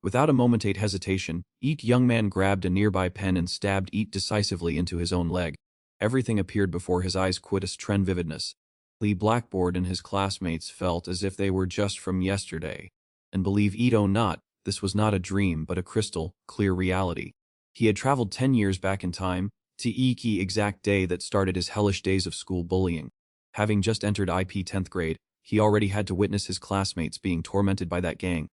Without a moment's hesitation, each young man grabbed a nearby pen and stabbed Eat decisively into his own leg. Everything appeared before his eyes quit a trend vividness. Lee Blackboard and his classmates felt as if they were just from yesterday. And believe it or not, this was not a dream but a crystal, clear reality. He had traveled 10 years back in time, to the exact day that started his hellish days of school bullying. Having just entered IP 10th grade, he already had to witness his classmates being tormented by that gang.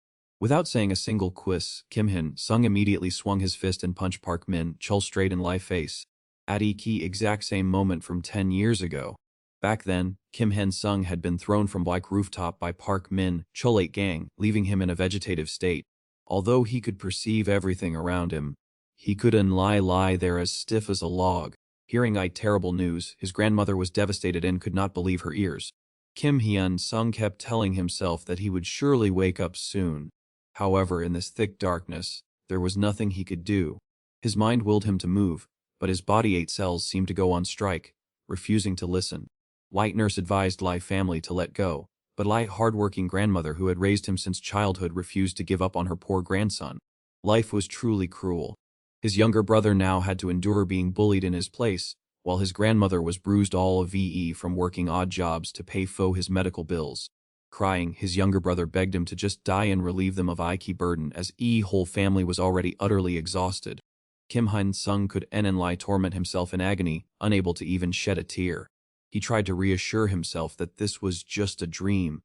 Without saying a single quiz, Kim Hyun-sung immediately swung his fist and punched Park Min-chul straight in the face. At the exact same moment from 10 years ago. Back then, Kim Hyun-sung had been thrown from Black Rooftop by Park Min-chul gang, leaving him in a vegetative state. Although he could perceive everything around him, he couldn't lie there as stiff as a log. Hearing terrible news, his grandmother was devastated and could not believe her ears. Kim Hyun-sung kept telling himself that he would surely wake up soon. However, in this thick darkness, there was nothing he could do. His mind willed him to move, but his body 8 cells seemed to go on strike, refusing to listen. Light nurse advised Lai family to let go, but Lai hardworking grandmother who had raised him since childhood refused to give up on her poor grandson. Life was truly cruel. His younger brother now had to endure being bullied in his place, while his grandmother was bruised all of VE from working odd jobs to pay for his medical bills. Crying, his younger brother begged him to just die and relieve them of IK burden as whole family was already utterly exhausted. Kim Hyun-sung could lie torment himself in agony, unable to even shed a tear. He tried to reassure himself that this was just a dream,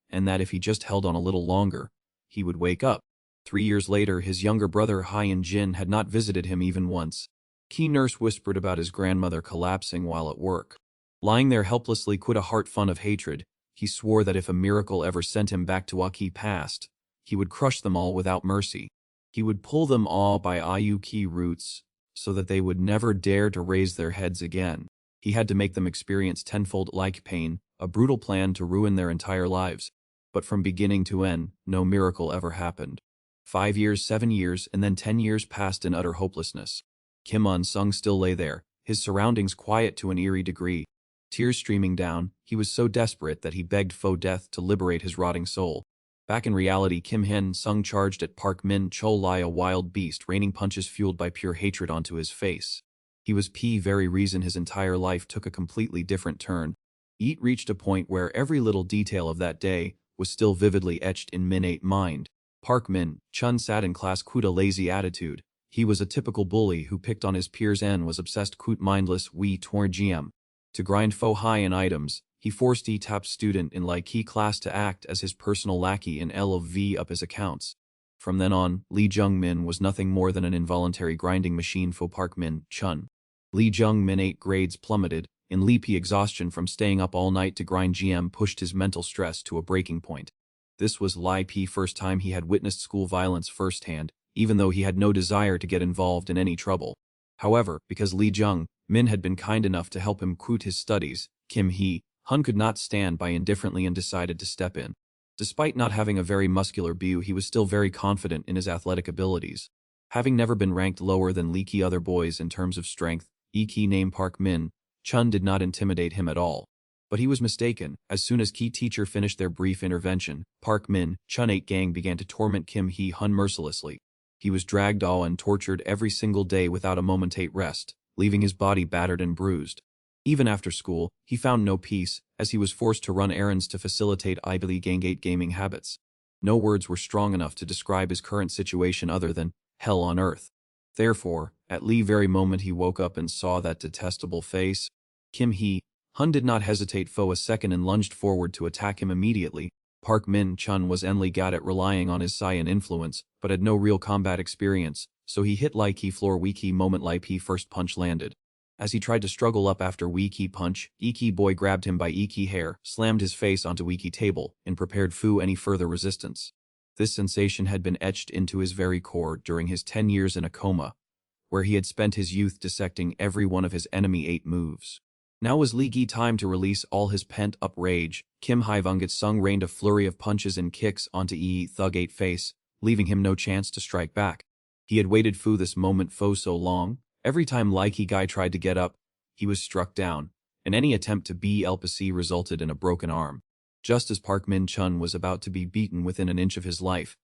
and that if he just held on a little longer, he would wake up. 3 years later, his younger brother Hyun Jin had not visited him even once. Key nurse whispered about his grandmother collapsing while at work. Lying there helplessly quit a heart full of hatred, he swore that if a miracle ever sent him back to Aki past, he would crush them all without mercy. He would pull them all by Ayuki roots, so that they would never dare to raise their heads again. He had to make them experience tenfold like pain, a brutal plan to ruin their entire lives. But from beginning to end, no miracle ever happened. 5 years, 7 years, and then 10 years passed in utter hopelessness. Kim Hyun-sung still lay there, his surroundings quiet to an eerie degree. Tears streaming down, he was so desperate that he begged faux death to liberate his rotting soul. Back in reality, Kim Hyun-sung charged at Park Min-chul like a wild beast, raining punches fueled by pure hatred onto his face. He was the very reason his entire life took a completely different turn. It reached a point where every little detail of that day was still vividly etched in Min-8's mind. Park Min-chun sat in class with a lazy attitude. He was a typical bully who picked on his peers and was obsessed with mindless torn GM. To grind faux high in items, he forced a top student in key class to act as his personal lackey and LV up his accounts. From then on, Lee Jung-min was nothing more than an involuntary grinding machine for Park Min-chun. Lee Jung-min 8 grades plummeted, in leapy exhaustion from staying up all night to grind GM pushed his mental stress to a breaking point. This was Lee first time he had witnessed school violence firsthand, even though he had no desire to get involved in any trouble. However, because Lee Jung-min had been kind enough to help him quit his studies, Kim Hee-hun could not stand by indifferently and decided to step in. Despite not having a very muscular build, he was still very confident in his athletic abilities. Having never been ranked lower than Lee other boys in terms of strength, Key name Park Min-chun did not intimidate him at all. But he was mistaken. As soon as Key teacher finished their brief intervention, Park Min-chun 8 gang began to torment Kim Hee-hun mercilessly. He was dragged all and tortured every single day without a moment's rest, leaving his body battered and bruised. Even after school, he found no peace, as he was forced to run errands to facilitate Ibli Gang 8 gaming habits. No words were strong enough to describe his current situation other than hell on earth. Therefore, at the very moment he woke up and saw that detestable face, Kim Hee-hun did not hesitate for a second and lunged forward to attack him immediately. Park Min-chun was only good at relying on his Saiyan influence, but had no real combat experience, so he hit Key floor Wiki moment Key first punch landed. As he tried to struggle up after Wiki punch, Iki boy grabbed him by Iki hair, slammed his face onto Wiki table, and prepared for any further resistance. This sensation had been etched into his very core during his 10 years in a coma, where he had spent his youth dissecting every one of his enemy 8 moves. Now was Lee time to release all his pent-up rage. Kim Hyung-sung rained a flurry of punches and kicks onto Thug 8 face, leaving him no chance to strike back. He had waited for this moment for so long. Every time Likey guy tried to get up, he was struck down, and any attempt to BLPC resulted in a broken arm. Just as Park Min-chun was about to be beaten within an inch of his life,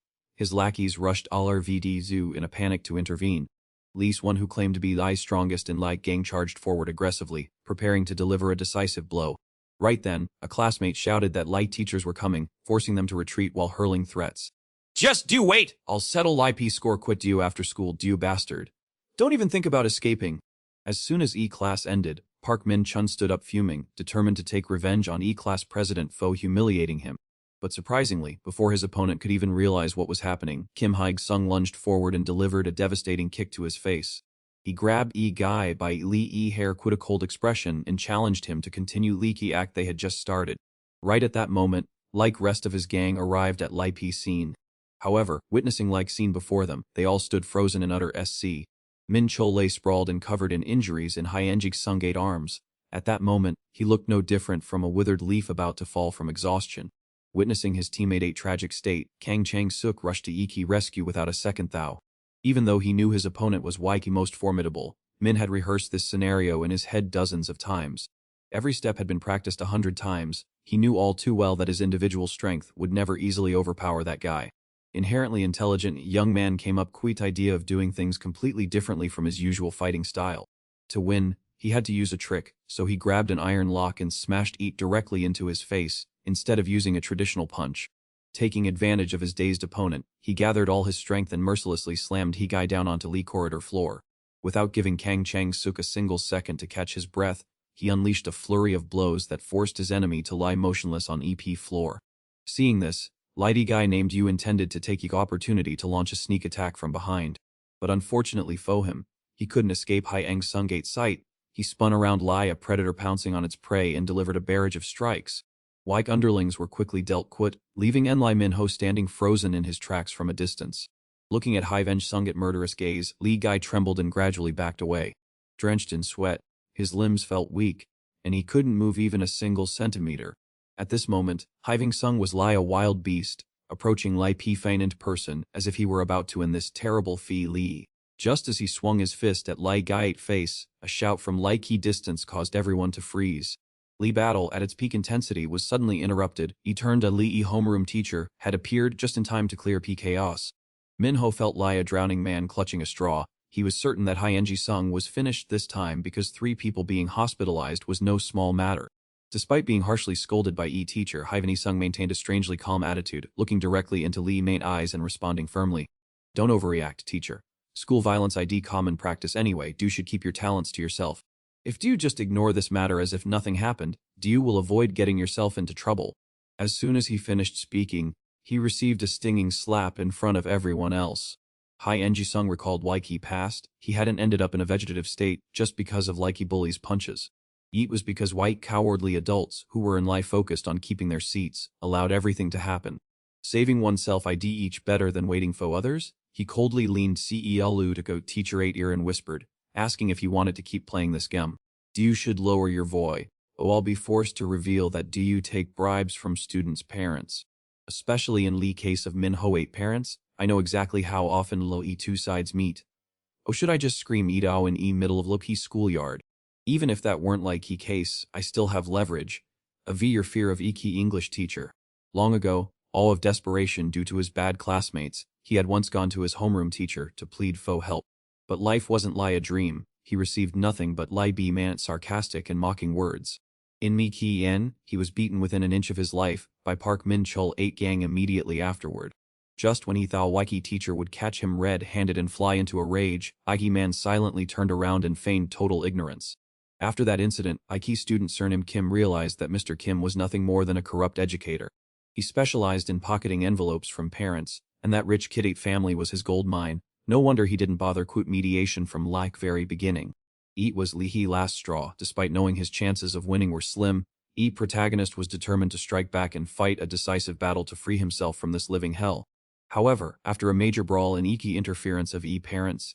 His lackeys rushed Al-RVD Zoo in a panic to intervene. Lee's one who claimed to be Lai's strongest in Lai gang charged forward aggressively, preparing to deliver a decisive blow. Right then, a classmate shouted that Lai teachers were coming, forcing them to retreat while hurling threats. Just do wait! I'll settle Lai P score quit you after school, you bastard. Don't even think about escaping. As soon as E-class ended, Park Min-chun stood up fuming, determined to take revenge on E-class president Fo humiliating him. But surprisingly, before his opponent could even realize what was happening, Kim Haeg-sung lunged forward and delivered a devastating kick to his face. He grabbed E-guy by Lee E-hair with a cold expression and challenged him to continue leaky act they had just started. Right at that moment, like rest of his gang arrived at Lai P scene. However, witnessing like scene before them, they all stood frozen in utter SC. Min Chol lay sprawled and covered in injuries in Hyenjik-sung 8 arms. At that moment, he looked no different from a withered leaf about to fall from exhaustion. Witnessing his teammate tragic state, Kang Chang-suk rushed to Iki rescue without a second thought. Even though he knew his opponent was Waiki most formidable, Min had rehearsed this scenario in his head dozens of times. Every step had been practiced 100 times. He knew all too well that his individual strength would never easily overpower that guy. Inherently intelligent young man came up with the idea of doing things completely differently from his usual fighting style. To win, he had to use a trick, so he grabbed an iron lock and smashed it directly into his face, instead of using a traditional punch. Taking advantage of his dazed opponent, he gathered all his strength and mercilessly slammed he guy down onto Lee corridor floor. Without giving Kang Chang-suk a single second to catch his breath, he unleashed a flurry of blows that forced his enemy to lie motionless on EP floor. Seeing this, Lighty guy named Yu intended to take the opportunity to launch a sneak attack from behind. But unfortunately for him, he couldn't escape Hyenjik-sung Gate's sight. He spun around Lai, a predator pouncing on its prey, and delivered a barrage of strikes. Like underlings were quickly dealt quit, leaving Enlai Minho standing frozen in his tracks from a distance. Looking at Hyenjik-sung's murderous gaze, Lee Guy trembled and gradually backed away. Drenched in sweat, his limbs felt weak, and he couldn't move even a single centimeter. At this moment, Hyenjik-sung was Lai, a wild beast, approaching Lai P Fein in person as if he were about to end this terrible Phi Li. Just as he swung his fist at Lai Gai's face, a shout from Lai Ki distance caused everyone to freeze. Li battle at its peak intensity was suddenly interrupted. He turned a Li homeroom teacher had appeared just in time to clear P chaos. Minho felt Lai, a drowning man clutching a straw. He was certain that Hyenjik-sung was finished this time because 3 people being hospitalized was no small matter. Despite being harshly scolded by teacher, Hyenjik-sung maintained a strangely calm attitude, looking directly into Lee Main's eyes and responding firmly. Don't overreact, teacher. School violence ID common practice anyway. Do should keep your talents to yourself. If you just ignore this matter as if nothing happened, you will avoid getting yourself into trouble. As soon as he finished speaking, he received a stinging slap in front of everyone else. Hyenjik-sung recalled why he passed. He hadn't ended up in a vegetative state just because of Likey Bully's punches. It was because white cowardly adults who were in life focused on keeping their seats allowed everything to happen. Saving oneself ID each better than waiting for others, he coldly leaned Celu to go teacher 8 ear and whispered, asking if he wanted to keep playing this game. You should lower your voice, or I'll be forced to reveal that you take bribes from students' parents. Especially in Lee case of Minho 8 parents, I know exactly how often Lo E2 sides meet. Oh, should I just scream Edao in middle of Lo P schoolyard? Even if that weren't like he case, I still have leverage. A v your fear of Iki English teacher. Long ago, all of desperation due to his bad classmates, he had once gone to his homeroom teacher to plead for help. But life wasn't lie a dream. He received nothing but Lai B man's sarcastic and mocking words. In Mi Ki En, he was beaten within an inch of his life by Park Min Chul 8 gang immediately afterward. Just when he thought Waiki teacher would catch him red-handed and fly into a rage, Ike man silently turned around and feigned total ignorance. After that incident, Ike student surname Kim realized that Mr. Kim was nothing more than a corrupt educator. He specialized in pocketing envelopes from parents, and that rich kid family was his gold mine. No wonder he didn't bother quit mediation from like very beginning. It was Lee He's last straw. Despite knowing his chances of winning were slim, protagonist was determined to strike back and fight a decisive battle to free himself from this living hell. However, after a major brawl and Iki interference of parents,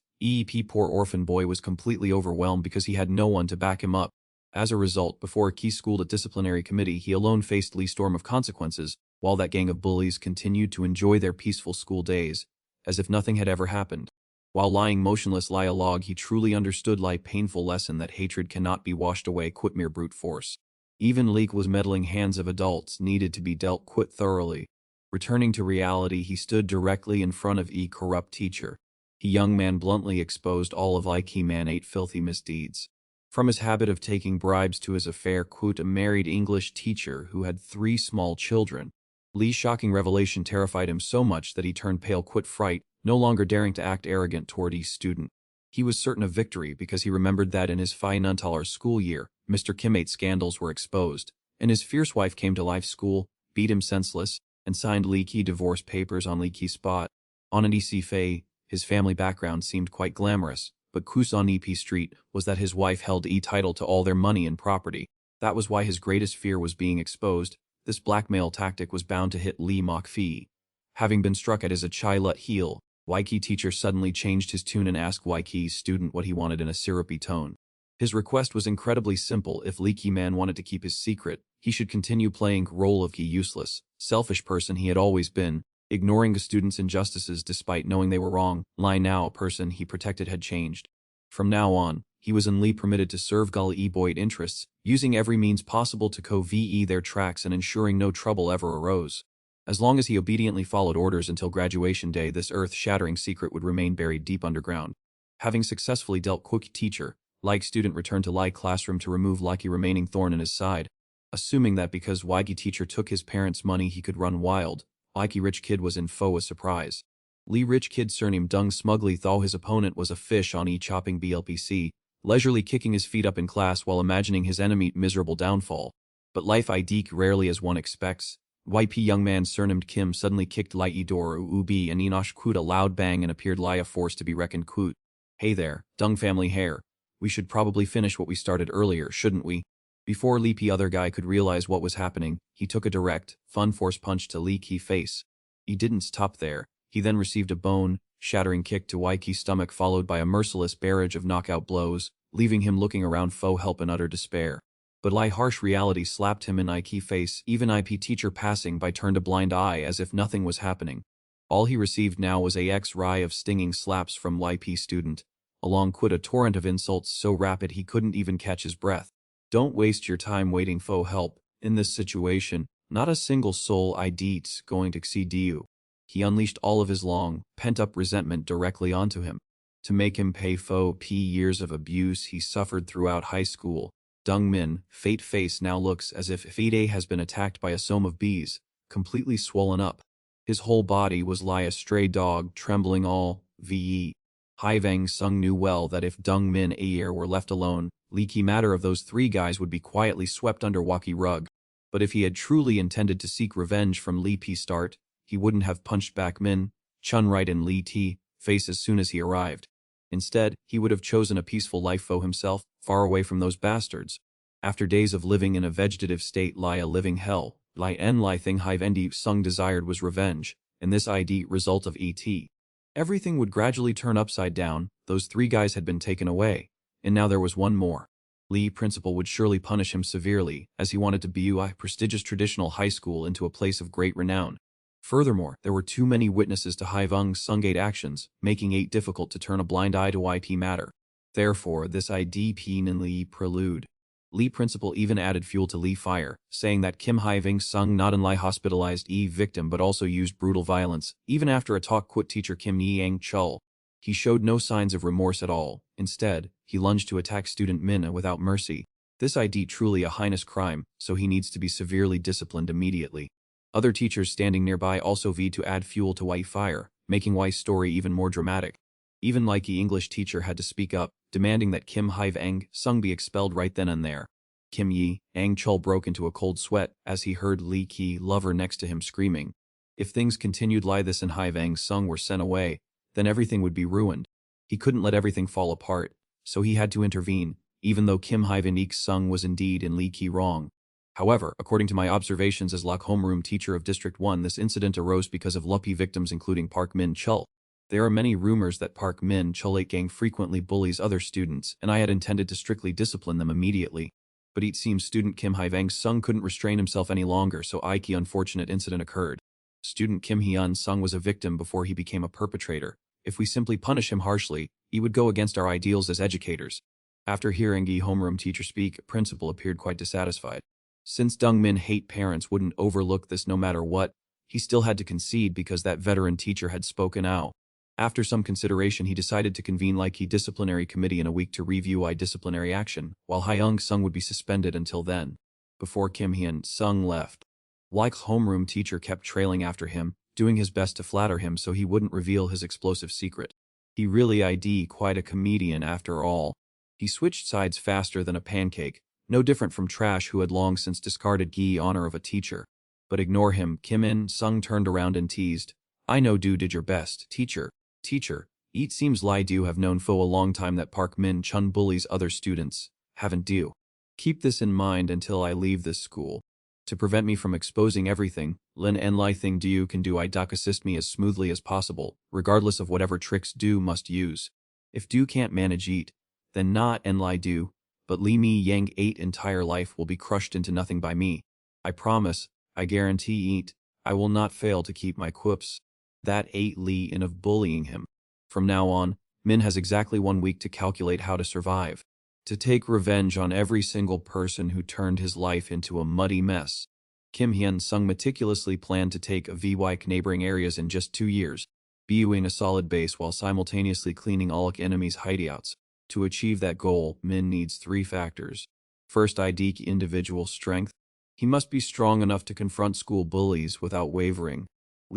poor orphan boy was completely overwhelmed because he had no one to back him up. As a result, before Ki schooled a disciplinary committee, he alone faced Lee's storm of consequences, while that gang of bullies continued to enjoy their peaceful school days, as if nothing had ever happened. While lying motionless lie a log, he truly understood Lie's painful lesson that hatred cannot be washed away quit mere brute force. Even Leek was meddling hands of adults needed to be dealt quit thoroughly. Returning to reality, he stood directly in front of corrupt teacher. He young man bluntly exposed all of man eight filthy misdeeds. From his habit of taking bribes to his affair, a married English teacher who had 3 small children. Lee's shocking revelation terrified him so much that he turned pale, fright, no longer daring to act arrogant toward each student. He was certain of victory because he remembered that in his Finantalar school year, Mr. Kim 8 scandals were exposed, and his fierce wife came to life school, beat him senseless, and signed leaky divorce papers on leaky spot. On an EC Fei, his family background seemed quite glamorous, but Kus on EP Street was that his wife held title to all their money and property. That was why his greatest fear was being exposed. This blackmail tactic was bound to hit Lee Mok-fee. Having been struck at as a chai lut heel, Waiki teacher suddenly changed his tune and asked Waiki's student what he wanted in a syrupy tone. His request was incredibly simple. If Lee Ki Man wanted to keep his secret, he should continue playing role of useless, selfish person he had always been, ignoring the students' injustices despite knowing they were wrong. Lie now, person he protected had changed. From now on, he was only permitted to serve Gul Boyd interests, using every means possible to co-ve their tracks and ensuring no trouble ever arose. As long as he obediently followed orders until graduation day, this earth-shattering secret would remain buried deep underground. Having successfully dealt quick teacher, like student returned to Lai classroom to remove Likey remaining thorn in his side. Assuming that because Waiki teacher took his parents' money he could run wild, Waiki rich kid was in faux a surprise. Lee rich kid surname Dung smugly thought his opponent was a fish on chopping BLPC, leisurely kicking his feet up in class while imagining his enemy miserable downfall. But life ideek rarely as one expects. YP young man surnamed Kim suddenly kicked Lai door ubi and Enosh Kut a loud bang and appeared Lai a force to be reckoned Kut. Hey there, Dung family hair. We should probably finish what we started earlier, shouldn't we? Before Leapy other guy could realize what was happening, he took a direct, fun force punch to Lee Ki face. He didn't stop there. He then received a bone-shattering kick to Waiki's stomach followed by a merciless barrage of knockout blows, leaving him looking around faux help in utter despair. But Lai harsh reality slapped him in Ike face. Even IP teacher passing by turned a blind eye as if nothing was happening. All he received now was a X-ray of stinging slaps from YP student, along with a torrent of insults so rapid he couldn't even catch his breath. Don't waste your time waiting for help. In this situation, not a single soul ID's going to exceed you. He unleashed all of his long, pent-up resentment directly onto him. To make him pay for years of abuse he suffered throughout high school. Dung Min, fate face now looks as if Fide has been attacked by a swarm of bees, completely swollen up. His whole body was like a stray dog, trembling all, ve. Hai Vang Sung knew well that if Dung Min Ayer were left alone, leaky matter of those 3 guys would be quietly swept under Waki rug. But if he had truly intended to seek revenge from Lee P start, he wouldn't have punched back Min, Chun right in Lee T face as soon as he arrived. Instead, he would have chosen a peaceful life for himself, far away from those bastards. After days of living in a vegetative state lie a living hell, lie en lie thing Hai Vendi Sung desired was revenge, and this ID result of E.T. Everything would gradually turn upside down. Those 3 guys had been taken away, and now there was one more. Lee principal would surely punish him severely, as he wanted to BU a prestigious traditional high school into a place of great renown. Furthermore, there were too many witnesses to Hai Vung Sungate actions, making it difficult to turn a blind eye to YP matter. Therefore, this IDP and Lee prelude. Lee principal even added fuel to Lee fire, saying that Kim Hai Ving Sung not only hospitalized victim but also used brutal violence, even after a talk quit teacher Kim Yang Chul. He showed no signs of remorse at all. Instead, he lunged to attack student Min without mercy. This ID truly a heinous crime, so he needs to be severely disciplined immediately. Other teachers standing nearby also vowed to add fuel to Wai's fire, making Wai's story even more dramatic. Even Likey English teacher had to speak up, demanding that Kim Hai Vang Sung be expelled right then and there. Kim Yi, Ang Chul broke into a cold sweat as he heard Lee Ki lover next to him screaming. If things continued like this and Hai Vang Sung were sent away, then everything would be ruined. He couldn't let everything fall apart, so he had to intervene, even though Kim Hai Vang Sung was indeed in Lee Ki wrong. However, according to my observations as Lok homeroom teacher of District 1, this incident arose because of Luppy victims including Park Min Chul. There are many rumors that Park Min Chul 8 gang frequently bullies other students, and I had intended to strictly discipline them immediately. But it seems student Kim Hai Vang Sung couldn't restrain himself any longer, so Ike unfortunate incident occurred. Student Kim Hyun Sung was a victim before he became a perpetrator. If we simply punish him harshly, he would go against our ideals as educators. After hearing homeroom teacher speak, principal appeared quite dissatisfied. Since Dung Min hate parents wouldn't overlook this no matter what, he still had to concede because that veteran teacher had spoken out. After some consideration, he decided to convene Likey disciplinary committee in a week to review disciplinary action, while Hyung Sung would be suspended until then. Before Kim Hyun Sung left, Like's homeroom teacher kept trailing after him, doing his best to flatter him so he wouldn't reveal his explosive secret. He really quite a comedian after all. He switched sides faster than a pancake, no different from Trash who had long since discarded Gi honor of a teacher. But ignore him, Kim In Sung turned around and teased. I know do did your best, teacher. Teacher, it seems like you have known for a long time that Park Min Chun bullies other students, haven't you? Keep this in mind until I leave this school. To prevent me from exposing everything, Lin and Lai thing do you can do I doc assist me as smoothly as possible, regardless of whatever tricks do must use. If do can't manage it, then not and Lai do, but Li Mi Yang 8 entire life will be crushed into nothing by me. I promise, I guarantee it, I will not fail to keep my quips. That 8 Li in of bullying him. From now on, Min has exactly 1 week to calculate how to survive. To take revenge on every single person who turned his life into a muddy mess. Kim Hyun Sung meticulously planned to take a VY neighboring areas in just 2 years, building a solid base while simultaneously cleaning all enemies' hideouts. To achieve that goal, Min needs 3 factors. First, individual strength. He must be strong enough to confront school bullies without wavering.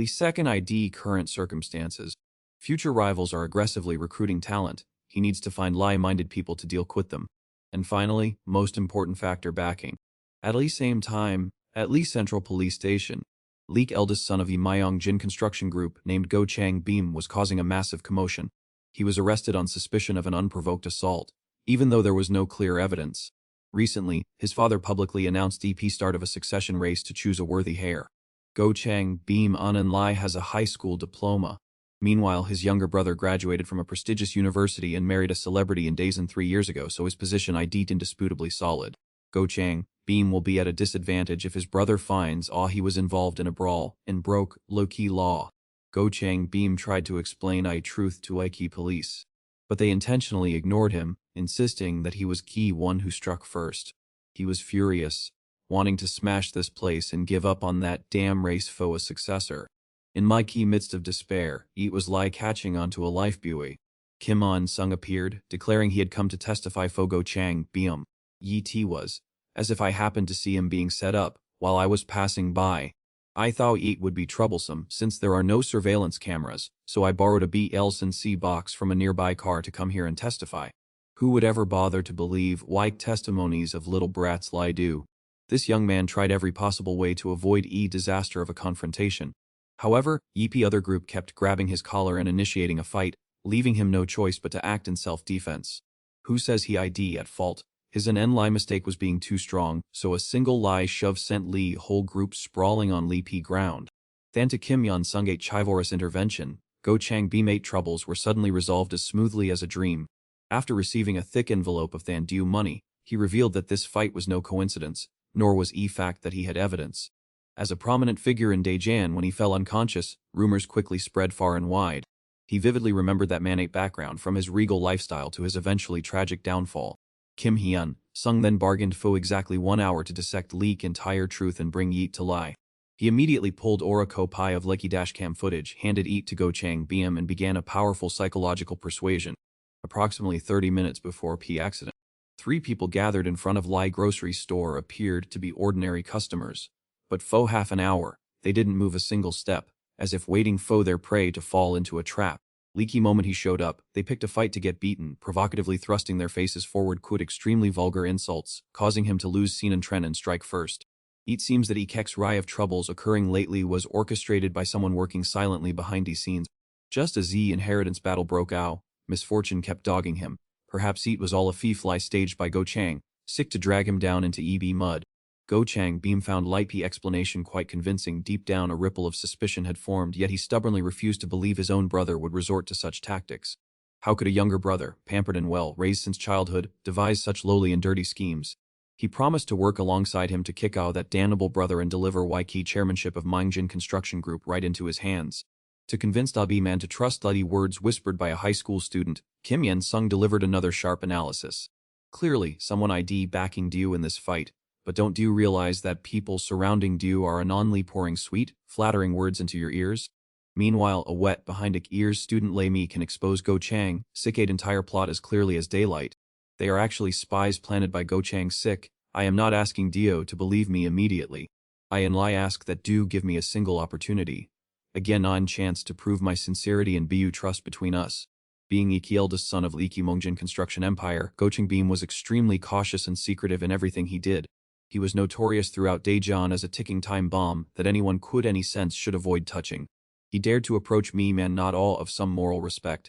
Second, current circumstances. Future rivals are aggressively recruiting talent. He needs to find lie-minded people to deal with them. And finally, most important factor, backing. At least same time, at Lee Central Police Station, Leek eldest son of the Myong Jin construction group named Go Chang Beam was causing a massive commotion. He was arrested on suspicion of an unprovoked assault, even though there was no clear evidence. Recently, his father publicly announced the start of a succession race to choose a worthy heir. Go Chang Beam An Lai has a high school diploma. Meanwhile, his younger brother graduated from a prestigious university and married a celebrity in Daesan 3 years ago, so his position indisputably solid. Go Chang Beam will be at a disadvantage if his brother finds he was involved in a brawl and broke low-key law. Go Chang Beam tried to explain truth to Ikey police, but they intentionally ignored him, insisting that he was key one who struck first. He was furious, wanting to smash this place and give up on that damn race for a successor. In my key midst of despair, it was like catching onto a life buoy. Kim On Sung appeared, declaring he had come to testify for Go Chang Beam. Yi was, as if I happened to see him being set up, while I was passing by. I thought it would be troublesome, since there are no surveillance cameras, so I borrowed a BLC box from a nearby car to come here and testify. Who would ever bother to believe like testimonies of little brats lie do? This young man tried every possible way to avoid disaster of a confrontation. However, other group kept grabbing his collar and initiating a fight, leaving him no choice but to act in self-defense. Who says he at fault? His lie mistake was being too strong, so a single lie shove sent Lee whole group sprawling on Lee P ground. Than to Kim Yon Sung 8 chivalrous intervention, Go Chang Beam 8 troubles were suddenly resolved as smoothly as a dream. After receiving a thick envelope of Than due money, he revealed that this fight was no coincidence, nor was fact that he had evidence. As a prominent figure in Daejan when he fell unconscious, rumors quickly spread far and wide. He vividly remembered that man-8 background from his regal lifestyle to his eventually tragic downfall. Kim Hyun Sung then bargained for exactly 1 hour to dissect Leak entire truth and bring Yeet to lie. He immediately pulled Aura Kopai of Lecky dashcam footage, handed Yeet to Go Chang Beam and began a powerful psychological persuasion. Approximately 30 minutes before P accident, 3 people gathered in front of Lai grocery store appeared to be ordinary customers. But for half an hour, they didn't move a single step, as if waiting for their prey to fall into a trap. Leaky moment he showed up, they picked a fight to get beaten, provocatively thrusting their faces forward with extremely vulgar insults, causing him to lose scene and trend and strike first. It seems that Ekek's rise of troubles occurring lately was orchestrated by someone working silently behind the scenes. Just as the inheritance battle broke out, misfortune kept dogging him. Perhaps it was all a fee-fly staged by Go Chang, sick to drag him down into EB mud. Go Chang Beam found Light P explanation quite convincing. Deep down a ripple of suspicion had formed, yet he stubbornly refused to believe his own brother would resort to such tactics. How could a younger brother, pampered and well, raised since childhood, devise such lowly and dirty schemes? He promised to work alongside him to kick out that damnable brother and deliver Waikiki chairmanship of Mangjin Construction Group right into his hands. To convince Dabi Man to trust the words whispered by a high school student, Kim Yen Sung delivered another sharp analysis. Clearly, someone backing Diu in this fight, But don't you realize that people surrounding you are anonymly pouring sweet, flattering words into your ears? Meanwhile, a wet behind-ears student Lei Mi can expose Go Chang, Sick's entire plot as clearly as daylight. They are actually spies planted by Go Chang Sick. I am not asking Dio to believe me immediately. I only ask that do give me a single opportunity. Again on chance to prove my sincerity and Bu trust between us. Being Iki eldest son of Liki Mongjin Construction Empire, Go Changbin was extremely cautious and secretive in everything he did. He was notorious throughout Daejeon as a ticking time bomb that anyone could any sense should avoid touching. He dared to approach me man not all of some moral respect,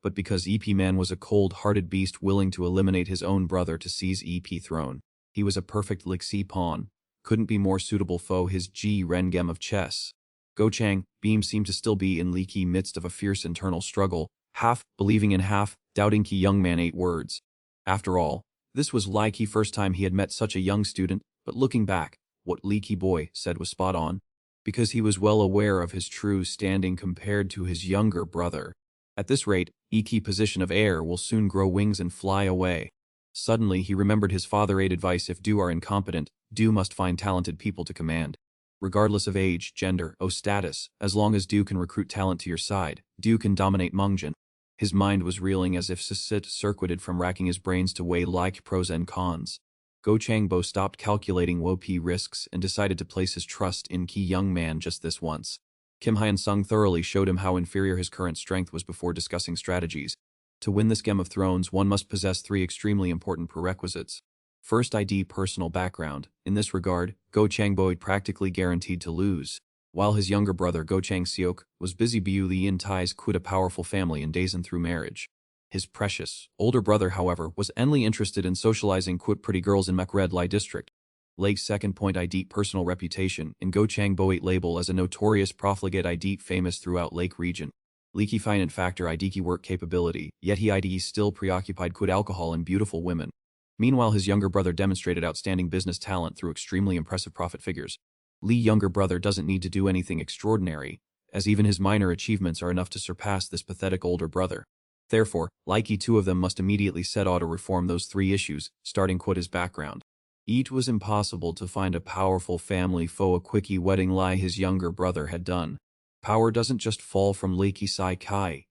but because EP Man was a cold-hearted beast willing to eliminate his own brother to seize EP throne. He was a perfect Lixi pawn, couldn't be more suitable foe his G Ren game of chess. Go Chang, Beam seemed to still be in Liki midst of a fierce internal struggle, half believing and half doubting Ki young man 8 words. After all, this was Liki first time he had met such a young student, but looking back, what Liki boy said was spot on. Because he was well aware of his true standing compared to his younger brother. At this rate, Iki position of air will soon grow wings and fly away. Suddenly he remembered his father-aid advice: if do are incompetent, do must find talented people to command. Regardless of age, gender, or status, as long as do can recruit talent to your side, do can dominate Mongjin. His mind was reeling as if circuited from racking his brains to weigh like pros and cons. Go Changbo stopped calculating WOP risks and decided to place his trust in Ki young man just this once. Kim Hyun-sung thoroughly showed him how inferior his current strength was before discussing strategies. To win this Game of Thrones, one must possess 3 extremely important prerequisites. First, ID personal background. In this regard, Go Changbo practically guaranteed to lose. While his younger brother Go Chang Seok was busy Bu Lian ties quit a powerful family and Dazen through marriage. His precious, older brother, however, was endlessly interested in socializing quit pretty girls in Mek Red Lai district. Lake's second point: ID personal reputation. In Go Changbo 8 label as a notorious profligate ID famous throughout Lake region. Leaky finance factor ID work capability, yet he ID still preoccupied quit alcohol and beautiful women. Meanwhile his younger brother demonstrated outstanding business talent through extremely impressive profit figures. Lee younger brother doesn't need to do anything extraordinary, as even his minor achievements are enough to surpass this pathetic older brother. Therefore, likely 2 of them must immediately set out to reform those 3 issues, starting quit his background. It was impossible to find a powerful family foe a quickie wedding lie his younger brother had done. Power doesn't just fall from Leaky Sai Kai,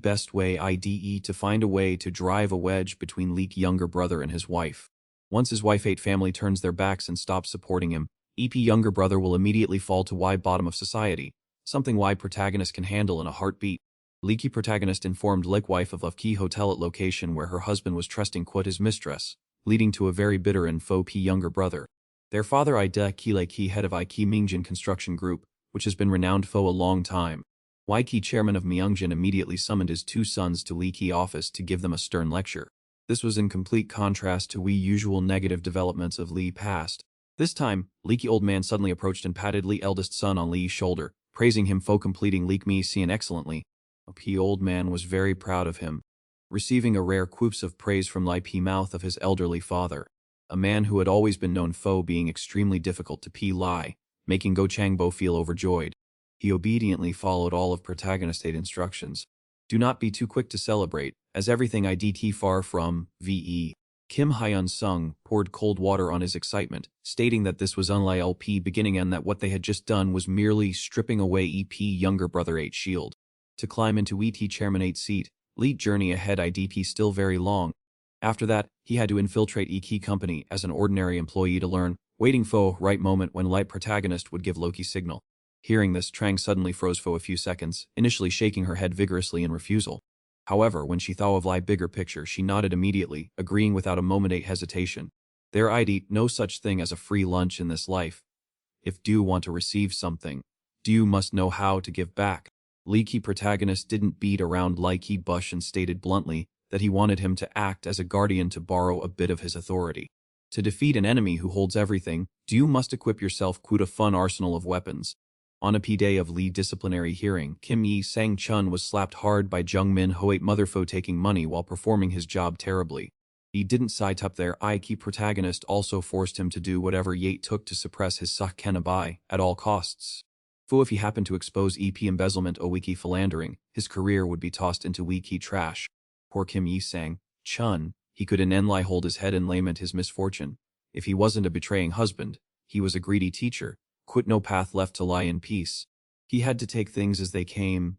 best way IDE to find a way to drive a wedge between Leak younger brother and his wife. Once his wife 8 family turns their backs and stops supporting him, EP younger brother will immediately fall to Y bottom of society, something Y protagonist can handle in a heartbeat. Leaky protagonist informed Lake wife of Love Key Hotel at location where her husband was trusting quit his mistress, leading to a very bitter and faux P younger brother. Their father Ida Ki Lei Ki head of Iki Mingjin Construction Group, which has been renowned for a long time. Waiki chairman of Myeongjin immediately summoned his 2 sons to Lee Ki office to give them a stern lecture. This was in complete contrast to usual negative developments of Lee past. This time, Leaky old man suddenly approached and patted Lee eldest son on Lee's shoulder, praising him for completing Leak Me Sien excellently. P old man was very proud of him, receiving a rare quoops of praise from Lee P mouth of his elderly father, a man who had always been known for being extremely difficult to P lie, making Go Changbo feel overjoyed. He obediently followed all of protagonist's 8 instructions. Do not be too quick to celebrate, as everything IDT far from VE. Kim Hyun-sung poured cold water on his excitement, stating that this was unlike LP beginning and that what they had just done was merely stripping away EP younger brother 8 shield. To climb into ET chairman 8 seat, lead journey ahead IDP still very long. After that, he had to infiltrate EK company as an ordinary employee to learn, waiting for right moment when light protagonist would give Loki signal. Hearing this, Trang suddenly froze for a few seconds, initially shaking her head vigorously in refusal. However, when she thought of Lai bigger picture, she nodded immediately, agreeing without a moment's hesitation. There I'd no such thing as a free lunch in this life. If do want to receive something, do must know how to give back. Leaky protagonist didn't beat around Likey bush and stated bluntly that he wanted him to act as a guardian to borrow a bit of his authority. To defeat an enemy who holds everything, you must equip yourself quite a fun arsenal of weapons. On a P-day of Lee disciplinary hearing, Kim Yi-sang-chun was slapped hard by Jung Min-ho 8 motherfo taking money while performing his job terribly. He didn't side up there. Iki protagonist also forced him to do whatever Yate took to suppress his Sakkenabai at all costs. Fu if he happened to expose EP embezzlement or wiki philandering, his career would be tossed into wiki trash. Poor Kim Yi-sang, Chun, he could in Enlai hold his head and lament his misfortune. If he wasn't a betraying husband, he was a greedy teacher, quit no path left to lie in peace. He had to take things as they came.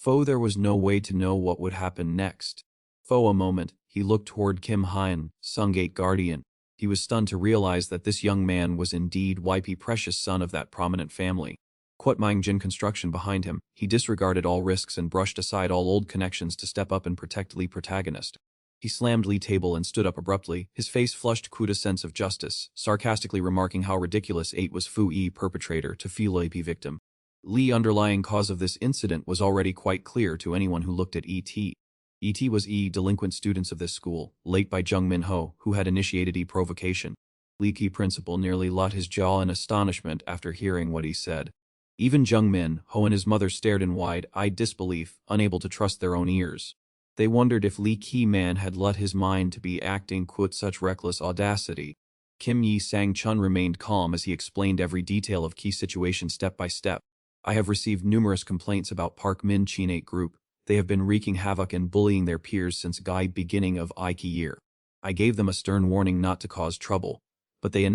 There was no way to know what would happen next. A moment, he looked toward Kim Hyun, Sung-gate guardian. He was stunned to realize that this young man was indeed YP precious son of that prominent family. Quat Myung-jin construction behind him, he disregarded all risks and brushed aside all old connections to step up and protect Lee protagonist. He slammed Lee table and stood up abruptly, his face flushed with a sense of justice, sarcastically remarking how ridiculous it was for Yi perpetrator to feel AP victim. Lee underlying cause of this incident was already quite clear to anyone who looked at E.T. E.T. was delinquent students of this school, late by Jung Min-ho, who had initiated provocation. Lee key principal nearly let his jaw in astonishment after hearing what he said. Even Jung Min-ho and his mother stared in wide-eyed disbelief, unable to trust their own ears. They wondered if Lee Ki-man had let his mind to be acting with such reckless audacity. Kim Yi-sang-chun remained calm as he explained every detail of Ki's situation step by step. I have received numerous complaints about Park Min-chin group. They have been wreaking havoc and bullying their peers since the beginning of IK year. I gave them a stern warning not to cause trouble, but they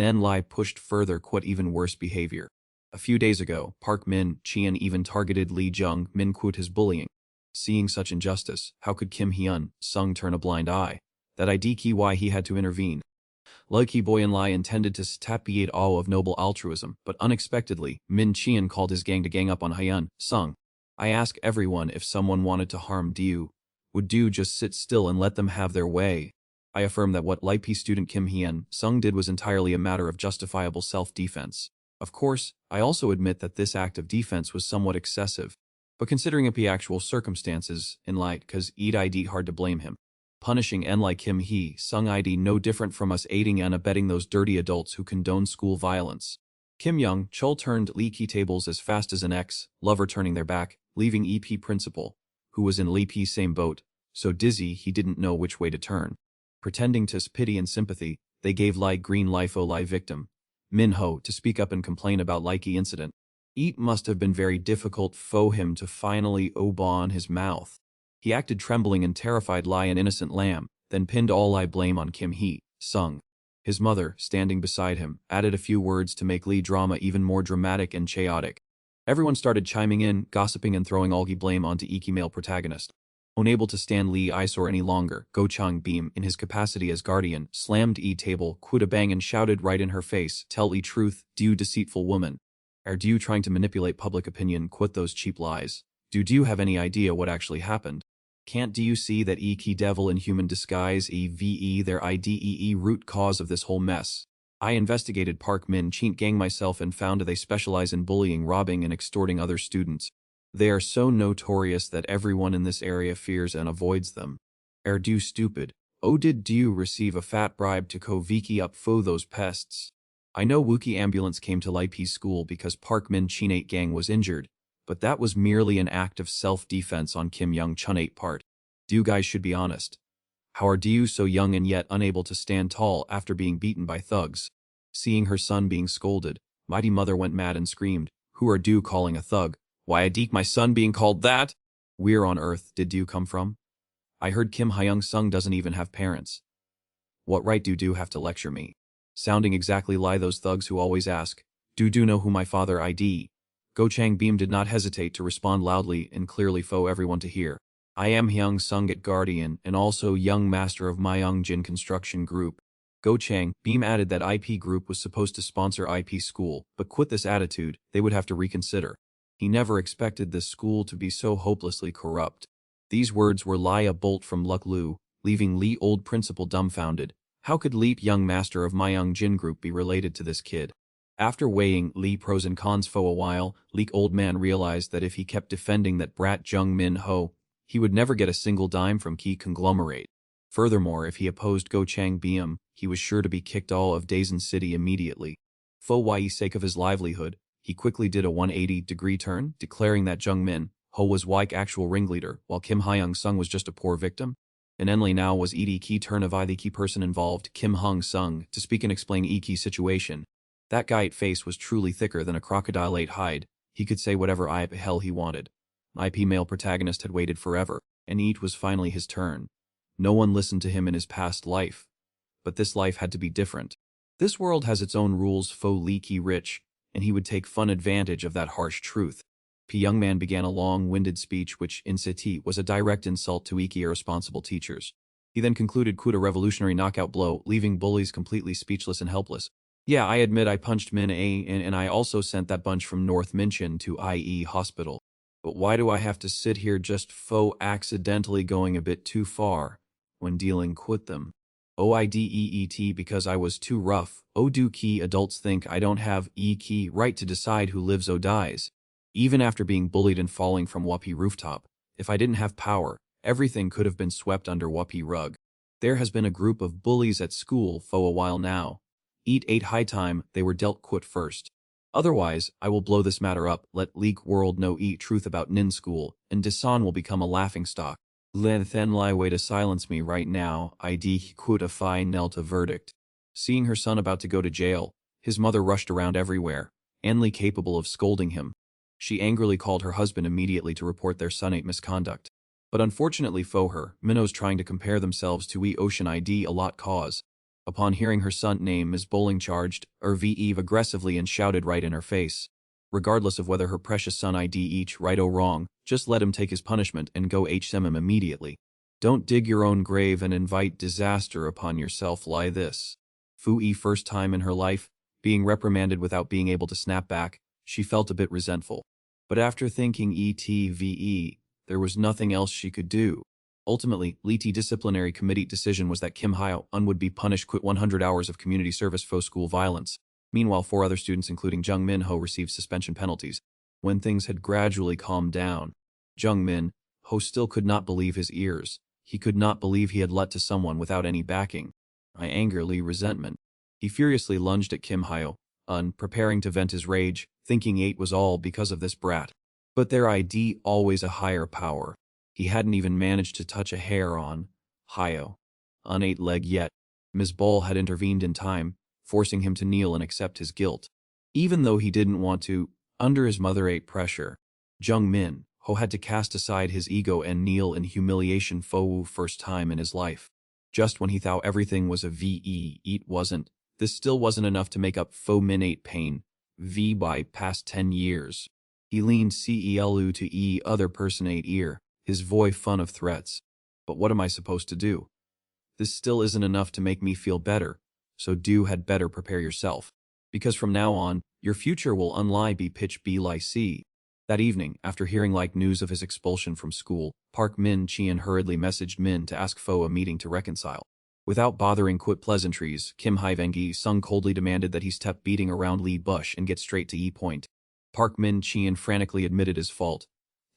pushed further with even worse behavior. A few days ago, Park Min-chin even targeted Lee Jung-min with his bullying. Seeing such injustice, how could Kim Hyun-sung turn a blind eye? That idea why he had to intervene. Lucky Boy and Lai intended to statuate all of noble altruism, but unexpectedly, Min Chien called his gang to gang up on Hyun-sung. I ask everyone if someone wanted to harm Du, would Du just sit still and let them have their way? I affirm that what Lipe student Kim Hyun-sung did was entirely a matter of justifiable self-defense. Of course, I also admit that this act of defense was somewhat excessive, but considering the actual circumstances, in light, cause ID hard to blame him. Punishing N like Kim Hee-sung ID no different from us aiding and abetting those dirty adults who condone school violence. Kim Young-chul turned Lee Ki tables as fast as an ex-lover turning their back, leaving EP principal, who was in Lee P's same boat, so dizzy he didn't know which way to turn. Pretending to pity and sympathy, they gave Lai green life Lai victim, Min-ho, to speak up and complain about Likey incident. It must have been very difficult for him to finally open his mouth. He acted trembling and terrified Lai an innocent lamb, then pinned all Lai blame on Kim Hee-sung. His mother, standing beside him, added a few words to make Lee drama even more dramatic and chaotic. Everyone started chiming in, gossiping and throwing all blame onto Iki male protagonist. Unable to stand Lee eyesore any longer, Go Chang Beam, in his capacity as guardian, slammed table quit a bang and shouted right in her face, "Tell truth, you deceitful woman. Are you trying to manipulate public opinion? Quit those cheap lies. Do you have any idea what actually happened? Can't you see that Key devil in human disguise EVE their IDEE root cause of this whole mess? I investigated Park Min-chin gang myself and found they specialize in bullying, robbing and extorting other students. They are so notorious that everyone in this area fears and avoids them. Are you stupid? Oh, did you receive a fat bribe to Viki up for those pests? I know Wookie ambulance came to Lipe's school because Park Min-chin gang was injured, but that was merely an act of self-defense on Kim Young-chun's part. You guys should be honest. How are you so young and yet unable to stand tall after being beaten by thugs? Seeing her son being scolded, mighty mother went mad and screamed, "Who are you calling a thug? Why Adik my son being called that? Where on earth did you come from? I heard Kim Hyung-sung doesn't even have parents. What right do you have to lecture me?" Sounding exactly like those thugs who always ask, "Do you know who my father ID?" Go Chang Beam did not hesitate to respond loudly and clearly for everyone to hear. "I am Hyung-sung at Guardian and also young master of Myung-jin Construction Group." Go Chang Beam added that IP Group was supposed to sponsor IP school, but quit this attitude, they would have to reconsider. He never expected this school to be so hopelessly corrupt. These words were like a bolt from Luck Lu, leaving Lee old principal dumbfounded. How could Leap young master of Myung-jin Group be related to this kid? After weighing Lee pros and cons for a while, Leek old man realized that if he kept defending that brat Jung Min-ho, he would never get a single dime from Key Conglomerate. Furthermore, if he opposed Go Chang Beam, he was sure to be kicked all of Daesan City immediately. For sake of his livelihood, he quickly did a 180-degree turn, declaring that Jung Min-ho was like actual ringleader, while Kim Hyung-sung was just a poor victim. And Enley now was Key turn of the key person involved, Kim Hyung-sung, to speak and explain Key's situation. That guy's face was truly thicker than a crocodile ate hide. He could say whatever hell he wanted. IP male protagonist had waited forever, and it was finally his turn. No one listened to him in his past life. But this life had to be different. This world has its own rules, faux leaky rich, and he would take fun advantage of that harsh truth. P. Young man began a long-winded speech which, in Seti, was a direct insult to Iki irresponsible teachers. He then concluded quote a revolutionary knockout blow, leaving bullies completely speechless and helpless. Yeah, I admit I punched Min A and I also sent that bunch from North Minchin to IE hospital. But why do I have to sit here just faux accidentally going a bit too far when dealing with them? OIDEET because I was too rough. Do key adults think I don't have key right to decide who lives or dies? Even after being bullied and falling from Wapi rooftop, if I didn't have power, everything could have been swept under Wapi rug. There has been a group of bullies at school for a while now. Eat 8 high time they were dealt quit first. Otherwise, I will blow this matter up, let leak world know eat truth about Nin school, and Dasan will become a laughingstock. Then lie way to silence me right now, ID quotify knelt a verdict. Seeing her son about to go to jail, his mother rushed around everywhere, only capable of scolding him. She angrily called her husband immediately to report their son ate misconduct. But unfortunately for her, minnows trying to compare themselves to Ocean ID a lot cause. Upon hearing her son name Ms. Bowling charged, Eve aggressively and shouted right in her face. Regardless of whether her precious son ID each right or wrong, just let him take his punishment and go HM him immediately. Don't dig your own grave and invite disaster upon yourself lie this. Fu first time in her life, being reprimanded without being able to snap back, she felt a bit resentful. But after thinking ETVE, there was nothing else she could do. Ultimately, Liti disciplinary committee decision was that Kim Hyo-un would be punished quit 100 hours of community service for school violence. Meanwhile, 4 other students including Jung Min-ho received suspension penalties. When things had gradually calmed down, Jung Min-ho still could not believe his ears. He could not believe he had let to someone without any backing. Angrily resentment. He furiously lunged at Kim Hyo-un, preparing to vent his rage, thinking it was all because of this brat. But their ID always a higher power. He hadn't even managed to touch a hair on Hyo-un's leg yet. Ms. Ball had intervened in time, forcing him to kneel and accept his guilt. Even though he didn't want to, under his mother-ate pressure, Jung Min-ho had to cast aside his ego and kneel in humiliation for first time in his life. Just when he thought everything was a VE, it wasn't. This still wasn't enough to make up faux min-ate pain. By past 10 years. He leaned CELU to other person 8 ear, his voice fun of threats. But what am I supposed to do? This still isn't enough to make me feel better, so had better prepare yourself. Because from now on, your future will unlie be pitch be lie C. That evening, after hearing news of his expulsion from school, Park Min-chien hurriedly messaged Min to ask Fo a meeting to reconcile. Without bothering quit pleasantries, Kim Hye-vengi Sung coldly demanded that he stop beating around Lee Bush and get straight to point. Park Min-chien frantically admitted his fault,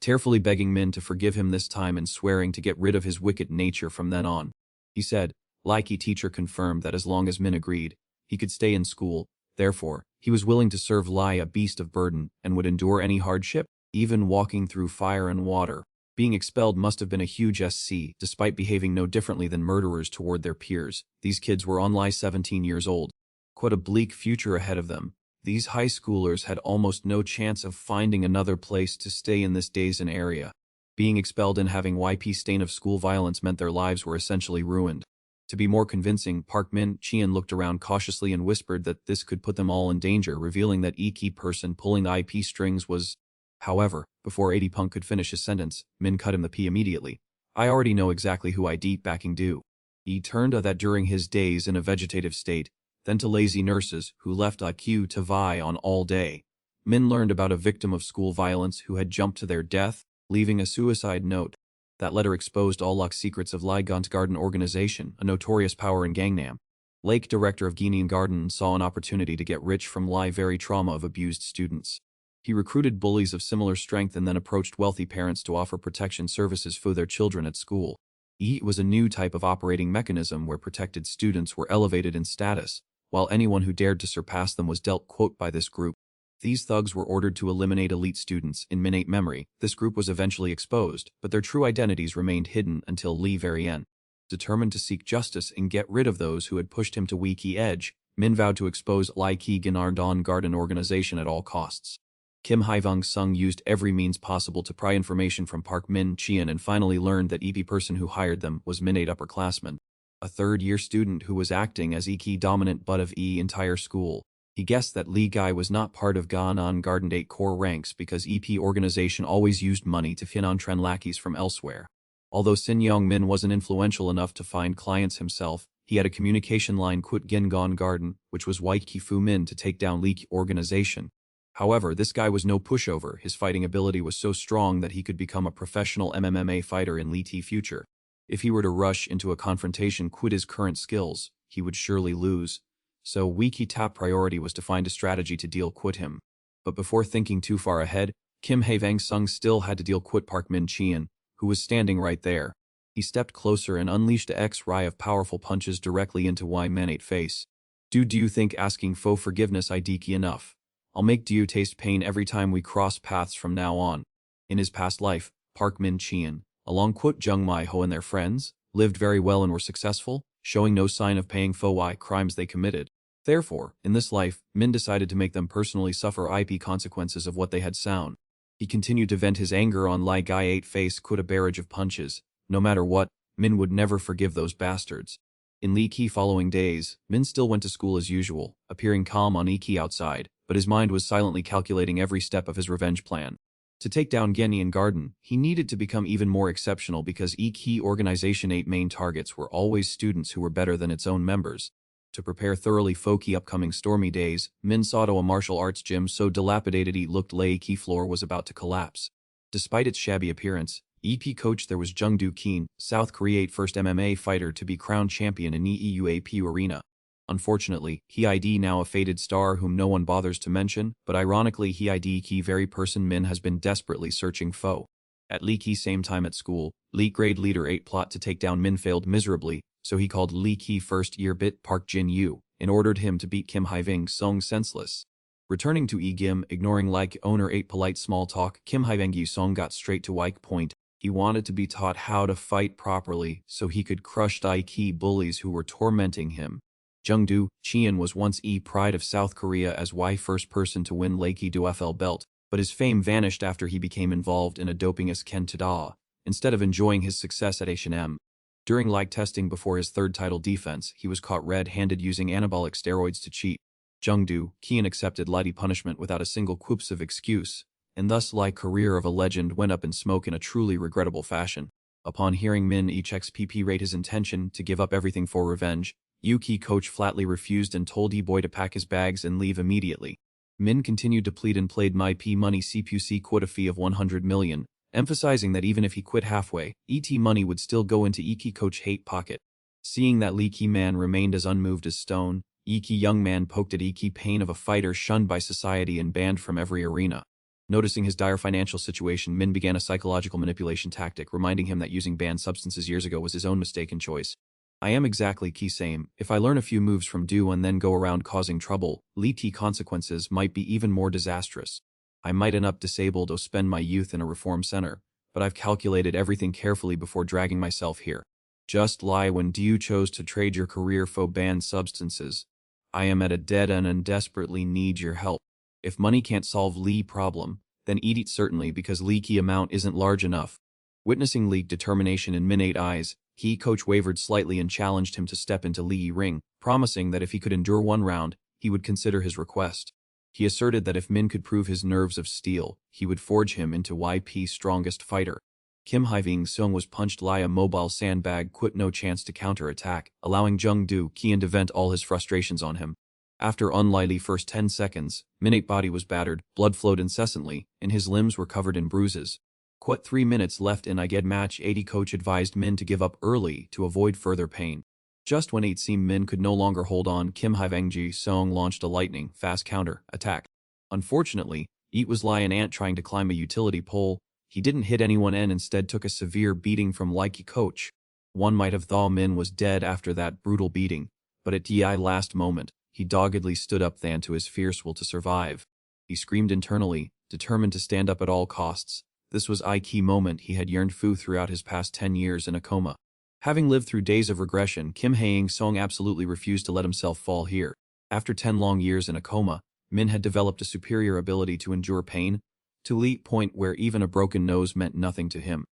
tearfully begging Min to forgive him this time and swearing to get rid of his wicked nature from then on. He said, Likey teacher confirmed that as long as Min agreed, he could stay in school. Therefore, he was willing to serve Lai a beast of burden and would endure any hardship, even walking through fire and water. Being expelled must have been a huge SC, despite behaving no differently than murderers toward their peers. These kids were only 17 years old. Quite a bleak future ahead of them. These high schoolers had almost no chance of finding another place to stay in this Daesan area. Being expelled and having YP stain of school violence meant their lives were essentially ruined. To be more convincing, Park Min-chien looked around cautiously and whispered that this could put them all in danger, revealing that key person pulling the IP strings was... However, before 80 Punk could finish his sentence, Min cut him the P immediately. I already know exactly who I deep backing do. He turned to that during his days in a vegetative state, then to lazy nurses who left IQ to vie on all day. Min learned about a victim of school violence who had jumped to their death, leaving a suicide note. That letter exposed all luck secrets of Ligont Garden Organization, a notorious power in Gangnam. Lake director of Guinean Garden saw an opportunity to get rich from very trauma of abused students. He recruited bullies of similar strength and then approached wealthy parents to offer protection services for their children at school. It was a new type of operating mechanism where protected students were elevated in status, while anyone who dared to surpass them was dealt quote by this group. These thugs were ordered to eliminate elite students. In Min-8 memory, this group was eventually exposed, but their true identities remained hidden until Lee very end. Determined to seek justice and get rid of those who had pushed him to Wiki Edge, Min vowed to expose Lai Ki Ganardon Garden Organization at all costs. Kim Hye-vang-sung used every means possible to pry information from Park Min-chien and finally learned that EP person who hired them was Min-8 upperclassman. a third-year student who was acting as Iki dominant butt of entire school. He guessed that Lee Guy was not part of Ganon Garden Date core ranks because EP organization always used money to fin on Tren lackeys from elsewhere. Although Sin Yong Min wasn't influential enough to find clients himself, he had a communication line Quit Gingon Garden, which was Waiki Fu Min to take down Lee organization. However, this guy was no pushover. His fighting ability was so strong that he could become a professional MMA fighter in Lee T future. If he were to rush into a confrontation quit his current skills, he would surely lose. So Wiki top priority was to find a strategy to deal quit him. But before thinking too far ahead, Kim Hae Vang Sung still had to deal quit Park Min Chien, who was standing right there. He stepped closer and unleashed a X-ray of powerful punches directly into Y Manate face. Do you think asking for forgiveness idiki enough? I'll make you taste pain every time we cross paths from now on. In his past life, Park Min Chien, along Quit Jung Mai Ho and their friends, lived very well and were successful, showing no sign of paying for Y crimes they committed. Therefore, in this life, Min decided to make them personally suffer IP consequences of what they had sown. He continued to vent his anger on Lai Gai 8 face quit a barrage of punches. No matter what, Min would never forgive those bastards. In Lee Ki following days, Min still went to school as usual, appearing calm on Iki outside, but his mind was silently calculating every step of his revenge plan. To take down Genian Garden, he needed to become even more exceptional because Iki Organization 8 main targets were always students who were better than its own members. To prepare thoroughly for the upcoming stormy days, Min sought a martial arts gym so dilapidated it looked Lei Ki floor was about to collapse. Despite its shabby appearance, EP coach there was Jung Do Keen, South Korea's first MMA fighter to be crowned champion in EUAP arena. Unfortunately, he ID now a faded star whom no one bothers to mention, but ironically he ID Ki very person Min has been desperately searching for. At Lee Ki same time at school, Lee grade leader 8 plot to take down Min failed miserably, so he called Lee Ki first year bit Park Jin Yu, and ordered him to beat Kim Hae Vang Sung senseless. Returning to Gim, ignoring like owner 8 polite small talk, Kim Hae Vang Yu Sung got straight to Wike point. He wanted to be taught how to fight properly so he could crush the Ki bullies who were tormenting him. Jung Do Chien was once pride of South Korea as Y first person to win Lakey Do FL belt, but his fame vanished after he became involved in a dopingist Ken Tada, instead of enjoying his success at H&M. During lag testing before his third title defense, he was caught red-handed using anabolic steroids to cheat. Jung Do Kien accepted lighty punishment without a single quips of excuse, and thus like career of a legend went up in smoke in a truly regrettable fashion. Upon hearing Min each XPP rate his intention to give up everything for revenge, Yuki coach flatly refused and told E-boy to pack his bags and leave immediately. Min continued to plead and played my P money CPUC quit a fee of 100 million, emphasizing that even if he quit halfway, ET money would still go into Iki coach hate pocket. Seeing that Lee Ki man remained as unmoved as stone, Iki young man poked at Iki pain of a fighter shunned by society and banned from every arena. Noticing his dire financial situation, Min began a psychological manipulation tactic, reminding him that using banned substances years ago was his own mistaken choice. I am exactly Ki same. If I learn a few moves from Do and then go around causing trouble, Lee T consequences might be even more disastrous. I might end up disabled or spend my youth in a reform center, but I've calculated everything carefully before dragging myself here. Just lie when Do chose to trade your career for banned substances. I am at a dead end and desperately need your help. If money can't solve Lee problem, then eat it certainly because Lee Ki amount isn't large enough. Witnessing Lee determination in Min 8 eyes, He coach wavered slightly and challenged him to step into Lee ring, promising that if he could endure one round, he would consider his request. He asserted that if Min could prove his nerves of steel, he would forge him into YP's strongest fighter. Kim Hae-ving Sung was punched lie a mobile sandbag quit no chance to counter-attack, allowing Jung Do Kian to vent all his frustrations on him. After unlikely first 10 seconds, Min's body was battered, blood flowed incessantly, and his limbs were covered in bruises. Quite 3 minutes left in Iged match 80 coach advised Min to give up early to avoid further pain. Just when it seemed Min could no longer hold on, Kim Hae-vang Sung launched a lightning, fast counter-attack. Unfortunately, it was like an ant trying to climb a utility pole. He didn't hit anyone and instead took a severe beating from Likey coach. One might have thought Min was dead after that brutal beating, but at the last moment, he doggedly stood up than to his fierce will to survive. He screamed internally, determined to stand up at all costs. This was a key moment he had yearned for throughout his past 10 years in a coma. Having lived through days of regression, Kim Hae-sung absolutely refused to let himself fall here. After 10 long years in a coma, Min had developed a superior ability to endure pain, to the point where even a broken nose meant nothing to him.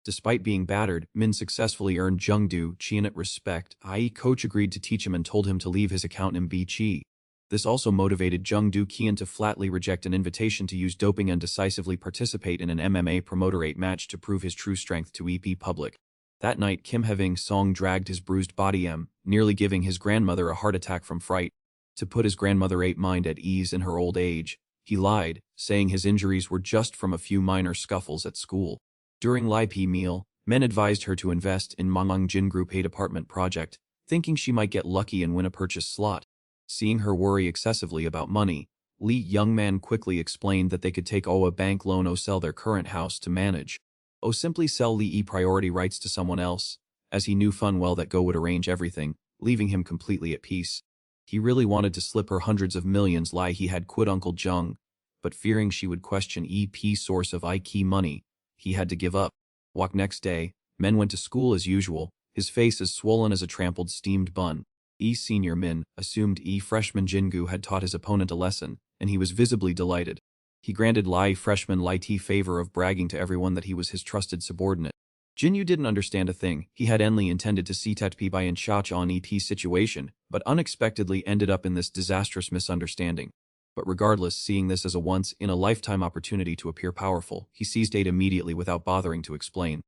Despite being battered, Min successfully earned Jungdu Qian respect, i.e. coach agreed to teach him and told him to leave his account in Chi. This also motivated Jungdu Qian to flatly reject an invitation to use doping and decisively participate in an MMA promoterate match to prove his true strength to EP public. That night, Kim Heving Song dragged his bruised body nearly giving his grandmother a heart attack from fright. To put his grandmother mind at ease in her old age, he lied, saying his injuries were just from a few minor scuffles at school. During Lai Pi meal, men advised her to invest in Manhwa Jin Group 8 apartment project, thinking she might get lucky and win a purchase slot. Seeing her worry excessively about money, Li young man quickly explained that they could take a bank loan or sell their current house to manage. Or simply sell Li priority rights to someone else, as he knew full well that Go would arrange everything, leaving him completely at peace. He really wanted to slip her hundreds of millions lie he had quit Uncle Jung, but fearing she would question EP's source of key money, he had to give up. Next day, Men went to school as usual, his face as swollen as a trampled steamed bun. Senior Min assumed freshman Jingu had taught his opponent a lesson, and he was visibly delighted. He granted freshman Lai T favor of bragging to everyone that he was his trusted subordinate. Jinyu didn't understand a thing. He had only intended to see Tetpi by Inchach on EP's situation, but unexpectedly ended up in this disastrous misunderstanding. But regardless, seeing this as a once-in-a-lifetime opportunity to appear powerful, he seized it immediately without bothering to explain.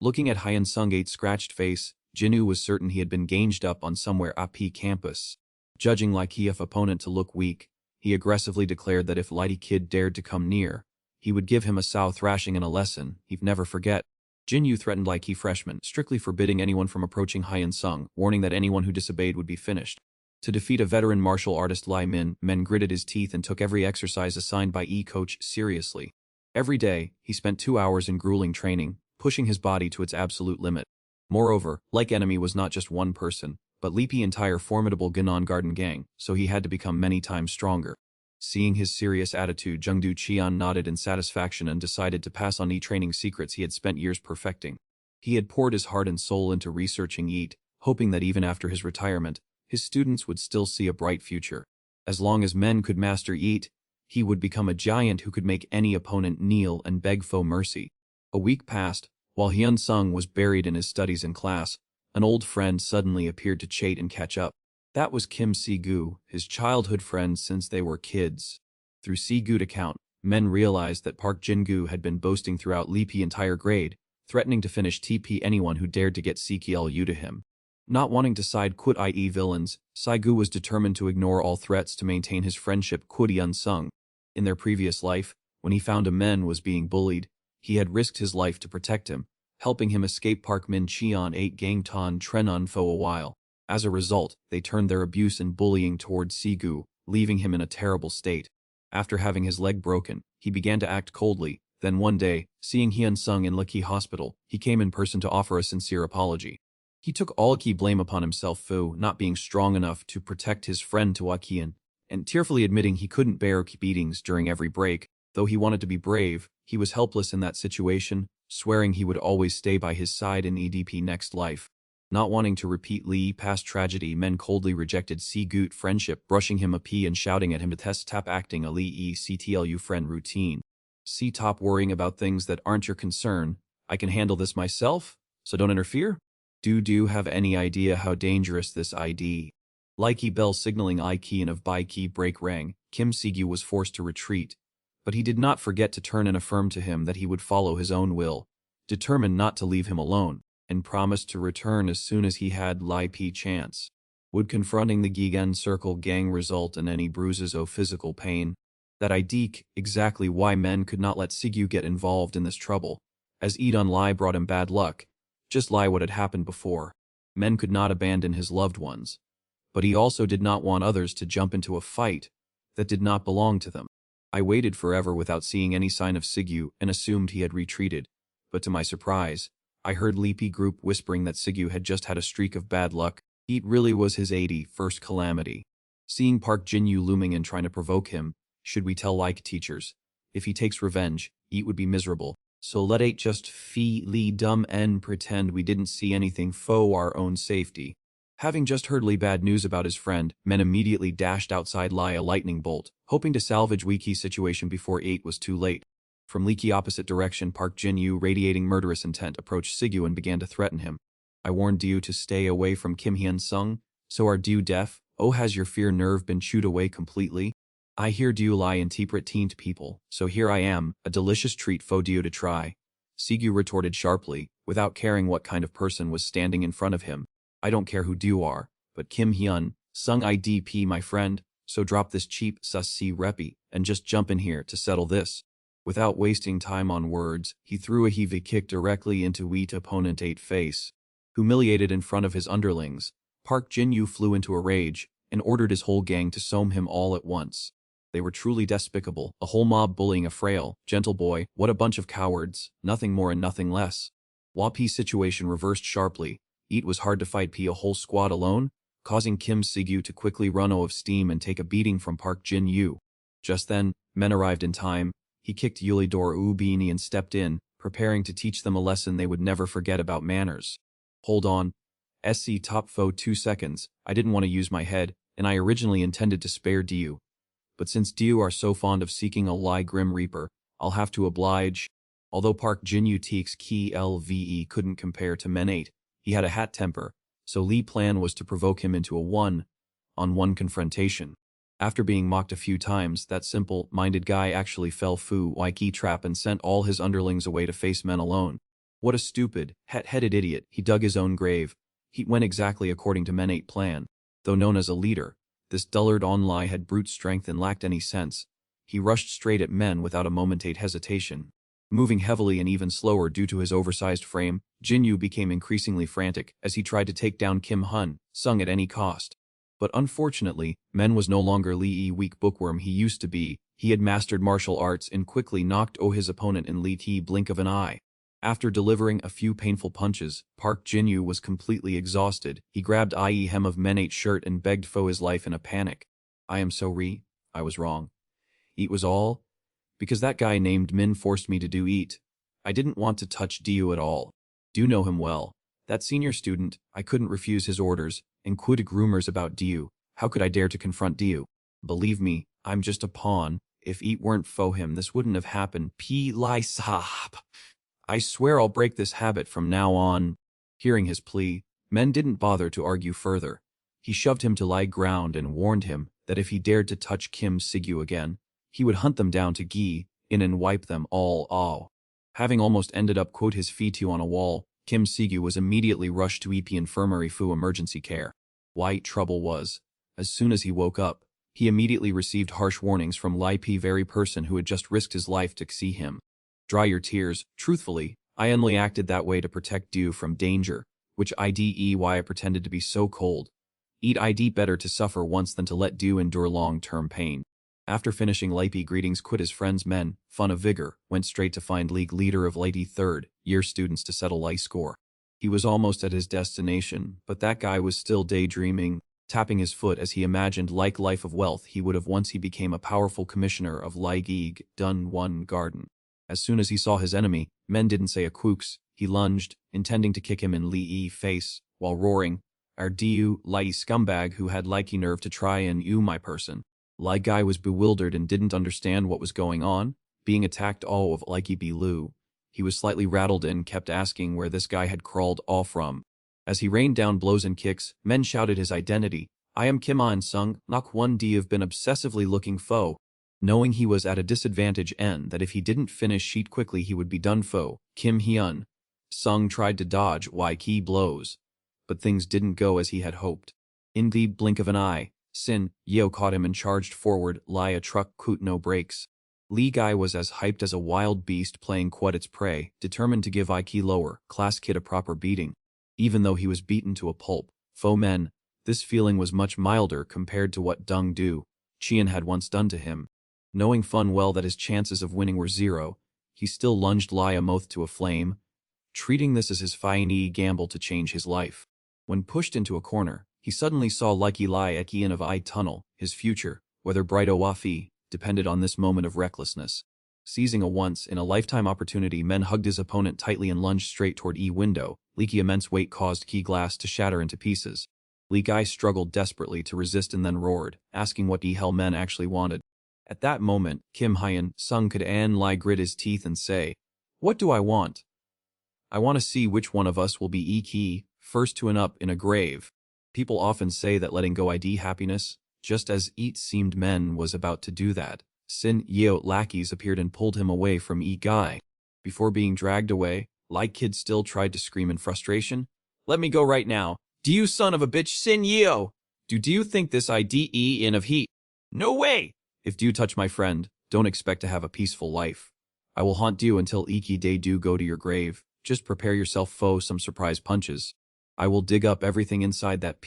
Looking at Hyan Sung-8's scratched face, Jinyu was certain he had been ganged up on somewhere AP campus. Judging Kiev opponent to look weak, he aggressively declared that if Lighty Kid dared to come near, he would give him a sow thrashing and a lesson he'd never forget. Jinyu threatened Key freshman, strictly forbidding anyone from approaching Hyan Sung, warning that anyone who disobeyed would be finished. To defeat a veteran martial artist Lai Min, Men gritted his teeth and took every exercise assigned by coach seriously. Every day, he spent 2 hours in grueling training, pushing his body to its absolute limit. Moreover, enemy was not just one person, but Lipi's entire formidable Ganon Garden gang, so he had to become many times stronger. Seeing his serious attitude, Jungdu Qian nodded in satisfaction and decided to pass on training secrets he had spent years perfecting. He had poured his heart and soul into researching Yeet, hoping that even after his retirement, his students would still see a bright future. As long as Men could master Yeet, he would become a giant who could make any opponent kneel and beg for mercy. A week passed. While Hyun Sung was buried in his studies in class, an old friend suddenly appeared to chat and catch up. That was Kim Si-gu, his childhood friend since they were kids. Through Si-gu's account, Men realized that Park Jin-gu had been boasting throughout Lipi's entire grade, threatening to finish TP anyone who dared to get CKLU to him. Not wanting to side quit IE villains, Si-gu was determined to ignore all threats to maintain his friendship with Hyun Sung. In their previous life, when he found a Men was being bullied, he had risked his life to protect him, helping him escape Park Min Cheon 8 Gang Ton Trenon for a while. As a result, they turned their abuse and bullying towards Si-gu, leaving him in a terrible state. After having his leg broken, he began to act coldly. Then one day, seeing Hyun Sung in Lucky Hospital, he came in person to offer a sincere apology. He took all key blame upon himself for not being strong enough to protect his friend to Wakian, and tearfully admitting he couldn't bear beatings during every break. Though he wanted to be brave, he was helpless in that situation, swearing he would always stay by his side in EDP next life. Not wanting to repeat Li's past tragedy, Men coldly rejected Si-gu's friendship, brushing him a pee and shouting at him to tap acting a Li CTLU friend routine. Top worrying about things that aren't your concern. I can handle this myself, so don't interfere. Do you have any idea how dangerous this ID? Likey bell signaling I key and of by key break rang, Kim Si-gu was forced to retreat. But he did not forget to turn and affirm to him that he would follow his own will, determined not to leave him alone, and promised to return as soon as he had Lai P chance. Would confronting the Gigan Circle gang result in any bruises or physical pain? That idea exactly why Men could not let Si-gu get involved in this trouble, as Edon Lai brought him bad luck, just lie what had happened before. Men could not abandon his loved ones, but he also did not want others to jump into a fight that did not belong to them. I waited forever without seeing any sign of Si-gu and assumed he had retreated, but to my surprise, I heard Lipi Group whispering that Si-gu had just had a streak of bad luck. It really was his 81st calamity. Seeing Park Jin-yu looming and trying to provoke him, should we tell teachers? If he takes revenge, it would be miserable. So let it just fee Li dumb and pretend we didn't see anything for our own safety. Having just heard bad news about his friend, Men immediately dashed outside Lai a lightning bolt, hoping to salvage Wiki's situation before 8 was too late. From leaky opposite direction, Park Jin-yu, radiating murderous intent, approached Sigyu and began to threaten him. I warned you to stay away from Kim Hyun-sung, so are you deaf? Oh, has your fear nerve been chewed away completely? I hear you lie interpret teen people, so here I am, a delicious treat for you to try. Sigyu retorted sharply, without caring what kind of person was standing in front of him. I don't care who you are, but Kim Hyun-sung IDP my friend, so drop this cheap sussy reppy, and just jump in here to settle this. Without wasting time on words, he threw a heavy kick directly into Wheat opponent 8 face. Humiliated in front of his underlings, Park Jin-yu flew into a rage and ordered his whole gang to soam him all at once. They were truly despicable, a whole mob bullying a frail, gentle boy. What a bunch of cowards, nothing more and nothing less. While P's situation reversed sharply, it was hard to fight P a whole squad alone, causing Kim Sigyu to quickly run out of steam and take a beating from Park Jin-yu. Just then, men arrived in time. He kicked Yulidor Ubini and stepped in, preparing to teach them a lesson they would never forget about manners. Hold on. SC top foe 2 seconds, I didn't want to use my head, and I originally intended to spare you. But since you are so fond of seeking a lie Grim Reaper, I'll have to oblige. Although Park Jin-yu Teek's key LVE couldn't compare to Men 8, he had a hat temper, so Lee's plan was to provoke him into a one-on-one confrontation. After being mocked a few times, that simple-minded guy actually fell Fu Waiki trap and sent all his underlings away to face men alone. What a stupid, het-headed idiot, he dug his own grave. He went exactly according to Men 8 plan. Though known as a leader, this dullard online had brute strength and lacked any sense. He rushed straight at men without a momentary hesitation. Moving heavily and even slower due to his oversized frame, Jin-yu became increasingly frantic as he tried to take down Kim Hyun-sung at any cost. But unfortunately, Men was no longer Lee weak bookworm he used to be. He had mastered martial arts and quickly knocked his opponent in Lee blink of an eye. After delivering a few painful punches, Park Jin-yu was completely exhausted. He grabbed hem of Men 8's shirt and begged for his life in a panic. I am sorry, I was wrong. It was all because that guy named Min forced me to do it. I didn't want to touch you at all. Do know him well. That senior student, I couldn't refuse his orders, and quitted rumors about you. How could I dare to confront you? Believe me, I'm just a pawn. If it weren't for him, this wouldn't have happened. P-Lai Saab. I swear I'll break this habit from now on. Hearing his plea, Men didn't bother to argue further. He shoved him to lie ground and warned him that if he dared to touch Kim Sigyu again, he would hunt them down to Gi, in and wipe them all off. Having almost ended up his feet on a wall, Kim Sigyu was immediately rushed to EP Infirmary for emergency care. Why trouble was, as soon as he woke up, he immediately received harsh warnings from P very person who had just risked his life to see him. Dry your tears, truthfully, I only acted that way to protect you from danger, which IDE why I pretended to be so cold. ID better to suffer once than to let you endure long-term pain. After finishing Lipey greetings quit his friends Men, fun of vigor, went straight to find league leader of Lady third-year students to settle life score. He was almost at his destination, but that guy was still daydreaming, tapping his foot as he imagined like life of wealth he would have once he became a powerful commissioner of Ligue Dun One Garden. As soon as he saw his enemy, Men didn't say a quooks, he lunged, intending to kick him in Lee's face, while roaring, "Are you, Lai scumbag who had likey nerve to try and my person?" Lai guy was bewildered and didn't understand what was going on, being attacked all of likey Lu. He was slightly rattled and kept asking where this guy had crawled all from. As he rained down blows and kicks, Men shouted his identity. I am Kim Hyun-sung, knock one D have been obsessively looking foe. Knowing he was at a disadvantage and that if he didn't finish sheet quickly he would be done foe, Kim Hyun-sung tried to dodge key blows. But things didn't go as he had hoped. In the blink of an eye, Sin Yeo caught him and charged forward, lie a truck coot no brakes. Lee Guy was as hyped as a wild beast playing quad its prey, determined to give Ike lower class kid a proper beating. Even though he was beaten to a pulp, faux men, this feeling was much milder compared to what Dung Du Qian had once done to him. Knowing fun well that his chances of winning were zero, he still lunged Lie a moth to a flame, treating this as his final gamble to change his life. When pushed into a corner, he suddenly saw Likey Lie at the end of eye tunnel. His future, whether bright or wafi, depended on this moment of recklessness. Seizing a once-in-a-lifetime opportunity, Men hugged his opponent tightly and lunged straight toward window. Leaky immense weight caused key glass to shatter into pieces. Lee Guy struggled desperately to resist and then roared, asking what hell Men actually wanted. At that moment, Kim Hyun Sung could grit his teeth and say, "What do I want? I want to see which one of us will be Iki, first to an up in a grave." People often say that letting go ID happiness, just as Eat seemed men was about to do that. Sin Yeo lackeys appeared and pulled him away from Guy. Before being dragged away, Like Kid still tried to scream in frustration. "Let me go right now. Do you son of a bitch Sin Yeo? Do you think this IDE in of heat? No way! If do you touch my friend, don't expect to have a peaceful life. I will haunt you until Iki day do go to your grave. Just prepare yourself for some surprise punches. I will dig up everything inside that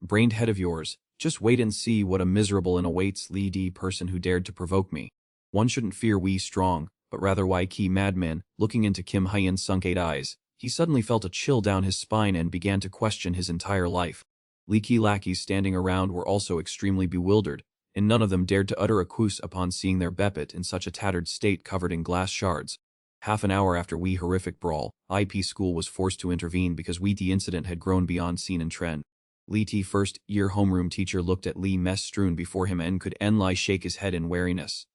brained head of yours. Just wait and see what a miserable and awaits Lee D person who dared to provoke me. One shouldn't fear we strong, but rather why Ki madman." Looking into Kim Hyun's sunk-eight eyes, he suddenly felt a chill down his spine and began to question his entire life. Leaky lackeys standing around were also extremely bewildered, and none of them dared to utter a kus upon seeing their Bepet in such a tattered state covered in glass shards. Half an hour after Wee horrific brawl, IP school was forced to intervene because the incident had grown beyond scene and trend. Lee T first-year homeroom teacher looked at Lee mess strewn before him and could Enlai shake his head in wariness.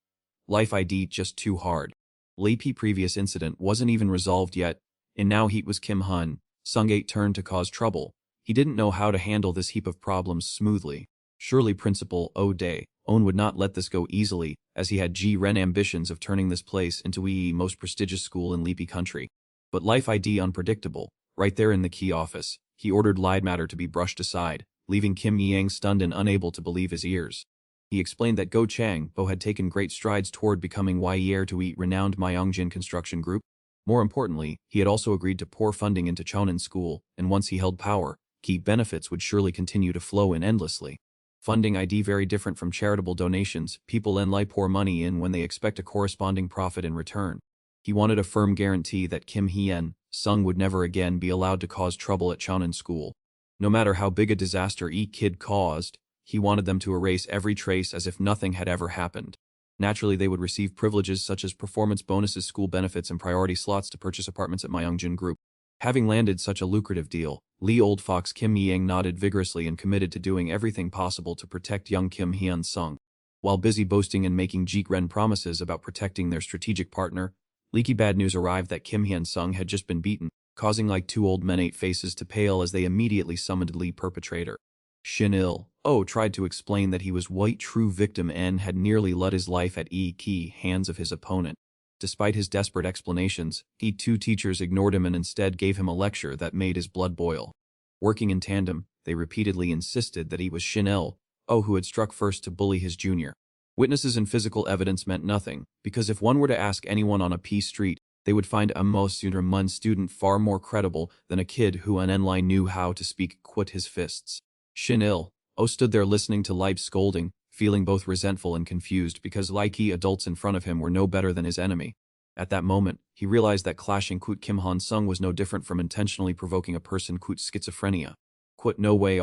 Life ID just too hard. Lee P previous incident wasn't even resolved yet, and now heat was Kim Hun. Sung-8 turned to cause trouble. He didn't know how to handle this heap of problems smoothly. Surely Principal O'Day Owen would not let this go easily, as he had G-Ren ambitions of turning this place into the most prestigious school in Leapy country. But life ID unpredictable. Right there in the key office, he ordered lied matter to be brushed aside, leaving Kim Yang stunned and unable to believe his ears. He explained that Go Chang Bo had taken great strides toward becoming heir to renowned Myeongjin Construction Group. More importantly, he had also agreed to pour funding into Chonan School, and once he held power, key benefits would surely continue to flow in endlessly. Funding ID very different from charitable donations. People pour money in when they expect a corresponding profit in return. He wanted a firm guarantee that Kim Hyun Sung would never again be allowed to cause trouble at Chonan School. No matter how big a disaster Kid caused, he wanted them to erase every trace as if nothing had ever happened. Naturally, they would receive privileges such as performance bonuses, school benefits, and priority slots to purchase apartments at Myeongjin Group. Having landed such a lucrative deal, Lee Old Fox Kim Yang nodded vigorously and committed to doing everything possible to protect young Kim Hyun Sung. While busy boasting and making Jeek-Ren promises about protecting their strategic partner, leaky bad news arrived that Kim Hyun Sung had just been beaten, causing like two old men 8 faces to pale as they immediately summoned Lee perpetrator. Shin Il tried to explain that he was white true victim and had nearly let his life at key hands of his opponent. Despite his desperate explanations, two teachers ignored him and instead gave him a lecture that made his blood boil. Working in tandem, they repeatedly insisted that he was Shin Il who had struck first to bully his junior. Witnesses and physical evidence meant nothing, because if one were to ask anyone on a P street, they would find a Mun student far more credible than a kid who unenli knew how to speak quit his fists. Shin Il stood there listening to Leib's scolding, feeling both resentful and confused because likey adults in front of him were no better than his enemy. At that moment, he realized that clashing Kut Kim Han Sung was no different from intentionally provoking a person Kut schizophrenia. Quit no way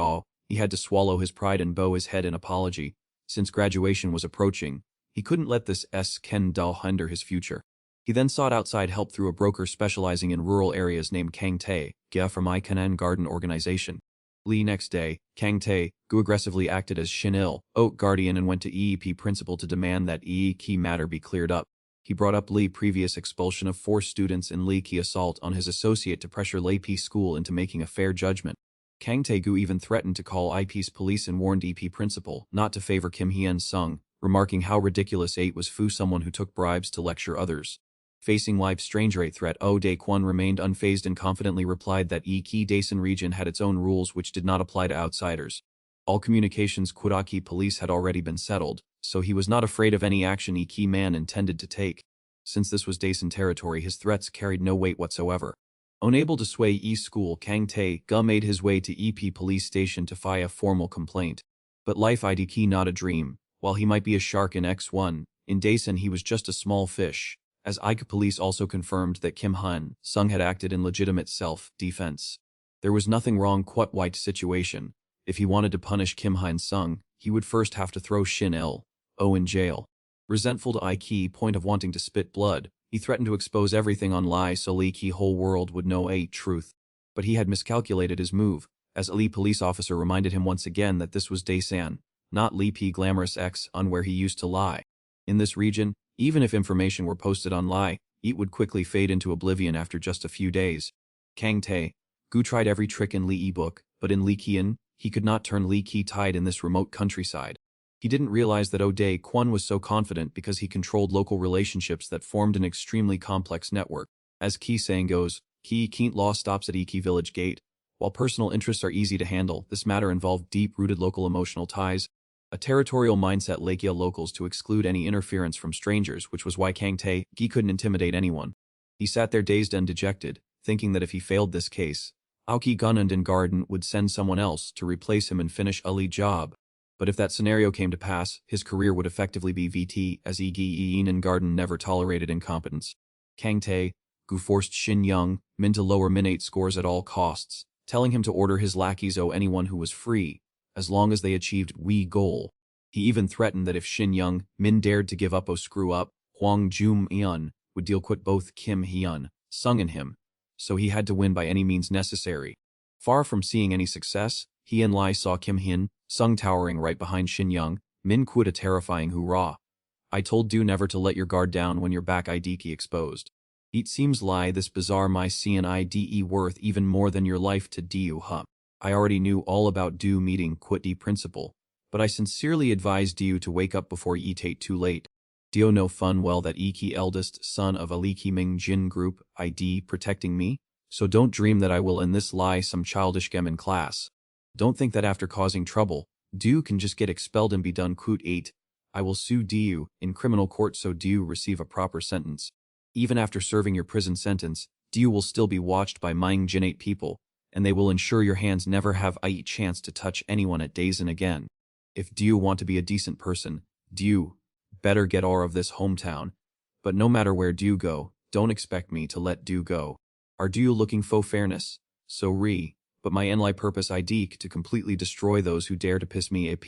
he had to swallow his pride and bow his head in apology. Since graduation was approaching, he couldn't let this Ken Dal hinder his future. He then sought outside help through a broker specializing in rural areas named Kang Tae, from Kanan Garden Organization. Lee next day, Kang Tae, who aggressively acted as Shin Il guardian and went to EEP principal to demand that key matter be cleared up. He brought up Lee previous expulsion of 4 students and Lee key assault on his associate to pressure Lei P school into making a fair judgment. Kang Tae-gu even threatened to call IP's police and warned EP principal not to favor Kim Hyun Sung, remarking how ridiculous 8 was someone who took bribes to lecture others. Facing Leib's strange rate threat, Dae Kwon remained unfazed and confidently replied that Ki Daesan region had its own rules which did not apply to outsiders. All communications Kudaki police had already been settled, so he was not afraid of any action Ki man intended to take. Since this was Daesan territory, his threats carried no weight whatsoever. Unable to sway school, Kang Tae-gu made his way to EP police station to file a formal complaint. But life ID Ki not a dream. While he might be a shark in X1, in Daesan he was just a small fish. As ICA police also confirmed that Kim Hyun Sung had acted in legitimate self-defense. There was nothing wrong quite white situation. If he wanted to punish Kim Hyun Sung, he would first have to throw Shin Il in jail. Resentful to IK point of wanting to spit blood, he threatened to expose everything on lie so Lee Ki whole world would know a truth. But he had miscalculated his move, as a Lee police officer reminded him once again that this was Daesan, not Lee P glamorous X on where he used to lie. In this region, even if information were posted online, it would quickly fade into oblivion after just a few days. Kang Tae, Gu tried every trick in Lee book, but in Lee Qian, he could not turn Lee Qi tide in this remote countryside. He didn't realize that O'Day Kwon was so confident because he controlled local relationships that formed an extremely complex network. As Ki saying goes, Ki Kint law stops at Iki village gate. While personal interests are easy to handle, this matter involved deep-rooted local emotional ties. A territorial mindset Lakia locals to exclude any interference from strangers, which was why Kang Tae Gi couldn't intimidate anyone. He sat there dazed and dejected, thinking that if he failed this case, Aoki Gunund and Garden would send someone else to replace him and finish Ali job. But if that scenario came to pass, his career would effectively be VT, as Igi Iin and Garden never tolerated incompetence. Kang Tae Gu forced Shin Young Min to lower Min 8 scores at all costs, telling him to order his lackeys owe anyone who was free, as long as they achieved Wee goal. He even threatened that if Shin Young Min dared to give up or screw up, Hwang Jum Eun would deal quit both Kim Hyun, Sung and him, so he had to win by any means necessary. Far from seeing any success, he and Lai saw Kim Hyun, Sung towering right behind Shin Young, Min quit a terrifying hoorah. I told Du never to let your guard down when your back IDK exposed. It seems Lai this bizarre my CNIDE worth even more than your life to Du huh. I already knew all about Du meeting quit D principle, but I sincerely advised Du to wake up before ye tate too late. Dio know fun well that Iki eldest son of Aliki Ming Jin group ID protecting me, so don't dream that I will in this lie some childish gem in class. Don't think that after causing trouble, Du can just get expelled and be done quote 8. I will sue Du in criminal court so Du receive a proper sentence. Even after serving your prison sentence, Du will still be watched by Ming Jin 8 people, and they will ensure your hands never have a chance to touch anyone at Dazen again. If Du want to be a decent person, Du better get out of this hometown. But no matter where Du go, don't expect me to let Du go. Are Du looking for fairness? So but my enli purpose IDK to completely destroy those who dare to piss me ap.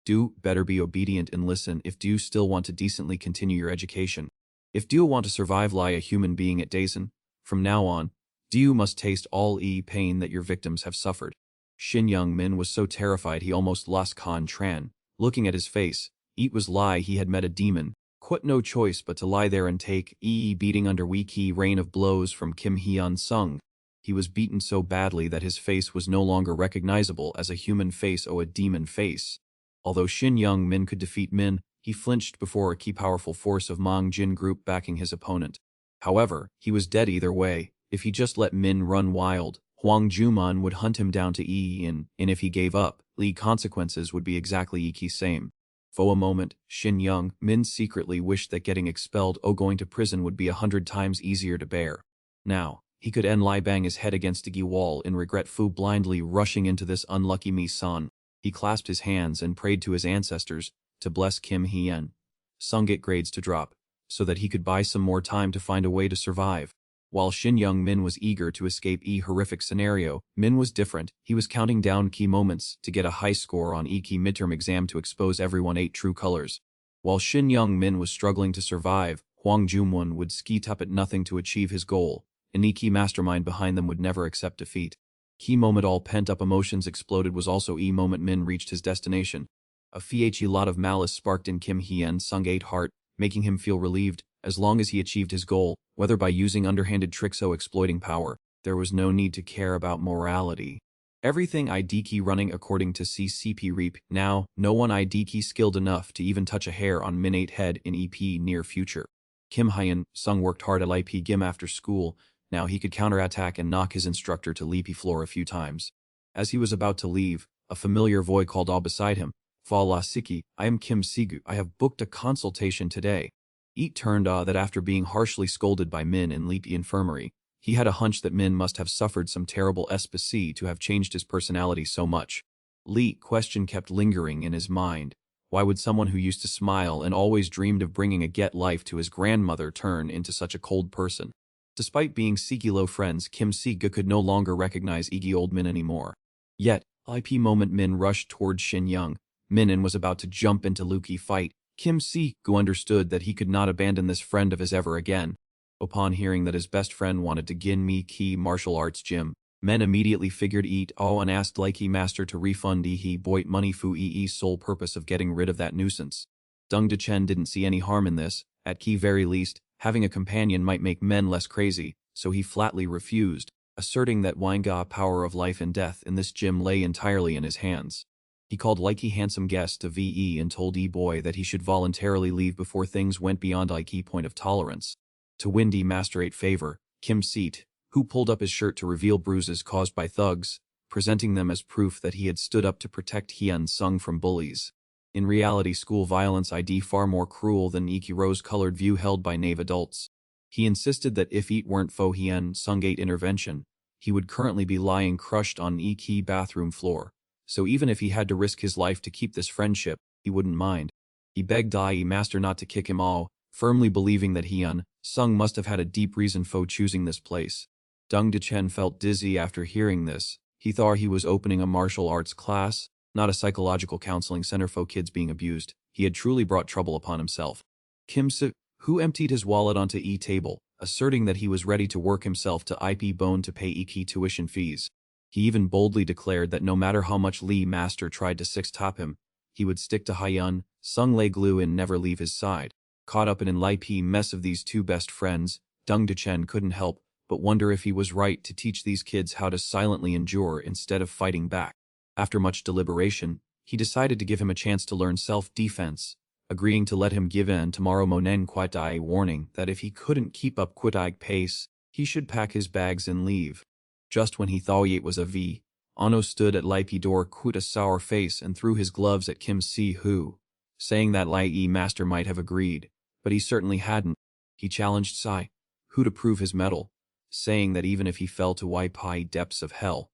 Du better be obedient and listen if Du still want to decently continue your education. If Du want to survive lie a human being at Dazen, from now on, Du must taste all pain that your victims have suffered. Shin Young Min was so terrified he almost lost Tran. Looking at his face, it was lie he had met a demon, quite no choice but to lie there and take beating under weak rain of blows from Kim Hyun Sung. He was beaten so badly that his face was no longer recognizable as a human face or a demon face. Although Shin Young Min could defeat Min, he flinched before a key powerful force of Mang Jin group backing his opponent. However, he was dead either way. If he just let Min run wild, Hwang Juman would hunt him down to and if he gave up, the consequences would be exactly the same. For a moment, Shin Young Min secretly wished that getting expelled or going to prison would be 100 times easier to bear. Now, he could Lai bang his head against a wall in regret fu blindly rushing into this unlucky Mi-san. He clasped his hands and prayed to his ancestors to bless Kim Hien. Sung get grades to drop, so that he could buy some more time to find a way to survive. While Shin Young Min was eager to escape horrific scenario, Min was different. He was counting down key moments to get a high score on key midterm exam to expose everyone 8 true colors. While Shin Young Min was struggling to survive, Hwang Jumwon would skeet up at nothing to achieve his goal. An key mastermind behind them would never accept defeat. Key moment all pent-up emotions exploded was also moment Min reached his destination. A lot of malice sparked in Kim Hien Sung 8 heart, making him feel relieved. As long as he achieved his goal, whether by using underhanded tricks or exploiting power, there was no need to care about morality. Everything IDK running according to CCP Reap. Now, no one IDK skilled enough to even touch a hair on Min 8 head in EP near future. Kim Hyun Sung worked hard at IP Gym after school. Now he could counterattack and knock his instructor to leapy floor a few times. As he was about to leave, a familiar voice called all beside him. Fa La Siki, I am Kim Sigu. I have booked a consultation today. It turned out that after being harshly scolded by Min in Leapy Infirmary, he had a hunch that Min must have suffered some terrible espèce to have changed his personality so much. Lee question kept lingering in his mind. Why would someone who used to smile and always dreamed of bringing a get life to his grandmother turn into such a cold person? Despite being Siki-lo friends, Kim Si-ga could no longer recognize Iggy old Min anymore. Yet, IP moment Min rushed towards Shin Young. Min and was about to jump into Luki fight. Kim Si-ga understood that he could not abandon this friend of his ever again. Upon hearing that his best friend wanted to gin me key martial arts gym, Men immediately figured it all and asked Likey Master to refund he boit money fu sole purpose of getting rid of that nuisance. Deng Dechen didn't see any harm in this. At key very least, having a companion might make men less crazy, so he flatly refused, asserting that Wanga power of life and death in this gym lay entirely in his hands. He called Likey handsome guest to VE and told E-Boy that he should voluntarily leave before things went beyond Likey point of tolerance. To win D-Master 8 favor, Kim Seat, who pulled up his shirt to reveal bruises caused by thugs, presenting them as proof that he had stood up to protect Hyun Sung from bullies. In reality, school violence ID far more cruel than Iki rose-colored view held by naive adults. He insisted that if it weren't for Hyun Sung 8 intervention, he would currently be lying crushed on Iki bathroom floor. So even if he had to risk his life to keep this friendship, he wouldn't mind. He begged IE Master not to kick him all, firmly believing that Hyun Sung must have had a deep reason for choosing this place. Deng Dechen felt dizzy after hearing this. He thought he was opening a martial arts class, not a psychological counseling center for kids being abused. He had truly brought trouble upon himself. Kim Se, who emptied his wallet onto E-table, asserting that he was ready to work himself to IP bone to pay Iki tuition fees. He even boldly declared that no matter how much Lee Master tried to six-top him, he would stick to Hyun Sung lay glue and never leave his side. Caught up in an IP mess of these two best friends, Deng Dechen couldn't help but wonder if he was right to teach these kids how to silently endure instead of fighting back. After much deliberation, he decided to give him a chance to learn self-defense, agreeing to let him give in tomorrow Monen Kwatai, warning that if he couldn't keep up Kwatai pace, he should pack his bags and leave. Just when he thought it was a V, Ano stood at Lipi door with a sour face and threw his gloves at Kim Si-Hu, saying that Lai Master might have agreed, but he certainly hadn't. He challenged Sai-Hu to prove his mettle, saying that even if he fell to Waipai depths of hell,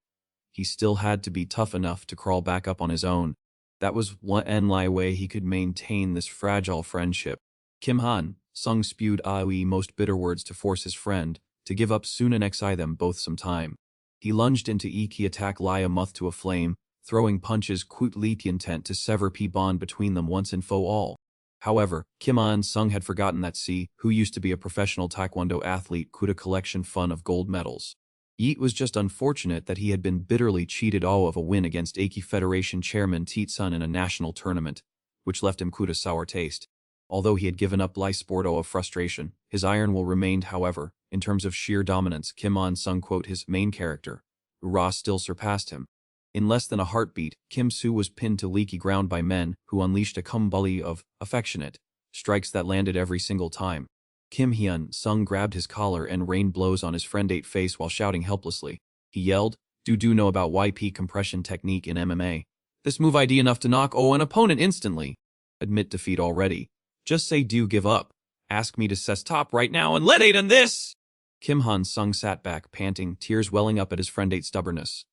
he still had to be tough enough to crawl back up on his own. That was one way he could maintain this fragile friendship. Kim Han Sung spewed Aoi most bitter words to force his friend to give up soon and exi them both some time. He lunged into Iki attack Lia Muth to a flame, throwing punches quickly intent to sever P bond between them once and for all. However, Kim Han Sung had forgotten that Si, who used to be a professional taekwondo athlete, could a collection fun of gold medals. It was just unfortunate that he had been bitterly cheated all of a win against Aki Federation Chairman Teet Sun in a national tournament, which left him quite a sour taste. Although he had given up Lai Sporto of frustration, his iron will remained. However, in terms of sheer dominance, Kim Han Sung quote his main character, Ra, still surpassed him. In less than a heartbeat, Kim Soo was pinned to leaky ground by men who unleashed a kumbali of affectionate strikes that landed every single time. Kim Hyun Sung grabbed his collar and rained blows on his friend 8 face while shouting helplessly. He yelled, Do know about YP compression technique in MMA? This move ID enough to knock an opponent instantly. Admit defeat already. Just say do give up. Ask me to cess top right now and let 8 on this! Kim Han Sung sat back, panting, tears welling up at his friend 8's stubbornness.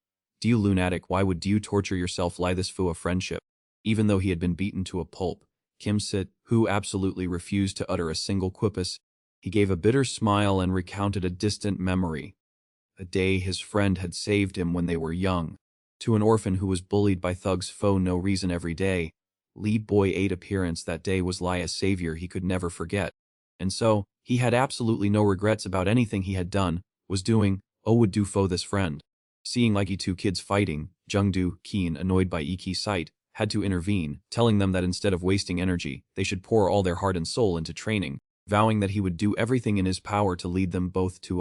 Do you lunatic, why would you torture yourself lie this fool of friendship? Even though he had been beaten to a pulp, Kim Sit, who absolutely refused to utter a single quipus, he gave a bitter smile and recounted a distant memory. A day his friend had saved him when they were young. To an orphan who was bullied by thugs for no reason every day, Lead Boy 8 appearance that day was lie a savior he could never forget. And so, he had absolutely no regrets about anything he had done, was doing, would do for this friend. Seeing Likey two kids fighting, Jungdu, Keen, annoyed by Iki's sight, had to intervene, telling them that instead of wasting energy, they should pour all their heart and soul into training, vowing that he would do everything in his power to lead them both to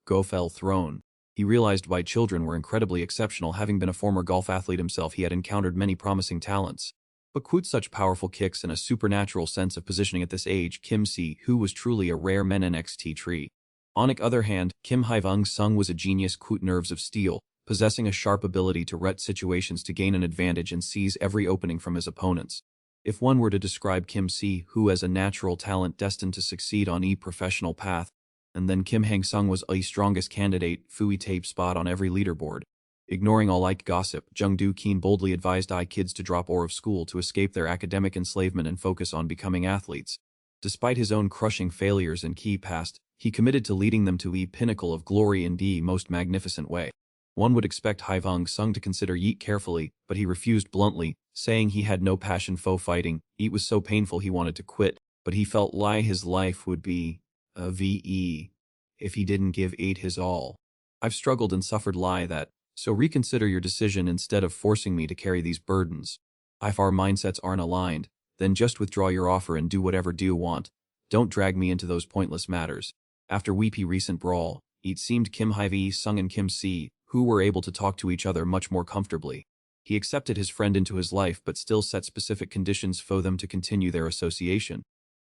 Gofel throne. He realized why children were incredibly exceptional. Having been a former golf athlete himself, he had encountered many promising talents. But quite such powerful kicks and a supernatural sense of positioning at this age, Kim Si, who was truly a rare men NXT tree. On the other hand, Kim Haivung Sung was a genius quite nerves of steel, possessing a sharp ability to read situations to gain an advantage and seize every opening from his opponents. If one were to describe Kim Si, who as a natural talent destined to succeed on a professional path, and then Kim Hang Sung was a strongest candidate, Fui tape spot on every leaderboard. Ignoring all like gossip, Jung Do Keen boldly advised kids to drop of school to escape their academic enslavement and focus on becoming athletes. Despite his own crushing failures in key past, he committed to leading them to the pinnacle of glory in the most magnificent way. One would expect Haivung Sung to consider Yeet carefully, but he refused bluntly, saying he had no passion for fighting. Yeet was so painful he wanted to quit, but he felt his life would be a VE if he didn't give Yeet his all. I've struggled and suffered that, so reconsider your decision instead of forcing me to carry these burdens. If our mindsets aren't aligned, Then just withdraw your offer and do whatever do you want. Don't drag me into those pointless matters. After weepy recent brawl, it seemed Kim Hye Sung and Kim Si, who were able to talk to each other much more comfortably. He accepted his friend into his life but still set specific conditions for them to continue their association.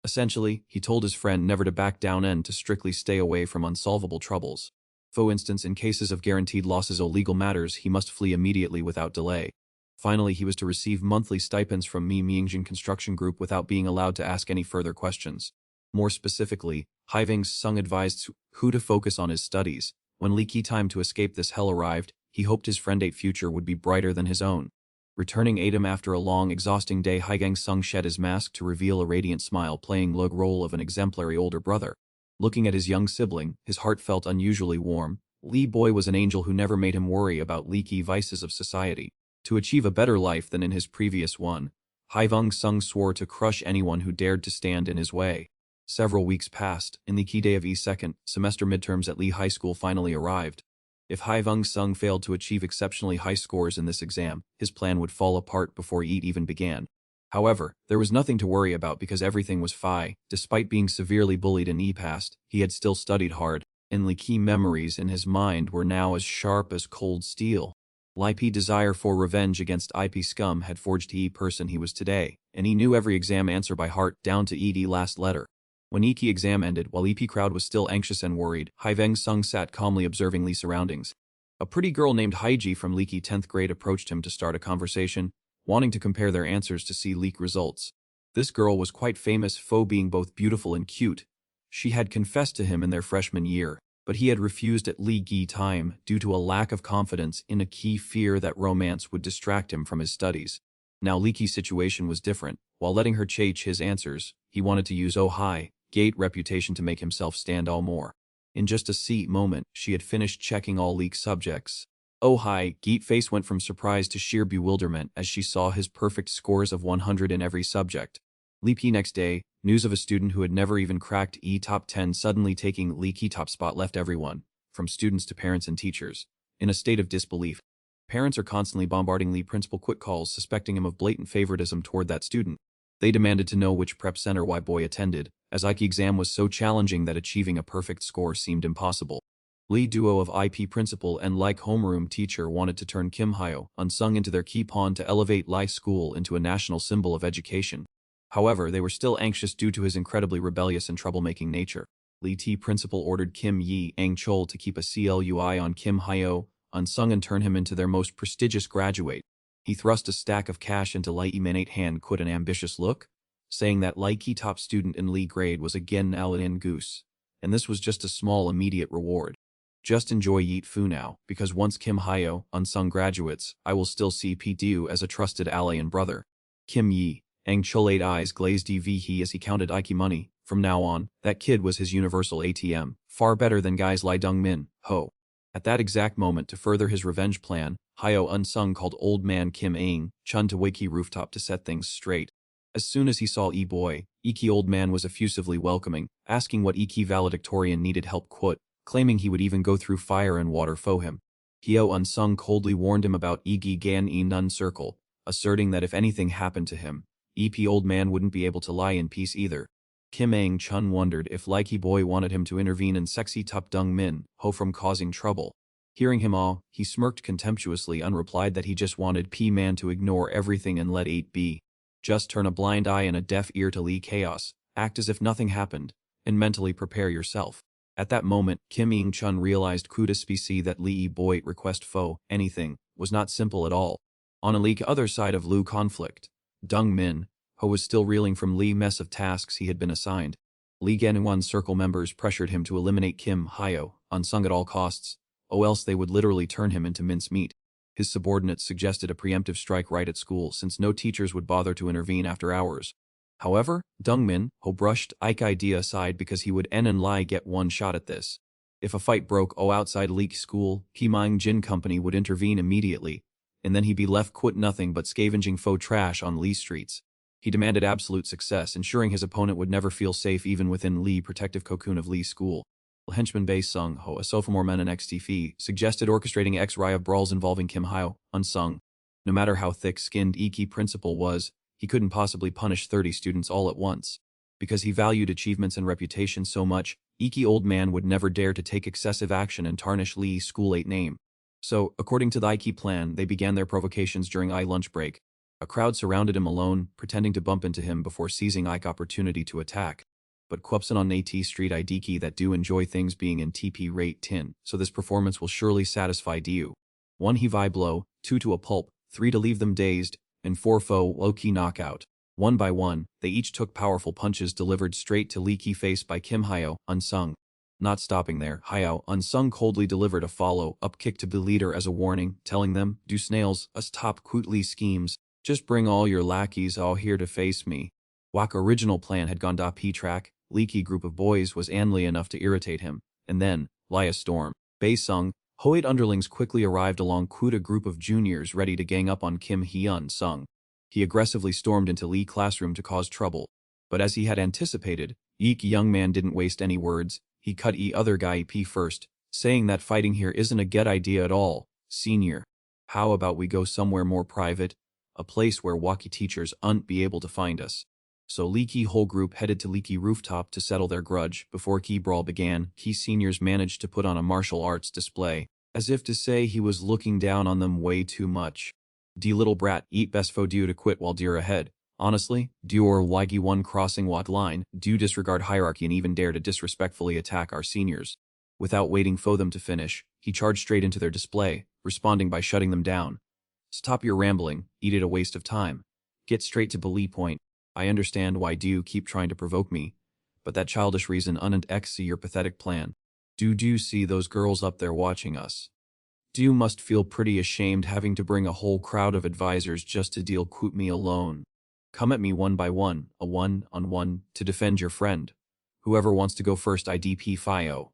Essentially, he told his friend never to back down and to strictly stay away from unsolvable troubles. For instance, in cases of guaranteed losses or legal matters, he must flee immediately without delay. Finally, he was to receive monthly stipends from Mingjin Construction Group without being allowed to ask any further questions. More specifically, Hye Sung advised who to focus on his studies. When Lee Ki time to escape this hell arrived, he hoped his friend Ate's future would be brighter than his own. Returning Atem after a long, exhausting day, Hye Sung shed his mask to reveal a radiant smile, playing the role of an exemplary older brother. Looking at his young sibling, his heart felt unusually warm. Lee Boy was an angel who never made him worry about leaky vices of society. To achieve a better life than in his previous one, Hye Sung swore to crush anyone who dared to stand in his way. Several weeks passed. In the key day of second semester midterms at Lee High School finally arrived. If Hye Sung failed to achieve exceptionally high scores in this exam, his plan would fall apart before it even began. However, there was nothing to worry about because everything was fine. Despite being severely bullied in past, he had still studied hard, and the key memories in his mind were now as sharp as cold steel. Lip's desire for revenge against IP scum had forged the person he was today, and he knew every exam answer by heart down to the last letter. When the exam ended, while EP crowd was still anxious and worried, Hye Sung sat calmly observing Lee's surroundings. A pretty girl named Haiji from Leaky 10th grade approached him to start a conversation, wanting to compare their answers to see leak results. This girl was quite famous for being both beautiful and cute. She had confessed to him in their freshman year, but he had refused at Leaky time due to a lack of confidence in a key fear that romance would distract him from his studies. Now Leaky's situation was different. While letting her change his answers, he wanted to use High Gate reputation to make himself stand all more. In just a moment, she had finished checking all leak subjects. High Gate face went from surprise to sheer bewilderment as she saw his perfect scores of 100 in every subject. Leaky next day, news of a student who had never even cracked top 10 suddenly taking Leaky top spot left everyone, from students to parents and teachers, in a state of disbelief. Parents are constantly bombarding Lee principal quick calls suspecting him of blatant favoritism toward that student. They demanded to know which prep center boy attended, as IQ exam was so challenging that achieving a perfect score seemed impossible. Lee duo of IP principal and homeroom teacher wanted to turn Kim Hyo Unsung into their key pawn to elevate Lai School into a national symbol of education. However, they were still anxious due to his incredibly rebellious and troublemaking nature. Lee T principal ordered Kim Yi Ang Chol to keep a CLUI on Kim Hyo Unsung and turn him into their most prestigious graduate. He thrust a stack of cash into Lai Manate hand with an ambitious look, saying that Lai Ki top student in Lee grade was again Alain Goose, and this was just a small immediate reward. Just enjoy Yeet Fu now, because once Kim Hyo Unsung graduates, I will still see Pdu as a trusted ally and brother. Kim Yi, Ang Chol 8 eyes glazed he as he counted Ike money. From now on, that kid was his universal ATM, far better than guys Lai Dong Min, Ho. At that exact moment, to further his revenge plan, Hyo Unsung called old man Kim Aang Chun to Wakey rooftop to set things straight. As soon as he saw boy, Iki old man was effusively welcoming, asking what Iki valedictorian needed help claiming he would even go through fire and water for him. Hyo Unsung coldly warned him about Igi Gan Nun Circle, asserting that if anything happened to him, EP old man wouldn't be able to lie in peace either. Kim Aang Chun wondered if Likey boy wanted him to intervene in sexy Tup Dung Min Ho from causing trouble. Hearing him he smirked contemptuously and replied that he just wanted P-Man to ignore everything and let 8 be. Just turn a blind eye and a deaf ear to Lee chaos, act as if nothing happened, and mentally prepare yourself. At that moment, Kim Aang Chun realized Kuda specie that Lee boy request foe, anything, was not simple at all. On a Lee's other side of Lu conflict, Dung Min Ho was still reeling from Lee mess of tasks he had been assigned. Lee Ganuan circle members pressured him to eliminate Kim Hyo Unsung at all costs, or else they would literally turn him into mincemeat. His subordinates suggested a preemptive strike right at school since no teachers would bother to intervene after hours. However, Dung Min Ho brushed Ike idea aside because he would and Lai get one shot at this. If a fight broke outside Leek school, Kimang Jin Company would intervene immediately, and then he'd be left nothing but scavenging faux trash on Lee streets. He demanded absolute success, ensuring his opponent would never feel safe even within Lee protective cocoon of Lee school. Henchman Bei Sung Ho, a sophomore man in XTF, suggested orchestrating X-Raya brawls involving Kim Hyo Unsung. No matter how thick-skinned Iki principal was, he couldn't possibly punish 30 students all at once. Because he valued achievements and reputation so much, Iki old man would never dare to take excessive action and tarnish Lee's school 8 name. So, according to the Iki plan, they began their provocations during I lunch break. A crowd surrounded him alone, pretending to bump into him before seizing Ike opportunity to attack. But Kwupson on AT Street Idiki that do enjoy things being in TP rate tin, so this performance will surely satisfy du. 1 he vi blow, 2 to a pulp, 3 to leave them dazed, and 4 foe low-key knockout. One by one, they each took powerful punches delivered straight to Lee Ki face by Kim Hyo, unsung. Not stopping there, Hyo, unsung coldly delivered a follow-up kick to the leader as a warning, telling them, "Do snails, us top Lee schemes, just bring all your lackeys all here to face me." Wak original plan had gone da P-track, Lee Ki group of boys was anly enough to irritate him, and then, lie a storm. Bei Sung, Hoid underlings quickly arrived along Kuda group of juniors ready to gang up on Kim Hyun Sung. He aggressively stormed into Lee classroom to cause trouble. But as he had anticipated, Yeek young man didn't waste any words. He cut other guy P first, saying that fighting here isn't a good idea at all, senior. How about we go somewhere more private? A place where Waki teachers aren't be able to find us. So Lee Ki whole group headed to Lee Ki rooftop to settle their grudge. Before Ki brawl began, Ki seniors managed to put on a martial arts display, as if to say he was looking down on them way too much. D little brat, eat best for due to quit while dear ahead. Honestly, do or wigi one crossing what line, do disregard hierarchy and even dare to disrespectfully attack our seniors. Without waiting for them to finish, he charged straight into their display, responding by shutting them down. Stop your rambling, eat it a waste of time. Get straight to Bali point. I understand why do keep trying to provoke me, but that childish reason unn't see your pathetic plan. Do see those girls up there watching us. You must feel pretty ashamed having to bring a whole crowd of advisors just to deal with me alone. Come at me one by one, a one-on-one, to defend your friend. Whoever wants to go first IDP FIO.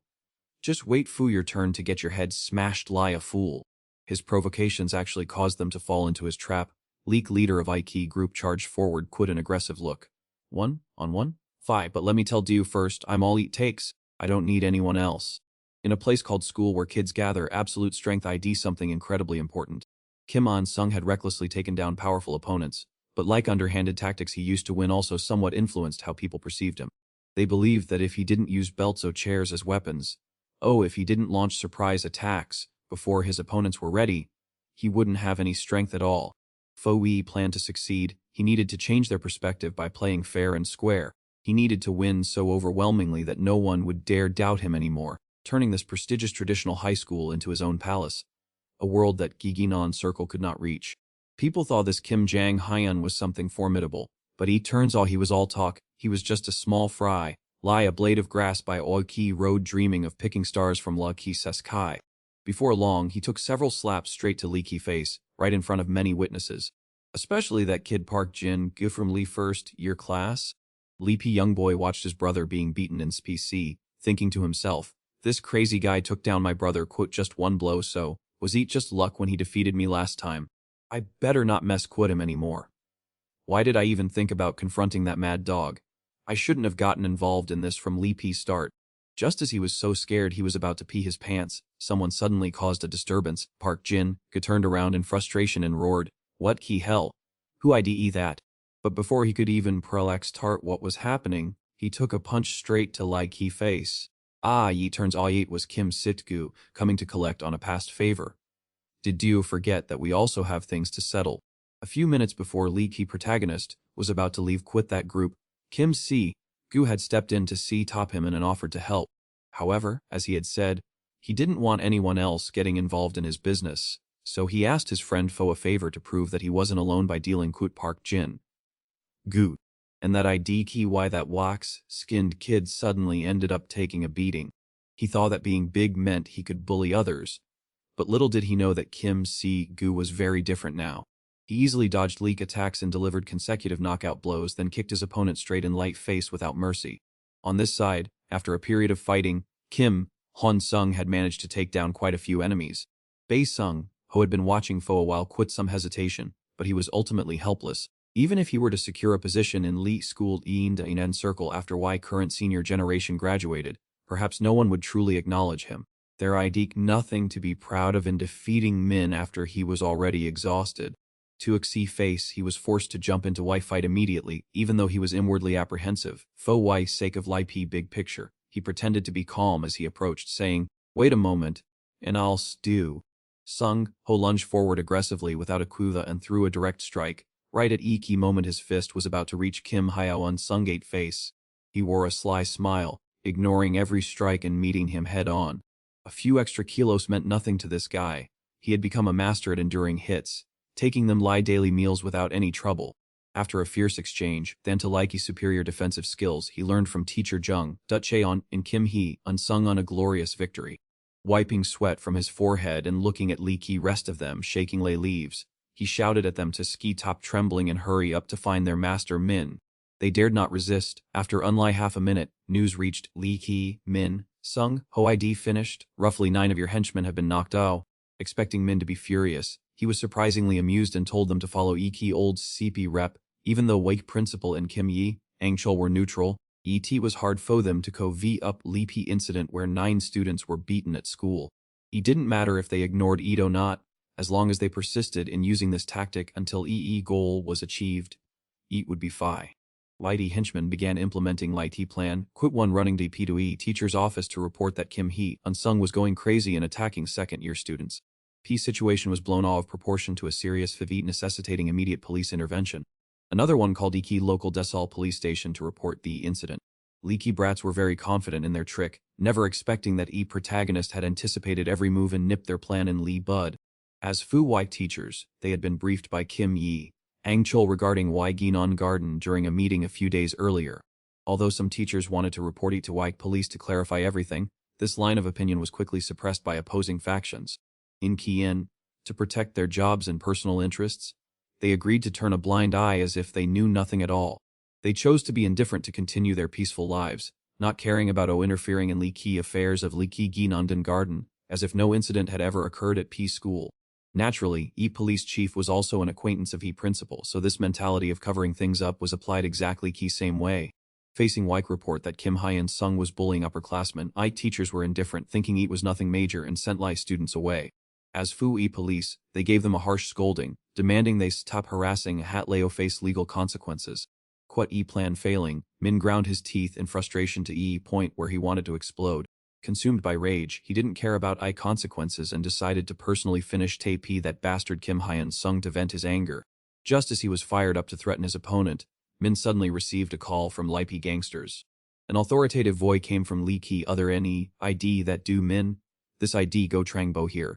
Just wait for your turn to get your head smashed lie a fool. His provocations actually caused them to fall into his trap. Leak leader of Ike group charged forward quit an aggressive look. 1-on-1? Fine, but let me tell you first, I'm all it takes. I don't need anyone else. In a place called school where kids gather, absolute strength ID something incredibly important. Kim On-sung had recklessly taken down powerful opponents, but like underhanded tactics he used to win also somewhat influenced how people perceived him. They believed that if he didn't use belts or chairs as weapons, if he didn't launch surprise attacks before his opponents were ready, he wouldn't have any strength at all. Fo-Wee planned to succeed, he needed to change their perspective by playing fair and square. He needed to win so overwhelmingly that no one would dare doubt him anymore, turning this prestigious traditional high school into his own palace, a world that Giginon Circle could not reach. People thought this Kim Jang Hyun was something formidable, but he turns out he was all talk, he was just a small fry, lie a blade of grass by Oiki Road dreaming of picking stars from La Ki Seskai. Before long, he took several slaps straight to Lee Ki face, right in front of many witnesses. Especially that kid Park Jin Gu from Lee first year class. Lee P young boy watched his brother being beaten in PC, thinking to himself, this crazy guy took down my brother just one blow so, was it just luck when he defeated me last time? I better not mess with him anymore. Why did I even think about confronting that mad dog? I shouldn't have gotten involved in this from Lee P's start. Just as he was so scared he was about to pee his pants, someone suddenly caused a disturbance. Park Jin turned around in frustration and roared, what key hell? Who IDE that? But before he could even tart what was happening, he took a punch straight to Lai Ki face. Ye turns it was Kim Sitgu coming to collect on a past favor. Did you forget that we also have things to settle? A few minutes before Lee Ki protagonist was about to quit that group, Kim Gu had stepped in to top him and offered to help. However, as he had said, he didn't want anyone else getting involved in his business, so he asked his friend Fo a favor to prove that he wasn't alone by dealing with Park Jin Gu. And that ID why that wax-skinned kid suddenly ended up taking a beating. He thought that being big meant he could bully others, but little did he know that Kim Gu was very different now. He easily dodged leak attacks and delivered consecutive knockout blows, then kicked his opponent straight in light face without mercy. On this side, after a period of fighting, Kim Hon-sung had managed to take down quite a few enemies. Bei Sung, who had been watching for a while, quit some hesitation, but he was ultimately helpless. Even if he were to secure a position in Lee School in Circle after current senior generation graduated, perhaps no one would truly acknowledge him. There ID'd nothing to be proud of in defeating Min after he was already exhausted. To exceed face, he was forced to jump into Y fight immediately, even though he was inwardly apprehensive. For Y's sake of Li P big picture, he pretended to be calm as he approached, saying, "Wait a moment, and I'll stew." Sung Ho lunged forward aggressively without a kuva and threw a direct strike. Right at a key moment his fist was about to reach Kim Hyo-un's Sungate face. He wore a sly smile, ignoring every strike and meeting him head-on. A few extra kilos meant nothing to this guy. He had become a master at enduring hits, taking them Lai daily meals without any trouble. After a fierce exchange, than to Like's superior defensive skills he learned from teacher Jung, Cheon, and Kim Hee, unsung on a glorious victory. Wiping sweat from his forehead and looking at Lee Ki rest of them shaking lay leaves, he shouted at them to ski top trembling and hurry up to find their master Min. They dared not resist. After unlike half a minute, news reached Lee Ki, Min, Sung, Ho ID finished, roughly 9 of your henchmen have been knocked out. Expecting Min to be furious, he was surprisingly amused and told them to follow Ki old CP rep, even though Wake Principal and Kim Yi, Angchul were neutral. ET was hard for them to co-v up Lee P incident where 9 students were beaten at school. It didn't matter if they ignored ET or not, as long as they persisted in using this tactic until EE goal was achieved. ET would be fine. Lighty henchmen began implementing Lighty plan, quit one running to P2E teacher's office to report that Kim Hee Unsung was going crazy and attacking second-year students. P situation was blown out of proportion to a serious favite necessitating immediate police intervention. Another one called Iki local Desal police station to report the incident. Leaky brats were very confident in their trick, never expecting that E protagonist had anticipated every move and nipped their plan in Lee bud. As Fu White teachers, they had been briefed by Kim Yi, Angchul regarding Y Ginon Garden during a meeting a few days earlier. Although some teachers wanted to report it to Y police to clarify everything, this line of opinion was quickly suppressed by opposing factions. In Kiin, to protect their jobs and personal interests, they agreed to turn a blind eye as if they knew nothing at all. They chose to be indifferent to continue their peaceful lives, not caring about interfering in Lee Ki affairs of Lee Ki Ginondan Garden, as if no incident had ever occurred at P school. Naturally, E police chief was also an acquaintance of E principal, so this mentality of covering things up was applied exactly Ki same way. Facing Wyke report that Kim Hyan Sung was bullying upperclassmen, I teachers were indifferent, thinking it was nothing major and sent Lai students away. As Fu E police, they gave them a harsh scolding, demanding they stop harassing Hat Leo face legal consequences. Quat E plan failing, Min ground his teeth in frustration to E point where he wanted to explode. Consumed by rage, he didn't care about I consequences and decided to personally finish Tae-P that bastard Kim Hyan Sung to vent his anger. Just as he was fired up to threaten his opponent, Min suddenly received a call from Lipe gangsters. An authoritative voice came from Lee Ki other any ID that do Min. This ID go Trang Bo here.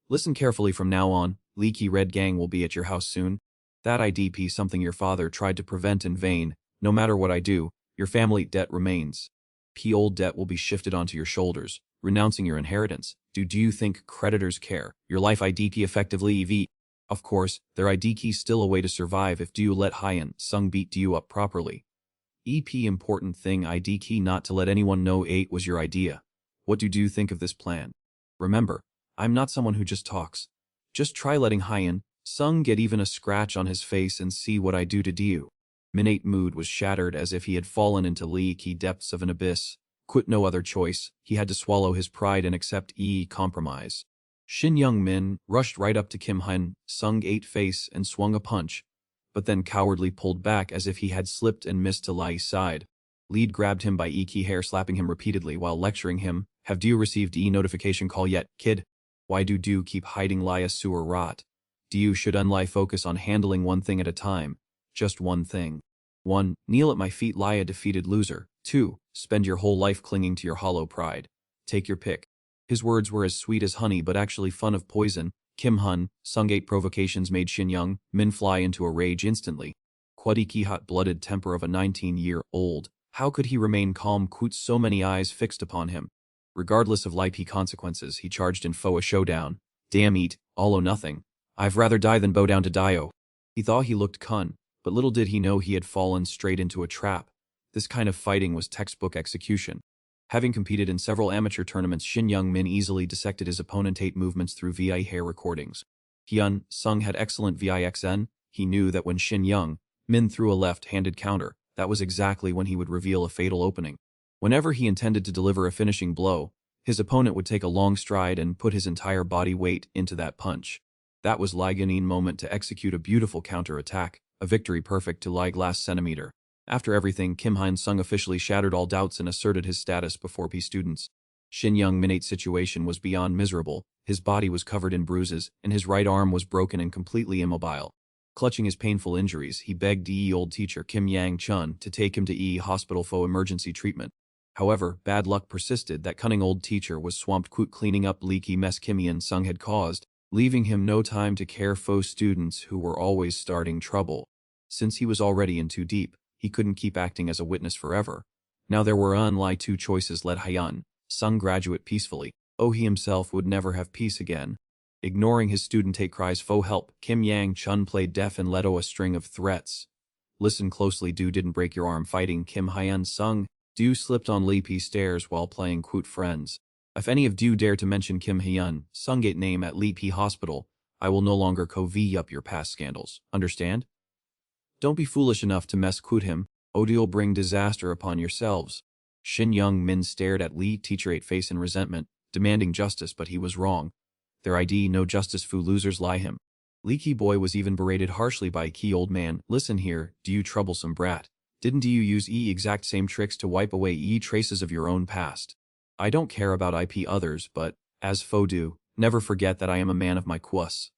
Listen carefully from now on, Lee Ki Red Gang will be at your house soon. That IDP something your father tried to prevent in vain. No matter what I do, your family debt remains. P old debt will be shifted onto your shoulders, renouncing your inheritance. Do you think creditors care? Your life ID key effectively EV. Of course, their ID key still a way to survive if do you let Hyan Sung beat you up properly. EP important thing ID key not to let anyone know 8 was your idea. What do you think of this plan? Remember, I'm not someone who just talks. Just try letting Hyan Sung get even a scratch on his face and see what I do to you. Minate mood was shattered as if he had fallen into leaky depths of an abyss. Quit no other choice, he had to swallow his pride and accept compromise. Shin Young Min rushed right up to Kim Hyun Sung 8 face and swung a punch, but then cowardly pulled back as if he had slipped and missed to Lai's side. Lead grabbed him by Key hair, slapping him repeatedly while lecturing him. Have you received notification call yet, kid? Why do you keep hiding Lai's sewer rot? You should unlie focus on handling one thing at a time. Just one thing. 1. Kneel at my feet, lie a defeated loser. 2. Spend your whole life clinging to your hollow pride. Take your pick. His words were as sweet as honey but actually fun of poison. Kim Hun, Sungate provocations made Shin Young Min fly into a rage instantly. Quadiki hot-blooded temper of a 19-year-old. How could he remain calm with so many eyes fixed upon him? Regardless of life consequences, he charged in foe a showdown. Damn it, all or nothing. I've rather die than bow down to Dio. He thought he looked cun, but little did he know he had fallen straight into a trap. This kind of fighting was textbook execution. Having competed in several amateur tournaments, Shin Young Min easily dissected his opponent's 8 movements through VI hair recordings. Hyun Sung had excellent VIXN. He knew that when Shin Young Min threw a left-handed counter, that was exactly when he would reveal a fatal opening. Whenever he intended to deliver a finishing blow, his opponent would take a long stride and put his entire body weight into that punch. That was Lai Ganin moment to execute a beautiful counter-attack, a victory perfect to Lai Glass centimeter. After everything, Kim Hyun-sung officially shattered all doubts and asserted his status before P students. Shin Young-min's situation was beyond miserable. His body was covered in bruises, and his right arm was broken and completely immobile. Clutching his painful injuries, he begged old teacher Kim Yang-chun to take him to hospital for emergency treatment. However, bad luck persisted. That cunning old teacher was swamped cleaning up leaky mess Kim Hyun-sung had caused, leaving him no time to care for students who were always starting trouble. Since he was already in too deep, he couldn't keep acting as a witness forever. Now there were only two choices: let Hyun-sung graduate peacefully, or he himself would never have peace again. Ignoring his student cries for help, Kim Yang-chun played deaf and let out a string of threats. Listen closely, do didn't break your arm fighting Kim Hyun-sung. Do slipped on Lee P stairs while playing friends. If any of you dare to mention Kim Hyun-sung's name at Lee P hospital, I will no longer cover up your past scandals. Understand? Don't be foolish enough to mess with him, or you'll bring disaster upon yourselves. Shin Young-min stared at Lee teacher's face in resentment, demanding justice, but he was wrong. Their ID no justice fu losers lie him. Leaky boy was even berated harshly by key old man. Listen here, do you troublesome brat. Didn't you use exact same tricks to wipe away traces of your own past? I don't care about IP others, but, as fo do, never forget that I am a man of my quus.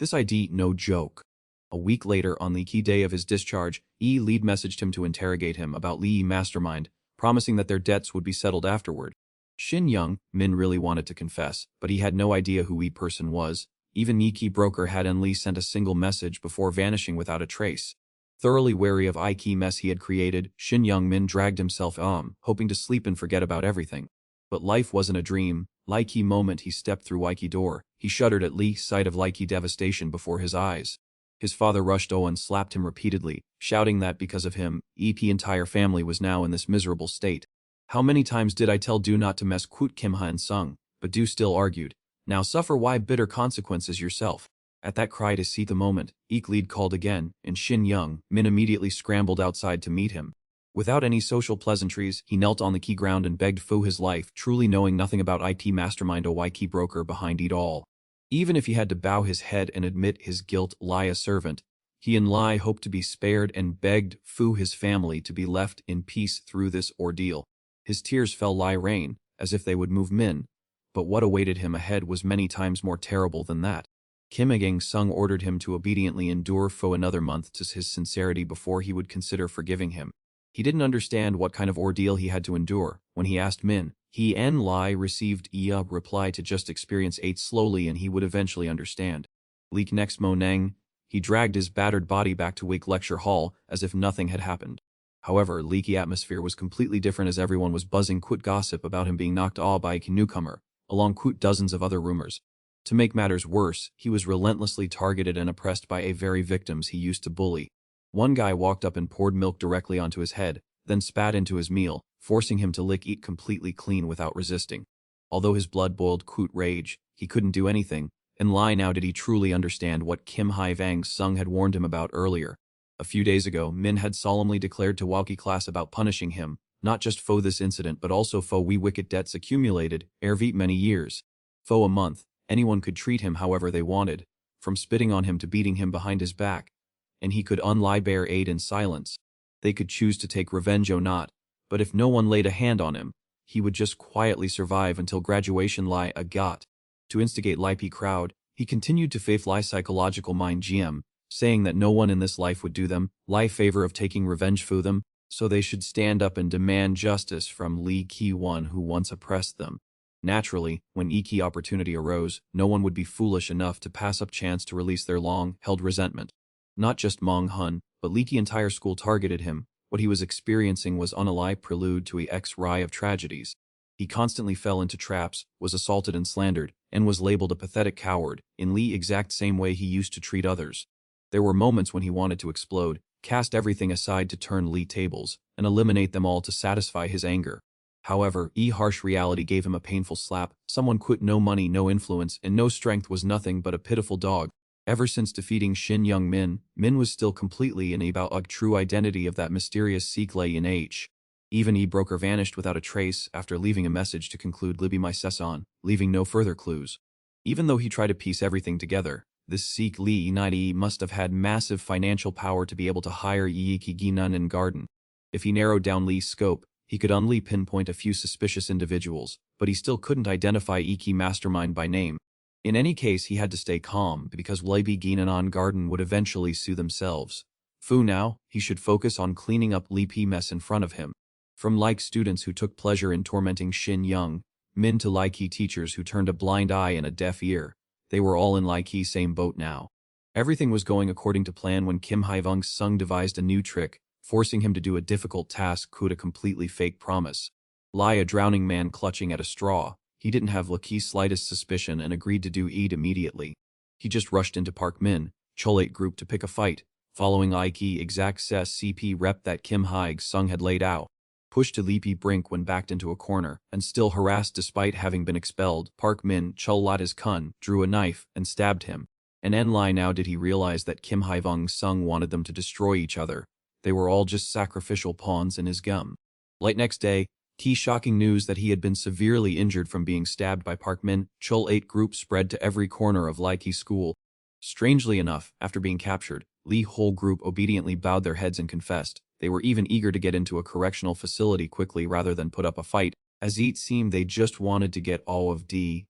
This ID no joke. A week later, on the key day of his discharge, lead messaged him to interrogate him about Lee mastermind, promising that their debts would be settled afterward. Shin Young-min really wanted to confess, but he had no idea who person was. Even key broker hadn't Lee sent a single message before vanishing without a trace. Thoroughly wary of key mess he had created, Shin Young-min dragged himself hoping to sleep and forget about everything. But life wasn't a dream. Key moment he stepped through key door, he shuddered at Lee's sight of key devastation before his eyes. His father rushed and slapped him repeatedly, shouting that because of him, entire family was now in this miserable state. How many times did I tell do not to mess with Kim Hyun-sung, but do still argued. Now suffer bitter consequences yourself. At that cry to see the moment, lead called again, and Shin Young-min immediately scrambled outside to meet him. Without any social pleasantries, he knelt on the key ground and begged for his life, truly knowing nothing about IT mastermind or key broker behind it all. Even if he had to bow his head and admit his guilt, lie a servant, he and Lai hoped to be spared and begged for his family to be left in peace through this ordeal. His tears fell like rain, as if they would move Min. But what awaited him ahead was many times more terrible than that. Kim Hyun-sung ordered him to obediently endure for another month to his sincerity before he would consider forgiving him. He didn't understand what kind of ordeal he had to endure. When he asked Min, he and Lai received a reply to just experience it slowly and he would eventually understand. Leak next morning, he dragged his battered body back to Wake Lecture Hall as if nothing had happened. However, leaky atmosphere was completely different as everyone was buzzing gossip about him being knocked off by a newcomer, along dozens of other rumors. To make matters worse, he was relentlessly targeted and oppressed by a very victims he used to bully. One guy walked up and poured milk directly onto his head, then spat into his meal, forcing him to eat completely clean without resisting. Although his blood boiled rage, he couldn't do anything, and lie now did he truly understand what Kim Hyun-sung had warned him about earlier. A few days ago, Min had solemnly declared to Walkie class about punishing him, not just for this incident but also for wicked debts accumulated, many years. For a month, anyone could treat him however they wanted, from spitting on him to beating him behind his back. And he could bear aid in silence. They could choose to take revenge or not, but if no one laid a hand on him, he would just quietly survive until graduation got. To instigate P crowd, he continued to faith psychological mind GM, saying that no one in this life would do them, favor of taking revenge for them, so they should stand up and demand justice from Lee Ki-won who once oppressed them. Naturally, when key opportunity arose, no one would be foolish enough to pass up chance to release their long-held resentment. Not just Mong Hun, but Leaky entire school targeted him. What he was experiencing was a prelude to a X-ray of tragedies. He constantly fell into traps, was assaulted and slandered, and was labeled a pathetic coward, in Lee exact same way he used to treat others. There were moments when he wanted to explode, cast everything aside to turn Lee tables, and eliminate them all to satisfy his anger. However, harsh reality gave him a painful slap. Someone no money, no influence, and no strength was nothing but a pitiful dog. Ever since defeating Shin Young-min, Min was still completely in about a true identity of that mysterious Sikh lay in H. Even broker vanished without a trace after leaving a message to conclude Libby my sesson, leaving no further clues. Even though he tried to piece everything together, This Sikh Lee Nai must have had massive financial power to be able to hire Yi Ginan in Garden. If he narrowed down Lee's scope, he could only pinpoint a few suspicious individuals, but he still couldn't identify Iki mastermind by name. In any case, he had to stay calm because Leibi Ginan Garden would eventually sue themselves. Fu now, he should focus on cleaning up Li P mess in front of him. From like students who took pleasure in tormenting Shin Young, Min to like teachers who turned a blind eye and a deaf ear, they were all in like same boat now. Everything was going according to plan when Kim Hae-vung Sung devised a new trick, forcing him to do a difficult task could a completely fake promise. Lie a drowning man clutching at a straw, he didn't have Laki's slightest suspicion and agreed to do it immediately. He just rushed into Park Min, Cholate group to pick a fight, following Ike exact CP rep that Kim Hae-sung had laid out. Pushed to Leapy brink when backed into a corner, and still harassed despite having been expelled, Park Min Chol Kun drew a knife and stabbed him. And Enlai now did he realize that Kim Hae-vung Sung wanted them to destroy each other. They were all just sacrificial pawns in his gum. Late next day, key shocking news that he had been severely injured from being stabbed by Park Min Chol 8 group spread to every corner of Laiki school. Strangely enough, after being captured, Lee whole group obediently bowed their heads and confessed. They were even eager to get into a correctional facility quickly rather than put up a fight, as it seemed they just wanted to get all of D.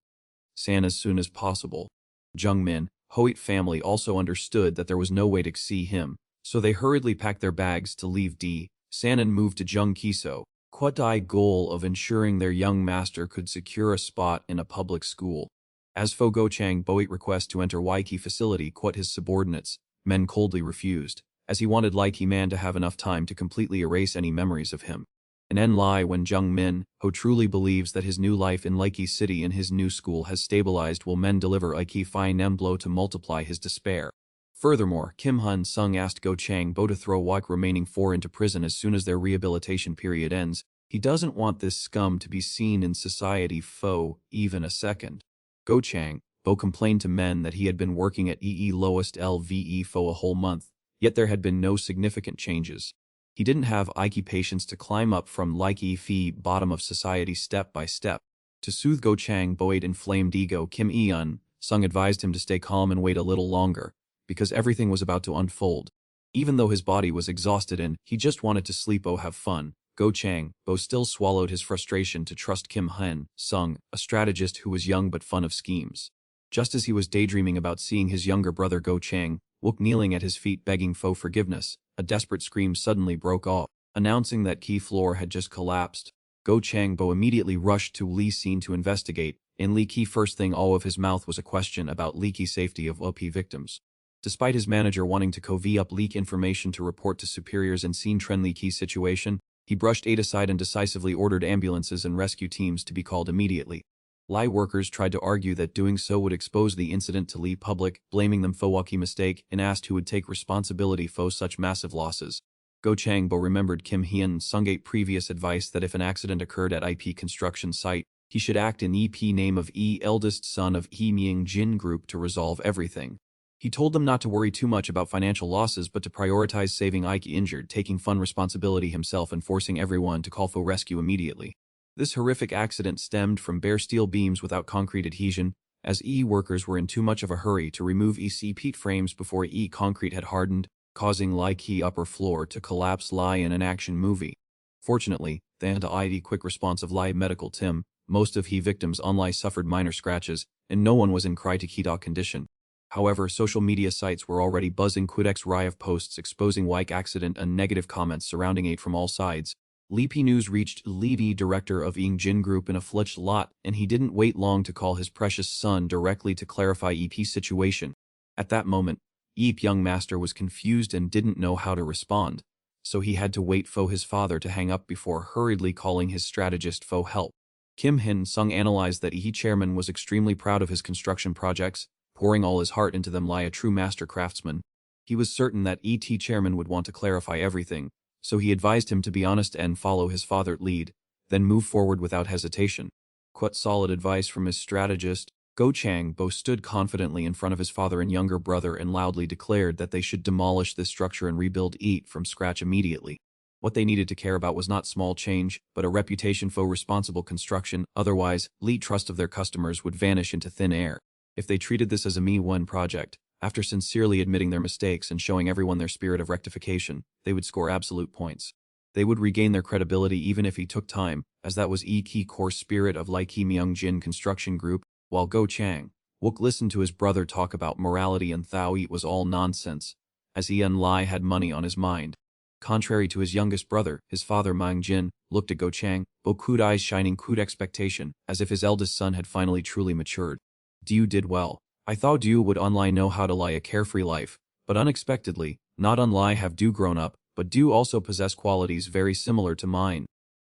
San as soon as possible. Jung Min, Hoyt family also understood that there was no way to see him, so they hurriedly packed their bags to leave D. San and moved to Jung Kiso, Quadai goal of ensuring their young master could secure a spot in a public school. As Fo Gochang Boit request to enter Waiki facility quit his subordinates, men coldly refused, as he wanted Laiki Man to have enough time to completely erase any memories of him. And En Lai when Jung Min, Ho truly believes that his new life in Laiki City in his new school has stabilized will men deliver Ike Phi Nemblo to multiply his despair. Furthermore, Kim Hun Sung asked Go Chang Bo to throw Wak remaining 4 into prison as soon as their rehabilitation period ends. He doesn't want this scum to be seen in society for even a second. Go Chang Bo complained to men that he had been working at lowest LVE for a whole month, yet there had been no significant changes. He didn't have Ike patience to climb up from like Phi bottom of society step by step. To soothe Go Chang Bo's inflamed ego, Kim Eun Sung advised him to stay calm and wait a little longer, because everything was about to unfold. Even though his body was exhausted and he just wanted to sleep or have fun, Go Chang Bo still swallowed his frustration to trust Kim Hun Sung, a strategist who was young but fun of schemes. Just as he was daydreaming about seeing his younger brother Go Chang Wook kneeling at his feet begging for forgiveness, a desperate scream suddenly broke off, announcing that key floor had just collapsed. Go Chang Bo immediately rushed to Lee scene to investigate, and Lee Key first thing all of his mouth was a question about leaky safety of OP victims. Despite his manager wanting to covey up leak information to report to superiors and scene trend Lee Key situation, he brushed it aside and decisively ordered ambulances and rescue teams to be called immediately. Lie workers tried to argue that doing so would expose the incident to Lee public, blaming them for Waki mistake, and asked who would take responsibility for such massive losses. Go Chang Bo remembered Kim Hyun Sungate previous advice that if an accident occurred at IP construction site, he should act in EP name of eldest son of Mying Jin Group to resolve everything. He told them not to worry too much about financial losses but to prioritize saving Ike injured, taking fun responsibility himself and forcing everyone to call for rescue immediately. This horrific accident stemmed from bare steel beams without concrete adhesion, as workers were in too much of a hurry to remove peat frames before concrete had hardened, causing Key upper floor to collapse in an action movie. Fortunately, thanks to quick response of medical team, most of victims online suffered minor scratches, and no one was in critical condition. However, social media sites were already buzzing Quidex Riot posts exposing accident and negative comments surrounding it from all sides. Lee P News reached Lee director of Ying Jin Group in a fletched lot, and he didn't wait long to call his precious son directly to clarify EP's situation. At that moment, Eep young master was confused and didn't know how to respond, so he had to wait for his father to hang up before hurriedly calling his strategist for help. Kim Hin Sung analyzed that chairman was extremely proud of his construction projects, pouring all his heart into them like a true master craftsman. He was certain that chairman would want to clarify everything, so he advised him to be honest and follow his father's lead, then move forward without hesitation. Quite solid advice from his strategist. Go Chang Bo stood confidently in front of his father and younger brother and loudly declared that they should demolish this structure and rebuild it from scratch immediately. What they needed to care about was not small change, but a reputation for responsible construction, otherwise, trust of their customers would vanish into thin air. If they treated this as a Me One project, After sincerely admitting their mistakes and showing everyone their spirit of rectification, they would score absolute points. They would regain their credibility even if he took time, as that was key core spirit of Lai Ki Myung-jin construction group, while Go Chang Wook listened to his brother talk about morality and Thao It was all nonsense, as he and Lai had money on his mind. Contrary to his youngest brother, his father Myung-jin looked at Go Chang Wook with eyes shining with expectation, as if his eldest son had finally truly matured. Du did well. I thought Du would online know how to lie a carefree life, but unexpectedly, not unlie have Du grown up, but Du also possess qualities very similar to mine.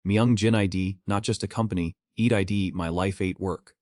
Myung-jin ID, not just a company, eat ID my life ate work.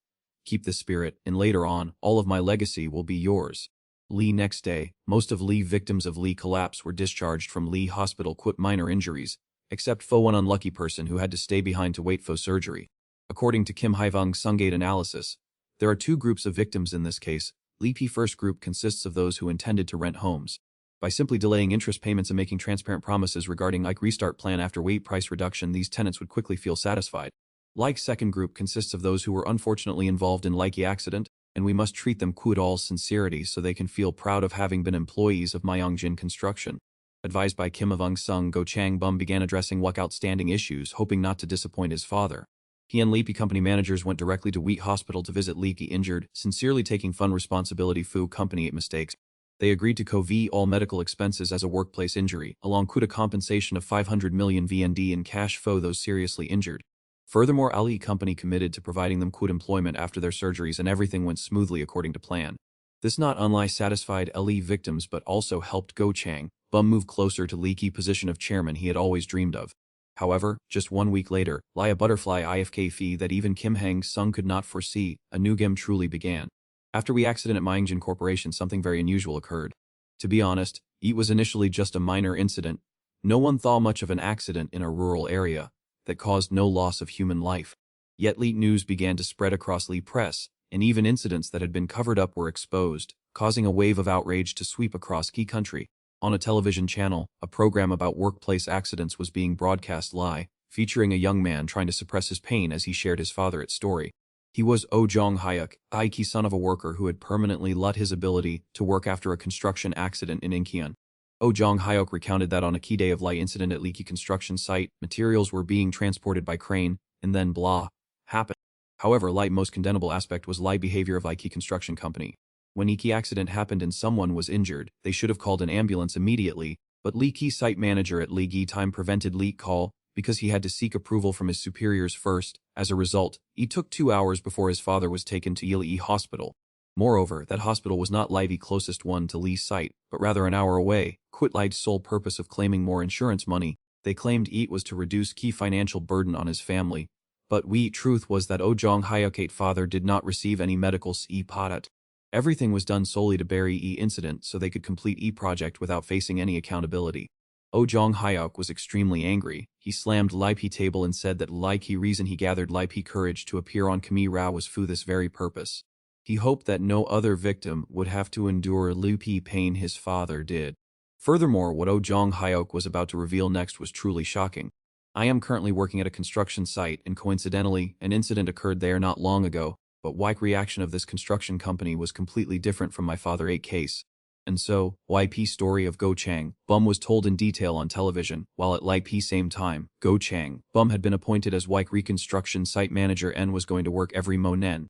Keep this spirit, and later on, all of my legacy will be yours. Lee next day, most of Lee victims of Lee collapse were discharged from Lee hospital with minor injuries, except for one unlucky person who had to stay behind to wait for surgery. According to Kim Hae-vung's Sungate analysis, there are two groups of victims in this case. Lee P first group consists of those who intended to rent homes. By simply delaying interest payments and making transparent promises regarding like restart plan after wait price reduction, these tenants would quickly feel satisfied. Like second group consists of those who were unfortunately involved in likey accident, and we must treat them with all sincerity so they can feel proud of having been employees of Myung-jin Construction. Advised by Kim Avung Sung, Go Chang Bum began addressing what outstanding issues, hoping not to disappoint his father. He and Leepy company managers went directly to Wheat Hospital to visit Leepy injured, sincerely taking full responsibility for company mistakes. They agreed to cover all medical expenses as a workplace injury, along with a compensation of 500 million VND in cash for those seriously injured. Furthermore, Ali company committed to providing them with employment after their surgeries, and everything went smoothly according to plan. This not only satisfied Ali victims but also helped Go Chang Bum move closer to leaky position of chairman he had always dreamed of. However, just 1 week later, lie a butterfly IFK fee that even Kim Hang Sung could not foresee, a new game truly began. After we accident at Myungjin Corporation, something very unusual occurred. To be honest, it was initially just a minor incident. No one thought much of an accident in a rural area that caused no loss of human life. Yet leak news began to spread across Lee press, and even incidents that had been covered up were exposed, causing a wave of outrage to sweep across key country. On a television channel, a program about workplace accidents was being broadcast live, featuring a young man trying to suppress his pain as he shared his father's story. He was Oh Jong Hyuk, Aiki, son of a worker who had permanently lost his ability to work after a construction accident in Incheon. Oh Jong Hyuk recounted that on a key day of light incident at Leaky construction site, materials were being transported by crane, and then blah happened. However, light most condemnable aspect was light behavior of Leaky construction company. When Leaky accident happened and someone was injured, they should have called an ambulance immediately, but Leaky site manager at Leaky time prevented leak call because he had to seek approval from his superiors first. As a result, it took 2 hours before his father was taken to Yili Hospital. Moreover, that hospital was not Livy closest one to Lee's site, but rather an hour away. Quit Li's sole purpose of claiming more insurance money. They claimed it was to reduce key financial burden on his family. But truth was that Oh Jong Hyuk's father did not receive any medical padat. Everything was done solely to bury incident so they could complete project without facing any accountability. Oh Jong Hyuk was extremely angry. He slammed Li P table and said that Li reason he gathered Li P courage to appear on Khmer Rao was for this very purpose. He hoped that no other victim would have to endure Liu P pain his father did. Furthermore, what Oh Jong Hyuk was about to reveal next was truly shocking. I am currently working at a construction site, and coincidentally, an incident occurred there not long ago, but Y's reaction of this construction company was completely different from my father 8 case. And so, YP story of Go Chang Bum was told in detail on television, while at Li P same time, Go Chang Bum had been appointed as Y reconstruction site manager and was going to work every monen.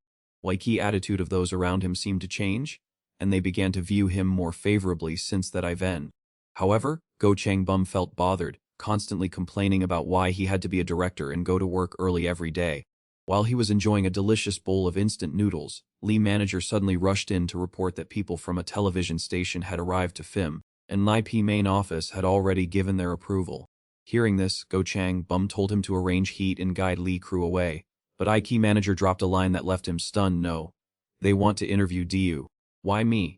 Key attitude of those around him seemed to change, and they began to view him more favorably since that event. However, Go Chang Bum felt bothered, constantly complaining about why he had to be a director and go to work early every day. While he was enjoying a delicious bowl of instant noodles, Lee manager suddenly rushed in to report that people from a television station had arrived to film, and Li P main office had already given their approval. Hearing this, Go Chang Bum told him to arrange heat and guide Lee crew away. But IK manager dropped a line that left him stunned. No. They want to interview Du. Why me?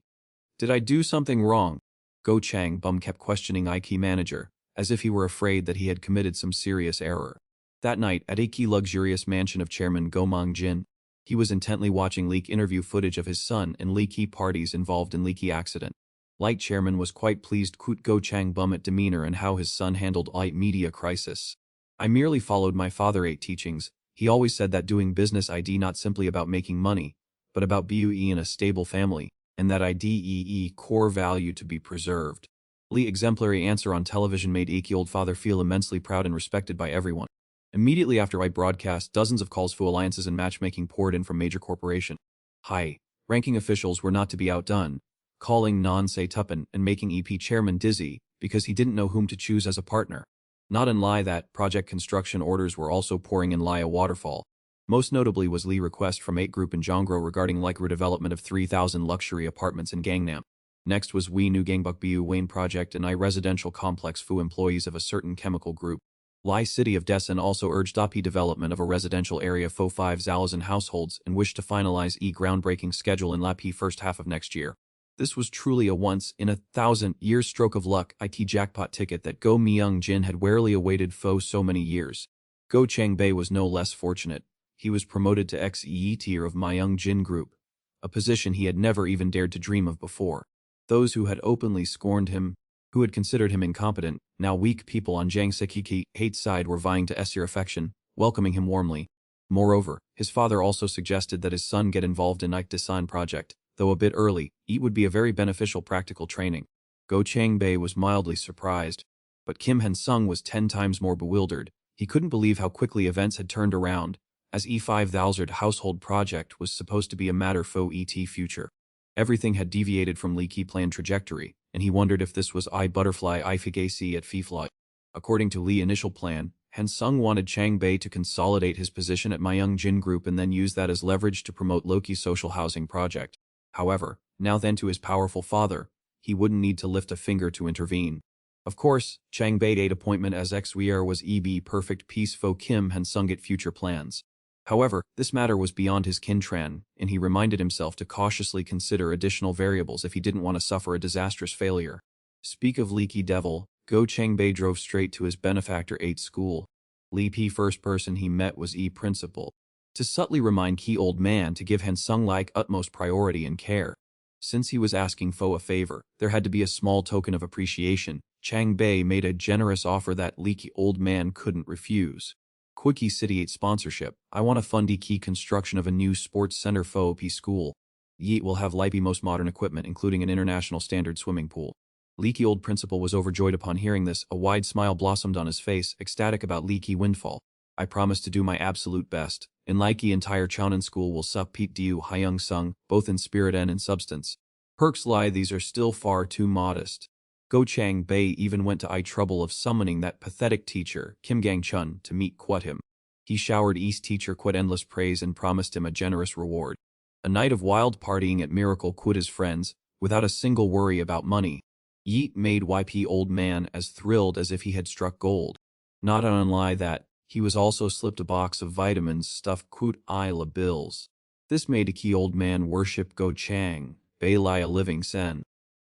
Did I do something wrong? Go Chang Bum kept questioning IK manager, as if he were afraid that he had committed some serious error. That night, at a key luxurious mansion of Chairman Go Mang-jin, he was intently watching leak interview footage of his son and leaky parties involved in leaky accident. Like Chairman was quite pleased with Go Chang Bum at demeanor and how his son handled light media crisis. I merely followed my father 8 teachings. He always said that doing business ID not simply about making money, but about being in a stable family, and that IDEE core value to be preserved. Lee's exemplary answer on television made Ike old father feel immensely proud and respected by everyone. Immediately after I broadcast, dozens of calls for alliances and matchmaking poured in from major corporation. High-ranking officials were not to be outdone, calling non-say Tuppen and making EP chairman dizzy because he didn't know whom to choose as a partner. Not in lie that project construction orders were also pouring in lie a waterfall. Most notably was Lee's request from 8 Group in Jongro regarding like redevelopment of 3,000 luxury apartments in Gangnam. Next was We New Gangbuk Bu Wayne project and I residential complex for employees of a certain chemical group. Lai City of Dessen also urged AP development of a residential area for 5,000 households and wished to finalize groundbreaking schedule in LAP first half of next year. This was truly a once-in-a-thousand-year stroke of luck IT jackpot ticket that Go Myung Jin had warily awaited for so many years. Go Chang-bae was no less fortunate. He was promoted to XEE tier of Myung Jin Group, a position he had never even dared to dream of before. Those who had openly scorned him, who had considered him incompetent, now weak people on Jang Sekiki hate side were vying to essir affection, welcoming him warmly. Moreover, his father also suggested that his son get involved in Ike Design project, though a bit early, it would be a very beneficial practical training. Go Chang-bae was mildly surprised, but Kim Han-sung was 10 times more bewildered. He couldn't believe how quickly events had turned around, as E5000 household project was supposed to be a matter for ET future. Everything had deviated from Lee Ki planned trajectory, and he wondered if this was I butterfly I figasi at Fifly. According to Lee's initial plan, Han-sung wanted Chang-bae to consolidate his position at Myung Jin Group and then use that as leverage to promote Loki's social housing project. However, now then to his powerful father, he wouldn't need to lift a finger to intervene. Of course, Chang-bae's appointment as ex-weir was EB perfect piece for Kim Han-sung at future plans. However, this matter was beyond his kintran, and he reminded himself to cautiously consider additional variables if he didn't want to suffer a disastrous failure. Speak of leaky devil, Go Chang-bae drove straight to his benefactor 8 school. Lee P first person he met was E principal. To subtly remind Ki old man to give Han-sung like utmost priority and care. Since he was asking Fo a favor, there had to be a small token of appreciation. Chang-bae made a generous offer that leaky old man couldn't refuse. Quickie City 8 sponsorship. I want to fund key construction of a new sports center for OP school. Yeet will have Lipe most modern equipment including an international standard swimming pool. Leaky old principal was overjoyed upon hearing this, a wide smile blossomed on his face, ecstatic about Leaky windfall. I promise to do my absolute best. In Leaky entire Chownan school will sup Pete Diu Hyung Sung, both in spirit and in substance. Perks lie these are still far too modest. Go Chang-bae even went to trouble of summoning that pathetic teacher, Kim Gang-chun, to meet quat him. He showered East teacher quat endless praise and promised him a generous reward. A night of wild partying at Miracle quit his friends, without a single worry about money. Yeet made YP old man as thrilled as if he had struck gold. Not an unlie that, he was also slipped a box of vitamins stuffed quote la bills. This made a key old man worship Go Chang-bae like a living sen.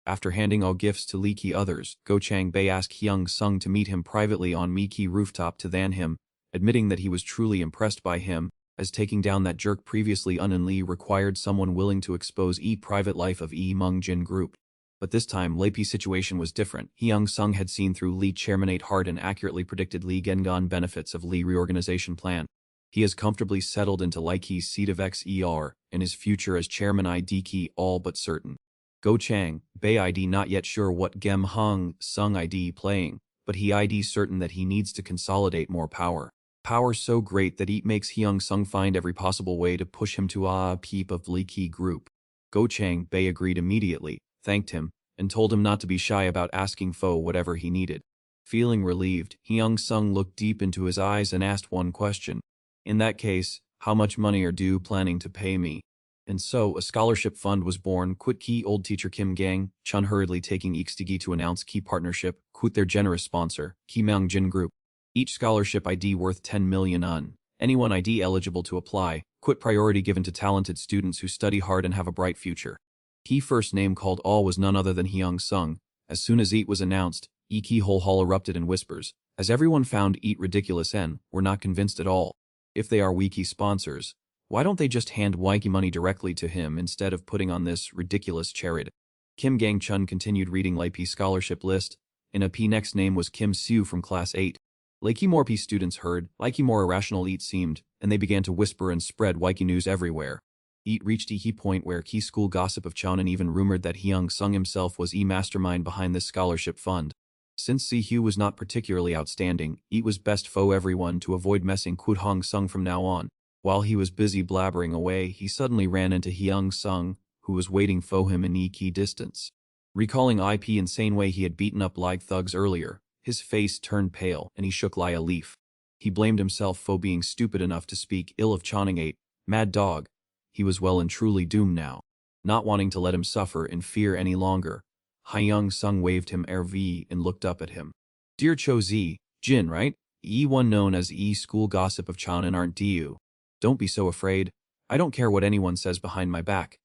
After handing all gifts to Lee Ki others, Go Chang-bae asked Hyung Sung to meet him privately on Miki rooftop to than him, admitting that he was truly impressed by him, as taking down that jerk previously Lee required someone willing to expose private life of Mung Jin Group. But this time, Leipi's situation was different. Hyung Sung had seen through Lee chairmanate hard and accurately predicted Lee Gengan benefits of Lee reorganization plan. He has comfortably settled into Leiki's seat of XER, and his future as chairman ID all but certain. Go Chang-bae ID not yet sure what Gem Hung Sung ID playing, but he ID certain that he needs to consolidate more power. Power so great that it makes Hyung Sung find every possible way to push him to a peep of Lee Ki group. Go Chang-bae agreed immediately, thanked him, and told him not to be shy about asking Fo whatever he needed. Feeling relieved, Hyung Sung looked deep into his eyes and asked one question. In that case, how much money are you planning to pay me? And so, a scholarship fund was born. Quit Ki old teacher Kim Gang-chun hurriedly taking Ikstigi to announce Ki partnership, quit their generous sponsor, Ki Myung Jin Group. Each scholarship ID worth 10 million un. Anyone ID eligible to apply, quit priority given to talented students who study hard and have a bright future. Ki first name called all was none other than Hyung Sung. As soon as was announced, Ki whole hall erupted in whispers, as everyone found ridiculous and were not convinced at all. If they are Wiki sponsors, why don't they just hand Wiki money directly to him instead of putting on this ridiculous charade? Kim Gang-chun continued reading Leipi scholarship list. In a P next name was Kim Soo from class 8. Lakey more P students heard, Likey more irrational it seemed, and they began to whisper and spread Wiki news everywhere. It reached a point where key school gossip of Chonan even rumored that Hyung Sung himself was mastermind behind this scholarship fund. Since Si-hyu was not particularly outstanding, it was best for everyone to avoid messing with Hong Sung from now on. While he was busy blabbering away, he suddenly ran into Hyung Sung, who was waiting for him in key distance. Recalling IP insane way he had beaten up like thugs earlier, his face turned pale and he shook like a leaf. He blamed himself for being stupid enough to speak ill of Channing. Mad dog. He was well and truly doomed now. Not wanting to let him suffer in fear any longer, Hyung Sung waved him RV and looked up at him. Dear Cho Z, Jin, right? One known as school gossip of Channing, aren't you? Don't be so afraid. I don't care what anyone says behind my back.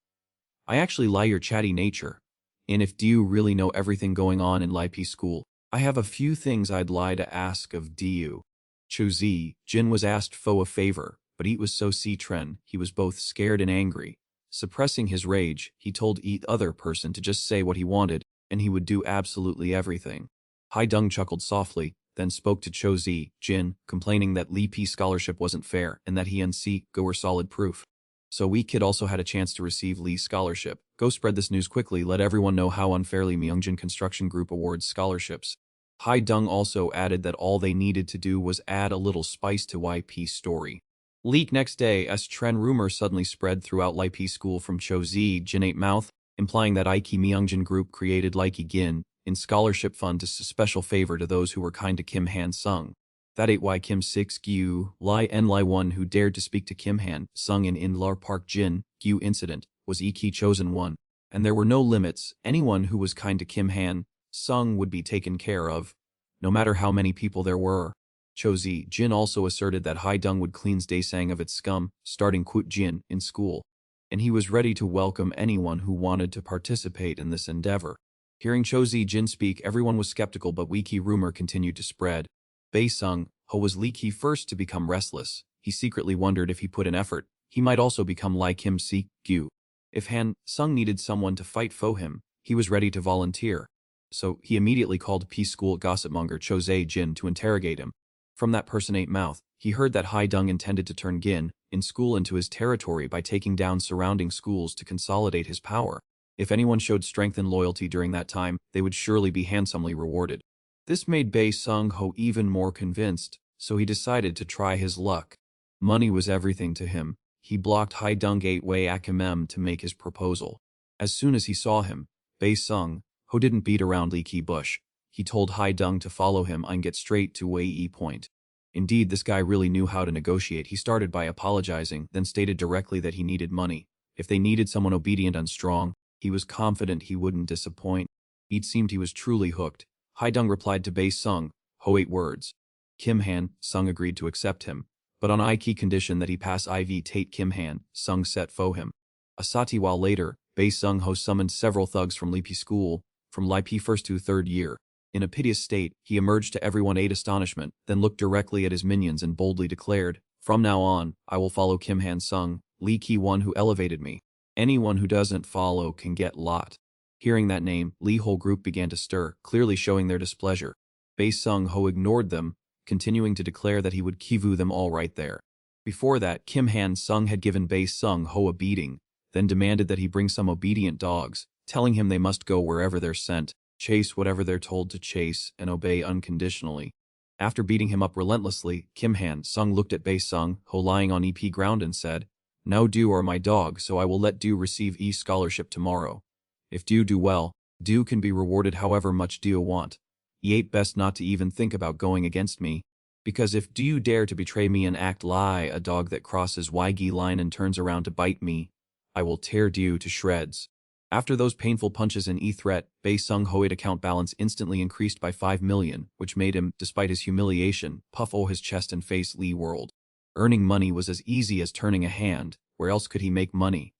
I actually lie your chatty nature. And if you really know everything going on in Lipe school, I have a few things I'd lie to ask of you. Cho Z, Jin was asked for a favor, but it was so Tren, he was both scared and angry. Suppressing his rage, he told each other person to just say what he wanted, and he would do absolutely everything. Hai Dung chuckled softly, then spoke to Cho Z, Jin, complaining that Li P scholarship wasn't fair and that he and Go were solid proof. So we kid also had a chance to receive Lee's scholarship. Go spread this news quickly, let everyone know how unfairly Myungjin Construction Group awards scholarships. Hai Dung also added that all they needed to do was add a little spice to YP's story. Leak next day as trend rumor suddenly spread throughout Lipe school from Cho Z, Jin 8 mouth, implying that Ike Myungjin Group created Like Gin in scholarship fund as a special favor to those who were kind to Kim Han Sung. That ain't why Kim 6 Gyu, Lai and Lai 1 who dared to speak to Kim Han Sung in Lar Park Jin, Gyu incident, was Iki chosen one. And there were no limits, anyone who was kind to Kim Han Sung would be taken care of, no matter how many people there were. Cho Z, Jin also asserted that Hai Dung would cleanse Daesang of its scum, starting Kut Jin in school. And he was ready to welcome anyone who wanted to participate in this endeavor. Hearing Cho Z Jin speak, everyone was skeptical, but Wiki rumor continued to spread. Bae-sung, Ho was Lee Ki first to become restless. He secretly wondered if he put in effort, he might also become like Kim Si-gyu. If Han Sung needed someone to fight for him, he was ready to volunteer. So he immediately called P-school gossipmonger Cho Z Jin to interrogate him. From that personate mouth, he heard that Hai Dung intended to turn Gin in school into his territory by taking down surrounding schools to consolidate his power. If anyone showed strength and loyalty during that time, they would surely be handsomely rewarded. This made Bae-sung Ho even more convinced, so he decided to try his luck. Money was everything to him. He blocked Hai Dung gateway Akamem to make his proposal. As soon as he saw him, Bae-sung Ho didn't beat around Lee Ki Bush. He told Hai Dung to follow him and get straight to Wei Point. Indeed, this guy really knew how to negotiate. He started by apologizing, then stated directly that he needed money. If they needed someone obedient and strong, he was confident he wouldn't disappoint. It seemed he was truly hooked. Hai Dung replied to Bae-sung Ho 8 words. Kim Han Sung agreed to accept him, but on key condition that he pass IV Tate Kim Han Sung set fo him. A sati while later, Bae-sung Ho summoned several thugs from Lipe school, from Lipe first to third year. In a piteous state, he emerged to everyone's astonishment, then looked directly at his minions and boldly declared, "From now on, I will follow Kim Han Sung, Lee Ki one who elevated me. Anyone who doesn't follow can get lot." Hearing that name, Lee whole group began to stir, clearly showing their displeasure. Bae-sung Ho ignored them, continuing to declare that he would kivu them all right there. Before that, Kim Han Sung had given Bae-sung Ho a beating, then demanded that he bring some obedient dogs, telling him they must go wherever they're sent, chase whatever they're told to chase, and obey unconditionally. After beating him up relentlessly, Kim Han Sung looked at Bae-sung Ho lying on EP ground and said, "Now Du are my dog, so I will let Du receive scholarship tomorrow. If Du do well, Du can be rewarded however much Du want. It best not to even think about going against me, because if Du dare to betray me and act like a dog that crosses YG line and turns around to bite me, I will tear Du to shreds." After those painful punches and threat, Bae-sung Ho's account balance instantly increased by 5 million, which made him, despite his humiliation, puff his chest and face Lee world. Earning money was as easy as turning a hand. Where else could he make money?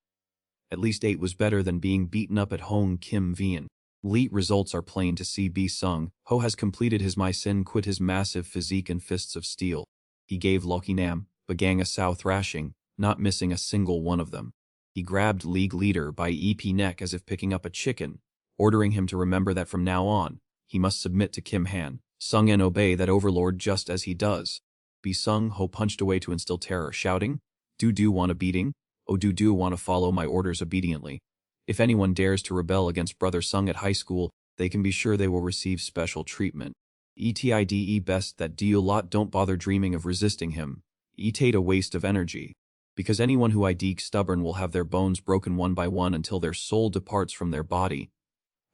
At least 8 was better than being beaten up at Hong Kim Vian. Leet results are plain to see. Bae-sung Ho has completed his my sin, quit his massive physique and fists of steel. He gave Loki Nam, Bagang a sow thrashing, not missing a single one of them. He grabbed league leader by EP neck as if picking up a chicken, ordering him to remember that from now on, he must submit to Kim Han Sung and obey that overlord just as he does. Bae-sung Ho punched away to instill terror, shouting, "Do want a beating? do want to follow my orders obediently. If anyone dares to rebel against Brother Sung at high school, they can be sure they will receive special treatment. Etide best that do lot don't bother dreaming of resisting him. Etate a waste of energy. Because anyone who ID stubborn will have their bones broken one by one until their soul departs from their body.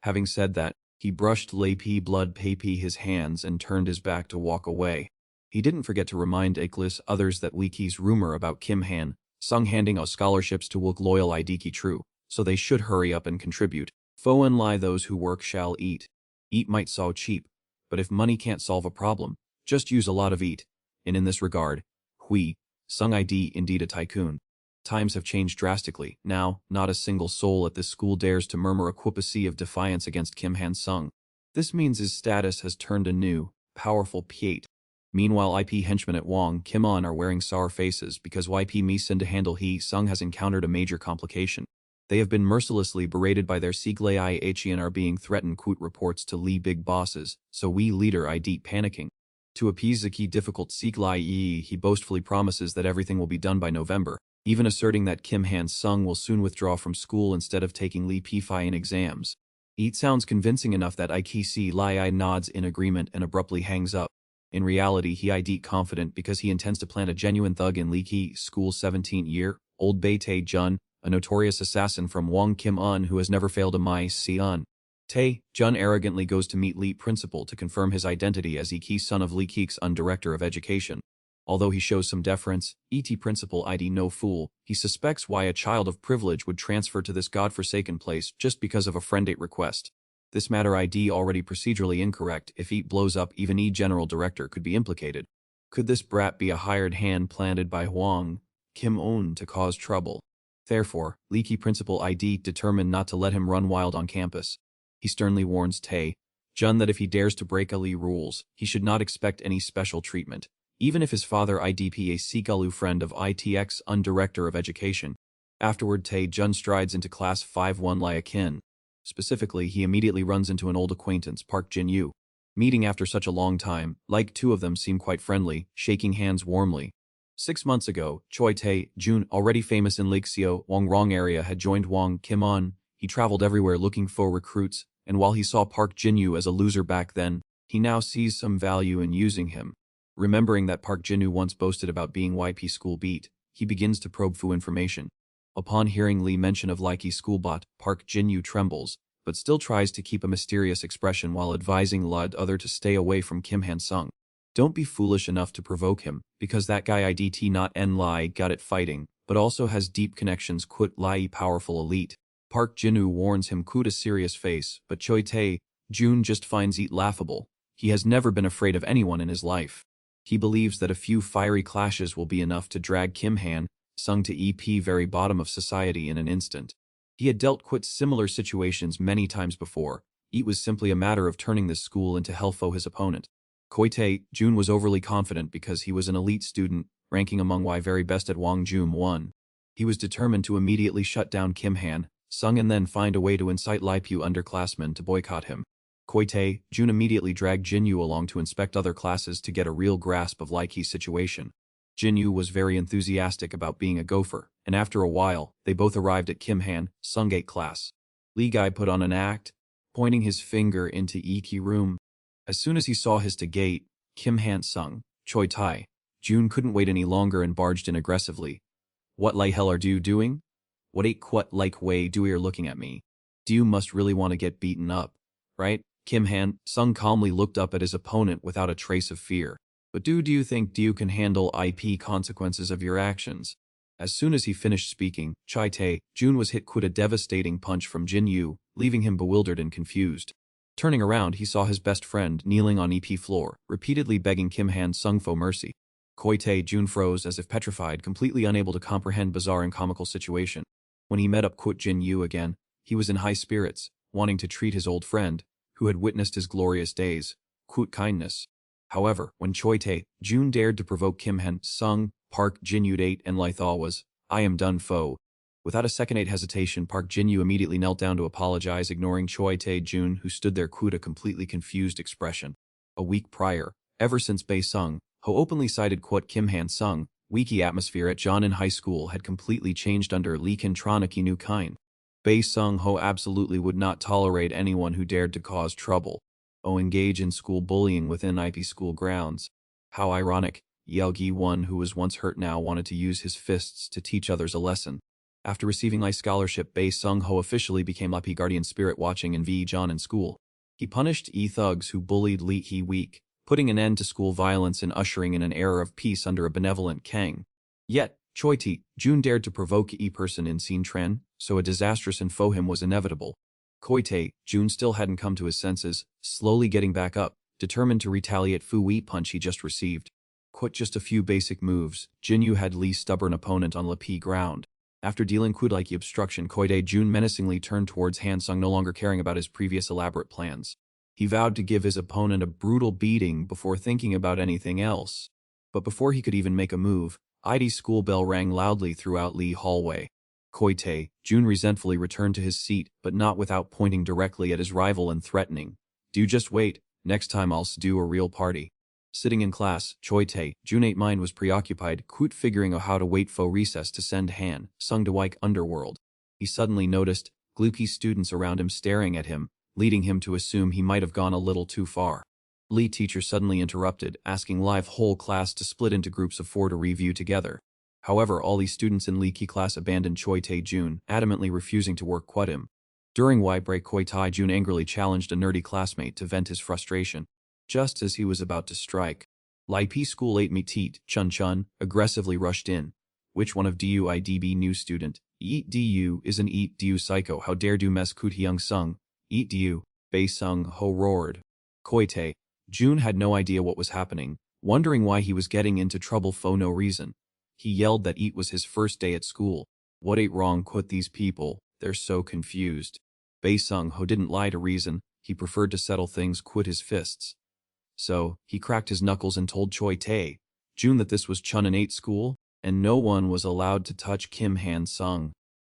Having said that, he brushed Lei blood papi his hands and turned his back to walk away. He didn't forget to remind Iklis others that Liki's rumor about Kim Han, Sung handing out scholarships to Wook loyal Idiki true, so they should hurry up and contribute. Fo and lie those who work shall eat. Eat might sound cheap, but if money can't solve a problem, just use a lot of eat. And in this regard, Hui, Sung ID indeed a tycoon. Times have changed drastically. Now, not a single soul at this school dares to murmur a quipacy of defiance against Kim Han Sung. This means his status has turned a new, powerful Piate. Meanwhile, IP henchmen at Wong Kim On are wearing sour faces because YP Misin to handle He Sung has encountered a major complication. They have been mercilessly berated by their Siglei IH and are being threatened. Quote reports to Lee big bosses, so we leader ID panicking. To appease the key difficult Siglei he boastfully promises that everything will be done by November, even asserting that Kim Han Sung will soon withdraw from school instead of taking Lee P-Fi in exams. It sounds convincing enough that IKC Lai nods in agreement and abruptly hangs up. In reality, he ID confident because he intends to plant a genuine thug in Lee Ki School's 17th year, old Bei Tae Jun, a notorious assassin from Wong Kim Un who has never failed a Mai Si-un. Tae Jun arrogantly goes to meet Lee principal to confirm his identity as Ki son of Lee Kik's director of education. Although he shows some deference, ET principal ID no fool, he suspects why a child of privilege would transfer to this godforsaken place just because of a friend-date request. This matter ID already procedurally incorrect. If EAT blows up, even E general director could be implicated. Could this brat be a hired hand planted by Hwang Kim Un to cause trouble? Therefore, Leaky principal ID determined not to let him run wild on campus. He sternly warns Tae Jun that if he dares to break Ali rules, he should not expect any special treatment, even if his father IDP a Sigalu friend of ITX director of education. Afterward, Tae Jun strides into class 5-1 Liakin. Specifically, he immediately runs into an old acquaintance, Park Jin-yu. Meeting after such a long time, like two of them seem quite friendly, shaking hands warmly. 6 months ago, Choi Tae-jun, already famous in Lakeseo, Wongrong area, had joined Wong Kim Un. He traveled everywhere looking for recruits, and while he saw Park Jin-yu as a loser back then, he now sees some value in using him. Remembering that Park Jin-yu once boasted about being YP school beat, he begins to probe Fu information. Upon hearing Lee mention of Likey schoolbot, Park Jin-yu trembles, but still tries to keep a mysterious expression while advising Lud other to stay away from Kim Han Sung. Don't be foolish enough to provoke him, because that guy IDT not N Lai got it fighting, but also has deep connections quit Lai powerful elite. Park Jin-yu warns him quit a serious face, but Choi Tae-jun just finds it laughable. He has never been afraid of anyone in his life. He believes that a few fiery clashes will be enough to drag Kim Han Sung to EP very bottom of society in an instant. He had dealt quite similar situations many times before. It was simply a matter of turning this school into hell for his opponent. Choi Tae-jun was overly confident because he was an elite student, ranking among Y very best at Wang Jum 1. He was determined to immediately shut down Kim Han Sung and then find a way to incite Lipu underclassmen to boycott him. Choi Tae-jun immediately dragged Jin-yu along to inspect other classes to get a real grasp of Likey's situation. Jin-yu was very enthusiastic about being a gopher, and after a while, they both arrived at Kim Han Sung gate class. Lee Guy put on an act, pointing his finger into Iki room. As soon as he saw his to gate, Kim Han Sung, Choi Tae-jun couldn't wait any longer and barged in aggressively. What like hell are you doing? What ain't quite like way do you're looking at me? Do you must really want to get beaten up, right? Kim Han Sung calmly looked up at his opponent without a trace of fear. But do you think you can handle IP consequences of your actions? As soon as he finished speaking, Choi Tae-jun was hit quite a devastating punch from Jin-yu, leaving him bewildered and confused. Turning around, he saw his best friend kneeling on EP floor, repeatedly begging Kim Han Sung for mercy. Choi Tae-jun froze as if petrified, completely unable to comprehend bizarre and comical situation. When he met up quote Jin-yu again, he was in high spirits, wanting to treat his old friend, who had witnessed his glorious days, quote kindness. However, when Choi Tae-jun dared to provoke Kim Han Sung, Park Jin-yu ate and Lythal was, I am done foe. Without a second hesitation, Park Jin-yu immediately knelt down to apologize, ignoring Choi Tae-jun, who stood there quote a completely confused expression. A week prior, ever since Bae Sung, Ho openly cited quote Kim Han Sung, Wiki atmosphere at Jonin High School had completely changed under Lee Kintronic new kind. Bae Sung Ho absolutely would not tolerate anyone who dared to cause trouble or engage in school bullying within IP school grounds. How ironic, Yeogi Won, who was once hurt now wanted to use his fists to teach others a lesson. After receiving a scholarship, Bae Sung Ho officially became IP guardian spirit watching in V John in school. He punished thugs who bullied Lee Hee Week, putting an end to school violence and ushering in an era of peace under a benevolent Kang. Yet, Choi Tae-jun dared to provoke person in scene Tren, so a disastrous info him was inevitable. Choi Tae-jun still hadn't come to his senses, slowly getting back up, determined to retaliate Fu Wee punch he just received. Quit just a few basic moves, Jinyu had Lee's stubborn opponent on P ground. After dealing like obstruction, Choi Tae-jun menacingly turned towards Han Sung, no longer caring about his previous elaborate plans. He vowed to give his opponent a brutal beating before thinking about anything else. But before he could even make a move, ID's school bell rang loudly throughout Lee hallway. Choi Tae-jun resentfully returned to his seat, but not without pointing directly at his rival and threatening. "Do just wait, next time I'll do a real party." Sitting in class, Choi Tae-jun's mind was preoccupied, figuring out how to wait for recess to send Han Sung to Wike Underworld. He suddenly noticed glooky students around him staring at him, leading him to assume he might have gone a little too far. Lee teacher suddenly interrupted, asking live whole class to split into groups of 4 to review together. However, all Lee students in Lee Ki class abandoned Choi Tae-jun, adamantly refusing to work with him. During Y break, Choi Tae-jun angrily challenged a nerdy classmate to vent his frustration. Just as he was about to strike, Lai P school 8 Teet Chun aggressively rushed in. "Which one of du IDB new student? Eat du is an eat du psycho, how dare du mess Kut Hyung Sung? Eat du," Bae Sung Ho roared. Choi Tae-jun had no idea what was happening, wondering why he was getting into trouble for no reason. He yelled that it was his first day at school. What ain't wrong with these people? They're so confused. Bae Sung Ho didn't lie to reason, he preferred to settle things with his fists. So, he cracked his knuckles and told Choi Tae-jun that this was Chun and 8 school, and no one was allowed to touch Kim Han Sung.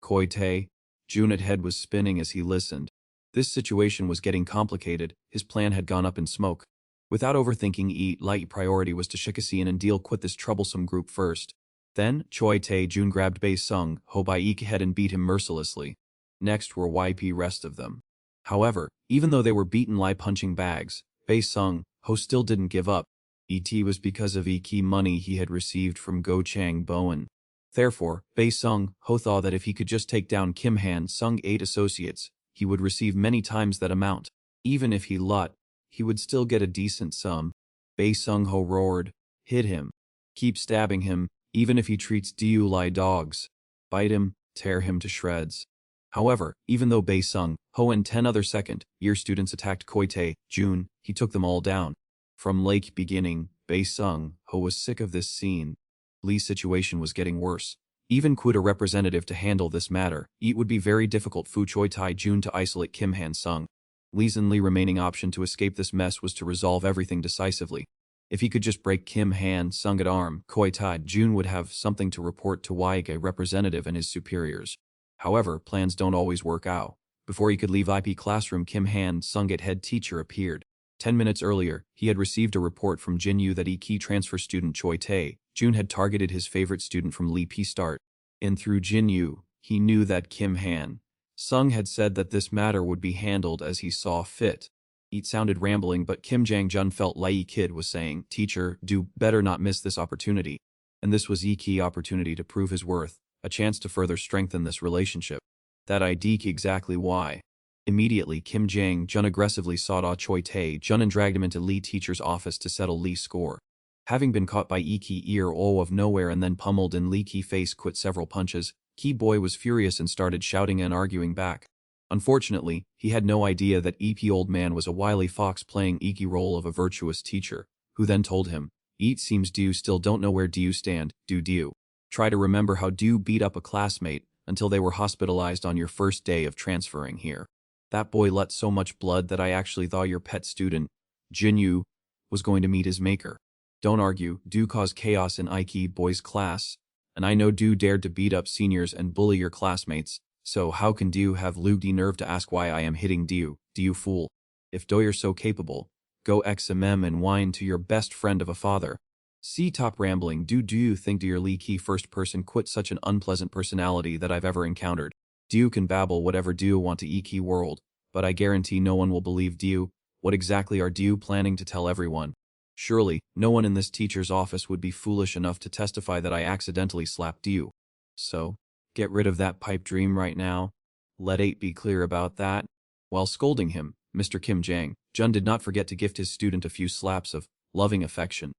Choi Tae-jun's head was spinning as he listened. This situation was getting complicated, his plan had gone up in smoke. Without overthinking light priority was to shikasi and deal with this troublesome group first. Then, Choi Tae-jun grabbed Bae Sung Ho by each head and beat him mercilessly. Next were YP rest of them. However, even though they were beaten like punching bags, Bae Sung Ho still didn't give up. It was because of key money he had received from Go Chang Bowen. Therefore, Bae Sung Ho thought that if he could just take down Kim Han Sung 8 associates, he would receive many times that amount. Even if he lot, he would still get a decent sum. Bae Sung Ho roared, "Hit him. Keep stabbing him, even if he treats du like dogs. Bite him, tear him to shreds." However, even though Bae Sung Ho and 10 other second-year students attacked Choi Tae-jun, he took them all down. From late beginning, Bae Sung Ho was sick of this scene. Lee's situation was getting worse. Even with a representative to handle this matter, it would be very difficult for Choi Tae-jun to isolate Kim Han Sung. Lee's only remaining option to escape this mess was to resolve everything decisively. If he could just break Kim Han Sung at arm, Choi Tae-jun would have something to report to a representative and his superiors. However, plans don't always work out. Before he could leave IP classroom, Kim Han Sung head teacher appeared. 10 minutes earlier, he had received a report from Jinyu that key transfer student Choi Tae-jun had targeted his favorite student from Lee P start. And through Jinyu, he knew that Kim Han Sung had said that this matter would be handled as he saw fit. It sounded rambling, but Kim Jang-jun felt like Kid was saying, "Teacher, do better not miss this opportunity." And this was key opportunity to prove his worth, a chance to further strengthen this relationship. That ID exactly why. Immediately, Kim Jang-jun aggressively sought out Choi Tae-jun and dragged him into Lee teacher's office to settle Lee's score. Having been caught by Iki ear of nowhere and then pummeled in Lee Ki face several punches, Ki boy was furious and started shouting and arguing back. Unfortunately, he had no idea that old man was a wily fox playing Iki role of a virtuous teacher, who then told him, "It seems you still don't know where you stand, do you? Try to remember how you beat up a classmate until they were hospitalized on your first day of transferring here. That boy let so much blood that I actually thought your pet student, Jinyu, was going to meet his maker. Don't argue, do cause chaos in Iki boy's class, and I know do dared to beat up seniors and bully your classmates, so how can do have the nerve to ask why I am hitting do you fool? If you're so capable, go XMM and whine to your best friend of a father." See top rambling, do you think dear Lee Key first person quit such an unpleasant personality that I've ever encountered. Do can babble whatever do want to Key world, but I guarantee no one will believe do. What exactly are do planning to tell everyone? Surely, no one in this teacher's office would be foolish enough to testify that I accidentally slapped do. So, get rid of that pipe dream right now. Let 8 be clear about that. While scolding him, Mr. Kim Jun did not forget to gift his student a few slaps of loving affection.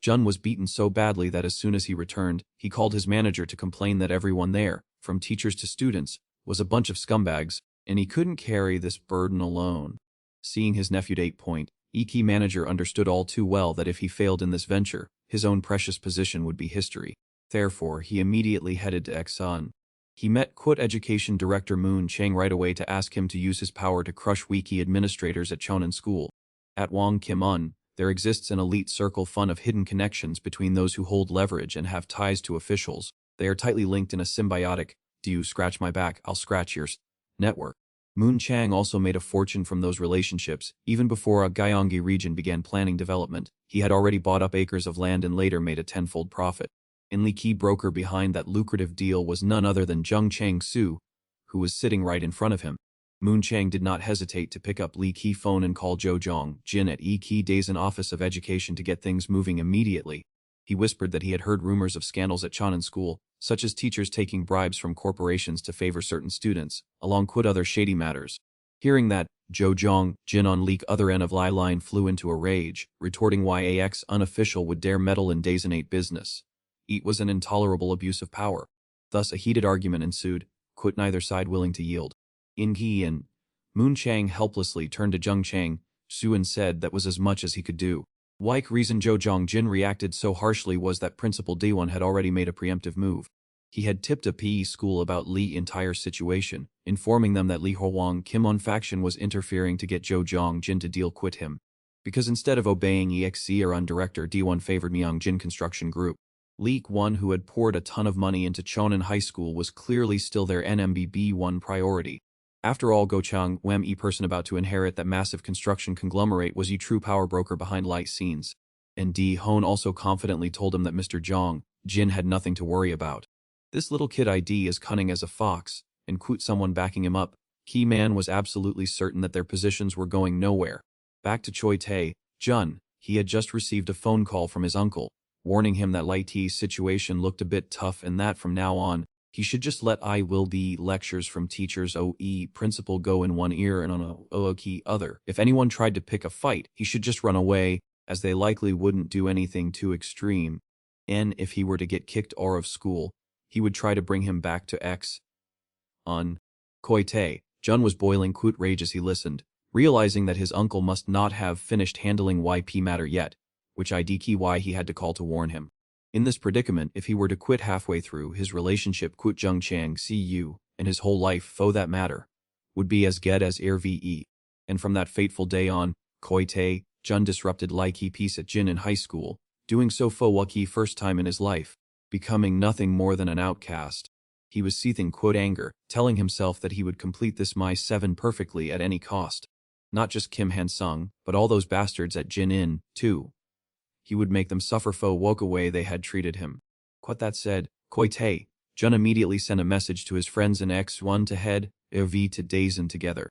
Jun was beaten so badly that as soon as he returned, he called his manager to complain that everyone there, from teachers to students, was a bunch of scumbags, and he couldn't carry this burden alone. Seeing his nephew 8 point, Iki manager understood all too well that if he failed in this venture, his own precious position would be history. Therefore, he immediately headed to Exxon. He met Education Director Moon Chang right away to ask him to use his power to crush Wiki administrators at Chonan School. At Wang Kim-un, there exists an elite circle fun of hidden connections between those who hold leverage and have ties to officials. They are tightly linked in a symbiotic, do you scratch my back, I'll scratch yours, network. Moon Chang also made a fortune from those relationships. Even before a Gyeonggi region began planning development, he had already bought up acres of land and later made a tenfold profit. And the key broker behind that lucrative deal was none other than Jung Chang-soo, who was sitting right in front of him. Moon Chang did not hesitate to pick up Lee Key's phone and call Jo Jong Jin at Key Daesan Office of Education to get things moving immediately. He whispered that he had heard rumors of scandals at Chonan School, such as teachers taking bribes from corporations to favor certain students, along with other shady matters. Hearing that, Jo Jong Jin on Lee's other end of the line flew into a rage, retorting why AX unofficial would dare meddle in Daesan 8 business. It was an intolerable abuse of power. Thus a heated argument ensued, neither side willing to yield. In He and Moon Chang helplessly turned to Jung Chang Soo and said that was as much as he could do. Like reason Jo Jong Jin reacted so harshly was that Principal Daewon had already made a preemptive move. He had tipped a PE school about Lee's entire situation, informing them that Lee Ho-wang Kim-on faction was interfering to get Jo Jong Jin to deal quit him. Because instead of obeying EXE director Daewon favored Myung Jin Construction Group. Lee Kwon, who had poured a ton of money into Chonan High School, was clearly still their NMBB1 priority. After all, Go Chang Wem person about to inherit that massive construction conglomerate was true power broker behind light scenes. And Di Hon also confidently told him that Mr. Jong Jin had nothing to worry about. This little kid ID is cunning as a fox, and someone backing him up. Key Man was absolutely certain that their positions were going nowhere. Back to Choi Tae Jun, he had just received a phone call from his uncle, warning him that Light T's situation looked a bit tough and that from now on, he should just let I will be lectures from teachers OE principal go in one ear and on a key other. If anyone tried to pick a fight, he should just run away, as they likely wouldn't do anything too extreme. And if he were to get kicked out of school, he would try to bring him back to X. On Koi Tae, Jun was boiling rage as he listened, realizing that his uncle must not have finished handling YP matter yet, which IDK why he had to call to warn him. In this predicament, if he were to quit halfway through, his relationship Jung Chang Cu, and his whole life for that matter, would be as dead as air VE. And from that fateful day on, Koi Tae Jun disrupted Lai Ki peace at Jin in high school, doing so for Waki first time in his life, becoming nothing more than an outcast. He was seething anger, telling himself that he would complete this My 7 perfectly at any cost. Not just Kim Han-sung, but all those bastards at Jin In, too. He would make them suffer woke away they had treated him. That said, Koi Tae Jun immediately sent a message to his friends in X1 to head RV to Daesan together.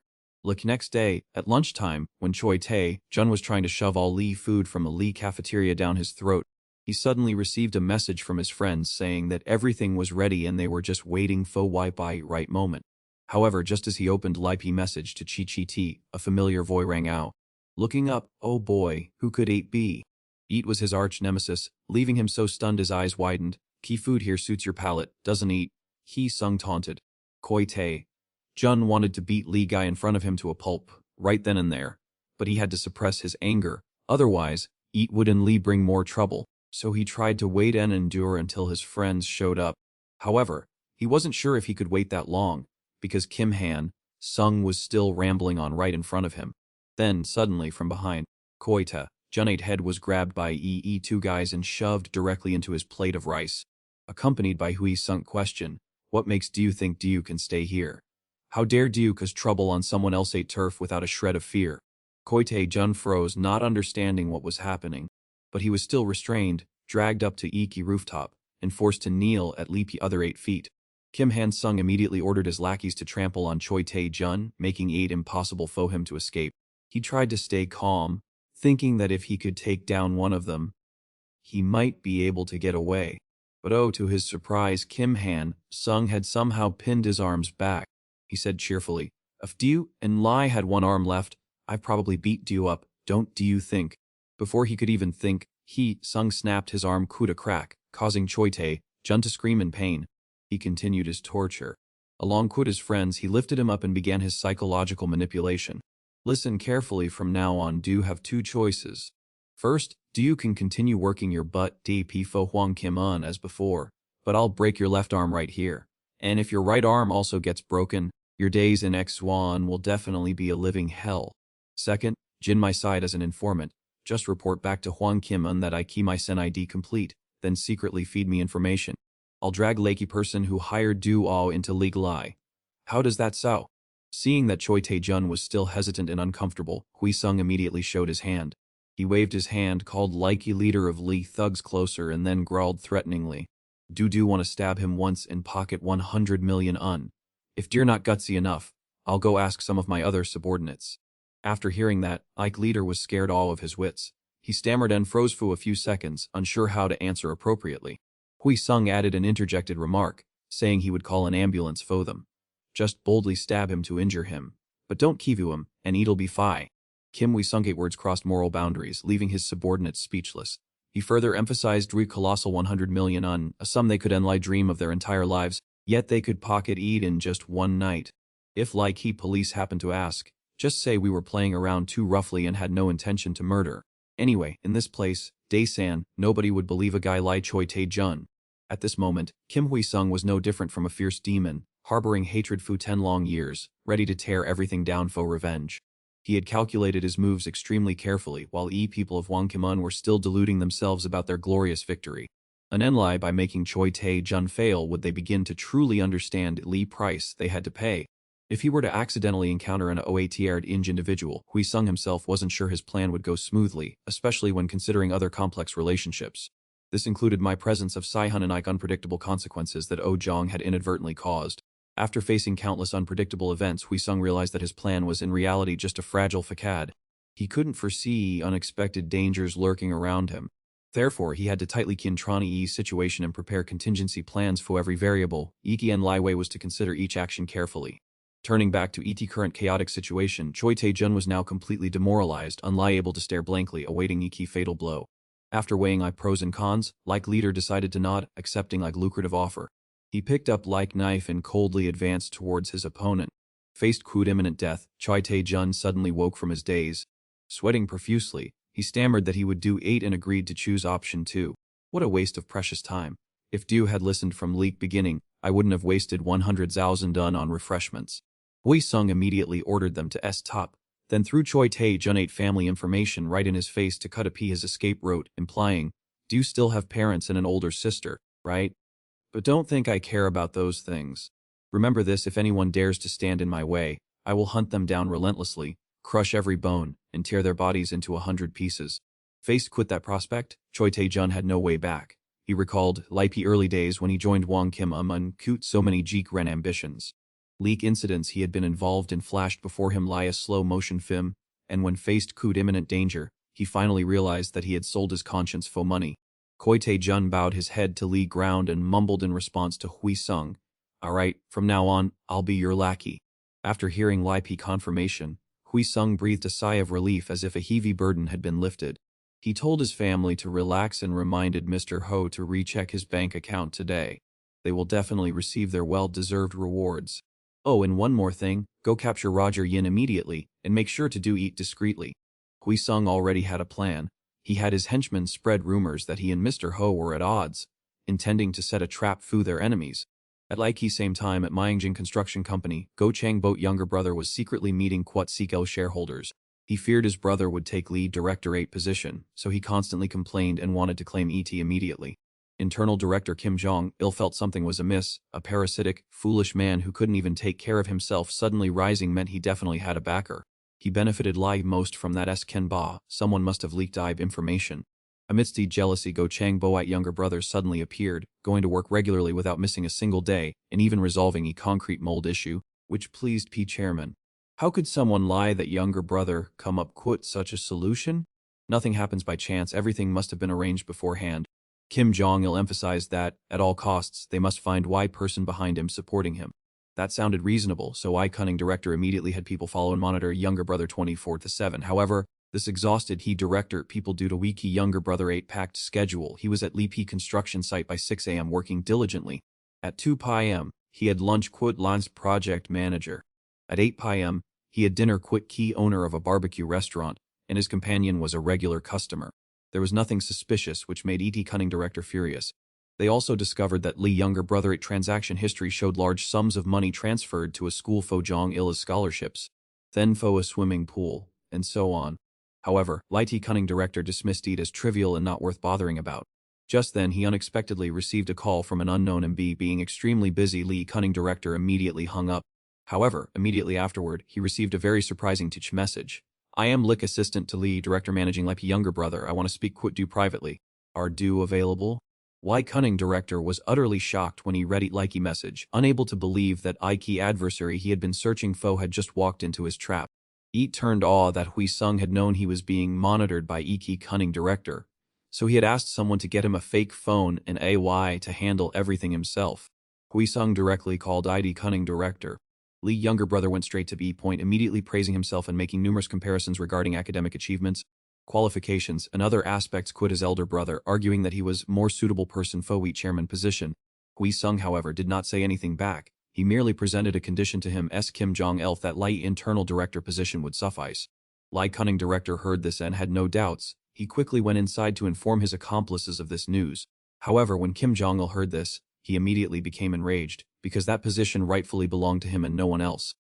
Next day, at lunchtime, when Choi Tae Jun was trying to shove all Lee food from a Lee cafeteria down his throat, he suddenly received a message from his friends saying that everything was ready and they were just waiting for the right moment. However, just as he opened Lipe message to Chi Chi T, a familiar voice rang out. Looking up, oh boy, who could 8 be? Eat was his arch nemesis, leaving him so stunned his eyes widened. Key food here suits your palate, doesn't eat? He sung taunted. Koi Tae Jun wanted to beat Lee guy in front of him to a pulp, right then and there. But he had to suppress his anger, otherwise, Eat would and Lee bring more trouble, so he tried to wait and endure until his friends showed up. However, he wasn't sure if he could wait that long, because Kim Han-sung was still rambling on right in front of him. Then, suddenly from behind, Koi Tae Jun's head was grabbed by two guys and shoved directly into his plate of rice, accompanied by Hui's sunk question, what makes do you think you can stay here? How dare you cause trouble on someone else's turf without a shred of fear? Koi Tae Jun froze, not understanding what was happening. but he was still restrained, dragged up to Iki rooftop, and forced to kneel at least the other 8 feet. Kim Han-sung immediately ordered his lackeys to trample on Choi Tae-jun, making it impossible for him to escape. He tried to stay calm, thinking that if he could take down one of them, he might be able to get away. But oh, to his surprise, Kim Han-sung had somehow pinned his arms back. He said cheerfully, "If Du and Lai had one arm left, I've probably beat Du up, don't do you think?" Before he could even think, Sung snapped his arm to crack, causing Choi Tae-jun to scream in pain. He continued his torture. Along with his friends, he lifted him up and began his psychological manipulation. Listen carefully, from now on, Do have 2 choices. First, Do can continue working your butt DP Fo Huang Kim Un as before, but I'll break your left arm right here. And if your right arm also gets broken, your days in X1 will definitely be a living hell. Second, Jin my side as an informant. Just report back to Huang Kim Un that I keep my Sen ID complete, then secretly feed me information. I'll drag Lakey person who hired Du Ao into legal lie. How does that sound? Seeing that Choi Tae-jun was still hesitant and uncomfortable, Hui Sung immediately showed his hand. He waved his hand, called Likey leader of Lee thugs closer, and then growled threateningly. Do want to stab him once and pocket 100 million un. If you're not gutsy enough, I'll go ask some of my other subordinates. After hearing that, Ike leader was scared all of his wits. He stammered and froze for a few seconds, unsure how to answer appropriately. Hui Sung added an interjected remark, saying he would call an ambulance for them. Just boldly stab him to injure him. But don't kivu him, and it'll be fine. Kim Hui Sung's words crossed moral boundaries, leaving his subordinates speechless. He further emphasized the colossal 100 million un, a sum they could enly dream of their entire lives, yet they could pocket it in just one night. If like he police happened to ask, just say we were playing around too roughly and had no intention to murder. Anyway, in this place, Dae-san, nobody would believe a guy like Choi Tae-jun. At this moment, Kim Hui Sung was no different from a fierce demon, harboring hatred for 10 long years, ready to tear everything down for revenge. He had calculated his moves extremely carefully, while people of Wang Kim-un were still deluding themselves about their glorious victory. An enly by making Choi Tae-jun fail would they begin to truly understand the price they had to pay. If he were to accidentally encounter an OATR-inge individual, Hui Sung himself wasn't sure his plan would go smoothly, especially when considering other complex relationships. This included my presence of Sai-hun and Ike unpredictable consequences that Oh Jong had inadvertently caused. After facing countless unpredictable events, Hui Sung realized that his plan was in reality just a fragile facade. He couldn't foresee unexpected dangers lurking around him. Therefore, he had to tightly control Yi's situation and prepare contingency plans for every variable. Iki and Lai Wei was to consider each action carefully. Turning back to Iki's current chaotic situation, Choi Tae-jun was now completely demoralized, unable to stare blankly, awaiting Iki's fatal blow. After weighing pros and cons, like leader decided to nod, accepting lucrative offer. He picked up knife and coldly advanced towards his opponent. Faced with imminent death, Choi Tae-jun suddenly woke from his daze. Sweating profusely, he stammered that he would do 8 and agreed to choose option 2. What a waste of precious time. If Du had listened from leak beginning, I wouldn't have wasted 100,000 dun on refreshments. Hui Sung immediately ordered them to S-top, then threw Choi Tae-jun 8 family information right in his face to cut a his escape route, implying, "Do you still have parents and an older sister, right? But don't think I care about those things. Remember this: if anyone dares to stand in my way, I will hunt them down relentlessly, crush every bone, and tear their bodies into 100 pieces." Faced with that prospect, Choi Tae-jun had no way back. He recalled Lipe early days when he joined Wang Kim-um and cute so many Jeek-ren ambitions. Leak incidents he had been involved in flashed before him like a slow-motion film, and when faced with imminent danger, he finally realized that he had sold his conscience for money. Choi Tae-jun bowed his head to Lee ground and mumbled in response to Hui Sung, "Alright, from now on, I'll be your lackey." After hearing Lipe confirmation, Hui Sung breathed a sigh of relief as if a heavy burden had been lifted. He told his family to relax and reminded Mr. Ho to recheck his bank account today. They will definitely receive their well-deserved rewards. Oh, and one more thing, go capture Roger Yin immediately, and make sure to do it discreetly. Hui Sung already had a plan. He had his henchmen spread rumors that he and Mr. Ho were at odds, intending to set a trap for their enemies. At same time at Myangjin Construction Company, Go Chang Boat's younger brother was secretly meeting Kwat Siko shareholders. He feared his brother would take lead director 8 position, so he constantly complained and wanted to claim ET immediately. Internal Director Kim Jong-il felt something was amiss. A parasitic, foolish man who couldn't even take care of himself suddenly rising meant he definitely had a backer. He benefited most from that Ken Ba, someone must have leaked IB information. Amidst the jealousy, Go Chang-bo's younger brother suddenly appeared, going to work regularly without missing a single day, and even resolving a concrete mold issue, which pleased P. Chairman. How could someone lie that younger brother come up with such a solution? Nothing happens by chance, everything must have been arranged beforehand. Kim Jong-il emphasized that, at all costs, they must find Y person behind him supporting him. That sounded reasonable, so Y cunning director immediately had people follow and monitor younger brother 24/7. However, this exhausted he director people due to weak younger brother 8-packed schedule. He was at Li P construction site by 6 a.m. working diligently. At 2 p.m., he had lunch lance project manager. At 8 p.m., he had dinner key owner of a barbecue restaurant, and his companion was a regular customer. There was nothing suspicious, which made ET cunning director furious. They also discovered that Lee younger brother 8 transaction history showed large sums of money transferred to a school for Jong-il as scholarships, then for a swimming pool, and so on. However, Lee cunning director dismissed it as trivial and not worth bothering about. Just then he unexpectedly received a call from an unknown MB. Being extremely busy, Lee cunning director immediately hung up. However, immediately afterward, he received a very surprising text message. I am Lick assistant to Lee director managing Lee younger brother. I want to speak do privately. Are do available? Y cunning director was utterly shocked when he read it likey message, unable to believe that Ike adversary he had been searching for had just walked into his trap. It turned awe that Hui Sung had known he was being monitored by Ike cunning director, so he had asked someone to get him a fake phone and AY to handle everything himself. Hui Sung directly called ID cunning director. Lee younger brother went straight to B point, immediately praising himself and making numerous comparisons regarding academic achievements, qualifications, and other aspects quit his elder brother, arguing that he was more suitable person for Wheat chairman position. Hui Sung, however, did not say anything back. He merely presented a condition to him Kim Jong-il that Lai internal director position would suffice. Lai cunning director heard this and had no doubts. He quickly went inside to inform his accomplices of this news. However, when Kim Jong-il heard this, he immediately became enraged, because that position rightfully belonged to him and no one else.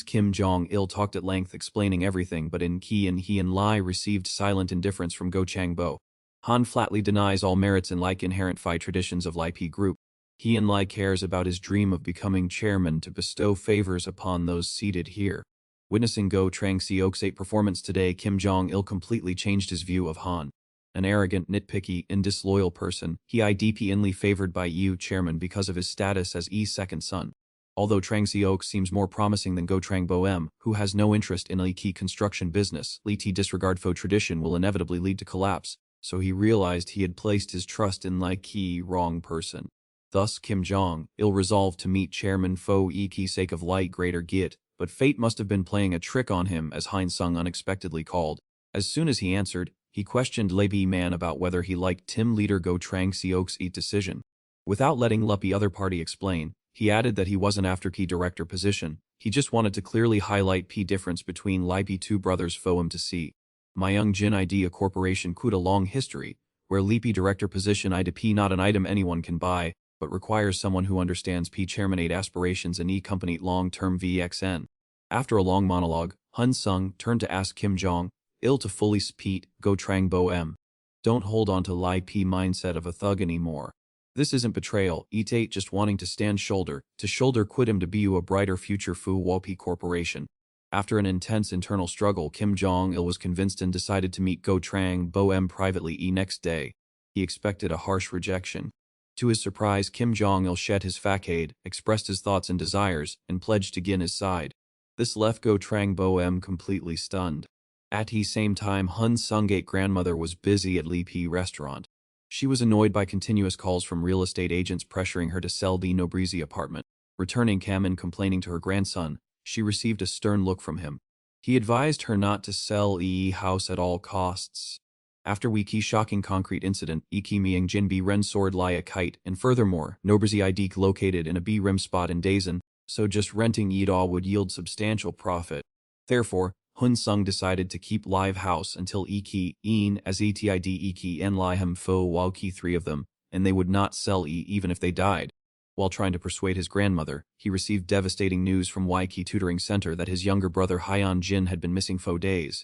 Kim Jong-il talked at length explaining everything, but he and Lai received silent indifference from Go Chang-bo. Han flatly denies all merits in like inherent Phi traditions of Lai P group. He and Lai cares about his dream of becoming chairman to bestow favors upon those seated here. Witnessing Go Chang-seok's 8 performance today, Kim Jong-il completely changed his view of Han. An arrogant, nitpicky, and disloyal person, he IDP-inly favored by EU chairman because of his status as E's second son. Although Trang Seok seems more promising than Go Trang Bo-em, who has no interest in a key construction business, Lee T disregard faux tradition will inevitably lead to collapse, so he realized he had placed his trust in Lai Ki wrong person. Thus Kim Jong-il resolved to meet Chairman Fo Yi sake of light greater git, but fate must have been playing a trick on him as Hein Sung unexpectedly called. As soon as he answered, he questioned Lei B Man about whether he liked Tim leader Go Trang Seok's decision. Without letting Luppy other party explain, he added that he wasn't after key director position, he just wanted to clearly highlight P difference between Lai P two brothers for him to see. Myung Jin Idea Corporation could a long history, where Li P director position IDP not an item anyone can buy, but requires someone who understands P chairmanate aspirations and E company long-term VXN. After a long monologue, Hun Sung turned to ask Kim Jong-il to fully speak Go Trang Bo-em. Don't hold on to Lai P mindset of a thug anymore. This isn't betrayal, it ain't just wanting to stand shoulder to shoulder quit him to be you a brighter future Fu Walpi Corporation. After an intense internal struggle, Kim Jong-il was convinced and decided to meet Go Trang Bo-em privately next day. He expected a harsh rejection. To his surprise, Kim Jong-il shed his facade, expressed his thoughts and desires, and pledged to get his side. This left Go Trang Bo-em completely stunned. At the same time, Hun Sungate grandmother was busy at Li P restaurant. She was annoyed by continuous calls from real estate agents pressuring her to sell the Nobrizi apartment. Returning Cam and complaining to her grandson, she received a stern look from him. He advised her not to sell house at all costs. After Wiki shocking concrete incident, Iki Myung Jin B Ren sword lie a kite, and furthermore, Nobrizi ID located in a B rim spot in Daesan, so just renting it would yield substantial profit. Therefore, Hun Sung decided to keep live house until Iki Een as ETID Iki and Liham Fo while Ki 3 of them, and they would not sell even if they died. While trying to persuade his grandmother, he received devastating news from Ki Tutoring Center that his younger brother Hyeon Jin had been missing for days.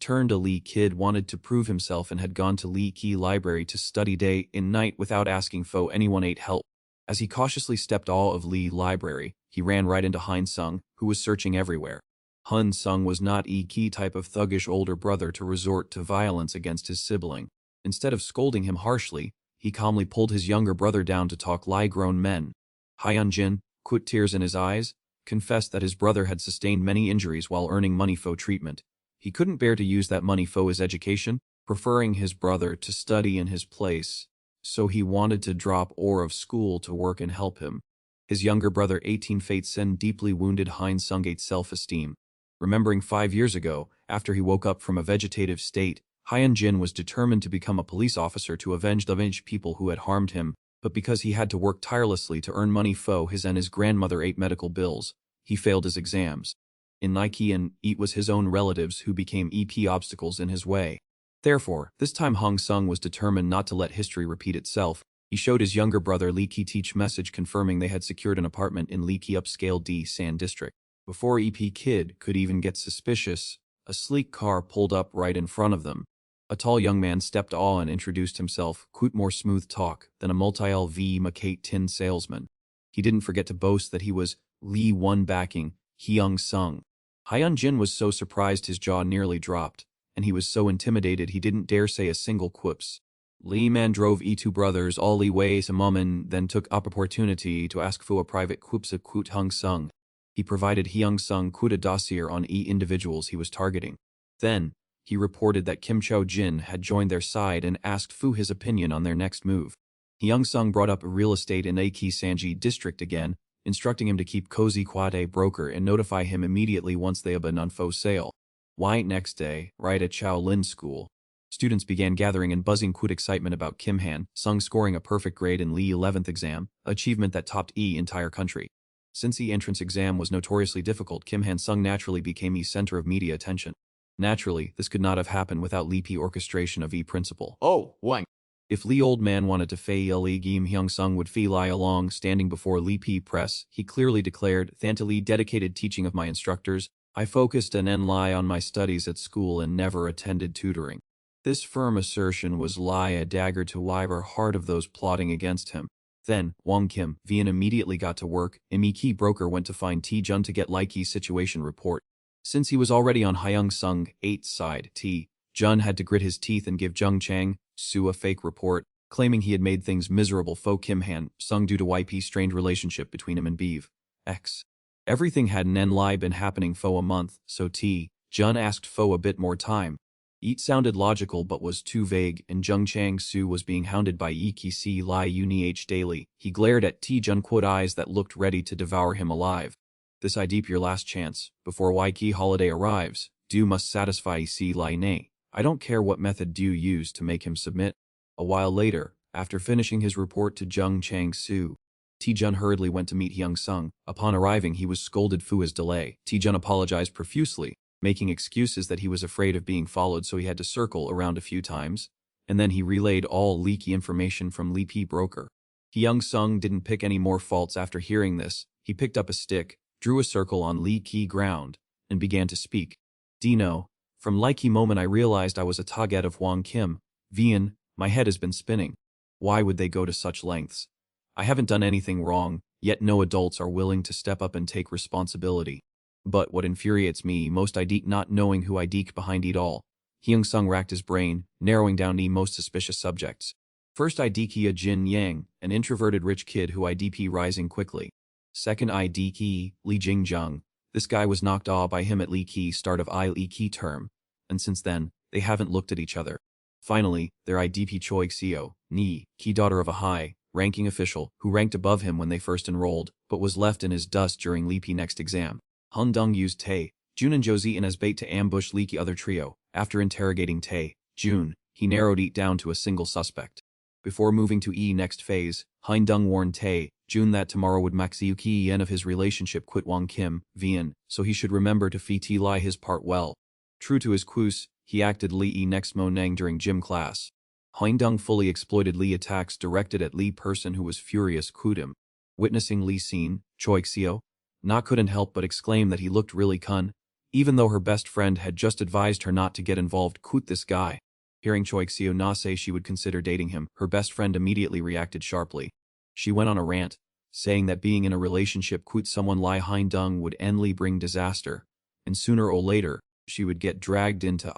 Turned a Lee kid wanted to prove himself and had gone to Lee Ki library to study day and night without asking for anyone help. As he cautiously stepped out of Lee library, he ran right into Hein Sung, who was searching everywhere. Hun Sung was not key type of thuggish older brother to resort to violence against his sibling. Instead of scolding him harshly, he calmly pulled his younger brother down to talk like grown men. Hyun-jin, with tears in his eyes, confessed that his brother had sustained many injuries while earning money for treatment. He couldn't bear to use that money for his education, preferring his brother to study in his place, so he wanted to drop out of school to work and help him. His younger brother 18 Fate Sen deeply wounded Hein Sung's self-esteem. Remembering 5 years ago, after he woke up from a vegetative state, Hyun Jin was determined to become a police officer to avenge the people who had harmed him, but because he had to work tirelessly to earn money for his and his grandmother 8 medical bills, he failed his exams. In Nike and it was his own relatives who became obstacles in his way. Therefore, this time Hong Sung was determined not to let history repeat itself. He showed his younger brother Lee Ki teach message confirming they had secured an apartment in Lee Ki upscale D San district. Before Kid could even get suspicious, a sleek car pulled up right in front of them. A tall young man stepped on and introduced himself, quite more smooth talk than a multi-LV Makate tin salesman. He didn't forget to boast that he was Lee One backing Hyung Sung. Hyun Jin was so surprised his jaw nearly dropped, and he was so intimidated he didn't dare say a single quips. Lee Man drove two brothers all the way to mom and then took up opportunity to ask for a private quips of Kut Hung Sung. He provided Hyung Sung a dossier on individuals he was targeting. Then, he reported that Kim Cho Jin had joined their side and asked Fu his opinion on their next move. Hyung Sung brought up real estate in Aki Sanji district again, instructing him to keep cozy quad a broker and notify him immediately once they have been on for sale. Next day, right at Chao Lin School, students began gathering and buzzing with excitement about Kim Han Sung scoring a perfect grade in Lee 11th exam, achievement that topped entire country. Since entrance exam was notoriously difficult, Kim Han Sung naturally became center of media attention. Naturally, this could not have happened without Lee P orchestration of principle. Oh, Wang. If Lee Old Man wanted to fail Lee Kim Hyung Sung would lie along standing before Lee P press, he clearly declared, "Thantali dedicated teaching of my instructors, I focused and lie on my studies at school and never attended tutoring." This firm assertion was a dagger to the heart of those plotting against him. Then, Wang Kim, Vian immediately got to work. Key broker went to find T Jun to get Likey's situation report. Since he was already on Hyung Sung 8's side, T Jun had to grit his teeth and give Jung Chang Su a fake report, claiming he had made things miserable for Kim Han Sung due to YP's strained relationship between him and Bev. X. Everything had been happening for a month, so T Jun asked for a bit more time. It sounded logical but was too vague, and Jung Chang Su was being hounded by Iki Lai Uni H daily. He glared at T Jun with eyes that looked ready to devour him alive. This deep your last chance. Before YK holiday arrives, do must satisfy C Lai Nay. I don't care what method do you use to make him submit. A while later, after finishing his report to Jung Chang Su, T Jun hurriedly went to meet Hyung Sung. Upon arriving, he was scolded for his delay. T Jun apologized profusely, making excuses that he was afraid of being followed so he had to circle around a few times, and then he relayed all leaky information from Lee P broker. Hyung Sung didn't pick any more faults after hearing this. He picked up a stick, drew a circle on Lee Ki ground, and began to speak. Dino, from Likey moment I realized I was a target of Wang Kim. Vian, my head has been spinning. Why would they go to such lengths? I haven't done anything wrong, yet no adults are willing to step up and take responsibility. But what infuriates me most not knowing who behind it all. Hyung Sung racked his brain, narrowing down the most suspicious subjects. First Kia Jin Yang, an introverted rich kid who IDP rising quickly. Second Lee Jingjung. This guy was knocked awe by him at Lee Ki start of Lee Ki term, and since then, they haven't looked at each other. Finally, their IDP Choi Xio, Ni, Ki daughter of a high-ranking official who ranked above him when they first enrolled, but was left in his dust during Lee P next exam. Hun Dong used Tae, Jun and Josie as bait to ambush Lee Ki other trio. After interrogating Tae, Jun, he narrowed it down to a single suspect. Before moving to next phase, Hein Dong warned Tae, Jun that tomorrow would Maxiuki end of his relationship quit Wang Kim, Vian, so he should remember to Fiti lie his part well. True to his quus, he acted Lee next Mo Nang during gym class. Hein Dong fully exploited Lee attacks directed at Lee person who was furious quit him. Witnessing Lee scene, Choi Xio, Na couldn't help but exclaim that he looked really cun, even though her best friend had just advised her not to get involved quit this guy. Hearing Choi Xio Na say she would consider dating him, her best friend immediately reacted sharply. She went on a rant, saying that being in a relationship with someone like Hein Dong would endly bring disaster, and sooner or later, she would get dragged into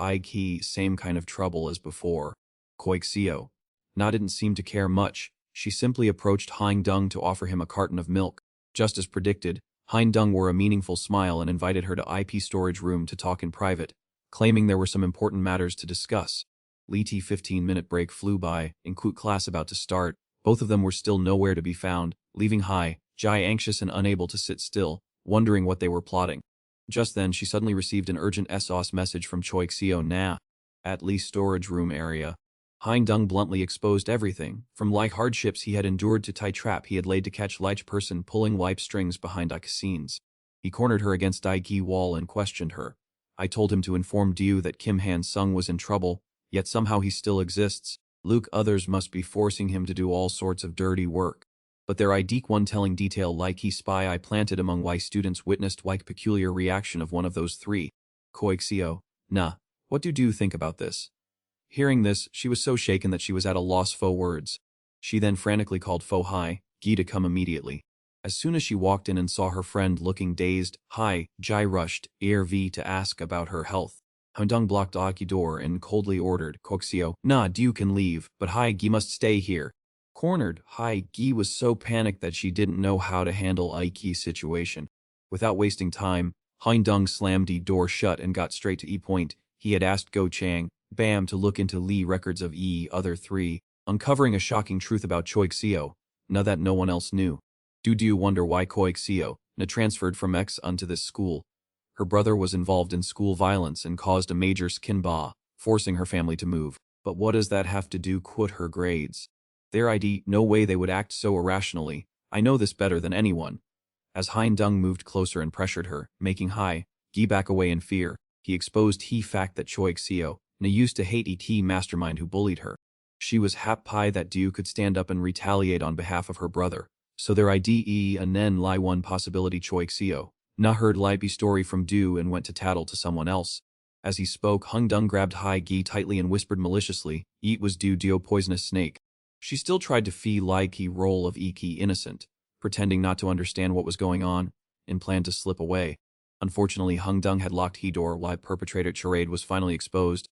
same kind of trouble as before. Koixio. Na didn't seem to care much. She simply approached Hein Dung to offer him a carton of milk. Just as predicted, Hein Dung wore a meaningful smile and invited her to IP storage room to talk in private, claiming there were some important matters to discuss. Li Ti 15-minute break flew by, include class about to start. Both of them were still nowhere to be found, leaving Jai anxious and unable to sit still, wondering what they were plotting. Just then she suddenly received an urgent SOS message from Choi Xio Na. At Li's storage room area. Hein Dung bluntly exposed everything, from like hardships he had endured to tie trap he had laid to catch Lich person pulling wipe strings behind Ike's. He cornered her against Dai Gi wall and questioned her. I told him to inform Diu that Kim Han Sung was in trouble, yet somehow he still exists. Luke others must be forcing him to do all sorts of dirty work. But their IDK one telling detail like he spy I planted among Y students witnessed like peculiar reaction of one of those three. Koixio, nah, what do you think about this? Hearing this, she was so shaken that she was at a loss for words. She then frantically called Fo Hai, Gi to come immediately. As soon as she walked in and saw her friend looking dazed, Jai rushed, V to ask about her health. Hundung blocked Aki door and coldly ordered, Koixio, nah, you can leave, but Gi must stay here. Cornered, Gi was so panicked that she didn't know how to handle Ike's situation. Without wasting time, Hundung slammed the door shut and got straight to point. He had asked Go Chang, Bam to look into Li records of other three, uncovering a shocking truth about Choi Xio, now that no one else knew. Do you wonder why Choi Xio, transferred from X unto this school? Her brother was involved in school violence and caused a major skin ba, forcing her family to move. But what does that have to do with her grades? Their ID, no way they would act so irrationally. I know this better than anyone. As Hein Dung moved closer and pressured her, making Gi back away in fear, he exposed fact that Choi Xio, used to hate ET mastermind who bullied her. She was happy that Diu could stand up and retaliate on behalf of her brother, so their IDE and then lie one possibility Choi Xio. Na heard Li story from Diu and went to tattle to someone else. As he spoke, Hung Dung grabbed Gi tightly and whispered maliciously, "Eat was Diu poisonous snake." She still tried to feel like he role of Iki innocent, pretending not to understand what was going on, and planned to slip away. Unfortunately, Hung Dung had locked door while perpetrator charade was finally exposed.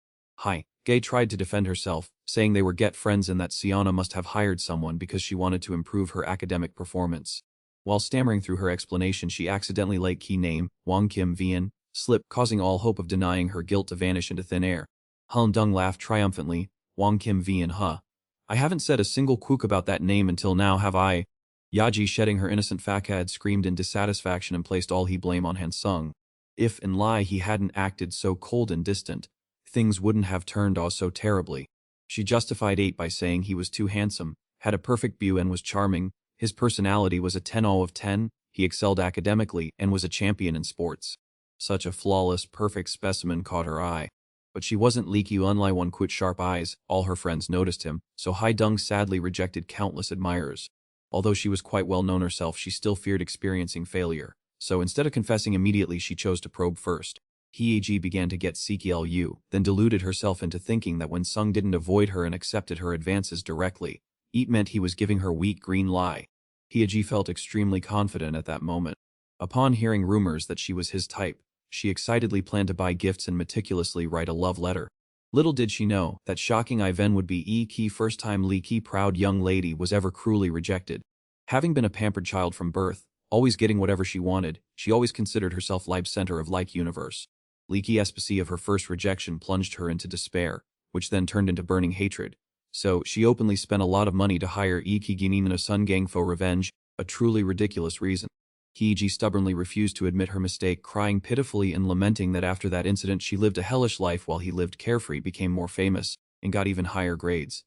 Gay tried to defend herself, saying they were get friends and that Siana must have hired someone because she wanted to improve her academic performance. While stammering through her explanation, she accidentally let key name, Wang Kim Vian, slip, causing all hope of denying her guilt to vanish into thin air. Hun Dung laughed triumphantly, Wang Kim Vian I haven't said a single quook about that name until now, have I? Yaji, shedding her innocent facade, screamed in dissatisfaction and placed all he blame on Han Sung. If in lie he hadn't acted so cold and distant, things wouldn't have turned out so terribly. She justified 8 by saying he was too handsome, had a perfect view and was charming, his personality was a 10 all of 10, he excelled academically and was a champion in sports. Such a flawless, perfect specimen caught her eye. But she wasn't leaky unlike one quit sharp eyes, all her friends noticed him, so Hai Dung sadly rejected countless admirers. Although she was quite well known herself, she still feared experiencing failure, so instead of confessing immediately she chose to probe first. Heag began to get CKLU, then deluded herself into thinking that when Sung didn't avoid her and accepted her advances directly, it meant he was giving her weak green lie. Heag felt extremely confident at that moment. Upon hearing rumors that she was his type, she excitedly planned to buy gifts and meticulously write a love letter. Little did she know that shocking Ivan would be Ki first time Li Ki proud young lady was ever cruelly rejected. Having been a pampered child from birth, always getting whatever she wanted, she always considered herself live center of like universe. Li Ki especially of her first rejection plunged her into despair, which then turned into burning hatred. So she openly spent a lot of money to hire Ki Ginin and a Sun Gang for revenge, a truly ridiculous reason. Heiji stubbornly refused to admit her mistake, crying pitifully and lamenting that after that incident she lived a hellish life while he lived carefree, became more famous, and got even higher grades.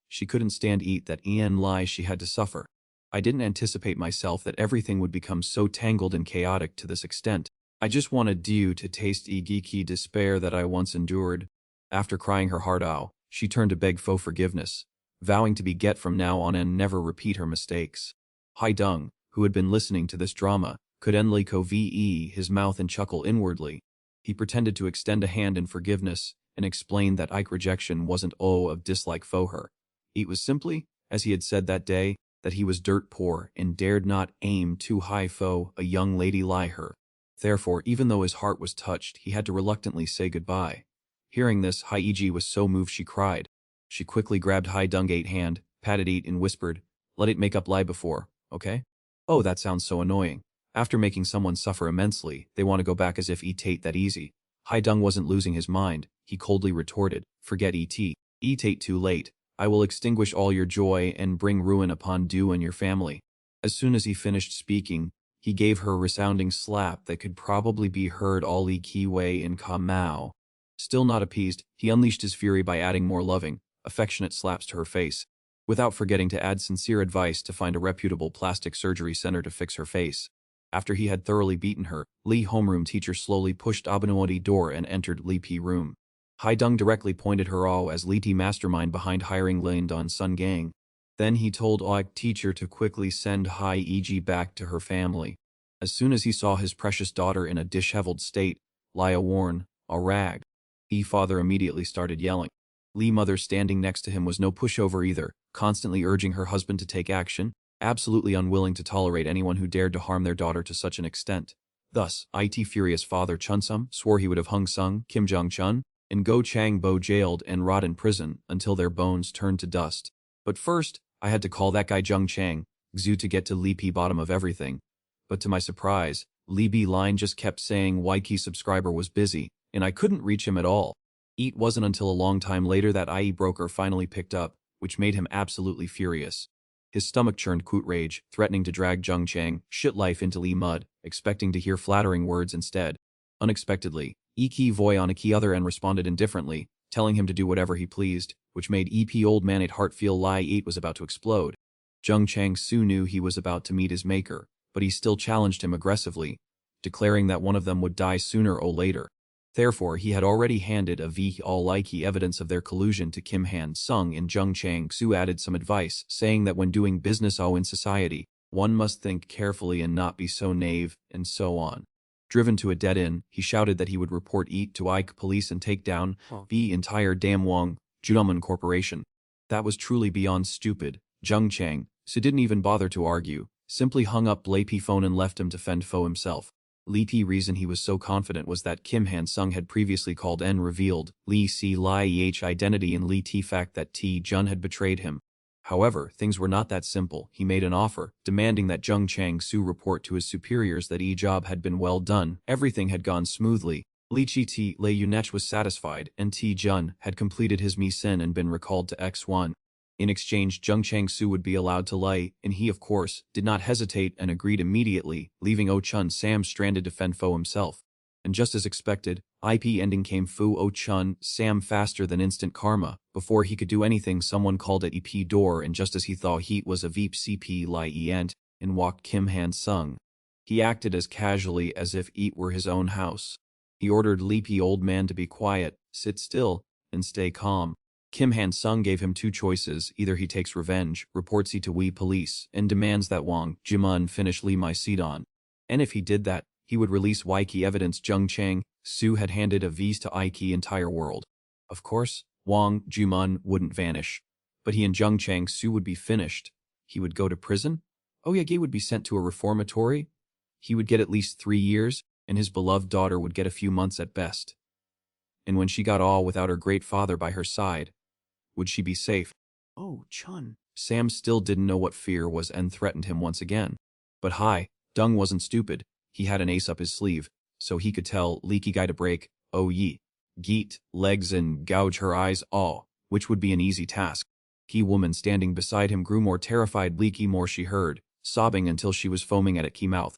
She couldn't stand that lie she had to suffer. I didn't anticipate myself that everything would become so tangled and chaotic to this extent. I just wanted Diu to taste geeky despair that I once endured. After crying her heart out, she turned to beg for forgiveness, vowing to be get from now on and never repeat her mistakes. Hai Dung, who had been listening to this drama, could only ve his mouth and chuckle inwardly. He pretended to extend a hand in forgiveness and explained that Ike rejection wasn't of dislike for her. It was simply, as he had said that day, that he was dirt poor and dared not aim too high for a young lady like her. Therefore, even though his heart was touched, he had to reluctantly say goodbye. Hearing this, Haiji was so moved she cried. She quickly grabbed Hai Dung 8 hand, patted Eat and whispered, "Let it make up lie before, okay?" Oh, that sounds so annoying. After making someone suffer immensely, they want to go back as if Eat ate that easy. Hai Dung wasn't losing his mind. He coldly retorted, "Forget E.T. Eat ate too late. I will extinguish all your joy and bring ruin upon you and your family." As soon as he finished speaking, he gave her a resounding slap that could probably be heard all Li Kiwei in Kamau. Still not appeased, he unleashed his fury by adding more loving, affectionate slaps to her face, without forgetting to add sincere advice to find a reputable plastic surgery center to fix her face. After he had thoroughly beaten her, Li homeroom teacher slowly pushed Abanuodi door and entered Li P room. Hai Dung directly pointed her out as Li T mastermind behind hiring Lin Don Sun Gang. Then he told Oik teacher to quickly send Hai Eg back to her family. As soon as he saw his precious daughter in a disheveled state, lie worn, a rag, father immediately started yelling. Li mother standing next to him was no pushover either, constantly urging her husband to take action, absolutely unwilling to tolerate anyone who dared to harm their daughter to such an extent. Thus, IT furious father Chunsum swore he would have Hung Sung, Kim Jong-chun, and Go Chang Bo jailed and rot in prison until their bones turned to dust. But first, I had to call that guy Jung Chang, Xu to get to Li P bottom of everything. But to my surprise, Li B line just kept saying Wiki subscriber was busy, and I couldn't reach him at all. It wasn't until a long time later that IE broker finally picked up, which made him absolutely furious. His stomach churned quote rage, threatening to drag Jung Chang shit life into Li mud, expecting to hear flattering words instead. Unexpectedly, Iki Voy on a key other end responded indifferently, telling him to do whatever he pleased, which made EP old man at heart feel Lai 8 was about to explode. Jung Chang Su knew he was about to meet his maker, but he still challenged him aggressively, declaring that one of them would die sooner or later. Therefore, he had already handed a V all likey evidence of their collusion to Kim Han Sung, and Jung Chang Su added some advice, saying that when doing business in society, one must think carefully and not be so naive, and so on. Driven to a dead end, he shouted that he would report Eat to Ike police and take down the entire Damwang Judaman Corporation. That was truly beyond stupid. Jung Chang Su didn't even bother to argue, simply hung up Lai P phone and left him to fend for himself. Li P reason he was so confident was that Kim Han Sung had previously called and revealed Li Si Lai EH identity and Li T fact that T Jun had betrayed him. However, things were not that simple. He made an offer, demanding that Jung Chang Su report to his superiors that job had been well done, everything had gone smoothly. Li Chi T Lei Yunech was satisfied, and T Jun had completed his mission and been recalled to X1. In exchange, Jung Chang Su would be allowed to lie, and he, of course, did not hesitate and agreed immediately, leaving Oh Chun Sam stranded to fend for himself. And just as expected, IP ending came Fu Oh Chun Sam faster than instant karma. Before he could do anything, someone called at EP door, and just as he thought Heat was a Veep CP Lai Ent, and walked Kim Han Sung. He acted as casually as if Eat were his own house. He ordered Leapy old man to be quiet, sit still, and stay calm. Kim Han Sung gave him two choices: either he takes revenge, reports he to Wee police, and demands that Wang Jimun finish Li My Sidon. And if he did that, he would release Waiki evidence Jung Chang Su had handed a visa to Ike entire world. Of course, Wang Jimun wouldn't vanish. But he and Jung Chang Su would be finished. He would go to prison? Oyage would be sent to a reformatory? He would get at least 3 years, and his beloved daughter would get a few months at best. And when she got all without her great father by her side, would she be safe? Oh, Chun. Sam still didn't know what fear was and threatened him once again. But Hai Dung wasn't stupid. He had an ace up his sleeve, so he could tell Leaky Guy to break, oh ye, geet, legs and gouge her eyes all, which would be an easy task. Key woman standing beside him grew more terrified Leaky more she heard, sobbing until she was foaming at a key mouth.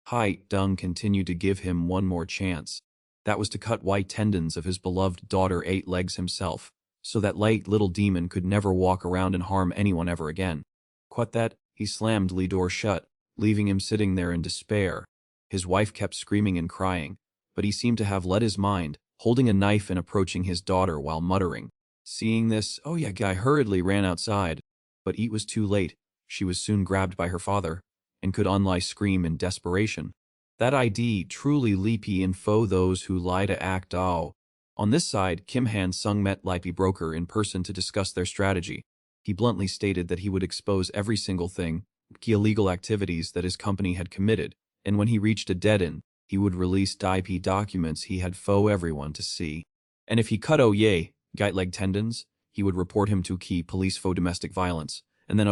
Hai Dung continued to give him one more chance. That was to cut white tendons of his beloved daughter 8 legs himself, so that light little demon could never walk around and harm anyone ever again. Quit that, he slammed Li door shut, leaving him sitting there in despair. His wife kept screaming and crying, but he seemed to have let his mind, holding a knife and approaching his daughter while muttering. Seeing this, oh yeah guy hurriedly ran outside, but it was too late. She was soon grabbed by her father, and could only scream in desperation. That ID truly leapy info those who lie to act all. On this side, Kim Han Sung met Lipey broker in person to discuss their strategy. He bluntly stated that he would expose every single thing, key illegal activities that his company had committed, and when he reached a dead end, he would release IP documents he had for everyone to see. And if he cut oh yay, gite leg tendons, he would report him to key police for domestic violence, and then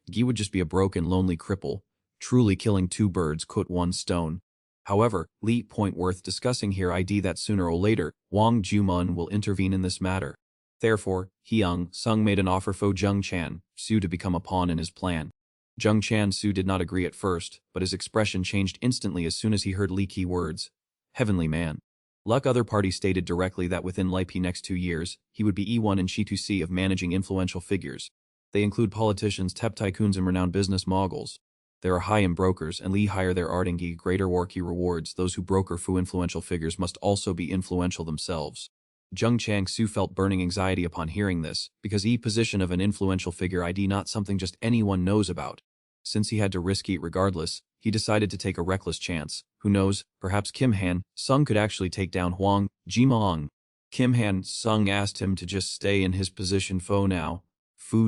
Gi would just be a broken, lonely cripple, truly killing two birds with one stone. However, point worth discussing here ID that sooner or later, Wang Jumun will intervene in this matter. Therefore, Hyung Sung made an offer for Jung Chan Su to become a pawn in his plan. Jung Chan Su did not agree at first, but his expression changed instantly as soon as he heard Li Qi words. Heavenly man. Luck other party stated directly that within Li next 2 years, he would be E1 and Shi2C of managing influential figures. They include politicians, tech tycoons and renowned business moguls. There are high-end brokers, and Li hire their Ardingi greater Warki rewards. Those who broker fu influential figures must also be influential themselves. Jung Chang Su felt burning anxiety upon hearing this, because position of an influential figure ID not something just anyone knows about. Since he had to risk it regardless, he decided to take a reckless chance. Who knows, perhaps Kim Han Sung could actually take down Huang Jimong. Kim Han Sung asked him to just stay in his position for now,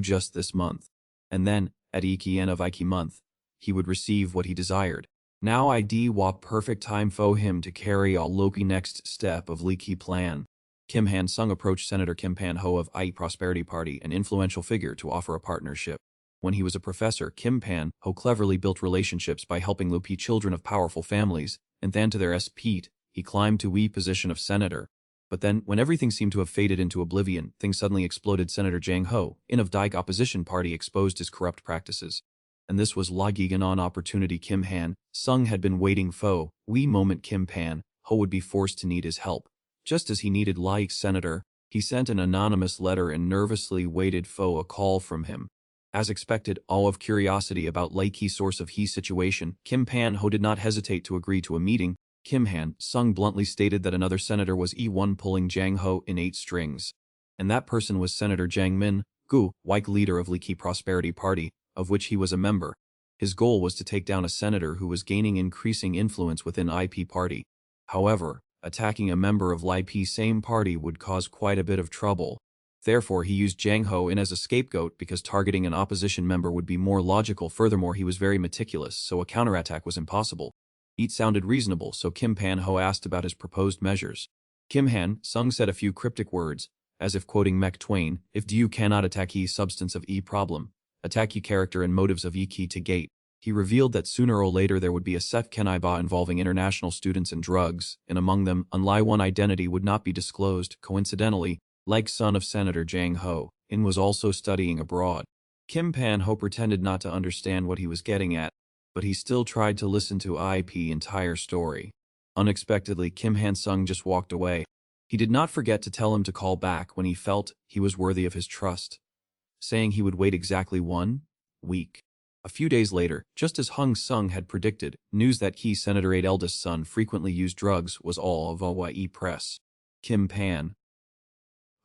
just this month. And then, at end of Iki month, he would receive what he desired. Now ID wa perfect time for him to carry out Loki next step of Li Qi plan. Kim Han Sung approached Senator Kim Pan Ho of IE Prosperity Party, an influential figure, to offer a partnership. When he was a professor, Kim Pan Ho cleverly built relationships by helping Lupi children of powerful families, and then to their SP, he climbed to position of senator. But then, when everything seemed to have faded into oblivion, things suddenly exploded. Senator Jang Ho, in of Dike opposition party, exposed his corrupt practices. And this was La Giganon opportunity Kim Han Sung had been waiting for. Moment Kim Pan Ho would be forced to need his help. Just as he needed senator, he sent an anonymous letter and nervously waited for a call from him. As expected, all of curiosity about Key source of his situation, Kim Pan Ho did not hesitate to agree to a meeting. Kim Han Sung bluntly stated that another senator was E1 pulling Jang Ho in 8 strings. And that person was Senator Jang Min Gu, leader of Key Prosperity Party, of which he was a member. His goal was to take down a senator who was gaining increasing influence within IP party. However, attacking a member of same party would cause quite a bit of trouble. Therefore, he used Jang Ho in as a scapegoat because targeting an opposition member would be more logical. Furthermore, he was very meticulous, so a counterattack was impossible. It sounded reasonable, so Kim Pan Ho asked about his proposed measures. Kim Han Sung said a few cryptic words, as if quoting Mek Twain, if you cannot attack substance of problem, attack character and motives of key to gate. He revealed that sooner or later there would be a Seth Kenaiba involving international students and drugs, and among them, one identity would not be disclosed. Coincidentally, son of Senator Jang Ho, was also studying abroad. Kim Pan Ho pretended not to understand what he was getting at, but he still tried to listen to entire story. Unexpectedly, Kim Han Sung just walked away. He did not forget to tell him to call back when he felt he was worthy of his trust, saying he would wait exactly 1 week. A few days later, just as Hung Sung had predicted, news that Senator 8's eldest son frequently used drugs was all of YE press. Kim Pan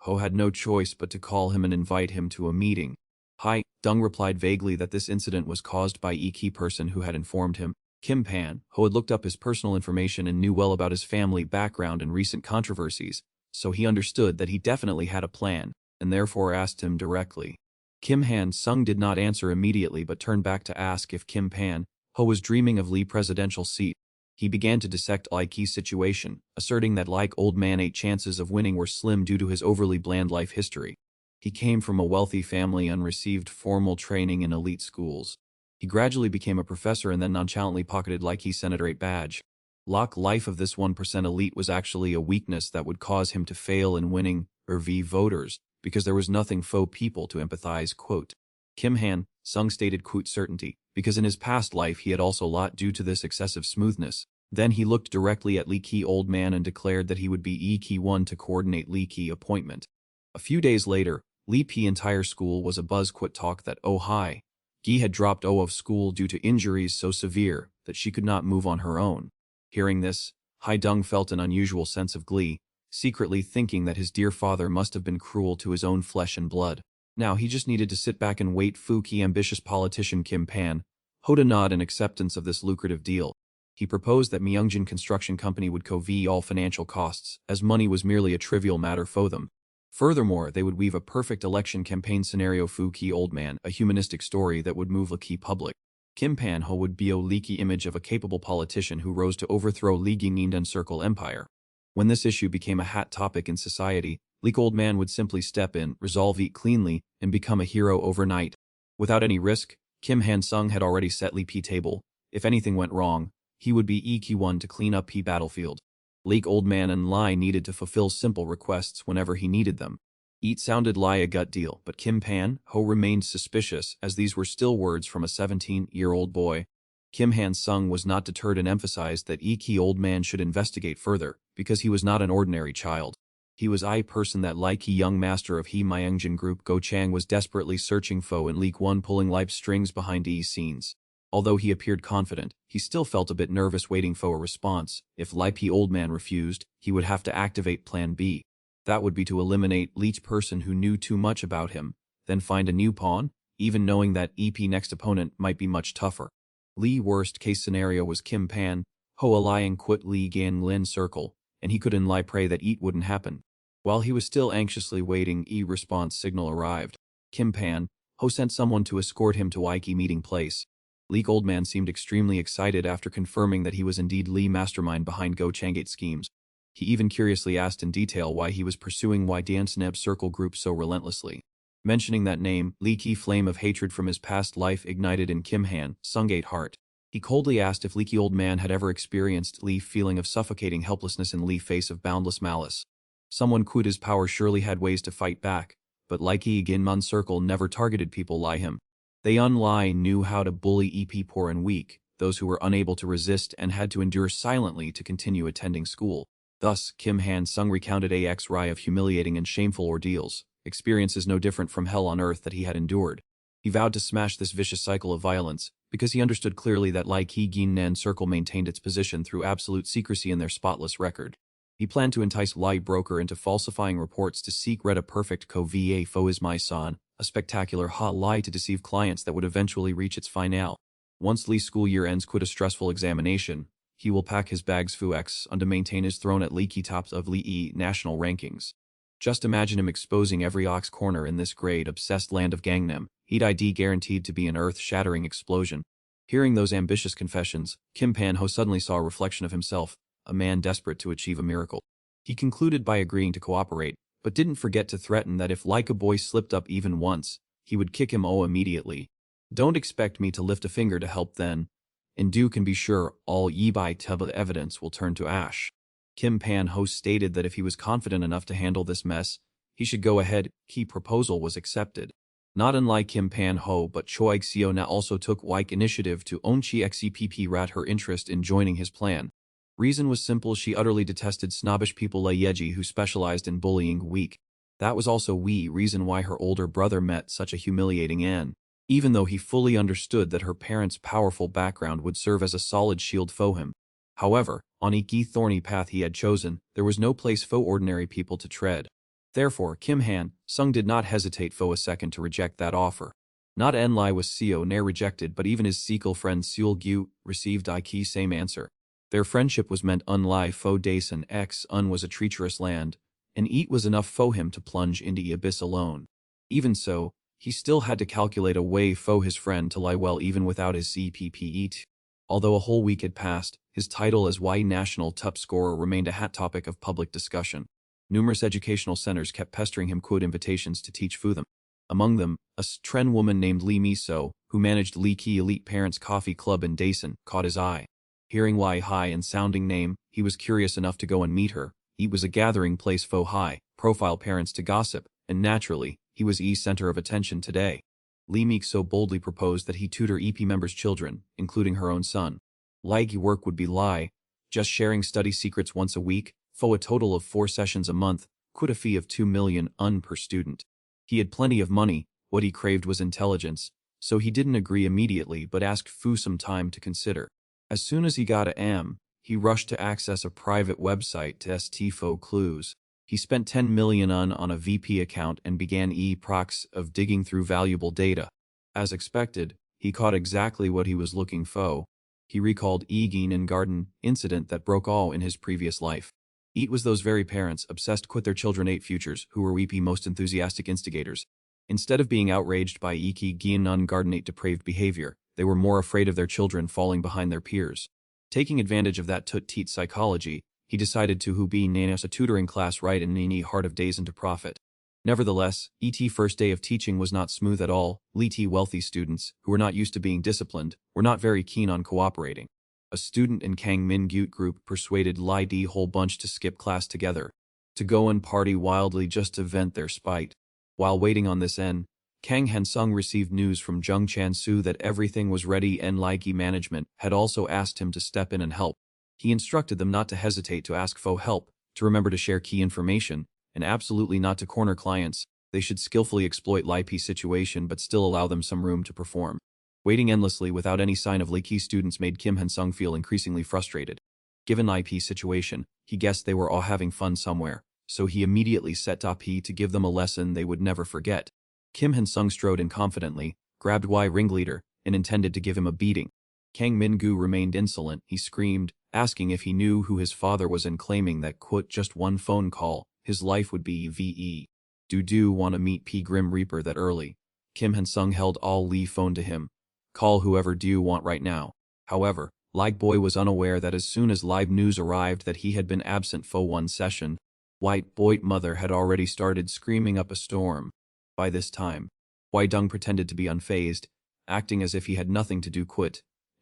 Ho had no choice but to call him and invite him to a meeting. Hi, Dung replied vaguely that this incident was caused by key person who had informed him. Kim Pan Ho had looked up his personal information and knew well about his family background and recent controversies, so he understood that he definitely had a plan, and therefore asked him directly. Kim Han Sung did not answer immediately but turned back to ask if Kim Pan Ho was dreaming of Lee presidential seat. He began to dissect Key's situation, asserting that old man 8 chances of winning were slim due to his overly bland life history. He came from a wealthy family and received formal training in elite schools. He gradually became a professor and then nonchalantly pocketed Key's Senator 8 badge. Life of this 1% elite was actually a weakness that would cause him to fail in winning voters, because there was nothing faux people to empathize. Quote, Kim Han Sung stated certainty, because in his past life he had also lot due to this excessive smoothness. Then he looked directly at Lee Key old man and declared that he would be Key 1 to coordinate Lee Key appointment. A few days later, Lee P entire school was a buzz talk that hi. Gi had dropped of school due to injuries so severe that she could not move on her own. Hearing this, Hai Dung felt an unusual sense of glee, secretly thinking that his dear father must have been cruel to his own flesh and blood. Now he just needed to sit back and wait for ambitious politician Kim Pan Ho to nod in acceptance of this lucrative deal. He proposed that Myeongjin Construction Company would cover all financial costs, as money was merely a trivial matter for them. Furthermore, they would weave a perfect election campaign scenario for Key Old Man, a humanistic story that would move the Key public. Kim Pan Ho would be a leaky image of a capable politician who rose to overthrow Lee Ging and encircle empire. When this issue became a hot topic in society, Leak old man would simply step in, resolve eat cleanly, and become a hero overnight. Without any risk, Kim Han-sung had already set Lee P table. If anything went wrong, he would be EQ1 to clean up P battlefield. Leak old man and Lai needed to fulfill simple requests whenever he needed them. Eat sounded Lai a gut deal, but Kim Pan-ho remained suspicious as these were still words from a 17-year-old boy. Kim Han-sung was not deterred and emphasized that Iki old man should investigate further, because he was not an ordinary child. He was a person that like he young master of he Myeongjin group Go Chang was desperately searching for and Leak 1 pulling life strings behind E scenes. Although he appeared confident, he still felt a bit nervous waiting for a response. If Lai P old man refused, he would have to activate Plan B. That would be to eliminate each person who knew too much about him, then find a new pawn, even knowing that EP next opponent might be much tougher. Lee worst case scenario was Kim Pan, Ho Aliang quit Lee Gan Lin circle, and he could in lie pray that it wouldn't happen. While he was still anxiously waiting, response signal arrived. Kim Pan, Ho sent someone to escort him to Waiki meeting place. Leak old man seemed extremely excited after confirming that he was indeed Lee mastermind behind Go Changgate schemes. He even curiously asked in detail why he was pursuing Wai Dansneb circle group so relentlessly. Mentioning that name, Lee Ki flame of hatred from his past life ignited in Kim Han-sung's heart. He coldly asked if Leaky old man had ever experienced Lee feeling of suffocating helplessness in Lee face of boundless malice. Someone quit his power surely had ways to fight back, but Likey Ginmun circle never targeted people like him. They unlie knew how to bully EP poor and weak, those who were unable to resist and had to endure silently to continue attending school. Thus, Kim Han-sung recounted AX Rai of humiliating and shameful ordeals, experiences no different from hell on earth that he had endured. He vowed to smash this vicious cycle of violence, because he understood clearly that Lai Ki Gin circle maintained its position through absolute secrecy in their spotless record. He planned to entice Lai broker into falsifying reports to seek Red a perfect co-va fo is my son, a spectacular hot lie to deceive clients that would eventually reach its finale. Once Lee's school year ends quit a stressful examination, he will pack his bags fu X on to maintain his throne at Lee Ki tops of Lee E national rankings. Just imagine him exposing every ox corner in this grade-obsessed land of Gangnam. He'd ID guaranteed to be an earth-shattering explosion. Hearing those ambitious confessions, Kim Pan-ho suddenly saw a reflection of himself, a man desperate to achieve a miracle. He concluded by agreeing to cooperate, but didn't forget to threaten that if like a boy slipped up even once, he would kick him immediately. Don't expect me to lift a finger to help then, and do can be sure all ye by teba evidence will turn to ash. Kim Pan-ho stated that if he was confident enough to handle this mess, he should go ahead. Key proposal was accepted. Not unlike Kim Pan-ho, but Choi Xio-na also took Wike initiative to Onchi Xepp rat her interest in joining his plan. Reason was simple: she utterly detested snobbish people like Yeji who specialized in bullying weak. That was also reason why her older brother met such a humiliating end. Even though he fully understood that her parents' powerful background would serve as a solid shield for him. However, on Iki thorny path he had chosen, there was no place for ordinary people to tread. Therefore, Kim Han-sung did not hesitate for a second to reject that offer. Not Enlai was Seo ne'er rejected, but even his Sequel friend Seul Gyu received Iki same answer. Their friendship was meant unlie fo Dason X un was a treacherous land, and eat was enough fo him to plunge into the abyss alone. Even so, he still had to calculate a way fo his friend to lie well even without his CPP eat. Although a whole week had passed, his title as Y national top scorer remained a hot topic of public discussion. Numerous educational centers kept pestering him quote invitations to teach for them. Among them, a Tren woman named Lee Miso, who managed Lee Ki Elite Parents Coffee Club in Daesan, caught his eye. Hearing Y high and sounding name, he was curious enough to go and meet her. It was a gathering place for high profile parents to gossip, and naturally, he was center of attention today. Lee Meek so boldly proposed that he tutor EP members' children, including her own son. Like work would be lie, just sharing study secrets once a week, for a total of 4 sessions a month, quit a fee of 2 million per student. He had plenty of money, what he craved was intelligence, so he didn't agree immediately but asked Fu some time to consider. As soon as he got a he rushed to access a private website to st-fo clues. He spent 10 million on a VP account and began prox of digging through valuable data. As expected, he caught exactly what he was looking for. He recalled Egin and Garden incident that broke all in his previous life. It was those very parents obsessed quit their children 8 futures who were EP most enthusiastic instigators. Instead of being outraged by Iki Gian Garden 8 depraved behavior, they were more afraid of their children falling behind their peers. Taking advantage of that tut-teat psychology, he decided to be nanas a tutoring class right in Nini heart of days into profit. Nevertheless, ET first day of teaching was not smooth at all. LT wealthy students, who were not used to being disciplined, were not very keen on cooperating. A student in Kang Min Gyut group persuaded Lai Di whole bunch to skip class together, to go and party wildly just to vent their spite. While waiting on this end, Kang Han-sung received news from Jung Chan-soo that everything was ready and Lai-gi management had also asked him to step in and help. He instructed them not to hesitate to ask for help, to remember to share key information, and absolutely not to corner clients. They should skillfully exploit Lai-P's situation but still allow them some room to perform. Waiting endlessly without any sign of Lai-Ki students made Kim Han-sung feel increasingly frustrated. Given Lai-P's situation, he guessed they were all having fun somewhere, so he immediately set P to give them a lesson they would never forget. Kim Han-sung strode in confidently, grabbed Y ringleader, and intended to give him a beating. Kang Min-gu remained insolent. He screamed, asking if he knew who his father was and claiming that just one phone call, his life would be VE. Do want to meet P Grim Reaper that early? Kim Han-sung held all Lee phone to him. Call whoever do you want right now. However, Lig Boy was unaware that as soon as live news arrived that he had been absent for one session, White Boy mother had already started screaming up a storm. By this time, Wai Dung pretended to be unfazed, acting as if he had nothing to do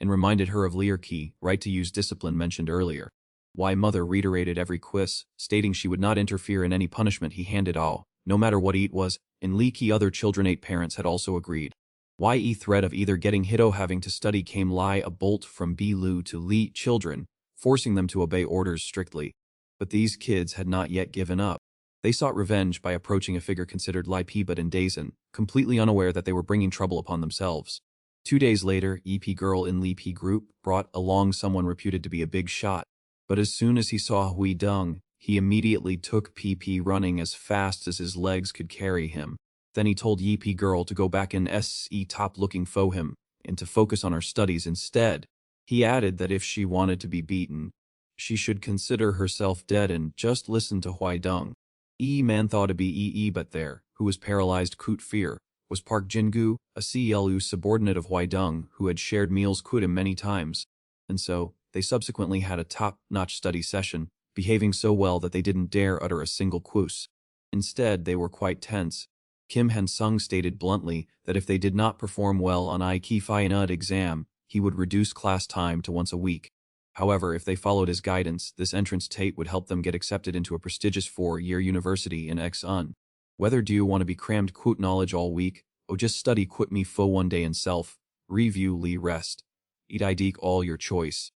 and reminded her of Lear Ki, right to use discipline mentioned earlier. Wai mother reiterated every quiz, stating she would not interfere in any punishment he handed all, no matter what it was, and Lee Ki other children 8 parents had also agreed. Ye threat of either getting hit or having to study came a bolt from B Lu to Lee children, forcing them to obey orders strictly. But these kids had not yet given up. They sought revenge by approaching a figure considered Lai P but in Dazen, completely unaware that they were bringing trouble upon themselves. 2 days later, EP girl in Li P group brought along someone reputed to be a big shot. But as soon as he saw Hui Dung, he immediately took PP running as fast as his legs could carry him. Then he told EP girl to go back in SE top looking for him, and to focus on her studies instead. He added that if she wanted to be beaten, she should consider herself dead and just listen to Hui Dung. Man thought to be but there, who was paralyzed fear, was Park Jingu, a CLU subordinate of Hui Dung who had shared meals him many times. And so, they subsequently had a top-notch study session, behaving so well that they didn't dare utter a single quoos. Instead, they were quite tense. Kim Han-sung stated bluntly that if they did not perform well on IQ exam, he would reduce class time to once a week. However, if they followed his guidance, this entrance tape would help them get accepted into a prestigious 4-year university in X-Un. Whether do you want to be crammed knowledge all week, or just study me for one day in self, review Lee rest. Eat ideek all your choice.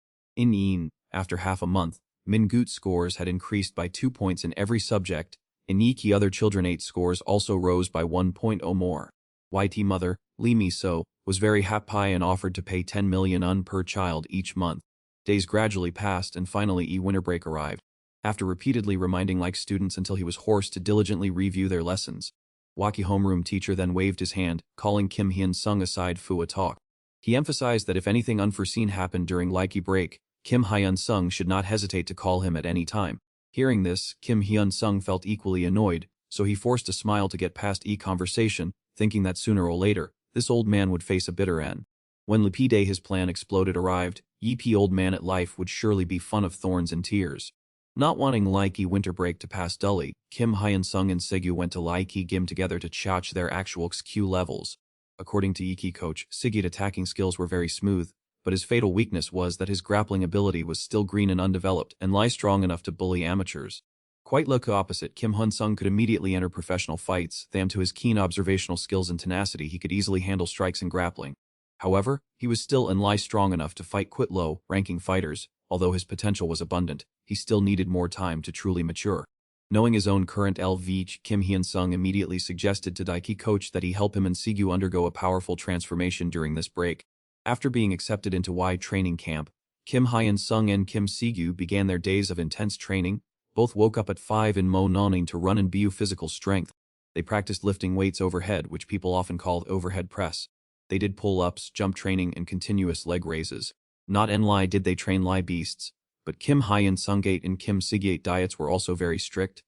After half a month, Min-gut's scores had increased by 2 points in every subject, and Niki other children 8 scores also rose by 1 point or more. YT mother, Lee Mi-so, was very happy and offered to pay 10 million per child each month. Days gradually passed and finally winter break arrived. After repeatedly reminding students until he was hoarse to diligently review their lessons, Waki homeroom teacher then waved his hand, calling Kim Hyun-sung aside for a talk. He emphasized that if anything unforeseen happened during break, Kim Hyun-sung should not hesitate to call him at any time. Hearing this, Kim Hyun-sung felt equally annoyed, so he forced a smile to get past conversation, thinking that sooner or later, this old man would face a bitter end. When Lipi Day his plan exploded arrived, Yeep old man at life would surely be fun of thorns and tears. Not wanting Laiki winter break to pass dully, Kim Hyun-sung and Sigyu went to Laiki Gym together to chotch their actual XQ levels. According to Iki coach, Siggy's attacking skills were very smooth, but his fatal weakness was that his grappling ability was still green and undeveloped and strong enough to bully amateurs. Quite the opposite, Kim Hyun-sung could immediately enter professional fights, thanks to his keen observational skills and tenacity he could easily handle strikes and grappling. However, he was still strong enough to fight low-ranking fighters. Although his potential was abundant, he still needed more time to truly mature. Knowing his own current LV, Kim Hyun-sung immediately suggested to Daiki coach that he help him and Sigyu undergo a powerful transformation during this break. After being accepted into Y training camp, Kim Hyun-sung and Kim Sigyu began their days of intense training. Both woke up at 5 in morning to run and build physical strength. They practiced lifting weights overhead, which people often call overhead press. They did pull-ups, jump training, and continuous leg raises. Not did they train beasts, but Kim Hyun-sung and Kim Sigye diets were also very strict.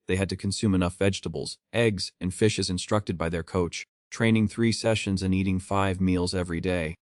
They had to consume enough vegetables, eggs, and fish as instructed by their coach, training 3 sessions and eating 5 meals every day.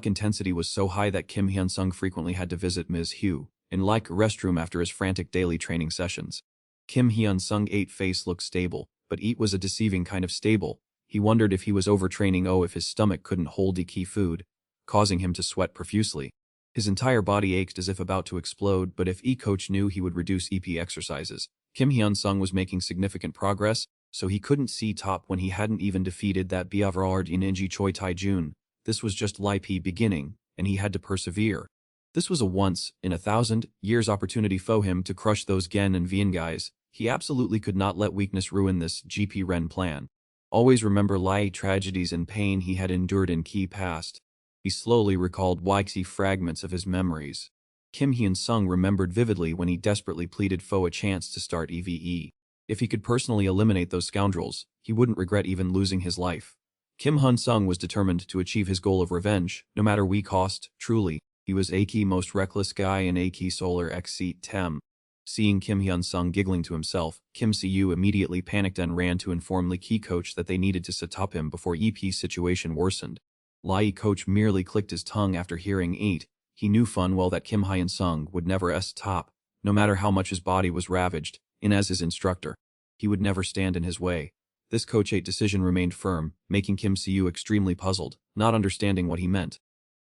Intensity was so high that Kim Hyun-sung frequently had to visit Ms. Hugh, in like a restroom after his frantic daily training sessions. Kim Hyun-sung Eat's face looked stable, but Eat was a deceiving kind of stable. He wondered if he was overtraining or if his stomach couldn't hold the key food, causing him to sweat profusely. His entire body ached as if about to explode, but if coach knew he would reduce EP exercises. Kim Hyun-sung was making significant progress, so he couldn't see top when he hadn't even defeated that Biavrard in Inji Choi Taijun. This was just Li beginning, and he had to persevere. This was a once-in-a-thousand-years opportunity for him to crush those Gen and Vien guys. He absolutely could not let weakness ruin this GP Ren plan. Always remember Li tragedies and pain he had endured in Key past. He slowly recalled waxy fragments of his memories. Kim Hyun-sung remembered vividly when he desperately pleaded for a chance to start EVE. If he could personally eliminate those scoundrels, he wouldn't regret even losing his life. Kim Hyun-sung was determined to achieve his goal of revenge, no matter what cost. Truly, he was a most reckless guy in a solar exceed tem. Seeing Kim Hyun-sung giggling to himself, Kim Si-yu immediately panicked and ran to inform the key coach that they needed to stop him before EP's situation worsened. Li coach merely clicked his tongue after hearing Eat. He knew full well that Kim Hyun-sung would never stop, no matter how much his body was ravaged, and as his instructor, he would never stand in his way. This coach Eat decision remained firm, making Kim Si-yu extremely puzzled, not understanding what he meant.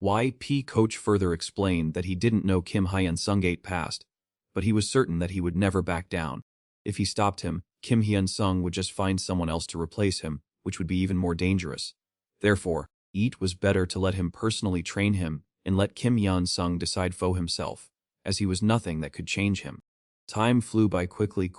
YP coach further explained that he didn't know Kim Hyun-sung Eat past, but he was certain that he would never back down. If he stopped him, Kim Hyun-sung would just find someone else to replace him, which would be even more dangerous. Therefore, Eat was better to let him personally train him and let Kim Hyun-sung decide for himself, as he was nothing that could change him. Time flew by quickly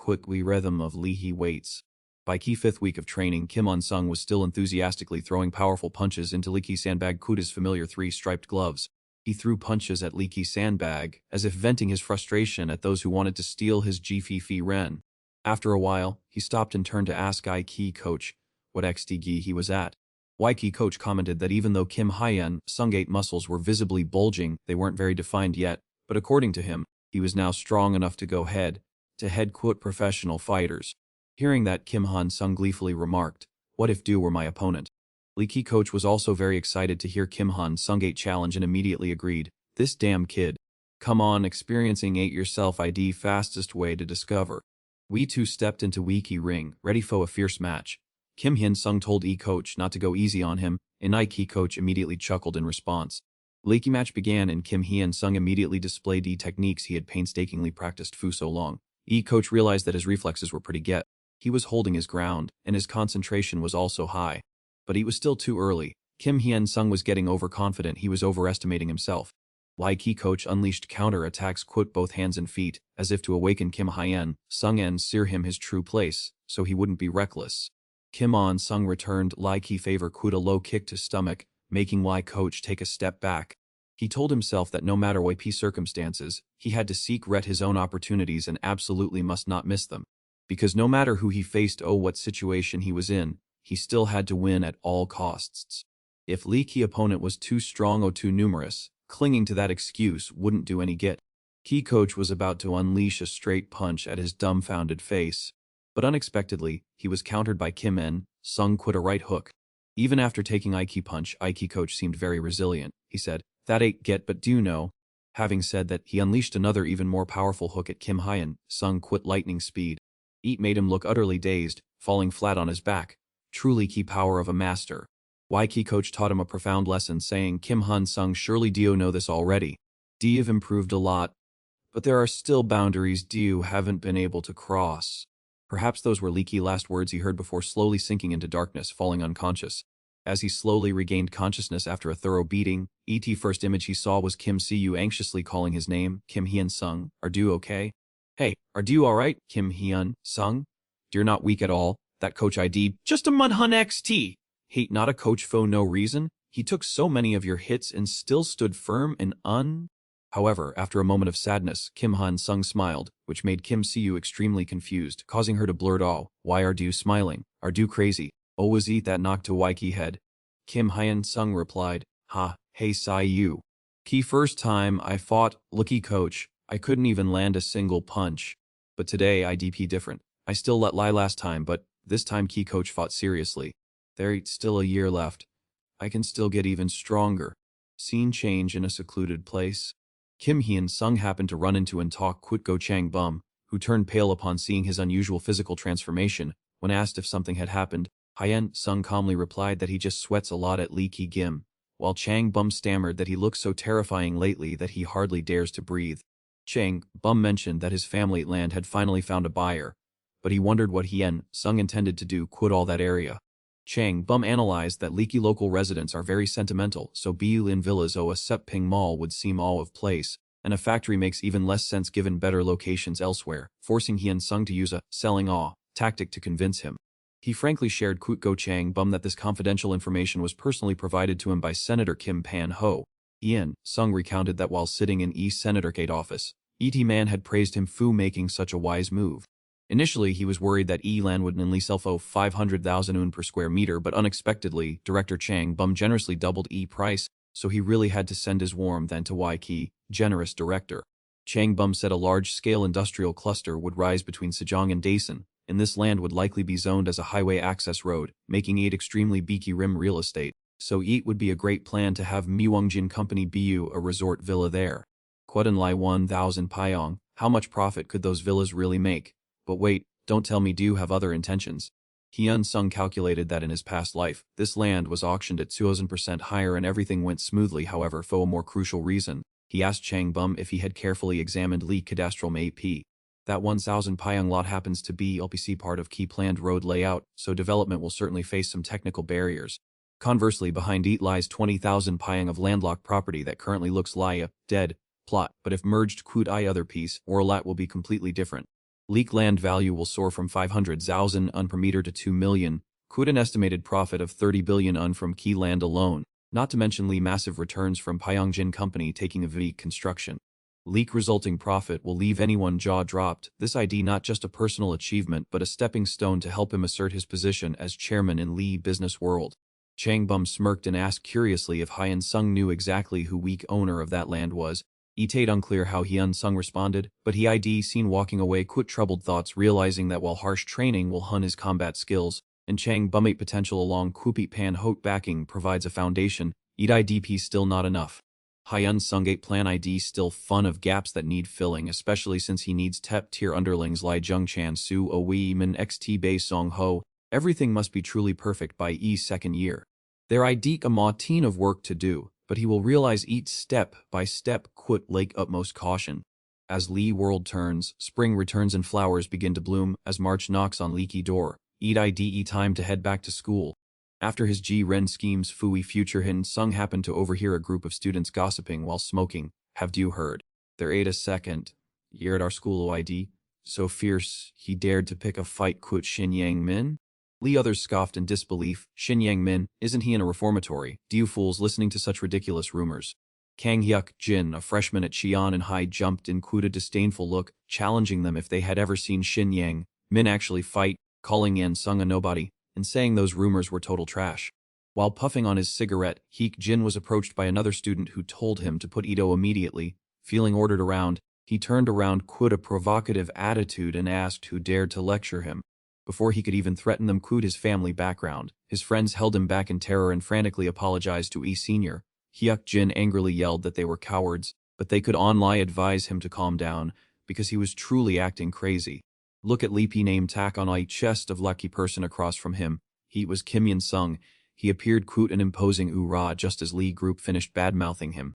rhythm of Lee Hee waits. By Key 5th week of training, Kim Hyun-sung was still enthusiastically throwing powerful punches into Lee Ki Sandbag Kuda's familiar 3-striped gloves. He threw punches at Lee Ki Sandbag, as if venting his frustration at those who wanted to steal his Gfi Ren. After a while, he stopped and turned to ask Key coach what XTG he was at. Key coach commented that even though Kim Hyun-sung Eat muscles were visibly bulging, they weren't very defined yet, but according to him, he was now strong enough to go head-to-head professional fighters. Hearing that, Kim Hyun-sung gleefully remarked, "What if Du were my opponent?" Lee Ki coach was also very excited to hear Kim Hyun-sung Eat challenge and immediately agreed. "This damn kid. Come on, experiencing Eat yourself ID fastest way to discover." We two stepped into Wiki ring, ready for a fierce match. Kim Hyun-sung told coach not to go easy on him, and Key coach immediately chuckled in response. Leaky match began and Kim Hyun-sung immediately displayed techniques he had painstakingly practiced for so long. Coach realized that his reflexes were pretty get. He was holding his ground, and his concentration was also high. But he was still too early. Kim Hyun-sung was getting overconfident. He was overestimating himself. Key coach unleashed counter-attacks both hands and feet, as if to awaken Kim Hyun-sung and sear him his true place, so he wouldn't be reckless. Kim Hyun-sung returned Key favor a low kick to stomach, making coach take a step back. He told himself that no matter what circumstances, he had to seek his own opportunities and absolutely must not miss them. Because no matter who he faced or what situation he was in, he still had to win at all costs. If Key opponent was too strong or too numerous, clinging to that excuse wouldn't do any good. Key coach was about to unleash a straight punch at his dumbfounded face. But unexpectedly, he was countered by Kim Hyun-sung a right hook. Even after taking Key punch, Key coach seemed very resilient. He said, "That ain't get but do know." Having said that, he unleashed another even more powerful hook at Kim Hyun-sung lightning speed. Eat made him look utterly dazed, falling flat on his back. Truly key power of a master. Key coach taught him a profound lesson saying, "Kim Hyun-sung, surely do know this already. You've improved a lot, but there are still boundaries you haven't been able to cross." Perhaps those were Leaky's last words he heard before slowly sinking into darkness, falling unconscious. As he slowly regained consciousness after a thorough beating, first image he saw was Kim Si-yu anxiously calling his name, "Kim Hyun-sung, are you okay? Hey, are you alright, Kim Hyun-sung? You're not weak at all, that coach ID, just a Manhwa XT. Hate not a coach for no reason, he took so many of your hits and still stood firm and However, after a moment of sadness, Kim Hyun-sung smiled, which made Kim Si-yu extremely confused, causing her to blurt, "Oh, why are you smiling? Are you crazy? Oh, was it that knocked to Key head?" Kim Hyun-sung replied, "Ha, hey Si-yu. Key first time I fought, Lucky coach, I couldn't even land a single punch. But today IDP different. I still let lie last time, but this time Key coach fought seriously. There's still a year left. I can still get even stronger." Scene change in a secluded place. Kim Hyun-sung happened to run into and talk Kwut Go Chang Bum, who turned pale upon seeing his unusual physical transformation. When asked if something had happened, Hyun-sung calmly replied that he just sweats a lot at Lee Ki-gim, while Chang Bum stammered that he looks so terrifying lately that he hardly dares to breathe. Chang Bum mentioned that his family land had finally found a buyer, but he wondered what Hyun-sung intended to do quit all that area. Chang Bum analyzed that leaky local residents are very sentimental, so Lin Villas or a Sepping Mall would seem all of place, and a factory makes even less sense given better locations elsewhere, forcing Hyun-sung to use a selling awe tactic to convince him. He frankly shared Kwut Go Chang Bum that this confidential information was personally provided to him by Senator Kim Pan-ho. Hyun-sung recounted that while sitting in East Senator Kate office, Man had praised him for making such a wise move. Initially, he was worried that Land would only sell for 500,000 won per square meter, but unexpectedly, Director Chang Bum generously doubled price, so he really had to send his warm than to Ki, generous director. Chang Bum said a large-scale industrial cluster would rise between Sejong and Daesan, and this land would likely be zoned as a highway access road, making it extremely beaky rim real estate, so it would be a great plan to have Myeongjin Company BU a resort villa there. Kwudan Lai 1,000 Pyong, how much profit could those villas really make? But wait, don't tell me do you have other intentions? Hyun-sung calculated that in his past life, this land was auctioned at 2,000% higher and everything went smoothly. However, for a more crucial reason, he asked Chang Bum if he had carefully examined Lee Cadastral AP. That 1,000 Pyong lot happens to be LPC part of key planned road layout, so development will certainly face some technical barriers. Conversely, behind it lies 20,000 Pyong of landlocked property that currently looks like a dead plot, but if merged Kwut I other piece, or lot will be completely different. Leak land value will soar from 500,000 UN per meter to 2 million, Kwut an estimated profit of 30 billion UN from key land alone, not to mention Lee massive returns from Pyeongjin Company taking a V construction. Leak resulting profit will leave anyone jaw dropped, this ID not just a personal achievement but a stepping stone to help him assert his position as chairman in Lee business world. Chang Bum smirked and asked curiously if Hyun-sung knew exactly who weak owner of that land was. It unclear how Hyun-sung responded, but he ID seen walking away quit troubled thoughts realizing that while harsh training will hun his combat skills, and Chang Bum potential along Kwupit Pan Hot backing provides a foundation, IDP still not enough. Hyun-sung plan ID still fun of gaps that need filling, especially since he needs tep tier underlings Lai Jung Chan Su Owi Min XT Bei Song Ho. Everything must be truly perfect by second year. There ID a mountain of work to do, but he will realize each step by step Kwut Lake utmost caution. As Lee world turns, spring returns and flowers begin to bloom as March knocks on leaky door. IDE time to head back to school. After his Ren schemes Fui future Hyun-sung happened to overhear a group of students gossiping while smoking. Have you heard? There ate a second year at our school OID. So fierce, he dared to pick a fight Kwut Shin Yang Min? Lee others scoffed in disbelief. Shin Yang Min, isn't he in a reformatory? Do you fools listening to such ridiculous rumors? Kang Hyuk Jin, a freshman at Cheon and High, jumped in Kwut a disdainful look, challenging them if they had ever seen Shin Yang Min actually fight, calling Hyun-sung a nobody, and saying those rumors were total trash. While puffing on his cigarette, Hyuk Jin was approached by another student who told him to put Ito immediately. Feeling ordered around, he turned around Kwut a provocative attitude and asked who dared to lecture him. Before he could even threaten them Kwut his family background, his friends held him back in terror and frantically apologized to Senior. Hyuk Jin angrily yelled that they were cowards, but they could only advise him to calm down, because he was truly acting crazy. Look at Lee P name tack on a chest of lucky person across from him. He was Kim Hyun-sung. He appeared Kwut an imposing oorah just as Lee group finished bad-mouthing him.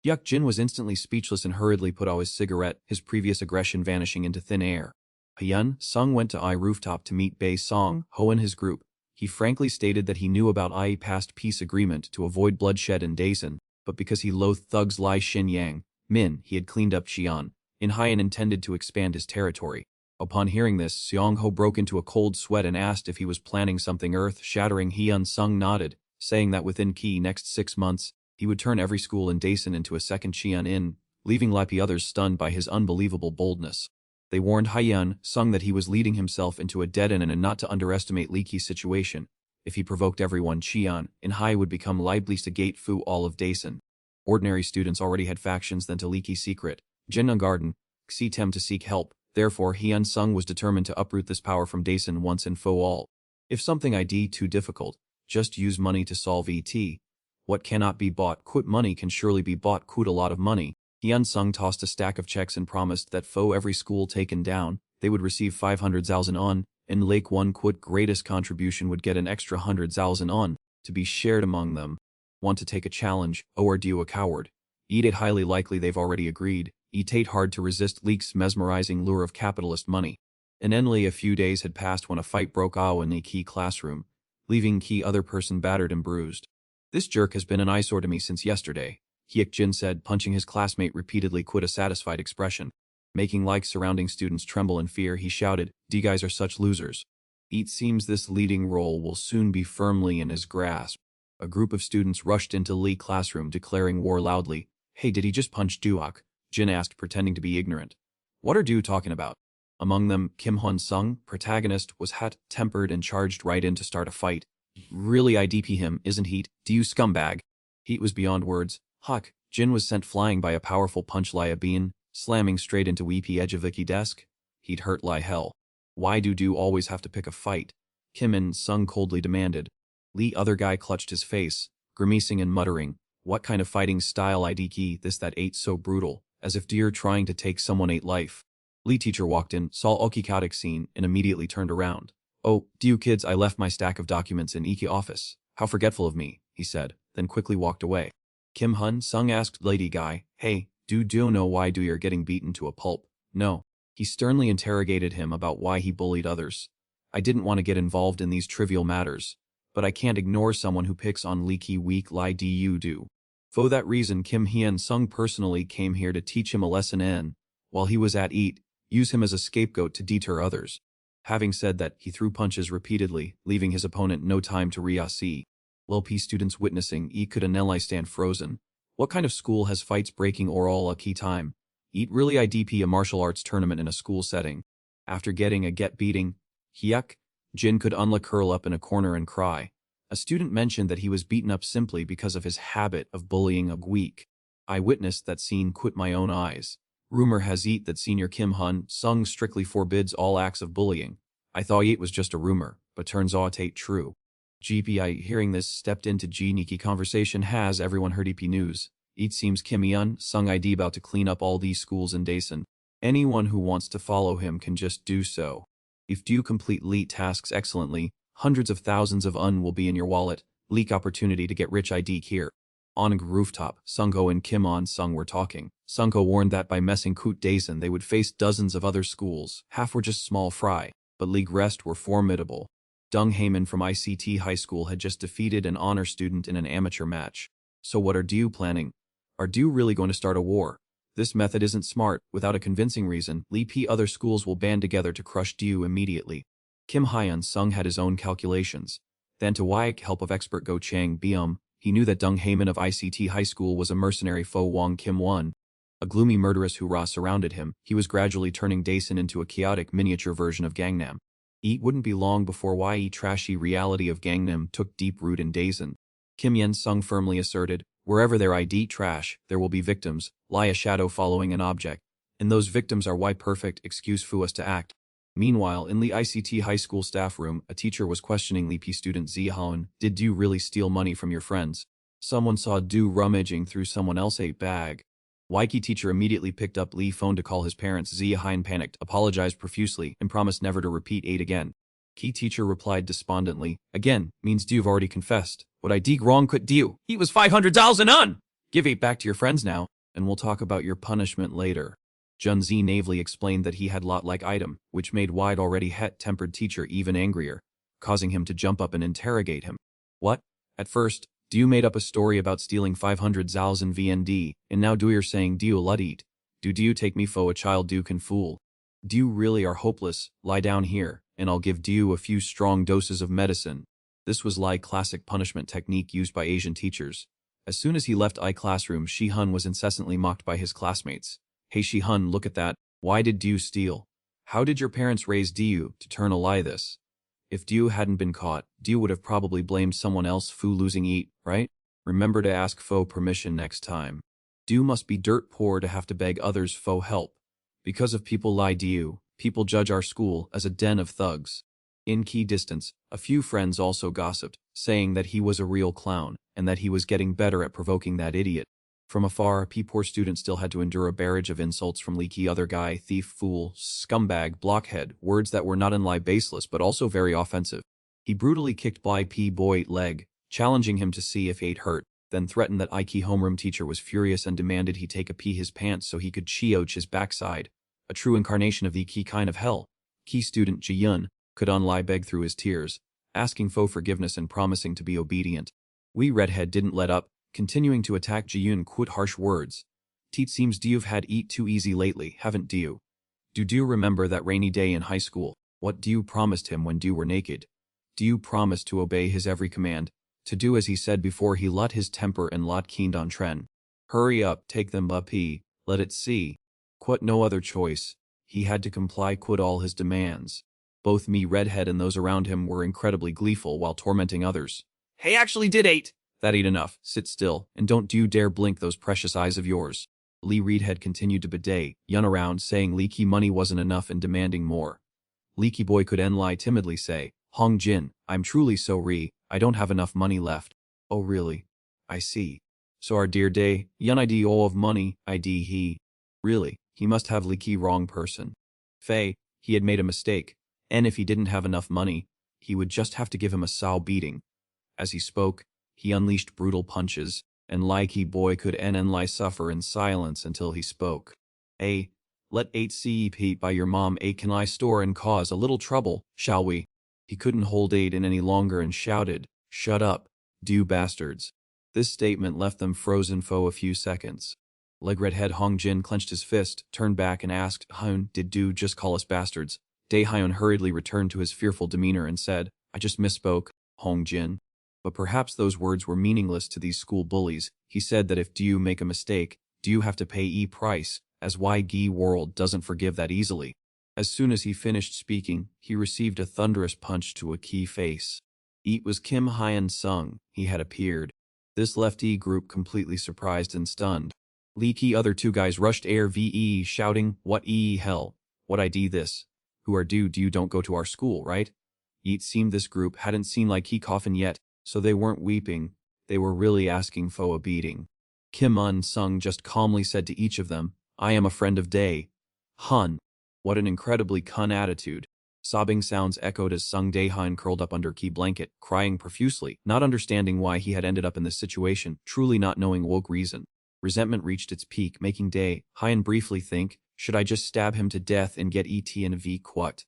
Hyuk Jin was instantly speechless and hurriedly put out his cigarette, his previous aggression vanishing into thin air. Hyun-sung went to I rooftop to meet Bae Song Ho and his group. He frankly stated that he knew about I past peace agreement to avoid bloodshed in Daesan, but because he loathed thugs Lai Shin Yang Min, he had cleaned up Cheon. In Hye and intended to expand his territory. Upon hearing this, Seong Ho broke into a cold sweat and asked if he was planning something earth-shattering. Hyun-sung nodded, saying that within next 6 months, he would turn every school in Daesan into a second Cheon Inn, leaving Lapi others stunned by his unbelievable boldness. They warned Hyun-sung that he was leading himself into a dead end and not to underestimate Lee Ki's situation. If he provoked everyone, Cheon and Hye would become liabilities to gate fu all of Daesan. Ordinary students already had factions than to Lee Ki's secret. Jinnung Garden, Xitem to seek help. Therefore, Hyun-sung was determined to uproot this power from Daesan once and for all. If something ID too difficult, just use money to solve ET. What cannot be bought Kwut money can surely be bought Kwut a lot of money. Hyun Sung tossed a stack of checks and promised that for every school taken down, they would receive 500,000 on, and Lake One Quit greatest contribution would get an extra 100,000 on, to be shared among them. Want to take a challenge, or are you a coward? Eat it highly likely they've already agreed. Eat ate hard to resist Leek's mesmerizing lure of capitalist money. And only a few days had passed when a fight broke out in a key classroom, leaving key other person battered and bruised. This jerk has been an eyesore to me since yesterday, Hyuk Jin said, punching his classmate repeatedly. Quit a satisfied expression. Making like surrounding students tremble in fear, he shouted, "D guys are such losers." It seems this leading role will soon be firmly in his grasp. A group of students rushed into Lee's classroom declaring war loudly. "Hey, did he just punch Duok?" Jin asked, pretending to be ignorant. "What are Du talking about?" Among them, Kim Hyun Sung, protagonist, was hot-tempered and charged right in to start a fight. "Really IDP him, isn't he? Do you scumbag?" Heat was beyond words. Huck, Jin was sent flying by a powerful punch like a bean, slamming straight into weepy edge of Vicky desk. He'd hurt like hell. "Why do always have to pick a fight?" Kim and Sung coldly demanded. Lee other guy clutched his face, grimacing and muttering, "What kind of fighting style IDK this that ate so brutal, as if deer trying to take someone ate life." Lee teacher walked in, saw Okikotic scene, and immediately turned around. "Oh, do you kids, I left my stack of documents in Iki office. How forgetful of me," he said, then quickly walked away. Kim Hyun Sung asked Lady Guy, "Hey, do know why you're getting beaten to a pulp?" "No." He sternly interrogated him about why he bullied others. "I didn't want to get involved in these trivial matters, but I can't ignore someone who picks on leaky weak lie do. For that reason Kim Hyun Sung personally came here to teach him a lesson and, while he was at eat, use him as a scapegoat to deter others." Having said that, he threw punches repeatedly, leaving his opponent no time to react. LP students witnessing could anelli stand frozen. What kind of school has fights breaking or all a key time? Eat really IDP a martial arts tournament in a school setting. After getting a get beating, Hyuk Jin could only curl up in a corner and cry. A student mentioned that he was beaten up simply because of his habit of bullying a weak. "I witnessed that scene with my own eyes. Rumor has it that Senior Kim Hyun Sung strictly forbids all acts of bullying. I thought it was just a rumor, but turns out it ain't true." GPI hearing this stepped into Nikki conversation. "Has everyone heard EP news? It seems Kim Hyun Sung ID about to clean up all these schools in Daesan. Anyone who wants to follow him can just do so. If you complete lead tasks excellently, hundreds of thousands of will be in your wallet. Leak opportunity to get rich ID here." On a rooftop, Sungho and Kim On Sung were talking. Sungho warned that by messing Koot Daesan they would face dozens of other schools. Half were just small fry, but league rest were formidable. Dung Heyman from ICT High School had just defeated an honor student in an amateur match. "So what are you planning? Are you really going to start a war? This method isn't smart. Without a convincing reason, other schools will band together to crush you immediately." Kim Hyun Sung had his own calculations. Then to help of expert Go Chang Byum, he knew that Dung Heyman of ICT High School was a mercenary foe Wong Kim Won. A gloomy murderous hoorah surrounded him. He was gradually turning Daesan into a chaotic miniature version of Gangnam. It wouldn't be long before trashy reality of Gangnam took deep root in Daesan. Kim Yen Sung firmly asserted, "Wherever there ID trash, there will be victims, lie a shadow following an object. And those victims are why perfect excuse for us to act." Meanwhile, in the ICT high school staff room, a teacher was questioning LP student Zihaon, "Did you really steal money from your friends? Someone saw Du rummaging through someone else's bag." Waiki teacher immediately picked up Lee phone to call his parents. Zihaon panicked, apologized profusely, and promised never to repeat it again. Key teacher replied despondently, "Again, means Du've already confessed. What I did wrong could do. He was 500,000 on! Give it back to your friends now, and we'll talk about your punishment later." Junzi naively explained that he had lot-like item, which made wide already het-tempered teacher even angrier, causing him to jump up and interrogate him. "What? At first, Du made up a story about stealing 500,000 VND, and now you're saying Du ludit. Do take me for a child Du can fool? Du really are hopeless, lie down here, and I'll give Du a few strong doses of medicine." This was Lai classic punishment technique used by Asian teachers. As soon as he left classroom, Shi-hun was incessantly mocked by his classmates. "Hey Shi-hun, look at that. Why did Du steal? How did your parents raise Du to turn a lie this? If Du hadn't been caught, Du would have probably blamed someone else for losing eat, right? Remember to ask for permission next time. Du must be dirt poor to have to beg others for help. Because of people like Du, people judge our school as a den of thugs." In key distance, a few friends also gossiped, saying that he was a real clown, and that he was getting better at provoking that idiot. From afar, poor student still had to endure a barrage of insults from leaky other guy, thief, fool, scumbag, blockhead, words that were not only baseless but also very offensive. He brutally kicked boy leg, challenging him to see if he'd hurt, then threatened that Ike homeroom teacher was furious and demanded he take a pee his pants so he could chioch his backside. A true incarnation of the key kind of hell. Key student Ji-yun could only beg through his tears, asking for forgiveness and promising to be obedient. Wee redhead didn't let up, continuing to attack Ji-yun with harsh words. Teet seems you've had eat too easy lately, haven't you? Do you remember that rainy day in high school? What do you promised him when you were naked? Do you promise to obey his every command, to do as he said before he let his temper and lot keened on Tren? Hurry up, take them up he, let it see. Quit no other choice. He had to comply quit all his demands. Both me redhead and those around him were incredibly gleeful while tormenting others. Hey actually did ate! That ain't enough, sit still, and don't you dare blink those precious eyes of yours. Lee Reedhead continued to bidet, yun around saying leaky money wasn't enough and demanding more. Leaky boy could lie timidly say, Hong Jin, I'm truly sorry, I don't have enough money left. Oh really? I see. So our dear day, yun ID all of money, ID he. Really, he must have leaky wrong person. Fei, he had made a mistake, and if he didn't have enough money, he would just have to give him a sow beating. As he spoke, he unleashed brutal punches, and likey boy could lie suffer in silence until he spoke. Let 8 CEP by your mom can I store and cause a little trouble, shall we? He couldn't hold 8 in any longer and shouted, shut up, you bastards. This statement left them frozen for a few seconds. Leg-redhead Hong Jin clenched his fist, turned back and asked, Hyun, did you just call us bastards? Dae Hyun hurriedly returned to his fearful demeanor and said, I just misspoke, Hong Jin. But perhaps those words were meaningless to these school bullies. He said that if you make a mistake, you have to pay price, as YG world doesn't forgive that easily. As soon as he finished speaking, he received a thunderous punch to a key face. It was Kim Hyun Sung, he had appeared. This left group completely surprised and stunned. Leaky other two guys rushed air VE shouting, what hell? What ID this? Who are you don't go to our school, right? It seemed this group hadn't seen like he coffin yet, so they weren't weeping, they were really asking for a beating. Kim Un-sung just calmly said to each of them, I am a friend of Dae. Hun. What an incredibly cun attitude. Sobbing sounds echoed as Sung Dae-hun curled up under key blanket, crying profusely, not understanding why he had ended up in this situation, truly not knowing woke reason. Resentment reached its peak, making Dae-hun briefly think, should I just stab him to death and get ET and V quat?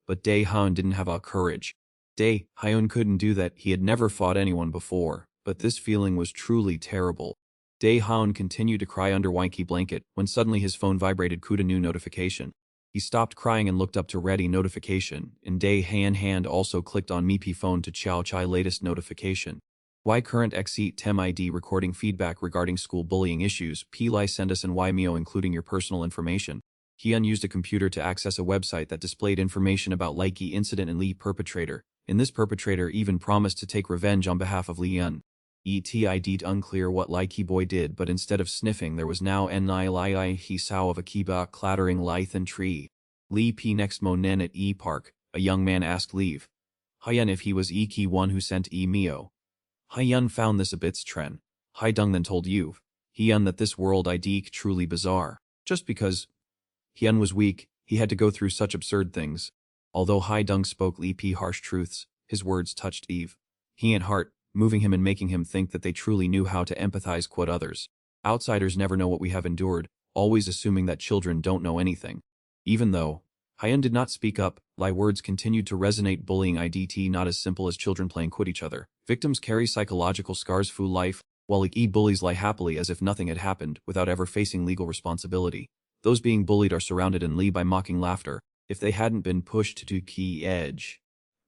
But Dae-hun didn't have a courage. Dae-hun couldn't do that, he had never fought anyone before, but this feeling was truly terrible. Dae-hun continued to cry under Winky blanket, when suddenly his phone vibrated with a new notification. He stopped crying and looked up to ready notification, and Dae-hun hand also clicked on Meepy phone to Chow Chai latest notification. Why current XE Tem ID recording feedback regarding school bullying issues, P-Li send us and Mio including your personal information. Hyun used a computer to access a website that displayed information about Likey incident and Lee perpetrator. In this perpetrator even promised to take revenge on behalf of Lee Yun. ETID unclear what Likey boy did, but instead of sniffing there was now Ni he sow of a kiba clattering lithe and tree. Lee P next mo nen at E Park, a young man asked leave. Hyun if he was Ki one who sent Mio. Hyun found this a bit Tren. Dung then told Hyun that this world ID truly bizarre. Just because Hyun was weak, he had to go through such absurd things. Although Dung spoke Lee P harsh truths, his words touched Eve. He and heart, moving him and making him think that they truly knew how to empathize with others. Outsiders never know what we have endured, always assuming that children don't know anything. Even though Hyun did not speak up, Lie words continued to resonate. Bullying IDT not as simple as children playing with each other. Victims carry psychological scars through life, while bullies lie happily as if nothing had happened without ever facing legal responsibility. Those being bullied are surrounded in Lee by mocking laughter. If they hadn't been pushed to key edge,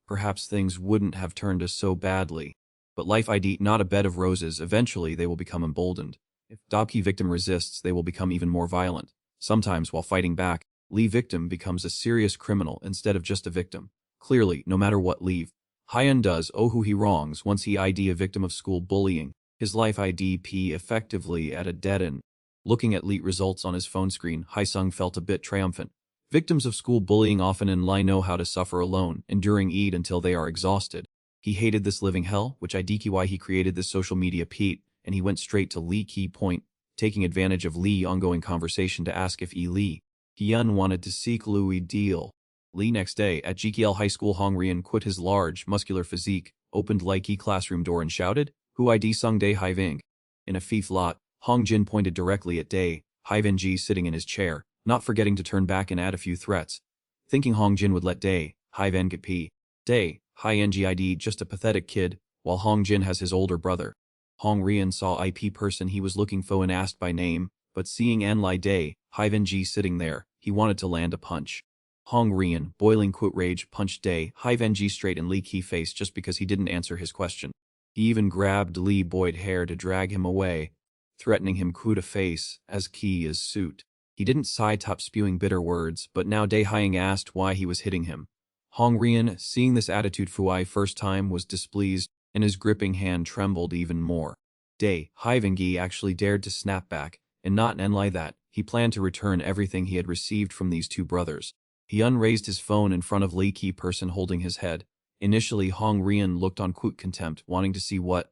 perhaps things wouldn't have turned us so badly. But life ID not a bed of roses, eventually they will become emboldened. If Dobkey victim resists, they will become even more violent. Sometimes while fighting back, Lee victim becomes a serious criminal instead of just a victim. Clearly, no matter what Hyun does who he wrongs once he ID a victim of school bullying, his life IDP effectively at a dead end. Looking at Lee results on his phone screen, Sung felt a bit triumphant. Victims of school bullying often in lie know how to suffer alone, enduring until they are exhausted. He hated this living hell, which IDK why he created this social media Pete, and he went straight to Lee key point, taking advantage of Lee's ongoing conversation to ask if Lee Hyun wanted to seek Louis deal. Lee next day, at GKL High School, Hong Rian quit his large, muscular physique, opened Likey classroom door and shouted, "Who ID sung Dae Hai Ving?" In a fifth lot, Hong Jin pointed directly at Dae Hai Ving sitting in his chair, not forgetting to turn back and add a few threats. Thinking Hong Jin would let Dae Hai Ving get pee. Dae Hai Ngid just a pathetic kid, while Hong Jin has his older brother. Hong Rian saw IP person he was looking for and asked by name, but seeing Lai Dae Hai Ving sitting there, he wanted to land a punch. Hong Rian, boiling rage, punched Dae Hai Ving straight in Lee Ki face just because he didn't answer his question. He even grabbed Lee Boyd hair to drag him away, threatening him to face as Ki is suit. He didn't side-top spewing bitter words, but now Dae Hying asked why he was hitting him. Hong Rian, seeing this attitude Fuai first time, was displeased, and his gripping hand trembled even more. Dae Hai Ving actually dared to snap back, and not lie that, he planned to return everything he had received from these two brothers. He raised his phone in front of Lee Ki person holding his head. Initially Hong Rian looked on contempt, wanting to see what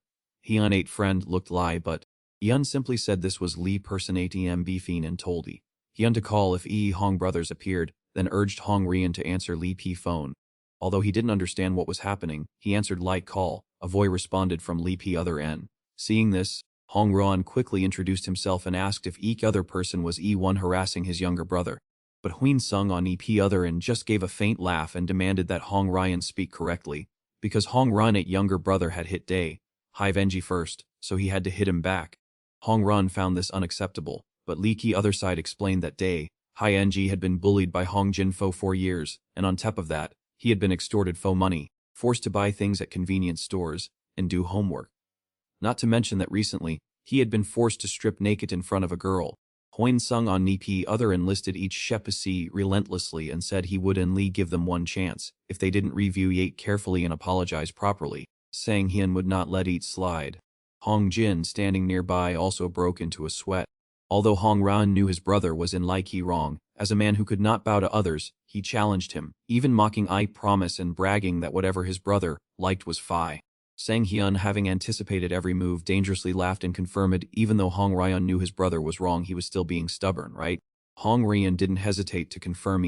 Hyun 8 friend looked like, but Hyun simply said this was Lee person ATM beefing and told Hyun to call if Hong brothers appeared, then urged Hong Rian to answer Lee P phone. Although he didn't understand what was happening, he answered like call. A voice responded from Lee P other end. Seeing this, Hong Rian quickly introduced himself and asked if each other person was one harassing his younger brother. But Huin Sung on EP other end just gave a faint laugh and demanded that Hong Rian speak correctly, because Hong Rian's younger brother had hit Dae Hai Ving first, so he had to hit him back. Hong Rian found this unacceptable, but Lee Ki other side explained that Dae Hai Ving had been bullied by Hong Jin for 4 years, and on top of that, he had been extorted for money, forced to buy things at convenience stores, and do homework. Not to mention that recently, he had been forced to strip naked in front of a girl. Huin Sung on Nipi other enlisted each Shepasi relentlessly and said he would and Lee give them one chance if they didn't review Yate carefully and apologize properly, saying Hyun would not let it slide. Hong Jin, standing nearby, also broke into a sweat. Although Hong Rian knew his brother was in like he wrong, as a man who could not bow to others, he challenged him, even mocking I promise and bragging that whatever his brother liked was fi. Sang Hyun, having anticipated every move, dangerously laughed and confirmed even though Hong Rian knew his brother was wrong, he was still being stubborn, right? Hong Rian didn't hesitate to confirm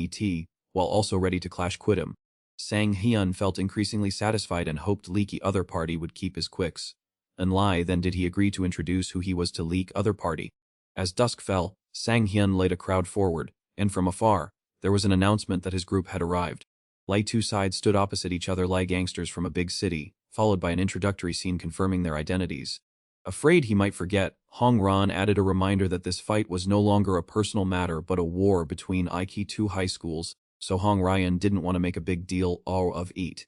while also ready to clash quit him. Sang Hyun felt increasingly satisfied and hoped Leaky other party would keep his quicks. And lie then did he agree to introduce who he was to Leak other party. As dusk fell, Sang Hyun led a crowd forward, and from afar, there was an announcement that his group had arrived. Like two sides stood opposite each other like gangsters from a big city, followed by an introductory scene confirming their identities. Afraid he might forget, Hong Rian added a reminder that this fight was no longer a personal matter but a war between two high schools, so Hong Rian didn't want to make a big deal of it.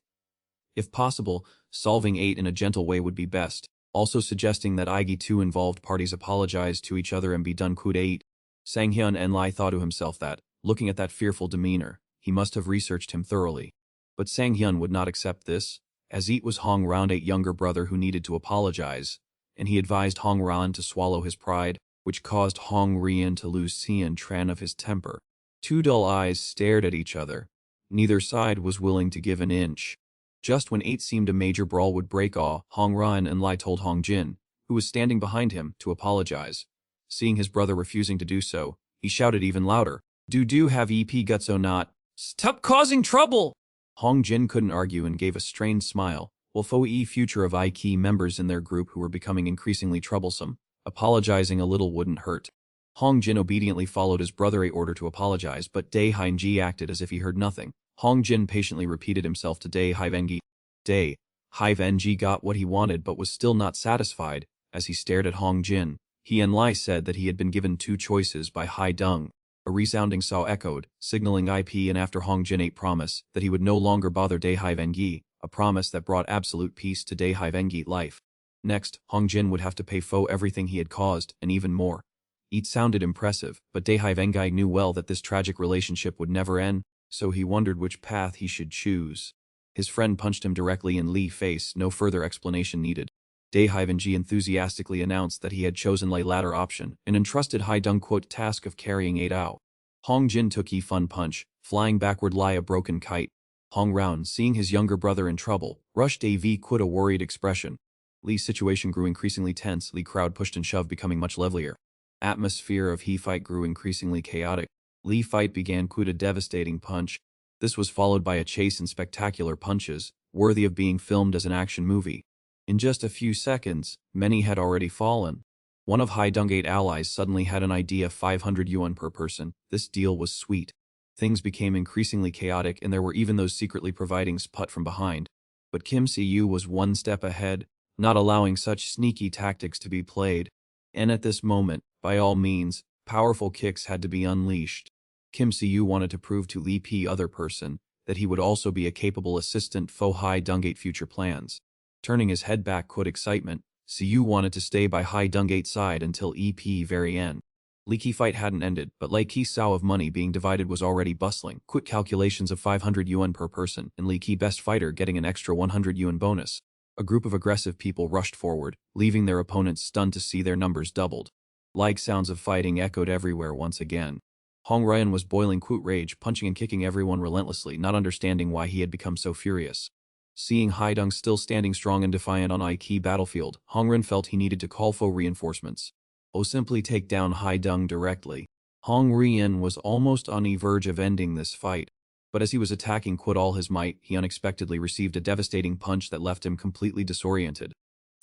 If possible, solving it in a gentle way would be best, also suggesting that two involved parties apologize to each other and be done with it. Sang Hyun and Lai thought to himself that, looking at that fearful demeanor, he must have researched him thoroughly. But Sang Hyun would not accept this, as it was Hong Rian's younger brother who needed to apologize, and he advised Hong Rian to swallow his pride, which caused Hong Rian to lose Sian Tran of his temper. Two dull eyes stared at each other. Neither side was willing to give an inch. Just when it seemed a major brawl would break off, Hong Rian and Lai told Hong Jin, who was standing behind him, to apologize. Seeing his brother refusing to do so, he shouted even louder, Do have EP guts or not? Stop causing trouble! Hong Jin couldn't argue and gave a strained smile, while future of key members in their group who were becoming increasingly troublesome. Apologizing a little wouldn't hurt. Hong Jin obediently followed his brother's order to apologize, but Dae Hai-Ving acted as if he heard nothing. Hong Jin patiently repeated himself to Dae Hai-Ving. Dae Hai-Ving got what he wanted but was still not satisfied. As he stared at Hong Jin, he and Lai said that he had been given two choices by Hai Dung. A resounding saw echoed, signaling IP, and after Hong Jin ate promise that he would no longer bother Dae Hai-Ving, a promise that brought absolute peace to Dae Hai-Ving life. Next, Hong Jin would have to pay everything he had caused, and even more. It sounded impressive, but Dae Hai-Ving knew well that this tragic relationship would never end, so he wondered which path he should choose. His friend punched him directly in Lee's face, no further explanation needed. Dae Hai-Ving enthusiastically announced that he had chosen the latter option and entrusted Hai Dung task of carrying it out. Hong Jin took fun punch, flying backward like a broken kite. Hong Rian, seeing his younger brother in trouble, rushed a worried expression. Lee's situation grew increasingly tense. Lee crowd pushed and shoved, becoming much livelier. Atmosphere of he fight grew increasingly chaotic. Lee fight began with a devastating punch. This was followed by a chase in spectacular punches, worthy of being filmed as an action movie. In just a few seconds, many had already fallen. One of Hai Dungate allies suddenly had an idea: 500 yuan per person. This deal was sweet. Things became increasingly chaotic, and there were even those secretly providing sput from behind. But Kim Si-yu was one step ahead, not allowing such sneaky tactics to be played. And at this moment, by all means, powerful kicks had to be unleashed. Kim Si-yu wanted to prove to Lee P. other person that he would also be a capable assistant for Hai Dungate future plans. Turning his head back with excitement, Si-yu wanted to stay by Hai Dungate's side until EP very end. Lee Ki fight hadn't ended, but Lee Ki Sao of money being divided was already bustling. Quick calculations of 500 yuan per person, and Lee Ki best fighter getting an extra 100 yuan bonus. A group of aggressive people rushed forward, leaving their opponents stunned to see their numbers doubled. Like sounds of fighting echoed everywhere once again. Hong Ryan was boiling with rage, punching and kicking everyone relentlessly, not understanding why he had become so furious. Seeing Haidung still standing strong and defiant on Iki battlefield, Hong Ren felt he needed to call for reinforcements. Or simply take down Haidung directly. Hong Rian was almost on the verge of ending this fight, but as he was attacking with all his might, he unexpectedly received a devastating punch that left him completely disoriented.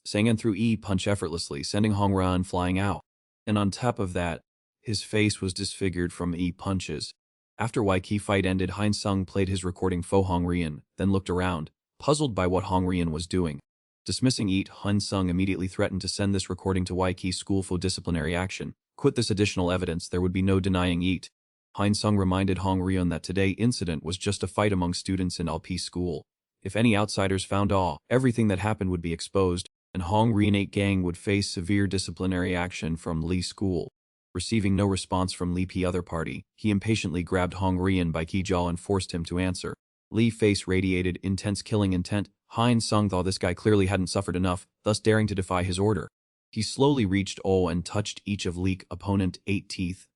Sangan threw E punch effortlessly, sending Hong Ran flying out. And on top of that, his face was disfigured from E punches. After Waiki fight ended, Hein Sung played his recording for Hong Rian, then looked around, puzzled by what Hong Rian was doing. Dismissing Eat, Hun Sung immediately threatened to send this recording to Waiki School for disciplinary action. Quit this additional evidence, there would be no denying Eat. Hein Sung reminded Hong Rian that today's incident was just a fight among students in LP school. If any outsiders found out, everything that happened would be exposed, and Hong Rian 8 gang would face severe disciplinary action from Lee School. Receiving no response from Lee P other party, he impatiently grabbed Hong Rian by Ki jaw and forced him to answer. Lee face radiated intense killing intent. Hein Sung thought this guy clearly hadn't suffered enough, thus daring to defy his order. He slowly reached O and touched each of Lee's opponent 8 teeth,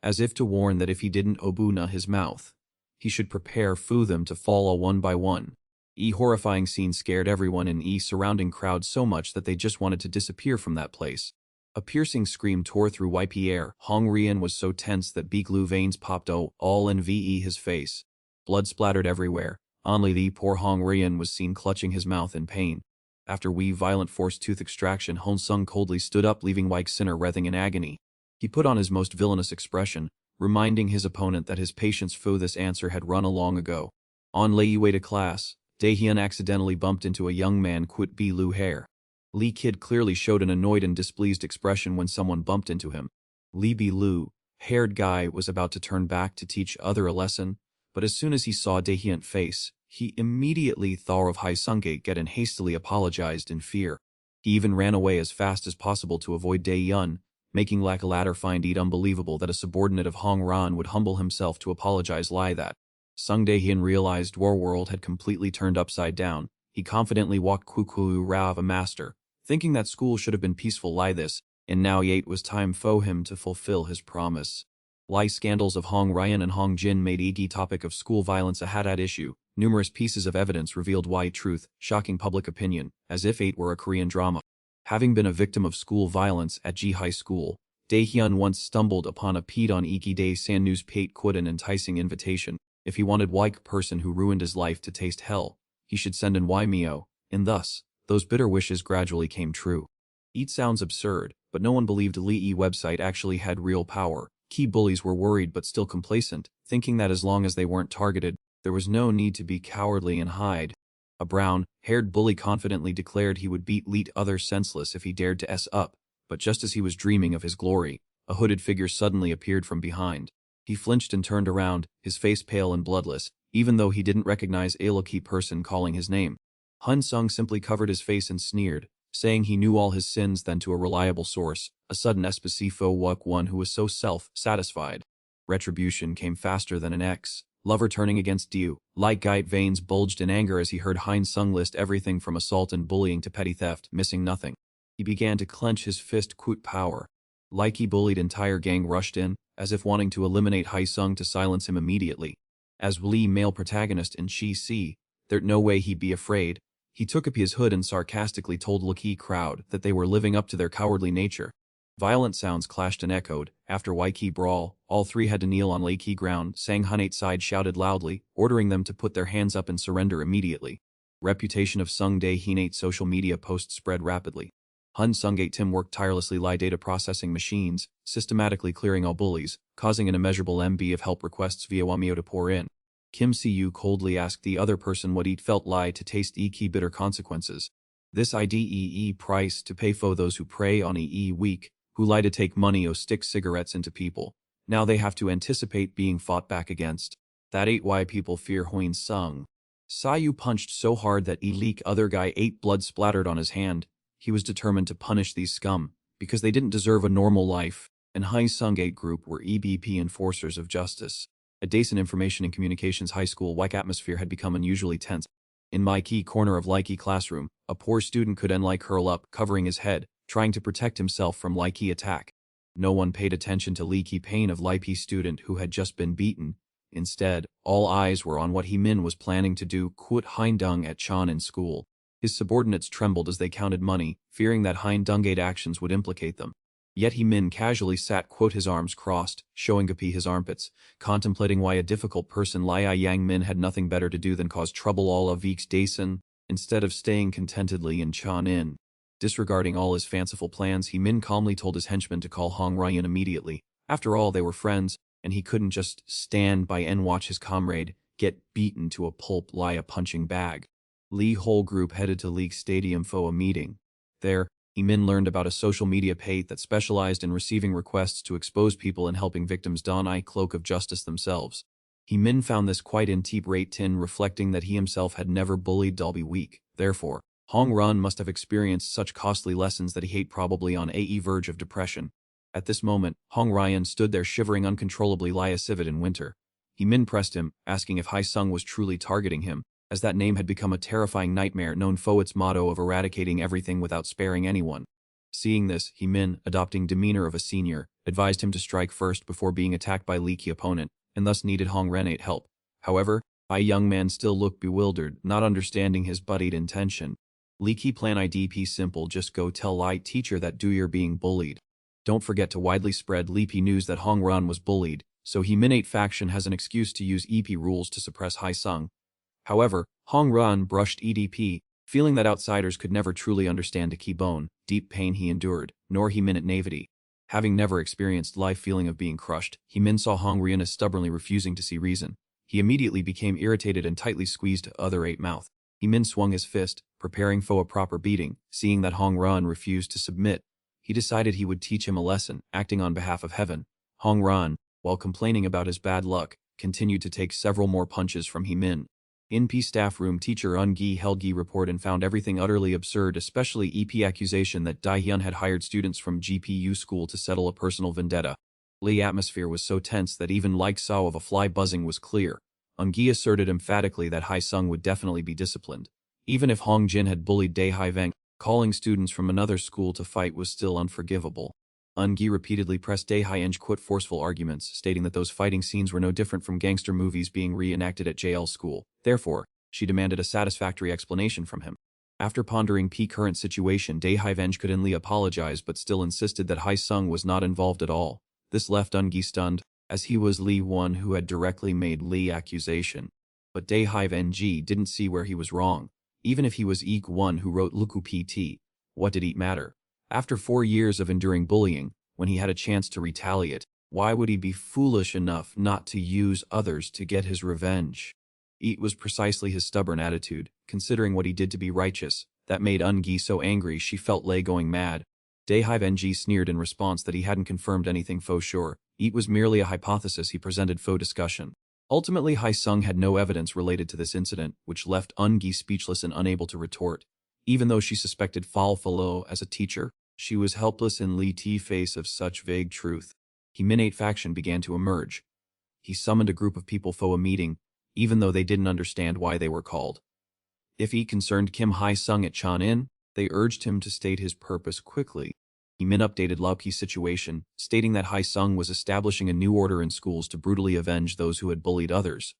as if to warn that if he didn't open his mouth, he should prepare for them to fall one by one. Horrifying scene scared everyone in surrounding crowd so much that they just wanted to disappear from that place. A piercing scream tore through YP air. Hong Rian was so tense that blue veins popped all in his face. Blood splattered everywhere. Only the poor Hong Rian was seen clutching his mouth in pain. After violent forced tooth extraction, Hong Sung coldly stood up, leaving Wike Sinner writhing in agony. He put on his most villainous expression, reminding his opponent that his patience for this answer had run long ago. On Lei way to class, Daehyun accidentally bumped into a young man with blue hair. Lee Kid clearly showed an annoyed and displeased expression when someone bumped into him. Lee blue haired guy was about to turn back to teach other a lesson, but as soon as he saw Daehyun's face, he immediately thought of Hai Sungate get and hastily apologized in fear. He even ran away as fast as possible to avoid Daehyun, making the latter find it unbelievable that a subordinate of Hong Ran would humble himself to apologize lie that. Sung Daehyun realized War World had completely turned upside down. He confidently walked Kuku Ra of a master, thinking that school should have been peaceful lie this, and now it was time for him to fulfill his promise. Lie scandals of Hong Ryan and Hong Jin made Iggy topic of school violence a had issue. Numerous pieces of evidence revealed why truth, shocking public opinion, as if it were a Korean drama. Having been a victim of school violence at Ji High School, Daehyun once stumbled upon a peed on Iggy Dae San News Pate quit an enticing invitation. If he wanted Wike person who ruined his life to taste hell, he should send in Mio, and thus, those bitter wishes gradually came true. It sounds absurd, but no one believed Lee website actually had real power. Key bullies were worried but still complacent, thinking that as long as they weren't targeted, there was no need to be cowardly and hide. A brown-haired bully confidently declared he would beat Leet others senseless if he dared to S up, but just as he was dreaming of his glory, a hooded figure suddenly appeared from behind. He flinched and turned around, his face pale and bloodless, even though he didn't recognize a lucky person calling his name. Hun Sung simply covered his face and sneered, saying he knew all his sins then to a reliable source, a sudden espacifo Wuk one who was so self-satisfied. Retribution came faster than an lover turning against Diu. Light Guide veins bulged in anger as he heard Hein Sung list everything from assault and bullying to petty theft, missing nothing. He began to clench his fist quit power. Like he bullied entire gang rushed in, as if wanting to eliminate Hai Sung to silence him immediately. As Lee male protagonist in Chi Si, there'd no way he'd be afraid. He took up his hood and sarcastically told Lucky crowd that they were living up to their cowardly nature. Violent sounds clashed and echoed. After Waikiki brawl, all three had to kneel on Lakey ground. Sang Hunate side shouted loudly, ordering them to put their hands up and surrender immediately. Reputation of Sung Dae Hinate social media posts spread rapidly. Hun Sungate Tim worked tirelessly lie data processing machines, systematically clearing all bullies, causing an immeasurable MB of help requests via Wamio to pour in. Kim Siu coldly asked the other person what it felt lie to taste key bitter consequences. This IDEE price to pay for those who prey on weak, who lie to take money or stick cigarettes into people. Now they have to anticipate being fought back against. That ain't why people fear Hoin Sung. Sayu punched so hard that leak other guy ate blood splattered on his hand. He was determined to punish these scum, because they didn't deserve a normal life, and Hai Sungate Group were EBP enforcers of justice. A decent information and communications high school like atmosphere had become unusually tense. In my key corner of Likey classroom, a poor student could curl up, covering his head, trying to protect himself from Likey attack. No one paid attention to leaky pain of Likey student who had just been beaten. Instead, all eyes were on what Min was planning to do Kut Hindung at Chan in school. His subordinates trembled as they counted money, fearing that Hindungate actions would implicate them. Yet Min casually sat his arms crossed, showing Gapi his armpits, contemplating why a difficult person Lai Yang Min had nothing better to do than cause trouble all of weeks Dason, instead of staying contentedly in Chan In. Disregarding all his fanciful plans, Min calmly told his henchmen to call Hong Ryan immediately. After all, they were friends, and he couldn't just stand by and watch his comrade get beaten to a pulp lie a punching bag. Lee whole group headed to League Stadium for a meeting. There, Min learned about a social media page that specialized in receiving requests to expose people and helping victims don a cloak of justice themselves. Min found this quite in deep rate tin, reflecting that he himself had never bullied Dolby Weak. Therefore, Hong Run must have experienced such costly lessons that he hate probably on a verge of depression. At this moment, Hong Ryan stood there shivering uncontrollably like a civet in winter. Min pressed him, asking if Hai Sung was truly targeting him, as that name had become a terrifying nightmare known for its motto of eradicating everything without sparing anyone. Seeing this, Min, adopting demeanor of a senior, advised him to strike first before being attacked by leaky opponent, and thus needed Hong Renate help. However, a young man still looked bewildered, not understanding his buddied intention. Leaky plan IDP simple, just go tell Light teacher that you're being bullied. Don't forget to widely spread Leapy news that Hong Ran was bullied, so Minate faction has an excuse to use EP rules to suppress Hai Sung. However, Hong Ran brushed EDP, feeling that outsiders could never truly understand a key bone, deep pain he endured, nor Min at naivety. Having never experienced life feeling of being crushed, Min saw Hong Rian as stubbornly refusing to see reason. He immediately became irritated and tightly squeezed other eight mouth. Min swung his fist, preparing for a proper beating. Seeing that Hong Ran refused to submit, he decided he would teach him a lesson, acting on behalf of heaven. Hong Ran, while complaining about his bad luck, continued to take several more punches from Min. In P staff room, teacher Un-gi held Gi report and found everything utterly absurd, especially EP accusation that Dai-hyun had hired students from GPU school to settle a personal vendetta. The atmosphere was so tense that even like saw of a fly buzzing was clear. Un-gi asserted emphatically that Hai Sung would definitely be disciplined. Even if Hong Jin had bullied Dae Hai Veng, calling students from another school to fight was still unforgivable. Un-gi repeatedly pressed Dae Hai Eng quit forceful arguments, stating that those fighting scenes were no different from gangster movies being reenacted at JL school. Therefore, she demanded a satisfactory explanation from him. After pondering P current situation, Dae Hai Veng could only apologize but still insisted that Hai Sung was not involved at all. This left Un-gi stunned, as he was Lee one who had directly made Lee accusation. But Dae Hai Veng didn't see where he was wrong. Even if he was Eek one who wrote Luku PT, what did it matter? After 4 years of enduring bullying, when he had a chance to retaliate, why would he be foolish enough not to use others to get his revenge? It was precisely his stubborn attitude, considering what he did to be righteous, that made Un-gi so angry she felt Lei going mad. Dae Hai Veng sneered in response that he hadn't confirmed anything for sure. It was merely a hypothesis he presented for discussion. Ultimately, Hai Sung had no evidence related to this incident, which left Un-gi speechless and unable to retort. Even though she suspected Fal Falo as a teacher, she was helpless in Li T face of such vague truth. Minate faction began to emerge. He summoned a group of people for a meeting, even though they didn't understand why they were called. If he concerned Kim Hai Sung at Chan In, they urged him to state his purpose quickly. Min updated Lauki's situation, stating that Hai Sung was establishing a new order in schools to brutally avenge those who had bullied others.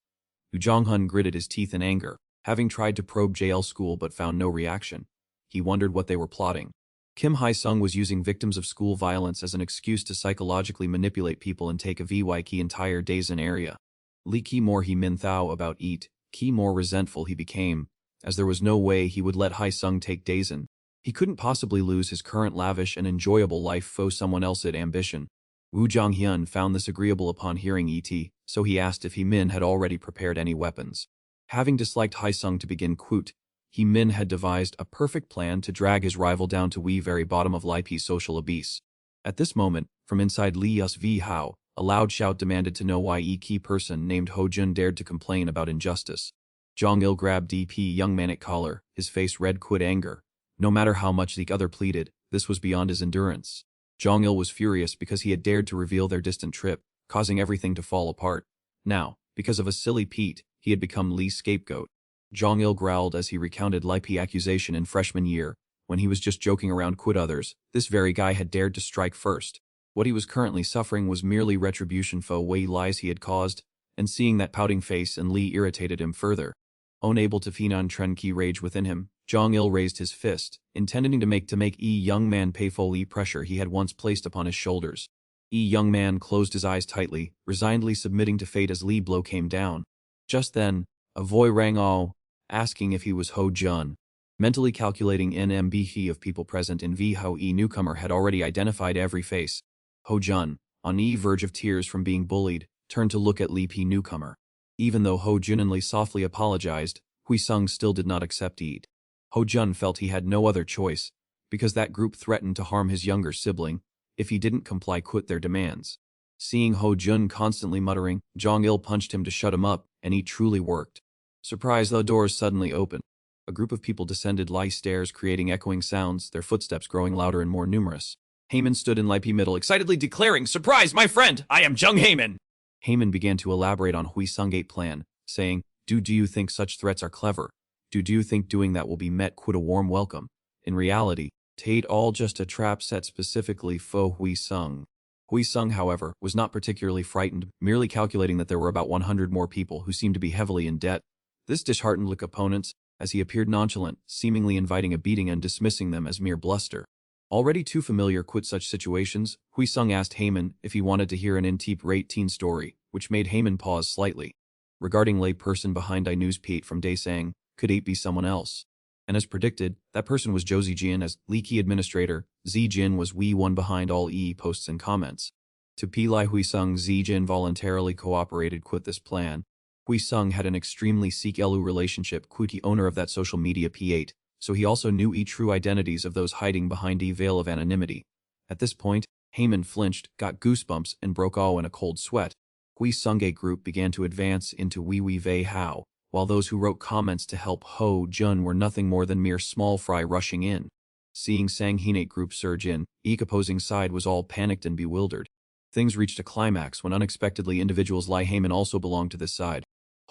Yu Jong-hun gritted his teeth in anger, having tried to probe JL school but found no reaction. He wondered what they were plotting. Kim Hae-sung was using victims of school violence as an excuse to psychologically manipulate people and take a VYK entire days in area. Lee Ki more he min thou about eat, Ki more resentful he became, as there was no way he would let Hae-sung take Daesin. He couldn't possibly lose his current lavish and enjoyable life for someone else's ambition. Woo Jong-hyun found this agreeable upon hearing ET, so he asked if He Min had already prepared any weapons. Having disliked Hae-sung to begin quote, He Min had devised a perfect plan to drag his rival down to the very bottom of Lipe's social abyss. At this moment, from inside Lee Us V Hao, a loud shout demanded to know why a key person named Ho Jun dared to complain about injustice. Jong-il grabbed DP young man at collar, his face red with anger. No matter how much the other pleaded, this was beyond his endurance. Jong-il was furious because he had dared to reveal their distant trip, causing everything to fall apart. Now, because of a silly Pete, he had become Lee's scapegoat. Jong-il growled as he recounted Lipe accusation in freshman year, when he was just joking around with others. This very guy had dared to strike first. What he was currently suffering was merely retribution for way lies he had caused, and seeing that pouting face and Lee irritated him further. Unable to feed on Tren Ki rage within him, Jong-il raised his fist, intending to make young man pay for Lee pressure he had once placed upon his shoulders. Young man closed his eyes tightly, resignedly submitting to fate as Lee blow came down. Just then, a voice rang out, asking if he was Ho Jun. Mentally calculating NMBH of people present in V Ho newcomer had already identified every face. Ho Jun, on the verge of tears from being bullied, turned to look at Lee P newcomer. Even though Ho Jun and Lee softly apologized, Hui Sung still did not accept it. Ho Jun felt he had no other choice, because that group threatened to harm his younger sibling if he didn't comply with their demands. Seeing Ho Jun constantly muttering, Jong-il punched him to shut him up, and it truly worked. Surprised, the doors suddenly opened. A group of people descended Lie stairs, creating echoing sounds, their footsteps growing louder and more numerous. Heyman stood in Lipe middle, excitedly declaring, "Surprise, my friend! I am Jung Heyman!" Heyman began to elaborate on Hui Sung-gate's plan, saying, Do you think such threats are clever? Do you think doing that will be met with a warm welcome? In reality, Tate all just a trap set specifically for Hui Sung. Hui Sung, however, was not particularly frightened, merely calculating that there were about 100 more people who seemed to be heavily in debt. This disheartened Lick opponents, as he appeared nonchalant, seemingly inviting a beating and dismissing them as mere bluster. Already too familiar with such situations, Hui Sung asked Heyman if he wanted to hear an in-deep rate teen story, which made Heyman pause slightly. Regarding lay person behind I news Pete from Day sang, could it be someone else? And as predicted, that person was Josie Jin as leaky administrator. Z Jin was one behind all posts and comments. To Pili Hui Sung, Z Jin voluntarily cooperated with this plan. Hui Sung had an extremely Seek-Elu relationship with the owner of that social media P8, so he also knew true identities of those hiding behind a veil of anonymity. At this point, Heyman flinched, got goosebumps, and broke all in a cold sweat. Hui Sung-gae group began to advance into Wee Vei Hao, while those who wrote comments to help Ho Jun were nothing more than mere small fry rushing in. Seeing Sang Hinate group surge in, each opposing side was all panicked and bewildered. Things reached a climax when unexpectedly individuals like Heyman also belonged to this side.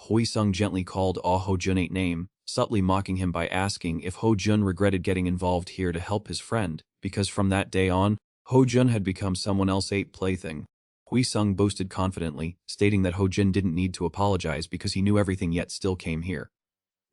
Hui Sung gently called Ho Jun's name, subtly mocking him by asking if Ho Jun regretted getting involved here to help his friend, because from that day on, Ho Jun had become someone else's plaything. Hui Sung boasted confidently, stating that Ho Jun didn't need to apologize because he knew everything yet still came here.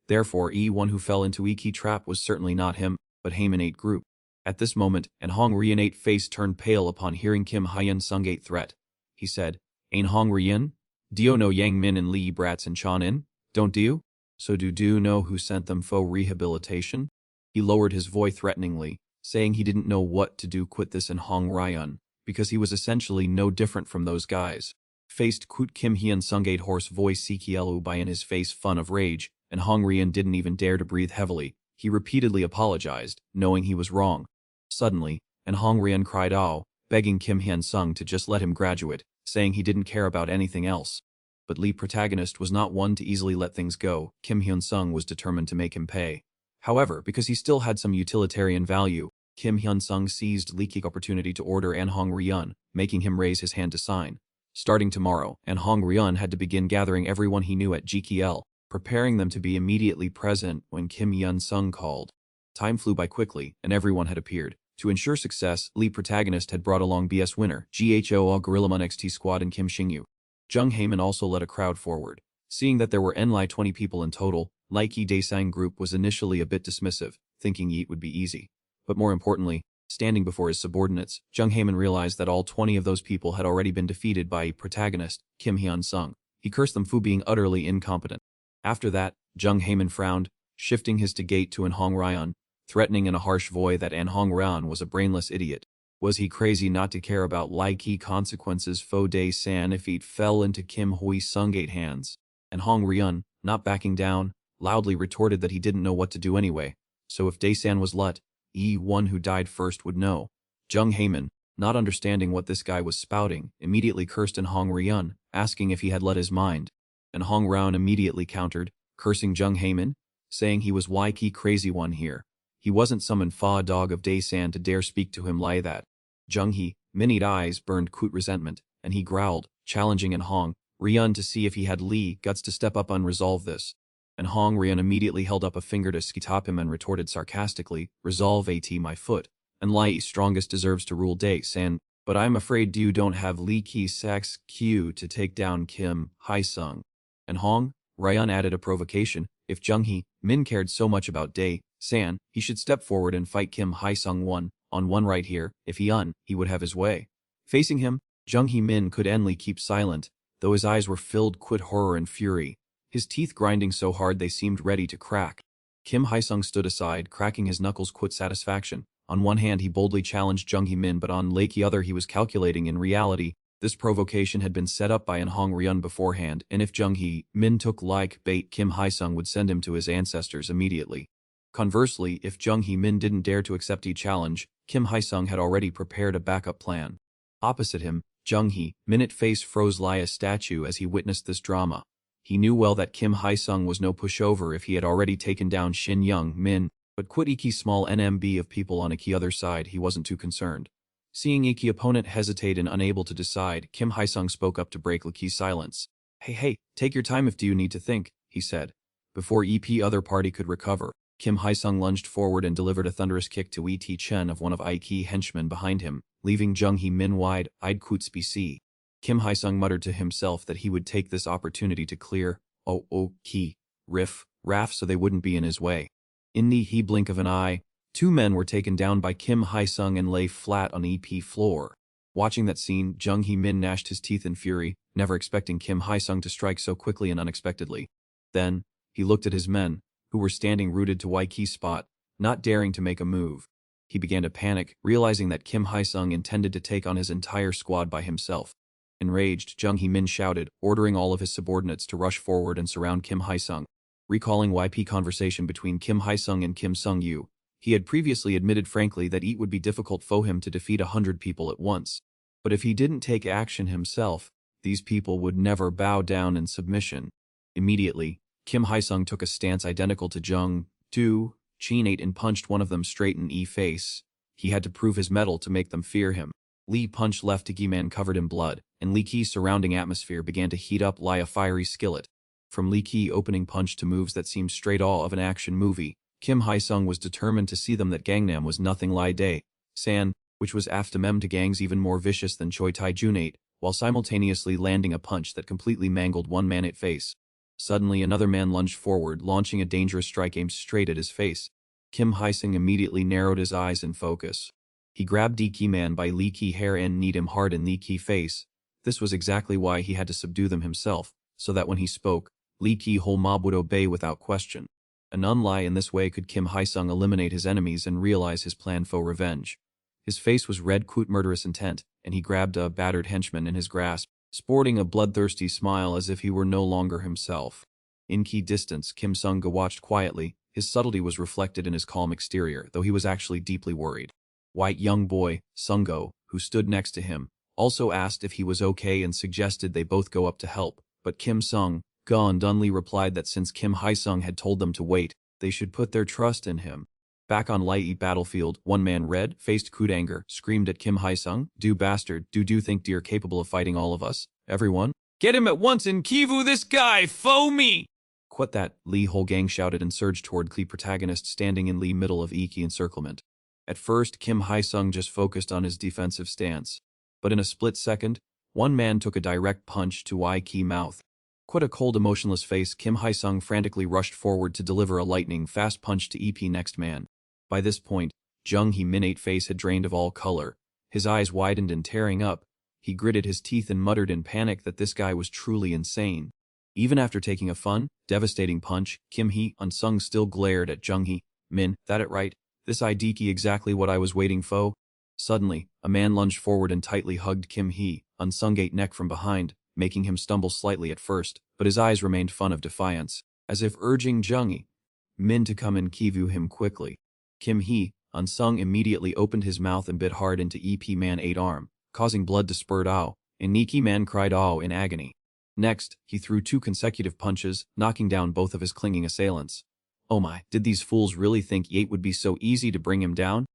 Therefore, one who fell into key trap was certainly not him, but Heyman 8 group. At this moment, and Hong Rian 8 face turned pale upon hearing Kim Hyun Sung 8 threat. He said, Ain't Hong Rian? Do you know Yang Min and Lee Brats and Chan In? Don't you? So do you know who sent them for rehabilitation? He lowered his voice threateningly, saying he didn't know what to do with this in Hong Ryan, because he was essentially no different from those guys. Faced Kut Kim Hyun Sung 8 hoarse voice Sekielu by in his face fun of rage, and Hong Rian didn't even dare to breathe heavily. He repeatedly apologized, knowing he was wrong. Suddenly, and Hong Rian cried out, begging Kim Hyun Sung to just let him graduate, saying he didn't care about anything else. But Lee protagonist was not one to easily let things go. Kim Hyun Sung was determined to make him pay. However, because he still had some utilitarian value, Kim Hyun Sung seized Lee's opportunity to order An Hong Ryun, making him raise his hand to sign. Starting tomorrow, An Hong Ryun had to begin gathering everyone he knew at GKL, preparing them to be immediately present when Kim Hyun Sung called. Time flew by quickly, and everyone had appeared. To ensure success, Lee protagonist had brought along BS winner, GHO Gorillamon XT Squad and Kim Shingyu. Jung Heyman also led a crowd forward. Seeing that there were 20 people in total, Likey Daesang group was initially a bit dismissive, thinking Yeet would be easy. But more importantly, standing before his subordinates, Jung Haemin realized that all 20 of those people had already been defeated by protagonist Kim Hyun-sung. He cursed them for being utterly incompetent. After that, Jung Haemin frowned, shifting his gaze to An Hong Ryan, threatening in a harsh voice that An Hong Ryan was a brainless idiot. Was he crazy not to care about likely consequences for Dae-san if it fell into Kim Hoi-sung's hands? And Hong Ryan, not backing down, loudly retorted that he didn't know what to do anyway. So if Dae-san was Lut, one who died first would know. Jung Haemin, not understanding what this guy was spouting, immediately cursed An Hong Ryan, asking if he had let his mind. And Hong Ryan immediately countered, cursing Jung Haemin, saying he was Wai-Ki crazy one here. He wasn't some fa dog of Dae-san to dare speak to him like that. Jung Hee, minute eyes burned Kut resentment, and he growled, challenging An Hong Ryan to see if he had guts to step up and resolve this. And Hong Ryan immediately held up a finger to stop him and retorted sarcastically, resolve at my foot. And Lai strongest deserves to rule Dae-san, but I'm afraid you don't have Lee Ki-sak's Q to take down Kim Hyesung. And Hong Ryan added a provocation, if Jung Hee Min cared so much about Dae-san, he should step forward and fight Kim Hyesung one-on-one right here. If he would have his way. Facing him, Jung Hee Min could only keep silent, though his eyes were filled with horror and fury, his teeth grinding so hard they seemed ready to crack. Kim Hyesung stood aside, cracking his knuckles with satisfaction. On one hand he boldly challenged Jung Hee Min, but on the other he was calculating. In reality, this provocation had been set up by An Hong Ryan beforehand, and if Jung Hee Min took like bait, Kim Hyesung would send him to his ancestors immediately. Conversely, if Jung Hee Min didn't dare to accept the challenge, Kim Hyesung had already prepared a backup plan. Opposite him, Jung Hee Min's face froze like a statue as he witnessed this drama. He knew well that Kim Hyesung was no pushover if he had already taken down Shin Young Min, but quit Iki's small NMB of people on Iki's other side he wasn't too concerned. Seeing Iki's opponent hesitate and unable to decide, Kim Hyesung spoke up to break Iki's silence. Hey, take your time if you need to think, he said. Before other party could recover, Kim Hyesung lunged forward and delivered a thunderous kick to E.T. Chen of one of Iki's henchmen behind him, leaving Jung Hee Min wide-eyed BC. Kim Hyesung muttered to himself that he would take this opportunity to clear Raff so they wouldn't be in his way. In the blink of an eye, two men were taken down by Kim Hyesung and lay flat on EP floor. Watching that scene, Jung Hee Min gnashed his teeth in fury, never expecting Kim Hyesung to strike so quickly and unexpectedly. Then, he looked at his men, who were standing rooted to Wai-Ki's spot, not daring to make a move. He began to panic, realizing that Kim Hyesung intended to take on his entire squad by himself. Enraged, Jung Hee Min shouted, ordering all of his subordinates to rush forward and surround Kim Hyesung. Recalling YP conversation between Kim Hyesung and Kim Sung-yu, he had previously admitted frankly that it would be difficult for him to defeat 100 people at once. But if he didn't take action himself, these people would never bow down in submission. Immediately, Kim Hyesung took a stance identical to Jung Chin and punched one of them straight in the face. He had to prove his mettle to make them fear him. Lee punched left Gi Man covered in blood, and Lee Ki's surrounding atmosphere began to heat up like a fiery skillet. From Lee Ki opening punch to moves that seemed straight out of an action movie, Kim Hyesung was determined to see them that Gangnam was nothing like Dae-san, which was after mem to gangs even more vicious than Choi Tae-junate, while simultaneously landing a punch that completely mangled one man's face. Suddenly another man lunged forward, launching a dangerous strike aimed straight at his face. Kim Hyesung immediately narrowed his eyes in focus. He grabbed Ki Man by Lee Ki hair and kneed him hard in Lee Ki face. This was exactly why he had to subdue them himself, so that when he spoke, Lee Ki whole mob would obey without question. And unlie in this way could Kim Hyesung eliminate his enemies and realize his plan for revenge. His face was red with murderous intent, and he grabbed a battered henchman in his grasp, sporting a bloodthirsty smile as if he were no longer himself. In key distance, Kim Sung-ga watched quietly. His subtlety was reflected in his calm exterior, though he was actually deeply worried. White young boy, Sung-go, who stood next to him, also asked if he was okay and suggested they both go up to help, but Kim Sung-ga and Dunley replied that since Kim Hyesung had told them to wait, they should put their trust in him. Back on Lai battlefield, one man red-faced Kud anger screamed at Kim Hyesung, "Do bastard, do think you're capable of fighting all of us? Everyone? Get him at once and kivu this guy, foe me!" Quit that, Lee whole gang shouted and surged toward Klee protagonist standing in Lee middle of Iki encirclement. At first, Kim Hyesung just focused on his defensive stance. But in a split second, one man took a direct punch to Ki mouth. Quite a cold emotionless face, Kim Hyesung frantically rushed forward to deliver a lightning-fast punch to EP next man. By this point, Jung Hee-min face had drained of all color. His eyes widened and tearing up. He gritted his teeth and muttered in panic that this guy was truly insane. Even after taking a fun, devastating punch, Kim Hee-sung still glared at Jung Hee-min. That it right? This Idiki exactly what I was waiting for? Suddenly, a man lunged forward and tightly hugged Kim Hee-sung's neck from behind, making him stumble slightly at first, but his eyes remained fun of defiance, as if urging Jung Hee-min to come and kivu him quickly. Kim Hee-sung immediately opened his mouth and bit hard into EP Man 8 arm, causing blood to spurt out, and Nikki Man cried "Ow" in agony. Next, he threw 2 consecutive punches, knocking down both of his clinging assailants. Oh my, did these fools really think it would be so easy to bring him down?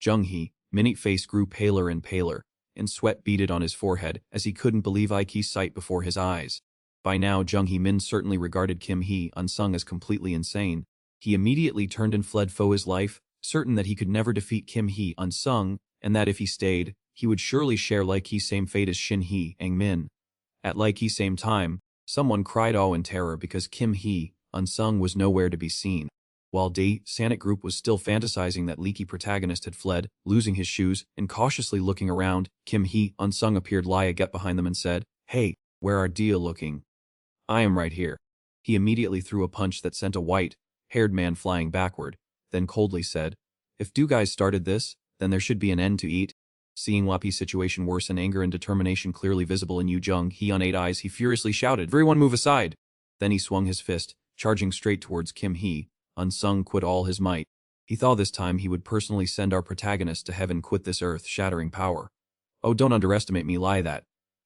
Jung Hee-min's face grew paler, and sweat beaded on his forehead as he couldn't believe Ike's sight before his eyes. By now Jung Hee-min certainly regarded Kim Hee-sung as completely insane. He immediately turned and fled for his life, certain that he could never defeat Kim Hee-sung, and that if he stayed, he would surely share Ike's same fate as Shin Hee-min. At Ike's same time, someone cried "Oh" in terror because Kim Hee-sung was nowhere to be seen. While the Sanic group was still fantasizing that leaky protagonist had fled, losing his shoes, and cautiously looking around, Kim Hee-sung appeared get behind them and said, "Hey, where are you looking? I am right here." He immediately threw a punch that sent a white-haired man flying backward, then coldly said, "If you guys started this, then there should be an end to it." Seeing Wapi's situation worsen, anger and determination clearly visible in Jung Hee-min's eyes, he furiously shouted, "Everyone move aside!" Then he swung his fist, charging straight towards Kim Hee-sung with all his might. He thought this time he would personally send our protagonist to heaven with this earth-shattering power. "Oh, don't underestimate me like that.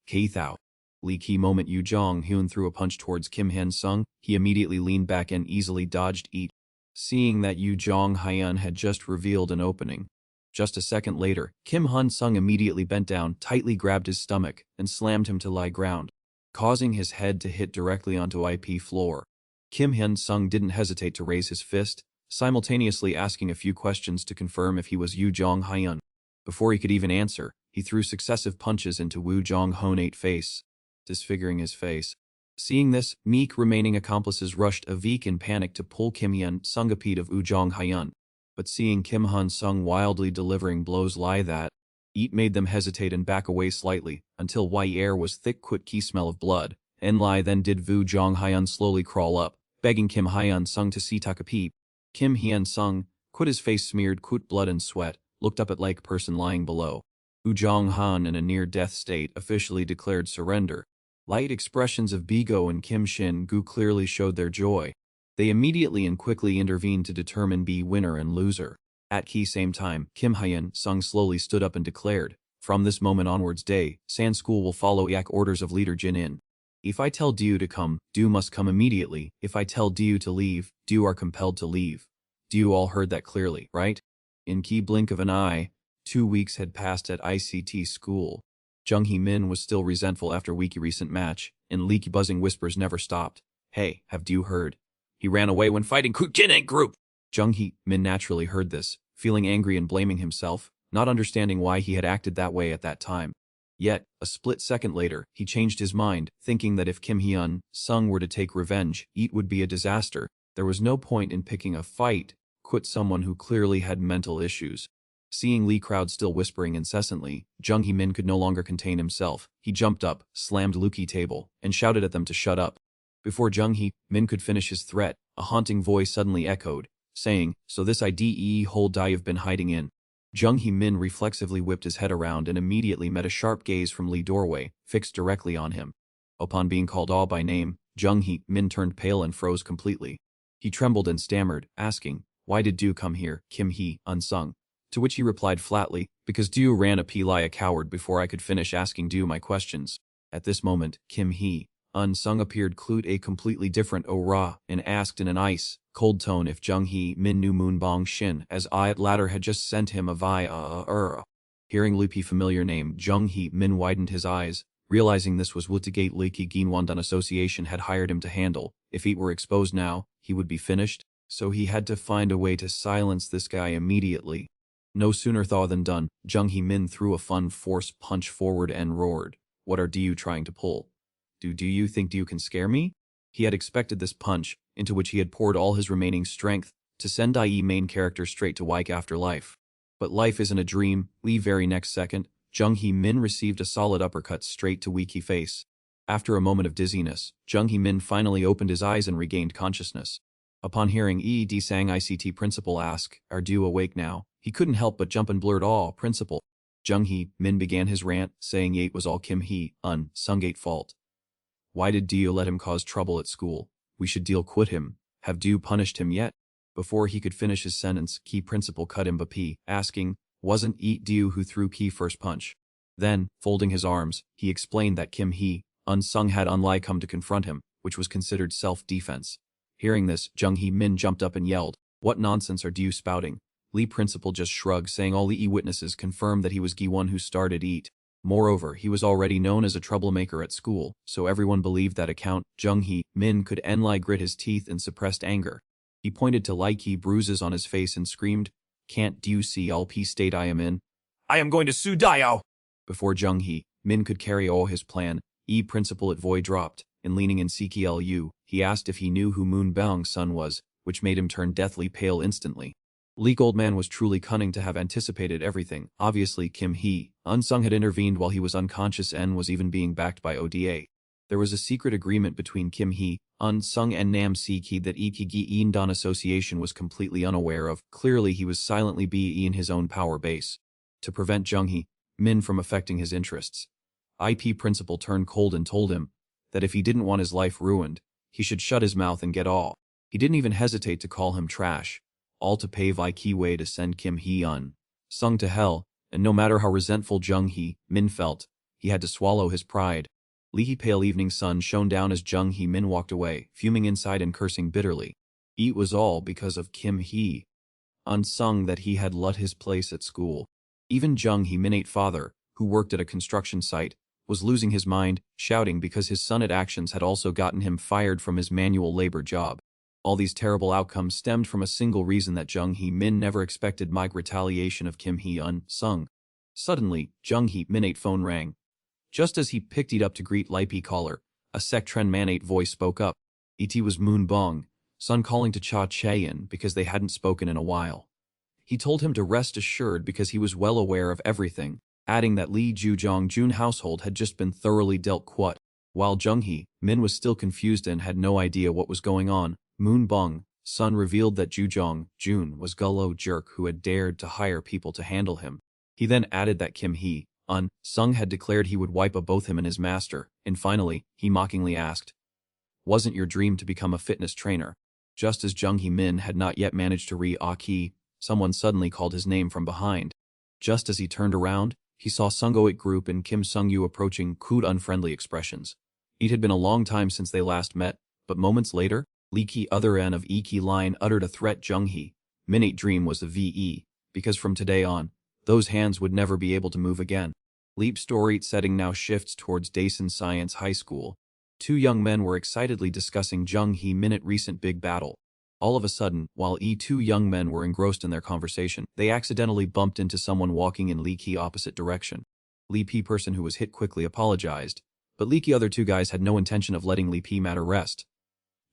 K-thou." Lee Ki moment Jung Hyun threw a punch towards Kim Hee-sung, he immediately leaned back and easily dodged it. Seeing that Jung Hyun had just revealed an opening. Just a second later, Kim Hee-sung immediately bent down, tightly grabbed his stomach, and slammed him to lie ground, causing his head to hit directly onto IP floor. Kim Hee-sung didn't hesitate to raise his fist, simultaneously asking a few questions to confirm if he was Jung Hyun. Before he could even answer, he threw successive punches into Jung Hyun's face, disfiguring his face. Seeing this, meek remaining accomplices rushed Avik in panic to pull Kim Hee-sung up of Jung Hyun. But seeing Kim Hee-sung wildly delivering blows like that, it made them hesitate and back away slightly, until air was thick with key smell of blood, and then did Jung Hyun slowly crawl up, begging Kim Hee-sung to see take a peep. Kim Hee-sung, his face smeared with blood and sweat, looked up at person lying below. Jung Hyun in a near-death state officially declared surrender. Light expressions of Bigo and Kim Shin-gu clearly showed their joy. They immediately and quickly intervened to determine winner and loser. At the same time, Kim Hee-sung slowly stood up and declared, "From this moment onwards San School will follow orders of leader Jin-in. If I tell you to come, you must come immediately. If I tell you to leave, you are compelled to leave. You all heard that clearly, right?" In the blink of an eye, 2 weeks had passed at ICT school. Jung Hee-min was still resentful after Wiki's recent match, and leaky buzzing whispers never stopped. "Hey, have you heard? He ran away when fighting Jin group." Jung Hee-min naturally heard this, feeling angry and blaming himself, not understanding why he had acted that way at that time. Yet, a split second later, he changed his mind, thinking that if Kim Hee-sung were to take revenge, it would be a disaster. There was no point in picking a fight with someone who clearly had mental issues. Seeing Lee crowd still whispering incessantly, Jung Hee-min could no longer contain himself. He jumped up, slammed Luki table, and shouted at them to shut up. Before Jung Hee-min could finish his threat, a haunting voice suddenly echoed, saying, "So this IDE hole you've been hiding in." Jung Hee-min reflexively whipped his head around and immediately met a sharp gaze from Lee doorway, fixed directly on him. Upon being called all by name, Jung Hee-min turned pale and froze completely. He trembled and stammered, asking, "Why did you come here, Kim Hee-sung?" To which he replied flatly, "Because you ran like a coward before I could finish asking you my questions." At this moment, Kim Hee-sung appeared clued a completely different aura and asked in an ice-cold tone if Jung Hee-min knew Moonbong Shin, as latter had just sent him a via. Hearing Lupi's familiar name, Jung Hee-min widened his eyes, realizing this was what the Gate Leaky Ginwandan Association had hired him to handle. If he were exposed now, he would be finished, so he had to find a way to silence this guy immediately. No sooner thought than done, Jung Hee-min threw a fun force punch forward and roared, "What are you trying to pull? Do you think you can scare me?" He had expected this punch, into which he had poured all his remaining strength, to send IE main character straight to Wike afterlife. But life isn't a dream. Lee very next second, Jung Hee Min received a solid uppercut straight to weak face. After a moment of dizziness, Jung Hee Min finally opened his eyes and regained consciousness. Upon hearing ED Sang ICT principal ask, "Are you awake now?" he couldn't help but jump and blurt, "Oh, principal." Jung Hee Min began his rant, saying it was all Kim Hee-un Sungate fault. Why did you let him cause trouble at school? We should deal quit him. Have you punished him yet? Before he could finish his sentence, Key principal cut him P, asking, wasn't it you who threw Key first punch? Then, folding his arms, he explained that Kim Hee-un Sung had unlie come to confront him, which was considered self-defense. Hearing this, Jung Hee Min jumped up and yelled, "What nonsense are you spouting?" Lee principal just shrugged, saying all the witnesses confirmed that he was the one who started it. Moreover, he was already known as a troublemaker at school, so everyone believed that account. Jung Hee Min could enlie grit his teeth in suppressed anger. He pointed to likey bruises on his face and screamed, "Can't you see all P state I am in? I am going to sue Dio!" Before Jung Hee Min could carry all his plan, principal at Voy dropped, and leaning in CKLU, he asked if he knew who Moon Bang's son was, which made him turn deathly pale instantly. Lee Goldman was truly cunning to have anticipated everything. Obviously Kim Hee-un Sung had intervened while he was unconscious and was even being backed by ODA. There was a secret agreement between Kim Hee-un Sung and Nam Si-ki that Ikigi Don Association was completely unaware of. Clearly he was silently in his own power base. To prevent Jung Hee Min from affecting his interests, IP principal turned cold and told him that if he didn't want his life ruined, he should shut his mouth and get all. He didn't even hesitate to call him trash, all to pave Iki way to send Kim Hee-un Sung to hell, and no matter how resentful Jung Hee Min felt, he had to swallow his pride. Lee pale evening sun shone down as Jung Hee Min walked away, fuming inside and cursing bitterly. It was all because of Kim Hee-un Sung that he had let his place at school. Even Jung Hee Min's father, who worked at a construction site, was losing his mind, shouting because his son's actions had also gotten him fired from his manual labor job. All these terrible outcomes stemmed from a single reason that Jung Hee Min never expected: retaliation of Kim Hee-un Sung. Suddenly, Jung Hee Min's phone rang. Just as he picked it up to greet Lipe caller, a Sectren manate voice spoke up. It was Moon Bang, son calling to Cha Chaeyin because they hadn't spoken in a while. He told him to rest assured because he was well aware of everything, adding that Lee Jujong Jun household had just been thoroughly dealt quit. While Jung Hee Min was still confused and had no idea what was going on, Moon Bang, son revealed that Jujong Jun was Gullo jerk who had dared to hire people to handle him. He then added that Kim Hee-un Sung had declared he would wipe both him and his master, and finally, he mockingly asked, "Wasn't your dream to become a fitness trainer?" Just as Jung Hee Min had not yet managed to re-aki, someone suddenly called his name from behind. Just as he turned around, he saw Sungoik Group and Kim Sung-yu approaching with unfriendly expressions. It had been a long time since they last met, but moments later, Lee Ki other end of Iki line uttered a threat. Jung Hee Min's dream was the VE, because from today on, those hands would never be able to move again. Leap story setting now shifts towards Daesan Science High School. Two young men were excitedly discussing Jung Hee Min's recent big battle. All of a sudden, while two young men were engrossed in their conversation, they accidentally bumped into someone walking in Lee Ki opposite direction. Lee P person who was hit quickly apologized, but Lee Ki other two guys had no intention of letting Lee P matter rest.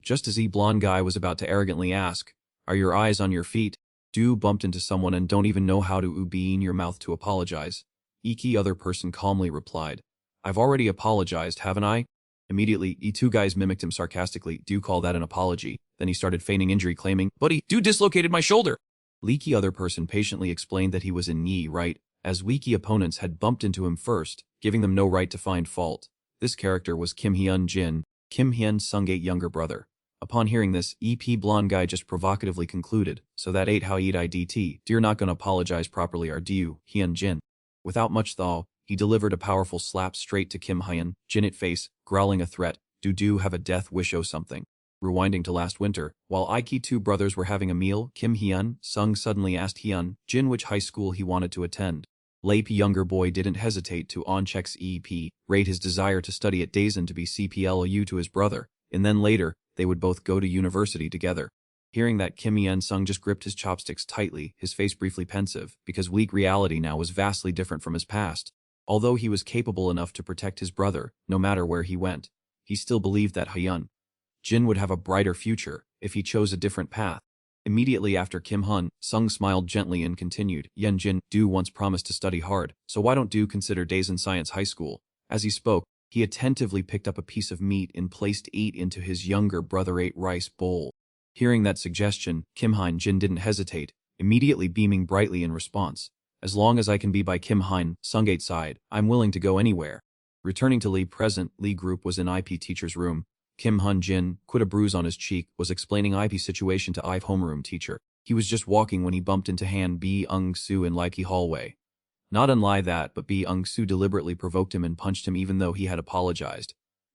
Just as blonde guy was about to arrogantly ask, "Are your eyes on your feet?" Do bumped into someone and don't even know how to be in your mouth to apologize. Iki other person calmly replied, "I've already apologized, haven't I?" Immediately, two guys mimicked him sarcastically. "Do you call that an apology?" Then he started feigning injury, claiming, "Buddy, do dislocated my shoulder." Leaky other person patiently explained that he was in knee right, as weaky opponents had bumped into him first, giving them no right to find fault. This character was Kim Hyun Jin, Kim Hyun Sungate younger brother. Upon hearing this, blonde guy just provocatively concluded, "So that ain't how you'd IDT, you're not gonna apologize properly, are you, Hyun Jin?" Without much thought, he delivered a powerful slap straight to Kim Hyun Jin at face, growling a threat, "Do have a death wish or something." Rewinding to last winter, while Iki two brothers were having a meal, Kim Hyun Sung suddenly asked Hyun Jin which high school he wanted to attend. Leip younger boy didn't hesitate to on-checks rate his desire to study at Daesan to be CPLU to his brother, and then later, they would both go to university together. Hearing that, Kim Hyun Sung just gripped his chopsticks tightly, his face briefly pensive, because weak reality now was vastly different from his past. Although he was capable enough to protect his brother, no matter where he went, he still believed that Hyun Jin would have a brighter future if he chose a different path. Immediately after Kim Hun, Sung smiled gently and continued, Yen Jin, do once promised to study hard, so why don't do consider days in science high school? As he spoke, he attentively picked up a piece of meat and placed it into his younger brother ate rice bowl. Hearing that suggestion, Kim Hein Jin didn't hesitate, immediately beaming brightly in response. As long as I can be by Kim Hein, Sungate's side, I'm willing to go anywhere. Returning to Lee present, Lee Group was in IP teacher's room. Kim Hun Jin, quit a bruise on his cheek, was explaining IP situation to IP homeroom teacher. He was just walking when he bumped into Han Bi-ung-soo in Likey hallway. Not unlike that, but Bi-ung-soo deliberately provoked him and punched him even though he had apologized.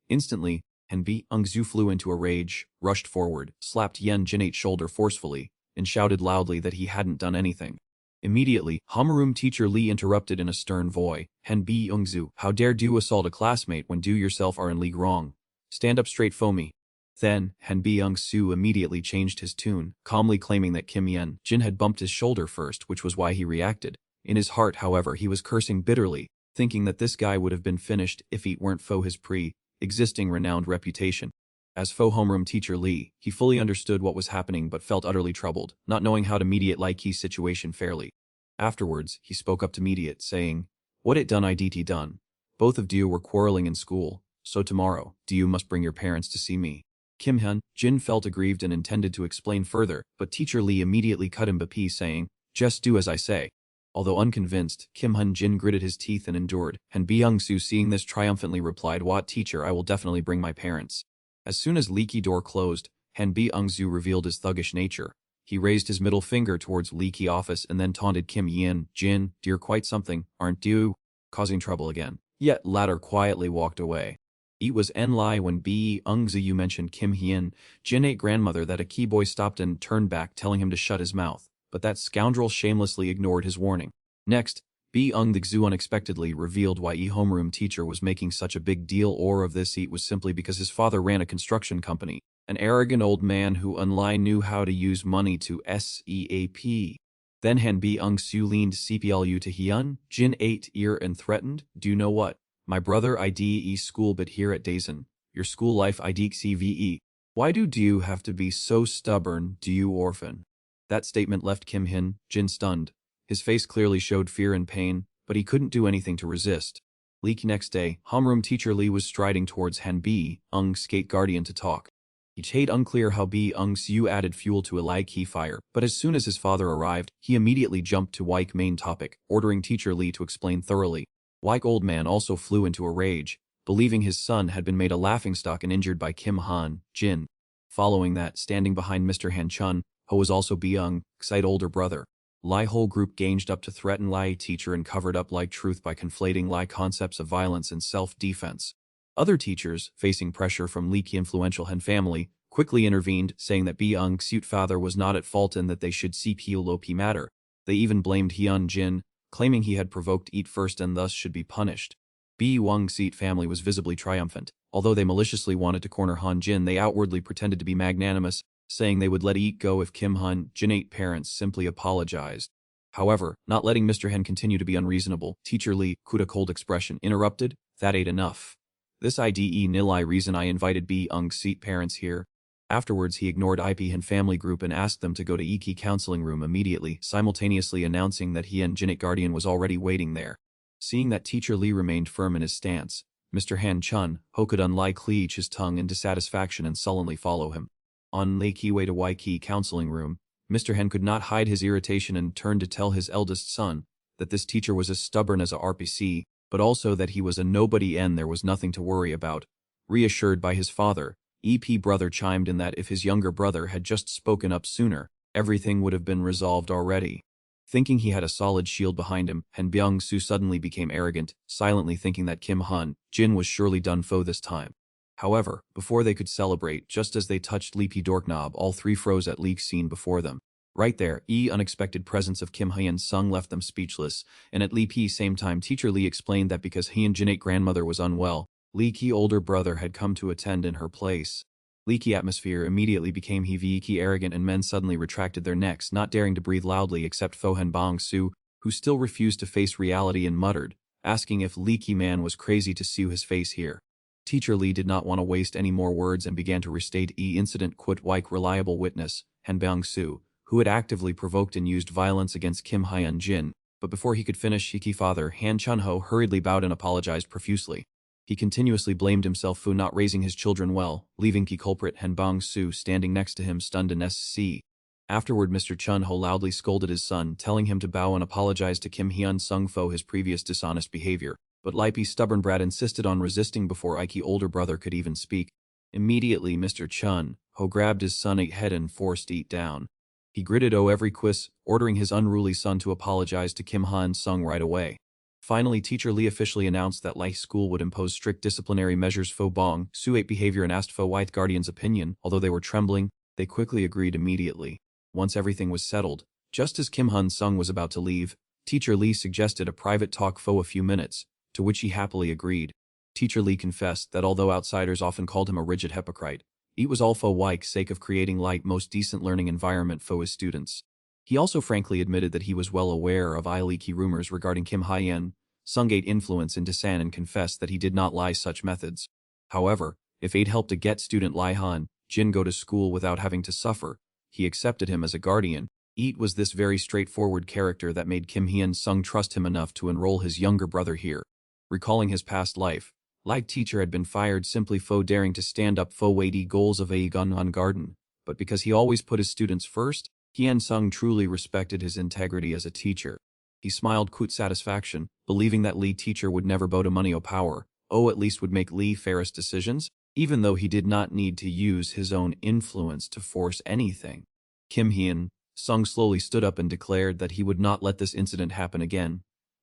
Instantly, Han Bi-ung-soo flew into a rage, rushed forward, slapped Yen Jin-8's shoulder forcefully, and shouted loudly that he hadn't done anything. Immediately, homeroom teacher Lee interrupted in a stern voice, Han Bi-ung-soo, how dare you assault a classmate when you yourself are in league wrong? Stand up straight for me. Then, Han Bi-ung-soo immediately changed his tune, calmly claiming that Kim Yen Jin had bumped his shoulder first, which was why he reacted. In his heart, however, he was cursing bitterly, thinking that this guy would have been finished if it weren't for his pre-existing renowned reputation. As faux homeroom teacher Lee, he fully understood what was happening but felt utterly troubled, not knowing how to mediate Likey's situation fairly. Afterwards, he spoke up to mediate, saying, what it done IDT done. Both of you were quarreling in school. So tomorrow, you must bring your parents to see me. Kim Hyun Jin felt aggrieved and intended to explain further, but teacher Lee immediately cut him BP saying, just do as I say. Although unconvinced, Kim Hyun Jin gritted his teeth and endured, and Bi-ung-soo seeing this triumphantly replied, what teacher, I will definitely bring my parents. As soon as leaky door closed, Han Bi-ung-soo revealed his thuggish nature. He raised his middle finger towards leaky office and then taunted Kim Yen Jin, dear quite something, aren't you? Causing trouble again. Yet latter quietly walked away. It was Enlai when Bi-ung-soo mentioned Kim Hyen Jin-8 grandmother that a key boy stopped and turned back telling him to shut his mouth, but that scoundrel shamelessly ignored his warning. Next, Bi-ung-soo unexpectedly revealed why homeroom teacher was making such a big deal of this. It was simply because his father ran a construction company, an arrogant old man who Enlai knew how to use money to SEAP. Then Han Bi-ung-soo leaned CPLU to Hyun Jin-8 ear and threatened, do you know what? My brother IDE school but here at Daisen, your school life IDXCVE. Why do you have to be so stubborn, do you orphan? That statement left Kim Hyun Jin stunned. His face clearly showed fear and pain, but he couldn't do anything to resist. Leak next day, homeroom teacher Lee was striding towards Han Bi-ung-skate guardian to talk. It made unclear how Bi-ung-soo added fuel to a lie key fire, but as soon as his father arrived, he immediately jumped to Wyke main topic, ordering teacher Lee to explain thoroughly. Wyke old man also flew into a rage, believing his son had been made a laughingstock and injured by Kim Han Jin. Following that, standing behind Mr. Han Chun, who was also Bi-ung-side older brother. Lie whole group ganged up to threaten Lie teacher and covered up Lie truth by conflating Lie concepts of violence and self-defense. Other teachers, facing pressure from Lee influential Han family, quickly intervened, saying that Bi-ung-su's father was not at fault and that they should seek Lo P matter. They even blamed Hyun Jin, claiming he had provoked it first and thus should be punished. Bi-ung-soo's family was visibly triumphant. Although they maliciously wanted to corner Han Jin, they outwardly pretended to be magnanimous, saying they would let it go if Kim Han Jin-8 parents simply apologized. However, not letting Mr. Han continue to be unreasonable, teacher Lee, with a cold expression, interrupted, that ain't enough. This IDE nilai reason I invited Bi-ung-soo's parents here. Afterwards he ignored IP Han family group and asked them to go to Iki counseling room immediately, simultaneously announcing that he and Jin-8 guardian was already waiting there. Seeing that teacher Lee remained firm in his stance, Mr. Han Chun, ho could unlie cleach his tongue in dissatisfaction and sullenly follow him. On Lakey way to Waikiki counseling room, Mr. Han could not hide his irritation and turned to tell his eldest son that this teacher was as stubborn as a RPC, but also that he was a nobody and there was nothing to worry about. Reassured by his father, EP brother chimed in that if his younger brother had just spoken up sooner, everything would have been resolved already. Thinking he had a solid shield behind him, Han Byung-soo suddenly became arrogant, silently thinking that Kim Han Jin was surely done for this time. However, before they could celebrate, just as they touched Leapy Dorknob, all three froze at Leek's scene before them. Right there, unexpected presence of Kim Hyun Sung left them speechless, and at Leapy same time teacher Lee explained that because Hyun Jin-8 grandmother was unwell, Leaky older brother had come to attend in her place. Leaky atmosphere immediately became heavy arrogant and men suddenly retracted their necks, not daring to breathe loudly except Fohan Bong-soo, who still refused to face reality and muttered, asking if Leaky man was crazy to see his face here. Teacher Lee did not want to waste any more words and began to restate incident quote like reliable witness, Han Bong-soo, who had actively provoked and used violence against Kim Hyun-jin, but before he could finish, Hiki father Han Chun-ho hurriedly bowed and apologized profusely. He continuously blamed himself for not raising his children well, leaving key culprit Han Bong-soo standing next to him stunned and SC. Afterward, Mr. Chun-ho loudly scolded his son, telling him to bow and apologize to Kim Hyun-sung for his previous dishonest behavior, but Lipe's stubborn brat insisted on resisting before Ike's older brother could even speak. Immediately, Mr. Chun-ho grabbed his son's head and forced it down. He gritted every quiz, ordering his unruly son to apologize to Kim Han-sung right away. Finally, Teacher Lee officially announced that Lai School would impose strict disciplinary measures for Bong-soo's behavior and asked for White Guardian's opinion. Although they were trembling, they quickly agreed immediately. Once everything was settled, just as Kim Han-sung was about to leave, Teacher Lee suggested a private talk for a few minutes, to which he happily agreed. Teacher Lee confessed that although outsiders often called him a rigid hypocrite, it was all for White's sake of creating Light's most decent learning environment for his students. He also frankly admitted that he was well aware of leaky rumors regarding Kim Hyun-sung's influence in Dasan and confessed that he did not lie such methods. However, if aid helped to get student Lai Han-jin go to school without having to suffer, he accepted him as a guardian. It was this very straightforward character that made Kim Hyun-sung trust him enough to enroll his younger brother here. Recalling his past life, Lai teacher had been fired simply for daring to stand up for weighty goals of Aegon Garden, but because he always put his students first, Hyun-sung truly respected his integrity as a teacher. He smiled with satisfaction, believing that Lee teacher would never bow to money or power, at least would make Lee fairest decisions, even though he did not need to use his own influence to force anything. Kim Hyun-sung slowly stood up and declared that he would not let this incident happen again,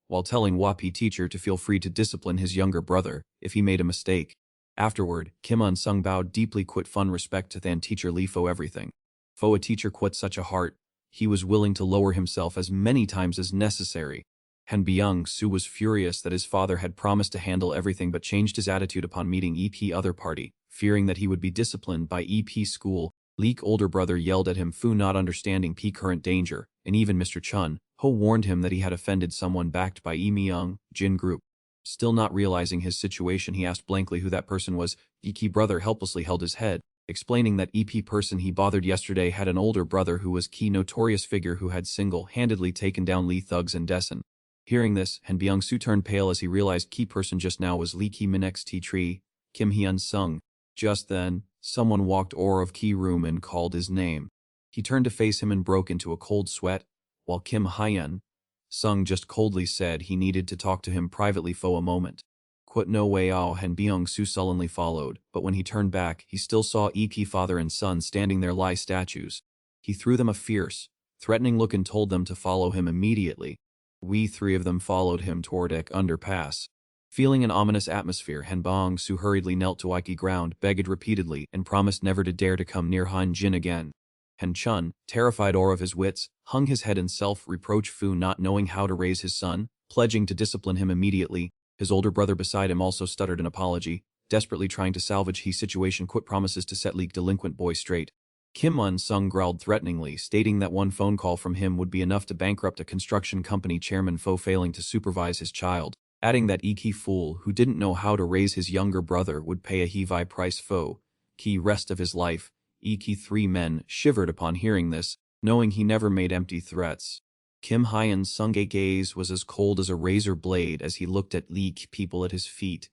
while telling Wapi teacher to feel free to discipline his younger brother if he made a mistake. Afterward, Kim Un-sung bowed deeply with fun respect to than teacher Lee for everything. For a teacher with such a heart, he was willing to lower himself as many times as necessary. Han Byung-soo was furious that his father had promised to handle everything but changed his attitude upon meeting EP other party, fearing that he would be disciplined by EP school. Lee's older brother yelled at him for not understanding P current danger, and even Mr. Chun-ho warned him that he had offended someone backed by Myung-jin group. Still not realizing his situation, he asked blankly who that person was. EP brother helplessly held his head, explaining that EP person he bothered yesterday had an older brother who was key notorious figure who had single-handedly taken down Lee thugs and Dasan. Hearing this, Han Byung-soo turned pale as he realized key person just now was Lee Ki Min's T-Tree, Kim Hyun-sung. Just then, someone walked out of key room and called his name. He turned to face him and broke into a cold sweat, while Kim Hyun-sung just coldly said he needed to talk to him privately for a moment. No way. Han Byung-soo sullenly followed, but when he turned back, he still saw EP father and son standing there like statues. He threw them a fierce, threatening look and told them to follow him immediately. We three of them followed him toward Ek underpass. Feeling an ominous atmosphere, Han Bong-soo hurriedly knelt to Ike ground, begged repeatedly, and promised never to dare to come near Han Jin again. Han Chun, terrified of his wits, hung his head in self-reproach for not knowing how to raise his son, pledging to discipline him immediately. His older brother beside him also stuttered an apology, desperately trying to salvage his situation. Promises to set Lee's delinquent boy straight. Kim Un-sung growled threateningly, stating that one phone call from him would be enough to bankrupt a construction company chairman for failing to supervise his child, adding that Iki fool who didn't know how to raise his younger brother would pay a heavy price for the rest of his life. Iki three men shivered upon hearing this, knowing he never made empty threats. Kim Hyun-sung's gaze was as cold as a razor blade as he looked at Lee people at his feet,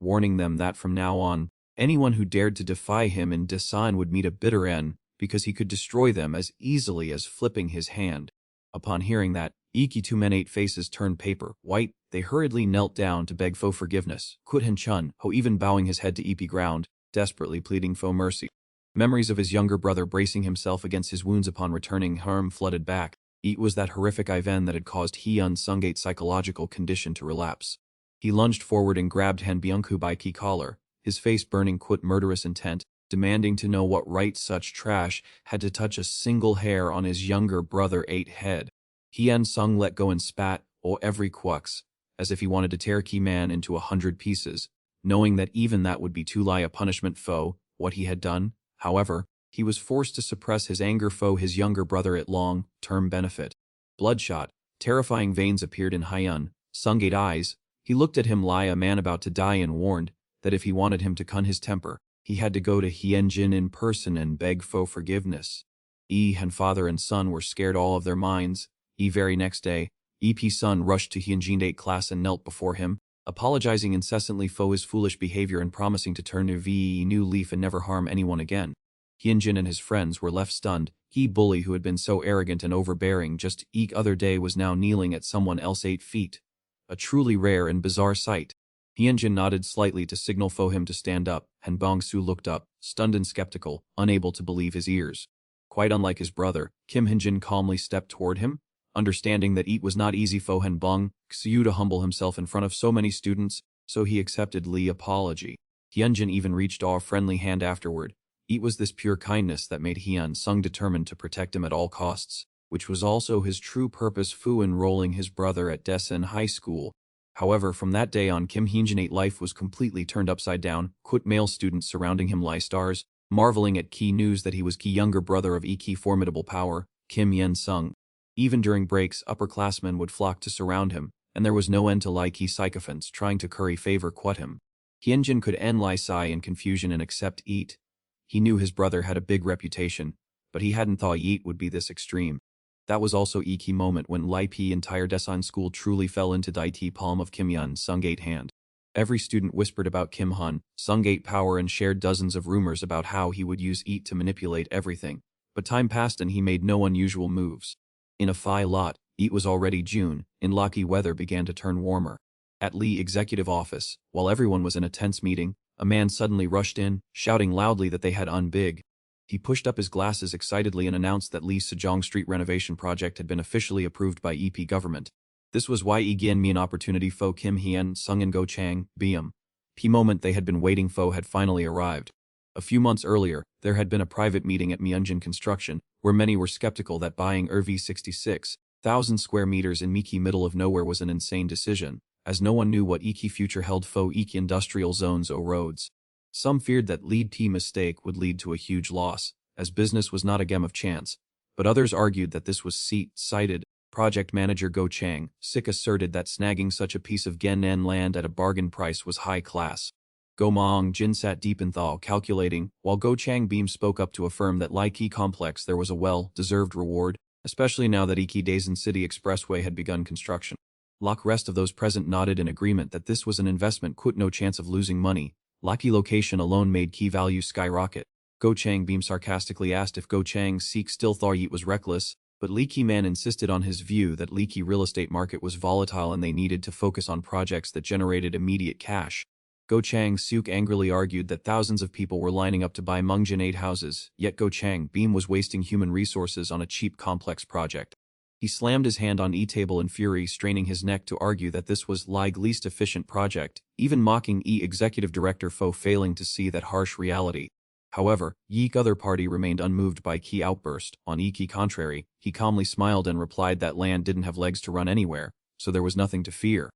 warning them that from now on, anyone who dared to defy him in Dasan would meet a bitter end, because he could destroy them as easily as flipping his hand. Upon hearing that, Iki two men eight faces turned paper white. They hurriedly knelt down to beg for forgiveness, Han Chun-ho even bowing his head to EP ground, desperately pleading for mercy. Memories of his younger brother bracing himself against his wounds upon returning home flooded back. It was that horrific event that had caused Hyun-sung's psychological condition to relapse. He lunged forward and grabbed Han Byung-soo by key collar, his face burning with murderous intent, demanding to know what right such trash had to touch a single hair on his younger brother 8 head. Hyun-sung let go and spat, every quux, as if he wanted to tear Key Man into 100 pieces, knowing that even that would be too light a punishment for what he had done. However, he was forced to suppress his anger for his younger brother at long-term benefit. Bloodshot, terrifying veins appeared in Hyun-sung's eyes. He looked at him like a man about to die and warned that if he wanted him to cun his temper, he had to go to Hyun-jin in person and beg for forgiveness. And father and son were scared all of their minds. Very next day, Ep's son rushed to Hyunjin 8 class and knelt before him, apologizing incessantly for his foolish behavior and promising to turn a new leaf and never harm anyone again. Hyunjin and his friends were left stunned. Bully who had been so arrogant and overbearing just other day was now kneeling at someone else 8 feet. A truly rare and bizarre sight. Hyunjin nodded slightly to signal for him to stand up, and Bong-soo looked up, stunned and skeptical, unable to believe his ears. Quite unlike his brother, Kim Hyunjin calmly stepped toward him, understanding that it was not easy for Bong-soo to humble himself in front of so many students, so he accepted Lee's apology. Hyunjin even reached a friendly hand afterward. It was this pure kindness that made Hyun-sung determined to protect him at all costs, which was also his true purpose for enrolling his brother at Daesan High School. However, from that day on, Kim Hyunjin's life was completely turned upside down. Male students surrounding him like stars, marveling at key news that he was key younger brother of key formidable power, Kim Hyun-sung. Even during breaks, upperclassmen would flock to surround him, and there was no end to key sycophants trying to curry favor quit him. Hyunjin could end lie sigh in confusion and accept it. He knew his brother had a big reputation, but he hadn't thought it would be this extreme. That was also a key moment when P entire Daesan school truly fell into the palm of Kim Hyun-sung's 8 hand. Every student whispered about Kim Hyun-sung's 8 power and shared dozens of rumors about how he would use it to manipulate everything, but time passed and he made no unusual moves. In a phi lot, it was already June, and lucky weather began to turn warmer. At Lee executive office, while everyone was in a tense meeting, a man suddenly rushed in, shouting loudly that they had unbig. He pushed up his glasses excitedly and announced that Lee's Sejong Street renovation project had been officially approved by government. This was why again me an opportunity for Kim Hyun-sung and Go Chang, BM. Moment they had been waiting for had finally arrived. A few months earlier, there had been a private meeting at Myeonjin Construction, where many were skeptical that buying 66,000 square meters in Miki middle of nowhere was an insane decision, as no one knew what Iki future held for Iki industrial zones or roads. Some feared that lead T mistake would lead to a huge loss, as business was not a game of chance, but others argued that this was seat-sighted. Project manager Go Chang Sik asserted that snagging such a piece of Gen-en land at a bargain price was high class. Go Maong Jin sat deep in thought calculating, while Go Chang Beam spoke up to affirm that like Ki complex there was a well-deserved reward, especially now that Iki Daesan City Expressway had begun construction. Rest of those present nodded in agreement that this was an investment with no chance of losing money. Lucky location alone made key value skyrocket. Go Chang Beam sarcastically asked if Go Chang Sik still thought it was reckless, but Lee Ki Man insisted on his view that Lee Ki real estate market was volatile and they needed to focus on projects that generated immediate cash. Go Chang Suk angrily argued that thousands of people were lining up to buy Mungjin 8 houses, yet Go Chang Beam was wasting human resources on a cheap complex project. He slammed his hand on E-table in fury, straining his neck to argue that this was Lig's least efficient project, even mocking executive director Fo failing to see that harsh reality. However, Yeek other party remained unmoved by Key outburst. On Iki contrary, he calmly smiled and replied that land didn't have legs to run anywhere, so there was nothing to fear.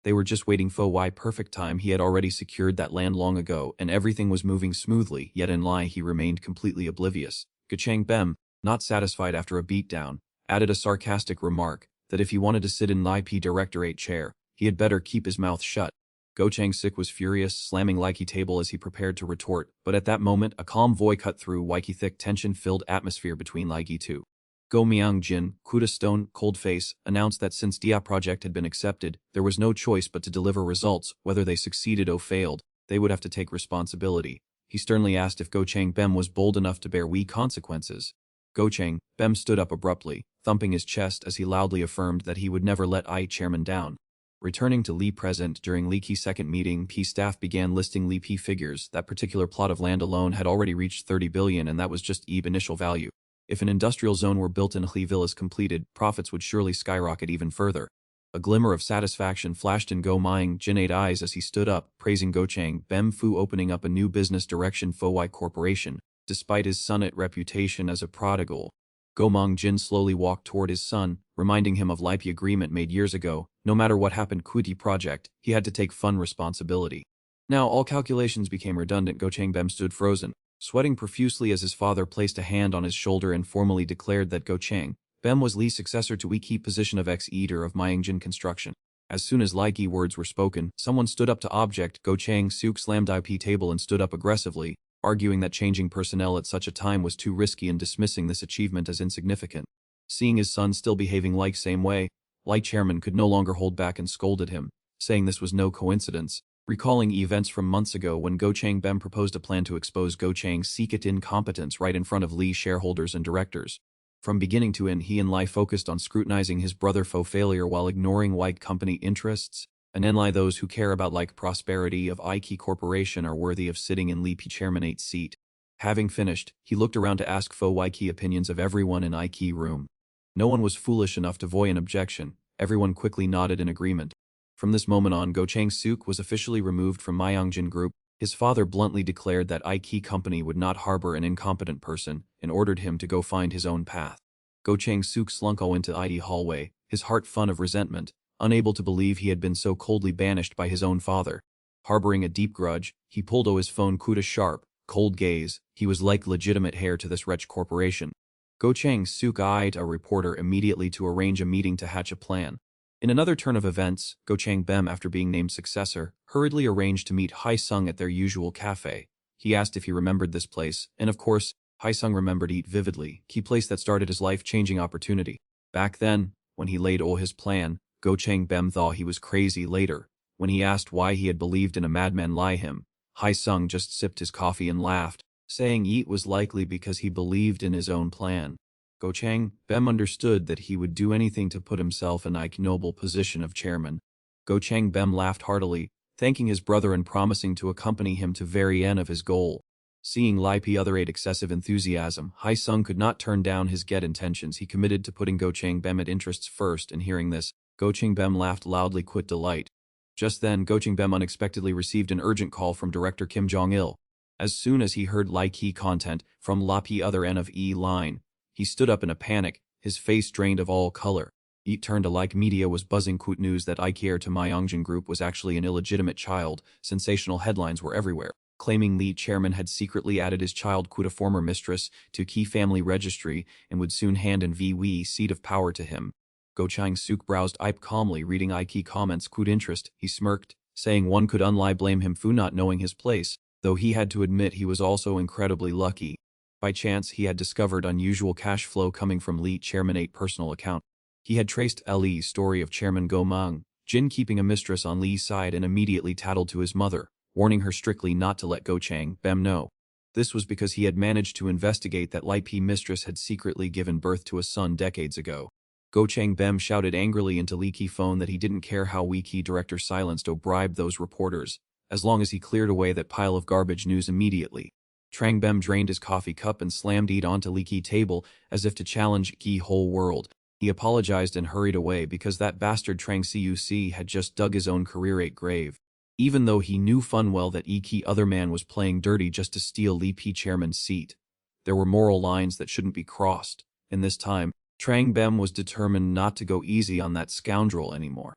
They were just waiting for why perfect time. He had already secured that land long ago and everything was moving smoothly, yet in lie he remained completely oblivious. Gachang Bem, not satisfied after a beatdown, added a sarcastic remark that if he wanted to sit in IP Directorate chair, he had better keep his mouth shut. Go Chang Sik was furious, slamming Likey table as he prepared to retort, but at that moment a calm voice cut through Wikey thick tension-filled atmosphere between Likey two. Go Myung Jin, Kuda Stone, cold face, announced that since Dia project had been accepted, there was no choice but to deliver results, whether they succeeded or failed, they would have to take responsibility. He sternly asked if Go Chang Bem was bold enough to bear consequences. Go Chang Bem stood up abruptly, thumping his chest as he loudly affirmed that he would never let chairman down. Returning to Lee present during Lee Key's second meeting, P staff began listing Lee P figures. That particular plot of land alone had already reached 30 billion and that was just initial value. If an industrial zone were built in Lee Villas completed, profits would surely skyrocket even further. A glimmer of satisfaction flashed in Go Myung Jin 8 eyes as he stood up, praising Go Chang Bem Fu opening up a new business direction for Y Corporation, despite his son's reputation as a prodigal. Go Myung Jin slowly walked toward his son, reminding him of Lipe agreement made years ago. No matter what happened Kuti project, he had to take fun responsibility. Now all calculations became redundant. Go Chang Bem stood frozen, sweating profusely as his father placed a hand on his shoulder and formally declared that Go Chang Bem was Lee's successor to key position of ex-eater of Myeongjin Construction. As soon as Likey words were spoken, someone stood up to object. Go Chang Suk slammed IP table and stood up aggressively. arguing that changing personnel at such a time was too risky and dismissing this achievement as insignificant. Seeing his son still behaving like same way, Lee chairman could no longer hold back and scolded him, saying this was no coincidence, recalling events from months ago when Go Chang-bem proposed a plan to expose Go Chang's secret incompetence right in front of Lee shareholders and directors. From beginning to end, he and Lee focused on scrutinizing his brother Fo's failure while ignoring Like company interests, and Lee those who care about Like prosperity of Ike Corporation are worthy of sitting in Lee chairmanate's seat. Having finished, he looked around to ask Fo Ike opinions of everyone in Ike room. No one was foolish enough to voice an objection. Everyone quickly nodded in agreement. From this moment on, Go Chang-suk was officially removed from Myeongjin Group. His father bluntly declared that Ike Company would not harbor an incompetent person and ordered him to go find his own path. Go Chang-suk slunk into the hallway, his heart full of resentment, unable to believe he had been so coldly banished by his own father. Harboring a deep grudge, he pulled his phone Kuda's sharp, cold gaze. He was like legitimate heir to this wretched corporation. Go Chang-suk eyed a reporter immediately to arrange a meeting to hatch a plan. In another turn of events, Go Chang-bem, after being named successor, hurriedly arranged to meet Hae-sung at their usual cafe. He asked if he remembered this place, and of course, Hae-sung remembered it vividly, key place that started his life-changing opportunity. Back then, when he laid all his plan, Go Chang-bem thought he was crazy. Later, when he asked why he had believed in a madman lie him, Hae-sung just sipped his coffee and laughed, saying it was likely because he believed in his own plan. Go Chang-bem understood that he would do anything to put himself in Ike's noble position of chairman. Go Chang-bem laughed heartily, thanking his brother and promising to accompany him to very end of his goal. Seeing Lee other eight excessive enthusiasm, Hae-sung could not turn down his get intentions. He committed to putting Go Chang-bem at interests first, and hearing this, Go Chang-bem laughed loudly with delight. Just then, Go Chang-bem unexpectedly received an urgent call from director Kim Jong-il. As soon as he heard key content from the other end of line, he stood up in a panic, his face drained of all color. It turned to like media was buzzing with news that Ike heir to Myeongjin Group was actually an illegitimate child. Sensational headlines were everywhere, claiming Lee chairman had secretly added his child a former mistress to key family registry and would soon hand in VW seat of power to him. Go Chang-suk browsed Ike calmly, reading Ike comments with interest. He smirked, saying one could unlie blame him for not knowing his place, though he had to admit he was also incredibly lucky. By chance, he had discovered unusual cash flow coming from Lee chairmanate's personal account. He had traced Lee's story of Chairman Go Mang Jin keeping a mistress on Lee's side and immediately tattled to his mother, warning her strictly not to let Go Chang-bem know. This was because he had managed to investigate that Lee mistress had secretly given birth to a son decades ago. Go Chang-bem shouted angrily into Lee phone that he didn't care how Key director silenced or bribed those reporters, as long as he cleared away that pile of garbage news immediately. Trang-bem drained his coffee cup and slammed it onto Lee's table as if to challenge Key's whole world. He apologized and hurried away because that bastard Trang Cuc had just dug his own career grave. Even though he knew full well that Key other man was playing dirty just to steal Lee chairman's seat. There were moral lines that shouldn't be crossed, and this time, Trang-bem was determined not to go easy on that scoundrel anymore.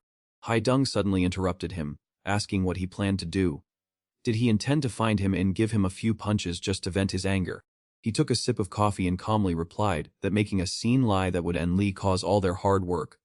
Hae-dung suddenly interrupted him, asking what he planned to do. Did he intend to find him and give him a few punches just to vent his anger? He took a sip of coffee and calmly replied that making a scene lie that would end Lee cause all their hard work.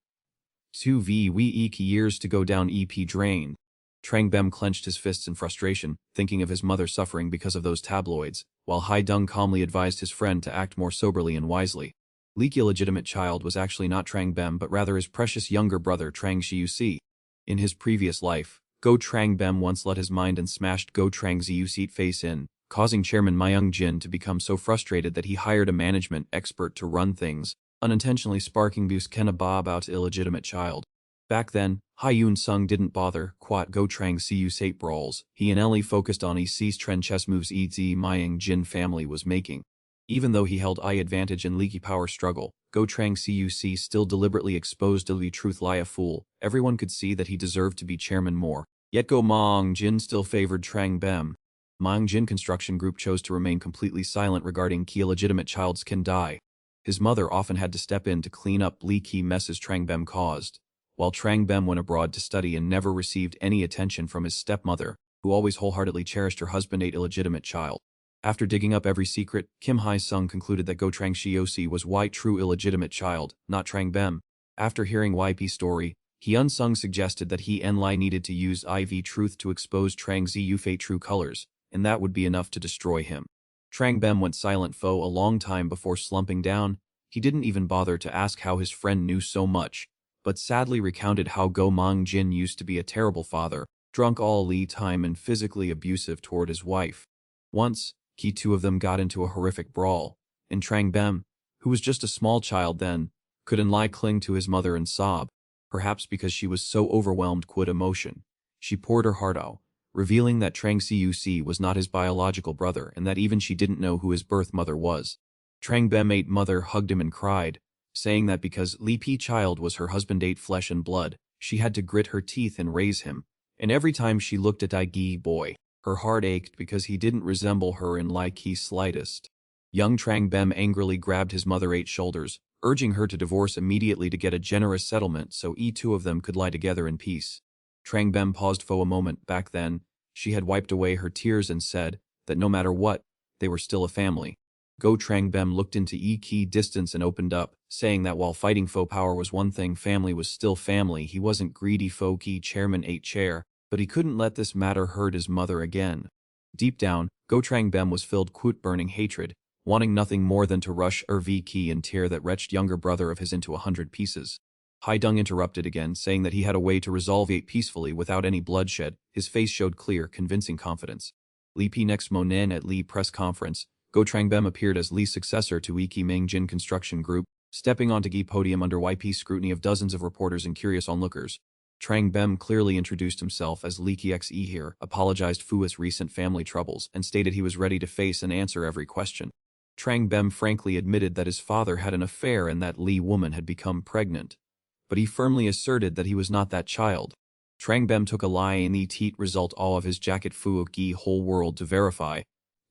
2 week years to go down EP drained. Trang-bem clenched his fists in frustration, thinking of his mother suffering because of those tabloids, while Hae-dung calmly advised his friend to act more soberly and wisely. Lee's illegitimate child was actually not Trang-bem but rather his precious younger brother Trang Cuc. In his previous life, Go Trang-bem once let his mind and smashed Go Trang Cuc's face in, causing Chairman Myung-jin to become so frustrated that he hired a management expert to run things, unintentionally sparking Bus Kenaba about illegitimate child. Back then, Hyun-sung didn't bother Go Trang Cuc brawls. He and Ellie focused on EC's trend chess moves the Myung-jin family was making. Even though he held advantage in Leaky power struggle, Go Trang Cuc still deliberately exposed the truth lie a fool. Everyone could see that he deserved to be chairman more. Yet Go Mang-jin still favored Trang-bem. Mang-jin Construction Group chose to remain completely silent regarding Key illegitimate child's can die. His mother often had to step in to clean up Key messes Trang-bem caused, while Trang-bem went abroad to study and never received any attention from his stepmother, who always wholeheartedly cherished her husband illegitimate child. After digging up every secret, Kim Hae-sung concluded that Go Trang Cuc was White true illegitimate child, not Trang-bem. After hearing YP's story, Hyun-sung suggested that he and Lee needed to use IV truth to expose Trang Cuc's true colors, and that would be enough to destroy him. Trang Bem went silent for a long time before slumping down. He didn't even bother to ask how his friend knew so much, but sadly recounted how Go Mang Jin used to be a terrible father, drunk all the time and physically abusive toward his wife. Once, the two of them got into a horrific brawl, and Trang Bem, who was just a small child then, couldn't lie cling to his mother and sob, perhaps because she was so overwhelmed with emotion. She poured her heart out, revealing that Trang Cuc was not his biological brother and that even she didn't know who his birth mother was. Trang Bem mother hugged him and cried, saying that because Li Pi child was her husband ate flesh and blood, she had to grit her teeth and raise him, and every time she looked at Gi boy, her heart ached because he didn't resemble her in like he slightest. Young Trang Bem angrily grabbed his mother 8 shoulders, urging her to divorce immediately to get a generous settlement so two of them could lie together in peace. Trang Bem paused for a moment. Back then, she had wiped away her tears and said that no matter what, they were still a family. Go Trang Bem looked into key distance and opened up, saying that while fighting faux power was one thing, family was still family. He wasn't greedy faux key chairman 8 chair, but he couldn't let this matter hurt his mother again. Deep down, Go Trang Bem was filled with burning hatred, wanting nothing more than to rush Key and tear that wretched younger brother of his into 100 pieces. Haidung interrupted again, saying that he had a way to resolve it peacefully without any bloodshed. His face showed clear, convincing confidence. Li Pi next Monen at Li press conference. Go Trang Bem appeared as Li's successor to Iki Ming Jin Construction Group, stepping onto Gi podium under YP scrutiny of dozens of reporters and curious onlookers. Trang Bem clearly introduced himself as Li Xe here, apologized for his recent family troubles, and stated he was ready to face and answer every question. Trang Bem frankly admitted that his father had an affair and that Li woman had become pregnant, but he firmly asserted that he was not that child. Trang Bem took a lie and the teat result all of his jacket fu Gi whole world to verify,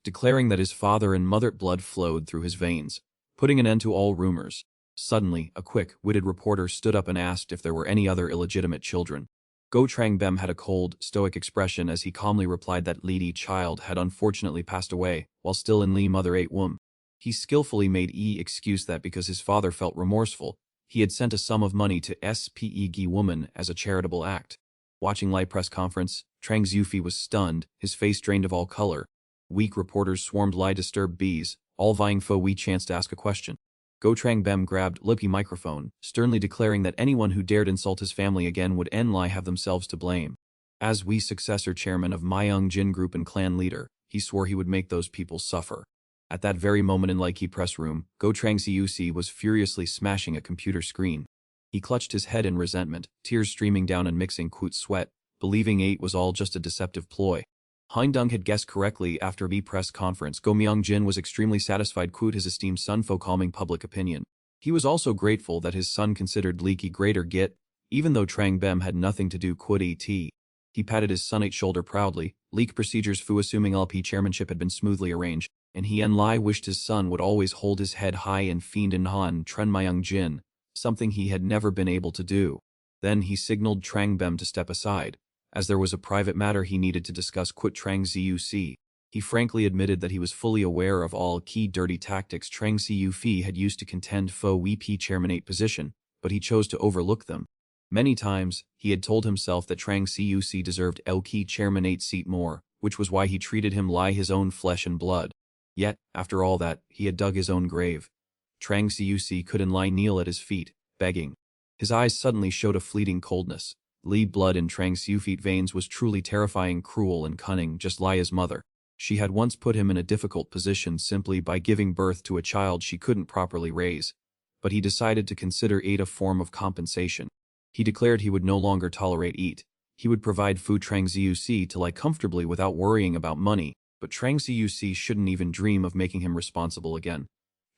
declaring that his father and mother blood flowed through his veins, putting an end to all rumors. Suddenly, a quick-witted reporter stood up and asked if there were any other illegitimate children. Go Trang Bem had a cold, stoic expression as he calmly replied that Li child had unfortunately passed away, while still in Li mother 8 womb. He skillfully made excuse that because his father felt remorseful, he had sent a sum of money to SPE Gi woman as a charitable act. Watching Li press conference, Trang Xufi was stunned, his face drained of all color. Weak reporters swarmed Li disturbed bees, all vying for we chance to ask a question. Go Trang Bem grabbed Lippy microphone, sternly declaring that anyone who dared insult his family again would Li have themselves to blame. As we successor chairman of Myung Jin Group and clan leader, he swore he would make those people suffer. At that very moment in Likey press room, Go Trang Cuc was furiously smashing a computer screen. He clutched his head in resentment, tears streaming down and mixing with sweat, believing it was all just a deceptive ploy. Haidung had guessed correctly. After the press conference, Go Myung Jin was extremely satisfied with his esteemed son for calming public opinion. He was also grateful that his son considered Leaky greater git, even though Trang Bem had nothing to do with it. He patted his son's shoulder proudly. Leak procedures for assuming LP chairmanship had been smoothly arranged, and he and Lai wished his son would always hold his head high and fiend in Han Tren Myung Jin, something he had never been able to do. Then he signaled Trang Bem to step aside, as there was a private matter he needed to discuss with Trang Cuc. He frankly admitted that he was fully aware of all key dirty tactics Trang Cuc had used to contend for WP chairmanate position, but he chose to overlook them. Many times, he had told himself that Trang Cuc deserved LK chairmanate seat more, which was why he treated him like his own flesh and blood. Yet, after all that, he had dug his own grave. Trang Cuc couldn't lie kneel at his feet, begging. His eyes suddenly showed a fleeting coldness. Li blood in Trang Cuc's veins was truly terrifying, cruel and cunning, just like his mother. She had once put him in a difficult position simply by giving birth to a child she couldn't properly raise. But he decided to consider it a form of compensation. He declared he would no longer tolerate it. He would provide food Trang Cuc to lie comfortably without worrying about money, but Trang Cuc shouldn't even dream of making him responsible again.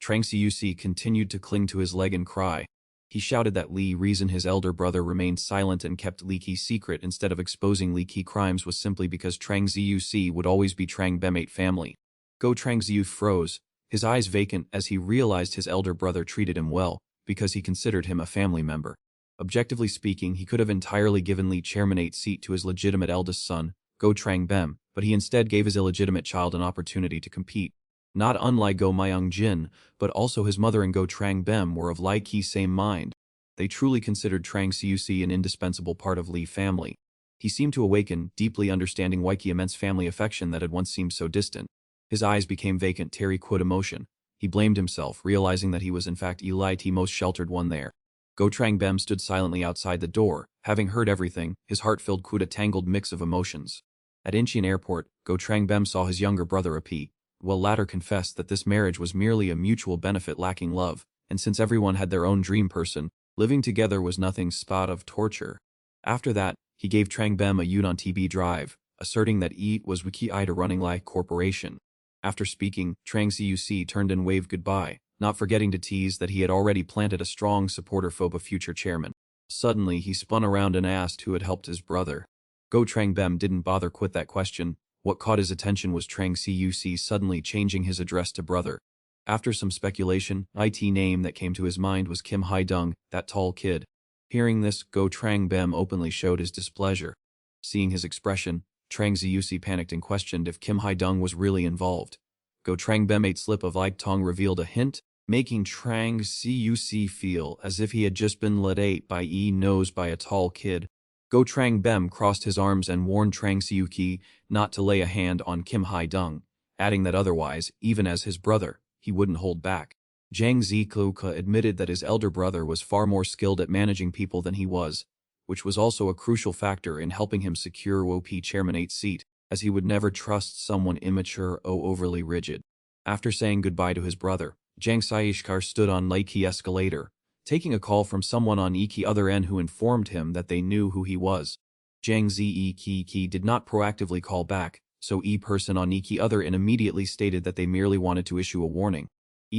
Trang Cuc continued to cling to his leg and cry. He shouted that Li reason his elder brother remained silent and kept Li's secret instead of exposing Li's crimes was simply because Trang Cuc would always be Trang Bemate family. Go Trang Cuc froze, his eyes vacant as he realized his elder brother treated him well, because he considered him a family member. Objectively speaking, he could have entirely given Li chairmanate seat to his legitimate eldest son, Go Trang Bem, but he instead gave his illegitimate child an opportunity to compete. Not unlike Go Myung Jin, but also his mother and Go Trang Bem were of like same mind. They truly considered Trang Cuc an indispensable part of Li family. He seemed to awaken, deeply understanding Waiki's immense family affection that had once seemed so distant. His eyes became vacant, Terry quit emotion. He blamed himself, realizing that he was in fact Eli's most sheltered one there. Go Trang Bem stood silently outside the door, having heard everything, his heart filled with a tangled mix of emotions. At Incheon Airport, Go Trang Bem saw his younger brother Api. While latter confessed that this marriage was merely a mutual benefit lacking love, and since everyone had their own dream person, living together was nothing spot of torture. After that, he gave Trang Bem a Yudon TB drive, asserting that it was Wiki Ida running Lai Corporation. After speaking, Trang Cuc turned and waved goodbye, not forgetting to tease that he had already planted a strong supporter for a future chairman. Suddenly, he spun around and asked who had helped his brother. Go Trang Bem didn't bother quit that question. What caught his attention was Trang Cuc suddenly changing his address to brother. After some speculation, it name that came to his mind was Kim Hae-dung, that tall kid. Hearing this, Go Trang Bem openly showed his displeasure. Seeing his expression, Trang Cuc panicked and questioned if Kim Hae-dung was really involved. Go Trang Bem ate slip of Ike Tong revealed a hint, making Trang Cuc feel as if he had just been let ate by nose by a tall kid. Go Trang Bem crossed his arms and warned Trang Cuc not to lay a hand on Kim Hae-dung, adding that otherwise, even as his brother, he wouldn't hold back. Jang Zikuka admitted that his elder brother was far more skilled at managing people than he was, which was also a crucial factor in helping him secure OP chairmanate's seat, as he would never trust someone immature or overly rigid. After saying goodbye to his brother, Jang Saishkar stood on Lakey escalator, taking a call from someone on Iki other end who informed him that they knew who he was. Jang Zeki did not proactively call back, so person on Iki other end immediately stated that they merely wanted to issue a warning.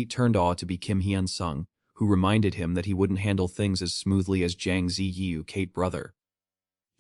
Turned out to be Kim Hyun Sung, who reminded him that he wouldn't handle things as smoothly as Jang Ziyu Kate brother.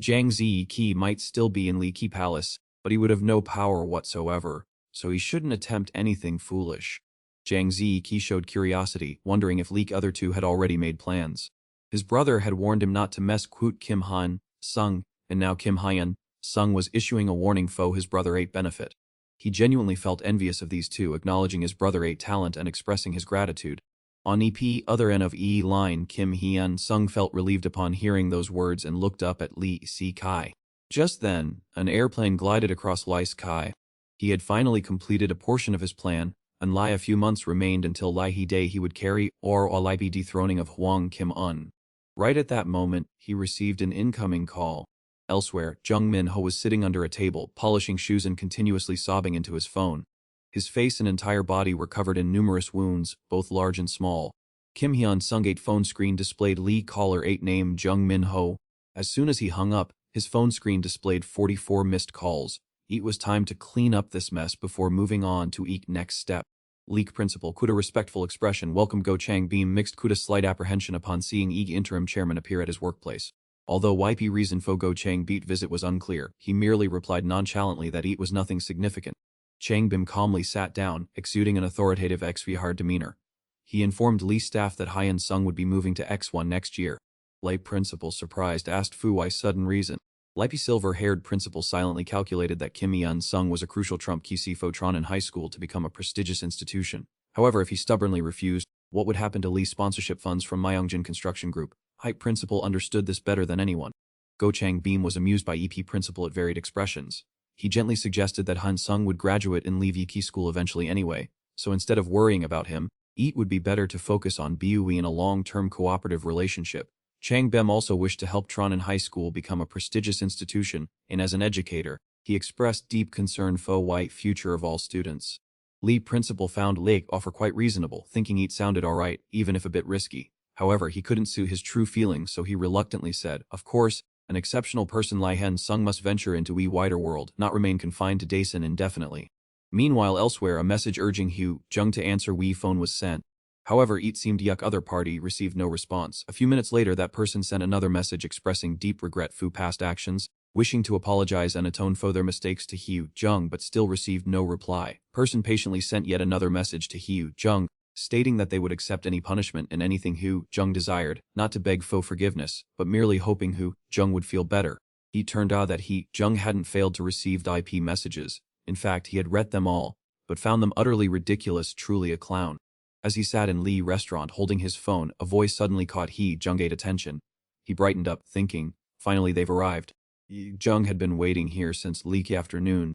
Jang Ziyi might still be in Li Ki Palace, but he would have no power whatsoever, so he shouldn't attempt anything foolish. Jang Ziyi showed curiosity, wondering if Li other two had already made plans. His brother had warned him not to mess with Kim Han Sung, and now Kim Hyun Sung was issuing a warning for his brother ate benefit. He genuinely felt envious of these two, acknowledging his brother ate talent and expressing his gratitude. On other end of line, Kim Hyun Sung felt relieved upon hearing those words and looked up at Lee Si-kai. Just then, an airplane glided across Lai sky. He had finally completed a portion of his plan, and a few months remained until Lai He-day he would carry or be dethroning of Hwang Kim-un. Right at that moment, he received an incoming call. Elsewhere, Jung Min-ho was sitting under a table, polishing shoes and continuously sobbing into his phone. His face and entire body were covered in numerous wounds, both large and small. Kim Hyun Sung 8 phone screen displayed Lee caller 8 name Jung Min-ho. As soon as he hung up, his phone screen displayed 44 missed calls. It was time to clean up this mess before moving on to next step. Leak principal Kuda respectful expression welcome Go Chang Beam mixed Kuda slight apprehension upon seeing interim chairman appear at his workplace. Although YP reason for Go Chang Beat visit was unclear, he merely replied nonchalantly that it was nothing significant. Chang Bim calmly sat down, exuding an authoritative XV-hard demeanor. He informed Lee's staff that Hyun Sung would be moving to X1 next year. Lay principal surprised asked Fu why sudden reason. Lippy silver-haired principal silently calculated that Kim Hyun Sung was a crucial trump key Photron in high school to become a prestigious institution. However, if he stubbornly refused, what would happen to Lee's sponsorship funds from Myeongjin Construction Group? Hype principal understood this better than anyone. Go Chang Beam was amused by EP principal at varied expressions. He gently suggested that Hyun Sung would graduate and leave Key School eventually anyway, so instead of worrying about him, it would be better to focus on BUE in a long-term cooperative relationship. Chang Bem also wished to help Tron in high school become a prestigious institution, and as an educator, he expressed deep concern for white future of all students. Lee principal found Lake offer quite reasonable, thinking it sounded alright, even if a bit risky. However, he couldn't suit his true feelings, so he reluctantly said, of course, an exceptional person Lai Hen Sung must venture into a wider world, not remain confined to Daesun indefinitely. Meanwhile elsewhere a message urging Hugh Jung to answer Wii phone was sent. However, it seemed Yuck other party received no response. A few minutes later that person sent another message expressing deep regret for past actions, wishing to apologize and atone for their mistakes to Hugh Jung but still received no reply. Person patiently sent yet another message to Hugh Jung, stating that they would accept any punishment and anything Hugh Jung desired, not to beg for forgiveness, but merely hoping Hugh Jung would feel better. It turned out that Hugh Jung hadn't failed to receive the IP messages. In fact, he had read them all, but found them utterly ridiculous, truly a clown. As he sat in Lee restaurant holding his phone, a voice suddenly caught Hee Jung-a's attention. He brightened up, thinking, finally they've arrived. Jung had been waiting here since leak afternoon.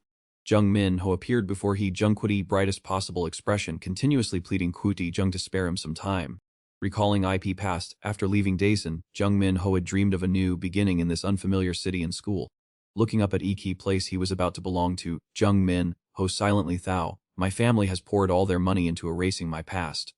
Jung Min Ho appeared before Jung Kuti brightest possible expression, continuously pleading Kuti Jung to spare him some time. Recalling IP past, after leaving Daesun, Jung Min Ho had dreamed of a new beginning in this unfamiliar city and school. Looking up at Iki place he was about to belong to, Jung Min Ho silently thou, my family has poured all their money into erasing my past.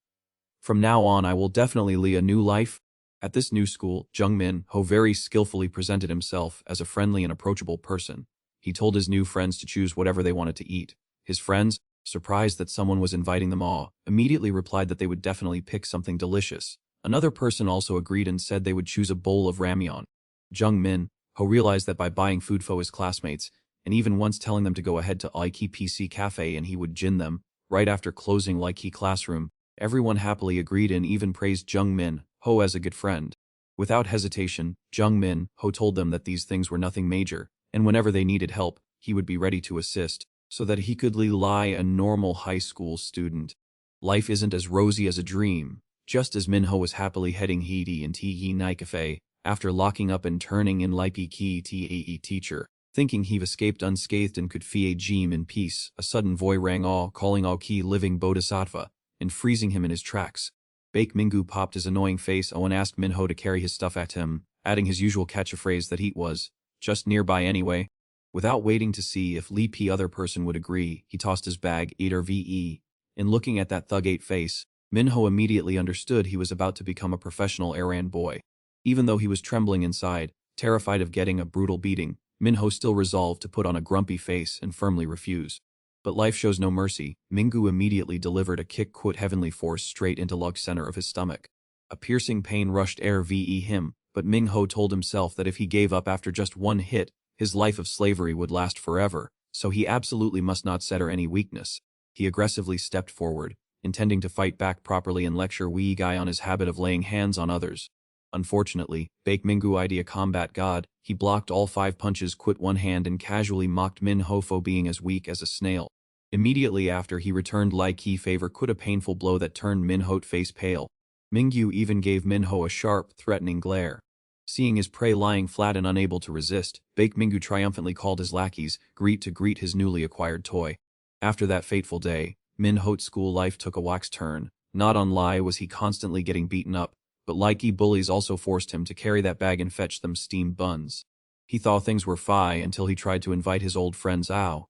From now on I will definitely lead a new life. At this new school, Jung Min Ho very skillfully presented himself as a friendly and approachable person. He told his new friends to choose whatever they wanted to eat. His friends, surprised that someone was inviting them all, immediately replied that they would definitely pick something delicious. Another person also agreed and said they would choose a bowl of ramyeon. Jung Min Ho realized that by buying food for his classmates, and even once telling them to go ahead to Iki PC Cafe and he would gin them, right after closing Iki classroom, everyone happily agreed and even praised Jung Min Ho as a good friend. Without hesitation, Jung Min Ho told them that these things were nothing major, and whenever they needed help, he would be ready to assist, so that he could lie a normal high school student. Life isn't as rosy as a dream. Just as Min Ho was happily heading Hee and Tee Nai Cafe, after locking up and turning in Lipi Ki Tee teacher, thinking he've escaped unscathed and could fie Jim in peace, a sudden voice rang all, calling all Ki living bodhisattva, and freezing him in his tracks. Baek Mingu popped his annoying face and asked Min Ho to carry his stuff at him, adding his usual catchphrase that he was just nearby anyway. Without waiting to see if Li P other person would agree, he tossed his bag, 8 VE. In looking at that thug 8 face, Min Ho immediately understood he was about to become a professional errand boy. Even though he was trembling inside, terrified of getting a brutal beating, Min Ho still resolved to put on a grumpy face and firmly refuse. But life shows no mercy. Mingu immediately delivered a kick heavenly force straight into Lug's center of his stomach. A piercing pain rushed air ve him, but Min Ho told himself that if he gave up after just one hit, his life of slavery would last forever, so he absolutely must not center any weakness. He aggressively stepped forward, intending to fight back properly and lecture Wee Guy on his habit of laying hands on others. Unfortunately, Baek Mingu idea combat god, he blocked all 5 punches quit one hand and casually mocked Min Ho for being as weak as a snail. Immediately after he returned like he favor quit a painful blow that turned Min Ho's face pale. Mingyu even gave Min Ho a sharp, threatening glare. Seeing his prey lying flat and unable to resist, Baek Mingu triumphantly called his lackeys, to greet his newly acquired toy. After that fateful day, Min Ho's school life took a wax turn. Not on lie was he constantly getting beaten up, but likey bullies also forced him to carry that bag and fetch them steamed buns. He thought things were fine until he tried to invite his old friends out.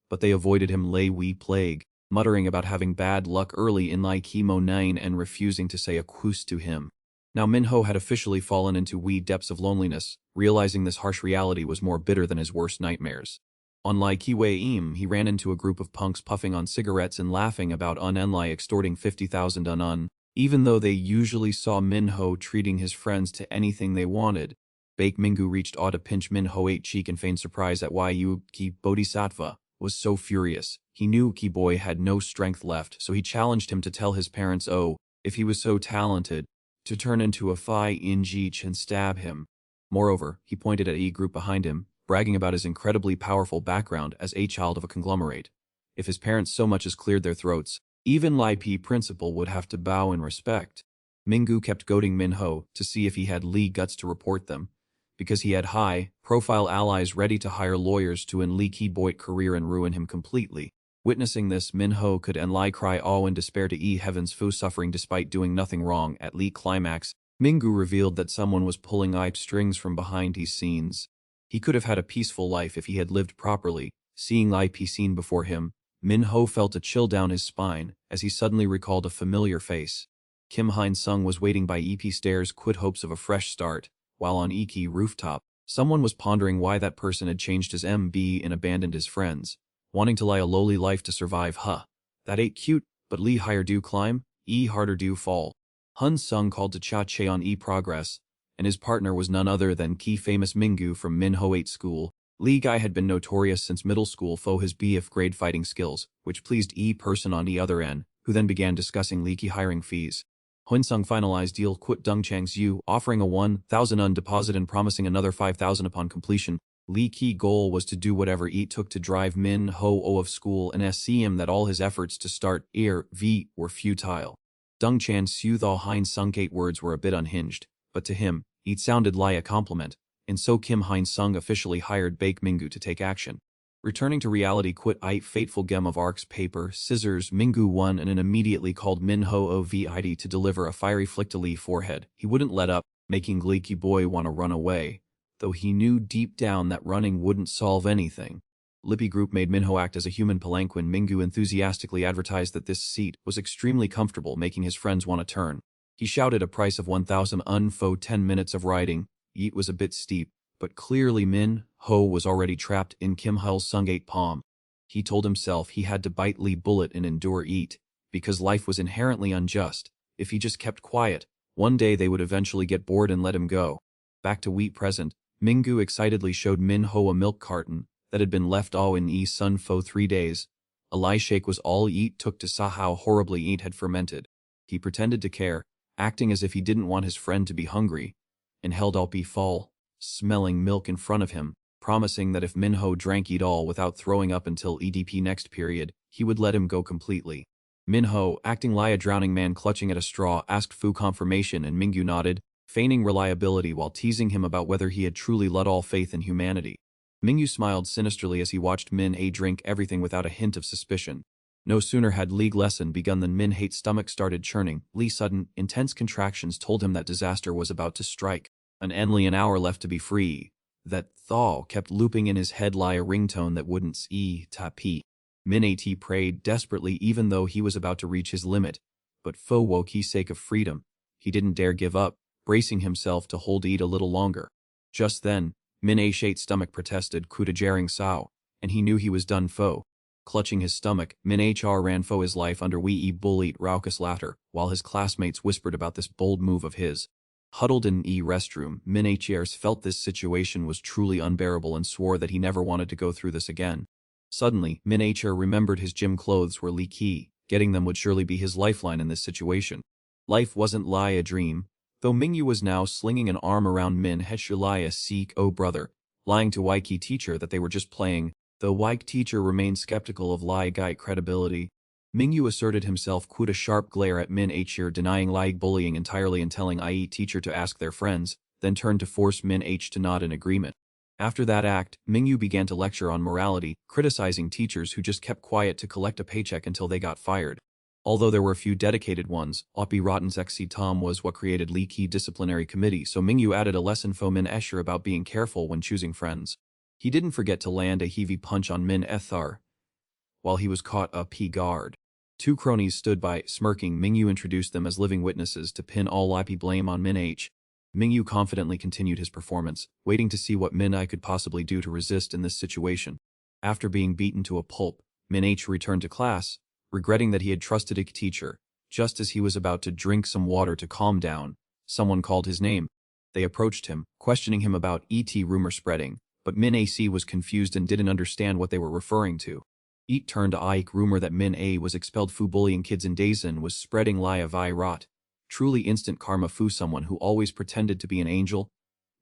But they avoided him lay wee plague, muttering about having bad luck early in chemo 9 and refusing to say a quoos to him. Now Min Ho had officially fallen into wee depths of loneliness, realizing this harsh reality was more bitter than his worst nightmares. On Kiwe he ran into a group of punks puffing on cigarettes and laughing about Unenlai extorting 50,000 even though they usually saw Min Ho treating his friends to anything they wanted. Baek Mingu reached out to pinch Min Ho 8 cheek and feigned surprise at why Ki Bodhisattva was so furious. He knew Ki Boy had no strength left, so he challenged him to tell his parents if he was so talented, to turn into a Phi Injich and stab him. Moreover, he pointed at E group behind him, bragging about his incredibly powerful background as a child of a conglomerate. If his parents so much as cleared their throats, even Lai P principal would have to bow in respect. Mingu kept goading Min Ho to see if he had Lee guts to report them, because he had high-profile allies ready to hire lawyers to end Lee Ki Boy's career and ruin him completely. Witnessing this, Min Ho could and lie cry awe in despair to heaven's fu suffering despite doing nothing wrong. At Lee climax, Mingu revealed that someone was pulling strings from behind his scenes. He could have had a peaceful life if he had lived properly. Seeing IP scene before him, Min Ho felt a chill down his spine as he suddenly recalled a familiar face. Kim Hein Sung was waiting by EP stairs, quit hopes of a fresh start, while on Iki rooftop, someone was pondering why that person had changed his MB and abandoned his friends, wanting to lie a lowly life to survive. That ain't cute, but Lee higher do climb, harder do fall. Hun Sung called to Cha Che on progress, and his partner was none other than Ki famous Mingu from Min Ho 8 school. Lee Guy had been notorious since middle school for his BF grade fighting skills, which pleased person on the other end, who then began discussing Lee Ki hiring fees. Hun Sung finalized deal quit Dung Chang's Yu, offering a 1,000 deposit and promising another 5,000 upon completion. Lee Ki goal was to do whatever it took to drive Min Ho of school and see him that all his efforts to start were futile. Dung Chan Su Thaw Hein Sung 8 words were a bit unhinged, but to him, it sounded like a compliment, and so Kim Hein-sung officially hired Baek Minggu to take action. Returning to reality, quit I fateful gem of arcs paper, scissors, Minggu won and immediately called Min Ho Ovid to deliver a fiery flick to Lee forehead. He wouldn't let up, making Gleeky boy want to run away, though he knew deep down that running wouldn't solve anything. Lippy Group made Minho act as a human palanquin. Minggu enthusiastically advertised that this seat was extremely comfortable, making his friends want to turn. He shouted a price of 1,000 for 10 minutes of riding. It was a bit steep, but clearly Min Ho was already trapped in Kim Hul-sung 8 palm. He told himself he had to bite Lee bullet and endure it, because life was inherently unjust. If he just kept quiet, one day they would eventually get bored and let him go. Back to wheat present, Minggu excitedly showed Min Ho a milk carton that had been left all in sun for 3 days. A lie shake was all it took to saw how horribly it had fermented. He pretended to care, acting as if he didn't want his friend to be hungry, and held up fall, smelling milk in front of him, promising that if Min Ho drank it all without throwing up until EDP next period, he would let him go completely. Min Ho, acting like a drowning man clutching at a straw, asked Fu confirmation and Minggu nodded, feigning reliability while teasing him about whether he had truly let all faith in humanity. Mingyu smiled sinisterly as he watched Min A drink everything without a hint of suspicion. No sooner had League lesson begun than Min Hate's stomach started churning. Lee's sudden, intense contractions told him that disaster was about to strike. Only an hour left to be free. That thought kept looping in his head like a ringtone that wouldn't tapi. Min At prayed desperately even though he was about to reach his limit. But for Woki's sake of freedom, he didn't dare give up, bracing himself to hold it a little longer. Just then, Min Hate's stomach protested kuda jaring sao, and he knew he was done fo. Clutching his stomach, Min Hr ran for his life under wee bullied raucous laughter, while his classmates whispered about this bold move of his. Huddled in restroom, Min Hr felt this situation was truly unbearable and swore that he never wanted to go through this again. Suddenly, Min Hr remembered his gym clothes were leaky. Getting them would surely be his lifeline in this situation. Life wasn't lie a dream, though Mingyu was now slinging an arm around Min Heshulaya seek oh brother, lying to Waiki teacher that they were just playing, though Waiki teacher remained skeptical of Lai Guy credibility. Mingyu asserted himself quit a sharp glare at Min Hr denying Lai bullying entirely and telling IE teacher to ask their friends, then turned to force Min H to nod in agreement. After that act, Mingyu began to lecture on morality, criticizing teachers who just kept quiet to collect a paycheck until they got fired. Although there were a few dedicated ones, Oppi Rotten's XC Tom was what created Lee Ki disciplinary committee, so Mingyu added a lesson for Min Escher about being careful when choosing friends. He didn't forget to land a heavy punch on Min Ethar while he was caught up guard. 2 cronies stood by, smirking. Mingyu introduced them as living witnesses to pin all IP blame on Min H. Mingyu confidently continued his performance, waiting to see what Min I could possibly do to resist in this situation. After being beaten to a pulp, Min H returned to class, regretting that he had trusted a teacher. Just as he was about to drink some water to calm down, someone called his name. They approached him, questioning him about ET rumor spreading, but Min AC was confused and didn't understand what they were referring to. ET turned to Ike rumor that Min A was expelled Fu bullying kids in Dazen was spreading lie vi rot. Truly instant karma Fu someone who always pretended to be an angel,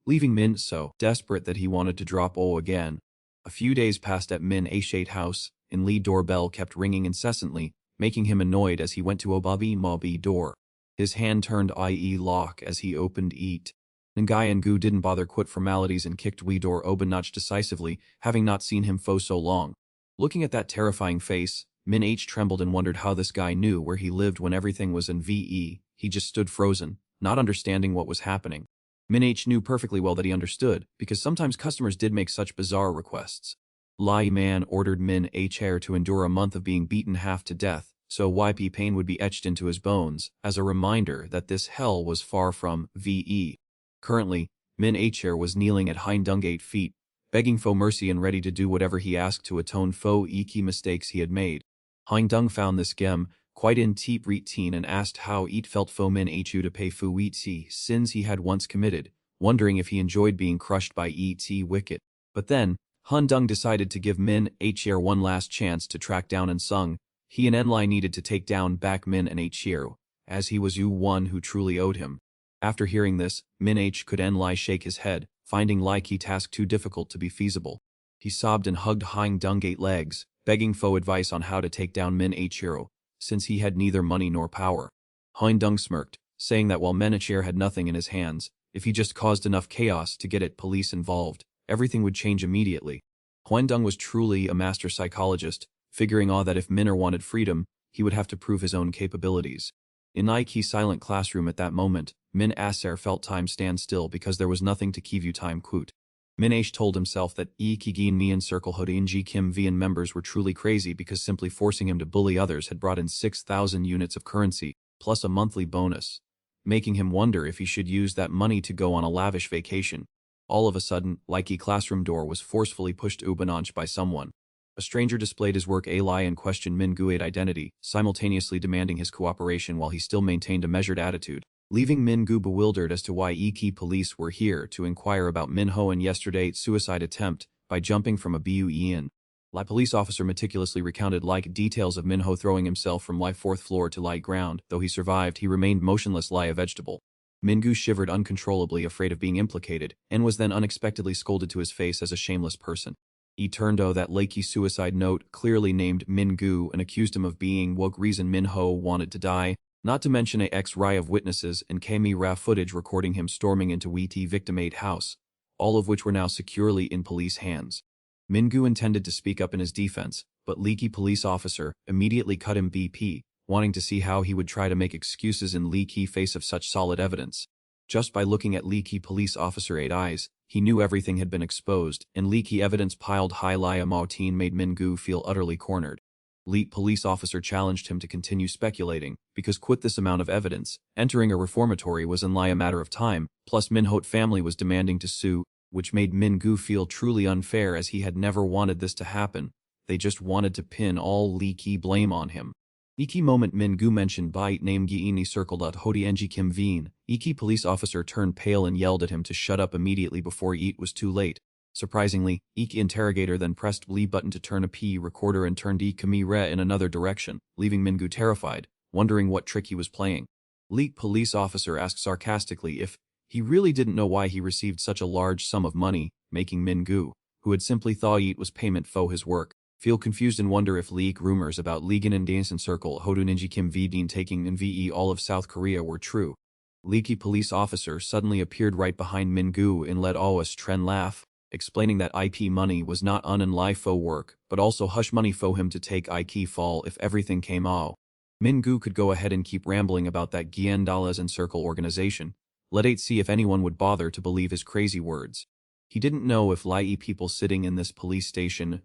leaving Min so desperate that he wanted to drop O again. A few days passed at Min A Shade house, and Lee doorbell kept ringing incessantly, making him annoyed as he went to Obabi Mobi door. His hand turned IE lock as he opened it. Ngai and Gu didn't bother quit formalities and kicked Wee door open notch decisively, having not seen him for so long. Looking at that terrifying face, Min H trembled and wondered how this guy knew where he lived when everything was in VE. He just stood frozen, not understanding what was happening. Min H knew perfectly well that he understood, because sometimes customers did make such bizarre requests. Lai Man ordered Min H Hair to endure a month of being beaten half to death, so YP pain would be etched into his bones, as a reminder that this hell was far from VE. Currently, Min H Hair was kneeling at Hindung 8 feet, begging for mercy and ready to do whatever he asked to atone for Iki mistakes he had made. Hindung found this gem quite in deep routine and asked how it felt for Min Hu to pay Fu Iti sins he had once committed, wondering if he enjoyed being crushed by Et wicked. But then, Hindung decided to give Min Hr one last chance to track down and Sung. He and Enlai needed to take down back Min and Hr, as he was one who truly owed him. After hearing this, Min H could Enlai shake his head, finding Lai-Ki task too difficult to be feasible. He sobbed and hugged Hindung 8 legs, begging for advice on how to take down Min Hr, since he had neither money nor power. Hindung smirked, saying that while Min Hr had nothing in his hands, If he just caused enough chaos to get police involved, everything would change immediately. Huandong was truly a master psychologist, figuring out that if Min wanted freedom, he would have to prove his own capabilities. In Ike's silent classroom at that moment, Min Aser felt time stand still because there was nothing to give you time quote. Min Ash told himself that Ikigin Mian Circle Hodinji Kim Vian members were truly crazy because simply forcing him to bully others had brought in 6,000 units of currency, plus a monthly bonus, making him wonder if he should use that money to go on a lavish vacation. All of a sudden, Likey classroom door was forcefully pushed ubunanch by someone. A stranger displayed his work ally and questioned Min Gu's identity, simultaneously demanding his cooperation while he still maintained a measured attitude, leaving Min Gu bewildered as to why Iki police were here to inquire about Min Ho and yesterday's suicide attempt by jumping from a BUE in. Lai police officer meticulously recounted like details of Min Ho throwing himself from Lai fourth floor to Lai ground. Though he survived, he remained motionless like a vegetable. Min Gu shivered uncontrollably, afraid of being implicated, and was then unexpectedly scolded to his face as a shameless person. He turned out that Lakey suicide note clearly named Min Gu and accused him of being what reason Min Ho wanted to die, not to mention a X-ray of witnesses and camera footage recording him storming into Wee victim 8 house, all of which were now securely in police hands. Min Gu intended to speak up in his defense, but Leaky police officer immediately cut him BP, wanting to see how he would try to make excuses in Leaky face of such solid evidence. Just by looking at Leaky police officer 8 eyes, he knew everything had been exposed, and Leaky evidence piled high Lia Mautin made Min Gu feel utterly cornered. Leak police officer challenged him to continue speculating, because quit this amount of evidence, entering a reformatory was in Lia a matter of time, plus Min Ho's family was demanding to sue, which made Min Gu feel truly unfair as he had never wanted this to happen. They just wanted to pin all Leaky blame on him. Iki moment Min Gu mentioned bite name Giini circled at Hodi Enji Kim Veen. Iki police officer turned pale and yelled at him to shut up immediately before it was too late. Surprisingly, Iki interrogator then pressed Li button to turn a P recorder and turned Kamire in another direction, leaving Min Gu terrified, wondering what trick he was playing. Leak police officer asked sarcastically if he really didn't know why he received such a large sum of money, making Min Gu, who had simply thought it was payment for his work, feel confused and wonder if leak rumors about Ligan and Dancing Circle Hoduninji Kim Vidin taking in VE all of South Korea were true. Leaky police officer suddenly appeared right behind Min Gu and let Oas Tren laugh, explaining that IP money was not and lie fo work, but also hush money fo him to take IK fall if everything came out. Min Gu could go ahead and keep rambling about that Gien Dallas and Circle organization. Let it see if anyone would bother to believe his crazy words. He didn't know if Lai people sitting in this police station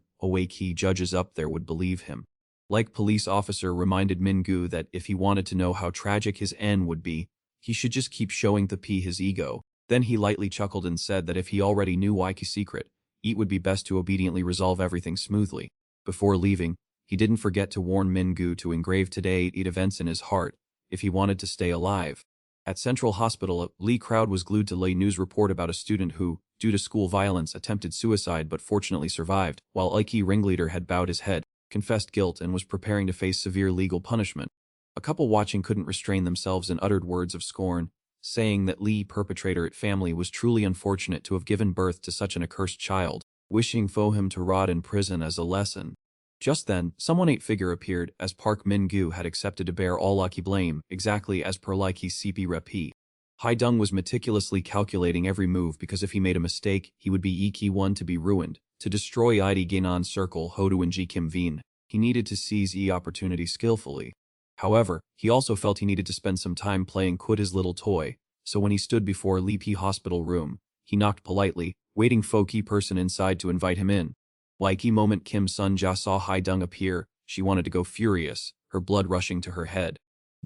Key judges up there would believe him. Like police officer reminded Min Gu that if he wanted to know how tragic his end would be, he should just keep showing the P his ego. Then he lightly chuckled and said that if he already knew Waiki's secret, it would be best to obediently resolve everything smoothly. Before leaving, he didn't forget to warn Min Gu to engrave today 8 events in his heart, if he wanted to stay alive. At Central Hospital, a Lee crowd was glued to Lay news report about a student who, due to school violence, attempted suicide but fortunately survived, while Ike ringleader had bowed his head, confessed guilt and was preparing to face severe legal punishment. A couple watching couldn't restrain themselves and uttered words of scorn, saying that Lee perpetrator at family was truly unfortunate to have given birth to such an accursed child, wishing for him to rot in prison as a lesson. Just then, someone 8 figure appeared, as Park Min Gu had accepted to bear all Lucky blame, exactly as per Likey's CP Repi. Hai Dung was meticulously calculating every move because if he made a mistake, he would be Iki one to be ruined. To destroy ID Gainan Circle Hodu and Ji Kim Veen, he needed to seize opportunity skillfully. However, he also felt he needed to spend some time playing quit his little toy, so when he stood before Li P hospital room, he knocked politely, waiting for key person inside to invite him in. Like moment Kim Sun Ja saw Hai Dung appear, she wanted to go furious, her blood rushing to her head.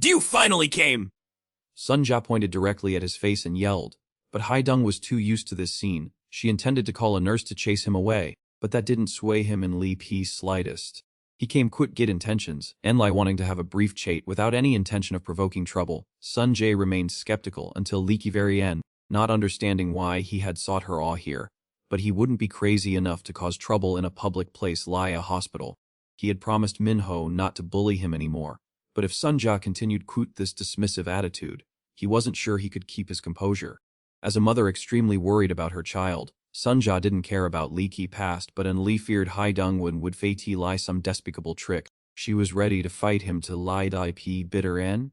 "You finally came!" Sun Ja pointed directly at his face and yelled, but Hai Dung was too used to this scene. She intended to call a nurse to chase him away, but that didn't sway him in Li P's slightest. He came quit good intentions, and Lai wanting to have a brief chat without any intention of provoking trouble. Sun Jae remained skeptical until Li Ki very end, not understanding why he had sought her all here. But he wouldn't be crazy enough to cause trouble in a public place like a hospital. He had promised Min Ho not to bully him anymore, but if Sun Ja continued quite this dismissive attitude, he wasn't sure he could keep his composure. As a mother extremely worried about her child, Sun Ja didn't care about Li Ki past but and Li feared Hai Dongwon would fate lie some despicable trick. She was ready to fight him to lie IP bitter en.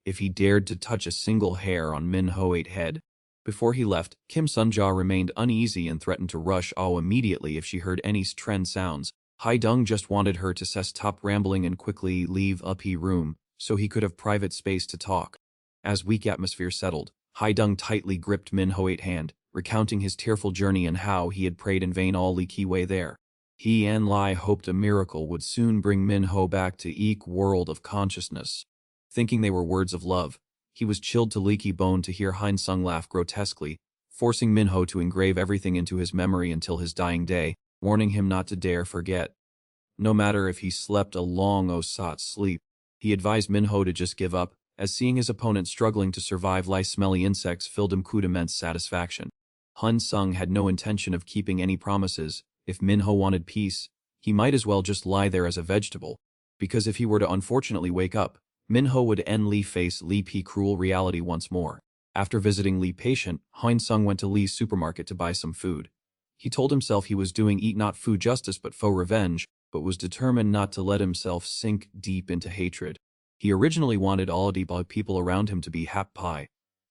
If he dared to touch a single hair on Min Ho 8 head, Before he left, Kim Sunja remained uneasy and threatened to rush Ao immediately if she heard any trend sounds. Haidong just wanted her to stop rambling and quickly leave uppy room, so he could have private space to talk. As weak atmosphere settled, Haidong tightly gripped Minho's hand, recounting his tearful journey and how he had prayed in vain all Li way there. He and Lai hoped a miracle would soon bring Minho back to Eek world of consciousness. Thinking they were words of love, he was chilled to leaky bone to hear Hein Sung laugh grotesquely, forcing Minho to engrave everything into his memory until his dying day, warning him not to dare forget. No matter if he slept a long Osat sleep, he advised Minho to just give up, as seeing his opponent struggling to survive like smelly insects filled him with immense satisfaction. Hun Sung had no intention of keeping any promises. If Minho wanted peace, he might as well just lie there as a vegetable, because if he were to unfortunately wake up, Minho would end Li face Li P cruel reality once more. After visiting Li patient, Hein Sung went to Li's supermarket to buy some food. He told himself he was doing eat not food justice but faux revenge, but was determined not to let himself sink deep into hatred. He originally wanted all the people around him to be happy.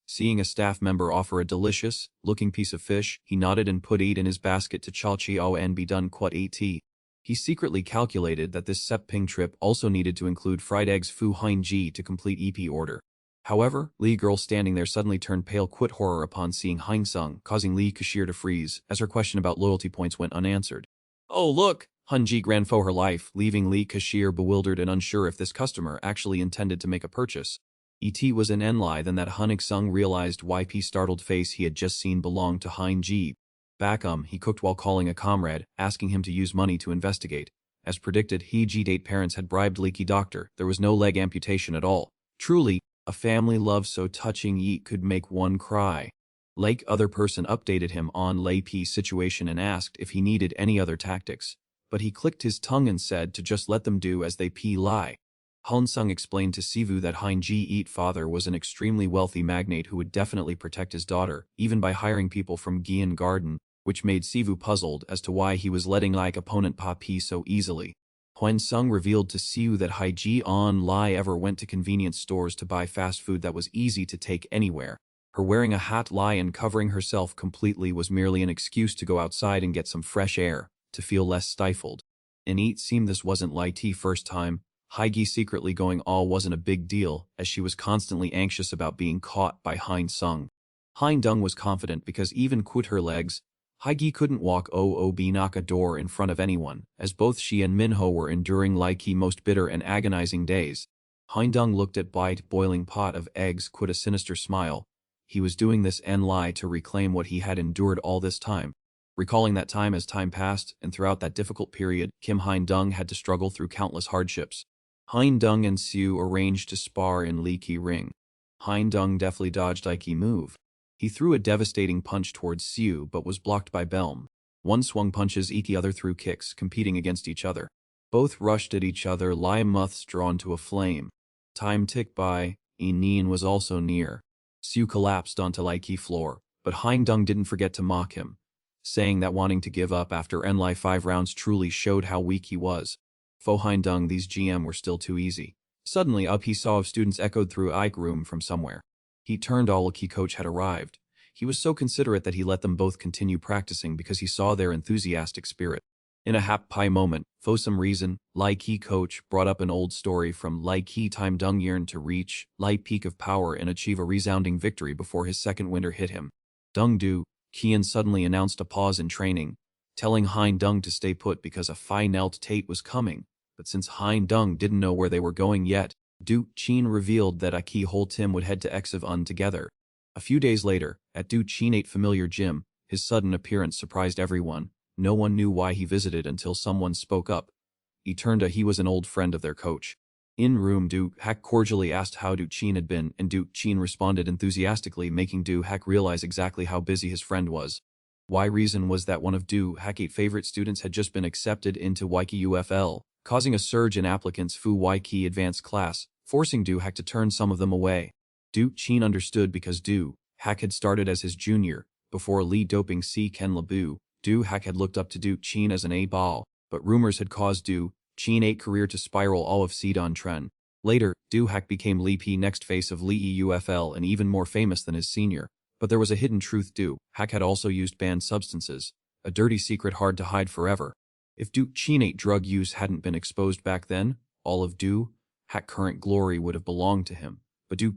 Seeing a staff member offer a delicious-looking piece of fish, he nodded and put it in his basket to Chalchio and be done quat at. He secretly calculated that this Sepping trip also needed to include fried eggs fu hein ji to complete EP order. However, Li girl standing there suddenly turned pale quit horror upon seeing Hein Sung, causing Li Kashir to freeze, as her question about loyalty points went unanswered. Oh look! Hun Ji ran for her life, leaving Li Kashir bewildered and unsure if this customer actually intended to make a purchase. Et was an Enli than that Hun Sung realized YP startled face he had just seen belonged to Hein Ji. Back he cooked while calling a comrade, asking him to use money to investigate. As predicted, he G-date parents had bribed leaky doctor. There was no leg amputation at all. Truly, a family love so touching ye could make one cry. Lake other person updated him on Lei P's situation and asked if he needed any other tactics. But he clicked his tongue and said to just let them do as they lie. Hun Sung explained to Sivu that Hein Ji-eat father was an extremely wealthy magnate who would definitely protect his daughter, even by hiring people from Gian Garden, which made Sivu puzzled as to why he was letting like opponent Papi so easily. Huan Sung revealed to Siu that Hai Ji On Lai ever went to convenience stores to buy fast food that was easy to take anywhere. Her wearing a hat Lai and covering herself completely was merely an excuse to go outside and get some fresh air, to feel less stifled. And it seemed this wasn't Lai T first time. Hai Gi secretly going all wasn't a big deal, as she was constantly anxious about being caught by Hein Sung. Hein Dung was confident because even quit her legs, Haigi couldn't walk OOB knock a door in front of anyone, as both she and Minho were enduring Laiki most bitter and agonizing days. Haindung looked at Bite boiling pot of eggs quit a sinister smile. He was doing this en lie to reclaim what he had endured all this time. Recalling that time as time passed, and throughout that difficult period, Kim Haindung had to struggle through countless hardships. Haindung and Siu arranged to spar in Leaky Ring. Haindung deftly dodged Ike move. He threw a devastating punch towards Siu but was blocked by Belm. One swung punches each other threw kicks, competing against each other. Both rushed at each other, like moths drawn to a flame. Time ticked by, Nien was also near. Siu collapsed onto Laiki floor, but Haindung didn't forget to mock him, saying that wanting to give up after Enlai 5 rounds truly showed how weak he was. For Haindung, these GM were still too easy. Suddenly up he saw of students echoed through Ike room from somewhere. He turned all key coach had arrived. He was so considerate that he let them both continue practicing because he saw their enthusiastic spirit. In a happy moment, for some reason, Lai Ki coach brought up an old story from Lai Ki time Dung yearned to reach Lai peak of power and achieve a resounding victory before his second winter hit him. Dung Du, Kian suddenly announced a pause in training, telling Hein Dung to stay put because a final Tate was coming, but since Hein Dung didn't know where they were going yet, Du Qin revealed that Aki Hol Tim would head to Exiv Un together. A few days later, at Du Qin 8 familiar gym, his sudden appearance surprised everyone. No one knew why he visited until someone spoke up. He turned out he was an old friend of their coach. In room, Du Hak cordially asked how Du Qin had been, and Du Qin responded enthusiastically, making Du Hak realize exactly how busy his friend was. Why reason was that one of Du Hak's 8 favorite students had just been accepted into Waiki UFL, causing a surge in applicants for Waiki advanced class, forcing Du Hak to turn some of them away. Du Qin understood because Du Hak had started as his junior, before Li doping Si Ken Labu. Du Hak had looked up to Du Qin as an A-ball, but rumors had caused Du Qin 8 career to spiral all of Sidon Tren. Later, Du Hak became Li P next face of Li EUFL and even more famous than his senior. But there was a hidden truth Do Hak had also used banned substances, a dirty secret hard to hide forever. If Do Chinate drug use hadn't been exposed back then, all of Do Hak current glory would have belonged to him. But Do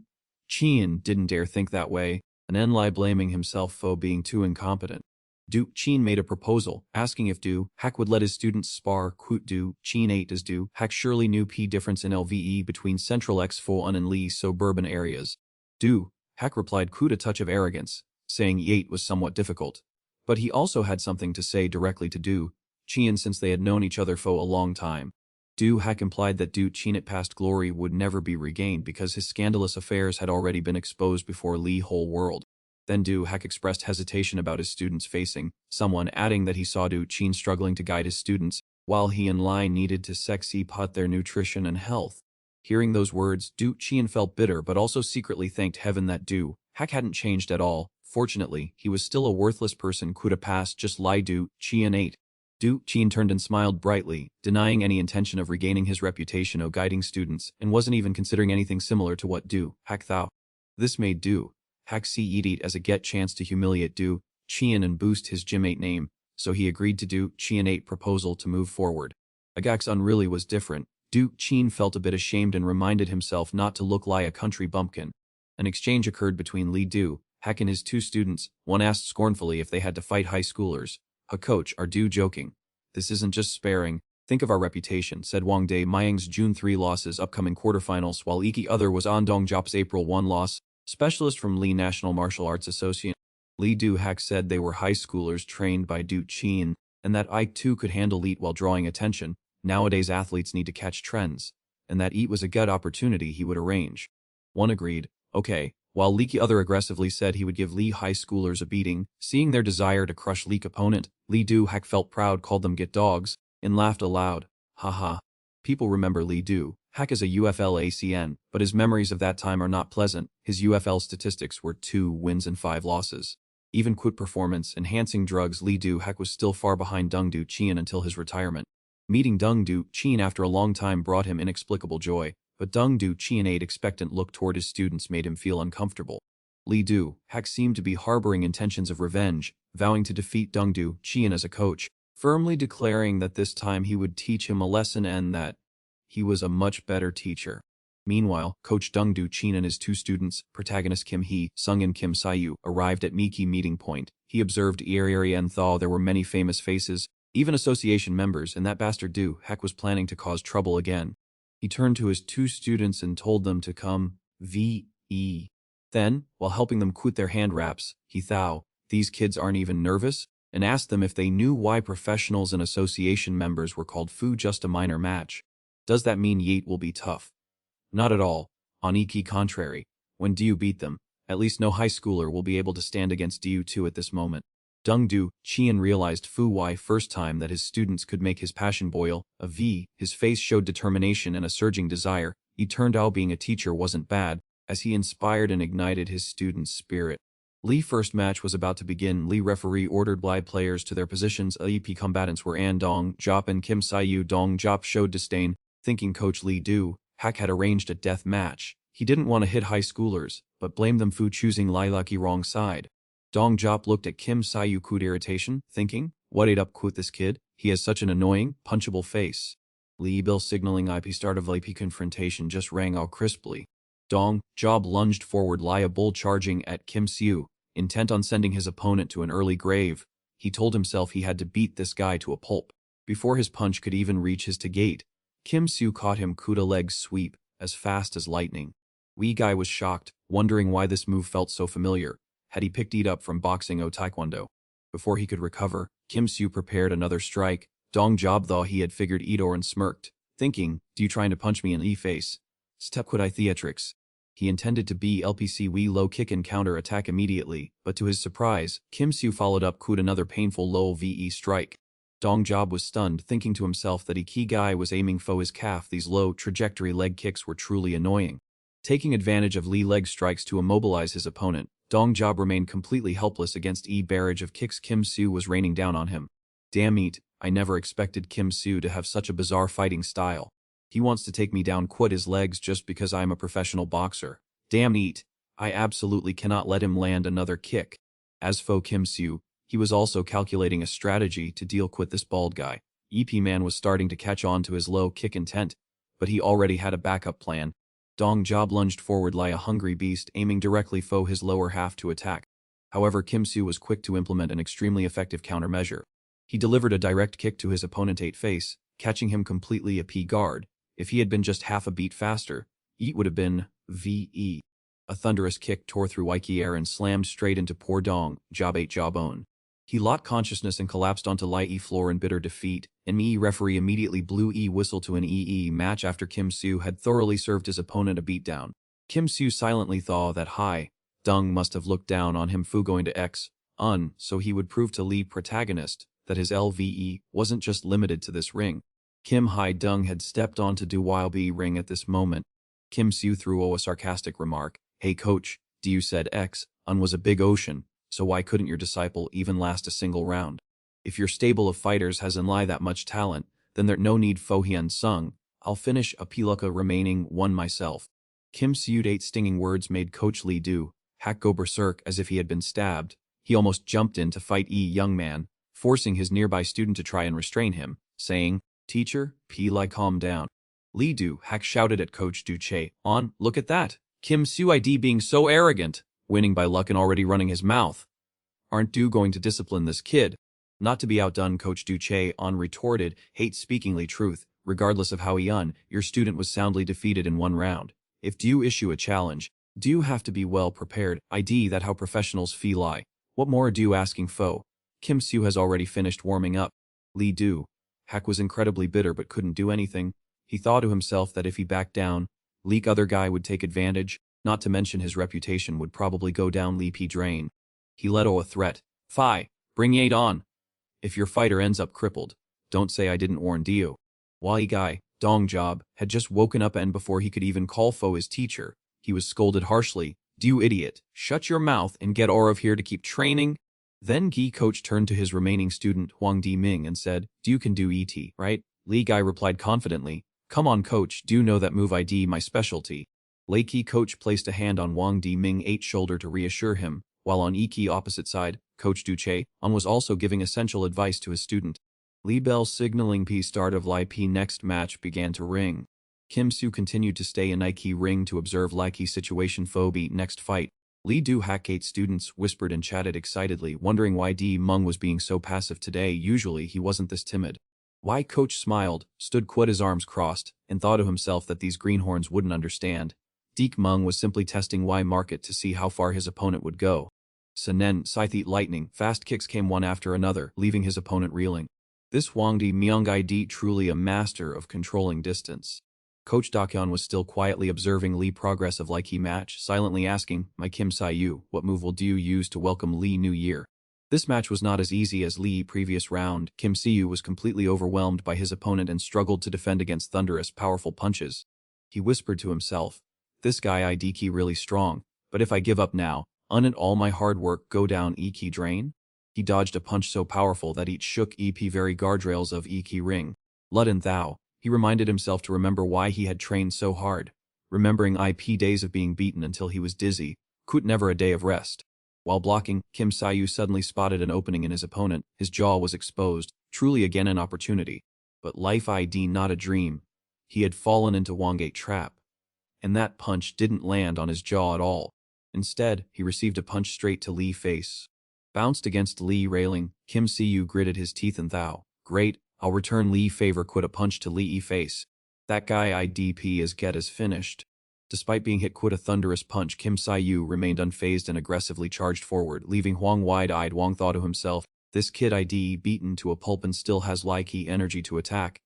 Chien didn't dare think that way, and Enlai blaming himself for being too incompetent. Du Chien made a proposal, asking if Du Hak would let his students spar. Quote Du Chien 8 as Du Hak surely knew P difference in LVE between Central X4 and Lee suburban areas. Du Hak replied quote a touch of arrogance, saying Yate was somewhat difficult. But he also had something to say directly to Du Chien since they had known each other for a long time. Du Hak implied that Du Chien's past glory would never be regained because his scandalous affairs had already been exposed before Lee whole world. Then Du Hak expressed hesitation about his students facing someone, adding that he saw Du Chien struggling to guide his students, while he and Lai needed to sexy pot their nutrition and health. Hearing those words, Du Chien felt bitter but also secretly thanked heaven that Du Hak hadn't changed at all. Fortunately, he was still a worthless person could have passed just like Du Chien 8. Du Chien turned and smiled brightly, denying any intention of regaining his reputation of guiding students, and wasn't even considering anything similar to what Du Hak thought. This made Du Hak see it as a chance to humiliate Du Chien and boost his Gym8 name, so he agreed to Du Chien 8 proposal to move forward. Agak's really was different. Du Chien felt a bit ashamed and reminded himself not to look like a country bumpkin. An exchange occurred between Lee Du Hak and his two students. One asked scornfully if they had to fight high schoolers. Coach, are Du joking? This isn't just sparring. Think of our reputation, said Wang Dae Myang's June 3 losses upcoming quarterfinals, while Iki other was On Dong Jop's April 1 loss. Specialist from Lee National Martial Arts Association. Lee Du Hak said they were high schoolers trained by Du Chien, and that Ike too could handle Eat while drawing attention. Nowadays athletes need to catch trends, and that Eat was a good opportunity he would arrange. One agreed, okay, while Leaky other aggressively said he would give Lee high schoolers a beating. Seeing their desire to crush Leak opponent, Lee Du Hak felt proud, called them get dogs, and laughed aloud. Haha. People remember Lee Du Hak as a UFL ACN, but his memories of that time are not pleasant. His UFL statistics were 2 wins and 5 losses. Even quit performance-enhancing drugs, Lee Du Hak was still far behind Deng Du Chien until his retirement. Meeting Deng Du Chien after a long time brought him inexplicable joy, but Deng Du Chien's expectant look toward his students made him feel uncomfortable. Lee Du Hak seemed to be harboring intentions of revenge, vowing to defeat Deng Du Chien as a coach, firmly declaring that this time he would teach him a lesson and that he was a much better teacher. Meanwhile, Coach Deng Du Chien and his two students, protagonist Kim Hee Sung and Kim Sayu, arrived at Miki meeting point. He observed Eri and thought there were many famous faces, even association members, and that bastard Du Hak was planning to cause trouble again. He turned to his two students and told them to come, V.E. Then, while helping them quit their hand wraps, he thought, these kids aren't even nervous, and asked them if they knew why professionals and association members were called Fu just a minor match. Does that mean Yeet will be tough? Not at all. On Iki contrary, when Du beat them, at least no high schooler will be able to stand against Du 2 at this moment. Deng Du Chien realized Fu Wai first time that his students could make his passion boil. His face showed determination and a surging desire. He turned out being a teacher wasn't bad, as he inspired and ignited his students' spirit. Lee first match was about to begin. Lee referee ordered blind players to their positions. EP combatants were An Dong Jop and Kim Sayu. Dong Jop showed disdain, thinking Coach Lee Du Hak had arranged a death match. He didn't want to hit high schoolers, but blamed them for choosing Lilac wrong side. Dong Jop looked at Kim Sayu with irritation, thinking, what ate up with this kid? He has such an annoying, punchable face. Lee Bill signaling IP start of IP confrontation just rang out crisply. Dong Job lunged forward, Lia Bull charging at Kim Siu, intent on sending his opponent to an early grave. He told himself he had to beat this guy to a pulp before his punch could even reach his gate. Kim Siu caught him Kuda leg sweep, as fast as lightning. Wee Guy was shocked, wondering why this move felt so familiar. Had he picked it up from boxing or taekwondo? Before he could recover, Kim Siu prepared another strike. Dong Job thought he had figured Edo and smirked, thinking, do you trying to punch me in the face? Step quit I theatrics. He intended to be LPC Wee low kick and counter attack immediately, but to his surprise, Kim Siu followed up with another painful low VE strike. Dong Job was stunned, thinking to himself that Iki Guy was aiming for his calf. These low trajectory leg kicks were truly annoying. Taking advantage of Lee leg strikes to immobilize his opponent, Dong Job remained completely helpless against barrage of kicks Kim Siu was raining down on him. Damn it, I never expected Kim Siu to have such a bizarre fighting style. He wants to take me down quit his legs just because I'm a professional boxer. Damn it, I absolutely cannot let him land another kick. As for Kim Soo, he was also calculating a strategy to deal with this bald guy. EP Man was starting to catch on to his low kick intent, but he already had a backup plan. Dong Job lunged forward like a hungry beast, aiming directly for his lower half to attack. However, Kim Soo was quick to implement an extremely effective countermeasure. He delivered a direct kick to his opponent's face, catching him completely a P guard. If he had been just half a beat faster, it would have been VE. A thunderous kick tore through Waiki air and slammed straight into poor Dong Job 8 jawbone. He lost consciousness and collapsed onto Lai floor in bitter defeat. An referee immediately blew whistle to an match after Kim Soo had thoroughly served his opponent a beatdown. Kim Soo silently thought that Dong must have looked down on him going to so he would prove to Lee protagonist that his LVE wasn't just limited to this ring. Kim Dong had stepped onto Do While B ring at this moment. Kim Soo threw a sarcastic remark. Hey coach, do you said was a big ocean, so why couldn't your disciple even last a single round? If your stable of fighters hasn't that much talent, then there's no need for Hyun Sung. I'll finish a Piluka remaining one myself. Kim Soo's 8 stinging words made Coach Lee Do hack go berserk as if he had been stabbed. He almost jumped in to fight young man, forcing his nearby student to try and restrain him, saying, Teacher, calm down. Lee Do hack shouted at Coach Du Che, look at that. Kim Soo ID being so arrogant, winning by luck and already running his mouth. Aren't you going to discipline this kid? Not to be outdone, Coach Du Che retorted, hate-speakingly truth, regardless of how your student was soundly defeated in one round. If do issue a challenge, do you have to be well prepared, ID that how professionals feel lie. What more do you asking fo? Kim Soo has already finished warming up. Lee Do Hack was incredibly bitter but couldn't do anything. He thought to himself that if he backed down, Leak other guy would take advantage, not to mention his reputation would probably go down Lee P drain. He let a threat. Fi, bring 8 on. If your fighter ends up crippled, don't say I didn't warn you. Why guy, Dong Job, had just woken up and before he could even call Fo his teacher, he was scolded harshly. You idiot, shut your mouth and get out of here to keep training. Then Gi coach turned to his remaining student Huang Di Ming and said, you can do ET, right? Lee Guy replied confidently, come on coach, do you know that move ID my specialty? Lei Ki coach placed a hand on Wang Di Ming 8's shoulder to reassure him, while on Iki opposite side, Coach Du Che was also giving essential advice to his student. Lee Bell signaling P start of Lai P next match began to ring. Kim Soo continued to stay in Nike ring to observe Lai Ki situation phobia next fight. Lee Do Hack 8 students whispered and chatted excitedly, wondering why D Mung was being so passive today. Usually he wasn't this timid. Why coach smiled, stood quite his arms crossed, and thought to himself that these greenhorns wouldn't understand. Deek Mung was simply testing Y market to see how far his opponent would go. Sanen Scythe lightning, fast kicks came one after another, leaving his opponent reeling. This Huangdi Myung Di truly a master of controlling distance. Coach Dakhyun was still quietly observing Lee progress of Lai Ki match, silently asking, my Kim Sayu, what move will you use to welcome Lee New Year? This match was not as easy as Lee previous round. Kim Siyu was completely overwhelmed by his opponent and struggled to defend against thunderous, powerful punches. He whispered to himself, this guy ID really strong, but if I give up now, unn't all my hard work go down E-key drain? He dodged a punch so powerful that it shook EP very guardrails of E-key ring. Ludden thou, he reminded himself to remember why he had trained so hard. Remembering IP days of being beaten until he was dizzy, could never a day of rest. While blocking, Kim Sayu suddenly spotted an opening in his opponent. His jaw was exposed, truly again an opportunity. But life ID not a dream. He had fallen into Wangate trap. And that punch didn't land on his jaw at all. Instead, he received a punch straight to Lee face. Bounced against Lee railing, Kim Siyu gritted his teeth and thou, great, I'll return Lee favor quit a punch to Lee face. That guy IDP is get as finished. Despite being hit quit a thunderous punch, Kim Sayu remained unfazed and aggressively charged forward, leaving Huang wide-eyed. Huang thought to himself, this kid ID beaten to a pulp and still has Lai Ki energy to attack.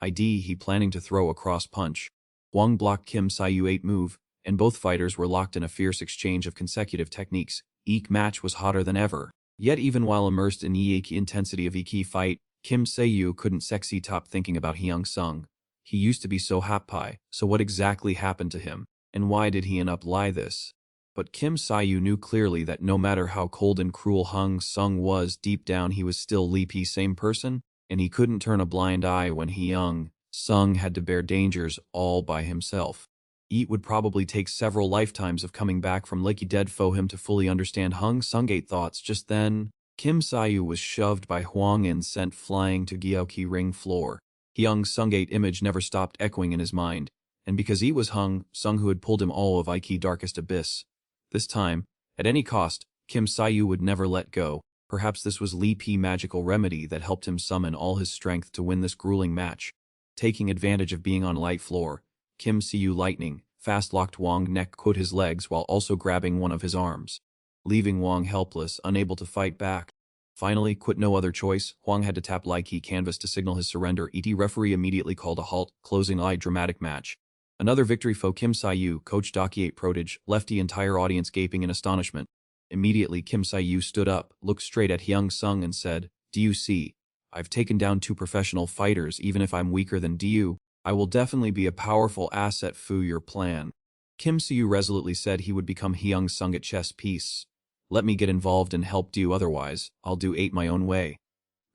ID he planning to throw a cross punch. Huang blocked Kim Sayu 8 move, and both fighters were locked in a fierce exchange of consecutive techniques. Eek match was hotter than ever. Yet even while immersed in the intensity of Eek fight, Kim Sayu couldn't sexy top thinking about Hyung Sung. He used to be so happy, so what exactly happened to him, and why did he end up like this? But Kim Sayu knew clearly that no matter how cold and cruel Hyung Sung was, deep down he was still Lee P same person, and he couldn't turn a blind eye when Hyung Sung had to bear dangers all by himself. It would probably take several lifetimes of coming back from Licky dead for him to fully understand Hung Sungate thoughts. Just then, Kim Sayu was shoved by Huang and sent flying to Gyeoki ring floor. Hyung Sungate image never stopped echoing in his mind, and because he was Hung Sung who had pulled him all of Iki darkest abyss. This time, at any cost, Kim Sayu would never let go. Perhaps this was Li P magical remedy that helped him summon all his strength to win this grueling match. Taking advantage of being on light floor, Kim Sayu lightning fast-locked Wang neck cut his legs while also grabbing one of his arms, leaving Wang helpless, unable to fight back. Finally, quit no other choice, Huang had to tap Lai Ki canvas to signal his surrender. ET referee immediately called a halt, closing eye dramatic match. Another victory for Kim Sayu, Coach Doki 8 Prodige, left the entire audience gaping in astonishment. Immediately Kim Sayu stood up, looked straight at Hyung Sung and said, "Do you see? I've taken down 2 professional fighters. Even if I'm weaker than you, I will definitely be a powerful asset for your plan." Kim Sayu resolutely said he would become Hyung Sung at chess piece. "Let me get involved and help do, otherwise, I'll do 8 my own way.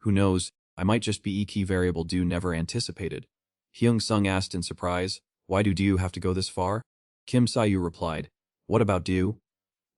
Who knows, I might just be a key variable do never anticipated." Hyung Sung asked in surprise, "Why do you have to go this far?" Kim Sayu replied, "What about do?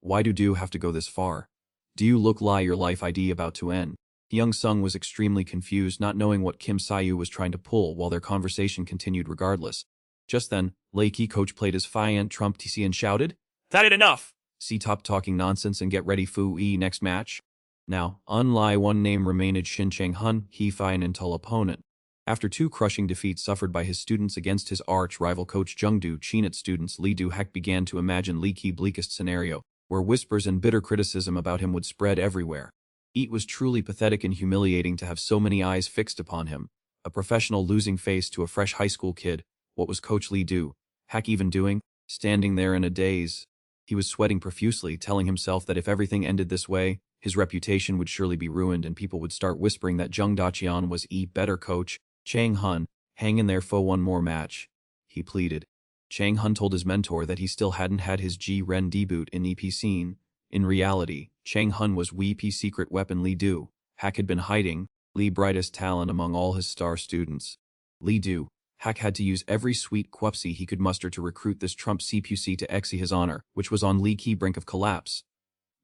Why do you have to go this far? Do you look like your life ID about to end?" Hyung Sung was extremely confused, not knowing what Kim Sayu was trying to pull, while their conversation continued regardless. Just then, Lakey coach played his Fiant Trump TC and shouted, "That ain't enough! See top talking nonsense and get ready for next match." Now, unlike one name remained Shin Chang Hun, he fine until opponent. After 2 crushing defeats suffered by his students against his arch-rival coach Jungdu Chinat, students Lee Do-hak began to imagine Lee Ki bleakest scenario, where whispers and bitter criticism about him would spread everywhere. It was truly pathetic and humiliating to have so many eyes fixed upon him. A professional losing face to a fresh high school kid. What was Coach Lee Do-hak even doing? Standing there in a daze. He was sweating profusely, telling himself that if everything ended this way, his reputation would surely be ruined and people would start whispering that Jung Dachian was a better coach. "Chang Hun, hang in there for one more match," he pleaded. Chang Hun told his mentor that he still hadn't had his G-Ren debut in EP scene. In reality, Chang Hun was WeP secret weapon Lee Do-hak had been hiding, Lee brightest talent among all his star students. Lee Do-hak had to use every sweet quupsy he could muster to recruit this Trump CPC to exie his honor, which was on Lee Ki brink of collapse.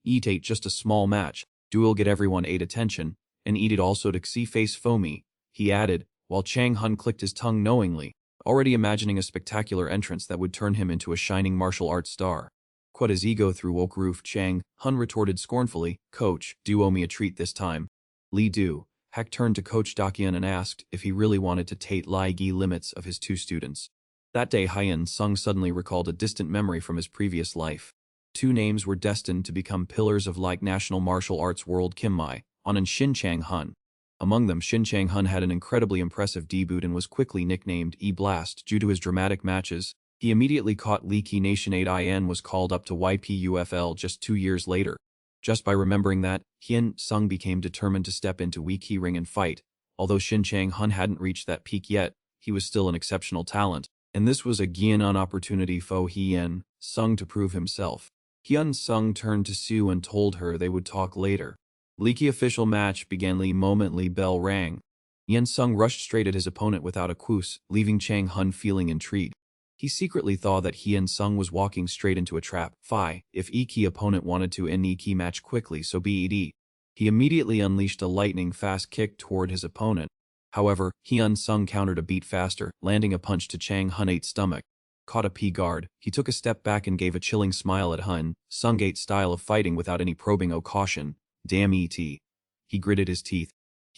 Eat ate just a small match, duel get everyone 8 attention, and eat it also to see face foamy, he added, while Chang Hun clicked his tongue knowingly, already imagining a spectacular entrance that would turn him into a shining martial arts star. Quite his ego through woke roof, Chang Hun retorted scornfully, "Coach, do owe me a treat this time." Lee Do-hak turned to Coach Dakian and asked if he really wanted to tate Lai Gi limits of his 2 students. That day Hyun Sung suddenly recalled a distant memory from his previous life. 2 names were destined to become pillars of like national martial arts world, Kim Mai On and Shin Chang Hun. Among them, Shin Chang Hun had an incredibly impressive debut and was quickly nicknamed E-Blast due to his dramatic matches. He immediately caught Lee Ki Nation 8IN was called up to YPUFL just 2 years later. Just by remembering that, Hyun Sung became determined to step into Wee Ki ring and fight. Although Shin Chang Hun hadn't reached that peak yet, he was still an exceptional talent, and this was a Gyeonan opportunity for Hyun Sung to prove himself. Hyun Sung turned to Sue and told her they would talk later. Lee Ki official match began. The moment Lee bell rang, Hyun Sung rushed straight at his opponent without a quoos, leaving Chang Hun feeling intrigued. He secretly thought that Hyun Sung was walking straight into a trap. If Ki opponent wanted to end Ki match quickly, so be it. He immediately unleashed a lightning-fast kick toward his opponent. However, Hyun Sung countered a beat faster, landing a punch to Chang Hun-8's stomach. Caught a P-guard, he took a step back and gave a chilling smile at Hyun Sung-8's style of fighting without any probing or caution. "Damn it." He gritted his teeth.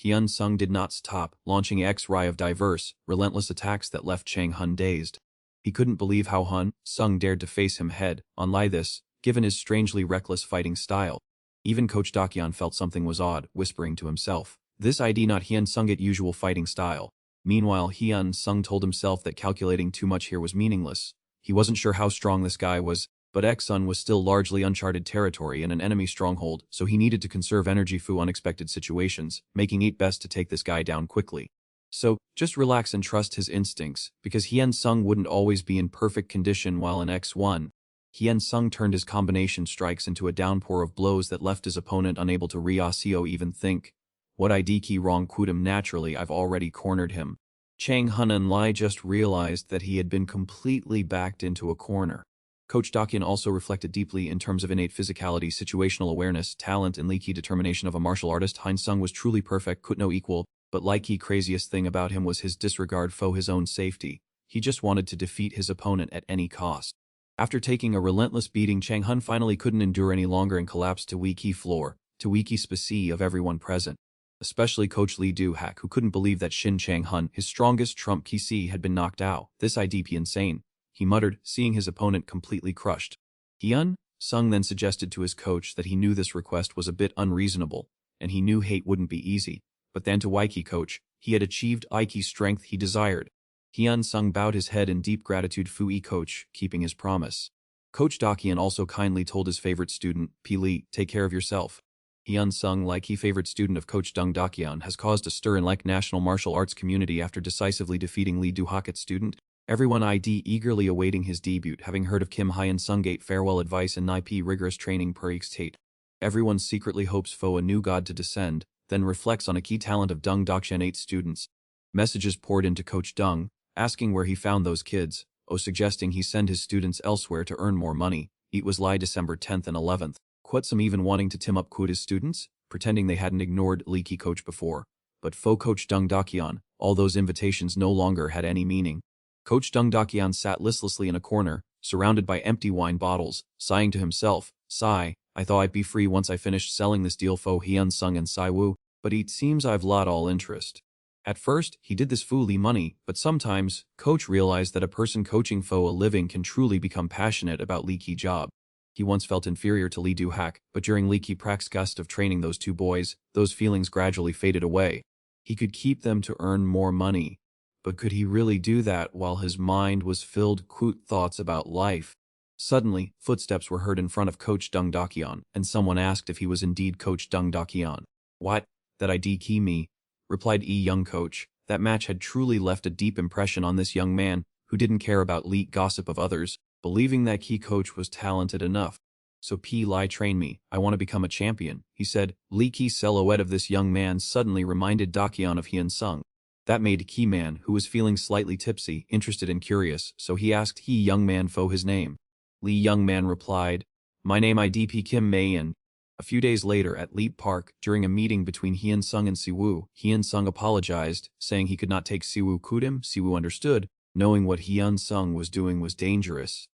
Hyun Sung did not stop, launching X-ray of diverse, relentless attacks that left Chang Hun dazed. He couldn't believe how Hyun Sung dared to face him head-on like this, given his strangely reckless fighting style. Even Coach Dakian felt something was odd, whispering to himself, "This ID not Hyun Sung's usual fighting style." Meanwhile, Hyun Sung told himself that calculating too much here was meaningless. He wasn't sure how strong this guy was, but X-Sun was still largely uncharted territory and an enemy stronghold, so he needed to conserve energy for unexpected situations, making it best to take this guy down quickly. So, just relax and trust his instincts, because Hyun Sung wouldn't always be in perfect condition while in X1. Hyun Sung turned his combination strikes into a downpour of blows that left his opponent unable to even think. "What I D key wrong quit him naturally, I've already cornered him." Chang Hun and Lai just realized that he had been completely backed into a corner. Coach Dakian also reflected deeply in terms of innate physicality, situational awareness, talent, and leaky determination of a martial artist. Hein Sung was truly perfect, could no equal, but Likey craziest thing about him was his disregard for his own safety. He just wanted to defeat his opponent at any cost. After taking a relentless beating, Chang Hun finally couldn't endure any longer and collapsed to Wiki floor, to Wiki specie of everyone present. Especially Coach Lee Do-hak, who couldn't believe that Shin Chang Hun, his strongest trump Ki had been knocked out. This IDP insane, he muttered, seeing his opponent completely crushed. Hyun Sung then suggested to his coach that he knew this request was a bit unreasonable, and he knew hate wouldn't be easy. But then to Waiki coach, he had achieved Aiki's strength he desired. Hyun Sung bowed his head in deep gratitude. Fui coach, keeping his promise. Coach Dakian also kindly told his favorite student, P. Lee, take care of yourself. Hyun Sung, like he favorite student of Coach Dung Dakian, has caused a stir in like national martial arts community after decisively defeating Lee Do-hak's student. Everyone eagerly awaiting his debut, having heard of Kim Hyun Sungate farewell advice and IP rigorous training per Tate. Everyone secretly hopes for a new god to descend, then reflects on a key talent of Dung Dakshan 8 students. Messages poured into Coach Dung, asking where he found those kids, suggesting he send his students elsewhere to earn more money. It was Lie December 10th and 11th. Some even wanting to team up his students, pretending they hadn't ignored Leaky coach before. But faux Coach Dung Dakian, all those invitations no longer had any meaning. Coach Dung Dakian sat listlessly in a corner, surrounded by empty wine bottles, sighing to himself, sigh, I thought I'd be free once I finished selling this deal faux Hyun Sung and Sai Woo, but it seems I've lost all interest. At first, he did this fully money, but sometimes, Coach realized that a person coaching for a living can truly become passionate about Leaky job. He once felt inferior to Lee Do-hak, but during Leaky Prak's gust of training those two boys, those feelings gradually faded away. He could keep them to earn more money. But could he really do that while his mind was filled with thoughts about life? Suddenly, footsteps were heard in front of Coach Dung Dakian, and someone asked if he was indeed Coach Dung Dakian. What? That ID key me, replied young coach. That match had truly left a deep impression on this young man, who didn't care about leak gossip of others, believing that key coach was talented enough. So P. Lai train me, I want to become a champion, he said. Leaky silhouette of this young man suddenly reminded Dakian of Hyun Sung. That made Key Man, who was feeling slightly tipsy, interested and curious, so he asked He young man for his name. Lee young man replied, my name IDP Kim Mayan. A few days later at Leap Park, during a meeting between Hyun Sung and Siwoo, Hyun Sung apologized, saying he could not take Siwoo Kudim. Siwoo understood, knowing what Hyun Sung was doing was dangerous,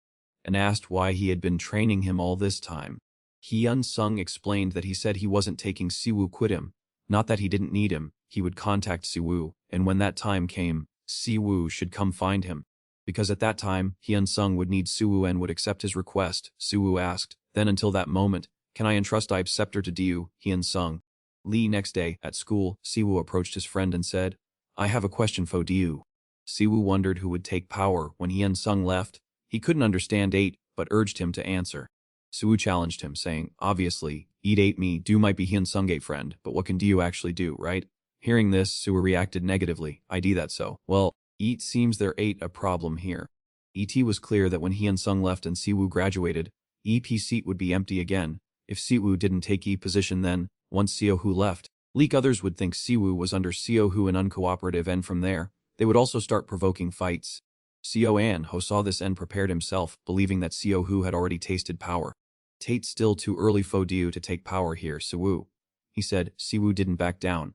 and asked why he had been training him all this time. Hyun Sung explained that he said he wasn't taking Siwoo Kudim, not that he didn't need him, he would contact Siwoo, and when that time came, Siwoo should come find him. Because at that time, Hyun Sung would need Siwoo and would accept his request. Siwoo asked, then until that moment, can I entrust Ibe's scepter to you, Hyun Sung? Lee next day, at school, Siwoo approached his friend and said, I have a question for you. Siwoo wondered who would take power when Hyun Sung left. He couldn't understand 8, but urged him to answer. Siwoo challenged him, saying, obviously, eat 8 me do might be Hyun Sung 8 friend, but what can do you actually do, right? Hearing this, Siwoo reacted negatively, ID that so. Well, it seems there ain't a problem here. ET was clear that when Hyun Sung left and Siwoo graduated, EP seat would be empty again. If Siwoo didn't take E position then, once Seo-hoo left, leak others would think Siwoo was under Seo-hoo and uncooperative, and from there, they would also start provoking fights. Seo-an-ho saw this and prepared himself, believing that Seo-hoo had already tasted power. Tate still too early for you to take power here, Siwoo. He said. Siwoo didn't back down.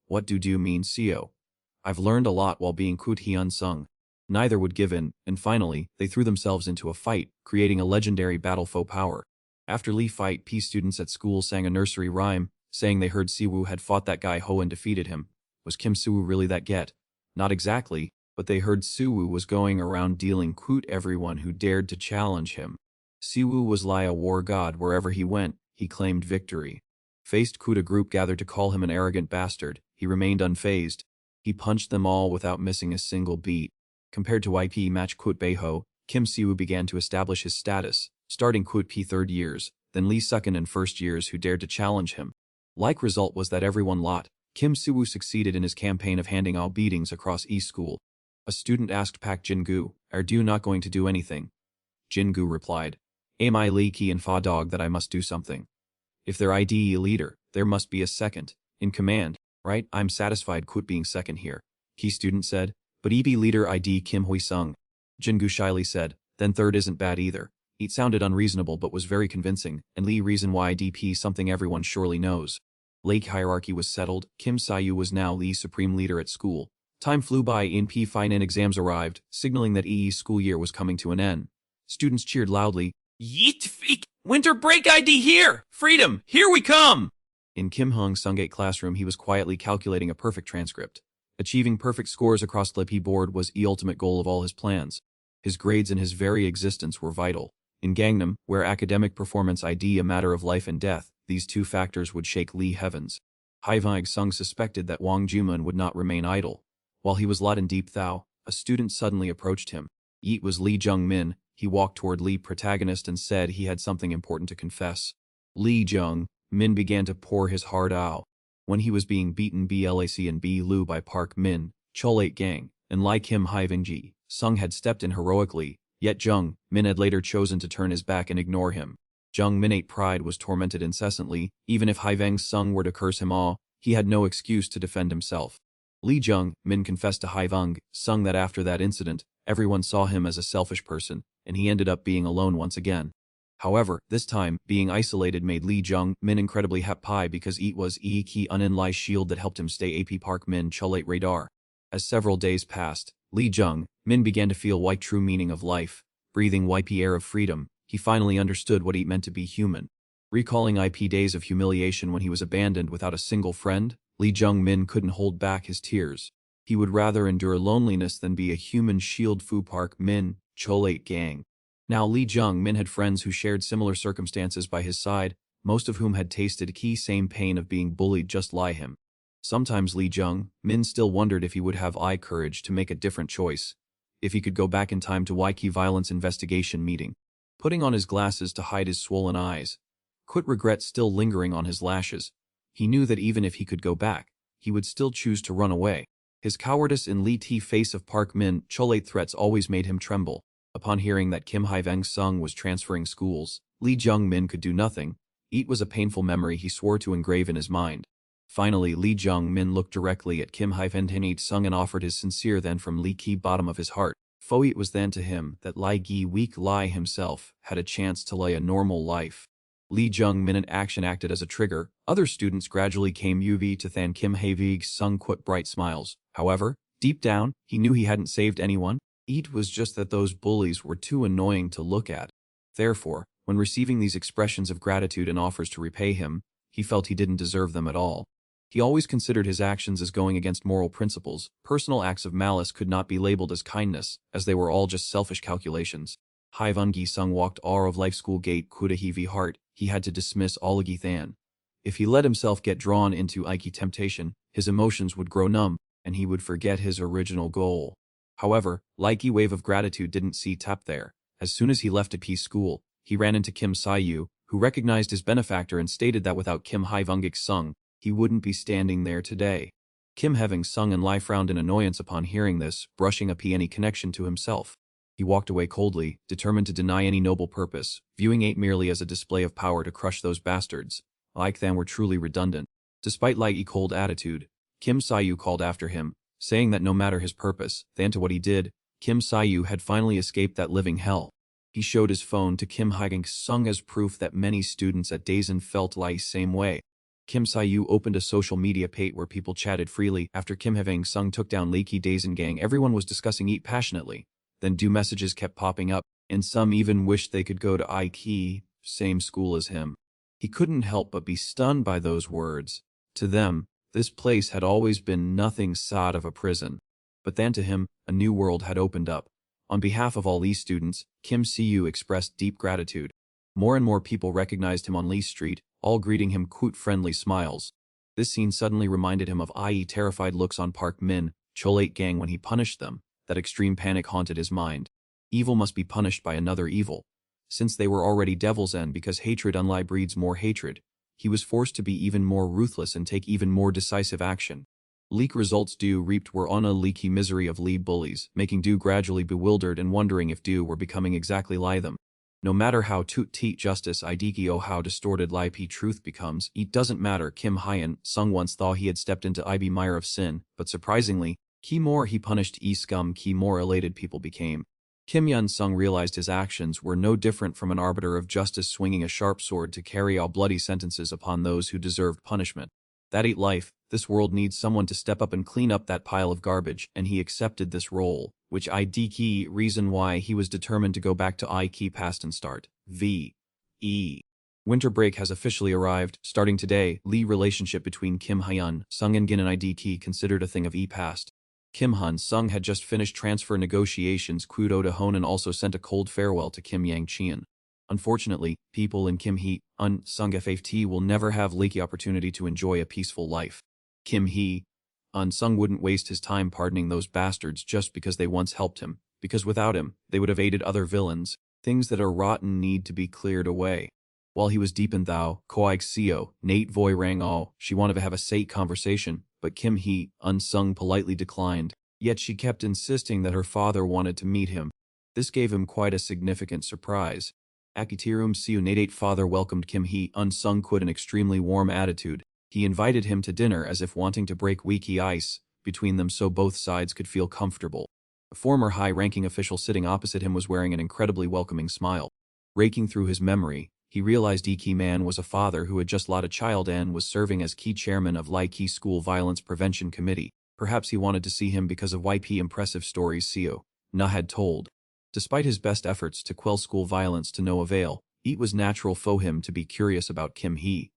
What do you mean, Seo? I've learned a lot while being Kut Hyun Sung. Neither would give in, and finally, they threw themselves into a fight, creating a legendary battle for power. After Lee fight, P students at school sang a nursery rhyme, saying they heard Siwoo had fought that guy Ho and defeated him. Was Kim Siwoo really that get? Not exactly, but they heard Siwoo was going around dealing Kut everyone who dared to challenge him. Siwoo was like a war god wherever he went, he claimed victory. Faced Kut, a group gathered to call him an arrogant bastard, he remained unfazed. He punched them all without missing a single beat. Compared to IP match Kut Beho, Kim Siwoo began to establish his status, starting Kut P third years, then Lee second and first years who dared to challenge him. Like result was that everyone lot, Kim Siwoo succeeded in his campaign of handing out beatings across East School. A student asked Pak Jin-gu, are you not going to do anything? Jin-gu replied, am I Lee Ki and Fa Dog that I must do something? If they're IDE leader, there must be a second, in command, right? I'm satisfied Kut being second here, Ki student said, But EB leader ID Kim Hui-sung. Jingu shyly said, then third isn't bad either. It sounded unreasonable but was very convincing, and Lee reason why DP something everyone surely knows. Lake hierarchy was settled, Kim Sayu was now Lee's supreme leader at school. Time flew by and P Fine exams arrived, signaling that EE's school year was coming to an end. Students cheered loudly, Yeet feek! Winter break ID here! Freedom! Here we come! In Kim Hung-sung's classroom he was quietly calculating a perfect transcript. Achieving perfect scores across the LP board was the ultimate goal of all his plans. His grades and his very existence were vital. In Gangnam, where academic performance ID a matter of life and death, these two factors would shake Lee heavens. Haivang Sung suspected that Wang Juman would not remain idle. While he was lost in deep thought, a student suddenly approached him. It was Lee Jung-min. He walked toward Lee protagonist and said he had something important to confess. Lee Jung-min began to pour his heart out. When he was being beaten BLAC and B Lu by Park Min, Chollate Gang, and like him Haivang Ji, Sung had stepped in heroically, yet Jung-min had later chosen to turn his back and ignore him. Jung-min's pride was tormented incessantly. Even if Haivang Sung were to curse him all, he had no excuse to defend himself. Lee Jung-min confessed to Haivang Sung that after that incident, everyone saw him as a selfish person, and he ended up being alone once again. However, this time, being isolated made Lee Jung-min incredibly happy because it was a key unenlightened shield that helped him stay AP Park Min Chollate radar. As several days passed, Lee Jung-min began to feel the true meaning of life. Breathing the air of freedom, he finally understood what it meant to be human. Recalling IP days of humiliation when he was abandoned without a single friend, Lee Jung-min couldn't hold back his tears. He would rather endure loneliness than be a human shield Fu Park Min Chollate Gang. Now Lee Jung-min had friends who shared similar circumstances by his side, most of whom had tasted the same pain of being bullied just like him. Sometimes Lee Jung-min still wondered if he would have courage to make a different choice. If he could go back in time to Waikiki violence investigation meeting. Putting on his glasses to hide his swollen eyes. Quit regret still lingering on his lashes. He knew that even if he could go back, he would still choose to run away. His cowardice in Lee T face of Park Min Chollate threats always made him tremble. Upon hearing that Kim Haivang Sung was transferring schools, Lee Jung-min could do nothing. It was a painful memory he swore to engrave in his mind. Finally, Lee Jung-min looked directly at Kim Haivang Sung and offered his sincere then from Lee Ki bottom of his heart. For it was then to him that Lai Gi weak Lai himself had a chance to lay a normal life. Lee Jung-min in action acted as a trigger. Other students gradually came UV to than Kim Haivang Sung quit bright smiles. However, deep down, he knew he hadn't saved anyone. It was just that those bullies were too annoying to look at. Therefore, when receiving these expressions of gratitude and offers to repay him, he felt he didn't deserve them at all. He always considered his actions as going against moral principles. Personal acts of malice could not be labeled as kindness, as they were all just selfish calculations. Haivang Sung walked out of life school gate kuda heavy heart. He had to dismiss all Than. If he let himself get drawn into Ike temptation, his emotions would grow numb, and he would forget his original goal. However, Likey wave of gratitude didn't see tap there. As soon as he left a peace school, he ran into Kim Sayu, who recognized his benefactor and stated that without Kim Haivang Sung, he wouldn't be standing there today. Kim Haivang Sung and Lai frowned in annoyance upon hearing this, brushing up any connection to himself. He walked away coldly, determined to deny any noble purpose, viewing it merely as a display of power to crush those bastards. Like them were truly redundant. Despite Lai's cold attitude, Kim Sayu called after him, saying that no matter his purpose, than to what he did, Kim Sayu had finally escaped that living hell. He showed his phone to Kim Haivang Sung as proof that many students at Daesan felt Lai's same way. Kim Sayu opened a social media page where people chatted freely. After Kim Haivang Sung took down Leaky Daesan gang, everyone was discussing it passionately. Then messages kept popping up, and some even wished they could go to Ike, same school as him. He couldn't help but be stunned by those words. To them, this place had always been nothing short of a prison. But then to him, a new world had opened up. On behalf of all these students, Kim Siyu expressed deep gratitude. More and more people recognized him on Lee Street, all greeting him with friendly smiles. This scene suddenly reminded him of IE terrified looks on Park Min Chollate gang when he punished them. That extreme panic haunted his mind. Evil must be punished by another evil. Since they were already devil's end because hatred unlike breeds more hatred, he was forced to be even more ruthless and take even more decisive action. Leak results due reaped were on a leaky misery of Lee bullies, making Do gradually bewildered and wondering if Do were becoming exactly like them. No matter how teat justice idiki how distorted Lai P truth becomes, it doesn't matter. Kim Hyen Sung once thought he had stepped into IB mire of sin, but surprisingly, Key more he punished scum, key more elated people became. Kim Yun-sung realized his actions were no different from an arbiter of justice swinging a sharp sword to carry out bloody sentences upon those who deserved punishment. That ain't life. This world needs someone to step up and clean up that pile of garbage, and he accepted this role, which key reason why he was determined to go back to key past and start. V.E. Winter break has officially arrived. Starting today, Lee relationship between Kim Hyun, Sung and Gin and key considered a thing of past. Kim Hyun Sung had just finished transfer negotiations Kudo to Hon and also sent a cold farewell to Kim Yang Cheon. Unfortunately, people in Kim Hee Sung FAT will never have leaky opportunity to enjoy a peaceful life. Kim Hee Sung wouldn't waste his time pardoning those bastards just because they once helped him, because without him, they would have aided other villains. Things that are rotten need to be cleared away. While he was deep in thou, Koig Seo, Nate Voi rang all, she wanted to have a sate conversation, but Kim Hee Sung politely declined, yet she kept insisting that her father wanted to meet him. This gave him quite a significant surprise. Akitirum Seo Nate father welcomed Kim Hee Sung with an extremely warm attitude. He invited him to dinner as if wanting to break weaky ice between them so both sides could feel comfortable. A former high-ranking official sitting opposite him was wearing an incredibly welcoming smile. Raking through his memory, he realized Key Man was a father who had just lost a child and was serving as key chairman of Lai Key School Violence Prevention Committee. Perhaps he wanted to see him because of YP impressive stories Seo Na had told. Despite his best efforts to quell school violence to no avail, it was natural for him to be curious about Kim Hee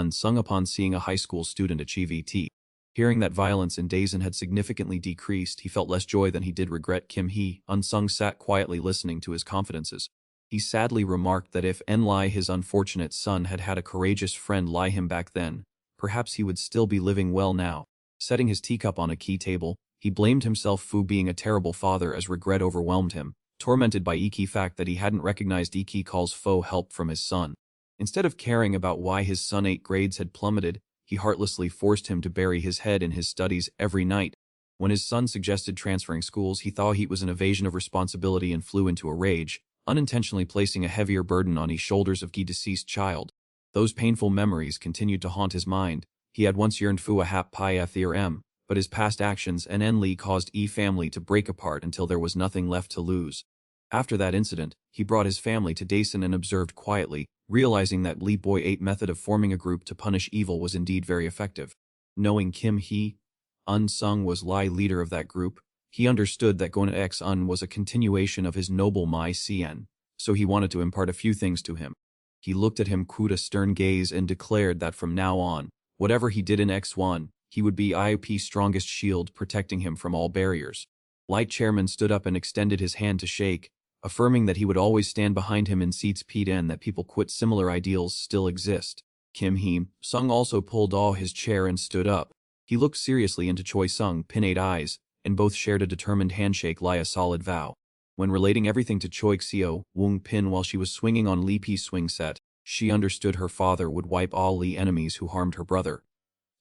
Sung upon seeing a high school student achieve ET. Hearing that violence in Daesan had significantly decreased, he felt less joy than he did regret. Kim Hee Sung sat quietly listening to his confidences. He sadly remarked that if Lai his unfortunate son had had a courageous friend lie him back then, perhaps he would still be living well now. Setting his teacup on a key table, he blamed himself for being a terrible father as regret overwhelmed him, tormented by the fact that he hadn't recognized calls foe help from his son. Instead of caring about why his son 8 grades had plummeted, he heartlessly forced him to bury his head in his studies every night. When his son suggested transferring schools, he thought it was an evasion of responsibility and flew into a rage, unintentionally placing a heavier burden on his shoulders of Gi's deceased child. Those painful memories continued to haunt his mind. He had once yearned for a hap pi m, but his past actions and Enli caused family to break apart until there was nothing left to lose. After that incident, he brought his family to Daesan and observed quietly, realizing that Lee Boy 8 method of forming a group to punish evil was indeed very effective. Knowing Kim Hee Sung was Lai leader of that group, he understood that Gona X was a continuation of his noble Mai Cien, so he wanted to impart a few things to him. He looked at him with a stern gaze and declared that from now on, whatever he did in X1, he would be IOP's strongest shield protecting him from all barriers. Light Chairman stood up and extended his hand to shake, affirming that he would always stand behind him in seats Pete and that people quit similar ideals still exist. Kim Hee Sung also pulled all his chair and stood up. He looked seriously into Choi Sung Pin 8 eyes, and both shared a determined handshake like a solid vow. When relating everything to Choi Xio Woong Pin while she was swinging on Lee P's swing set, she understood her father would wipe all Lee enemies who harmed her brother.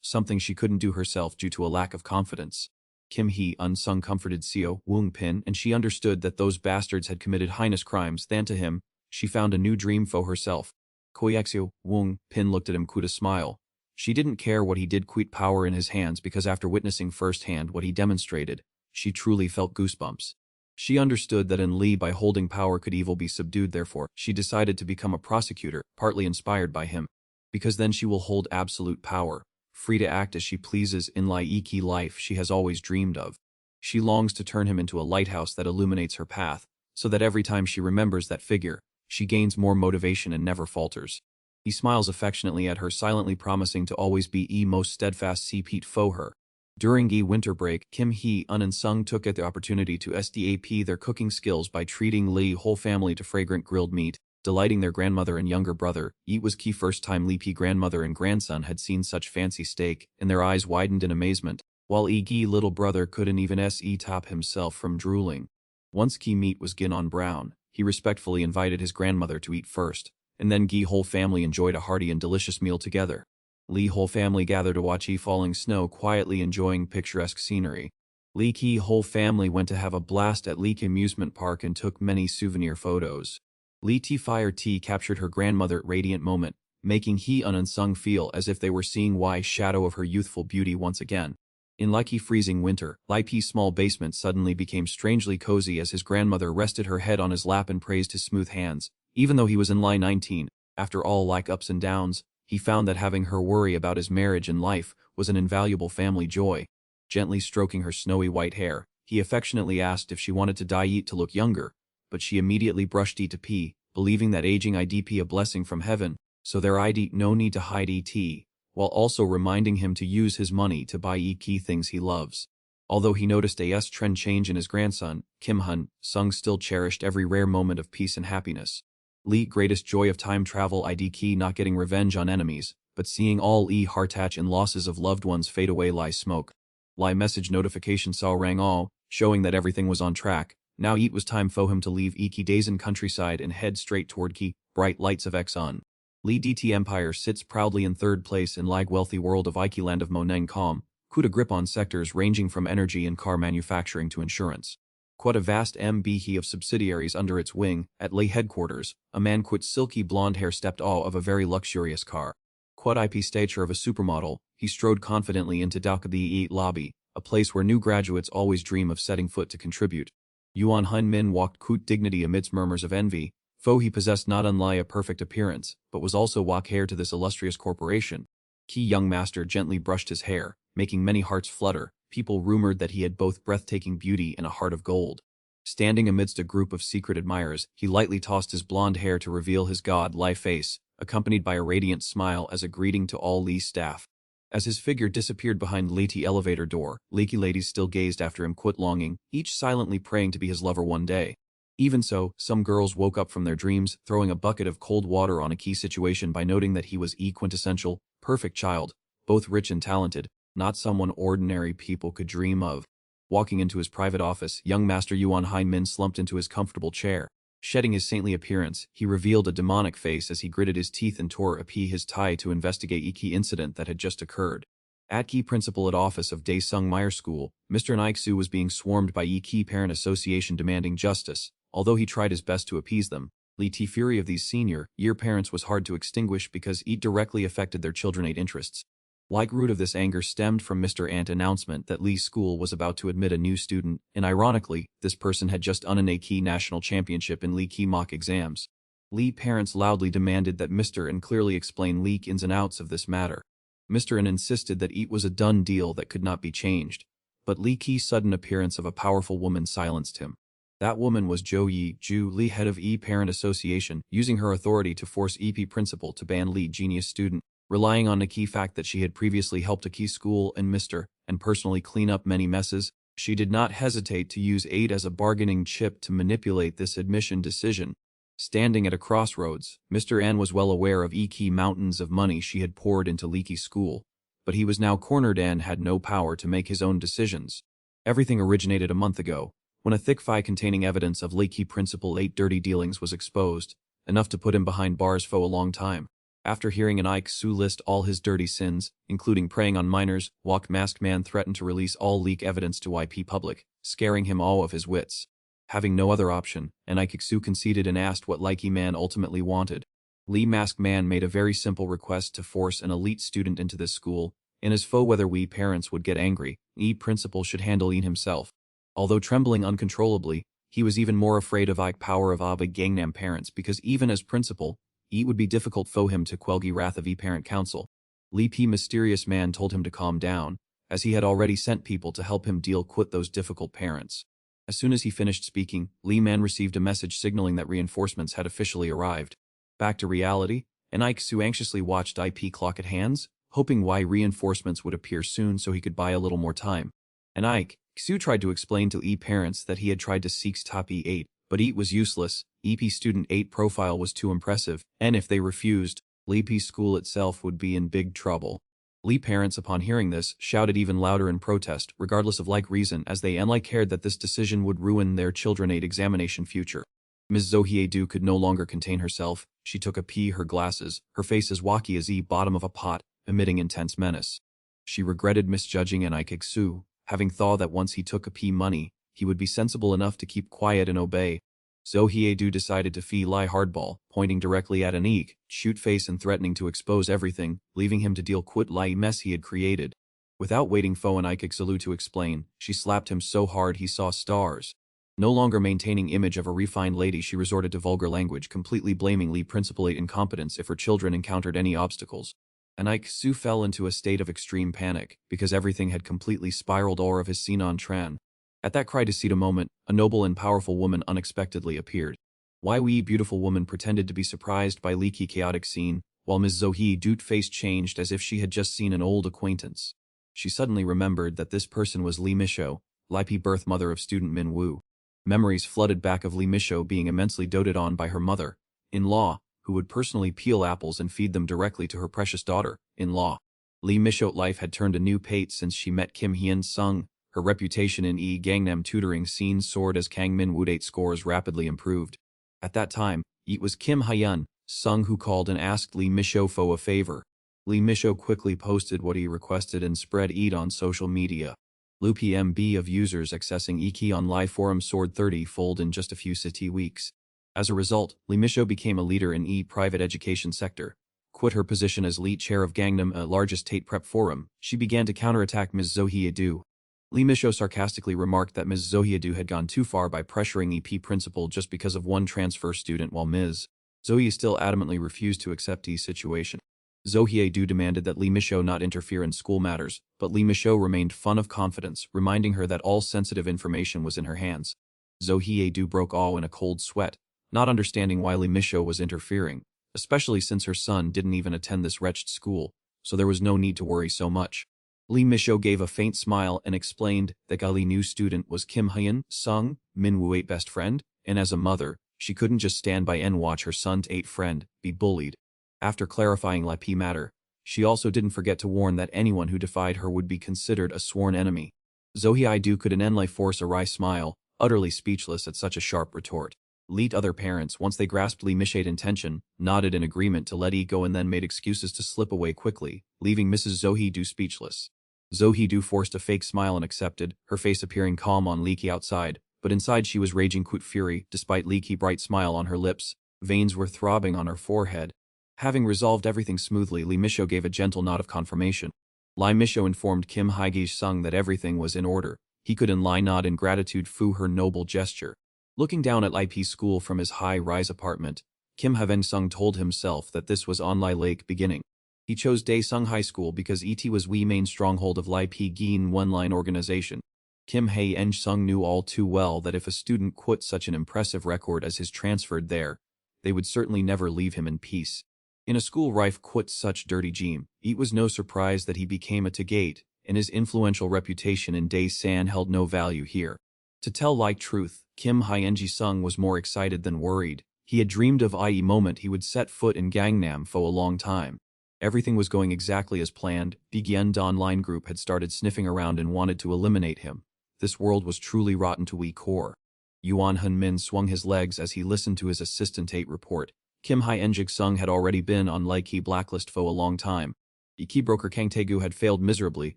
Something she couldn't do herself due to a lack of confidence. Kim Hee Sung comforted Seo Woong Pin, and she understood that those bastards had committed heinous crimes. Than to him, she found a new dream for herself. Koyexio Woong Pin looked at him with a smile. She didn't care what he did with power in his hands because after witnessing firsthand what he demonstrated, she truly felt goosebumps. She understood that in Lee by holding power could evil be subdued, therefore, she decided to become a prosecutor, partly inspired by him. Because then she will hold absolute power, free to act as she pleases in Laiki life she has always dreamed of. She longs to turn him into a lighthouse that illuminates her path, so that every time she remembers that figure, she gains more motivation and never falters. He smiles affectionately at her, silently promising to always be most steadfast Pete for her. During winter break, Kim Hee and Sung took the opportunity to SDAP their cooking skills by treating Lee whole family to fragrant grilled meat, delighting their grandmother and younger brother. It was Key first time Lee P grandmother and grandson had seen such fancy steak, and their eyes widened in amazement, while Gi little brother couldn't even top himself from drooling. Once Key meat was gin on brown, he respectfully invited his grandmother to eat first, and then Gi whole family enjoyed a hearty and delicious meal together. Lee whole family gathered to watch falling snow, quietly enjoying picturesque scenery. Lee Ki whole family went to have a blast at Lee Amusement Park and took many souvenir photos. Lee Fire T captured her grandmother at radiant moment, making He and Sung feel as if they were seeing Y shadow of her youthful beauty once again. In Likey freezing winter, Lai P's small basement suddenly became strangely cozy as his grandmother rested her head on his lap and praised his smooth hands. Even though he was in Lai 19, after all like ups and downs, he found that having her worry about his marriage and life was an invaluable family joy. Gently stroking her snowy white hair, he affectionately asked if she wanted to dye it to look younger, but she immediately brushed it to pee, believing that aging IDP a blessing from heaven, so there I'd no need to hide et, while also reminding him to use his money to buy key things he loves. Although he noticed a trend change in his grandson, Kim Hun, Sung still cherished every rare moment of peace and happiness. Lee greatest joy of time travel ID key not getting revenge on enemies, but seeing all heartache and losses of loved ones fade away lie smoke. Lie message notification saw rang all, showing that everything was on track. Now it was time for him to leave Iki Dazen countryside and head straight toward Ki, bright lights of Exxon. Lee DT Empire sits proudly in third place in Lag wealthy world of Iki land of Moneng Com, coup grip on sectors ranging from energy and car manufacturing to insurance. Quite a vast MBE of subsidiaries under its wing. At Lay headquarters, a man quit silky blonde hair stepped out of a very luxurious car. Quad IP stature of a supermodel, he strode confidently into Dalka the lobby, a place where new graduates always dream of setting foot to contribute. Yuan Hun Min walked coot dignity amidst murmurs of envy, for he possessed not only a perfect appearance, but was also walk heir to this illustrious corporation. Key young master gently brushed his hair, making many hearts flutter. People rumored that he had both breathtaking beauty and a heart of gold. Standing amidst a group of secret admirers, he lightly tossed his blonde hair to reveal his god-like face, accompanied by a radiant smile as a greeting to all Lee's staff. As his figure disappeared behind Lee's elevator door, Leaky ladies still gazed after him quite longing, each silently praying to be his lover one day. Even so, some girls woke up from their dreams, throwing a bucket of cold water on a key situation by noting that he was quintessential, perfect child, both rich and talented, not someone ordinary people could dream of. Walking into his private office, young Master Yuan Hein Min slumped into his comfortable chair. Shedding his saintly appearance, he revealed a demonic face as he gritted his teeth and tore his tie to investigate a key incident that had just occurred. At key principal at office of Daesung Meyer School, Mr. Naiksu was being swarmed by key parent association demanding justice. Although he tried his best to appease them, Li T fury of these senior year parents was hard to extinguish because it directly affected their children's interests. Like root of this anger stemmed from Mr. Ant's announcement that Lee's school was about to admit a new student, and ironically, this person had just won a key national championship in Lee key mock exams. Lee parents loudly demanded that Mr. An clearly explain Lee ins and outs of this matter. Mr. An insisted that it was a done deal that could not be changed, but Lee key's sudden appearance of a powerful woman silenced him. That woman was Jo Yi Ju Lee, head of Parent Association, using her authority to force EP principal to ban Lee genius student, relying on the key fact that she had previously helped a key school and Mr. and personally clean up many messes. She did not hesitate to use aid as a bargaining chip to manipulate this admission decision. Standing at a crossroads, Mr. An was well aware of key mountains of money she had poured into Leaky school, but he was now cornered and had no power to make his own decisions. Everything originated a month ago, when a thick file containing evidence of Leaky Principal 8 dirty dealings was exposed, enough to put him behind bars for a long time. After hearing an Ike Su list all his dirty sins, including preying on minors, Walk Masked Man threatened to release all leak evidence to IP public, scaring him all of his wits. Having no other option, an Ike Su conceded and asked what Likey Man ultimately wanted. Lee Masked Man made a very simple request to force an elite student into this school, and as foe whether we parents would get angry, principal should handle it himself. Although trembling uncontrollably, he was even more afraid of Ike power of Abba Gangnam parents because even as principal, it would be difficult for him to quell the wrath of parent council. Lee P. Mysterious Man told him to calm down, as he had already sent people to help him deal with those difficult parents. As soon as he finished speaking, Lee Man received a message signaling that reinforcements had officially arrived. Back to reality, and Ike Su anxiously watched IP clock at hands, hoping why reinforcements would appear soon so he could buy a little more time. And Ike Su tried to explain to parents that he had tried to seek top E8, but it was useless. EP student 8 profile was too impressive, and if they refused, Lee P school itself would be in big trouble. Lee parents upon hearing this shouted even louder in protest, regardless of reason, as they cared that this decision would ruin their children's examination future. Ms. Zohiedu could no longer contain herself. She took her glasses, her face as wacky as bottom of a pot, emitting intense menace. She regretted misjudging an Ike Su, having thought that once he took money, he would be sensible enough to keep quiet and obey. Zohiedu decided to lie hardball, pointing directly at an shoot face and threatening to expose everything, leaving him to deal lie mess he had created. Without waiting Fo and Ikixalu to explain, she slapped him so hard he saw stars. No longer maintaining image of a refined lady, she resorted to vulgar language, completely blaming Lee principalate incompetence if her children encountered any obstacles. And Iksu fell into a state of extreme panic, because everything had completely spiraled out of his Sinan Tran. At that cry-to-see moment, a noble and powerful woman unexpectedly appeared. Wai Wee beautiful woman pretended to be surprised by leaky chaotic scene, while Ms. Zohee Doot face changed as if she had just seen an old acquaintance. She suddenly remembered that this person was Lee Misho, Lipi birth mother of student Min Woo. Memories flooded back of Lee Misho being immensely doted on by her mother-in-law, who would personally peel apples and feed them directly to her precious daughter-in-law. Lee Misho's life had turned a new page since she met Kim Hyun Sung. Her reputation in Gangnam tutoring scene soared as Kang Min Woo's scores rapidly improved. At that time, it was Kim Hyun Sung who called and asked Lee Misho for a favor. Lee Misho quickly posted what he requested and spread it on social media. Loopy MB of users accessing Iki on live forum soared 30-fold in just a few city weeks. As a result, Lee Misho became a leader in private education sector. Quit her position as lead chair of Gangnam, largest Tate prep forum, she began to counterattack Ms. Zohee Do. Lee Misho sarcastically remarked that Ms. Zohee Do had gone too far by pressuring EP principal just because of one transfer student, while Ms. Zohee still adamantly refused to accept the situation. Zohee Do demanded that Lee Misho not interfere in school matters, but Lee Misho remained full of confidence, reminding her that all sensitive information was in her hands. Zohee Do broke all in a cold sweat, not understanding why Lee Misho was interfering, especially since her son didn't even attend this wretched school, so there was no need to worry so much. Lee Misho gave a faint smile and explained that Gali new student was Kim Hyun Sung, Min Woo's best friend, and as a mother, she couldn't just stand by and watch her son's friend be bullied. After clarifying Lipi matter, she also didn't forget to warn that anyone who defied her would be considered a sworn enemy. Zohee Do could inenly force a wry smile, utterly speechless at such a sharp retort. Leet other parents, once they grasped Lee Misho's intention, nodded in agreement to let it go and then made excuses to slip away quickly, leaving Mrs. Zohee Do speechless. Zohee Do forced a fake smile and accepted, her face appearing calm on Leaky outside, but inside she was raging with fury. Despite Leaky's bright smile on her lips, veins were throbbing on her forehead. Having resolved everything smoothly, Lee Misho gave a gentle nod of confirmation. Lee Misho informed Kim Hye Sung that everything was in order. He could nod in gratitude for her noble gesture. Looking down at IP school from his high-rise apartment, Kim Hye Sung told himself that this was on Lai Lake beginning. He chose Daesung High School because it was the main stronghold of Lai P Geen one-line organization. Kim Hye Sung knew all too well that if a student quit such an impressive record as his transferred there, they would certainly never leave him in peace. In a school rife quit such dirty gene, it was no surprise that he became a Tagate, and his influential reputation in Daesan held no value here. To tell like truth, Kim Hye Sung was more excited than worried. He had dreamed of the moment he would set foot in Gangnam for a long time. Everything was going exactly as planned. The Gyeon online group had started sniffing around and wanted to eliminate him. This world was truly rotten to the core. Yuan Hun Min swung his legs as he listened to his assistant report. Kim Hye Sung had already been on Likey blacklist for a long time. The key broker Kang Taegu had failed miserably,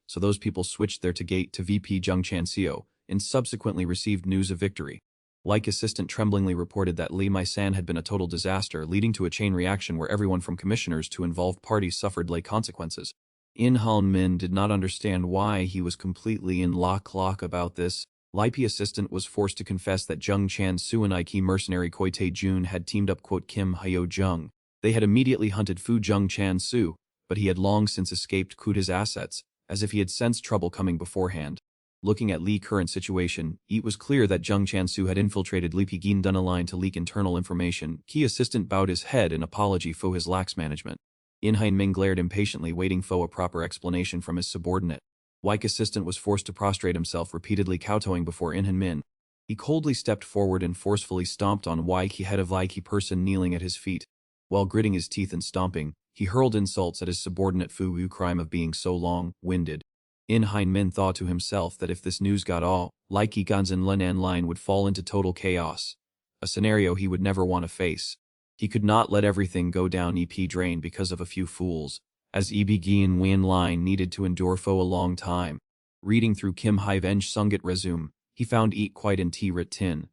so those people switched their Tagate to VP Jung Chan Seo, and subsequently received news of victory. Like assistant tremblingly reported that Lee My-san had been a total disaster, leading to a chain reaction where everyone from commissioners to involved parties suffered lay consequences. In Han Min did not understand why he was completely in lock about this. Lipi assistant was forced to confess that Jung Chan Soo and Ike mercenary Koi Tae Jun had teamed up Kim Hyo Jung. They had immediately hunted Fu Jung Chan Soo, but he had long since escaped his assets, as if he had sensed trouble coming beforehand. Looking at Lee's current situation, it was clear that Jung Chan Soo had infiltrated Lee Pigin Dunaline to leak internal information. Key assistant bowed his head in apology for his lax management. In Hein Ming glared impatiently, waiting for a proper explanation from his subordinate. Wike assistant was forced to prostrate himself, repeatedly kowtowing before In Han Min. He coldly stepped forward and forcefully stomped on Wike, head of Wike person kneeling at his feet. While gritting his teeth and stomping, he hurled insults at his subordinate Fu Yu crime of being so long-winded. In Hein Min thought to himself that if this news got all, Likey Ganzan Lenan line would fall into total chaos. A scenario he would never want to face. He could not let everything go down EP drain because of a few fools, as EB Gian Win line needed to endure for a long time. Reading through Kim Hye Sungit resume, he found it quite in T-Rit tin.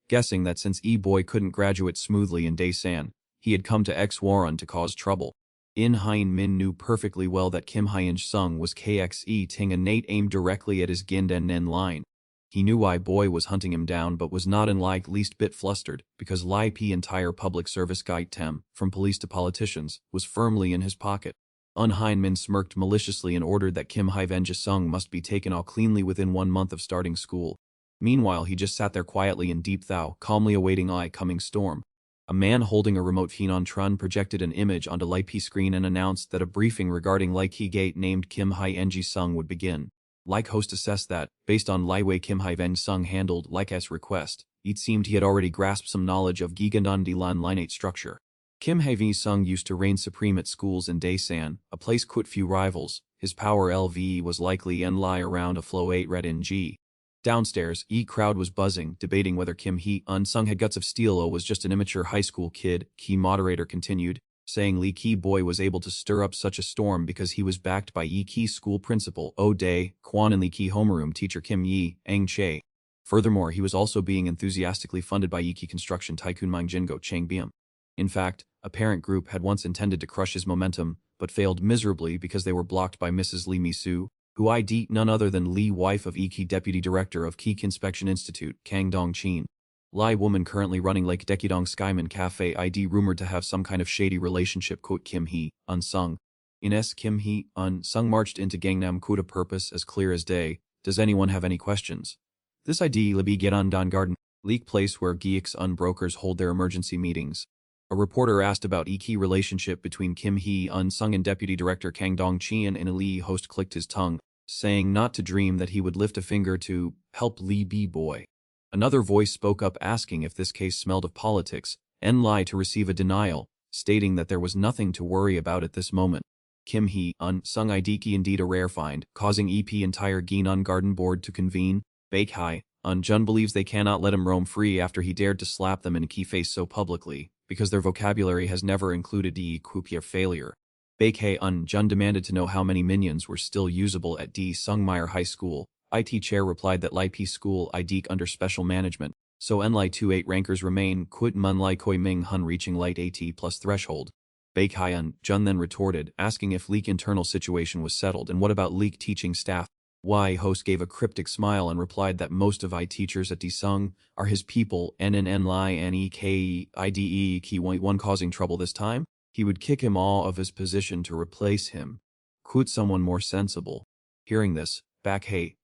Guessing that since E-Boy couldn't graduate smoothly in Daesan, he had come to X-Warren to cause trouble. In Hyun Min knew perfectly well that Kim Hyun Sung was KXE ting a Nate aimed directly at his Gind and Nen line. He knew why boy was hunting him down but was not in like least bit flustered, because Lai P entire public service guide tem, from police to politicians, was firmly in his pocket. Hyun Min smirked maliciously and ordered that Kim Hai Ven Sung must be taken all cleanly within 1 month of starting school. Meanwhile he just sat there quietly in deep thou, calmly awaiting coming storm. A man holding a remote Phenon Trun projected an image onto Lai P screen and announced that a briefing regarding Lai Ki Gate named Kim Hai Ng Sung would begin. Like host assessed that, based on Lai Wei Kim Hai Ven Sung handled Like's request, it seemed he had already grasped some knowledge of Gigandan Lan lineate structure. Kim Hai Ven Sung used to reign supreme at schools in Daesan, a place quite few rivals. His power LV was likely and lie around a flow 8 red in G. Downstairs, crowd was buzzing, debating whether Kim Hee Sung had guts of steel or was just an immature high school kid. Key moderator continued, saying Lee Ki boy was able to stir up such a storm because he was backed by Ki school principal Oh Dae, Kwon and Lee Ki homeroom teacher Kim Yi, Ang Che. Furthermore, he was also being enthusiastically funded by Ki construction tycoon Mang Jingo Chang Biam. In fact, a parent group had once intended to crush his momentum, but failed miserably because they were blocked by Mrs. Lee Mi-soo, who ID none other than Lee wife of Ki deputy director of Ki Inspection Institute, Kang Dong-chin. Lai woman currently running Lake Dekidong Skyman Cafe ID rumored to have some kind of shady relationship. Kim Hee Sung. Ines Kim Hee Sung marched into Gangnam a purpose as clear as day. Does anyone have any questions? This ID Libby Gedan Don Garden, Leak place where Geeks brokers hold their emergency meetings. A reporter asked about Ki relationship between Kim Hee Sung and deputy director Kang Dong-chin, and a Lee host clicked his tongue, saying not to dream that he would lift a finger to help Lee B-boy. Another voice spoke up asking if this case smelled of politics, and Lai to receive a denial, stating that there was nothing to worry about at this moment. Kim Hee Sung Idiki indeed a rare find, causing EP entire Ginan Garden board to convene. Baek Hai Jun believes they cannot let him roam free after he dared to slap them in Ki face so publicly, because their vocabulary has never included Kupia failure. Baek Hai Jun demanded to know how many minions were still usable at D. Sungmeyer High School. IT chair replied that Lai P school IDK under special management, so Nlai 28 rankers remain Quit Mun Lai Koi Ming Hun reaching light AT plus threshold. Baek Hai Jun then retorted, asking if leak internal situation was settled and what about leak teaching staff. Y host gave a cryptic smile and replied that most of I teachers at D Sung are his people. NN Lai NEK IDE Ki 1 causing trouble this time. He would kick him all of his position to replace him. Quit someone more sensible. Hearing this, Baek Hai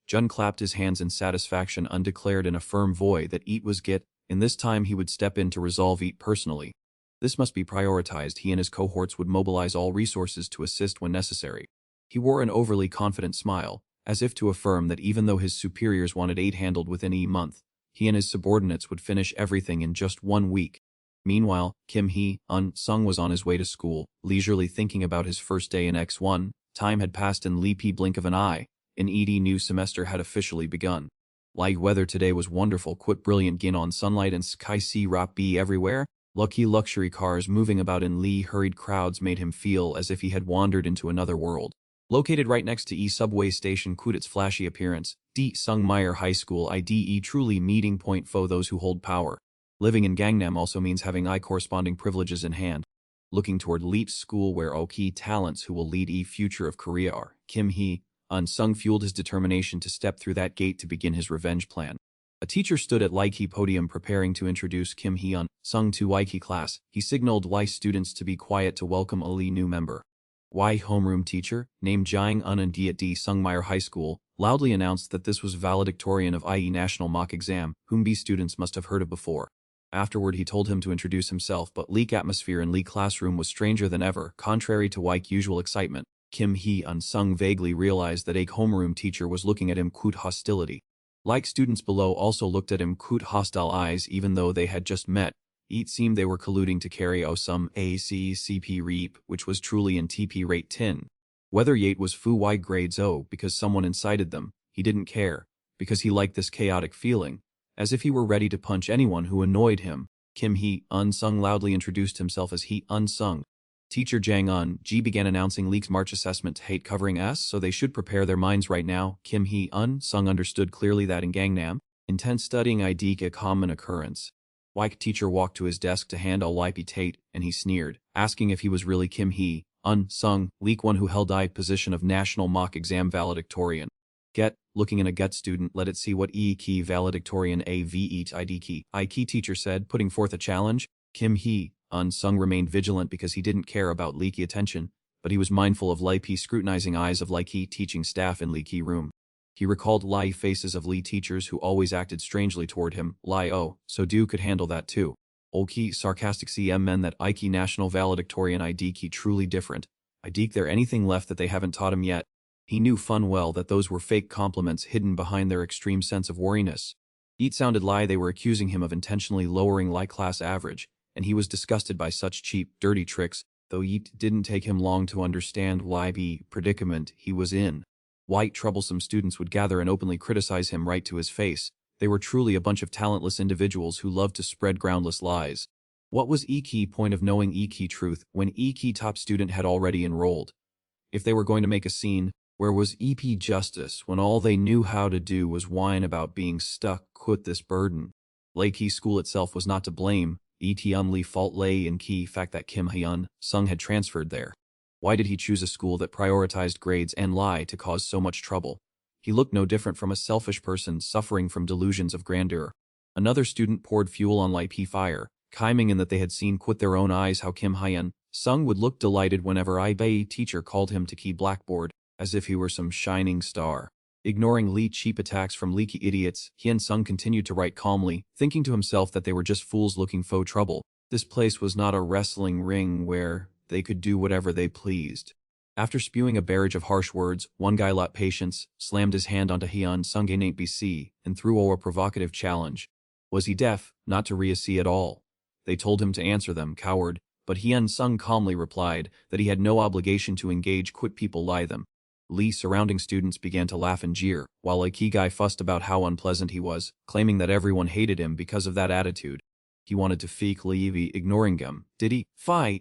Jun clapped his hands in satisfaction and declared in a firm voice that Eat was Git, and this time he would step in to resolve Eat personally. This must be prioritized. He and his cohorts would mobilize all resources to assist when necessary. He wore an overly confident smile, as if to affirm that even though his superiors wanted 8 handled within a month, he and his subordinates would finish everything in just 1 week. Meanwhile, Kim Hee Sung was on his way to school, leisurely thinking about his first day in X1. Time had passed in Lee P blink of an eye. An ED new semester had officially begun. Like weather today was wonderful. Quit brilliant gin on sunlight and sky see rap be everywhere. Lucky luxury cars moving about in Lee hurried crowds made him feel as if he had wandered into another world. Located right next to E subway station, quit its flashy appearance. D Sungmeyer High School IDE truly meeting point for those who hold power. Living in Gangnam also means having corresponding privileges in hand. Looking toward Leet school where key talents who will lead future of Korea are. Kim Hee Sung fueled his determination to step through that gate to begin his revenge plan. A teacher stood at Laiki podium preparing to introduce Kim Hee Sung to Laiki class. He signaled Y students to be quiet to welcome a Lee new member. Y homeroom teacher, named Jiang and D at D Sungmeyer High School, loudly announced that this was valedictorian of IE National Mock Exam, whom B students must have heard of before. Afterward he told him to introduce himself, but Leek atmosphere in Lee classroom was stranger than ever, contrary to Y's usual excitement. Kim Hee Sung vaguely realized that a homeroom teacher was looking at him with hostility. Like students below also looked at him with hostile eyes even though they had just met. It seemed they were colluding to carry some ACCP reap, which was truly in TP rate 10. Whether Yate was Fu Y grades O because someone incited them, he didn't care, because he liked this chaotic feeling, as if he were ready to punch anyone who annoyed him. Kim Hee Sung loudly introduced himself as Hee Sung. Teacher Jang Ji began announcing Leek's March assessment to hate covering S, so they should prepare their minds right now. Kim Hee Sung understood clearly that in Gangnam, intense studying IDK a common occurrence. Like teacher walked to his desk to hand a Lipe Tate, and he sneered, asking if he was really Kim Hee-un, Leak one who held I position of national mock exam valedictorian. Looking in a gut student, let it see what key valedictorian I key teacher said, putting forth a challenge. Kim Hee-un remained vigilant because he didn't care about leaky attention, but he was mindful of Lipe scrutinizing eyes of Lipe teaching staff in leaky room. He recalled Lai faces of Lee teachers who always acted strangely toward him. So do could handle that too. Olki sarcastic CM men that Ike national valedictorian IDK truly different. IDK there anything left that they haven't taught him yet. He knew fun well that those were fake compliments hidden behind their extreme sense of wariness. It sounded lie they were accusing him of intentionally lowering Lai class average, and he was disgusted by such cheap, dirty tricks, though it didn't take him long to understand why the predicament he was in. White troublesome students would gather and openly criticize him right to his face. They were truly a bunch of talentless individuals who loved to spread groundless lies. What was key point of knowing key truth when key top student had already enrolled? If they were going to make a scene, where was EP justice when all they knew how to do was whine about being stuck with this burden? Lakey school itself was not to blame. Only fault lay in key fact that Kim Hyun-sung had transferred there. Why did he choose a school that prioritized grades and lie to cause so much trouble? He looked no different from a selfish person suffering from delusions of grandeur. Another student poured fuel on Lipe fire, chiming in that they had seen with their own eyes how Kim Hyun-sung would look delighted whenever a teacher called him to key blackboard, as if he were some shining star. Ignoring Lee cheap attacks from leaky idiots, Hyun-sung continued to write calmly, thinking to himself that they were just fools looking faux trouble. This place was not a wrestling ring where they could do whatever they pleased. After spewing a barrage of harsh words, one guy lot patience, slammed his hand onto Hyun-sung BC, and threw a provocative challenge. Was he deaf? Not to Ryasi at all. They told him to answer them, coward, but Hyun-sung calmly replied that he had no obligation to engage quit people lie them. Lee surrounding students began to laugh and jeer, while a key guy fussed about how unpleasant he was, claiming that everyone hated him because of that attitude. He wanted to fake Levi ignoring him, did he?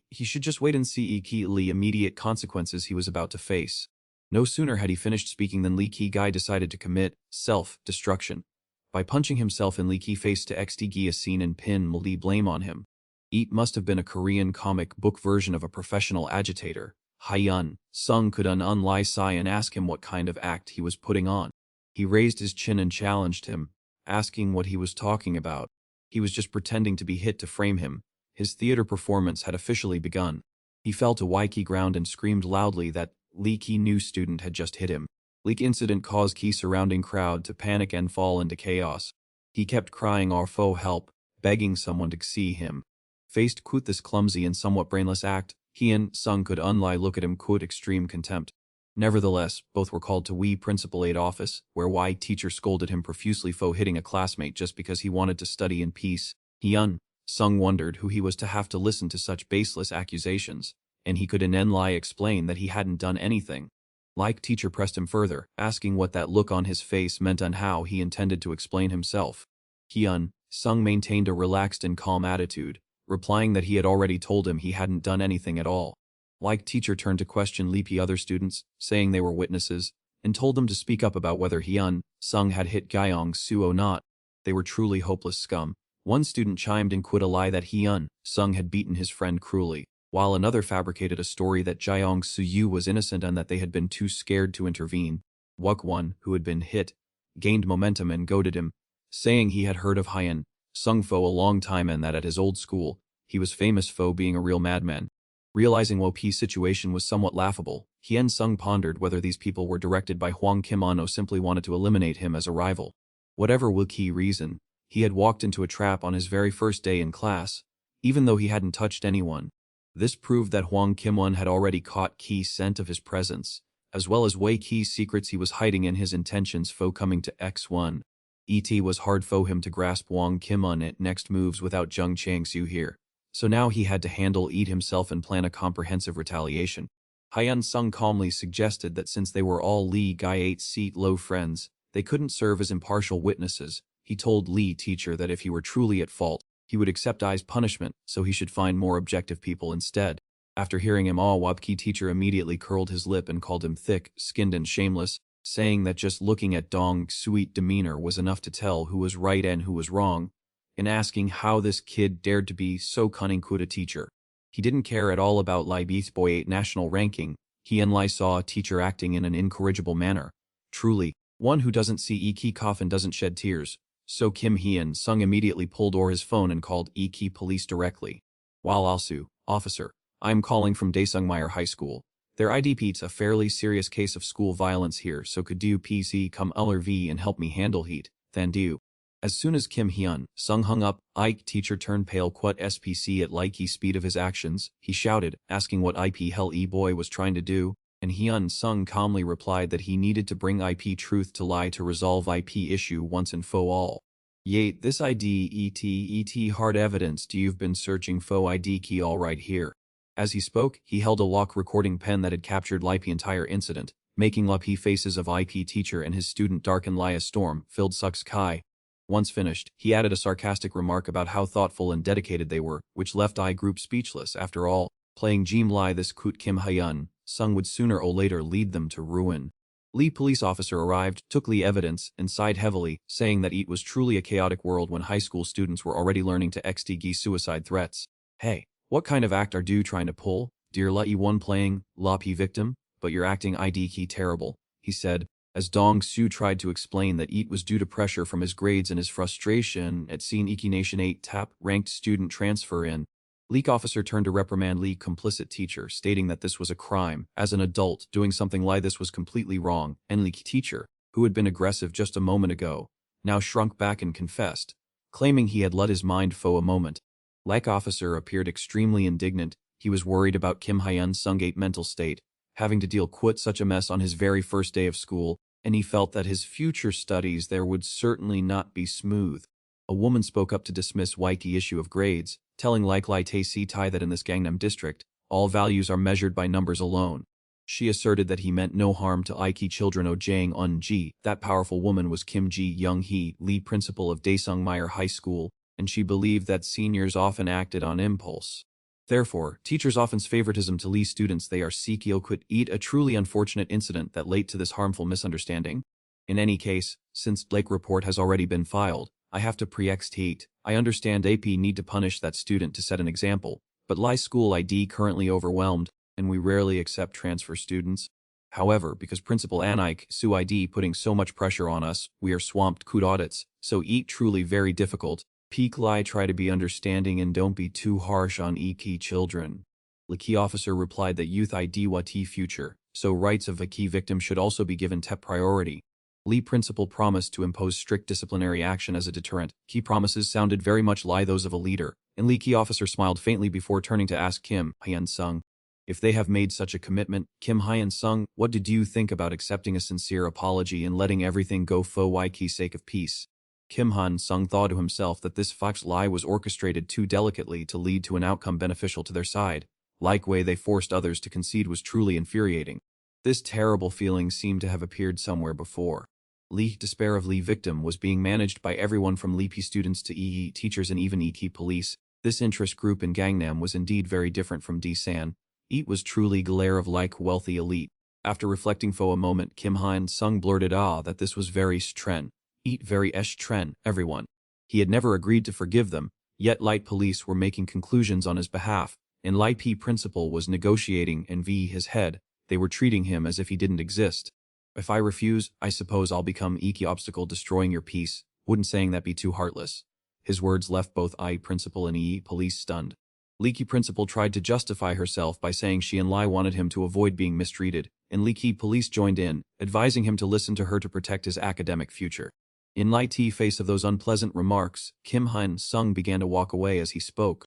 He should just wait and see Lee immediate consequences he was about to face. No sooner had he finished speaking than Lee Key Guy decided to commit self-destruction by punching himself in Lee Key face to XTG a scene and pin Lee blame on him. It must have been a Korean comic book version of a professional agitator. Hyun-sung could unlie Sai and ask him what kind of act he was putting on. He raised his chin and challenged him, asking what he was talking about. He was just pretending to be hit to frame him. His theater performance had officially begun. He fell to Waikiki ground and screamed loudly that Lee Key new student had just hit him. Leak incident caused Key surrounding crowd to panic and fall into chaos. He kept crying for help, begging someone to see him. Faced with this clumsy and somewhat brainless act, Hyun-sung could unlie look at him with extreme contempt. Nevertheless, both were called to Wee Principal Aid office, where Y teacher scolded him profusely for hitting a classmate just because he wanted to study in peace. Hyun-sung wondered who he was to have to listen to such baseless accusations, and he could in Enlai explain that he hadn't done anything. Like teacher pressed him further, asking what that look on his face meant and how he intended to explain himself. Hyun-sung maintained a relaxed and calm attitude, replying that he had already told him he hadn't done anything at all. Like teacher turned to question Leapy other students, saying they were witnesses, and told them to speak up about whether Hyun-sung had hit Gyeong-su or not. They were truly hopeless scum. One student chimed in quit a lie that Hyun-sung had beaten his friend cruelly, while another fabricated a story that Gyeong-su was innocent and that they had been too scared to intervene. Wuk-won, who had been hit, gained momentum and goaded him, saying he had heard of Hyun-sung for a long time and that at his old school, he was famous for being a real madman. Realizing Wo-P's situation was somewhat laughable, Hyun-sung pondered whether these people were directed by Hwang Kim-on or simply wanted to eliminate him as a rival. Whatever Wo-Ki reason, he had walked into a trap on his very first day in class, even though he hadn't touched anyone. This proved that Hwang Kim-won had already caught Ki's scent of his presence, as well as Wei-Ki's secrets he was hiding and his intentions for coming to X1. It was hard for him to grasp Hwang Kim-won at next moves without Jung Chang-soo here. So now he had to handle it himself and plan a comprehensive retaliation. Hyun-sung calmly suggested that since they were all Lee Guy 8-seat low friends, they couldn't serve as impartial witnesses. He told Lee teacher that if he were truly at fault, he would accept I's punishment, so he should find more objective people instead. After hearing him all, Wapki teacher immediately curled his lip and called him thick-skinned and shameless, saying that just looking at Dong's sweet demeanor was enough to tell who was right and who was wrong, in asking how this kid dared to be so cunning could a teacher. He didn't care at all about Lai Beast Boy 8 national ranking. He and Lai saw a teacher acting in an incorrigible manner. Truly, one who doesn't see Iki coffin doesn't shed tears. So Kim Hyun Sung immediately pulled his phone and called Iki police directly. While also, officer, I'm calling from Daesungmyeor High School. Their IDP's a fairly serious case of school violence here, so could you PC come LRV and help me handle heat, thank you. As soon as Kim Hyun Sung hung up, Ike teacher turned pale quite SPC at likey speed of his actions. He shouted, asking what IP hell boy was trying to do, and Hyun Sung calmly replied that he needed to bring IP truth to lie to resolve IP issue once and for all. Yet this ID et hard evidence do you've been searching fo ID key all right here. As he spoke, he held a lock recording pen that had captured Lipe entire incident, making Lipe faces of IP teacher and his student darken lie a storm filled Suk's Kai. Once finished, he added a sarcastic remark about how thoughtful and dedicated they were, which left I group speechless. After all, playing Jim Lai this Kut Kim Hyun Sung would sooner or later lead them to ruin. Lee police officer arrived, took Lee evidence, and sighed heavily, saying that it was truly a chaotic world when high school students were already learning to XTG suicide threats. Hey, what kind of act are you trying to pull, dear La E1 playing La P victim? But you're acting ID key terrible, he said, as Dong Su tried to explain that it was due to pressure from his grades and his frustration at seeing Iki Nation 8 tap ranked student transfer in. Leak officer turned to reprimand Lee complicit teacher, stating that this was a crime. As an adult, doing something like this was completely wrong, and Leak teacher, who had been aggressive just a moment ago, now shrunk back and confessed, claiming he had let his mind fo a moment. Leak officer appeared extremely indignant. He was worried about Kim Hyun Sung's mental state, having to deal with such a mess on his very first day of school, and he felt that his future studies there would certainly not be smooth. A woman spoke up to dismiss Waiki issue of grades, telling Lai Tae Si Tai that in this Gangnam district, all values are measured by numbers alone. She asserted that he meant no harm to Iki children O Jang Un Ji. That powerful woman was Kim Ji Young Hee, Lee principal of Daesungmyeor High School, and she believed that seniors often acted on impulse. Therefore, teachers often's favoritism to Lee students they are Sikyo could eat a truly unfortunate incident that led to this harmful misunderstanding. In any case, since Blake report has already been filed, I have to pre-extate. I understand AP need to punish that student to set an example, but Lie School ID currently overwhelmed, and we rarely accept transfer students. However, because Principal Anike Su ID putting so much pressure on us, we are swamped could audits, so eat truly very difficult. Peak Lie try to be understanding and don't be too harsh on Iki children. The key officer replied that youth ID what future, so rights of a key victim should also be given top priority. Lee principal promised to impose strict disciplinary action as a deterrent. Key promises sounded very much like those of a leader, and Lee key officer smiled faintly before turning to ask Kim Hyun Sung. If they have made such a commitment, Kim Hyun Sung, what did you think about accepting a sincere apology and letting everything go for Waiki's sake of peace? Kim Han Sung thought to himself that this fox lie was orchestrated too delicately to lead to an outcome beneficial to their side. Like way they forced others to concede was truly infuriating. This terrible feeling seemed to have appeared somewhere before. Lee despair of Lee victim was being managed by everyone from Lee P students to EE teachers and even EK police. This interest group in Gangnam was indeed very different from D-San. It was truly glare of like wealthy elite. After reflecting for a moment, Kim Han Sung blurted that this was very stren. Eat very tren, everyone. He had never agreed to forgive them, yet Light Police were making conclusions on his behalf, and Light P principal was negotiating and his head, they were treating him as if he didn't exist. If I refuse, I suppose I'll become Iki obstacle destroying your peace, wouldn't saying that be too heartless. His words left both I principal and EE police stunned. Leaky principal tried to justify herself by saying she and Lai wanted him to avoid being mistreated, and Leaky police joined in, advising him to listen to her to protect his academic future. In Lai T face of those unpleasant remarks, Kim Han Sung began to walk away as he spoke.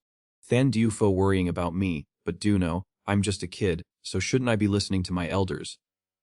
Than do for worrying about me, but do know, I'm just a kid, so shouldn't I be listening to my elders?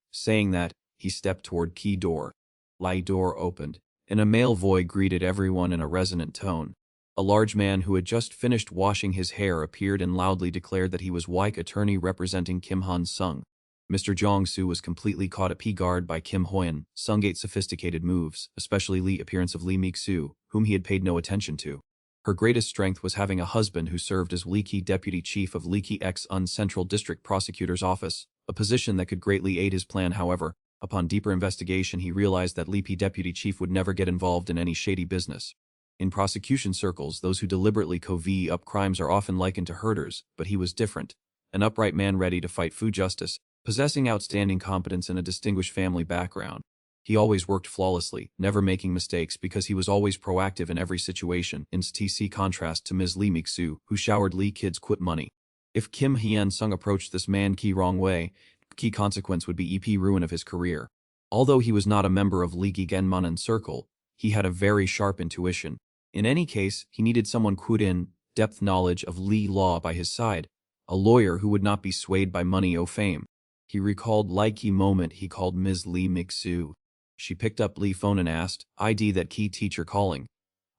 Saying that, he stepped toward key door. Lai door opened, and a male voice greeted everyone in a resonant tone. A large man who had just finished washing his hair appeared and loudly declared that he was Wike attorney representing Kim Han Sung. Mr. Jong-soo was completely caught at guard by Kim Hoyen Sung's sophisticated moves, especially the appearance of Lee Mik-soo, whom he had paid no attention to. Her greatest strength was having a husband who served as Leaky deputy chief of Leaky X-Un Central District Prosecutor's Office, a position that could greatly aid his plan. However, upon deeper investigation he realized that Leaky deputy chief would never get involved in any shady business. In prosecution circles, those who deliberately cover up crimes are often likened to herders, but he was different. An upright man ready to fight for justice, possessing outstanding competence and a distinguished family background. He always worked flawlessly, never making mistakes because he was always proactive in every situation, in TC contrast to Ms. Lee Mixu, who showered Lee kids quit money. If Kim Hyun-sung approached this man key wrong way, key consequence would be ruin of his career. Although he was not a member of Lee Genmanan circle, he had a very sharp intuition. In any case, he needed someone with in-depth knowledge of Lee law by his side, a lawyer who would not be swayed by money or fame. He recalled the moment he called Ms. Lee Mixu. She picked up Lee's phone and asked, "ID that key teacher calling."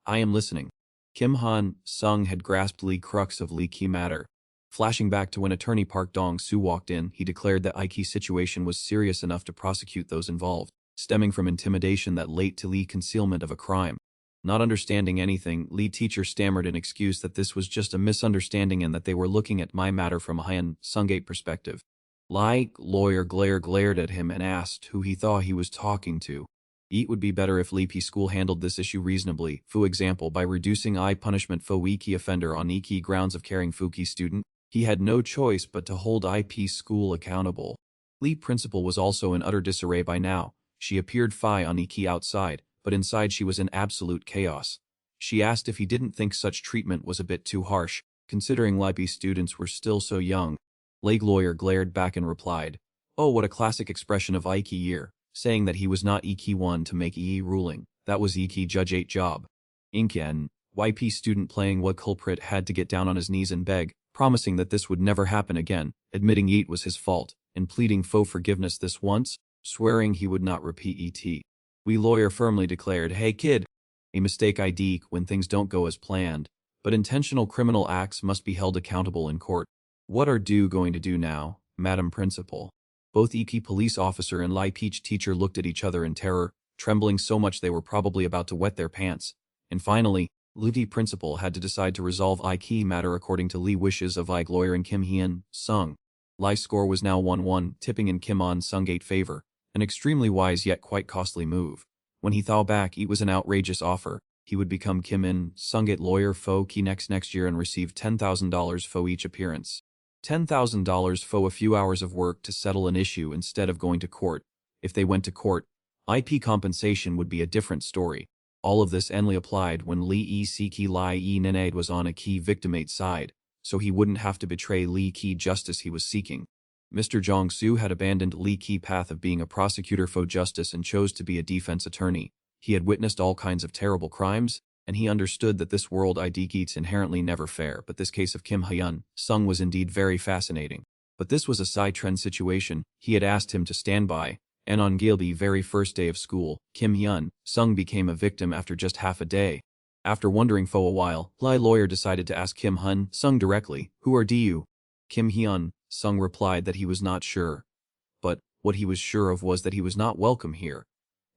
"I am listening." Kim Han-sung had grasped the crux of Lee key matter. Flashing back to when attorney Park Dong-soo walked in, he declared that Ike's situation was serious enough to prosecute those involved, stemming from intimidation that led to Lee concealment of a crime. Not understanding anything, Lee teacher stammered an excuse that this was just a misunderstanding and that they were looking at my matter from a Hyun-sung perspective. Lawyer glared at him and asked who he thought he was talking to. It would be better if Lee P school handled this issue reasonably, for example by reducing punishment for Iki offender on Iki grounds of caring Fuki student. He had no choice but to hold IP school accountable. Lee principal was also in utter disarray by now. She appeared fine on Iki outside, but inside she was in absolute chaos. She asked if he didn't think such treatment was a bit too harsh, considering LIP students were still so young. Leg lawyer glared back and replied, "Oh, what a classic expression of Iki year, saying that he was not Iki one to make ruling, that was Iki judge 8 job." Inken, YP student playing what culprit had to get down on his knees and beg, promising that this would never happen again, admitting it was his fault, and pleading faux forgiveness this once, swearing he would not repeat it. We lawyer firmly declared, "Hey kid, a mistake ID when things don't go as planned, but intentional criminal acts must be held accountable in court. What are you going to do now, Madam Principal?" Both Iki police officer and Lai Peach teacher looked at each other in terror, trembling so much they were probably about to wet their pants. And finally, Luti principal had to decide to resolve Iki matter according to Lee wishes of Ike lawyer and Kim Hyun-sung. Lai's score was now 1-1, tipping in Kim On-sung's favor, an extremely wise yet quite costly move. When he thought back, it was an outrageous offer. He would become Kim In-sung's lawyer for Ki next year and receive $10,000 for each appearance. $10,000 for a few hours of work to settle an issue instead of going to court. If they went to court, IP compensation would be a different story. All of this only applied when Lee Siki Lai Nenade was on a key victimate side, so he wouldn't have to betray Lee Ki justice he was seeking. Mr. Jong-soo had abandoned Lee Ki path of being a prosecutor for justice and chose to be a defense attorney. He had witnessed all kinds of terrible crimes, and he understood that this world is inherently never fair, but this case of Kim Hyun-sung was indeed very fascinating. But this was a side trend situation he had asked him to stand by, and on Gilby's very first day of school, Kim Hyun-sung became a victim after just half a day. After wondering for a while, Lai lawyer decided to ask Kim Hyun-sung directly, "Who are you?" Kim Hyun-sung replied that he was not sure. But what he was sure of was that he was not welcome here.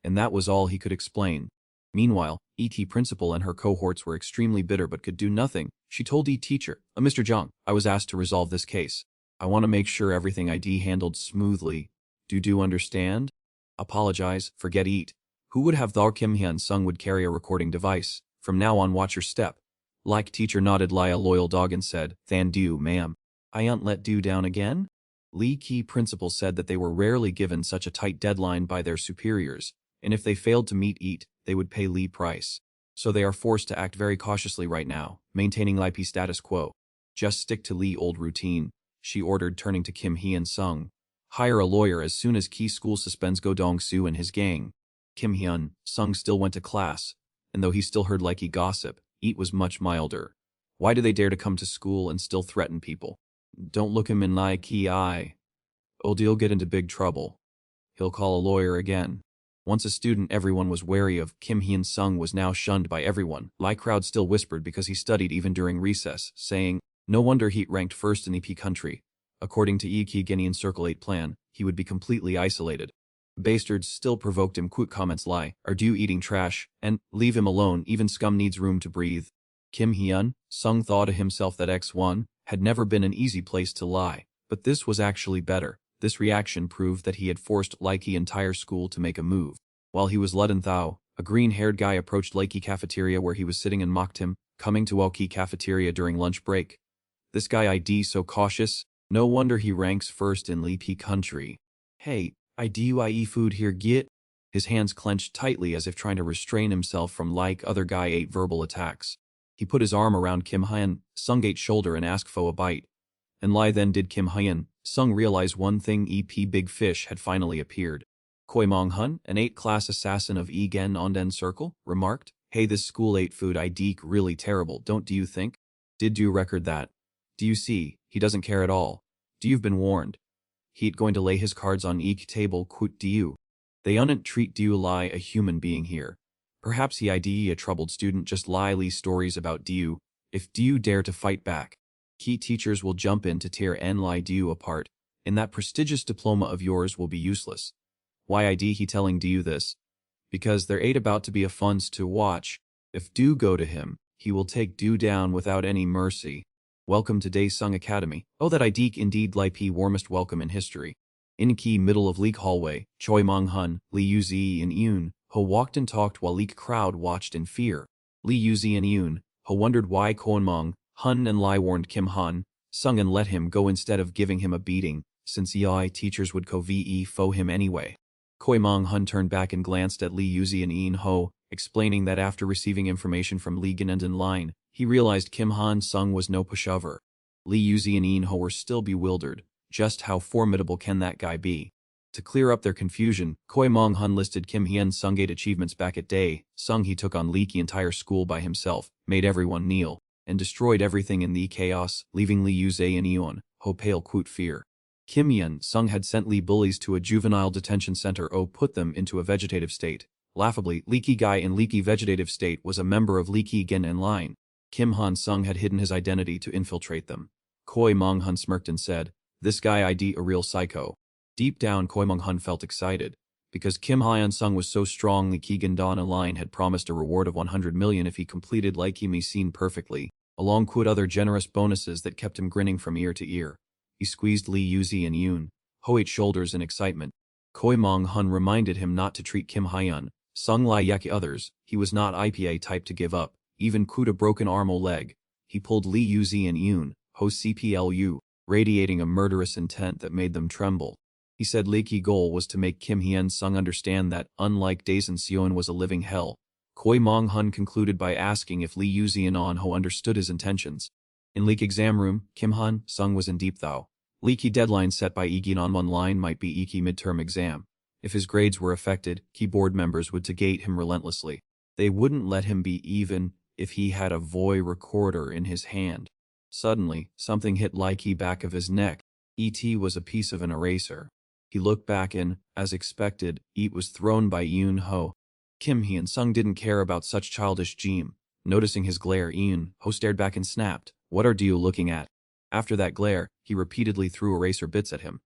And that was all he could explain. Meanwhile, ET principal and her cohorts were extremely bitter but could do nothing. She told ET teacher, "Mr. Jung, I was asked to resolve this case. I want to make sure everything ID handled smoothly. Do you understand? Apologize, forget it." Who would have thought Kim Hyun-sung would carry a recording device? From now on watch your step. Like teacher nodded like a loyal dog and said, "Thank you, ma'am. I won't let you down again." Lee Ki principal said that they were rarely given such a tight deadline by their superiors, and if they failed to meet it, they would pay Lee price. So they are forced to act very cautiously right now, maintaining IP status quo. "Just stick to Lee old routine," she ordered, turning to Kim Hyun-sung. "Hire a lawyer as soon as Key School suspends Go Dong-soo and his gang." Kim Hyun-sung still went to class, and though he still heard likey gossip, it was much milder. Why do they dare to come to school and still threaten people? Don't look him in likey eye. You'll get into big trouble. He'll call a lawyer again. Once a student everyone was wary of, Kim Hyun-sung was now shunned by everyone. Lai crowd still whispered because he studied even during recess, saying, "No wonder he ranked first in EP country." According to Iki Guinean Circle 8 plan, he would be completely isolated. Bastards still provoked him quick comments like, "Are you eating trash?" and "Leave him alone, even scum needs room to breathe." Kim Hyun-sung thought to himself that X1 had never been an easy place to lie, but this was actually better. This reaction proved that he had forced Likey entire school to make a move. While he was Ludden Thao, A green-haired guy approached Lakey cafeteria where he was sitting and mocked him, coming to Walkie cafeteria during lunch break. This guy ID so cautious, no wonder he ranks first in Lepi country. Hey, IDUIE food here get? His hands clenched tightly as if trying to restrain himself from like other guy ate verbal attacks. He put his arm around Kim Hyun Sung's shoulder and asked for a bite. And lie then did Kim Hyun Sung realize one thing: EP Big Fish had finally appeared. Koi Mong Hun, an 8th-class assassin of Gen Onden Circle, remarked, "Hey, this school 8 food IDK really terrible, don't do you think? Did you record that? Do you see, he doesn't care at all. Do you've been warned? He'd going to lay his cards on eek table quote do you? They unn't treat do you lie a human being here. Perhaps he IDE a troubled student just lie Lee stories about do you, if do you dare to fight back. Key teachers will jump in to tear and lie do you apart, and that prestigious diploma of yours will be useless. Why ID he telling do you this? Because there ain't about to be a funs to watch. If do go to him, he will take do down without any mercy. Welcome to Daesung Academy. Oh, that IDK indeed Li P warmest welcome in history. In key middle of Leek hallway, Choi Mong Hun, Lee Yuzi and Yoon Ho walked and talked while Leek crowd watched in fear. Lee Yuzi and Yoon Ho wondered why Kwon Mong Hun and Lai warned Kim Han Sung and let him go instead of giving him a beating, since EI teachers would co-ve fo him anyway. Koi Mong Hun turned back and glanced at Lee Yuzi and Yoon Ho, explaining that after receiving information from Lee Ganenden Line, he realized Kim Han Sung was no pushover. Lee Yuzi and Yoon Ho were still bewildered. Just how formidable can that guy be? To clear up their confusion, Koi Mong Hun listed Kim Hyun Sung 8 achievements back at Day Sung. He took on Lee's entire school by himself, made everyone kneel, and destroyed everything in the chaos, leaving Lee Yuzi and Yoon Ho pale quote fear. Kim Hyun Sung had sent Lee bullies to a juvenile detention center put them into a vegetative state. Laughably, Leaky guy in Leaky vegetative state was a member of Leaky Gen and Line. Kim Han Sung had hidden his identity to infiltrate them. Koi Mong Hun smirked and said, "This guy ID a real psycho." Deep down, Koi Mong Hun felt excited. Because Kim Hyun Sung was so strong, Leaky Gen Donna Line had promised a reward of 100 million if he completed Like Me scene perfectly, along with other generous bonuses that kept him grinning from ear to ear. He squeezed Lee Yuzi and Yoon Ho's shoulders in excitement. Koi Mong Hun reminded him not to treat Kim Hyun Sung like others. He was not IPA type to give up, even a broken arm or leg. He pulled Lee Yuzi and Yoon Ho's CPLU, radiating a murderous intent that made them tremble. He said Lee's goal was to make Kim Hyun Sung understand that, unlike Daesun Seon was a living hell. Koi Mong Hun concluded by asking if Lee Yuzi and On Ho understood his intentions. In Leek exam room, Kim Han Sung was in deep thought. Leaky deadline set by Egin on one line might be Iki midterm exam. If his grades were affected, key board members would gate him relentlessly. They wouldn't let him be even if he had a voice recorder in his hand. Suddenly, something hit Leaky back of his neck. E.T. was a piece of an eraser. He looked back and, as expected, it was thrown by Yoon Ho. Kim Hyun Sung didn't care about such childish gem. Noticing his glare, Yoon Ho stared back and snapped, "What are you looking at?" After that glare, he repeatedly threw eraser bits at him.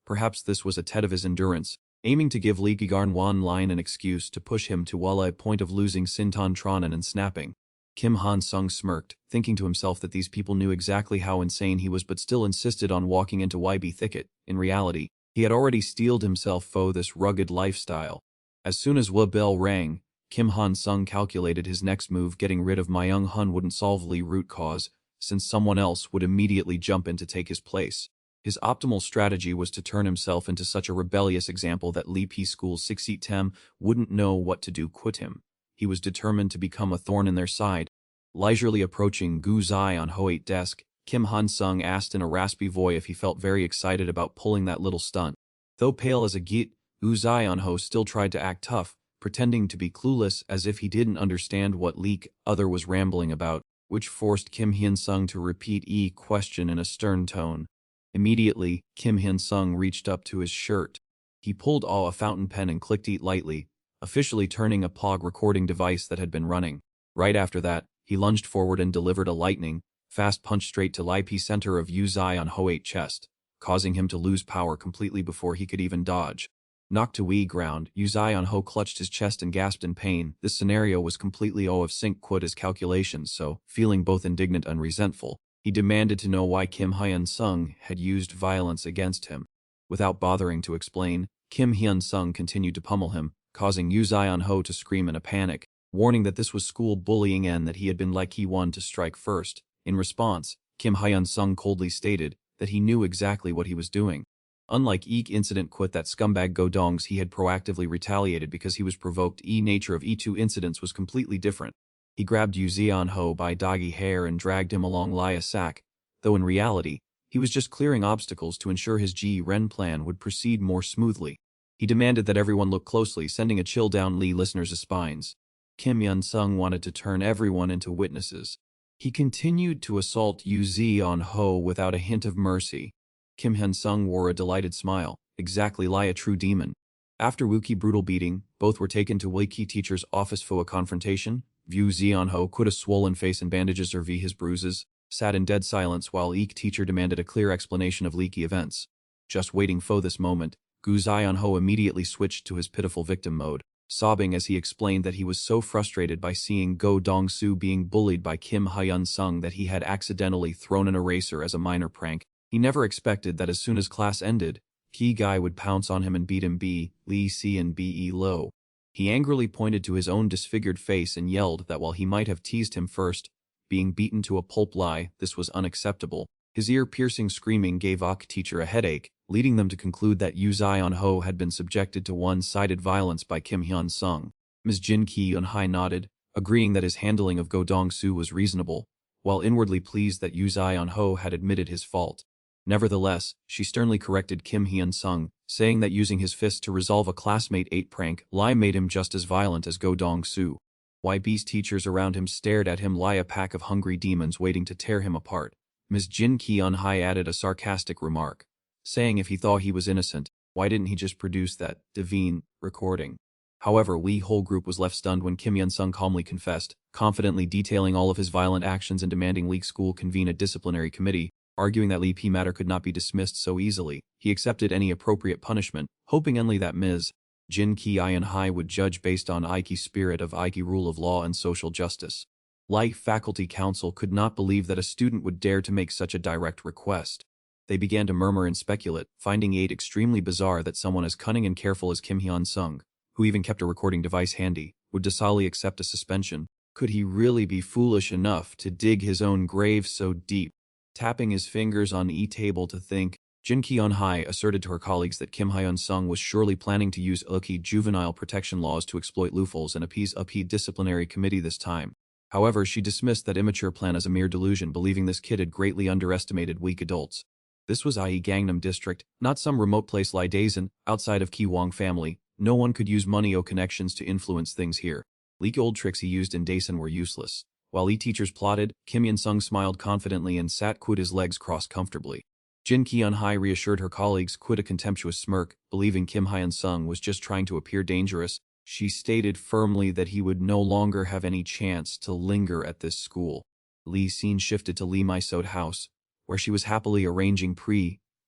Perhaps this was a test of his endurance, aiming to give Lee Gigarn Wan Line an excuse to push him to a point of losing Sinton Tronan and snapping. Kim Han Sung smirked, thinking to himself that these people knew exactly how insane he was but still insisted on walking into YB Thicket. In reality, he had already steeled himself for this rugged lifestyle. As soon as the bell rang, Kim Han Sung calculated his next move. Getting rid of Myung Hun wouldn't solve Lee root cause, since someone else would immediately jump in to take his place. His optimal strategy was to turn himself into such a rebellious example that Lee P School's 6 Tem wouldn't know what to do. Quit him. He was determined to become a thorn in their side. Leisurely approaching Gu Zai on Ho8 desk, Kim Han Sung asked in a raspy voice if he felt very excited about pulling that little stunt. Though pale as a git, Gu Zai on Ho still tried to act tough, pretending to be clueless as if he didn't understand what Leek other was rambling about, which forced Kim Hyun Sung to repeat question in a stern tone. Immediately, Kim Hyun Sung reached up to his shirt. He pulled a fountain pen and clicked it lightly, officially turning a POG recording device that had been running. Right after that, he lunged forward and delivered a lightning, fast punch straight to Li P center of Yu Zai on Ho8 chest, causing him to lose power completely before he could even dodge. Knocked to Wee ground, Yu Zai on Ho clutched his chest and gasped in pain. This scenario was completely of sync with his calculations, so, feeling both indignant and resentful, he demanded to know why Kim Hyun Sung had used violence against him. Without bothering to explain, Kim Hyun Sung continued to pummel him, causing Yu Zion-ho to scream in a panic, warning that this was school bullying and that he had been like he one to strike first. In response, Kim Hyun-sung coldly stated that he knew exactly what he was doing. Unlike Eek incident quit that scumbag Go Dong's he had proactively retaliated because he was provoked. Nature of E2 incidents was completely different. He grabbed Yu Zion-ho by doggy hair and dragged him along Lia Sak, though in reality, he was just clearing obstacles to ensure his Ji-Ren plan would proceed more smoothly. He demanded that everyone look closely, sending a chill down Lee listeners' spines. Kim Hyun-sung wanted to turn everyone into witnesses. He continued to assault Yu Zion-ho without a hint of mercy. Kim Hyun-sung wore a delighted smile, exactly like a true demon. After Wookie brutal beating, both were taken to Wookie teacher's office for a confrontation. Yu Zion-ho could a swollen face and bandages or his bruises, sat in dead silence while Eek teacher demanded a clear explanation of leaky events. Just waiting for this moment, Gu Zion-ho immediately switched to his pitiful victim mode, sobbing as he explained that he was so frustrated by seeing Go Dong-soo being bullied by Kim Hyun-sung that he had accidentally thrown an eraser as a minor prank. He never expected that as soon as class ended, Key Guy would pounce on him and beat him Lee C and B.E. low. He angrily pointed to his own disfigured face and yelled that while he might have teased him first, being beaten to a pulp lie, this was unacceptable. His ear-piercing screaming gave Ok teacher a headache, leading them to conclude that Yu Zion-ho had been subjected to one-sided violence by Kim Hyun-sung. Ms. Jin Ki-eun-hai nodded, agreeing that his handling of Go Dong-soo was reasonable, while inwardly pleased that Yu Zion-ho had admitted his fault. Nevertheless, she sternly corrected Kim Hyun-sung, saying that using his fist to resolve a classmate 8 prank lie made him just as violent as Go Dong-soo. YB's teachers around him stared at him like a pack of hungry demons waiting to tear him apart. Ms. Jin Ki-eun-hai added a sarcastic remark, saying if he thought he was innocent, why didn't he just produce that divine recording? However, Lee's whole group was left stunned when Kim Hyun-sung calmly confessed, confidently detailing all of his violent actions and demanding Lee's school convene a disciplinary committee, arguing that Lee P matter could not be dismissed so easily. He accepted any appropriate punishment, hoping only that Ms. Jin Ki-eun-hai would judge based on Ike's spirit of Ike rule of law and social justice. Like faculty council could not believe that a student would dare to make such a direct request. They began to murmur and speculate, finding it extremely bizarre that someone as cunning and careful as Kim Hyun-sung, who even kept a recording device handy, would docilely accept a suspension. Could he really be foolish enough to dig his own grave so deep? Tapping his fingers on the table to think, Jin Ki-eun-hai asserted to her colleagues that Kim Hyun-sung was surely planning to use juvenile protection laws to exploit loopholes and appease disciplinary committee this time. However, she dismissed that immature plan as a mere delusion, believing this kid had greatly underestimated weak adults. This was i.e. Gangnam District, not some remote place like Daesan, outside of Ki-wong family. No one could use money or connections to influence things here. Leak old tricks he used in Daesan were useless. While teachers plotted, Kim Hyun-sung smiled confidently and sat quit his legs crossed comfortably. Jin Ki-eun-hai reassured her colleagues quit a contemptuous smirk, believing Kim Hyun-sung was just trying to appear dangerous. She stated firmly that he would no longer have any chance to linger at this school. Lee's scene shifted to Lee Mi-so's house, where she was happily arranging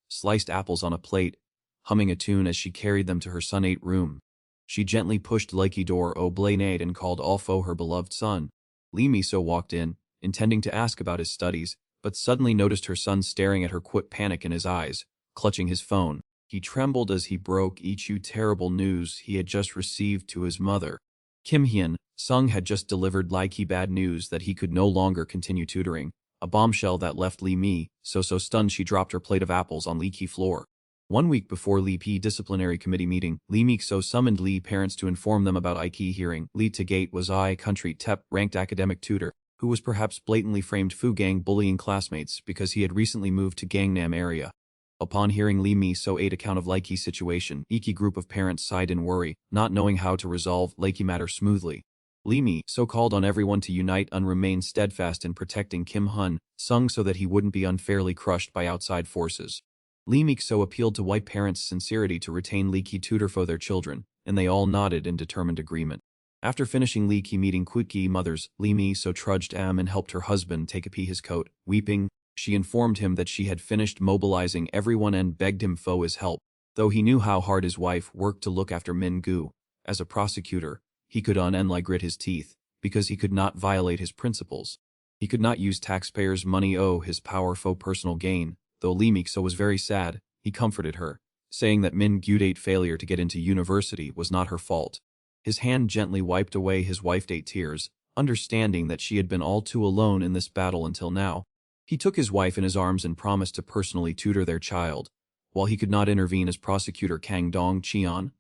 sliced apples on a plate, humming a tune as she carried them to her son's room. She gently pushed Lakey door Oblanade and called Alfo her beloved son. Lee Mi-so walked in, intending to ask about his studies, but suddenly noticed her son staring at her quit panic in his eyes, clutching his phone. He trembled as he broke terrible news he had just received to his mother. Kim Hyun-sung had just delivered Likey bad news that he could no longer continue tutoring, a bombshell that left Lee Mi-so stunned she dropped her plate of apples on Leaky floor. 1 week before Lee P disciplinary committee meeting, Lee Mi-so summoned Lee parents to inform them about Ike hearing. Lee Tagate was country TEP ranked academic tutor, who was perhaps blatantly framed Fu Gang bullying classmates because he had recently moved to Gangnam area. Upon hearing Lee Mi-so account of Likey's situation, Iki group of parents sighed in worry, not knowing how to resolve Likey matter smoothly. Lee Mi-so called on everyone to unite and remain steadfast in protecting Kim Hyun-sung so that he wouldn't be unfairly crushed by outside forces. Lee Mi-so appealed to white parents' sincerity to retain Lee Ki tutor for their children, and they all nodded in determined agreement. After finishing Lee Ki meeting Quickie mothers, Lee Mi-so trudged and helped her husband take his coat. Weeping, she informed him that she had finished mobilizing everyone and begged him for his help. Though he knew how hard his wife worked to look after Min-gu, as a prosecutor, he could grit his teeth, because he could not violate his principles. He could not use taxpayers' money his power for personal gain. Though Lee Mi-so was very sad, he comforted her, saying that Min-gu's failure to get into university was not her fault. His hand gently wiped away his wife-date tears, understanding that she had been all too alone in this battle until now. He took his wife in his arms and promised to personally tutor their child. While he could not intervene as prosecutor Kang Dong-cheon,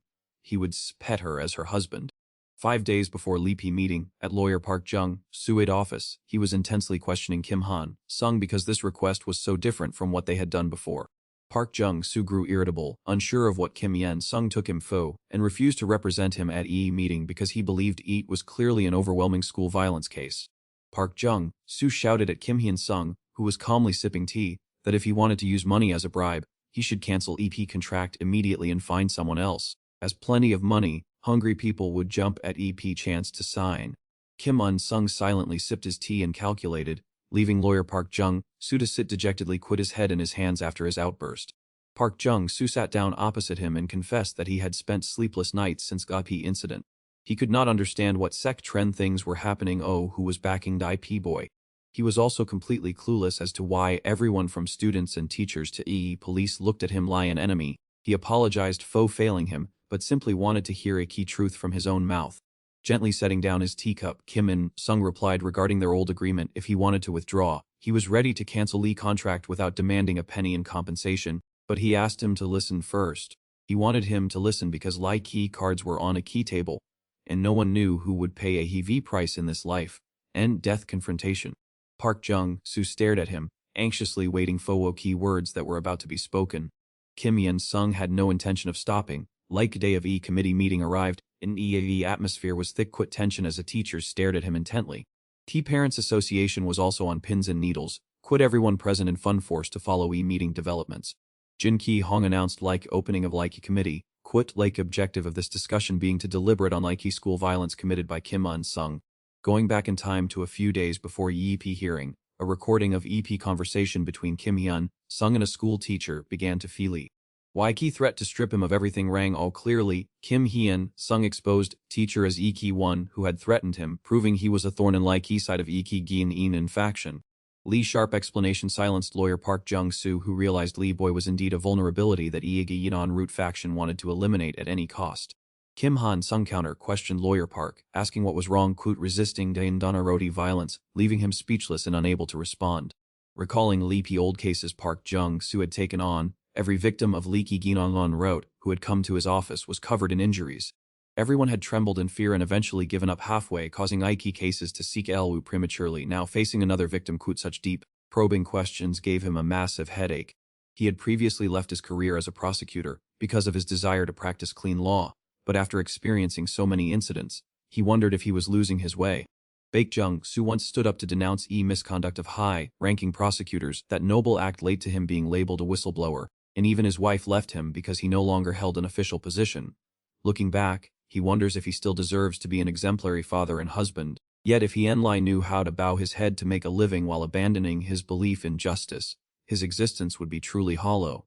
he would pet her as her husband. 5 days before Lee P meeting, at lawyer Park Jung-su's office, he was intensely questioning Kim Han-sung because this request was so different from what they had done before. Park Jung-su grew irritable, unsure of what Kim Yen-sung took him for, and refused to represent him at meeting because he believed it was clearly an overwhelming school violence case. Park Jung-su shouted at Kim Hyun-sung, who was calmly sipping tea, that if he wanted to use money as a bribe, he should cancel EP contract immediately and find someone else, as plenty of money, hungry people would jump at EP chance to sign. Kim Un-sung silently sipped his tea and calculated, leaving lawyer Park Jung-su to sit dejectedly, quit his head in his hands after his outburst. Park Jung-su sat down opposite him and confessed that he had spent sleepless nights since the IP incident. He could not understand what trend things were happening. Who was backing the IP boy. He was also completely clueless as to why everyone from students and teachers to police looked at him like an enemy. He apologized for failing him, but simply wanted to hear a key truth from his own mouth. Gently setting down his teacup, Kim In-sung replied regarding their old agreement if he wanted to withdraw. He was ready to cancel Lee's contract without demanding a penny in compensation, but he asked him to listen first. He wanted him to listen because key cards were on a key table, and no one knew who would pay a heavy price in this life and death confrontation. Park Jung-su stared at him, anxiously waiting for key words that were about to be spoken. Kim Yen-sung had no intention of stopping. Like day of committee meeting arrived, and the atmosphere was thick with tension as the teachers stared at him intently. Parents Association was also on pins and needles, everyone present and fun forced to follow meeting developments. Jin Ki-hong announced opening of committee, objective of this discussion being to deliberate on school violence committed by Kim Un-sung. Going back in time to a few days before EP hearing, a recording of EP conversation between Kim Hyun-sung and a school teacher began to feel key threat to strip him of everything rang all clearly. Kim Hyun-sung exposed teacher as one who had threatened him, proving he was a thorn in key side of Gin faction. Lee's sharp explanation silenced lawyer Park Jung-su, who realized Lee boy was indeed a vulnerability that Gin root faction wanted to eliminate at any cost. Kim Han-sung counter-questioned lawyer Park, asking what was wrong, resisting Dain-Donaroti violence, leaving him speechless and unable to respond. Recalling Lee P. old cases Park Jung-su had taken on, every victim of Lee Ki-ginonlon wrote, who had come to his office was covered in injuries. Everyone had trembled in fear and eventually given up halfway, causing Ike cases to seek Elwu prematurely. Now facing another victim, such deep, probing questions gave him a massive headache. He had previously left his career as a prosecutor because of his desire to practice clean law, but after experiencing so many incidents, he wondered if he was losing his way. Baek Jung-su once stood up to denounce misconduct of high-ranking prosecutors, that noble act led to him being labeled a whistleblower, and even his wife left him because he no longer held an official position. Looking back, he wonders if he still deserves to be an exemplary father and husband. Yet if Enlai knew how to bow his head to make a living while abandoning his belief in justice, his existence would be truly hollow.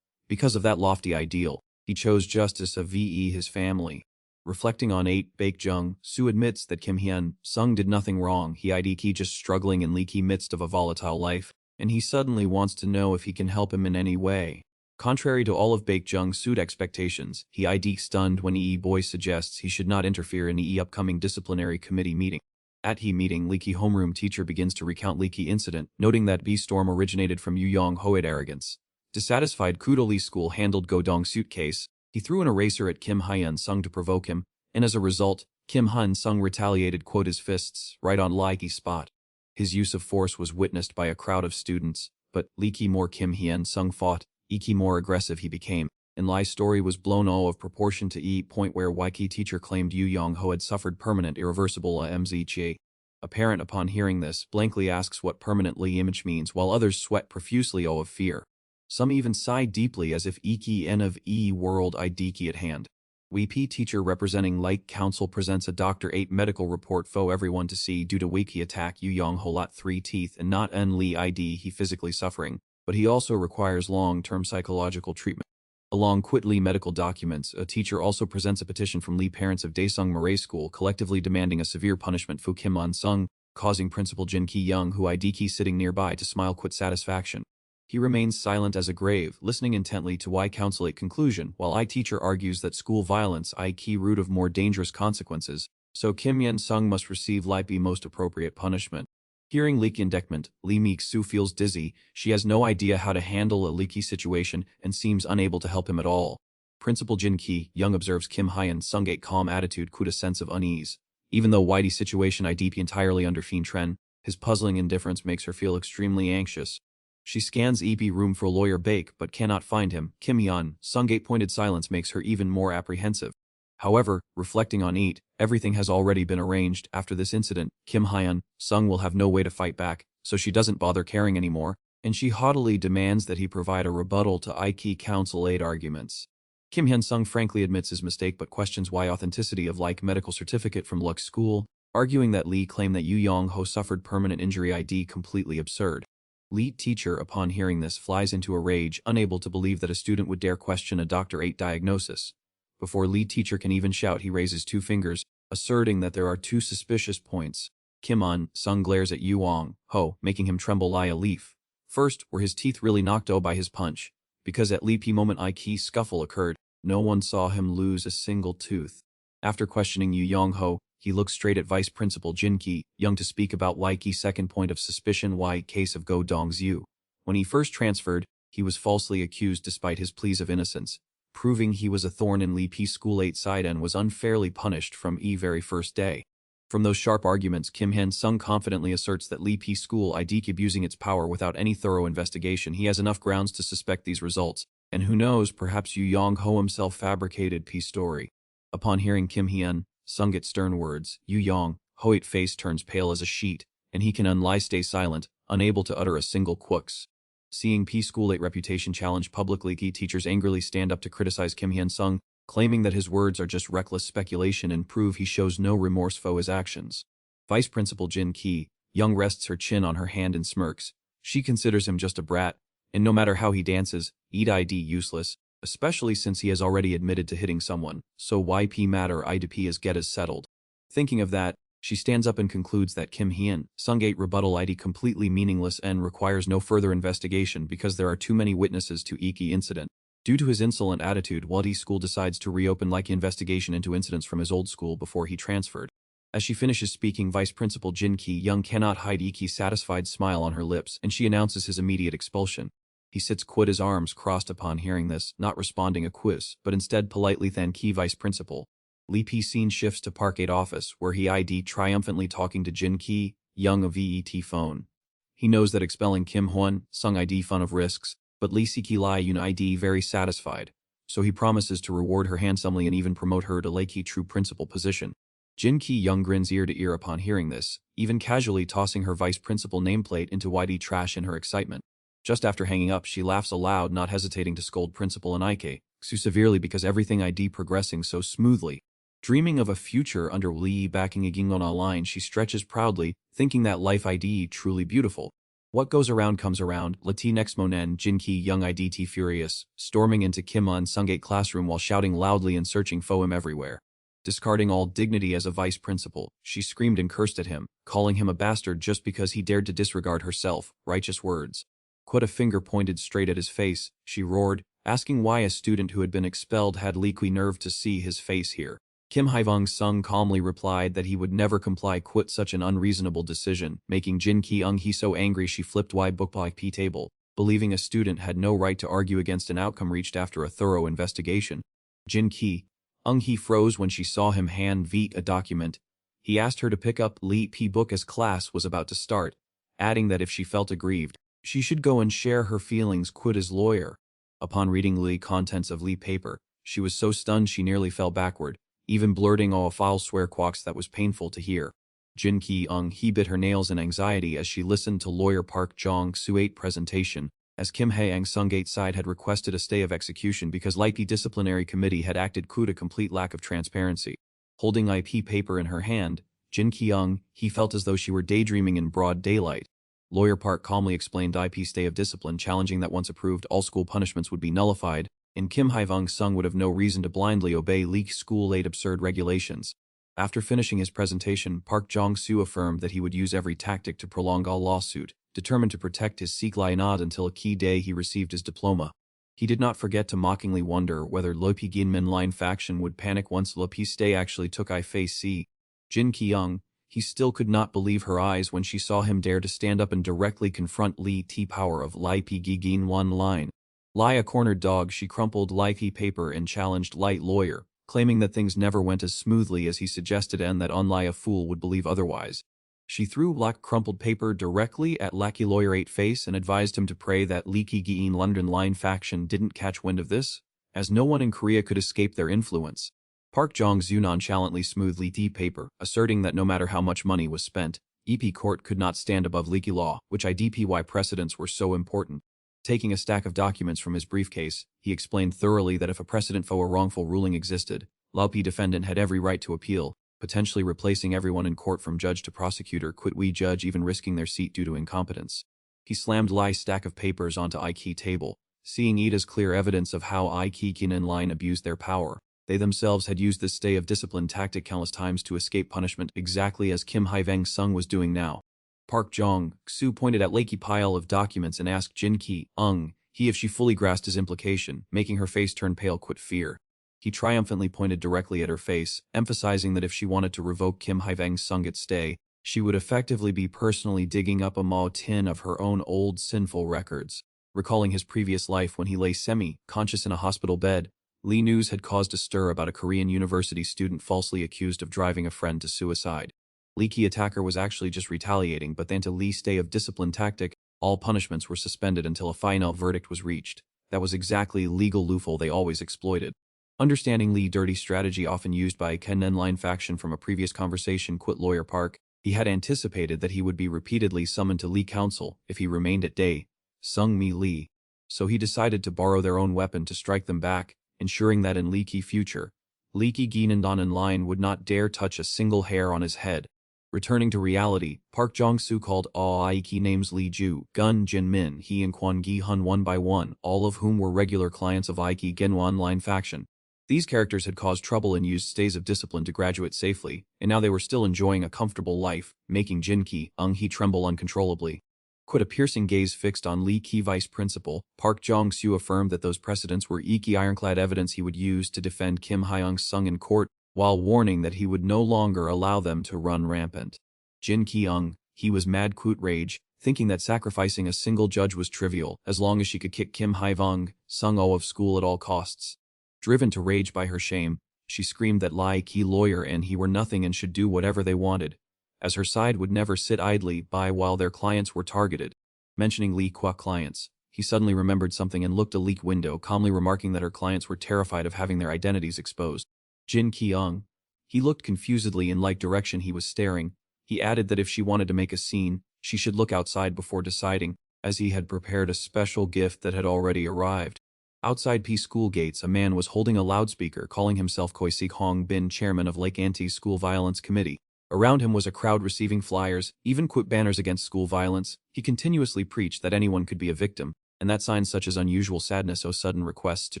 Because of that lofty ideal, he chose justice of his family. Reflecting on 8, Baek Jung-su admits that Kim Hyun-sung did nothing wrong. He just struggling in leaky midst of a volatile life, and he suddenly wants to know if he can help him in any way. Contrary to all of Baek Jung-su's expectations, he stunned when boy suggests he should not interfere in upcoming disciplinary committee meeting. At meeting, Lee Ki homeroom teacher begins to recount Lee Ki incident, noting that storm originated from Yu Yong-ho's arrogance. Dissatisfied, Lee school handled Go Dong-suit case. He threw an eraser at Kim Hyun-sung to provoke him, and as a result, Kim Hyun-sung retaliated his fists right on Lee Ki's spot. His use of force was witnessed by a crowd of students, but Lee Ki more Kim Hyun-sung fought, more aggressive he became, and Lai's story was blown out of proportion to point where Ki teacher claimed Yu Yong-ho had suffered permanent irreversible MZHA. A parent upon hearing this blankly asks what permanently image means, while others sweat profusely of fear. Some even sigh deeply as if end of world idiki at hand. WP teacher representing council presents a Dr. 8 medical report for everyone to see due to Wiki attack Yu Yong-ho lot 3 teeth and not Lee he physically suffering, but he also requires long-term psychological treatment. Along Lee medical documents, a teacher also presents a petition from Lee parents of Daesung Murray School collectively demanding a severe punishment for Kim Un-sung, causing Principal Jin Ki-young who sitting nearby to smile satisfaction. He remains silent as a grave, listening intently to Y counsel a conclusion, while I teacher argues that school violence I key root of more dangerous consequences, so Kim Yen Sung must receive Lipe most appropriate punishment. Hearing leaky indictment, Lee Meek Soo feels dizzy. She has no idea how to handle a leaky situation and seems unable to help him at all. Principal Jin Ki Young observes Kim Hyun Sung a calm attitude could a sense of unease. Even though Whitey's situation IDP entirely under Fiend Tren, his puzzling indifference makes her feel extremely anxious. She scans EP room for lawyer Bake but cannot find him. Kim Hyun Sungate pointed silence makes her even more apprehensive. However, reflecting on it, everything has already been arranged. After this incident, Kim Hyun Sung will have no way to fight back, so she doesn't bother caring anymore, and she haughtily demands that he provide a rebuttal to Ike counsel aid arguments. Kim Hyun Sung frankly admits his mistake but questions why authenticity of like medical certificate from Lux School, arguing that Lee claimed that Yu Yong Ho suffered permanent injury ID completely absurd. Lee teacher upon hearing this flies into a rage, unable to believe that a student would dare question a Dr. 8 diagnosis. Before Lee teacher can even shout, he raises two fingers, asserting that there are two suspicious points. Kim Un Sung glares at Yu Yong Ho, making him tremble like a leaf. First, were his teeth really knocked out by his punch? Because at Lee P moment Ike scuffle occurred, no one saw him lose a single tooth. After questioning Yu Yong Ho, he looks straight at Vice Principal Jin Ki Young to speak about Waiki's second point of suspicion case of Go Dong's Yu. When he first transferred, he was falsely accused despite his pleas of innocence, proving he was a thorn in Lee P School 8 side and was unfairly punished from very first day. From those sharp arguments, Kim Hyun Sung confidently asserts that Lee P School ID abusing its power without any thorough investigation. He has enough grounds to suspect these results, and who knows, perhaps Yu Yong Ho himself fabricated P story. Upon hearing Kim Hyun Sung get stern words, Yu Yong Ho's face turns pale as a sheet, and he can stay silent, unable to utter a single quooks. Seeing P School 8 reputation challenged publicly, key teachers angrily stand up to criticize Kim Hyun Sung, claiming that his words are just reckless speculation and prove he shows no remorse for his actions. Vice Principal Jin Ki Young rests her chin on her hand and smirks. She considers him just a brat, and no matter how he dances, ID useless, especially since he has already admitted to hitting someone, so YP matter IDP is get as settled. Thinking of that, she stands up and concludes that Kim Hyun Sungate rebuttal ID completely meaningless and requires no further investigation because there are too many witnesses to Iki incident. Due to his insolent attitude, Wadi School decides to reopen like investigation into incidents from his old school before he transferred. As she finishes speaking, Vice Principal Jin Ki Young cannot hide Iki's satisfied smile on her lips, and she announces his immediate expulsion. He sits quit his arms crossed upon hearing this, not responding a quiz, but instead politely thank Ki Vice Principal. Lee P scene shifts to Park 8 office, where he ID triumphantly talking to Jin Ki Young a VET phone. He knows that expelling Kim Hyun Sung ID fun of risks, but Lee Siki Lai Yun ID very satisfied, so he promises to reward her handsomely and even promote her to Lei Ki true principal position. Jin Ki Young grins ear to ear upon hearing this, even casually tossing her vice principal nameplate into YD trash in her excitement. Just after hanging up, she laughs aloud, not hesitating to scold Principal and Ike so severely because everything ID progressing so smoothly. Dreaming of a future under Lee backing a Gingon online, she stretches proudly, thinking that life ID truly beautiful. What goes around comes around. Latinx Monen Jin Ki Young IDT furious, storming into Kim Un Sungate classroom while shouting loudly and searching for him everywhere. Discarding all dignity as a vice principal, she screamed and cursed at him, calling him a bastard just because he dared to disregard her self-righteous words. Quite a finger pointed straight at his face, she roared, asking why a student who had been expelled had Liqui nerve to see his face here. Kim Haivong Sung calmly replied that he would never comply quit such an unreasonable decision, making Jin Ki Ung Hee so angry she flipped Y book like P table, believing a student had no right to argue against an outcome reached after a thorough investigation. Jin Ki Ung Hee froze when she saw him hand Veet a document. He asked her to pick up Lee P book as class was about to start, adding that if she felt aggrieved, she should go and share her feelings quit as lawyer. Upon reading Lee contents of Lee paper, she was so stunned she nearly fell backward, even blurting all foul swear quacks that was painful to hear. Jin Ki Ung Hee bit her nails in anxiety as she listened to lawyer Park Jong Suate presentation, as Kim Hae-ang Sungate side had requested a stay of execution because Lipe disciplinary committee had acted coup to complete lack of transparency. Holding IP paper in her hand, Jin Ki Ung Hee felt as though she were daydreaming in broad daylight. Lawyer Park calmly explained IP stay of discipline, challenging that once approved all school punishments would be nullified, and Kim Haivong Sung would have no reason to blindly obey Leak School 8 absurd regulations. After finishing his presentation, Park Jong-soo affirmed that he would use every tactic to prolong all lawsuit, determined to protect his Sikh Lionad until a key day he received his diploma. He did not forget to mockingly wonder whether Lopi Ginmin line faction would panic once Lopi Stay actually took I face C. Jin Kyung, he still could not believe her eyes when she saw him dare to stand up and directly confront Li T power of Lai Pi Gigin one line. Lai a cornered dog, she crumpled Lai Pi paper and challenged Light Lawyer, claiming that things never went as smoothly as he suggested and that unlike a fool would believe otherwise. She threw black crumpled paper directly at Lackey Lawyer 8 face and advised him to pray that Leaky Giin London line faction didn't catch wind of this, as no one in Korea could escape their influence. Park Jong-soo nonchalantly smoothed Lee T paper, asserting that no matter how much money was spent, EP court could not stand above leaky law, which IDPY precedents were so important. Taking a stack of documents from his briefcase, he explained thoroughly that if a precedent for a wrongful ruling existed, Laupi defendant had every right to appeal, potentially replacing everyone in court from judge to prosecutor, quit we judge even risking their seat due to incompetence. He slammed Lai's stack of papers onto Iki table, seeing it as clear evidence of how Iki Kin and Line abused their power. They themselves had used this stay of discipline tactic countless times to escape punishment, exactly as Kim Hae-vang Sung was doing now. Park Jong-soo pointed at Lakey pile of documents and asked Jin Ki-ung, if she fully grasped his implication, making her face turn pale quit fear. He triumphantly pointed directly at her face, emphasizing that if she wanted to revoke Kim Hae-vang Sung's stay, she would effectively be personally digging up a tin of her own old sinful records. Recalling his previous life when he lay semi-conscious in a hospital bed, Lee news had caused a stir about a Korean university student falsely accused of driving a friend to suicide. Leaky attacker was actually just retaliating, but thanks to Lee's stay of discipline tactic, all punishments were suspended until a final verdict was reached. That was exactly legal loophole they always exploited. Understanding Lee dirty strategy often used by Ken Line faction from a previous conversation quit lawyer Park, he had anticipated that he would be repeatedly summoned to Lee counsel if he remained at Dae Sung Mi Lee. So he decided to borrow their own weapon to strike them back, ensuring that in Leaky future, Leaky Ginandon in line would not dare touch a single hair on his head. Returning to reality, Park Jong-soo called all Aiki names Lee Ju, Gun Jin Min, he and Kwon Gi Hun one by one, all of whom were regular clients of Aiki Genwan line faction. These characters had caused trouble and used stays of discipline to graduate safely, and now they were still enjoying a comfortable life, making Jin Ki-ung tremble uncontrollably. Quit a piercing gaze fixed on Lee Ki vice principal, Park Jong-soo affirmed that those precedents were Iki ironclad evidence he would use to defend Kim Hae-young Sung in court, while warning that he would no longer allow them to run rampant. Jin Ki-ung, he was mad quit rage, thinking that sacrificing a single judge was trivial, as long as she could kick Kim Hae-vang Sung out of school at all costs. Driven to rage by her shame, she screamed that Lai Ki lawyer and he were nothing and should do whatever they wanted, as her side would never sit idly by while their clients were targeted. Mentioning Lee Kwa clients, he suddenly remembered something and looked a leak window, calmly remarking that her clients were terrified of having their identities exposed. Jin Ki-ung, he looked confusedly in like direction he was staring. He added that if she wanted to make a scene, she should look outside before deciding, as he had prepared a special gift that had already arrived. Outside P school gates, a man was holding a loudspeaker calling himself Koi Sik Hong Bin, chairman of Lake Anti-School Violence Committee. Around him was a crowd receiving flyers, even quit banners against school violence. He continuously preached that anyone could be a victim, and that signs such as unusual sadness or sudden requests to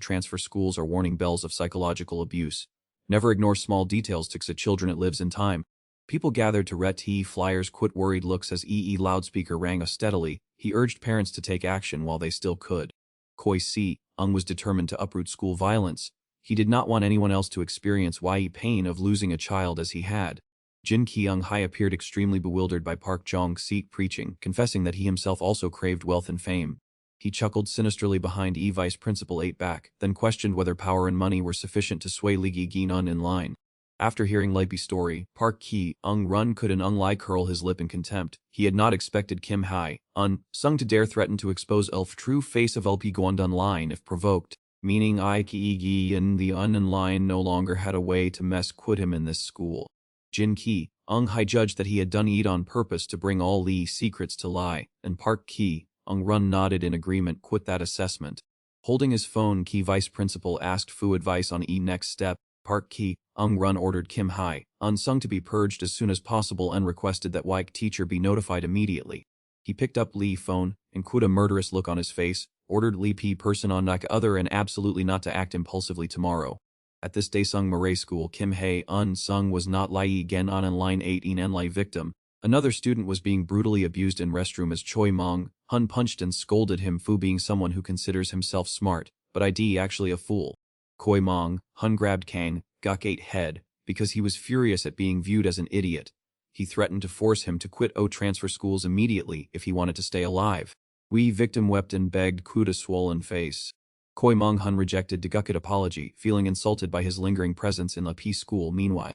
transfer schools are warning bells of psychological abuse. Never ignore small details to children, it lives in time. People gathered to read flyers, quit worried looks as loudspeaker rang steadily. He urged parents to take action while they still could. Koi Si-ung was determined to uproot school violence. He did not want anyone else to experience pain of losing a child as he had. Jin Ki-ung Hai appeared extremely bewildered by Park Jong-soo preaching, confessing that he himself also craved wealth and fame. He chuckled sinisterly behind Vice Principal 8 back, then questioned whether power and money were sufficient to sway Lee Gi-nun in line. After hearing Leipi's story, Park Ki-ung Run could an ung curl his lip in contempt. He had not expected Kim Hae-un Sung to dare threaten to expose Elf true face of LP Gwandun line if provoked, meaning Iki and the Un line no longer had a way to mess quit him in this school. Jin Ki-ung Hai judged that he had done it on purpose to bring all Lee's secrets to lie, and Park Ki-ung Run nodded in agreement quit that assessment. Holding his phone, Ki Vice Principal asked Fu advice on next step. Park Ki-ung Run ordered Kim Hae-un Sung to be purged as soon as possible and requested that Wike teacher be notified immediately. He picked up Lee's phone, and quit a murderous look on his face, ordered Lee P person on other and absolutely not to act impulsively tomorrow. At this Daesung Murray school, Kim Hae-un Sung was not Lai Gen on in line 18 and Lai victim, Another student was being brutally abused in restroom as Choi Mong Hun punched and scolded him for being someone who considers himself smart, but actually a fool. Choi Mong Hun grabbed Kang Guk-8 head because he was furious at being viewed as an idiot. He threatened to force him to quit or transfer schools immediately if he wanted to stay alive. Victim wept and begged Kuda's swollen face. Choi Mong Hun rejected Guk-8 apology, feeling insulted by his lingering presence in La P school. Meanwhile,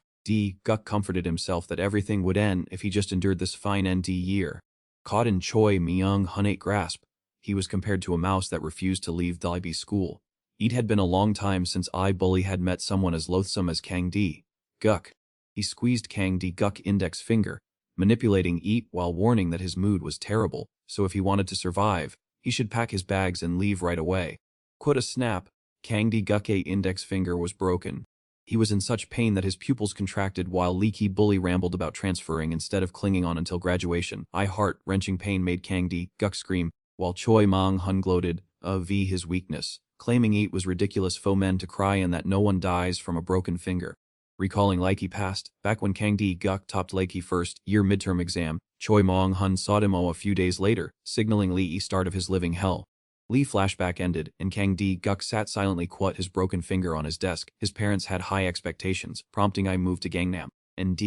Guk comforted himself that everything would end if he just endured this fine ND year. Caught in Choi Myung Hun grasp, he was compared to a mouse that refused to leave Dalibi school. It had been a long time since bully had met someone as loathsome as Kang Guk. He squeezed Kang Guk index finger, manipulating Eat while warning that his mood was terrible, so if he wanted to survive, he should pack his bags and leave right away. Quit a snap, Kang Guk index finger was broken. He was in such pain that his pupils contracted while Leaky Bully rambled about transferring instead of clinging on until graduation. Heart-wrenching pain made Kang Guk scream, while Choi Mong Hun gloated, his weakness, claiming Eat was ridiculous for men to cry and that no one dies from a broken finger. Recalling Likey past, back when Kang Guk topped Likey first-year midterm exam, Choi Mong Hun sought him a few days later, signaling Lee start of his living hell. Lee flashback ended, and Kang Guk sat silently his broken finger on his desk. His parents had high expectations, prompting I moved to Gangnam, and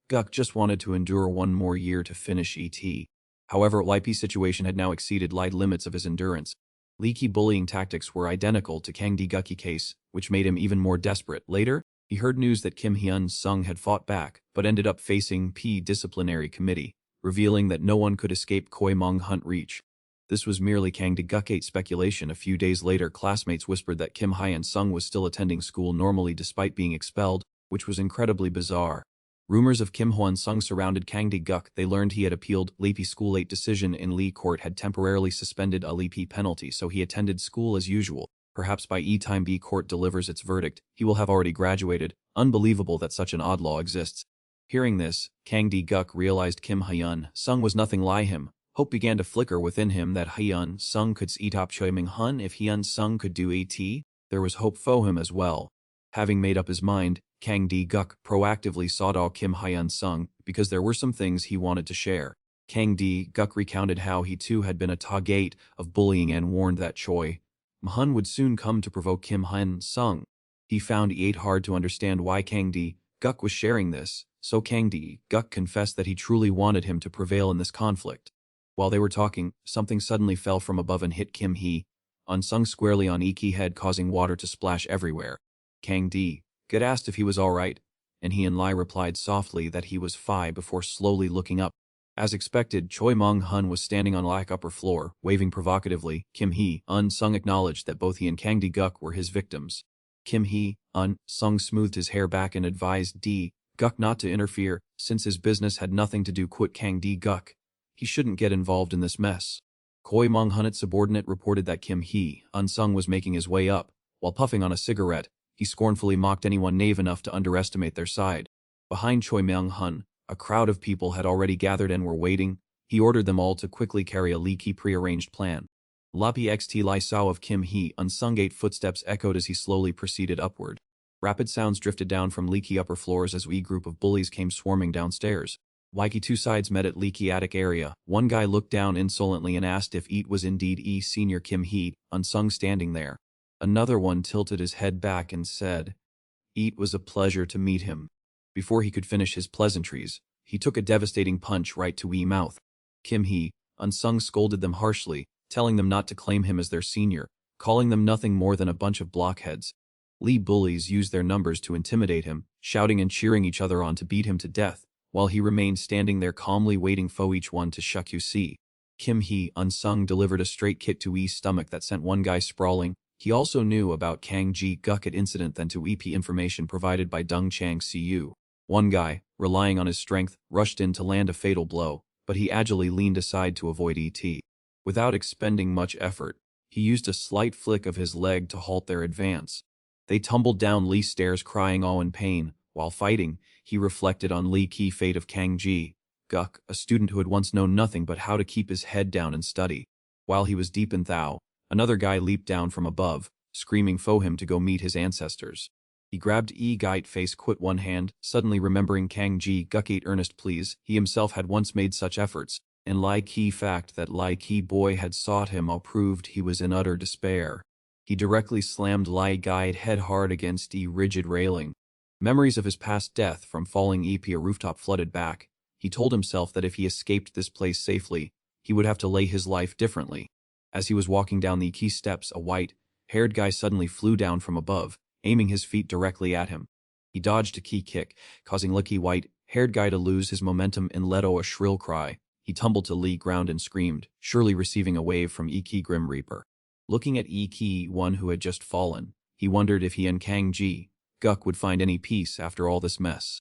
Guk just wanted to endure one more year to finish ET. However, YP's situation had now exceeded light limits of his endurance. Leaky bullying tactics were identical to Kang Guk's case, which made him even more desperate. Later, he heard news that Kim Hyun-sung had fought back, but ended up facing P disciplinary committee, revealing that no one could escape Choi Mong Hun's reach. This was merely Kang Guk-8's speculation. A few days later, classmates whispered that Kim Hyun-sung was still attending school normally despite being expelled, which was incredibly bizarre. Rumors of Kim Hyun-sung surrounded Kang Guk. They learned he had appealed Lepi School 8 decision in Lee Court had temporarily suspended a Lepi penalty, so he attended school as usual. Perhaps by time B Court delivers its verdict, he will have already graduated. Unbelievable that such an odd law exists. Hearing this, Kang Guk realized Kim Hyun-sung was nothing like him. Hope began to flicker within him that Hyun-sung could up Choi Ming Hun if Hyun-sung could do AT. There was hope for him as well. Having made up his mind, Kang Guk proactively sought out Kim Hyun-sung because there were some things he wanted to share. Kang Guk recounted how he too had been a target of bullying and warned that Choi Hun would soon come to provoke Kim Hyun-sung. He found it hard to understand why Kang Guk was sharing this, so Kang Guk confessed that he truly wanted him to prevail in this conflict. While they were talking, something suddenly fell from above and hit Kim Hyun-sung squarely on Iki's head, causing water to splash everywhere. Kang Guk asked if he was alright, and Hyun-lai replied softly that he was fine before slowly looking up. As expected, Choi Mong Hun was standing on the upper floor, waving provocatively. Kim Hyun-sung acknowledged that both he and Kang Guk were his victims. Kim Hyun-sung smoothed his hair back and advised Guk not to interfere, since his business had nothing to do with Kang Guk. He shouldn't get involved in this mess. Choi Mong Hun's subordinate reported that Kim Hyun-sung was making his way up. While puffing on a cigarette, he scornfully mocked anyone naive enough to underestimate their side. Behind Choi Mong Hun, a crowd of people had already gathered and were waiting. He ordered them all to quickly carry a leaky prearranged plan. Lapi xt Lai Sao of Kim Hyun-sung 8 footsteps echoed as he slowly proceeded upward. Rapid sounds drifted down from leaky upper floors as a group of bullies came swarming downstairs. Like two sides met at leaky attic area. One guy looked down insolently and asked if it was indeed senior Kim Hyun-sung standing there. Another one tilted his head back and said, "It was a pleasure to meet him." Before he could finish his pleasantries, he took a devastating punch right to mouth. Kim Hyun-sung scolded them harshly, telling them not to claim him as their senior, calling them nothing more than a bunch of blockheads. Lee bullies used their numbers to intimidate him, shouting and cheering each other on to beat him to death, while he remained standing there calmly waiting for each one to shuck you see. Kim Hyun-sung delivered a straight kick to E's stomach that sent one guy sprawling. He also knew about Kang Guk incident than to EP information provided by Dung Chang Siu. One guy, relying on his strength, rushed in to land a fatal blow, but he agilely leaned aside to avoid ET. Without expending much effort, he used a slight flick of his leg to halt their advance. They tumbled down Lee's stairs crying all in pain. While fighting, he reflected on Lee's fate of Kang Guk, a student who had once known nothing but how to keep his head down and study. While he was deep in thought, another guy leaped down from above, screaming for him to go meet his ancestors. He grabbed Gite face quit one hand, suddenly remembering Kang Ji Guk ate earnest pleas. He himself had once made such efforts, and key fact that key boy had sought him all proved he was in utter despair. He directly slammed Gite head hard against rigid railing. Memories of his past death from falling a rooftop flooded back. He told himself that if he escaped this place safely, he would have to lay his life differently. As he was walking down the key steps, a white-haired guy suddenly flew down from above, aiming his feet directly at him. He dodged a key kick, causing the white-haired guy to lose his momentum and let out a shrill cry. He tumbled to the ground and screamed, surely receiving a wave from Grim Reaper. Looking at one who had just fallen, he wondered if he and Kang Ji Guk would find any peace after all this mess.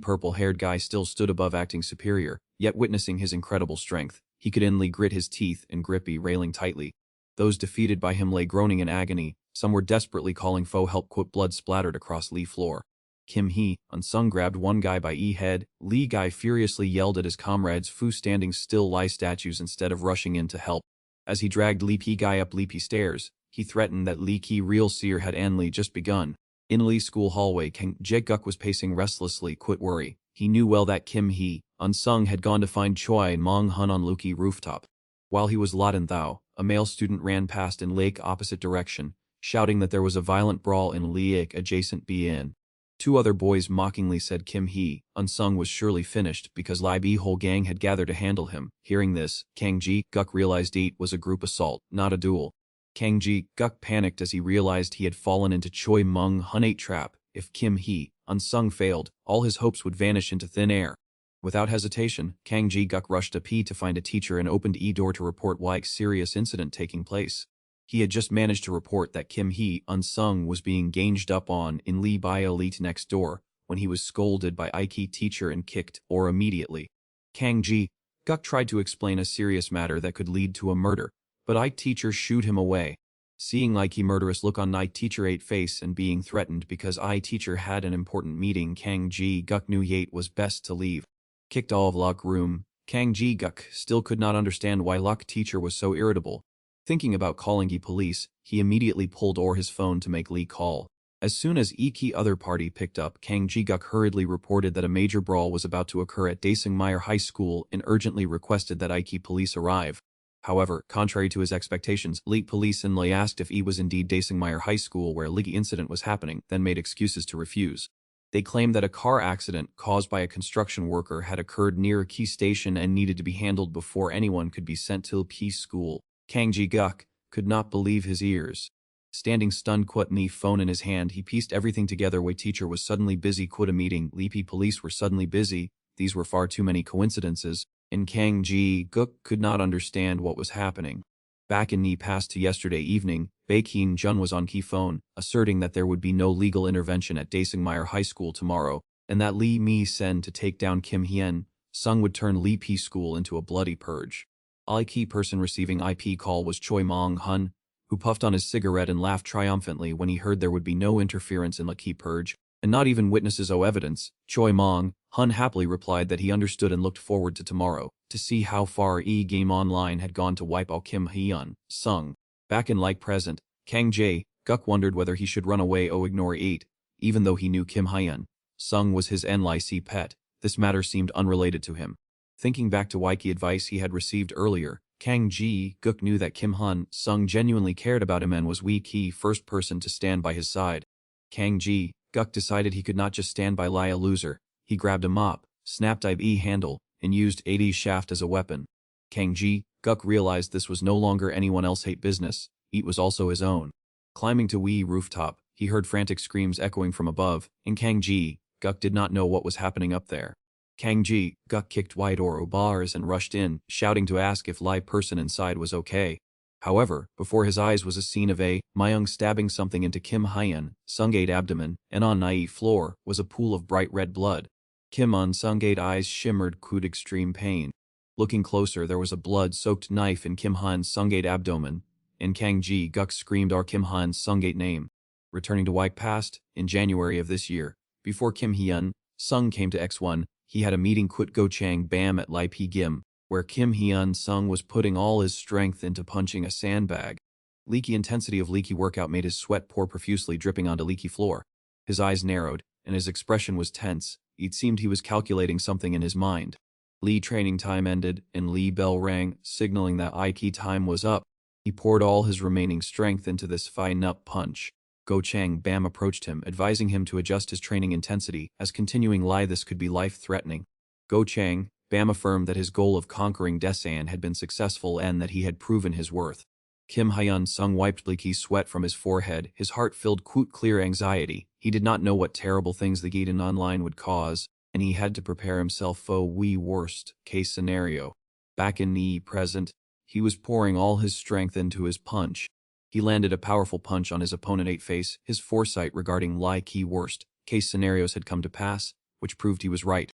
Purple-haired guy still stood above acting superior, yet witnessing his incredible strength, he could inly grit his teeth and grip railing tightly. Those defeated by him lay groaning in agony, some were desperately calling for help. Blood splattered across floor. Kim Hee-unsung grabbed one guy by head. Guy furiously yelled at his comrades Fu standing still lie statues instead of rushing in to help. As he dragged Guy up stairs, he threatened that Ki real seer had just begun. In school hallway, Kang Jae-guk was pacing restlessly. Quit worry. He knew well that Kim Hee-unsung had gone to find Choi Mong-hun on Luki rooftop. While he was Lotan Thao, a male student ran past in lake opposite direction, shouting that there was a violent brawl in Liak adjacent BN. Two other boys mockingly said Kim Hee-unsung was surely finished because Bi whole gang had gathered to handle him. Hearing this, Kang Ji-guk realized it was a group assault, not a duel. Kang Ji-guk panicked as he realized he had fallen into Choi Mong-hun trap. If Kim Hee-unsung failed, all his hopes would vanish into thin air. Without hesitation, Kang Ji-guk rushed to find a teacher and opened door to report serious incident taking place. He had just managed to report that Kim Hee-unsung was being ganged up on in Lee by elite next door, when he was scolded by teacher and kicked immediately. Kang Ji-guk tried to explain a serious matter that could lead to a murder, but teacher shooed him away. Seeing murderous look on teacher face and being threatened because teacher had an important meeting, Kang Ji-guk knew was best to leave. Kicked all of lock room, Kang Ji-guk still could not understand why lock teacher was so irritable. Thinking about calling police, he immediately pulled his phone to make Lee call. As soon as other party picked up, Kang Ji-guk hurriedly reported that a major brawl was about to occur at Daesungmyeor High School and urgently requested that police arrive. However, contrary to his expectations, Lee police and Lee asked if he was indeed Daesungmyeor High School where Lee incident was happening, then made excuses to refuse. They claimed that a car accident caused by a construction worker had occurred near a key station and needed to be handled before anyone could be sent to P school. Kang Ji-guk could not believe his ears. Standing stunned, phone in his hand, he pieced everything together. Teacher was suddenly busy. A meeting. Lee police were suddenly busy. These were far too many coincidences, and Kang Ji-guk could not understand what was happening. Back in past to yesterday evening, Baekhin Jun was on key phone, asserting that there would be no legal intervention at Daesungmyeor High School tomorrow, and that Lee Mi-sen to take down Kim Hien-sung would turn Lee P School into a bloody purge. A key person receiving IP call was Choi Mong-hun, who puffed on his cigarette and laughed triumphantly when he heard there would be no interference in the key purge, and not even witnesses or evidence. Choi Mong-hun happily replied that he understood and looked forward to tomorrow, to see how far Game Online had gone to wipe out Kim Hien-sung. Back in present, Kang Jae-guk wondered whether he should run away or ignore it. Even though he knew Kim Hien-sung was his NLIC pet, this matter seemed unrelated to him. Thinking back to advice he had received earlier, Kang Ji-guk knew that Kim Hien-sung genuinely cared about him and was the first person to stand by his side. Kang Ji-guk decided he could not just stand by a loser. He grabbed a mop, snapped handle, and used AD shaft as a weapon. Kang Ji-guk realized this was no longer anyone else's business, it was also his own. Climbing to rooftop, he heard frantic screams echoing from above, and Kang Ji-guk did not know what was happening up there. Kang Ji-guk kicked wide bars and rushed in, shouting to ask if person inside was okay. However, before his eyes was a scene of Myung stabbing something into Kim Hien-sung's abdomen, and on floor was a pool of bright red blood. Kim Hien-sung's eyes shimmered with extreme pain. Looking closer, there was a blood-soaked knife in Kim Hien-sung's abdomen, and Kang Ji-guk screamed Kim Hien-sung's name. Returning to past, in January of this year, before Kim Hien-sung came to X1, he had a meeting Gochang Bam at Lai P Gim, where Kim Hien-sung was putting all his strength into punching a sandbag. Leaky intensity of leaky workout made his sweat pour profusely, dripping onto leaky floor. His eyes narrowed, and his expression was tense. It seemed he was calculating something in his mind. Lee training time ended, and Lee bell rang, signaling that Aiki time was up. He poured all his remaining strength into this fine-up punch. Go Chang Bam approached him, advising him to adjust his training intensity, as continuing this could be life-threatening. Go Chang Bam affirmed that his goal of conquering Desan had been successful and that he had proven his worth. Kim Hyun Sung wiped bleaky sweat from his forehead, his heart filled clear anxiety. He did not know what terrible things the Gaiden Online would cause, and he had to prepare himself for worst case scenario. Back in the present, he was pouring all his strength into his punch. He landed a powerful punch on his opponent's face. His foresight regarding worst case scenarios had come to pass, which proved he was right.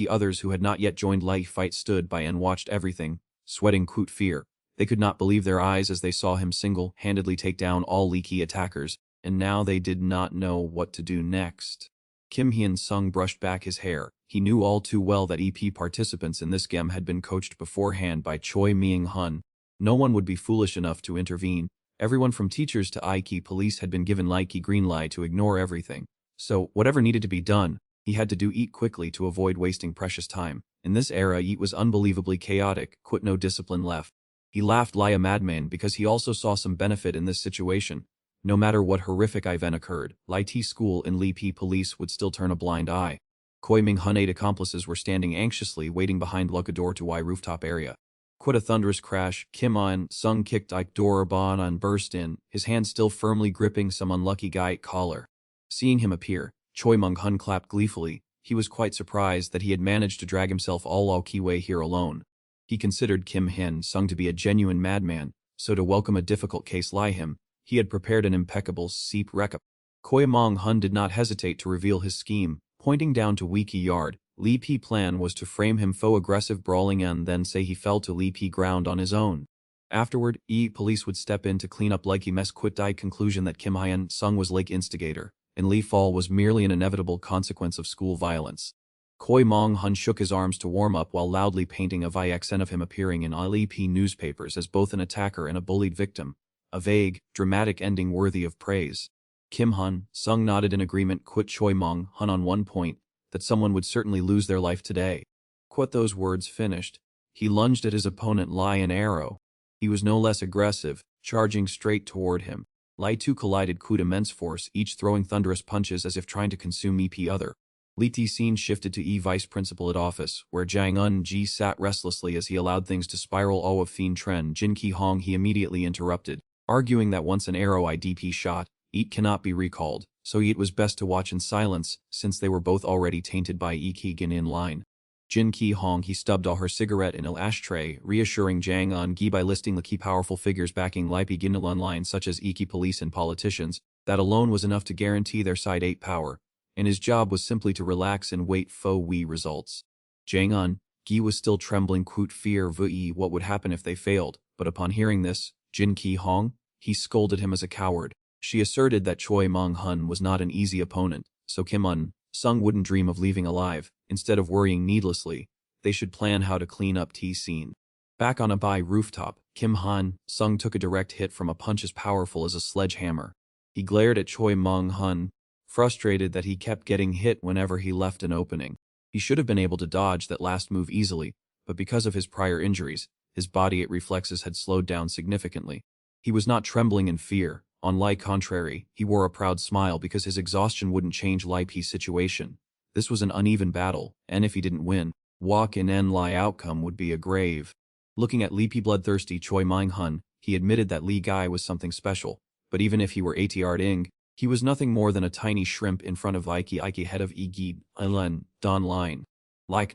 Others who had not yet joined fight stood by and watched everything, sweating fear. They could not believe their eyes as they saw him single-handedly take down all leaky attackers, and now they did not know what to do next. Kim Hyun Sung brushed back his hair. He knew all too well that EP participants in this game had been coached beforehand by Choi Myung-hun. No one would be foolish enough to intervene. Everyone from teachers to Aiki police had been given green light to ignore everything. So, whatever needed to be done, he had to do it quickly to avoid wasting precious time. In this era it was unbelievably chaotic, no discipline left. He laughed like a madman because he also saw some benefit in this situation. No matter what horrific event occurred, T school and P police would still turn a blind eye. Koi Ming-hun 8 accomplices were standing anxiously waiting behind the door to rooftop area. A thunderous crash, Kim On Sung kicked door Bon and burst in, his hand still firmly gripping some unlucky guy collar. Seeing him appear, Choi Mung-hun clapped gleefully. He was quite surprised that he had managed to drag himself all way here alone. He considered Kim Hyun Sung to be a genuine madman, so to welcome a difficult case like him, he had prepared an impeccable Seep Recap. Choi Mung-hun did not hesitate to reveal his scheme, pointing down to Wiki Yard. Lee P plan was to frame him for aggressive brawling and then say he fell to Lee P ground on his own. Afterward, police would step in to clean up mess conclusion that Kim Hyun Sung was instigator, and Lee fall was merely an inevitable consequence of school violence. Choi Mung-hun shook his arms to warm up while loudly painting a VXN of him appearing in LEP newspapers as both an attacker and a bullied victim. A vague, dramatic ending worthy of praise. Kim Hyun Sung nodded in agreement. Choi Mung-hun on one point, that someone would certainly lose their life today. Those words finished, he lunged at his opponent like an arrow. He was no less aggressive, charging straight toward him. Two collided immense force, each throwing thunderous punches as if trying to consume other. Li scene shifted to vice principal at office, where Jang Un-ji sat restlessly as he allowed things to spiral. Of Fiend Tren Jin Ki-hong he immediately interrupted, arguing that once an arrow IDP shot, it cannot be recalled, so it was best to watch in silence, since they were both already tainted by Keegan in line. Jin Ki-hong he stubbed her cigarette in an ashtray, reassuring Jang Un-gi by listing the key powerful figures backing Lipi Ginil online such as Iki police and politicians. That alone was enough to guarantee their side 8 power, and his job was simply to relax and wait for results. Jang Un-gi was still trembling fear what would happen if they failed, but upon hearing this, Jin Ki-hong, he scolded him as a coward. She asserted that Choi Mung-hun was not an easy opponent, so Kim Un-sung wouldn't dream of leaving alive. Instead of worrying needlessly, they should plan how to clean up scene. Back on a rooftop, Kim Han-sung took a direct hit from a punch as powerful as a sledgehammer. He glared at Choi Mung-hun, frustrated that he kept getting hit whenever he left an opening. He should have been able to dodge that last move easily, but because of his prior injuries, his body reflexes had slowed down significantly. He was not trembling in fear. On the contrary, he wore a proud smile because his exhaustion wouldn't change Li's situation. This was an uneven battle, and if he didn't win, walk-in outcome would be a grave. Looking at Lipi bloodthirsty Choi Mung-hun, he admitted that Lee Guy was something special, but even if he were ATR-ing, he was nothing more than a tiny shrimp in front of Ike head of Igid, Ilen, Don Line.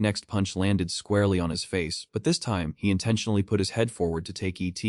Next punch landed squarely on his face, but this time he intentionally put his head forward to take ET.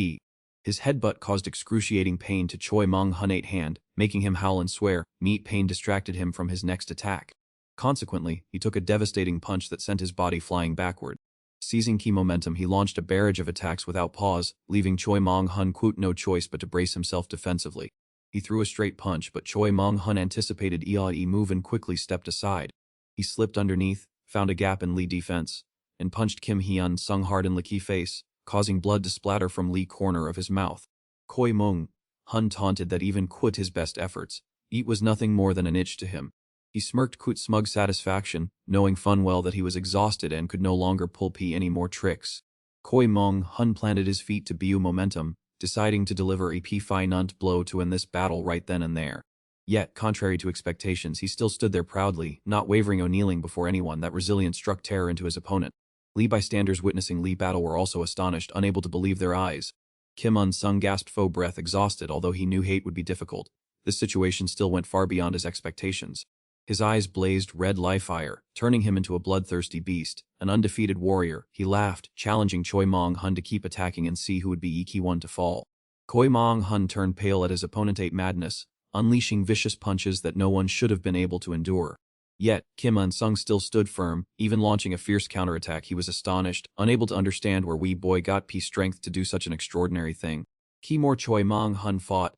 His headbutt caused excruciating pain to Choi Mung-hun's hand, making him howl and swear. Meat pain distracted him from his next attack. Consequently, he took a devastating punch that sent his body flying backward. Seizing key momentum, he launched a barrage of attacks without pause, leaving Choi Mung-hun no choice but to brace himself defensively. He threw a straight punch, but Choi Mung-hun anticipated EAE move and quickly stepped aside. He slipped underneath, found a gap in Lee defense, and punched Kim Hyun Sung hard in Lee face, causing blood to splatter from Lee corner of his mouth. Choi Mung-hun taunted that even his best efforts, Eat was nothing more than an itch to him. He smirked with smug satisfaction, knowing full well that he was exhausted and could no longer pull any more tricks. Koi Mong Hun planted his feet to bu momentum, deciding to deliver a final blow to end this battle right then and there. Yet, contrary to expectations, he still stood there proudly, not wavering or kneeling before anyone. That resilience struck terror into his opponent. Lee bystanders witnessing Lee battle were also astonished, unable to believe their eyes. Kim Un-sung gasped for breath, exhausted, although he knew hate would be difficult. This situation still went far beyond his expectations. His eyes blazed red like fire, turning him into a bloodthirsty beast, an undefeated warrior. He laughed, challenging Choi Mong-hun to keep attacking and see who would be the one to fall. Choi Mong-hun turned pale at his opponent's madness, unleashing vicious punches that no one should have been able to endure. Yet, Kim Un-sung still stood firm, even launching a fierce counterattack. He was astonished, unable to understand where wee boy got strength to do such an extraordinary thing. Ki more Choi Mong-hun fought,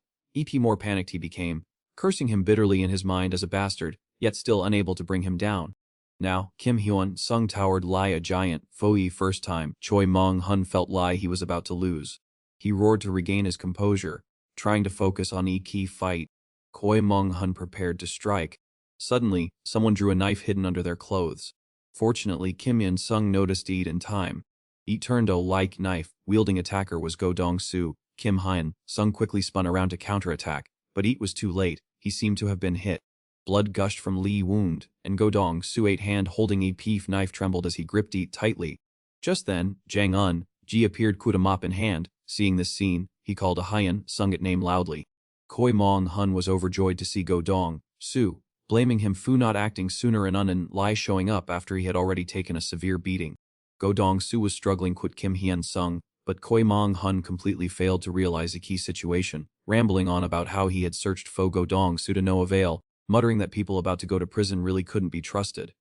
more panicked he became, cursing him bitterly in his mind as a bastard, yet still unable to bring him down. Now, Kim Hyun-sung towered like a giant. For the first time, Choi Mong-hun felt like he was about to lose. He roared to regain his composure, trying to focus on the key fight. Choi Mong-hun prepared to strike. Suddenly, someone drew a knife hidden under their clothes. Fortunately, Kim Hyun-sung noticed it in time. It turned a like knife. Wielding attacker was Go Dong-soo. Kim Hyun-sung quickly spun around to counterattack, but it was too late. He seemed to have been hit. Blood gushed from Lee's wound, and Go Dong-soo's hand holding a knife trembled as he gripped it tightly. Just then, Jang Un-ji appeared with a mop in hand. Seeing this scene, he called a Hyun-sung name loudly. Choi Mong-hun was overjoyed to see Go Dong-soo, blaming him for not acting sooner and lie showing up after he had already taken a severe beating. Go Dong-soo was struggling with Kim Hyun-sung, but Choi Mong-hun completely failed to realize the key situation, rambling on about how he had searched for Go Dong-soo to no avail, muttering that people about to go to prison really couldn't be trusted.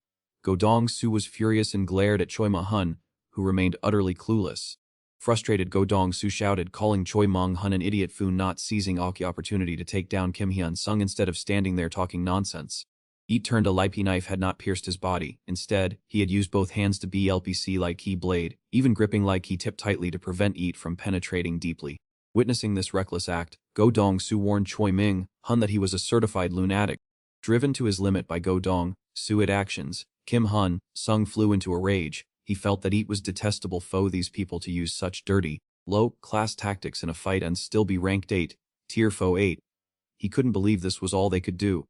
Go Dong-soo was furious and glared at Choi Mong-hun, who remained utterly clueless. Frustrated, Go Dong-soo shouted, calling Choi Mong-hun an idiot for not seizing the opportunity to take down Kim Hyun-sung instead of standing there talking nonsense. It turned a lippy knife had not pierced his body. Instead, he had used both hands to BLPC like key blade, even gripping like key tip tightly to prevent it from penetrating deeply. Witnessing this reckless act, Go Dong-soo warned Choi Ming-hun that he was a certified lunatic. Driven to his limit by Go Dong-soo's actions, Kim Hyun-sung flew into a rage. He felt that it was detestable for these people to use such dirty, low-class tactics in a fight and still be ranked 8, tier 8. He couldn't believe this was all they could do.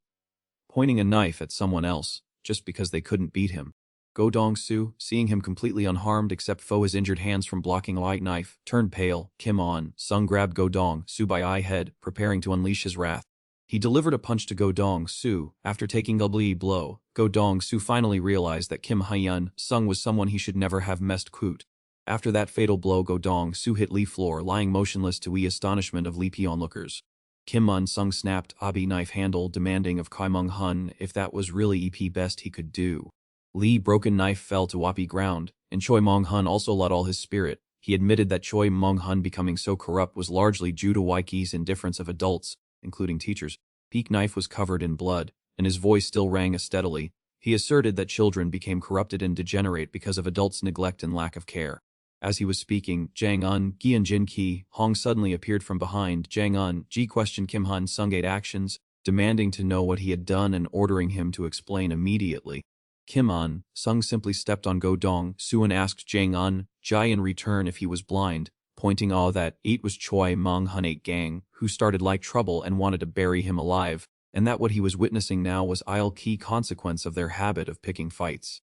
Pointing a knife at someone else, just because they couldn't beat him. Go Dong-soo, seeing him completely unharmed except for his injured hands from blocking a light knife, turned pale. Kim On-sung grabbed Go Dong-soo by head, preparing to unleash his wrath. He delivered a punch to Go Dong-soo. After taking a blow, Go Dong-soo finally realized that Kim Hyun-sung was someone he should never have messed with. After that fatal blow, Go Dong-soo hit Lee floor, lying motionless to the astonishment of Lee onlookers. Kim Un-sung snapped Abi knife handle, demanding of Choi Mong-hun if that was really best he could do. Lee broken knife fell to Wapi ground, and Choi Mong-hun also lost all his spirit. He admitted that Choi Mong-hun becoming so corrupt was largely due to Waiki's indifference of adults, including teachers. Peak knife was covered in blood, and his voice still rang steadily. He asserted that children became corrupted and degenerate because of adults' neglect and lack of care. As he was speaking, Jang Un-gi and Jin Ki-hong suddenly appeared from behind. Jang Un-gi questioned Kim Hyun-sung's actions, demanding to know what he had done and ordering him to explain immediately. Kim Un-sung simply stepped on Go Dong-soo and asked Jang Un-gi in return if he was blind, pointing out that it was Choi Mong-hun's gang who started like trouble and wanted to bury him alive, and that what he was witnessing now was a key consequence of their habit of picking fights.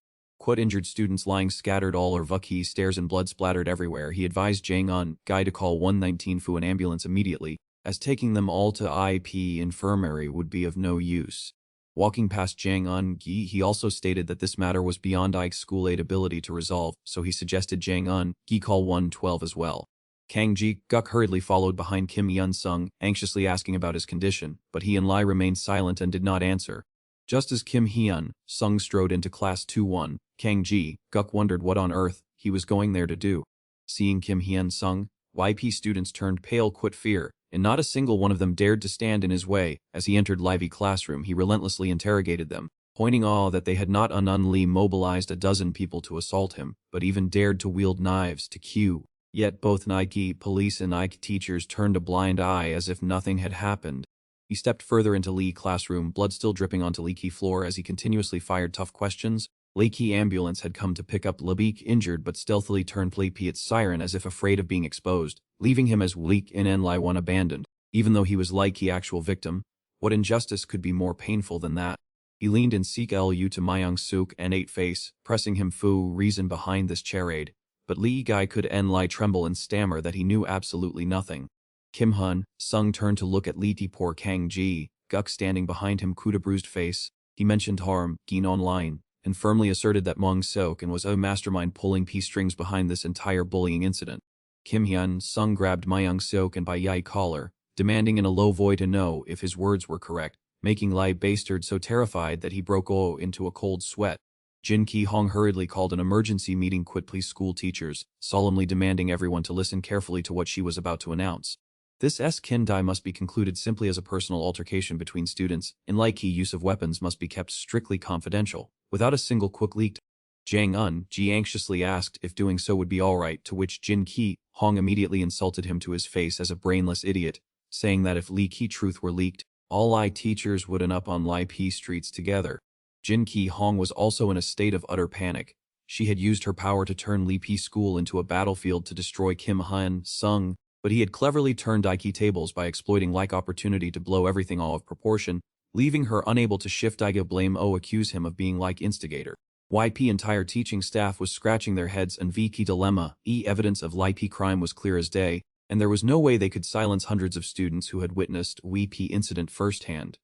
Injured students lying scattered all over the stairs and blood splattered everywhere. He advised Jang Un-gi to call 119 for an ambulance immediately, as taking them all to IP infirmary would be of no use. Walking past Jang Un-gi, he also stated that this matter was beyond Ike's school aid ability to resolve, so he suggested Jang Un-gi call 112 as well. Kang Ji-guk hurriedly followed behind Kim Hyun-sung, anxiously asking about his condition, but he and Lai remained silent and did not answer. Just as Kim Hyun-sung strode into class 2-1, Kang Ji-guk wondered what on earth he was going there to do. Seeing Kim Hyun-sung, YP students turned pale with fear, and not a single one of them dared to stand in his way. As he entered Livy classroom, he relentlessly interrogated them, pointing out that they had not unonly mobilized a dozen people to assault him, but even dared to wield knives to Q. Yet both Nike police and Ike teachers turned a blind eye as if nothing had happened. He stepped further into Lee classroom, blood still dripping onto leaky floor as he continuously fired tough questions. Leaky ambulance had come to pick up Lebeek injured but stealthily turned Leaky its siren as if afraid of being exposed, leaving him as weak in Lai one abandoned, even though he was Leaky actual victim. What injustice could be more painful than that? He leaned in seek Lu to Myung Suk and ate face, pressing him fu reason behind this charade. But Lee Guy could Lai tremble and stammer that he knew absolutely nothing. Kim Hun, Sung turned to look at Lee Poor Kang Ji, Guk standing behind him could a bruised face. He mentioned harm, Gin online, and firmly asserted that Mong Sok and was a mastermind pulling p-strings behind this entire bullying incident. Kim Hyun Sung grabbed Myung Sok and by Yai collar, demanding in a low voice to know if his words were correct, making Lai Bastard so terrified that he broke into a cold sweat. Jin Ki Hong hurriedly called an emergency meeting please school teachers, solemnly demanding everyone to listen carefully to what she was about to announce. This Kindai must be concluded simply as a personal altercation between students, and key use of weapons must be kept strictly confidential, without a single quick leaked. Jang Un-ji anxiously asked if doing so would be alright, to which Jin Ki Hong immediately insulted him to his face as a brainless idiot, saying that if Lee Ki truth were leaked, all Lai teachers would end up on Lai P streets together. Jin Ki Hong was also in a state of utter panic. She had used her power to turn Lee P school into a battlefield to destroy Kim Hyun Sung, but he had cleverly turned Daiki tables by exploiting opportunity to blow everything out of proportion, leaving her unable to shift Daiga blame accuse him of being instigator. YP entire teaching staff was scratching their heads and Viki dilemma, evidence of YP crime was clear as day, and there was no way they could silence hundreds of students who had witnessed YP incident firsthand.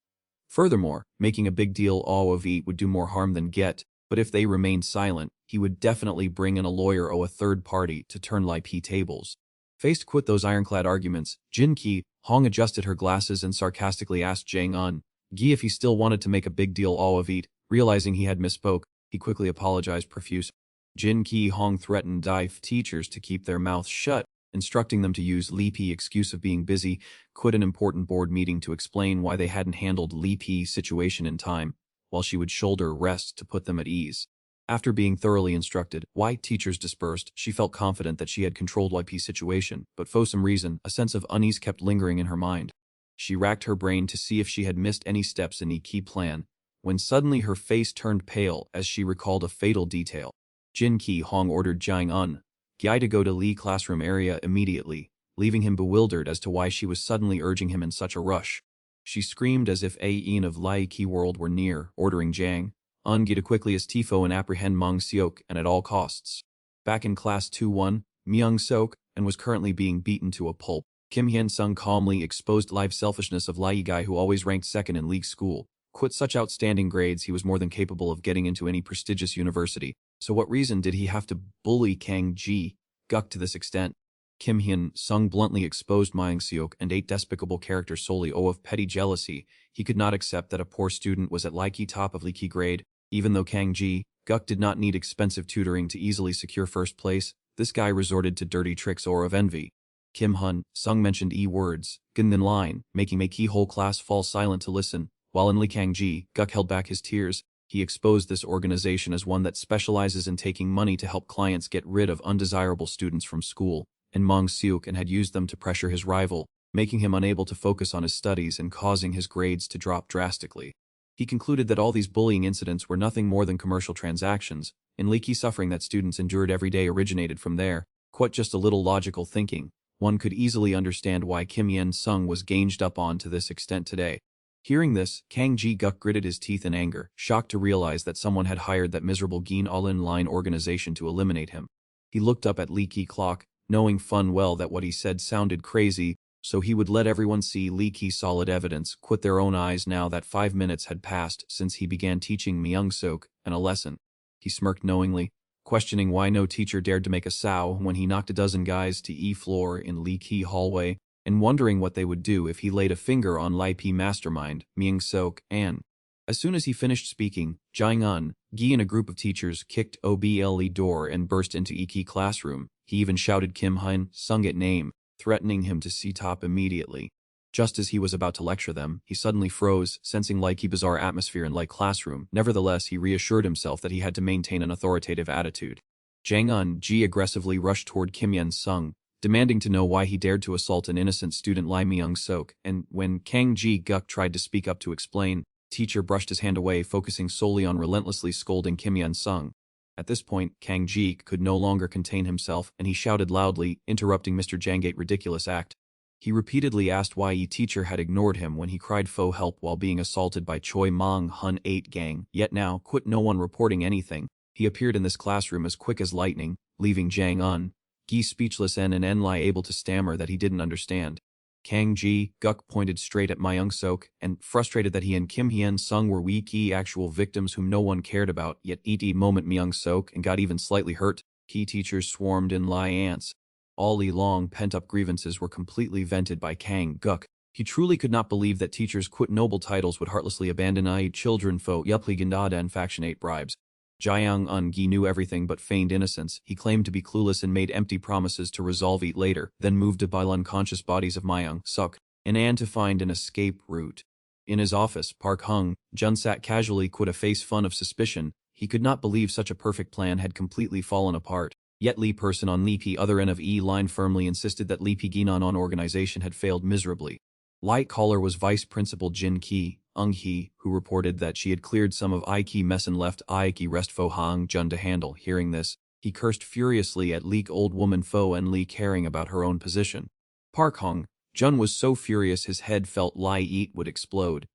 Furthermore, making a big deal of it would do more harm than good, but if they remained silent, he would definitely bring in a lawyer or a third party to turn YP tables. Faced with those ironclad arguments, Jin Ki Hong adjusted her glasses and sarcastically asked Jang Un-gi if he still wanted to make a big deal of it. Realizing he had misspoke, he quickly apologized profusely. Jin Ki Hong threatened DIF teachers to keep their mouths shut, instructing them to use Lee P excuse of being busy, quit an important board meeting to explain why they hadn't handled Lee P situation in time, while she would shoulder rest to put them at ease. After being thoroughly instructed, why teachers dispersed, she felt confident that she had controlled YP's situation, but for some reason, a sense of unease kept lingering in her mind. She racked her brain to see if she had missed any steps in the key plan, when suddenly her face turned pale as she recalled a fatal detail. Jin Ki Hong ordered Jang Un-gi to go to Lee classroom area immediately, leaving him bewildered as to why she was suddenly urging him in such a rush. She screamed as if Ain of Lai Ki world were near, ordering Jang Un-gi to quickly as Tifo and apprehend Mong Seok and at all costs. Back in class 2-1, Myung Sok, and was currently being beaten to a pulp. Kim Hyun Sung calmly exposed live selfishness of Lai Guy who always ranked second in league school. Quit such outstanding grades he was more than capable of getting into any prestigious university, so what reason did he have to bully Kang Ji Guk to this extent? Kim Hyun Sung bluntly exposed Myung Seok and 8 despicable characters solely of petty jealousy. He could not accept that a poor student was at Leiki top of Leaky grade, even though Kang Ji Guk did not need expensive tutoring to easily secure first place. This guy resorted to dirty tricks or of envy. Kim Hun Sung mentioned words, gun in line, making a whole class fall silent to listen, while in Lee Kang Ji Guk held back his tears. He exposed this organization as one that specializes in taking money to help clients get rid of undesirable students from school, and Mong Seok and had used them to pressure his rival, making him unable to focus on his studies and causing his grades to drop drastically. He concluded that all these bullying incidents were nothing more than commercial transactions, and leaky suffering that students endured every day originated from there. Quite just a little logical thinking, one could easily understand why Kim Hyun Sung was ganged up on to this extent today. Hearing this, Kang Ji Guk gritted his teeth in anger, shocked to realize that someone had hired that miserable Gin all-in-line organization to eliminate him. He looked up at Lee Ki clock, knowing fun well that what he said sounded crazy, so he would let everyone see Lee Ki solid evidence with their own eyes now that 5 minutes had passed since he began teaching Myung Sok a lesson. He smirked knowingly, questioning why no teacher dared to make a sow when he knocked a dozen guys to E-floor in Lee Ki hallway, and wondering what they would do if he laid a finger on Lai P mastermind, Myung Sok, and. As soon as he finished speaking, Jang Un-gi and a group of teachers kicked OBLE door and burst into Iki classroom. He even shouted Kim Hyun Sung at name, threatening him to C-top immediately. Just as he was about to lecture them, he suddenly froze, sensing Likey bizarre atmosphere in Like classroom. Nevertheless, he reassured himself that he had to maintain an authoritative attitude. Jang Un-gi aggressively rushed toward Kim Hyun Sung, demanding to know why he dared to assault an innocent student Lee Myung-sok, and when Kang Ji-guk tried to speak up to explain, teacher brushed his hand away, focusing solely on relentlessly scolding Kim Yeon-sung. At this point, Kang Ji could no longer contain himself, and he shouted loudly, interrupting Mr. Jangate's ridiculous act. He repeatedly asked why teacher had ignored him when he cried for help while being assaulted by Choi Mong-hun 8 gang, yet now, quit no one reporting anything. He appeared in this classroom as quick as lightning, leaving Jang-un, Gi speechless and Enlai able to stammer that he didn't understand. Kang Ji-guk pointed straight at Myung-sok, and frustrated that he and Kim Hyun-sung were weak actual victims whom no one cared about, yet moment Myung-sok and got even slightly hurt. Key teachers swarmed in Lie ants. All long pent-up grievances were completely vented by Kang Guk. He truly could not believe that teachers quit noble titles would heartlessly abandon children for Yupligandada and factionate bribes. Jiang-un-gi knew everything but feigned innocence. He claimed to be clueless and made empty promises to resolve it later, then moved to by unconscious bodies of Myung-suk and An to find an escape route. In his office, Park Hung-jun sat casually, quit a face fun of suspicion. He could not believe such a perfect plan had completely fallen apart. Yet Lee person on Lee P other end of line firmly insisted that Lee P Ginan on organization had failed miserably. Light caller was Vice Principal Jin Ki Ung-hee, who reported that she had cleared some of Iki mess and left Iki rest Fo Hang-jun to handle. Hearing this, he cursed furiously at Leek old woman Fo and Lee caring about her own position. Park Hung-jun was so furious his head felt would explode.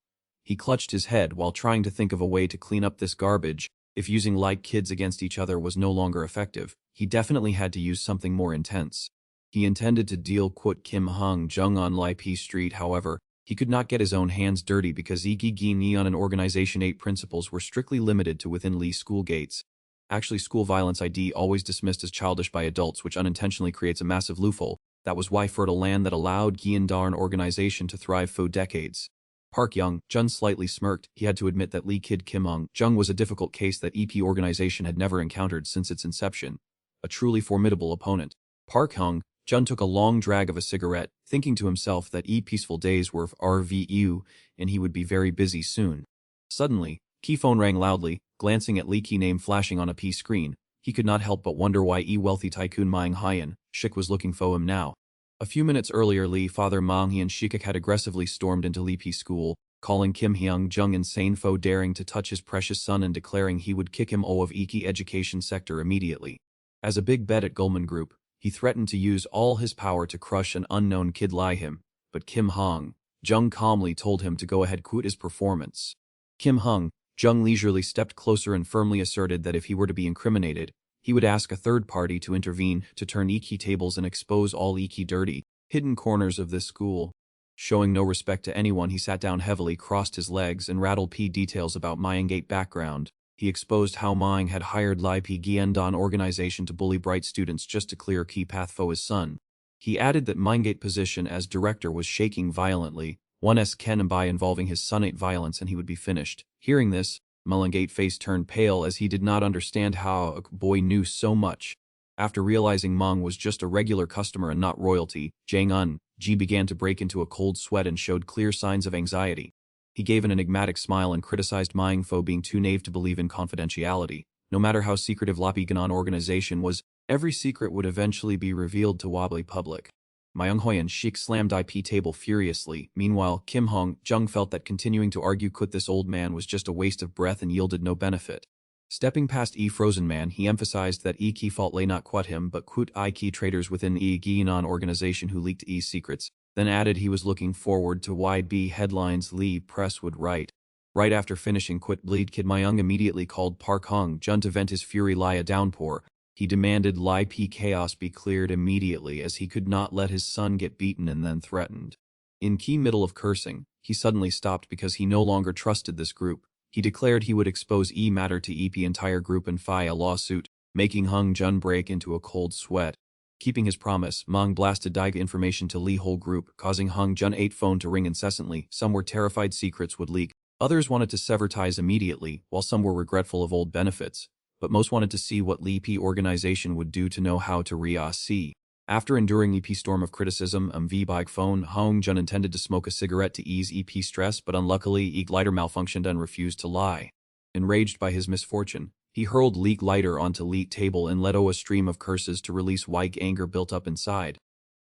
He clutched his head while trying to think of a way to clean up this garbage. If using like kids against each other was no longer effective, he definitely had to use something more intense. He intended to deal Kim Hung-jung on Lai P Street, however, he could not get his own hands dirty because Iki Gi Neon and Organization 8 principles were strictly limited to within Lee school gates. Actually, school violence ID always dismissed as childish by adults, which unintentionally creates a massive loophole. That was why fertile land that allowed Gyeondarn organization to thrive for decades. Park Young-jun slightly smirked. He had to admit that Lee Kid Kim Hung-jung was a difficult case that EP organization had never encountered since its inception. A truly formidable opponent. Park Hung-jun took a long drag of a cigarette, thinking to himself that peaceful days were RVU, and he would be very busy soon. Suddenly, key phone rang loudly. Glancing at Lee Key name flashing on a P screen, he could not help but wonder why wealthy tycoon Myung Hyun Shik was looking for him now. A few minutes earlier, Lee father Mang Hyun Shikik had aggressively stormed into Lee P school, calling Kim Hyung-jung insane for daring to touch his precious son and declaring he would kick him out of Iki education sector immediately. As a big bet at Goldman Group, he threatened to use all his power to crush an unknown kid lie him, but Kim Hung-jung calmly told him to go ahead quit his performance. Kim Hung-jung leisurely stepped closer and firmly asserted that if he were to be incriminated, he would ask a third party to intervene to turn Iki tables and expose all Iki dirty, hidden corners of this school. Showing no respect to anyone, he sat down heavily, crossed his legs, and rattled P details about Myung-gate background. He exposed how Myung had hired Lai P Gyeondan organization to bully bright students just to clear key path for his son. He added that Myung-gate position as director was shaking violently, one Ken by involving his son ate violence and he would be finished. Hearing this, Myung-gate face turned pale as he did not understand how a boy knew so much. After realizing Mong was just a regular customer and not royalty, Jang-un-ji began to break into a cold sweat and showed clear signs of anxiety. He gave an enigmatic smile and criticized Myung for being too naive to believe in confidentiality. No matter how secretive Lapi Ganon organization was, every secret would eventually be revealed to wobbly public. Myung Hoyan Shik slammed IP table furiously. Meanwhile, Kim Hung-jung felt that continuing to argue with this old man was just a waste of breath and yielded no benefit. Stepping past Frozen Man, he emphasized that Key fault lay not quit him but quit Key traders within Gyeonan organization who leaked secrets, then added he was looking forward to wide B headlines Lee press would write. Right after finishing quit bleed Kid Myung immediately called Park Hung-jun to vent his fury lie a downpour. He demanded Lai P chaos be cleared immediately as he could not let his son get beaten and then threatened. In key middle of cursing, he suddenly stopped because he no longer trusted this group. He declared he would expose matter to EP entire group and file a lawsuit, making Hung-jun break into a cold sweat. Keeping his promise, Mong blasted Daiga information to Lee whole group, causing Hung-jun 8 phone to ring incessantly. Some were terrified secrets would leak, others wanted to sever ties immediately, while some were regretful of old benefits. But most wanted to see what Lee P organization would do to know how to re-see. After enduring EP storm of criticism, bike phone, Hung-jun intended to smoke a cigarette to ease EP stress, but unluckily lighter malfunctioned and refused to lie. Enraged by his misfortune, he hurled lighter onto table and let out a stream of curses to release white anger built up inside.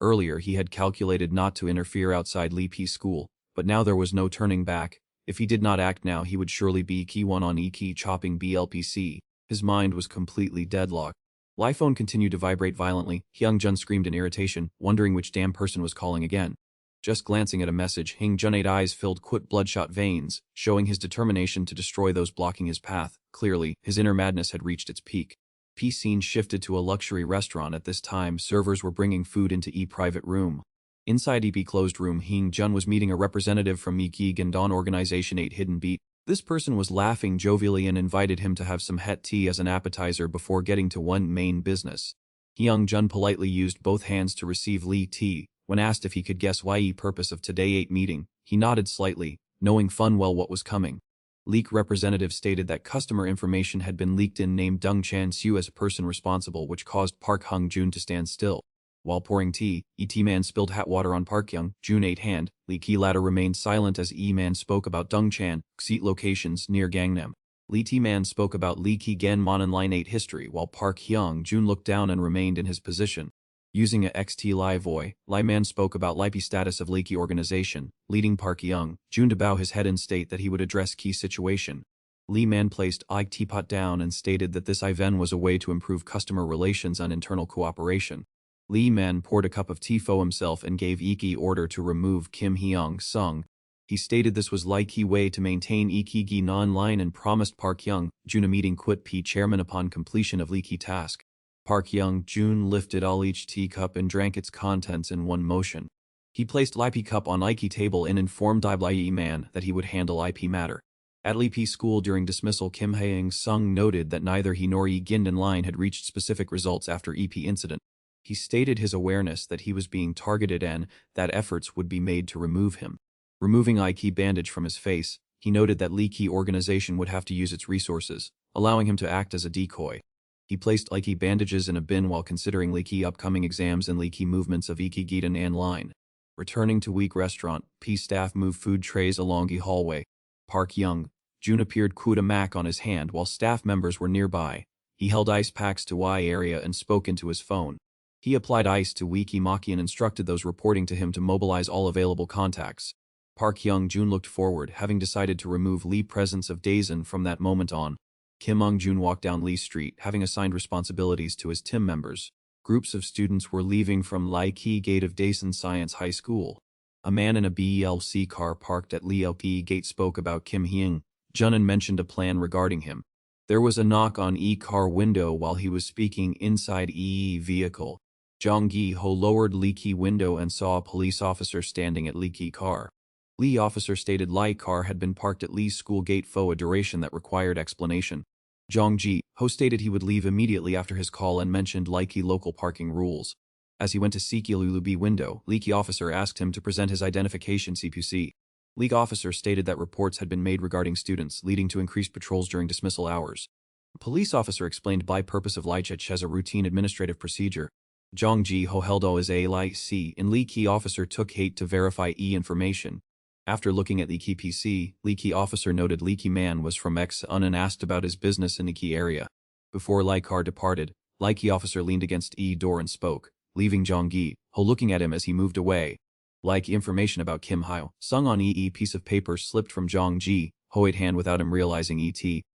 Earlier he had calculated not to interfere outside Li Pi's school, but now there was no turning back. If he did not act now he would surely be Key 1 on Key chopping BLPC. His mind was completely deadlocked. Li phone continued to vibrate violently. Hyung Jun screamed in irritation, wondering which damn person was calling again. Just glancing at a message, Hyung Jun 8 eyes filled bloodshot veins, showing his determination to destroy those blocking his path. Clearly, his inner madness had reached its peak. P scene shifted to a luxury restaurant. At this time, servers were bringing food into private room. Inside closed room, Hyung Jun was meeting a representative from Ki Gandon Organization 8 Hidden Beat. This person was laughing jovially and invited him to have some het tea as an appetizer before getting to one main business. Hyung Jun politely used both hands to receive Li tea. When asked if he could guess purpose of today 8 meeting, he nodded slightly, knowing full well what was coming. Leak representative stated that customer information had been leaked in named Dung Chan Siu as person responsible, which caused Park Hung Jun to stand still. While pouring tea, man spilled hot water on Park Young Jun 8 hand. Lee Ki latter remained silent as man spoke about Dung Chan seat locations near Gangnam. Lee man spoke about Lee Ki Gen Monon Line 8 history, while Park Hyung Jun looked down and remained in his position. Using a XT Lai Voy, Lai Man spoke about Lipi status of Lee Ki organization, leading Park Young Jun to bow his head and state that he would address key situation. Lee Man placed teapot down and stated that this event was a way to improve customer relations and internal cooperation. Lee Man poured a cup of tea for himself and gave Iki order to remove Kim Hyung Sung. He stated this was Lai Ki way to maintain Iki Gi non-line and promised Park Young Jun a meeting quit P chairman upon completion of Lee Ki task. Park Young Jun lifted all each teacup and drank its contents in one motion. He placed Lipi cup on Iki table and informed Li Man that he would handle IP matter. At Lipi school during dismissal, Kim Hyung Sung noted that neither he nor Yi Gindan Line had reached specific results after EP incident. He stated his awareness that he was being targeted and that efforts would be made to remove him. Removing Iki bandage from his face, he noted that Lee Ki organization would have to use its resources, allowing him to act as a decoy. He placed Iki bandages in a bin while considering Lee Ki upcoming exams and Lee Ki movements of Iki Gidan and line. Returning to Week restaurant, P staff moved food trays along the hallway. Park Young Jun appeared Kuda Mac on his hand while staff members were nearby. He held ice packs to Y area and spoke into his phone. He applied ice to Wiki Maki and instructed those reporting to him to mobilize all available contacts. Park Young Jun looked forward, having decided to remove Lee presence of Dazen from that moment on. Kim Ung Jun walked down Lee Street, having assigned responsibilities to his team members. Groups of students were leaving from Lai Ki Gate of Daesan Science High School. A man in a BLC car parked at Lee LP Gate spoke about Kim Hyung Jun and mentioned a plan regarding him. There was a knock on car window while he was speaking inside vehicle. Jong Gi-ho lowered Lee Ki window and saw a police officer standing at Lee Ki car. Lee officer stated Lai car had been parked at Lee's school gate for a duration that required explanation. Jong Ji-ho stated he would leave immediately after his call and mentioned Lai Ki local parking rules. As he went to Siki Lulubi window, Lee Ki officer asked him to present his identification CPC. League officer stated that reports had been made regarding students, leading to increased patrols during dismissal hours. Police officer explained by purpose of Lychech as a routine administrative procedure. Jong Ji-ho held O as a Li-C and Lee Ki officer took hate to verify information. After looking at Lee Ki PC, Lee Ki officer noted Lee Ki man was from X-un and asked about his business in the Ki area. Before Lai car departed, Lai Ki officer leaned against door and spoke, leaving Jong Gi-ho looking at him as he moved away. Like information about Kim Hyung Sung on piece of paper slipped from Jong Ji-ho hand without him realizing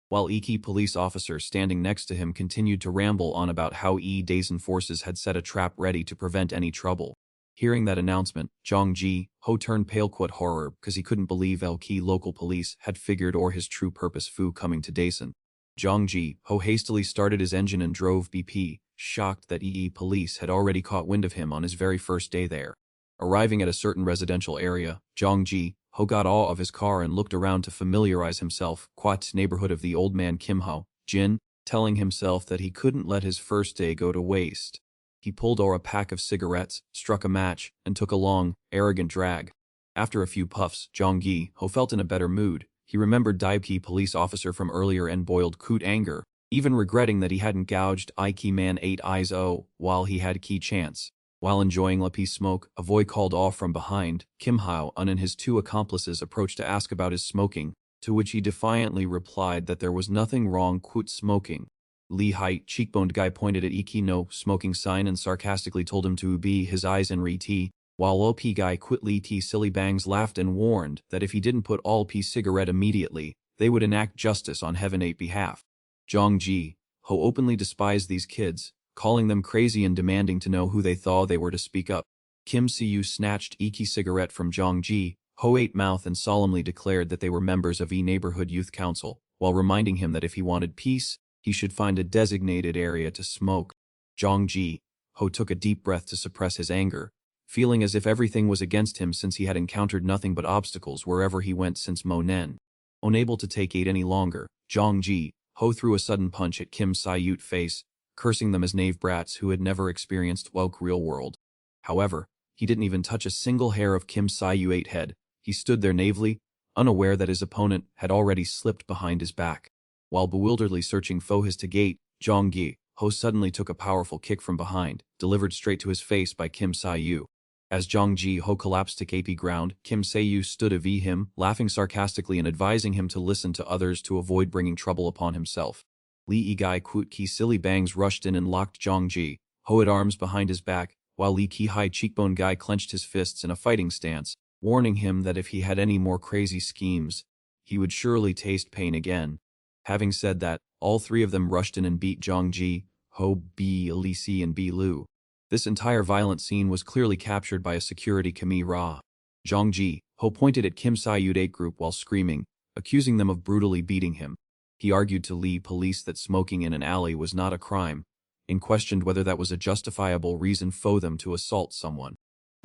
while Ki police officer standing next to him continued to ramble on about how Daesan forces had set a trap ready to prevent any trouble. Hearing that announcement, Jong Ji-ho turned pale quite horror because he couldn't believe Ki local police had figured or his true purpose fu coming to Daesan. Jong Ji-ho hastily started his engine and drove BP, shocked that police had already caught wind of him on his very first day there. Arriving at a certain residential area, Jong Ji-ho got awe of his car and looked around to familiarize himself quat's neighborhood of the old man Kim Jin, telling himself that he couldn't let his first day go to waste. He pulled a pack of cigarettes, struck a match, and took a long, arrogant drag. After a few puffs, Jong Gi-ho felt in a better mood. He remembered Daibki police officer from earlier and boiled coot anger, even regretting that he hadn't gouged Ki man 8 eyes while he had key chance. While enjoying La Peace smoke, a voice called off from behind. Kim Hyung and his two accomplices approached to ask about his smoking, to which he defiantly replied that there was nothing wrong quit smoking. Lee Height, cheekboned guy pointed at Iki no smoking sign and sarcastically told him to be his eyes and re-tea, while OP guy quit Lee T silly bangs laughed and warned that if he didn't put all P cigarette immediately, they would enact justice on Heaven 8 behalf. Jong Ji Ho openly despised these kids, calling them crazy and demanding to know who they thought they were to speak up. Kim Si-yu snatched Iki cigarette from Jong Ji Ho ate mouth and solemnly declared that they were members of E Neighborhood Youth Council, while reminding him that if he wanted peace, he should find a designated area to smoke. Jong Ji Ho took a deep breath to suppress his anger, feeling as if everything was against him since he had encountered nothing but obstacles wherever he went since Mo Nen. Unable to take it any longer, Jong Ji Ho threw a sudden punch at Kim Si-yu's face, cursing them as knave brats who had never experienced woke real world. However, he didn't even touch a single hair of Kim Si-yu's head. He stood there naively, unaware that his opponent had already slipped behind his back. While bewilderedly searching for his to gate, Jong Ji Ho suddenly took a powerful kick from behind, delivered straight to his face by Kim Si-yu. As Jong Ji Ho collapsed to KP ground, Kim Si-yu stood avi him, laughing sarcastically and advising him to listen to others to avoid bringing trouble upon himself. Lee Gai Kwut Ki silly bangs rushed in and locked Jong Ji Ho at arms behind his back, while Lee Ki high cheekbone guy clenched his fists in a fighting stance, warning him that if he had any more crazy schemes, he would surely taste pain again. Having said that, all three of them rushed in and beat Jong Ji Ho, B. Elise and B. Lu. This entire violent scene was clearly captured by a security camera. Jong Ji Ho pointed at Kim Si-yu's 8 group while screaming, accusing them of brutally beating him. He argued to Lee police that smoking in an alley was not a crime, and questioned whether that was a justifiable reason for them to assault someone.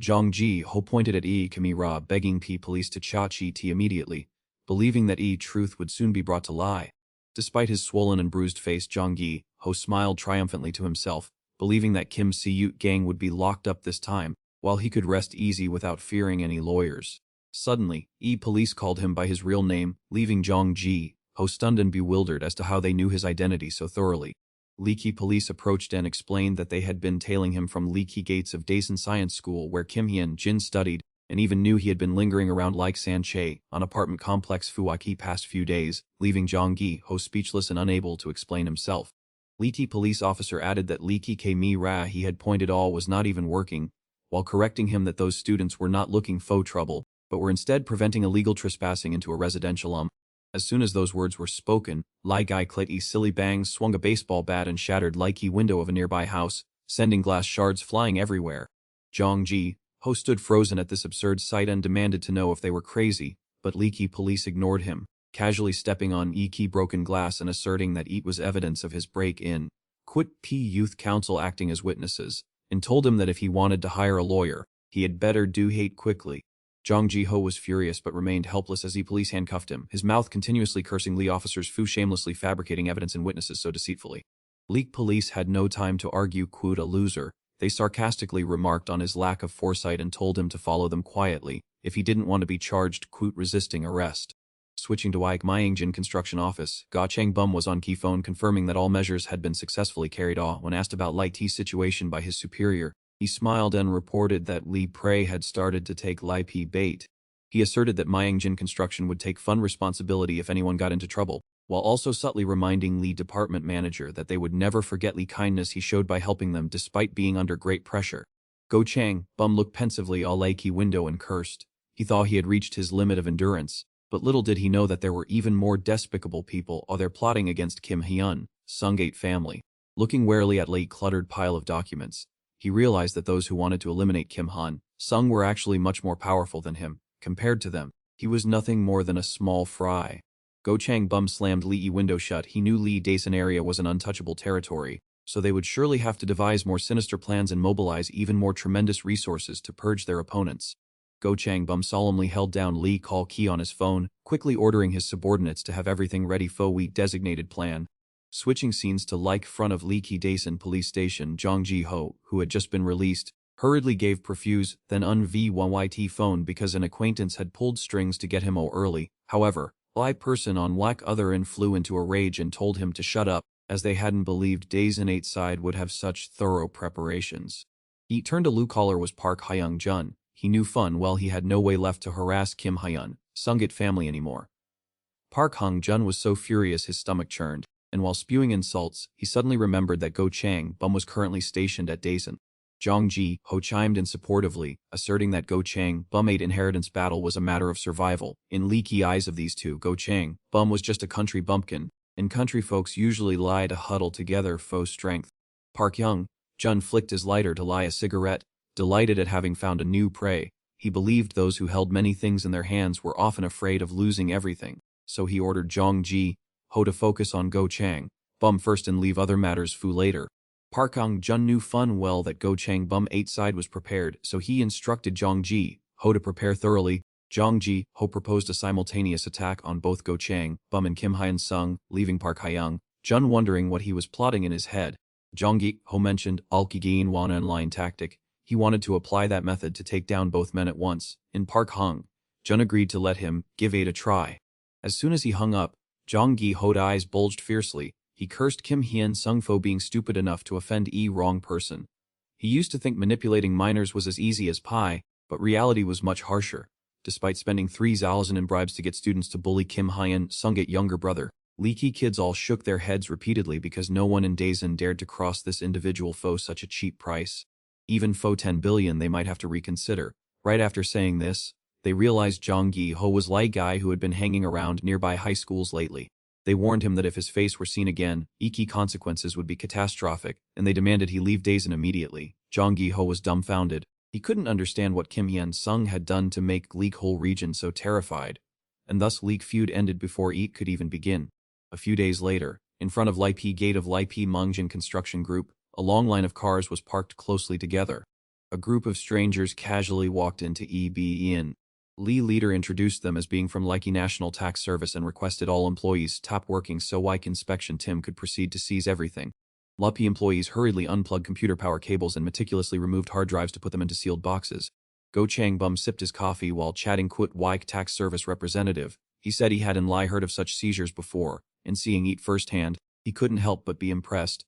Jong Ji Ho pointed at E camera begging P police to cha-chi T immediately, believing that E truth would soon be brought to lie. Despite his swollen and bruised face, Jong Ji Ho smiled triumphantly to himself, believing that Kim Si-yu gang would be locked up this time, while he could rest easy without fearing any lawyers. Suddenly, E police called him by his real name, leaving Jong Ji Ho stunned and bewildered as to how they knew his identity so thoroughly. Leaky police approached and explained that they had been tailing him from Leaky Gates of Daesan Science School where Kim Hyun Jin studied, and even knew he had been lingering around like Sanche on apartment complex Fuwaki past few days, leaving Jong Ji Ho speechless and unable to explain himself. Leaky police officer added that Leaky K-mi-ra he had pointed all was not even working, while correcting him that those students were not looking faux trouble, but were instead preventing illegal trespassing into a residential As soon as those words were spoken, Lai Gai Clit silly bangs swung a baseball bat and shattered Likey window of a nearby house, sending glass shards flying everywhere. Jong Ji Ho stood frozen at this absurd sight and demanded to know if they were crazy, but Leaky police ignored him, casually stepping on Iki broken glass and asserting that it was evidence of his break-in. Quit P Youth Council acting as witnesses, and told him that if he wanted to hire a lawyer, he had better do hate quickly. Jong Ji Ho was furious but remained helpless as the police handcuffed him, his mouth continuously cursing Lee officers for shamelessly fabricating evidence and witnesses so deceitfully. Leak police had no time to argue Quote a loser. They sarcastically remarked on his lack of foresight and told him to follow them quietly, if he didn't want to be charged Quote resisting arrest. Switching to Ike Myangjin construction office, Ga Chang Bum was on key phone confirming that all measures had been successfully carried out. When asked about Lai T's situation by his superior, he smiled and reported that Lee Prey had started to take Lai P bait. He asserted that Myangjin construction would take full responsibility if anyone got into trouble, while also subtly reminding Lee department manager that they would never forget Lee kindness he showed by helping them despite being under great pressure. Go Chang Bum looked pensively all Lai Key window and cursed. He thought he had reached his limit of endurance. But little did he know that there were even more despicable people out there plotting against Kim Hyun, Sungate family. Looking warily at Lei's cluttered pile of documents, he realized that those who wanted to eliminate Kim Han, Sung were actually much more powerful than him. Compared to them, he was nothing more than a small fry. Go Chang Bum slammed Lei's window shut. He knew Lee Daesan area was an untouchable territory, so they would surely have to devise more sinister plans and mobilize even more tremendous resources to purge their opponents. Go Chang Bum solemnly held down Lee call key on his phone, quickly ordering his subordinates to have everything ready for we designated plan. Switching scenes to like front of Lee Ki Daesan police station, Jong Ji Ho, who had just been released, hurriedly gave Perfuse, then un-V1YT phone because an acquaintance had pulled strings to get him early. However, Lai person on Lack other and flew into a rage and told him to shut up, as they hadn't believed Daesan 8 side would have such thorough preparations. He turned to Lu caller was Park Hyung Jun. He knew fun well he had no way left to harass Kim Hyun, Sungit family anymore. Park Hung Jun was so furious his stomach churned. and while spewing insults, he suddenly remembered that Go Chang Bum was currently stationed at Daesan. Zhang Ji Ho chimed in supportively, asserting that Go Chang Bum-8 inheritance battle was a matter of survival. In leaky eyes of these two, Go Chang Bum was just a country bumpkin, and country folks usually lie to huddle together for strength. Park Young Jun flicked his lighter to light a cigarette, delighted at having found a new prey. He believed those who held many things in their hands were often afraid of losing everything, so he ordered Zhang Ji Ho to focus on Go Chang Bum first and leave other matters for later. Park Young Jun knew full well that Go Chang Bum-8 side was prepared, so he instructed Zhang Ji Ho to prepare thoroughly. Zhang Ji Ho proposed a simultaneous attack on both Go Chang Bum and Kim Hyun Sung, leaving Park Hyung Jun wondering what he was plotting in his head. Zhang Ji Ho mentioned Alkigain Wan online tactic. He wanted to apply that method to take down both men at once. In Park Hung Jun agreed to let him give it a try. As soon as he hung up, Zhang Ji Ho's eyes bulged fiercely. He cursed Kim Hyun Sung for being stupid enough to offend wrong person. He used to think manipulating minors was as easy as pie, but reality was much harsher. Despite spending 3,000 in bribes to get students to bully Kim Hyun Sung's younger brother, leaky kids all shook their heads repeatedly because no one in Daesan dared to cross this individual for such a cheap price. Even for 10 billion they might have to reconsider. Right after saying this, they realized Zhang Ji Ho was like guy who had been hanging around nearby high schools lately. They warned him that if his face were seen again, iki consequences would be catastrophic, and they demanded he leave Daesan immediately. Zhang Ji Ho was dumbfounded. He couldn't understand what Kim Hyun Sung had done to make League whole region so terrified, and thus League feud ended before it could even begin. A few days later, in front of Lipi gate of Lipi Mungjin Construction Group, a long line of cars was parked closely together. A group of strangers casually walked into EB Lee leader introduced them as being from Lipi National Tax Service and requested all employees stop working so Wike inspection team could proceed to seize everything. Lipi employees hurriedly unplugged computer power cables and meticulously removed hard drives to put them into sealed boxes. Go Chang Bum sipped his coffee while chatting with Wike Tax Service representative. He said he hadn't heard of such seizures before, and seeing it firsthand, he couldn't help but be impressed.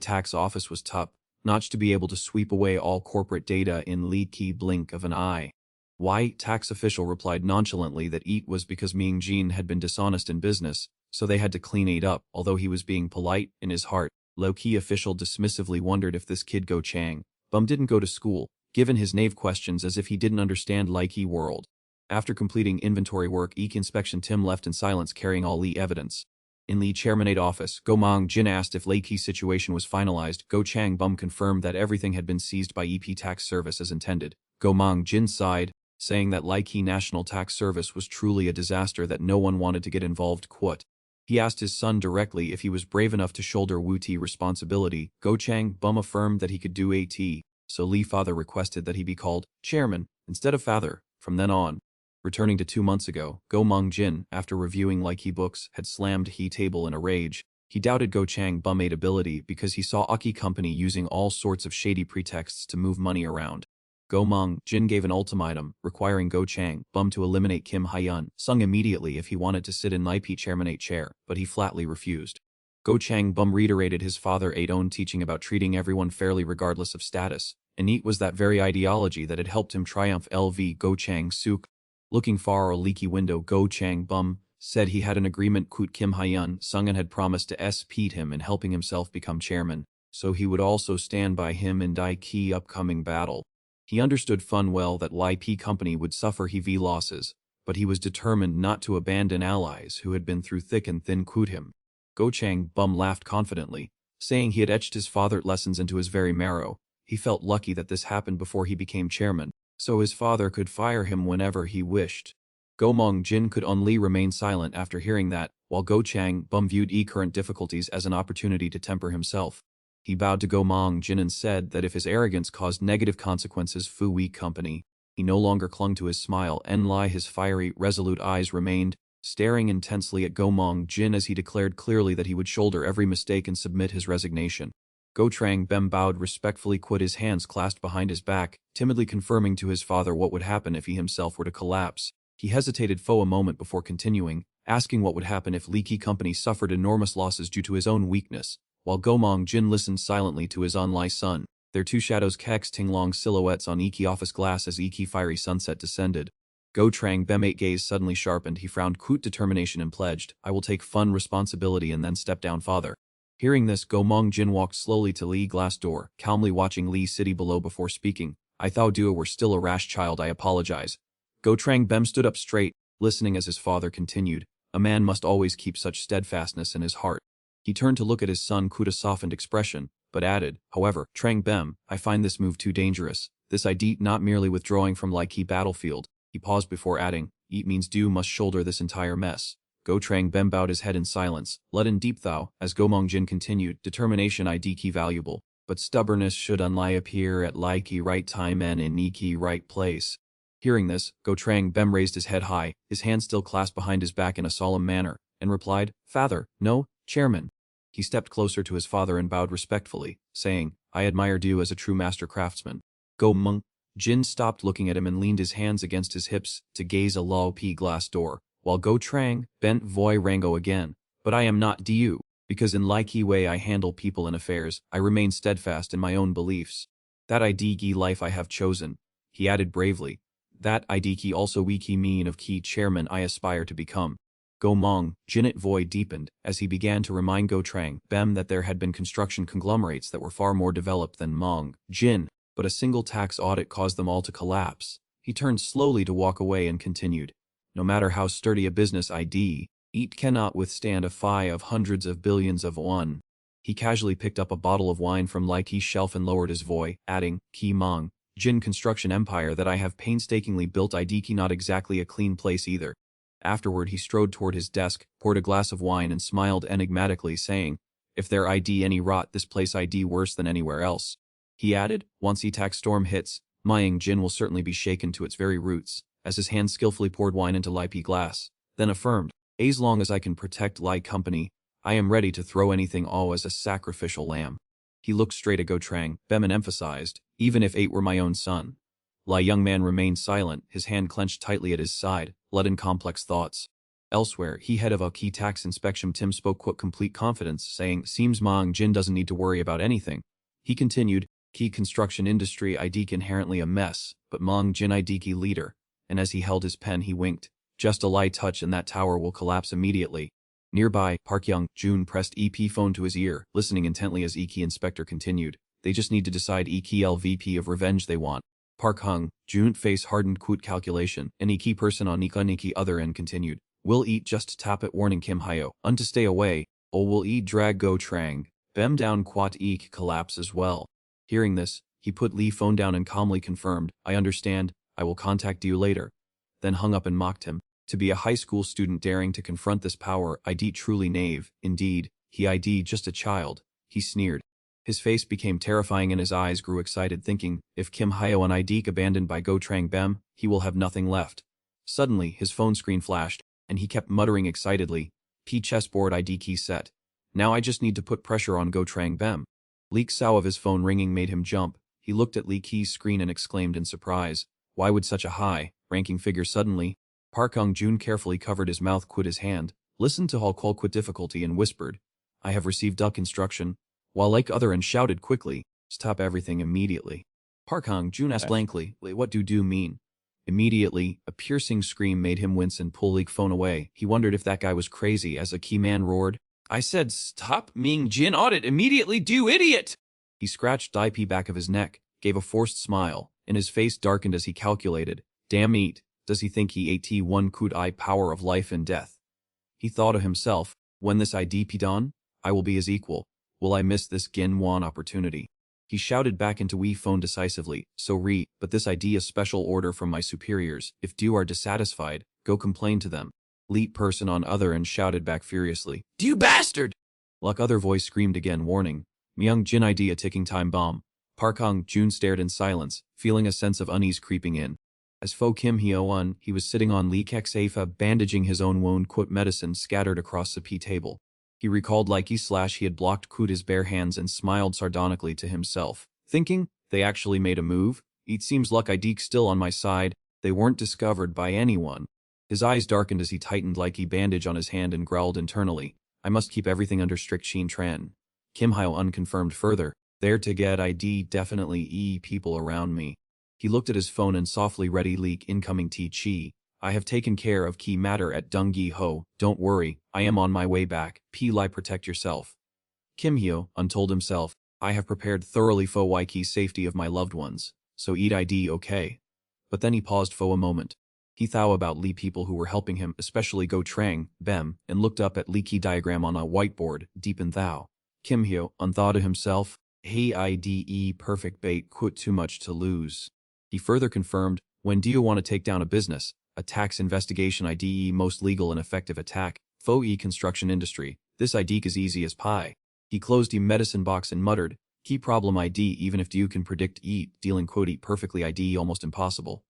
Tax office was top notch to be able to sweep away all corporate data in leaky blink of an eye. Why tax official replied nonchalantly that it was because Ming Jin had been dishonest in business, so they had to clean it up. Although he was being polite, in his heart, low-key official dismissively wondered if this kid Go Chang Bum didn't go to school, given his naive questions as if he didn't understand Likey world. After completing inventory work, Eek inspection Tim left in silence carrying all Lee evidence. In Lee chairmanate office, Go Mang Jin asked if Lakey's situation was finalized. Go Chang Bum confirmed that everything had been seized by EP Tax Service as intended. Go Mang Jin sighed, saying that Likey National Tax Service was truly a disaster that no one wanted to get involved. He asked his son directly if he was brave enough to shoulder Wu-Ti responsibility. Go Chang Bum affirmed that he could do AT, so Lee father requested that he be called chairman instead of father from then on. Returning to 2 months ago, Go Mang Jin, after reviewing Likey books, had slammed he table in a rage. He doubted Go Chang Bum-8 ability because he saw Aki company using all sorts of shady pretexts to move money around. Go Mang Jin gave an ultimatum, requiring Go Chang Bum to eliminate Kim Hyun Sung immediately if he wanted to sit in IP chairmanate chair, but he flatly refused. Go Chang Bum reiterated his father's own teaching about treating everyone fairly regardless of status, and it was that very ideology that had helped him triumph LV Go Chang Suk. Looking far a leaky window, Go Chang Bum said he had an agreement with Kim Hyun Sung and had promised to SP him in helping himself become chairman, so he would also stand by him in die key upcoming battle. He understood well that IP company would suffer heavy losses, but he was determined not to abandon allies who had been through thick and thin with him. Go Chang Bum laughed confidently, saying he had etched his father's lessons into his very marrow. He felt lucky that this happened before he became chairman, so his father could fire him whenever he wished. Go Mang Jin could only remain silent after hearing that, while Go Chang Bum viewed current difficulties as an opportunity to temper himself. He bowed to Go Mang Jin and said that if his arrogance caused negative consequences for Wee Company, he no longer clung to his smile and his fiery, resolute eyes remained, staring intensely at Go Mang Jin as he declared clearly that he would shoulder every mistake and submit his resignation. Go Chang Bum bowed respectfully with his hands clasped behind his back, timidly confirming to his father what would happen if he himself were to collapse. He hesitated for a moment before continuing, asking what would happen if Leaky Company suffered enormous losses due to his own weakness, while Go Mang Jin listened silently to his online son. Their two shadows casting long silhouettes on Iki office glass as Iki fiery sunset descended. Go Trang Bem gaze suddenly sharpened. He frowned Kut determination and pledged, I will take fun responsibility and then step down father. Hearing this, Go Mong Jin walked slowly to Lee glass door, calmly watching Lee city below before speaking. I thought Dua were still a rash child, I apologize. Go Trang Bem stood up straight, listening as his father continued. A man must always keep such steadfastness in his heart. He turned to look at his son Kut a softened expression, but added, however, Trang Bem, I find this move too dangerous. This idea not merely withdrawing from Lai battlefield. He paused before adding, it means Du must shoulder this entire mess. Go Trang Bem bowed his head in silence, let in deep thou, as Go Mong Jin continued, determination key valuable, but stubbornness should unlie appear at Lai right time and in Niki right place. Hearing this, Go Trang Bem raised his head high, his hand still clasped behind his back in a solemn manner, and replied, Father, no, Chairman. He stepped closer to his father and bowed respectfully, saying, I admire Du as a true master craftsman. Go Mong Jin stopped looking at him and leaned his hands against his hips to gaze a low glass door, while Go Trang bent Voi Rango again. But I am not Du, because in Lai way I handle people and affairs, I remain steadfast in my own beliefs. That ID life I have chosen, he added bravely. That ID also wiki mean of key chairman I aspire to become. Go Mong Jinit Voi deepened as he began to remind Go Trang Bem that there had been construction conglomerates that were far more developed than Mong Jin, but a single tax audit caused them all to collapse. He turned slowly to walk away and continued, no matter how sturdy a business ID, it cannot withstand a fi of hundreds of billions of won. He casually picked up a bottle of wine from Lai's shelf and lowered his voice, adding, Ki Mong Jin construction empire that I have painstakingly built ID not exactly a clean place either. Afterward he strode toward his desk, poured a glass of wine and smiled enigmatically saying, if there ID any rot this place ID worse than anywhere else. He added, once tax storm hits, Mying Jin will certainly be shaken to its very roots, as his hand skillfully poured wine into Lai glass, then affirmed, as long as I can protect Lai company, I am ready to throw anything all as a sacrificial lamb. He looked straight at Go Trang Bem and emphasized, even if 8 were my own son. Lai young man remained silent, his hand clenched tightly at his side, let in complex thoughts. Elsewhere, he head of a key tax inspection Tim spoke with complete confidence, saying, seems Mong Jin doesn't need to worry about anything. He continued, key construction industry IDK inherently a mess, but Mong Jin IDK leader, and as he held his pen he winked, just a light touch and that tower will collapse immediately. Nearby, Park Young Jun pressed EP phone to his ear, listening intently as EK inspector continued, they just need to decide EK LVP of revenge they want. Park Hung Jun face hardened quote calculation, and EK person on Niki other end continued, will eat just tap it warning Kim Hyo, to stay away, or will eat drag Go Trang Bem down quat EK collapse as well. Hearing this, he put Lee phone down and calmly confirmed, I understand, I will contact you later. Then hung up and mocked him. To be a high school student daring to confront this power, ID truly knave, indeed, he ID just a child, he sneered. His face became terrifying and his eyes grew excited thinking, if Kim Hyo and ID abandoned by Go Trang Bem, he will have nothing left. Suddenly, his phone screen flashed, and he kept muttering excitedly, P chessboard ID key set. Now I just need to put pressure on Go Trang Bem. Leak sound of his phone ringing made him jump. He looked at Lee Key's screen and exclaimed in surprise, why would such a high-ranking figure suddenly? Park Hung Jun carefully covered his mouth quit his hand, listened to Hall Qual quit difficulty and whispered, I have received duck instruction, while like other and shouted quickly, stop everything immediately. Park Hung Jun asked blankly, what do mean? Immediately, a piercing scream made him wince and pull Leak phone away. He wondered if that guy was crazy as a key man roared, I said stop Ming Jin audit immediately do idiot! He scratched IP back of his neck, gave a forced smile, and his face darkened as he calculated, damn eat, does he think he AT1 could I power of life and death? He thought of himself, when this IDP done, I will be his equal, will I miss this Gin Wan opportunity? He shouted back into Wii phone decisively, but this ID a special order from my superiors, if do are dissatisfied, go complain to them. Leet person on other and shouted back furiously, you bastard! Luck other voice screamed again warning, Myung Jin ID a ticking time bomb. Park Hung Jun stared in silence, feeling a sense of unease creeping in. As Fo Kim Hyo-un, he was sitting on Lee Kek-safa bandaging his own wound medicine scattered across the pea table. He recalled he had blocked his bare hands and smiled sardonically to himself, thinking, they actually made a move, it seems luck IDK still on my side, they weren't discovered by anyone. His eyes darkened as he tightened bandage on his hand and growled internally, I must keep everything under strict Shin Tran. Kim Hyo-un confirmed further, there to get ID definitely people around me. He looked at his phone and softly ready leak incoming T-Chi, I have taken care of key matter at Dunggi Ho. Don't worry, I am on my way back. Pi protect yourself. Kim Hyo untold himself, I have prepared thoroughly for Waiki's safety of my loved ones, so eat ID okay. But then he paused for a moment. He thought about Lee people who were helping him, especially Go Trang, Bem, and looked up at Lee Ki diagram on a whiteboard, deep in thou. Kim Hyo unthought to himself, hey IDE perfect bait quit too much to lose. He further confirmed, when do you want to take down a business? A tax investigation IDE most legal and effective attack, fo construction industry, this ID is easy as pie. He closed the medicine box and muttered, key problem ID even if you can predict dealing quote eat perfectly ID almost impossible.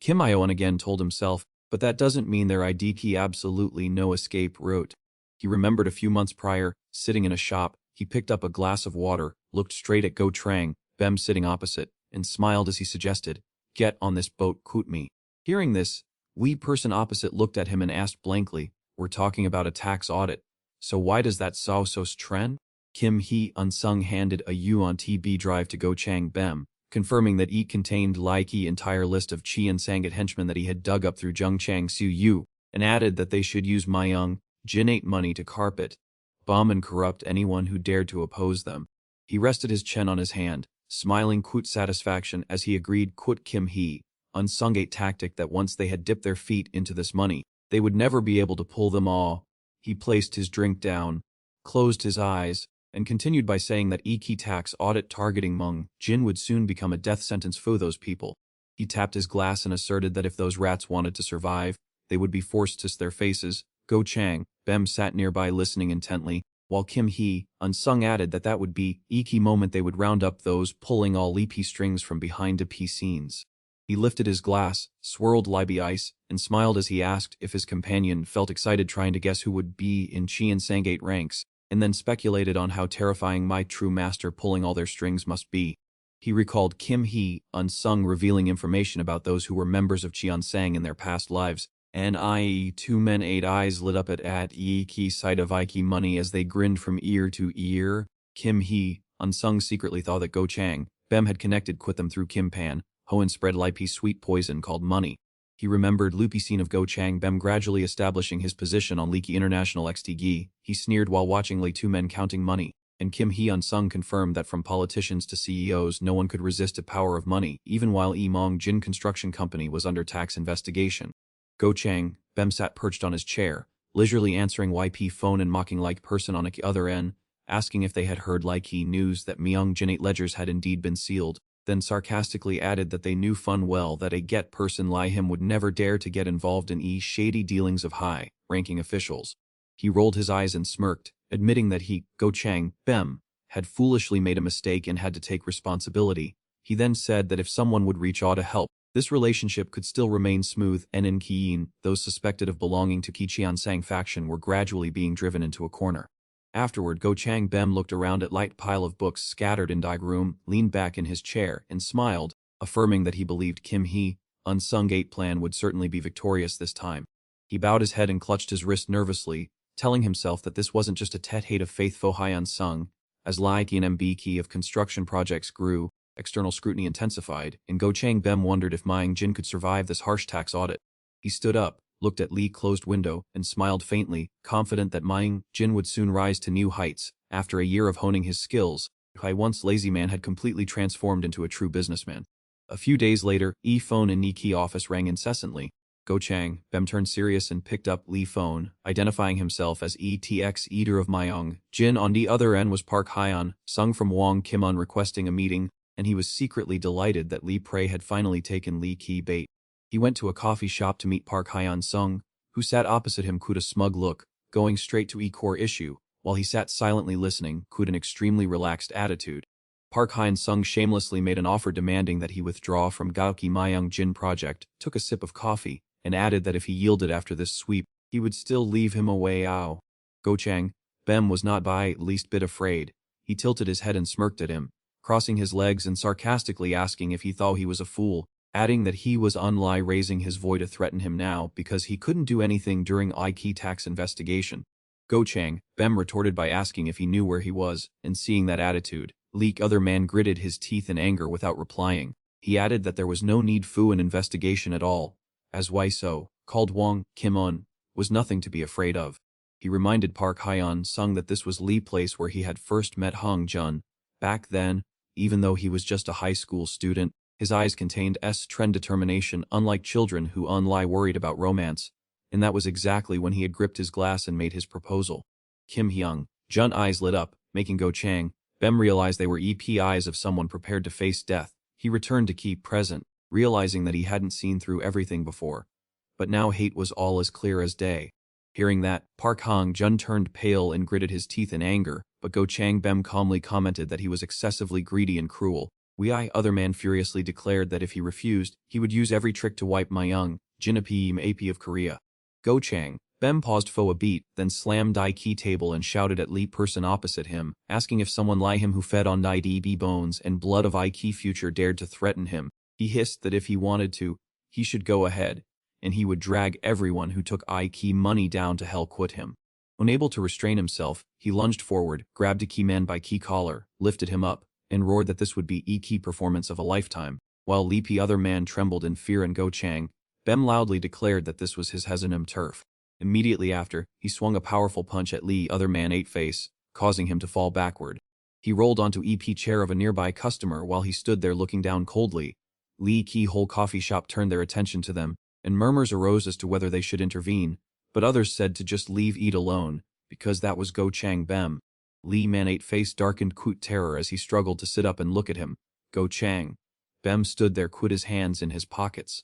Kim Hyo again told himself, but that doesn't mean their ID key absolutely no escape route. He remembered a few months prior, sitting in a shop, he picked up a glass of water, looked straight at Go Trang, Bem sitting opposite, and smiled as he suggested, get on this boat quote me. Hearing this, wee person opposite looked at him and asked blankly, we're talking about a tax audit, so why does that so trend? Kim Hee Unsung handed a yuan TB drive to Go Chang Bem, confirming that it contained Likey entire list of Chi and Sangat henchmen that he had dug up through Zheng Chang Su Yu, and added that they should use Myung, Jin money to carpet, bomb and corrupt anyone who dared to oppose them. He rested his chin on his hand, smiling quote satisfaction as he agreed quote Kim Hee, Unsung tactic that once they had dipped their feet into this money, they would never be able to pull them all. He placed his drink down, closed his eyes, and continued by saying that Iki tax audit targeting Mung Jin would soon become a death sentence for those people. He tapped his glass and asserted that if those rats wanted to survive, they would be forced to their faces. Go Chang, Bem sat nearby listening intently, while Kim Hee, Unsung added that that would be Iki moment they would round up those pulling all leapy strings from behind the P scenes. He lifted his glass, swirled Libby ice, and smiled as he asked if his companion felt excited trying to guess who would be in Chi and Sangate ranks, and then speculated on how terrifying my true master pulling all their strings must be. He recalled Kim Hee, Unsung revealing information about those who were members of Cheon Sang in their past lives, and i.e. two men 8 eyes lit up at Iki sight of Iki money as they grinned from ear to ear. Kim Hee, Unsung secretly thought that Go Chang, Bem had connected with them through Kim Pan, Ho and spread Lipi sweet poison called money. He remembered loopy scene of Go Chang Bem gradually establishing his position on Leaky International XTG. He sneered while watching Lee two men counting money, and Kim Hee Unsung confirmed that from politicians to CEOs no one could resist the power of money, even while Mong Jin Construction Company was under tax investigation. Go Chang, Bem sat perched on his chair, leisurely answering YP phone and mocking like person on the other end, asking if they had heard likey news that Myung Jin 8 ledgers had indeed been sealed, then sarcastically added that they knew fun well that a get person like him would never dare to get involved in shady dealings of high-ranking officials. He rolled his eyes and smirked, admitting that he, Go Chang, Bem, had foolishly made a mistake and had to take responsibility. He then said that if someone would reach out to help, this relationship could still remain smooth, and in Kiin, those suspected of belonging to Kichian Sang faction were gradually being driven into a corner. Afterward, Go Chang Bem looked around at light pile of books scattered in Dai room, leaned back in his chair, and smiled, affirming that he believed Kim Hee, Unsung Gate plan would certainly be victorious this time. He bowed his head and clutched his wrist nervously, telling himself that this wasn't just a tet-hate of faithful Hai Unsung. As Lai and MB key of construction projects grew, external scrutiny intensified, and Go Chang Bem wondered if Myung Jin could survive this harsh tax audit. He stood up, looked at Lee's closed window, and smiled faintly, confident that Myung Jin would soon rise to new heights. After a year of honing his skills, Hai once lazy man had completely transformed into a true businessman. A few days later, phone in Key office rang incessantly. Go Chang, Bem turned serious and picked up Lee phone, identifying himself as ETX Eater of Myung Jin. On the other end was Park Hyan, Sung from Wong Kim-un requesting a meeting, and he was secretly delighted that Lee Prey had finally taken Lee Key bait. He went to a coffee shop to meet Park Hyan Sung, who sat opposite him with a smug look, going straight to core issue, while he sat silently listening with an extremely relaxed attitude. Park Hyan Sung shamelessly made an offer demanding that he withdraw from Gaoki Myung Jin project, took a sip of coffee, and added that if he yielded after this sweep, he would still leave him a way out. Go Chang, Bem was not by least bit afraid. He tilted his head and smirked at him, crossing his legs and sarcastically asking if he thought he was a fool, adding that he was unlie raising his voice to threaten him now because he couldn't do anything during Iki tax investigation. Go Chang, Bem retorted by asking if he knew where he was, and seeing that attitude, Leek other man gritted his teeth in anger without replying. He added that there was no need for an investigation at all. As why so? called Wong Kim-un, was nothing to be afraid of. He reminded Park Hyun-sung that this was Lee place where he had first met Hong Jun. Back then, even though he was just a high school student, his eyes contained trend determination, unlike children who lie worried about romance. And that was exactly when he had gripped his glass and made his proposal. Kim Hyung Jun eyes lit up, making Go Chang Bem realize they were eyes of someone prepared to face death. He returned to keep present, realizing that he hadn't seen through everything before. But now hate was all as clear as day. Hearing that, Park Hang Jun turned pale and gritted his teeth in anger, but Go Chang Bem calmly commented that he was excessively greedy and cruel. Other man furiously declared that if he refused, he would use every trick to wipe Myung, Jinapim AP of Korea. Go Chang Bem paused for a beat, then slammed die key table and shouted at Lee person opposite him, asking if someone like him who fed on DB bones and blood of key future dared to threaten him. He hissed that if he wanted to, he should go ahead, and he would drag everyone who took key money down to hell quit him. Unable to restrain himself, he lunged forward, grabbed a key man by key collar, lifted him up, and roared that this would be key performance of a lifetime. While Lee other man trembled in fear and Go Chang Bem loudly declared that this was his Hesanum turf. Immediately after, he swung a powerful punch at Lee other man 8 face, causing him to fall backward. He rolled onto chair of a nearby customer while he stood there looking down coldly. Lee Keyhole coffee shop turned their attention to them, and murmurs arose as to whether they should intervene, but others said to just leave Eat alone, because that was Go Chang Bem. Lee man 8 face darkened Kut terror as he struggled to sit up and look at him. Go Chang Bem stood there, quit his hands in his pockets,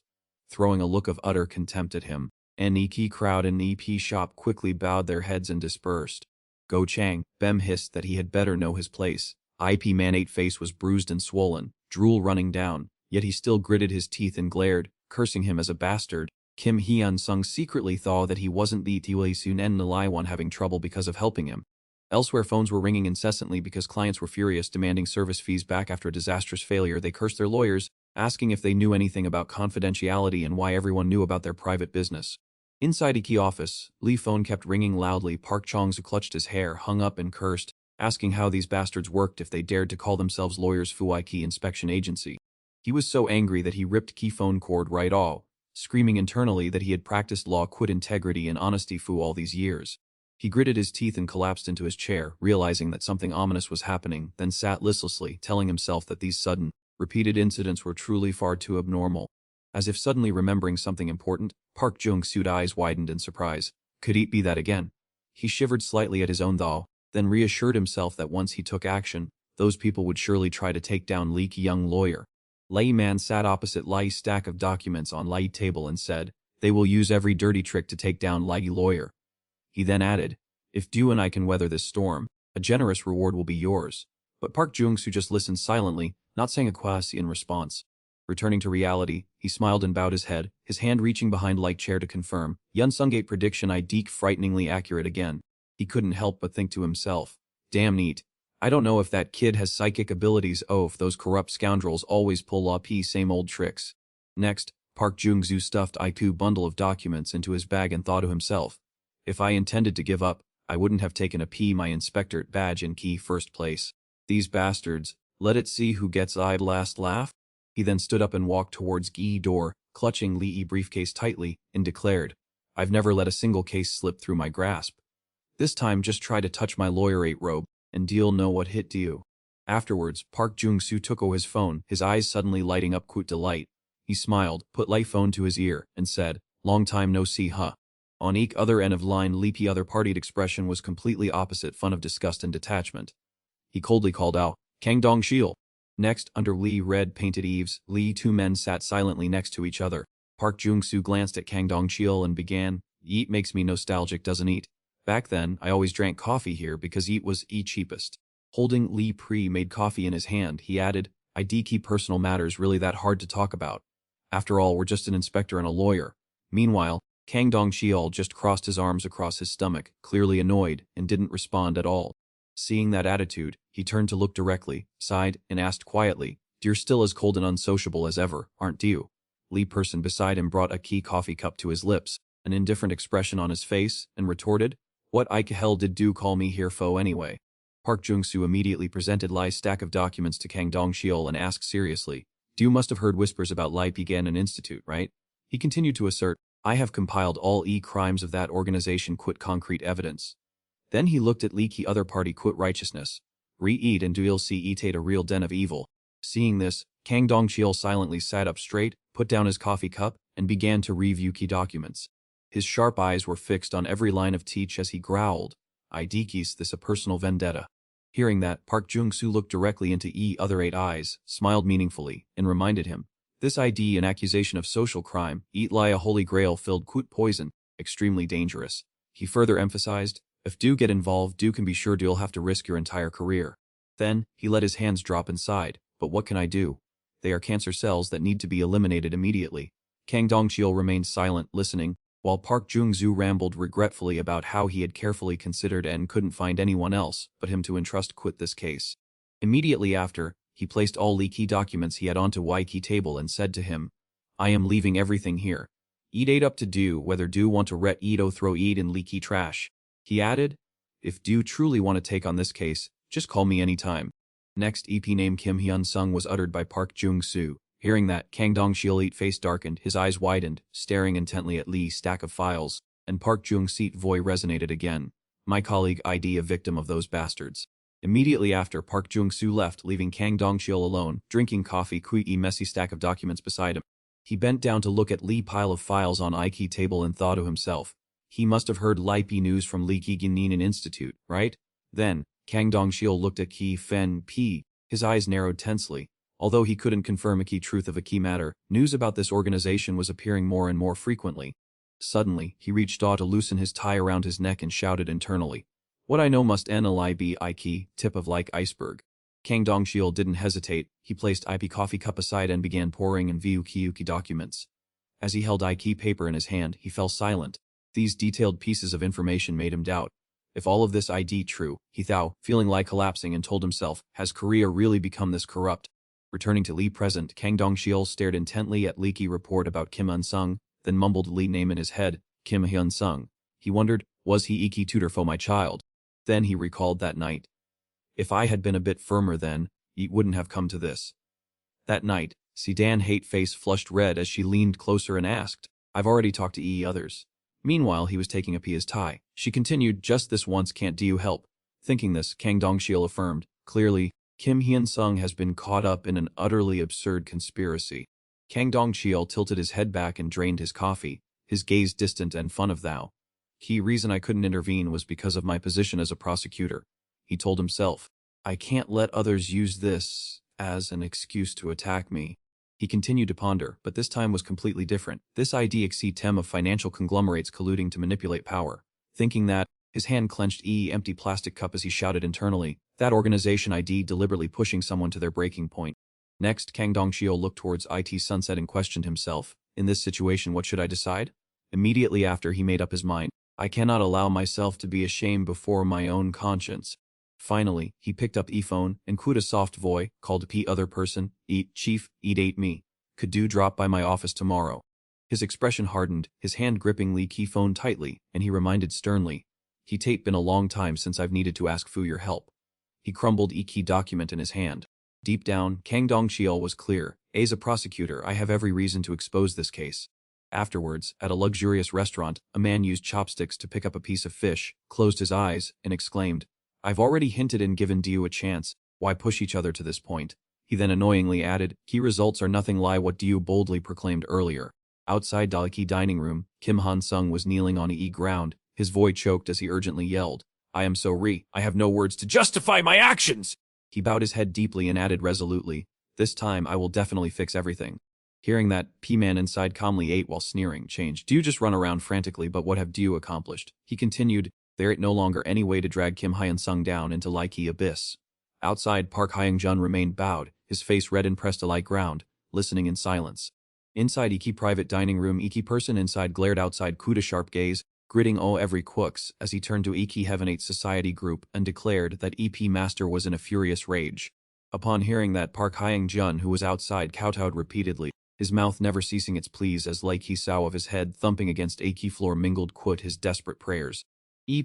throwing a look of utter contempt at him. An key crowd in the shop quickly bowed their heads and dispersed. Go Chang Bem hissed that he had better know his place. Man 8 face was bruised and swollen, drool running down, yet he still gritted his teeth and glared, cursing him as a bastard. Kim Hyun-sung secretly thought that he wasn't the Sun en Nalai one having trouble because of helping him. Elsewhere phones were ringing incessantly because clients were furious, demanding service fees back after a disastrous failure. They cursed their lawyers, asking if they knew anything about confidentiality and why everyone knew about their private business. Inside a key office, Lee phone kept ringing loudly. Park Chong-soo clutched his hair, hung up and cursed, asking how these bastards worked if they dared to call themselves lawyers Fuai Key Inspection Agency. He was so angry that he ripped key phone cord right off, screaming internally that he had practiced law, quit integrity and honesty for all these years. He gritted his teeth and collapsed into his chair, realizing that something ominous was happening, then sat listlessly, telling himself that these sudden, repeated incidents were truly far too abnormal. As if suddenly remembering something important, Park Jung-soo's eyes widened in surprise. Could it be that again? He shivered slightly at his own thought, then reassured himself that once he took action, those people would surely try to take down Lee Young lawyer. Lai Man sat opposite Lai's stack of documents on Lai's table and said, "They will use every dirty trick to take down Lai lawyer." He then added, "If Du and I can weather this storm, a generous reward will be yours." But Park Jung-soo just listened silently, not saying a quasi in response. Returning to reality, he smiled and bowed his head, his hand reaching behind Light chair to confirm, Yun Sungate prediction ideek frighteningly accurate again. He couldn't help but think to himself, damn neat. I don't know if that kid has psychic abilities. Oh, if those corrupt scoundrels always pull up same old tricks. Next, Park Jung-soo stuffed IQ bundle of documents into his bag and thought to himself, if I intended to give up, I wouldn't have taken my inspector badge in key first place. These bastards, let it see who gets last laugh. He then stood up and walked towards Gee door, clutching Lee briefcase tightly, and declared, I've never let a single case slip through my grasp. This time just try to touch my lawyer 8 robe, and deal know what hit you. Afterwards, Park Jung-soo took his phone, his eyes suddenly lighting up with delight. He smiled, put Light phone to his ear, and said, long time no see huh. On each other end of line Leapy other partied expression was completely opposite, fun of disgust and detachment. He coldly called out, Kang Dong Shiel. Next, under Lee red painted eaves, two men sat silently next to each other. Park Jung-soo glanced at Kang Dong Shiel and began, Yeet makes me nostalgic doesn't it? Back then, I always drank coffee here because Yeet was cheapest. Holding Lee pre-made coffee in his hand, he added, I keep personal matters really that hard to talk about. After all, we're just an inspector and a lawyer. Meanwhile, Kang Dong Shiel just crossed his arms across his stomach, clearly annoyed, and didn't respond at all. Seeing that attitude, he turned to look directly, sighed, and asked quietly, You're still as cold and unsociable as ever, aren't you? Lee person beside him brought a key coffee cup to his lips, an indifferent expression on his face, and retorted, What hell did do call me here for anyway? Park Jung-soo immediately presented Lai's stack of documents to Kang Dong Shiel and asked seriously, You must have heard whispers about Lai began an institute, right? He continued to assert, I have compiled all crimes of that organization quit concrete evidence. Then he looked at leaky other party quit righteousness. Re-eat and duil see eat a real den of evil. Seeing this, Kang Dongcheol silently sat up straight, put down his coffee cup, and began to review key documents. His sharp eyes were fixed on every line of teach as he growled, I dekis this a personal vendetta. Hearing that, Park Jung-soo looked directly into other 8 eyes, smiled meaningfully, and reminded him, this ID an accusation of social crime, eat lie a holy grail filled quit poison, extremely dangerous. He further emphasized, if do get involved, do can be sure you'll have to risk your entire career. Then, he let his hands drop inside, but what can I do? They are cancer cells that need to be eliminated immediately. Kang Dongcheol remained silent, listening, while Park Jung-soo rambled regretfully about how he had carefully considered and couldn't find anyone else but him to entrust quit this case. Immediately after, he placed all Lee key documents he had onto Y key table and said to him, I am leaving everything here. Eat ate up to do whether do want to ret eat throw eat in Lee key trash. He added, if do truly want to take on this case, just call me anytime. Next EP name Kim Hyun-sung was uttered by Park Jung-soo. Hearing that, Kang Dong-cheol face darkened, his eyes widened, staring intently at Lee's stack of files, and Park Jung-se's voice resonated again. My colleague ID a victim of those bastards. Immediately after, Park Jung-soo left, leaving Kang Dong-cheol alone, drinking coffee, messy stack of documents beside him. He bent down to look at Lee's pile of files on I-key table and thought to himself, he must have heard Lipi news from Lee Ki-ginin Institute, right? Then, Kang Dong-cheol looked at Ki Fen P. His eyes narrowed tensely. Although he couldn't confirm a key truth of a key matter, news about this organization was appearing more and more frequently. Suddenly, he reached out to loosen his tie around his neck and shouted internally, what I know must be I key, tip of like iceberg. Kang Dongcheol didn't hesitate, he placed IP coffee cup aside and began pouring and view key documents. As he held key paper in his hand, he fell silent. These detailed pieces of information made him doubt. If all of this ID true, he thought, feeling like collapsing and told himself, has Korea really become this corrupt? Returning to Lee present, Kang Dongcheol stared intently at leaky report about Kim Hyun-sung, then mumbled Lee name in his head, Kim Hyun-sung. He wondered, was he Iki tutor for my child? Then he recalled that night. If I had been a bit firmer then, it wouldn't have come to this. That night, Sedan hate face flushed red as she leaned closer and asked, I've already talked to others. Meanwhile, he was taking up his tie. She continued, just this once can't do you help. Thinking this, Kang Dongcheol affirmed, clearly, Kim Hyun-sung has been caught up in an utterly absurd conspiracy. Kang Dongcheol tilted his head back and drained his coffee, his gaze distant and fun of thou. Key reason I couldn't intervene was because of my position as a prosecutor. He told himself, I can't let others use this as an excuse to attack me. He continued to ponder, but this time was completely different. This idea exceed tem of financial conglomerates colluding to manipulate power. Thinking that, his hand clenched empty plastic cup as he shouted internally, that organization ID deliberately pushing someone to their breaking point. Next, Kang Dongcheol looked towards IT Sunset and questioned himself, in this situation what should I decide? Immediately after he made up his mind, I cannot allow myself to be ashamed before my own conscience. Finally, he picked up phone and quit a soft voice, called P other person, chief, ate me. Could do drop by my office tomorrow. His expression hardened, his hand gripping Lee key phone tightly, and he reminded sternly, he tape been a long time since I've needed to ask for your help. He crumbled key document in his hand. Deep down, Kang Dongcheol was clear, as a prosecutor I have every reason to expose this case. Afterwards, at a luxurious restaurant, a man used chopsticks to pick up a piece of fish, closed his eyes, and exclaimed, I've already hinted and given you a chance, why push each other to this point? He then annoyingly added, key results are nothing lie what you boldly proclaimed earlier. Outside Daleki dining room, Kim Han-sung was kneeling on ground, his voice choked as he urgently yelled, I am so I have no words to justify my actions! He bowed his head deeply and added resolutely, this time I will definitely fix everything. Hearing that, P-man inside calmly ate while sneering, changed. Do you just run around frantically, but what have you accomplished? He continued, there ain't no longer any way to drag Kim Hyun-sung down into Likey abyss. Outside, Park Hyung-jun remained bowed, his face red and pressed to light ground, listening in silence. Inside Iki private dining room, Iki person inside glared outside Kuda sharp gaze, gritting every quooks as he turned to Iki Heavenate Society group and declared that EP Master was in a furious rage. Upon hearing that, Park Hyung-jun, who was outside, kowtowed repeatedly, his mouth never ceasing its pleas as like he saw of his head thumping against Aki floor mingled quit his desperate prayers.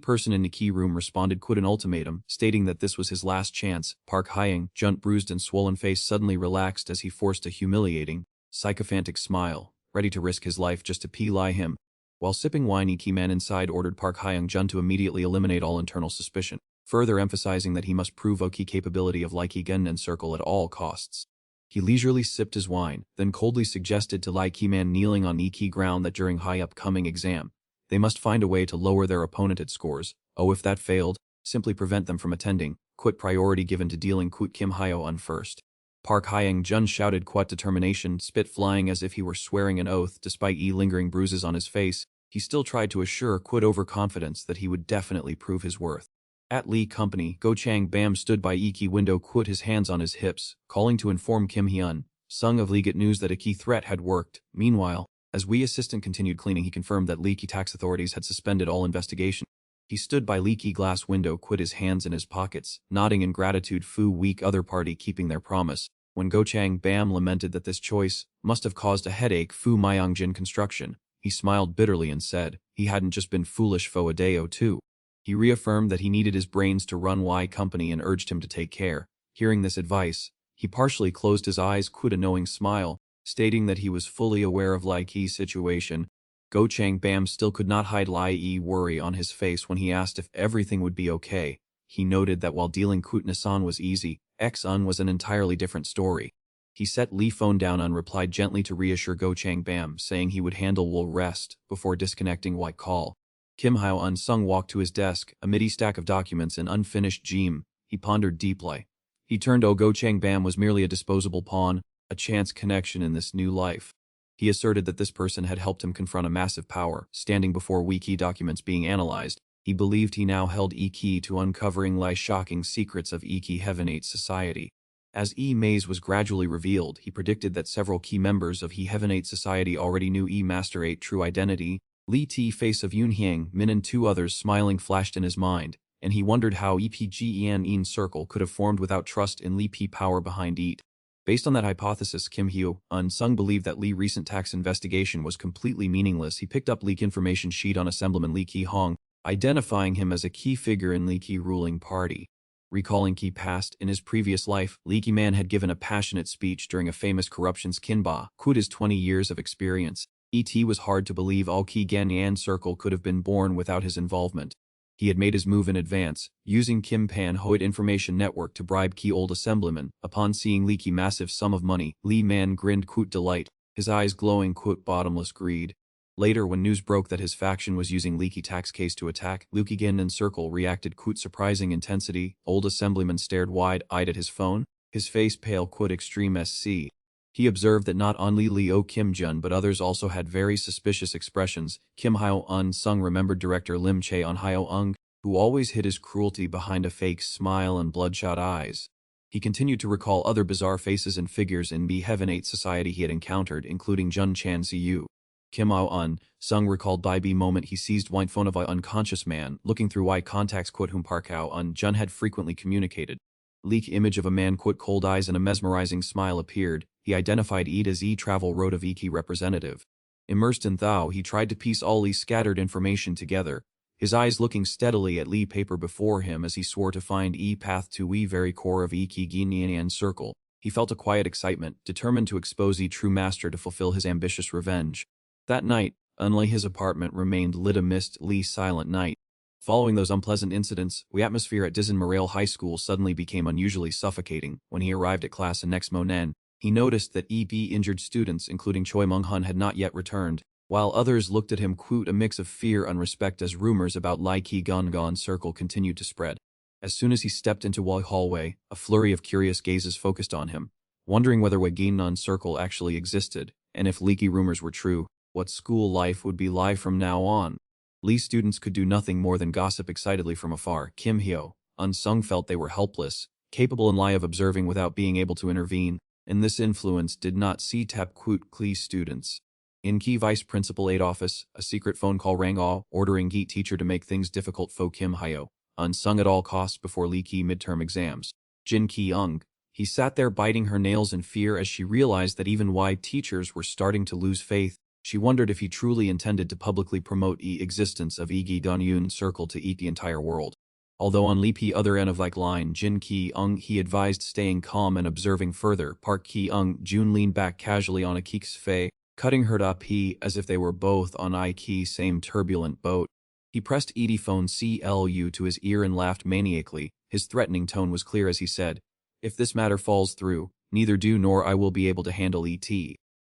Person in the key room responded quit an ultimatum, stating that this was his last chance. Park Hyung-jun bruised and swollen face suddenly relaxed as he forced a humiliating, sycophantic smile, ready to risk his life just to lie him. While sipping wine, Iki Man inside ordered Park Hyung-jun to immediately eliminate all internal suspicion, further emphasizing that he must prove Oki capability of Lie Ki-gen Circle at all costs. He leisurely sipped his wine, then coldly suggested to Lie Ki-man kneeling on Iki ground that during high upcoming exam, they must find a way to lower their opponent's scores. Oh, if that failed, simply prevent them from attending, quit priority given to dealing Kut Kim Hyo-un first. Park Hyung-jun shouted quite determination, spit flying as if he were swearing an oath. Despite lingering bruises on his face, he still tried to assure Quid overconfidence that he would definitely prove his worth. At Lee Company, Go Chang Bam stood by Iki window, Quid his hands on his hips, calling to inform Kim Hyun Sung of Lee get news that a key threat had worked. Meanwhile, as Wee assistant continued cleaning, he confirmed that Leaky tax authorities had suspended all investigation. He stood by Leaky glass window, Quid his hands in his pockets, nodding in gratitude. Fu weak other party keeping their promise. When Go Chang Bam lamented that this choice must have caused a headache, Fu Myongjin construction, he smiled bitterly and said he hadn't just been foolish for a day or two. He reaffirmed that he needed his brains to run Y Company and urged him to take care. Hearing this advice, he partially closed his eyes, Quid a knowing smile, stating that he was fully aware of Lai Ki's situation. Go Chang Bam still could not hide Lai Yi worry on his face when he asked if everything would be okay. He noted that while dealing Kut Nasan was easy, X-un was an entirely different story. He set Lee phone down and replied gently to reassure Go Chang Bam, saying he would handle will rest before disconnecting White call. Kim Hyo-un Sung walked to his desk, amid a stack of documents and unfinished gem. He pondered deeply. He turned Go Chang Bam was merely a disposable pawn, a chance connection in this new life. He asserted that this person had helped him confront a massive power, standing before Wiki documents being analyzed. He believed he now held key to uncovering Lai's shocking secrets of Iki Heavenate Society. As Maze was gradually revealed, he predicted that several key members of Heavenate Society already knew Master 8 true identity. Li T face of Yoon Hyang, Min and two others smiling flashed in his mind, and he wondered how EPGEN Circle could have formed without trust in Li P power behind it. Based on that hypothesis, Kim Hyo-un Sung believed that Lee's recent tax investigation was completely meaningless. He picked up Leak information sheet on Assemblyman Lee Ki-hong, identifying him as a key figure in Lee Ki ruling party. Recalling Ki past, in his previous life, Lee Ki-man had given a passionate speech during a famous corruptions Kinba, Quid his 20 years of experience. It was hard to believe all Ki Ganyan Circle could have been born without his involvement. He had made his move in advance, using Kim Pan Hoid Information Network to bribe Ki old assemblyman. Upon seeing Lee Ki massive sum of money, Lee Man grinned Quote delight, his eyes glowing Quote bottomless greed. Later, when news broke that his faction was using Lee Ki tax case to attack, Luki Ganyan Circle reacted Quote surprising intensity. Old assemblyman stared wide-eyed at his phone, his face pale Quote extreme SC. He observed that not only Leo Kim Jun but others also had very suspicious expressions. Kim Hyo-un Sung remembered director Lim Chae-on Hyo-ung, who always hid his cruelty behind a fake smile and bloodshot eyes. He continued to recall other bizarre faces and figures in Heavenate Society he had encountered, including Jun Chan Ziyu. Kim Hyo-un Sung recalled by moment he seized white phone of an unconscious man, looking through white contacts whom Park Hyo-un Jun had frequently communicated. Leak image of a man cold eyes and a mesmerizing smile appeared. He identified it as travel road of Iki representative. Immersed in thou, he tried to piece all Lee's scattered information together, his eyes looking steadily at Lee paper before him as he swore to find path to very core of Iki Ginyan Circle. He felt a quiet excitement, determined to expose true master to fulfill his ambitious revenge. That night, unlike his apartment remained lit amidst Lee's silent night. Following those unpleasant incidents, the atmosphere at Dizin Morale High School suddenly became unusually suffocating. When he arrived at class in next Monen, he noticed that injured students including Choi Mung-hun had not yet returned, while others looked at him a mix of fear and respect as rumors about Lai Ki Gongon Circle continued to spread. As soon as he stepped into the hallway, a flurry of curious gazes focused on him, wondering whether Waginnon Circle actually existed, and if leaky rumors were true, what school life would be like from now on. Lee students could do nothing more than gossip excitedly from afar. Kim Hyo-un Sung felt they were helpless, capable in lie of observing without being able to intervene, and this influence did not see tap Klee students. In Key Vice Principal 8 office, a secret phone call rang ordering Geet teacher to make things difficult for Kim Hyo-un Sung at all costs before Lee Ki midterm exams. Jin Ki-ung. He sat there biting her nails in fear as she realized that even teachers were starting to lose faith. She wondered if he truly intended to publicly promote the existence of Igi Donyun Circle to eat the entire world. Although on Lee P other end of line, Jin Ki-ung he advised staying calm and observing further. Park Ki-ung Jun leaned back casually on a Keek's fei, cutting her up as if they were both on same turbulent boat. He pressed ED phone CLU to his ear and laughed maniacally. His threatening tone was clear as he said, "If this matter falls through, neither do nor I will be able to handle ET."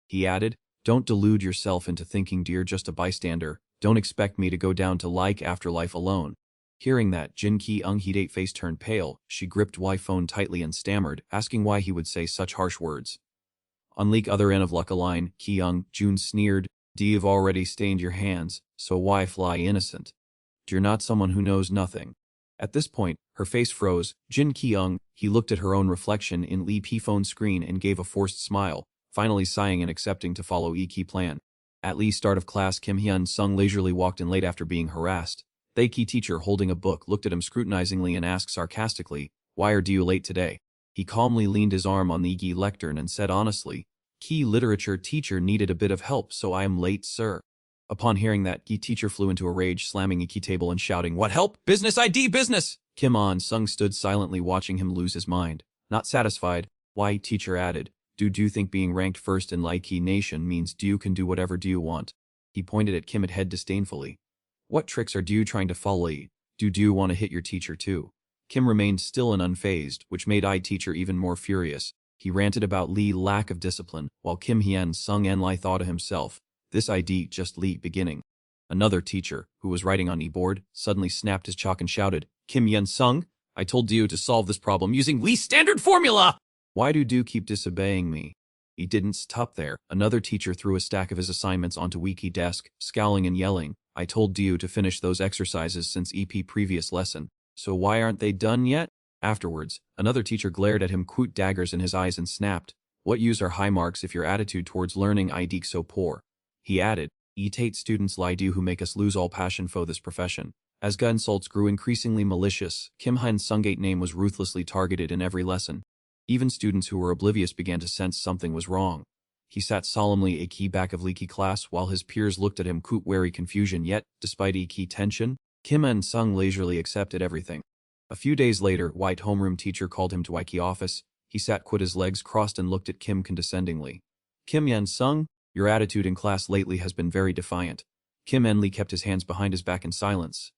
He added, "Don't delude yourself into thinking you're just a bystander. Don't expect me to go down to like afterlife alone." Hearing that, Jin Ki-ung's face turned pale. She gripped Y phone tightly and stammered, asking why he would say such harsh words. On the other end of Luck line, Ki-ung, June sneered, "You've already stained your hands, so why fly innocent? You're not someone who knows nothing." At this point, her face froze. Jin Ki-ung, he looked at her own reflection in Lee P-phone's screen and gave a forced smile, finally sighing and accepting to follow Ki plan. At Lee's start of class, Kim Hyun-sung leisurely walked in late after being harassed. The Ki teacher, holding a book, looked at him scrutinizingly and asked sarcastically, "Why are you late today?" He calmly leaned his arm on the Ki lectern and said honestly, "Ki literature teacher needed a bit of help, so I am late, sir." Upon hearing that, Ki teacher flew into a rage, slamming a Ki table and shouting, "What help? Business ID, business!" Kim On-sung stood silently watching him lose his mind. Not satisfied, Y teacher added, Do you think being ranked first in Ki Nation means you can do whatever you want?" He pointed at Kim at head disdainfully. "What tricks are you trying to follow? Do you want to hit your teacher too?" Kim remained still and unfazed, which made I teacher even more furious. He ranted about Lee's lack of discipline, while Kim Hyun-sung and Lee thought to himself, "This ID just Lee beginning." Another teacher, who was writing on e-board, suddenly snapped his chalk and shouted, "Kim Hyun-sung, I told you to solve this problem using Lee's standard formula! Why do you keep disobeying me?" He didn't stop there. Another teacher threw a stack of his assignments onto Wiki's desk, scowling and yelling, "I told you to finish those exercises since EP previous lesson. So why aren't they done yet?" Afterwards, another teacher glared at him, daggers in his eyes, and snapped, "What use are high marks if your attitude towards learning ID so poor?" He added, "Tate students lie who make us lose all passion for this profession." As insults grew increasingly malicious, Kim Hyun-sung's name was ruthlessly targeted in every lesson. Even students who were oblivious began to sense something was wrong. He sat solemnly a key back of Leaky class while his peers looked at him wary confusion, yet, despite key tension, Kim Hyun-sung leisurely accepted everything. A few days later, White homeroom teacher called him to Wiki office. He sat his legs crossed and looked at Kim condescendingly. "Kim Hyun-sung, your attitude in class lately has been very defiant." Kim Enlee kept his hands behind his back in silence.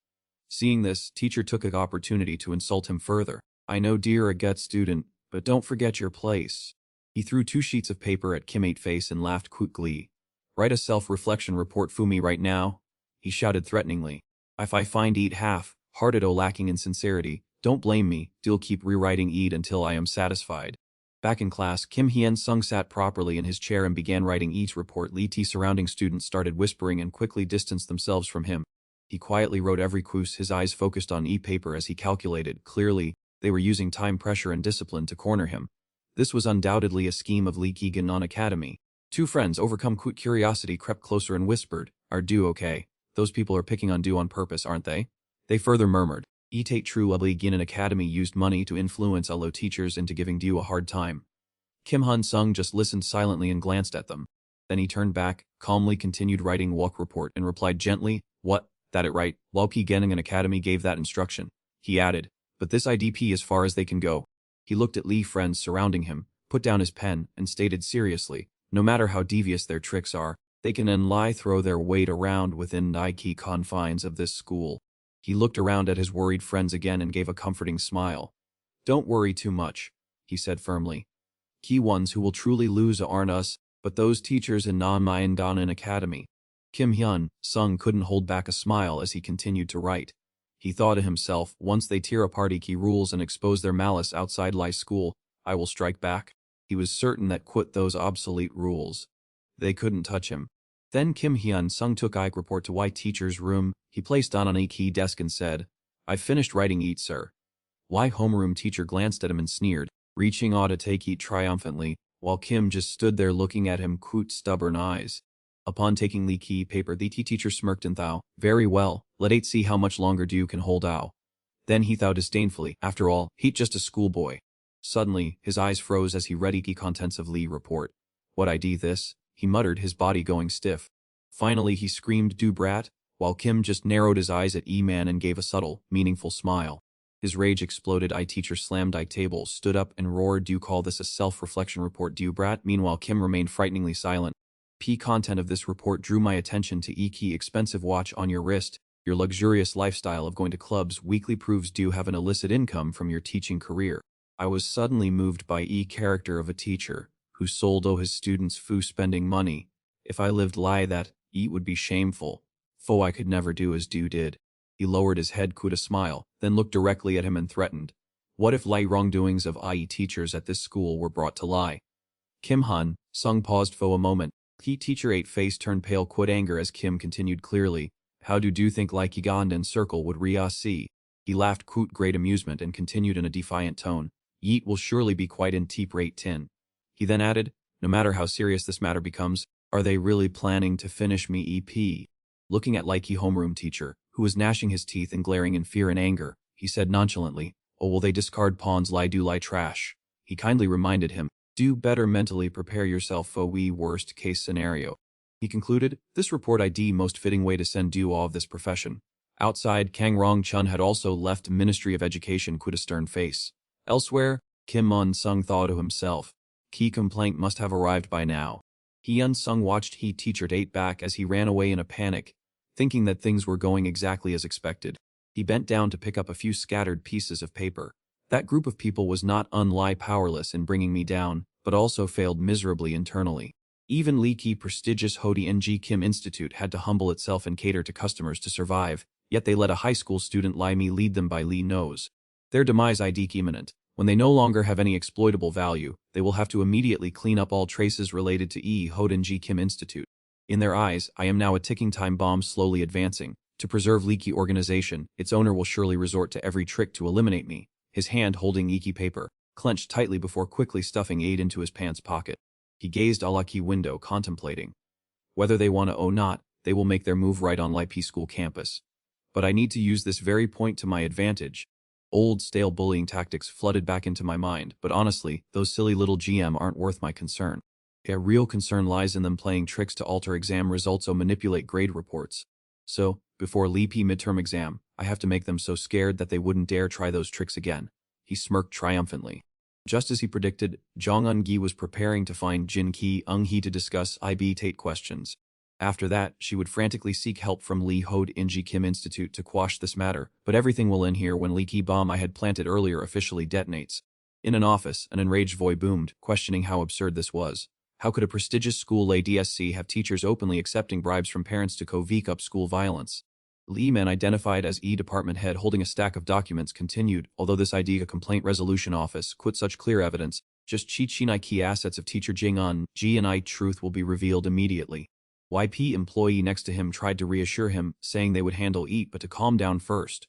Seeing this, teacher took an opportunity to insult him further. "I know you're a gut student, but don't forget your place." He threw 2 sheets of paper at Kim's face and laughed quickly. "Write a self-reflection report for me right now," he shouted threateningly. "If I find it half-hearted or lacking in sincerity, don't blame me, you'll keep rewriting it until I am satisfied." Back in class, Kim Hyun-sung sat properly in his chair and began writing each report. Surrounding students started whispering and quickly distanced themselves from him. He quietly wrote every quiz, his eyes focused on e-paper as he calculated. Clearly, they were using time pressure and discipline to corner him. This was undoubtedly a scheme of Lee Keegan Academy. 2 friends, overcome curiosity, crept closer and whispered, "Are you okay? Those people are picking on you on purpose, aren't they?" They further murmured, "Tate True Lee Keegan Academy used money to influence allo teachers into giving you a hard time." Kim Hyun-sung just listened silently and glanced at them. Then he turned back, calmly continued writing walk report and replied gently, "What? That it right, Lee Keegan Academy gave that instruction." He added, "But this IDP as far as they can go." He looked at Lee friends surrounding him, put down his pen, and stated seriously, "No matter how devious their tricks are, they can and lie throw their weight around within the key confines of this school." He looked around at his worried friends again and gave a comforting smile. "Don't worry too much," he said firmly. "Key ones who will truly lose aren't us, but those teachers in Mayan Academy." Kim Hyun-sung couldn't hold back a smile as he continued to write. He thought to himself, once they tear apart key rules and expose their malice outside Lai school, I will strike back. He was certain that those obsolete rules, they couldn't touch him. Then Kim Hyun-sung took Ike report to Y teacher's room. He placed on a key desk and said, "I've finished writing it, sir." Y homeroom teacher glanced at him and sneered, reaching out to take it triumphantly, while Kim just stood there looking at him stubborn eyes. Upon taking the key paper, the teacher smirked and thou, "Very well, let it see how much longer you can hold out." Then he thought disdainfully, "After all, he's just a schoolboy." Suddenly, his eyes froze as he read the contents of Lee's report. "What ID this?" he muttered, his body going stiff. Finally he screamed, "Do brat," while Kim just narrowed his eyes at E-man and gave a subtle, meaningful smile. His rage exploded. I teacher slammed I table, stood up and roared, "Do you call this a self-reflection report, do you brat?" Meanwhile Kim remained frighteningly silent. Content of this report drew my attention to key expensive watch on your wrist. Your luxurious lifestyle of going to clubs weekly proves do have an illicit income from your teaching career. I was suddenly moved by character of a teacher who sold his students spending money. If I lived lie that, would be shameful. I could never do as do did. He lowered his head with a smile, then looked directly at him and threatened. What if wrongdoings of teachers at this school were brought to lie? Kim Sung paused for a moment. Teacher 8 face turned pale with anger as Kim continued clearly. How do think Ugandan circle would see? He laughed with great amusement and continued in a defiant tone. Yeet will surely be quite in deep rate tin. He then added, no matter how serious this matter becomes, are they really planning to finish me Looking at homeroom teacher, who was gnashing his teeth and glaring in fear and anger, he said nonchalantly, oh will they discard pawns lie trash? He kindly reminded him, do better mentally prepare yourself for worst case scenario. He concluded, this report most fitting way to send due all of this profession. Outside, Kang Rong Chun had also left Ministry of Education with a stern face. Elsewhere, Kim Mun Sung thought to himself, key complaint must have arrived by now. Hyun Sung watched teacher 8 back as he ran away in a panic, thinking that things were going exactly as expected. He bent down to pick up a few scattered pieces of paper. That group of people was not powerless in bringing me down, but also failed miserably internally. Even Lee prestigious Hodi Ng Kim Institute had to humble itself and cater to customers to survive, yet they let a high school student me lead them by Lee nose. Their demise imminent. When they no longer have any exploitable value, they will have to immediately clean up all traces related to Hodi Ng Kim Institute. In their eyes, I am now a ticking time bomb slowly advancing. To preserve leaky organization, its owner will surely resort to every trick to eliminate me. His hand holding paper, clenched tightly before quickly stuffing aid into his pants pocket. He gazed a la window, contemplating. Whether they want to or not, they will make their move right on P school campus. But I need to use this very point to my advantage. Old stale bullying tactics flooded back into my mind, but honestly, those silly little GM aren't worth my concern. A real concern lies in them playing tricks to alter exam results or manipulate grade reports. So, before P midterm exam, I have to make them so scared that they wouldn't dare try those tricks again. He smirked triumphantly. Just as he predicted, Jong Eun-gi was preparing to find Jin Ki-eung-hee to discuss Tate questions. After that, she would frantically seek help from Lee Hod Ng Kim Institute to quash this matter, but everything will end here when Lee Ki bomb I had planted earlier officially detonates. In an office, an enraged voice boomed, questioning how absurd this was. How could a prestigious school DSC have teachers openly accepting bribes from parents to cover up school violence? Lee Man, identified as department head holding a stack of continued, although this idea complaint resolution office quit such clear evidence, just Chi key assets of teacher Jing Un, G and I truth will be revealed immediately. Employee next to him tried to reassure him, saying they would handle but to calm down first.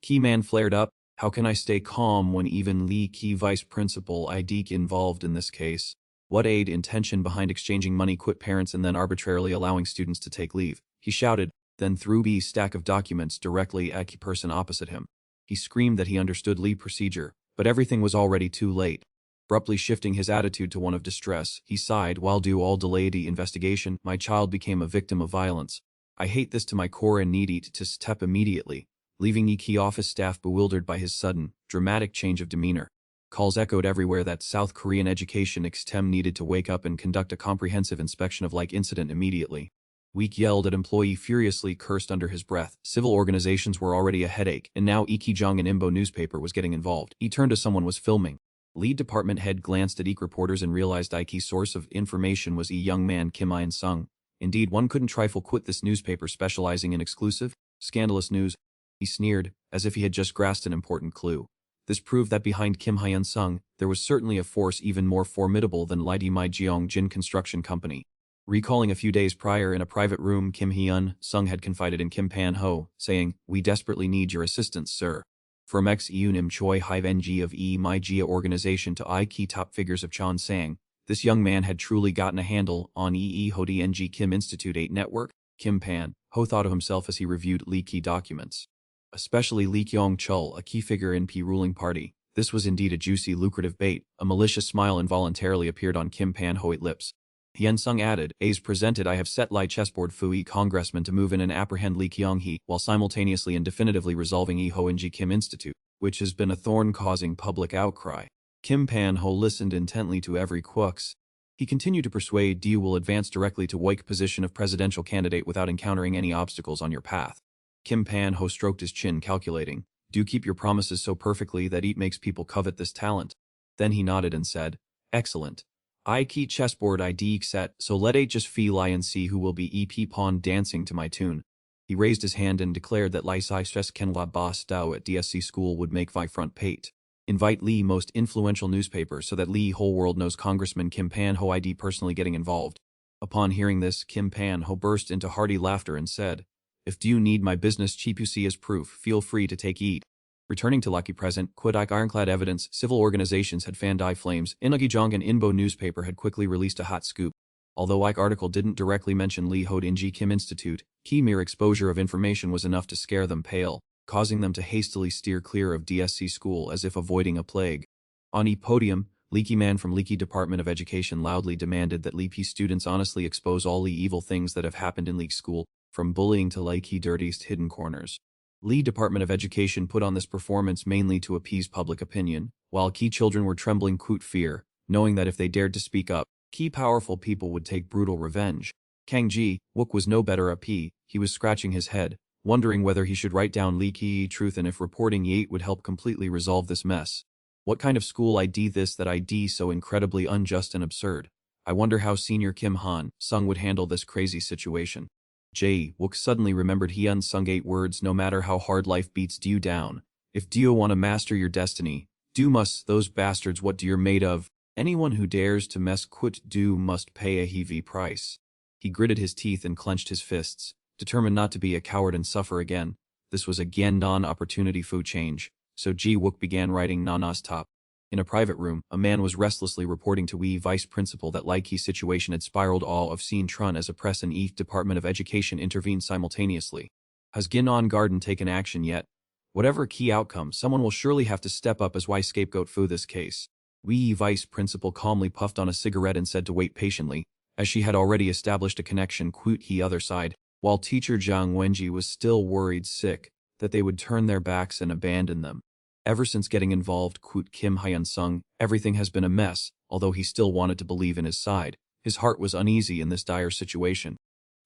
Key man flared up, how can I stay calm when even Lee Key vice principal involved in this case? What intention behind exchanging money quit parents and then arbitrarily allowing students to take leave? He shouted, then threw stack of documents directly at the person opposite him. He screamed that he understood Lee procedure, but everything was already too late. Abruptly shifting his attitude to one of distress, he sighed while due all delayed investigation, my child became a victim of violence. I hate this to my core and need it to step immediately, leaving key office staff bewildered by his sudden, dramatic change of demeanor. Calls echoed everywhere that South Korean education extem needed to wake up and conduct a comprehensive inspection of incident immediately. Week yelled at employee furiously cursed under his breath. Civil organizations were already a headache, and now Ikijong and Imbo newspaper was getting involved. He turned to someone was filming. Lead department head glanced at reporters and realized Ike's source of information was young man Kim In-sung. Indeed, one couldn't trifle quit this newspaper specializing in exclusive, scandalous news. He sneered, as if he had just grasped an important clue. This proved that behind Kim In-sung, there was certainly a force even more formidable than Lidi Mai Jeong Jin Construction Company. Recalling a few days prior in a private room Kim Hyun-sung had confided in Kim Pan-ho, saying, we desperately need your assistance, sir. From ex-Eunim Choi Hive NG of My Jia organization to key top figures of Chan Sang, this young man had truly gotten a handle on Hodi NG Kim Institute 8 network. Kim Pan-ho thought of himself as he reviewed Lee Key documents. Especially Lee Kyong-chul, a key figure in P ruling party. This was indeed a juicy, lucrative bait. A malicious smile involuntarily appeared on Kim Pan-ho's lips. Hyun-sung added, as presented I have set Lai chessboard Fui congressman to move in and apprehend Lee Kyong-hee, while simultaneously and definitively resolving Ho Ng Kim Institute, which has been a thorn causing public outcry. Kim Pan-ho listened intently to every quux. He continued to persuade you will advance directly to Wike position of presidential candidate without encountering any obstacles on your path. Kim Pan-ho stroked his chin, calculating, do keep your promises so perfectly that it makes people covet this talent. Then he nodded and said, excellent. I key chessboard ID set, so let it just feel and see who will be EP pawn dancing to my tune. He raised his hand and declared that Lai Sai Stress Kenwa Boss Dao at DSC school would make Vi front page. Invite Lee most influential newspaper so that Lee whole world knows Congressman Kim Pan-ho ID personally getting involved. Upon hearing this, Kim Pan-ho burst into hearty laughter and said, if do you need my business cheap you see as proof, feel free to take it. Returning to Lucky Present, Quidike ironclad evidence, civil organizations had fanned flames. Inugijong and Inbo newspaper had quickly released a hot scoop. Although Ike article didn't directly mention Lee Hod Inji Kim Institute, key mere exposure of information was enough to scare them pale, causing them to hastily steer clear of DSC school as if avoiding a plague. On e podium, Leaky Man from Leaky Department of Education loudly demanded that Leaky students honestly expose all the evil things that have happened in Leaky school, from bullying to Leaky dirtiest hidden corners. Lee Department of Education put on this performance mainly to appease public opinion, while key children were trembling quote fear, knowing that if they dared to speak up, key powerful people would take brutal revenge. Kang Ji, Wook was no better up he was scratching his head, wondering whether he should write down Lee Ki truth and if reporting Yate would help completely resolve this mess. What kind of school ID this that ID so incredibly unjust and absurd? I wonder how Senior Kim Han Sung would handle this crazy situation. Wook suddenly remembered he unsung 8 words no matter how hard life beats you down. If you want to master your destiny, do must those bastards what you're made of. Anyone who dares to mess quit do must pay a heavy price. He gritted his teeth and clenched his fists, determined not to be a coward and suffer again. This was a Gendon opportunity for change, so Wook began writing Nana's top. In a private room, a man was restlessly reporting to Wee Vice Principal that Likey's situation had spiraled all of Seen Trun as a press and ETH Department of Education intervened simultaneously. Has Ginnon Garden taken action yet? Whatever key outcome, someone will surely have to step up as why scapegoat for this case. Wee Vice Principal calmly puffed on a cigarette and said to wait patiently, as she had already established a connection quote he other side, while teacher Jiang Wenji was still worried sick that they would turn their backs and abandon them. Ever since getting involved quote Kim Hyun Sung, everything has been a mess, although he still wanted to believe in his side. His heart was uneasy in this dire situation.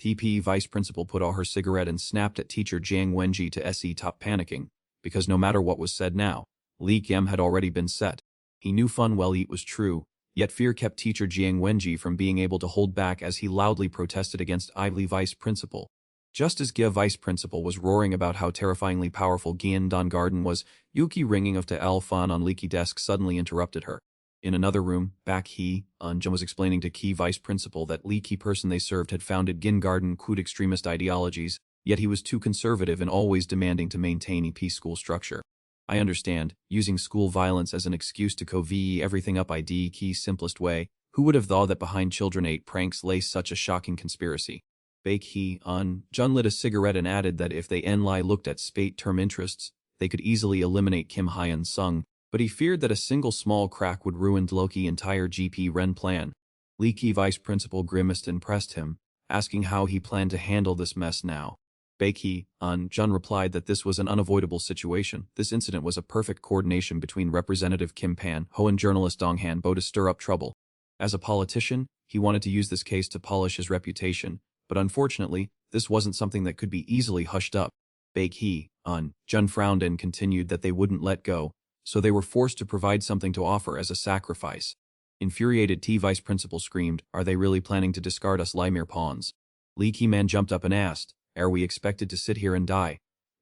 TP Vice Principal put out her cigarette and snapped at teacher Jiang Wenji to SE top panicking, because no matter what was said now, Lee Kim had already been set. He knew fun well it was true, yet fear kept teacher Jiang Wenji from being able to hold back as he loudly protested against Ivy Vice Principal. Just as Gia Vice Principal was roaring about how terrifyingly powerful Don Garden was, Yuki ringing of to Al Fan on Leaky desk suddenly interrupted her. In another room, back Jun was explaining to Key Vice Principal that Leaky person they served had founded Gin Garden quote extremist ideologies, yet he was too conservative and always demanding to maintain EP school structure. I understand, using school violence as an excuse to co-ve everything up ID key simplest way, who would have thought that behind children 8 pranks lay such a shocking conspiracy? Jun lit a cigarette and added that if they looked at spate term interests, they could easily eliminate Kim Hyun Sung, but he feared that a single small crack would ruin Loki's entire GP Ren plan. Leaky Vice Principal grimaced and pressed him, asking how he planned to handle this mess now. Jun replied that this was an unavoidable situation. This incident was a perfect coordination between Representative Kim Pan-ho and journalist Dong Han-bo to stir up trouble. As a politician, he wanted to use this case to polish his reputation, but unfortunately, this wasn't something that could be easily hushed up. Jun frowned and continued that they wouldn't let go, so they were forced to provide something to offer as a sacrifice. Infuriated T Vice Principal screamed, are they really planning to discard us Limere pawns? Lee Ki-man jumped up and asked, are we expected to sit here and die?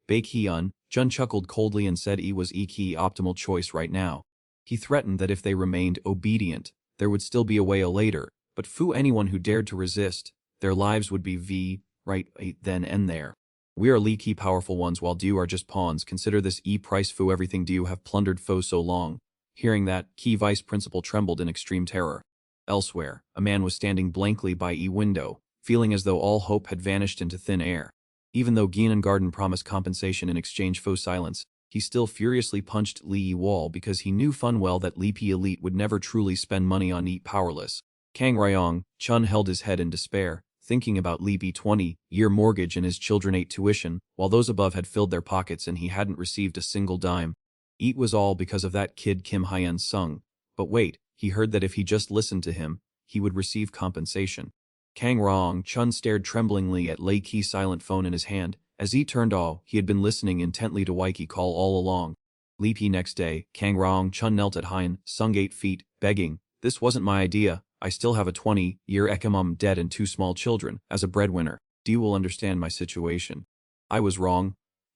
Jun chuckled coldly and said he was key optimal choice right now. He threatened that if they remained obedient, there would still be a way later, but anyone who dared to resist, their lives would be right then and there. We are leaky powerful ones while you are just pawns. Consider this price for everything you have plundered so long. Hearing that, Key Vice Principal trembled in extreme terror. Elsewhere, a man was standing blankly by window, feeling as though all hope had vanished into thin air. Even though Gin and Garden promised compensation in exchange for silence, he still furiously punched Lee wall because he knew fun well that Lee P elite would never truly spend money on powerless. Kang Ryong, Chun held his head in despair, thinking about Lee B 20-year mortgage and his children 8 tuition, while those above had filled their pockets and he hadn't received a single dime. It was all because of that kid Kim Hyun Sung. But wait, he heard that if he just listened to him, he would receive compensation. Kang Rong Chun stared tremblingly at Lei Qi's silent phone in his hand. As he turned all, he had been listening intently to Wei Qi call all along. Li Pi next day, Kang Rong Chun knelt at Hein Sung 8 feet, begging, "This wasn't my idea. I still have a 20-year ekimum debt and 2 small children. As a breadwinner, you will understand my situation. I was wrong.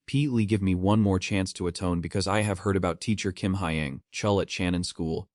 Please give me one more chance to atone because I have heard about teacher Kim Hyang Chul at Shannon School.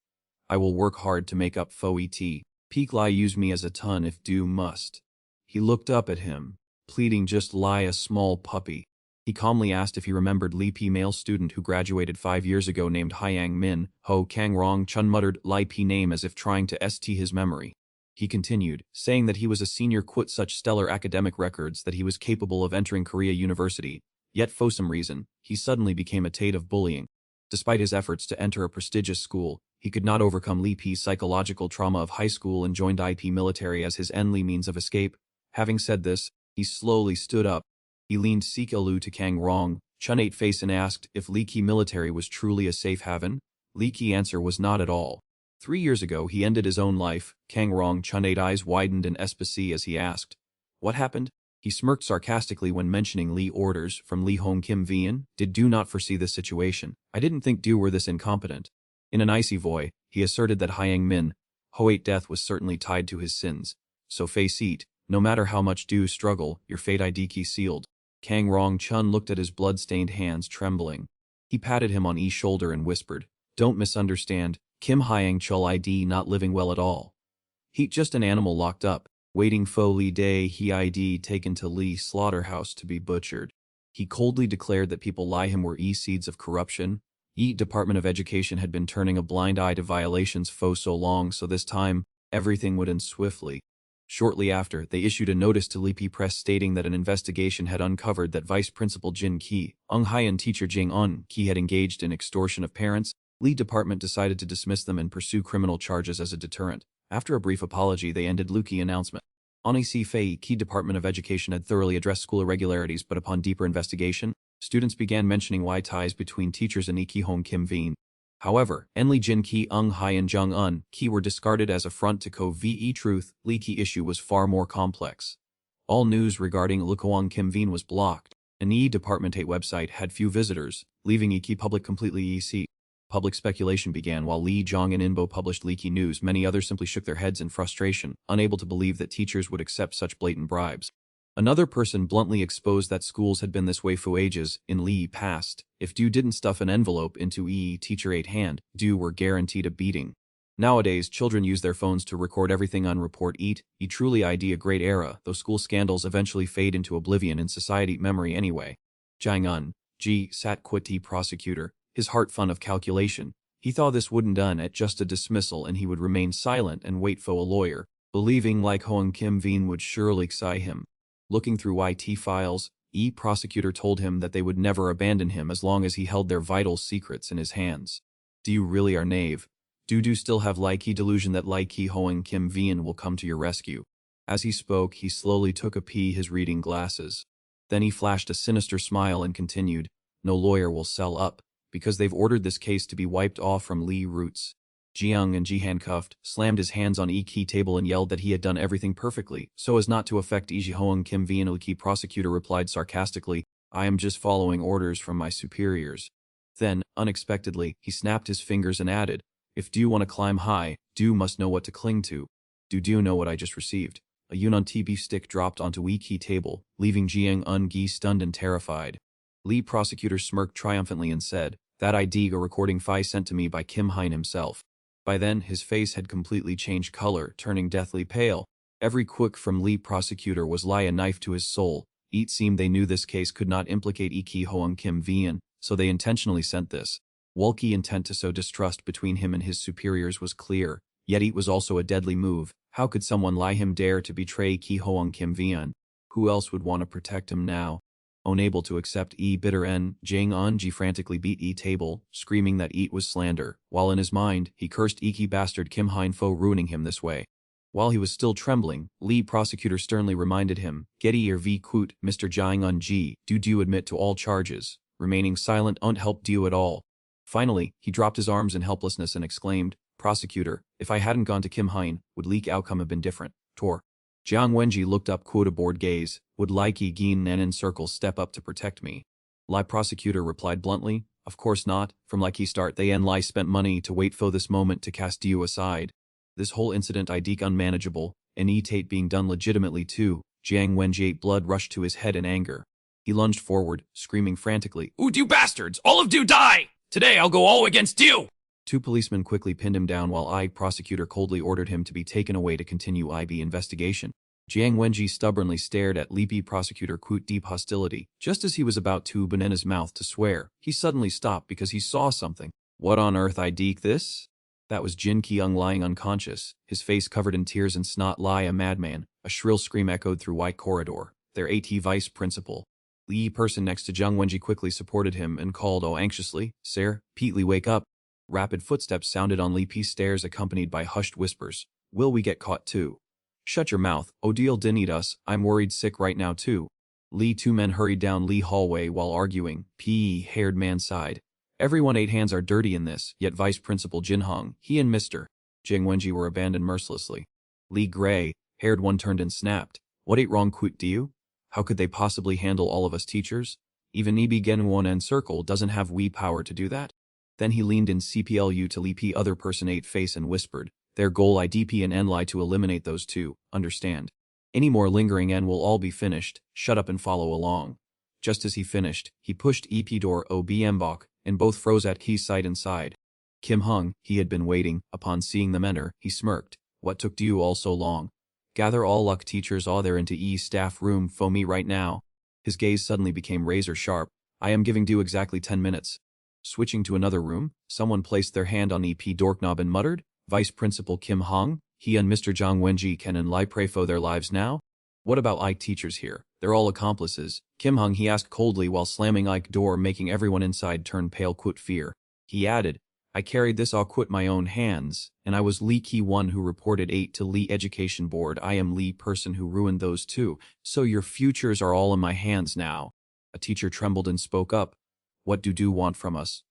I will work hard to make up for it. Peak lie use me as a ton if do must." He looked up at him, pleading just lie a small puppy. He calmly asked if he remembered Li Pi male student who graduated 5 years ago named Hyang Min. Ho Kang Rong Chun muttered Li Pi name as if trying to st his memory. He continued, saying that he was a senior quit such stellar academic records that he was capable of entering Korea University, yet for some reason, he suddenly became a tate of bullying. Despite his efforts to enter a prestigious school, he could not overcome Li Pi's psychological trauma of high school and joined IP military as his only means of escape. Having said this, he slowly stood up. He leaned Sik-Ilu to Kang Rong Chun 8 face and asked if Li Qi military was truly a safe haven. Li Qi answer was not at all. 3 years ago he ended his own life. Kang Rong Chun 8 eyes widened in ecstasy as he asked, "What happened?" He smirked sarcastically when mentioning Li orders from Li Hong Kim Vian. "Did do not foresee this situation. I didn't think do were this incompetent." In an icy voice, he asserted that Hyang Min Ho8 death was certainly tied to his sins. So face it, no matter how much do struggle, your fate ID sealed. Kang Rong Chun looked at his blood-stained hands trembling. He patted him on each shoulder and whispered, "Don't misunderstand, Kim Hyang Chul ID not living well at all. He just an animal locked up, waiting for Li Day he ID taken to Li slaughterhouse to be butchered." He coldly declared that people lie him were seeds of corruption. Department of Education had been turning a blind eye to violations for so long, so this time, everything would end swiftly. Shortly after, they issued a notice to Li Pi Press stating that an investigation had uncovered that Vice Principal Jin Ki, Hai and teacher Jing Un Ki had engaged in extortion of parents. Li Department decided to dismiss them and pursue criminal charges as a deterrent. After a brief apology, they ended Luki announcement. Honestly, Fei Key Department of Education had thoroughly addressed school irregularities, but upon deeper investigation, students began mentioning why ties between teachers and Iki Hong Kim Veen. However, Enli Jin Ki Hai and Jung Un Ki were discarded as a front to Ve truth. Li Ki issue was far more complex. All news regarding Lukwang Kim Veen was blocked. An Department 8 website had few visitors, leaving Iki public completely EC. Public speculation began while Lee Jong and Inbo published leaky news. Many others simply shook their heads in frustration, unable to believe that teachers would accept such blatant bribes. Another person bluntly exposed that schools had been this way for ages. In Lee past, if Du didn't stuff an envelope into teacher 8 hand, Du were guaranteed a beating. Nowadays, children use their phones to record everything on report truly ID a great era, though school scandals eventually fade into oblivion in society memory anyway. Jang Un G sat quit prosecutor, his heart fun of calculation. He thought this wouldn't done at just a dismissal and he would remain silent and wait for a lawyer, believing like Hoang Kim Veen would surely xi him. Looking through IT files, prosecutor told him that they would never abandon him as long as he held their vital secrets in his hands. Do you really are knave? Do still have Likey delusion that Likey Hoang Kim Veen will come to your rescue? As he spoke, he slowly took a his reading glasses. Then he flashed a sinister smile and continued, "No lawyer will sell up, because they've ordered this case to be wiped off from Lee roots." Jiang and Ji handcuffed, slammed his hands on key table and yelled that he had done everything perfectly, so as not to affect Ji Hoang Kim Vien. Key prosecutor replied sarcastically, "I am just following orders from my superiors." Then, unexpectedly, he snapped his fingers and added, "If do want to climb high, do must know what to cling to. Do know what I just received?" A Yunnan TB stick dropped onto key table, leaving Jiang Un Gi stunned and terrified. Lee prosecutor smirked triumphantly and said, "That ID a recording file sent to me by Kim Hein himself." By then, his face had completely changed color, turning deathly pale. Every quick from Lee prosecutor was lie a knife to his soul. It seemed they knew this case could not implicate Iki Hoang Kim Vien, so they intentionally sent this. Walkie intent to sow distrust between him and his superiors was clear, yet it was also a deadly move. How could someone lie him dare to betray Ki Hoang Kim Vien? Who else would want to protect him now? Unable to accept bitter N, Jang Un-ji frantically beat table, screaming that was slander, while in his mind, he cursed Iki bastard Kim Hein Fo ruining him this way. While he was still trembling, Lee prosecutor sternly reminded him, "Get your v quote, Mr. Jang Un-ji, do admit to all charges." Remaining silent won't help do at all. Finally, he dropped his arms in helplessness and exclaimed, Prosecutor, if I hadn't gone to Kim Hein, would leak outcome have been different? Tor. Jiang Wenji looked up quota bored gaze. Would Lai Qi Gin Nen Circle step up to protect me? Lai Prosecutor replied bluntly, of course not. From Lai Qi start they and Lai spent money to wait for this moment to cast you aside. This whole incident I deek unmanageable, and Tate being done legitimately too. Jiang Wenji blood rushed to his head in anger. He lunged forward, screaming frantically, "Ooh, you bastards! All of you die! Today I'll go all against you!" Two policemen quickly pinned him down while prosecutor coldly ordered him to be taken away to continue IB investigation. Jiang Wenji stubbornly stared at Li prosecutor quote deep hostility. Just as he was about to open his mouth to swear, he suddenly stopped because he saw something. What on earth I deek this? That was Jin Keung lying unconscious, his face covered in tears and snot. Lie a madman. A shrill scream echoed through White Corridor. Their AT vice principal. Li person next to Jiang Wenji quickly supported him and called anxiously, "Sir, Pete Li, wake up." Rapid footsteps sounded on Li P stairs accompanied by hushed whispers. "Will we get caught too?" "Shut your mouth, Odile didn't eat us, I'm worried sick right now too." Li two men hurried down Li hallway while arguing. Haired man sighed. Everyone 8 hands are dirty in this, yet Vice Principal Jin Hong, he and Mr. Jiang Wenji were abandoned mercilessly. Li Gray, haired one turned and snapped. What ain't wrong quit do you? How could they possibly handle all of us teachers? Even Ibi Genwon and Circle doesn't have we power to do that? Then he leaned in CPLU to Li P other person 8 face and whispered, their goal IDP and NLI to eliminate those two, understand? Any more lingering and we'll all be finished, shut up and follow along. Just as he finished, he pushed EP door OB Mbok, and both froze at Key's sight inside. Kim Hung, he had been waiting, upon seeing them enter, he smirked. What took you all so long? Gather all luck teachers all there into staff room for me right now. His gaze suddenly became razor sharp. I am giving you exactly 10 minutes. Switching to another room, someone placed their hand on EP doorknob and muttered, Vice Principal Kim Hong, he and Mr. Jiang Wenji can and lie pray for their lives now? What about Ike teachers here? They're all accomplices. Kim Hong he asked coldly while slamming Ike door making everyone inside turn pale quit fear. He added, I carried this all quit my own hands, and I was Lee Key one who reported 8 to Lee Education Board. I am Lee person who ruined those two, so your futures are all in my hands now. A teacher trembled and spoke up. What do want from us?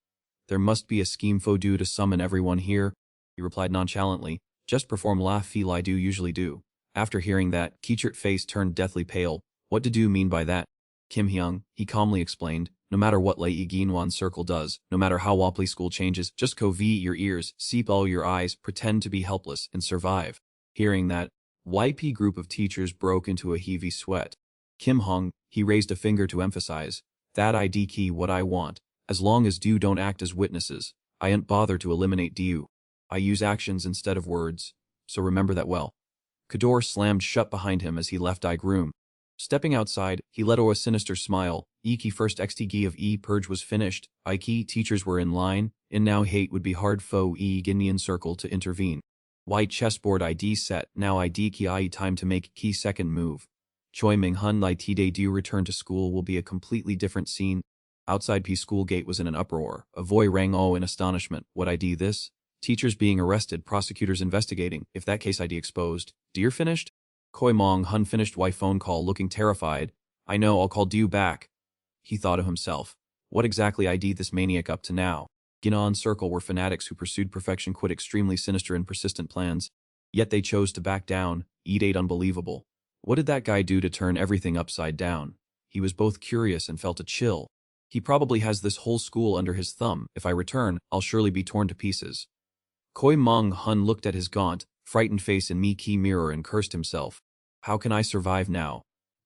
There must be a scheme for do to summon everyone here. He replied nonchalantly, just perform la feel I do usually do. After hearing that, Keechert face turned deathly pale. What did you mean by that? Kim Hyung, he calmly explained, no matter what Lei Ginwan Circle does, no matter how Wapli school changes, just co-v your ears, seep all your eyes, pretend to be helpless, and survive. Hearing that, YP group of teachers broke into a heavy sweat. Kim Hung, he raised a finger to emphasize, that ID key what I want, as long as you don't act as witnesses, I ain't bother to eliminate you. I use actions instead of words, so remember that well. Kador slammed shut behind him as he left Ike room. Stepping outside, he let out a sinister smile. Iki first XTG of purge was finished. Iki teachers were in line, and now hate would be hard foe Guinean circle to intervene. White chessboard ID set, now ID key I time to make key second move. Choi Ming Hun Lai T-Day due return to school will be a completely different scene. Outside P school gate was in an uproar. A voice rang in astonishment. What ID this? Teachers being arrested, prosecutors investigating. If that case ID exposed. Dear finished? Koi Mong Hun finished Y phone call looking terrified. I know, I'll call you back. He thought to himself. What exactly ID this maniac up to now? Ginan Circle were fanatics who pursued perfection quit extremely sinister and persistent plans. Yet they chose to back down, eat unbelievable. What did that guy do to turn everything upside down? He was both curious and felt a chill. He probably has this whole school under his thumb. If I return, I'll surely be torn to pieces. Koi Mong Hun looked at his gaunt, frightened face in Mi-Key mirror and cursed himself. How can I survive now?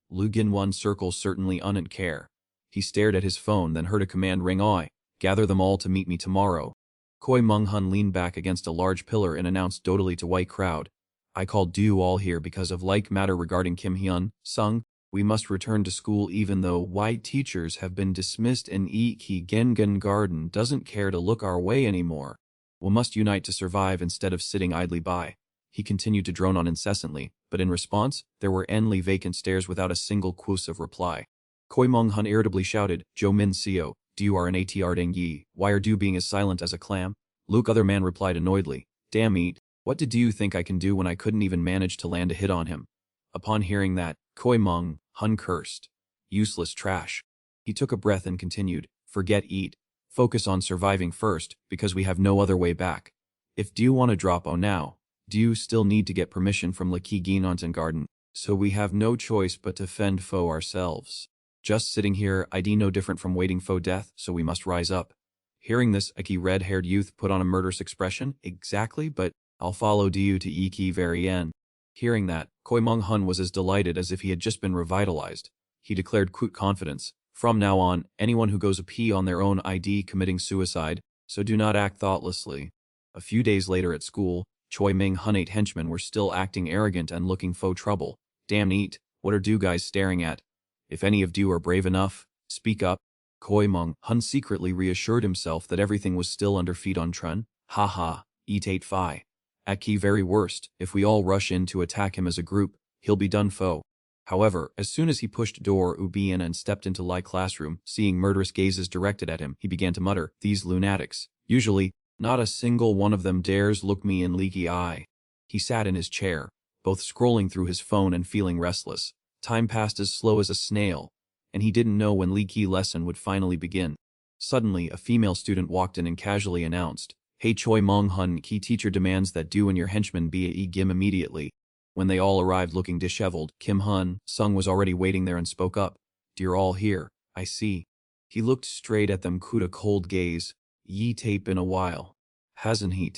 Lu Ginwan Circle certainly unn't care. He stared at his phone then heard a command ring. Oi, gather them all to meet me tomorrow. Koi Mong Hun leaned back against a large pillar and announced doughtily to white crowd. I called you all here because of like matter regarding Kim Hyun, Sung. We must return to school even though white teachers have been dismissed and Ki Gengan Garden doesn't care to look our way anymore. We must unite to survive instead of sitting idly by. He continued to drone on incessantly, but in response, there were endless vacant stares without a single quoos of reply. Koi Mong Hun irritably shouted, Jo Min Seo, do you are an ATR Deng Yi, why are you being as silent as a clam? Luke other man replied annoyedly, damn eat, what did you think I can do when I couldn't even manage to land a hit on him? Upon hearing that, Koi Mong Hun cursed. Useless trash. He took a breath and continued, forget eat. Focus on surviving first, because we have no other way back. If do you want to drop now, do you still need to get permission from Laki Ginons and Garden, so we have no choice but to fend foe ourselves. Just sitting here ID no different from waiting foe death, so we must rise up. Hearing this, Aki red-haired youth put on a murderous expression. Exactly, but I'll follow you to Iki very end. Hearing that, Koi Mung Hun was as delighted as if he had just been revitalized. He declared with confidence, from now on, anyone who goes a pee on their own ID committing suicide, so do not act thoughtlessly. A few days later at school, Choi Ming Hun 8 henchmen were still acting arrogant and looking faux trouble. Damn neat, what are do guys staring at? If any of you are brave enough, speak up. Koi Mung Hun secretly reassured himself that everything was still under feet on Trun. Ha ha, eat 8 fi. At key very worst, if we all rush in to attack him as a group, he'll be done foe. However, as soon as he pushed door Ubian and stepped into Lai classroom, seeing murderous gazes directed at him, he began to mutter, these lunatics. Usually, not a single one of them dares look me in leaky eye. He sat in his chair, both scrolling through his phone and feeling restless. Time passed as slow as a snail, and he didn't know when Leaky lesson would finally begin. Suddenly, a female student walked in and casually announced, Hey Choi Mong Hun, key teacher demands that you and your henchmen be at Gim immediately. When they all arrived looking disheveled, Kim Hun Sung was already waiting there and spoke up. You're all here, I see. He looked straight at them with a cold gaze. Ye tape in a while. Hasn't he?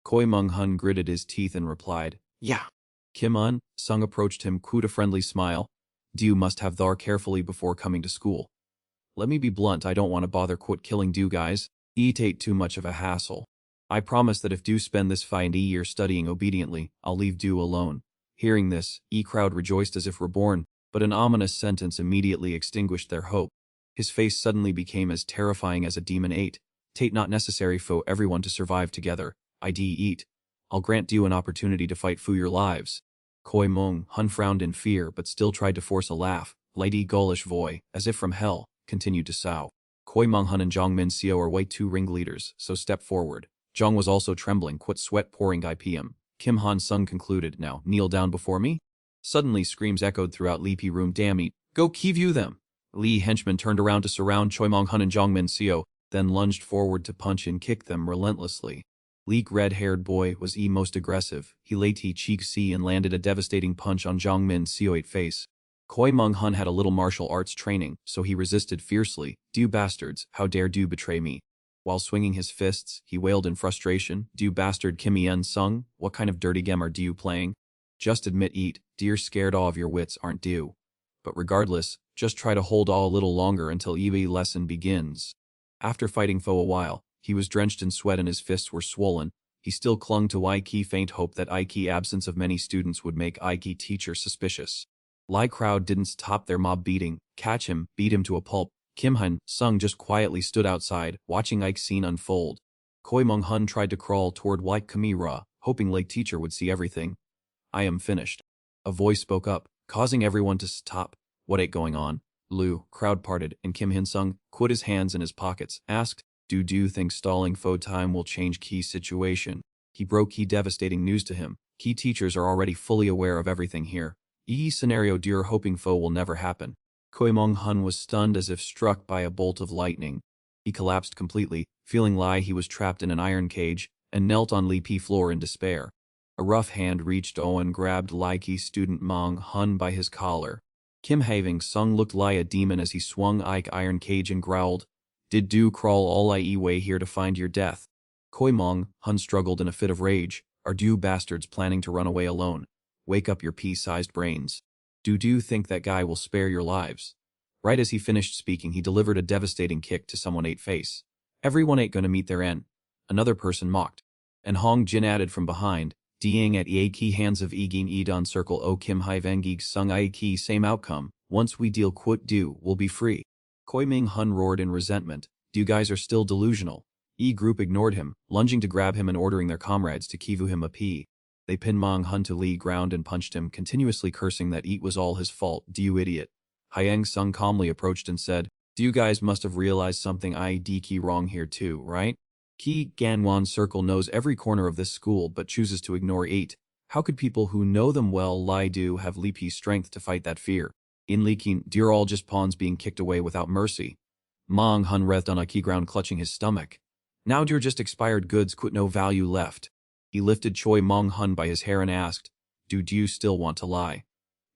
Koi Mung Hun gritted his teeth and replied, Yeah. Kim Hun Sung approached him with a friendly smile. You must have thar carefully before coming to school. Let me be blunt, I don't want to bother quit killing do guys. It ain't too much of a hassle. I promise that if do spend this fine year studying obediently, I'll leave do alone. Hearing this, crowd rejoiced as if reborn, but an ominous sentence immediately extinguished their hope. His face suddenly became as terrifying as a demon ate. Tate not necessary for everyone to survive together. Id eat. I'll grant you an opportunity to fight for your lives. Koi Mung Hun frowned in fear but still tried to force a laugh. Lady Gaulish Voy, as if from hell, continued to sow. Koi Mung Hun and Zhang Min Seo are white two ringleaders, so step forward. Zhang was also trembling, sweat pouring IPM. Kim Han Sung concluded, now, kneel down before me? Suddenly screams echoed throughout Li Pi room, damn it, go view them! Li henchmen turned around to surround Choi Mong Hun and Zhang Min Seo, then lunged forward to punch and kick them relentlessly. Leek red-haired boy was most aggressive. He laid cheek C and landed a devastating punch on Zhang Min Seo's face. Koi Mung Hun had a little martial arts training, so he resisted fiercely. You bastards, how dare you betray me? While swinging his fists, he wailed in frustration, You bastard Kim Yen Sung, what kind of dirty game are you playing? Just admit you're scared all of your wits, aren't you? But regardless, just try to hold all a little longer until EV lesson begins. After fighting foe a while, he was drenched in sweat and his fists were swollen. He still clung to Ike faint hope that Ike absence of many students would make Ike teacher suspicious. Lai crowd didn't stop their mob beating, catch him, beat him to a pulp. Kim Hun Sung just quietly stood outside, watching Ike's scene unfold. Koi Mung Hun tried to crawl toward White Kamira, hoping Lake teacher would see everything. I am finished. A voice spoke up, causing everyone to stop. What ain't going on? Lu, crowd parted, and Kim Hin Sung put his hands in his pockets, asked, Do you think stalling foe time will change key situation? He broke key devastating news to him. Key teachers are already fully aware of everything here. Scenario you're hoping foe will never happen. Koi Mong Hun was stunned as if struck by a bolt of lightning. He collapsed completely, feeling he was trapped in an iron cage, and knelt on Li Pi floor in despair. A rough hand reached and grabbed Key student Mong Hun by his collar. Kim Having Sung looked like a demon as he swung Ike iron cage and growled, Did do crawl all way here to find your death? Koi Mong Hun struggled in a fit of rage. Are you bastards planning to run away alone? Wake up your pea-sized brains. Do you think that guy will spare your lives? Right as he finished speaking, he delivered a devastating kick to someone face. Everyone ain't gonna meet their end. Another person mocked. And Hong Jin added from behind, Ding at key hands of Egin Edon circle O Kim Hai Vengig Sung I key same outcome. Once we deal do, we'll be free. Koi Ming Hun roared in resentment. You guys are still delusional. Group ignored him, lunging to grab him and ordering their comrades to kivu him a pee. They pinned Mong Hun to Lee ground and punched him, continuously cursing that it was all his fault. You idiot. Hyang Sung calmly approached and said, You guys must have realized something key wrong here too, right? Ki Ganwan Circle knows every corner of this school but chooses to ignore it. How could people who know them well do have Li Pi's strength to fight that fear? In Li Qin, you're all just pawns being kicked away without mercy. Mong Hun writhed on a key ground clutching his stomach. Now you're just expired goods with no value left. He lifted Choi Mong-hun by his hair and asked, do you still want to lie?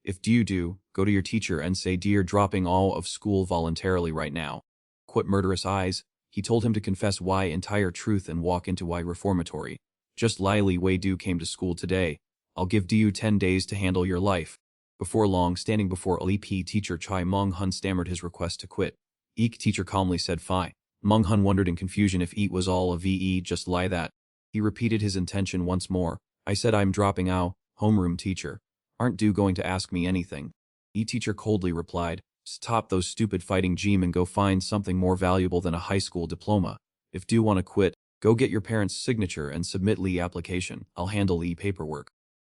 If you do, go to your teacher and say you're dropping all of school voluntarily right now. Quit murderous eyes. He told him to confess why entire truth and walk into why reformatory. Just lie Li Wei Du came to school today. I'll give you 10 days to handle your life. Before long, standing before LP teacher Choi Mong-hun stammered his request to quit. Eek teacher calmly said Phi. Mong-hun wondered in confusion if it was all a VE just lie that. He repeated his intention once more. I said I'm dropping out, homeroom teacher. Aren't you going to ask me anything? Teacher coldly replied, stop those stupid fighting gym and go find something more valuable than a high school diploma. If do want to quit, go get your parents' signature and submit Lee application. I'll handle Lee paperwork.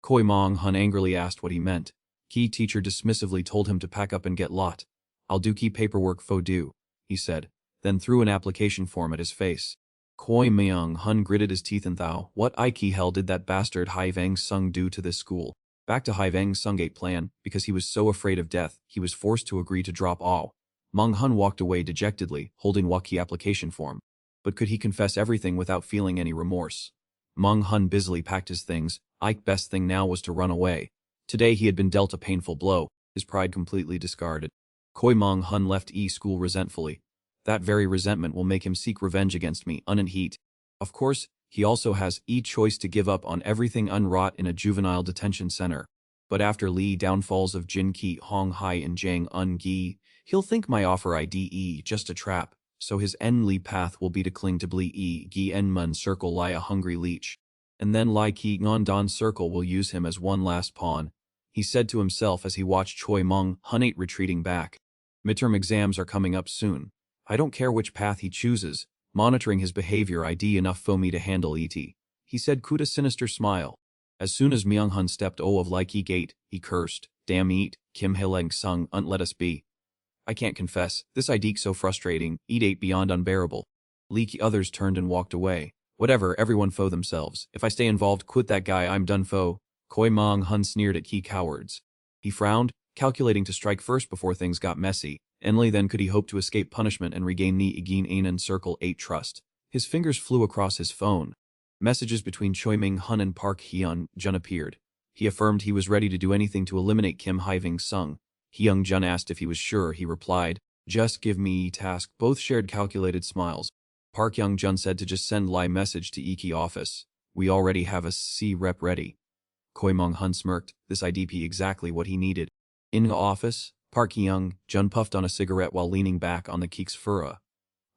Choi Mong-hun angrily asked what he meant. Key teacher dismissively told him to pack up and get lot. I'll do key paperwork fo do, he said, then threw an application form at his face. Choi Mong-hun gritted his teeth and thou, what Ike hell did that bastard Hai Vang Sung do to this school? Back to Hai Vang Sung Gate plan, because he was so afraid of death, he was forced to agree to drop all. Mong-hun walked away dejectedly, holding Waki application form. But could he confess everything without feeling any remorse? Mong-hun busily packed his things. Ike's best thing now was to run away. Today he had been dealt a painful blow, his pride completely discarded. Choi Mong-hun left school resentfully. That very resentment will make him seek revenge against me, heat. Of course, he also has choice to give up on everything unwrought in a juvenile detention center. But after Lee downfalls of Jin Ki Hong Hai and Jang Un-gi, he'll think my offer IDE just a trap, so his Lee path will be to cling to Blee Gi En Mun circle lie a hungry leech. And then Lai Ki Ngon Don circle will use him as one last pawn, he said to himself as he watched Choi Mong-hun retreating back. Midterm exams are coming up soon. I don't care which path he chooses, monitoring his behavior ID enough for me to handle ET. He said with a sinister smile. As soon as Myung-hun stepped out of Lai Ki gate, he cursed, damn Kim Hae-leng Sung let us be. I can't confess, this ID's so frustrating, ate beyond unbearable. Lee Ki others turned and walked away. Whatever, everyone foe themselves. If I stay involved, quit that guy, I'm done foe. Choi Mong-hun sneered at Ki cowards. He frowned, calculating to strike first before things got messy. Only then could he hope to escape punishment and regain the Igin Anan Circle 8 trust. His fingers flew across his phone. Messages between Choi Ming-hun and Park Hyun-jun appeared. He affirmed he was ready to do anything to eliminate Kim Hae-ving-sung. Hyung-jun asked if he was sure. He replied, just give me task. Both shared calculated smiles. Park Hyung-jun said to just send Lai message to Iki office. We already have a C rep ready. Choi Mong-hun smirked, this IDP exactly what he needed. In the office, Park Hyung-jun puffed on a cigarette while leaning back on the Keek's furrow.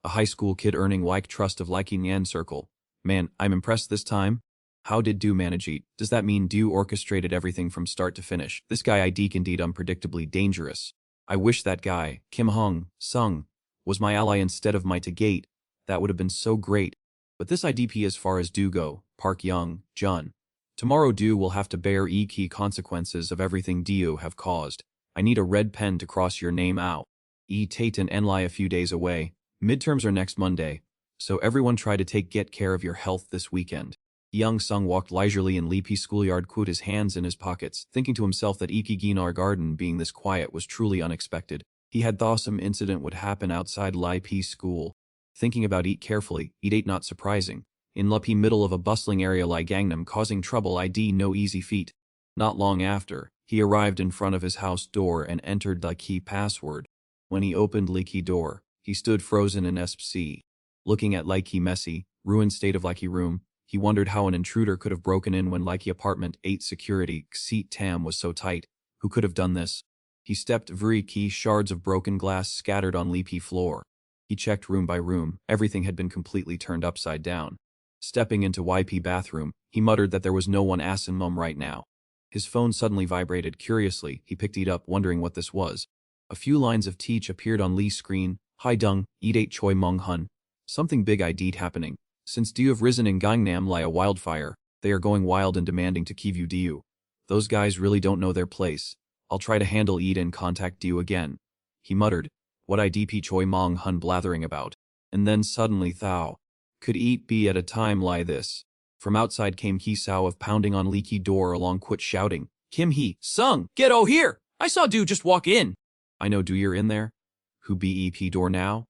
A high school kid earning like trust of liking Yan Circle. Man, I'm impressed this time. How did Do manage it? Does that mean Do orchestrated everything from start to finish? This guy IDK indeed unpredictably dangerous. I wish that guy, Kim Hong-sung, was my ally instead of my Gate. That would have been so great. But this IDP as far as Do go, Park Hyung-jun. Tomorrow Do will have to bear key consequences of everything Do have caused. I need a red pen to cross your name out. Tate and Enlai a few days away. Midterms are next Monday. So everyone try to get care of your health this weekend. Young-sung walked leisurely in Lipi schoolyard with his hands in his pockets, thinking to himself that Ikiginar garden being this quiet was truly unexpected. He had thought some incident would happen outside Lipi school. Thinking about it carefully, it ain't not surprising. In Lipi middle of a bustling area like Gangnam causing trouble ID no easy feat. Not long after, he arrived in front of his house door and entered the key password. When he opened leaky door, he stood frozen in SPC. Looking at Likey messy, ruined state of Likey room, he wondered how an intruder could have broken in when Likey apartment 8 security seat tam was so tight. Who could have done this? He stepped very key shards of broken glass scattered on leapy floor. He checked room by room, everything had been completely turned upside down. Stepping into YP bathroom, he muttered that there was no one ass in mum right now. His phone suddenly vibrated curiously, he picked it up wondering what this was. A few lines of teach appeared on Lee's screen. Hi Dung, eat Choi Mong-hun. Something big ID'd happening. Since Do have risen in Gangnam like a wildfire, they are going wild and demanding to keep you Do. Those guys really don't know their place. I'll try to handle it and contact Do again. He muttered. What IDP Choi Mong-hun blathering about? And then suddenly thou. Could it be at a time like this? From outside came Ki Sao of pounding on leaky door along quit shouting. Kim Hee, Sung, get here! I saw Do just walk in. I know Do you're in there. Who BEP door now?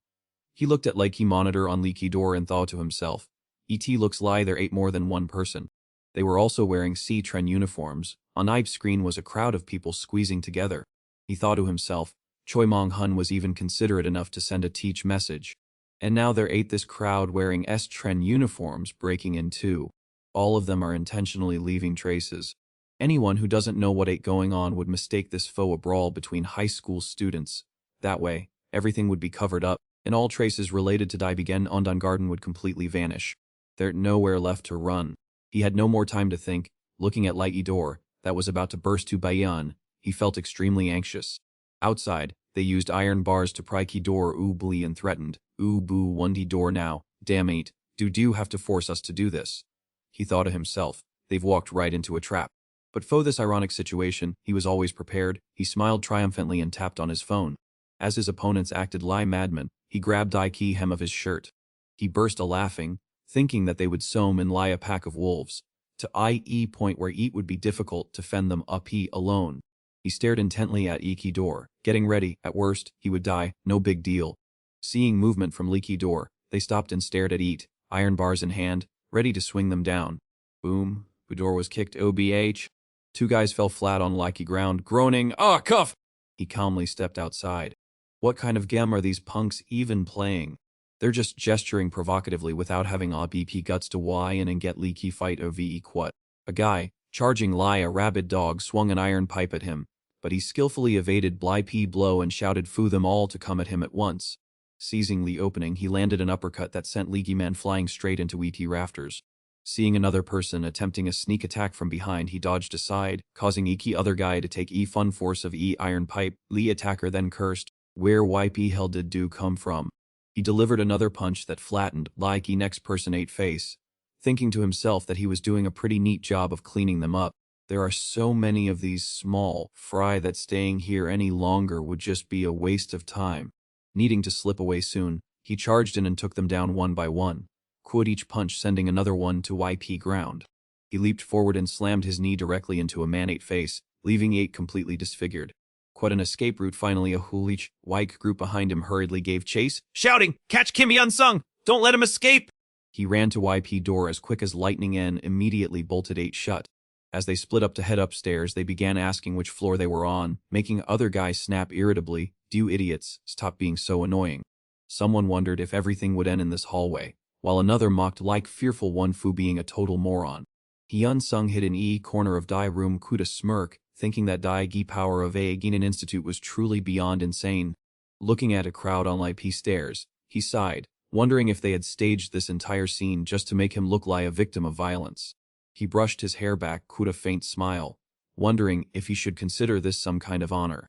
He looked at leaky monitor on leaky door and thought to himself. ET looks lie there ain't more than one person. They were also wearing C-Tren uniforms. On Ipe's screen was a crowd of people squeezing together. He thought to himself, Choi Mong-hun was even considerate enough to send a teach message. And now there ain't this crowd wearing S-Tren uniforms breaking in too. All of them are intentionally leaving traces. Anyone who doesn't know what ain't going on would mistake this a brawl between high school students. That way, everything would be covered up, and all traces related to Dai Bigen Ondan Garden would completely vanish. There'd nowhere left to run. He had no more time to think. Looking at Lighty door, that was about to burst to Bayan, he felt extremely anxious. Outside, they used iron bars to pry key door Blee and threatened, boo 1D door now, damn it, do you have to force us to do this? He thought to himself, they've walked right into a trap. But for this ironic situation, he was always prepared. He smiled triumphantly and tapped on his phone. As his opponents acted like madmen, he grabbed the hem of his shirt. He burst a laughing, thinking that they would soam and lie a pack of wolves, to i.e. point where it would be difficult to fend them up he alone. He stared intently at Iki door, getting ready. At worst, he would die, no big deal. Seeing movement from Leaky door, they stopped and stared at it, iron bars in hand, ready to swing them down. Boom, the door was kicked OBH. Two guys fell flat on likey ground, groaning, cuff! He calmly stepped outside. What kind of game are these punks even playing? They're just gesturing provocatively without having BP guts to why in and get leaky fight OVE quat. A guy, charging a rabid dog, swung an iron pipe at him, but he skillfully evaded P blow and shouted "Foo them all" to come at him at once. Seizing the opening, he landed an uppercut that sent Leaky Man flying straight into ET rafters. Seeing another person attempting a sneak attack from behind, he dodged aside, causing Iki other guy to take fun force of iron pipe. Lee attacker then cursed, "Where YP hell did do come from?" He delivered another punch that flattened like next person ate face, thinking to himself that he was doing a pretty neat job of cleaning them up. There are so many of these small fry that staying here any longer would just be a waste of time. Needing to slip away soon, he charged in and took them down one by one. Quote each punch sending another one to YP ground. He leaped forward and slammed his knee directly into a man-8 face, leaving 8 completely disfigured. Quite an escape route finally. A Hulich Wyke group behind him hurriedly gave chase, shouting, "Catch Kim Yun-sung! Don't let him escape!" He ran to YP door as quick as lightning and immediately bolted 8 shut. As they split up to head upstairs, they began asking which floor they were on, making other guys snap irritably, "You idiots, stop being so annoying." Someone wondered if everything would end in this hallway, while another mocked like fearful one Fu being a total moron. Hyun-sung hid in corner of Dai room Kuda smirk, thinking that Dai Gi power of a Guinan Institute was truly beyond insane. Looking at a crowd on IP stairs, he sighed, wondering if they had staged this entire scene just to make him look like a victim of violence. He brushed his hair back, Kuda faint smile, wondering if he should consider this some kind of honor.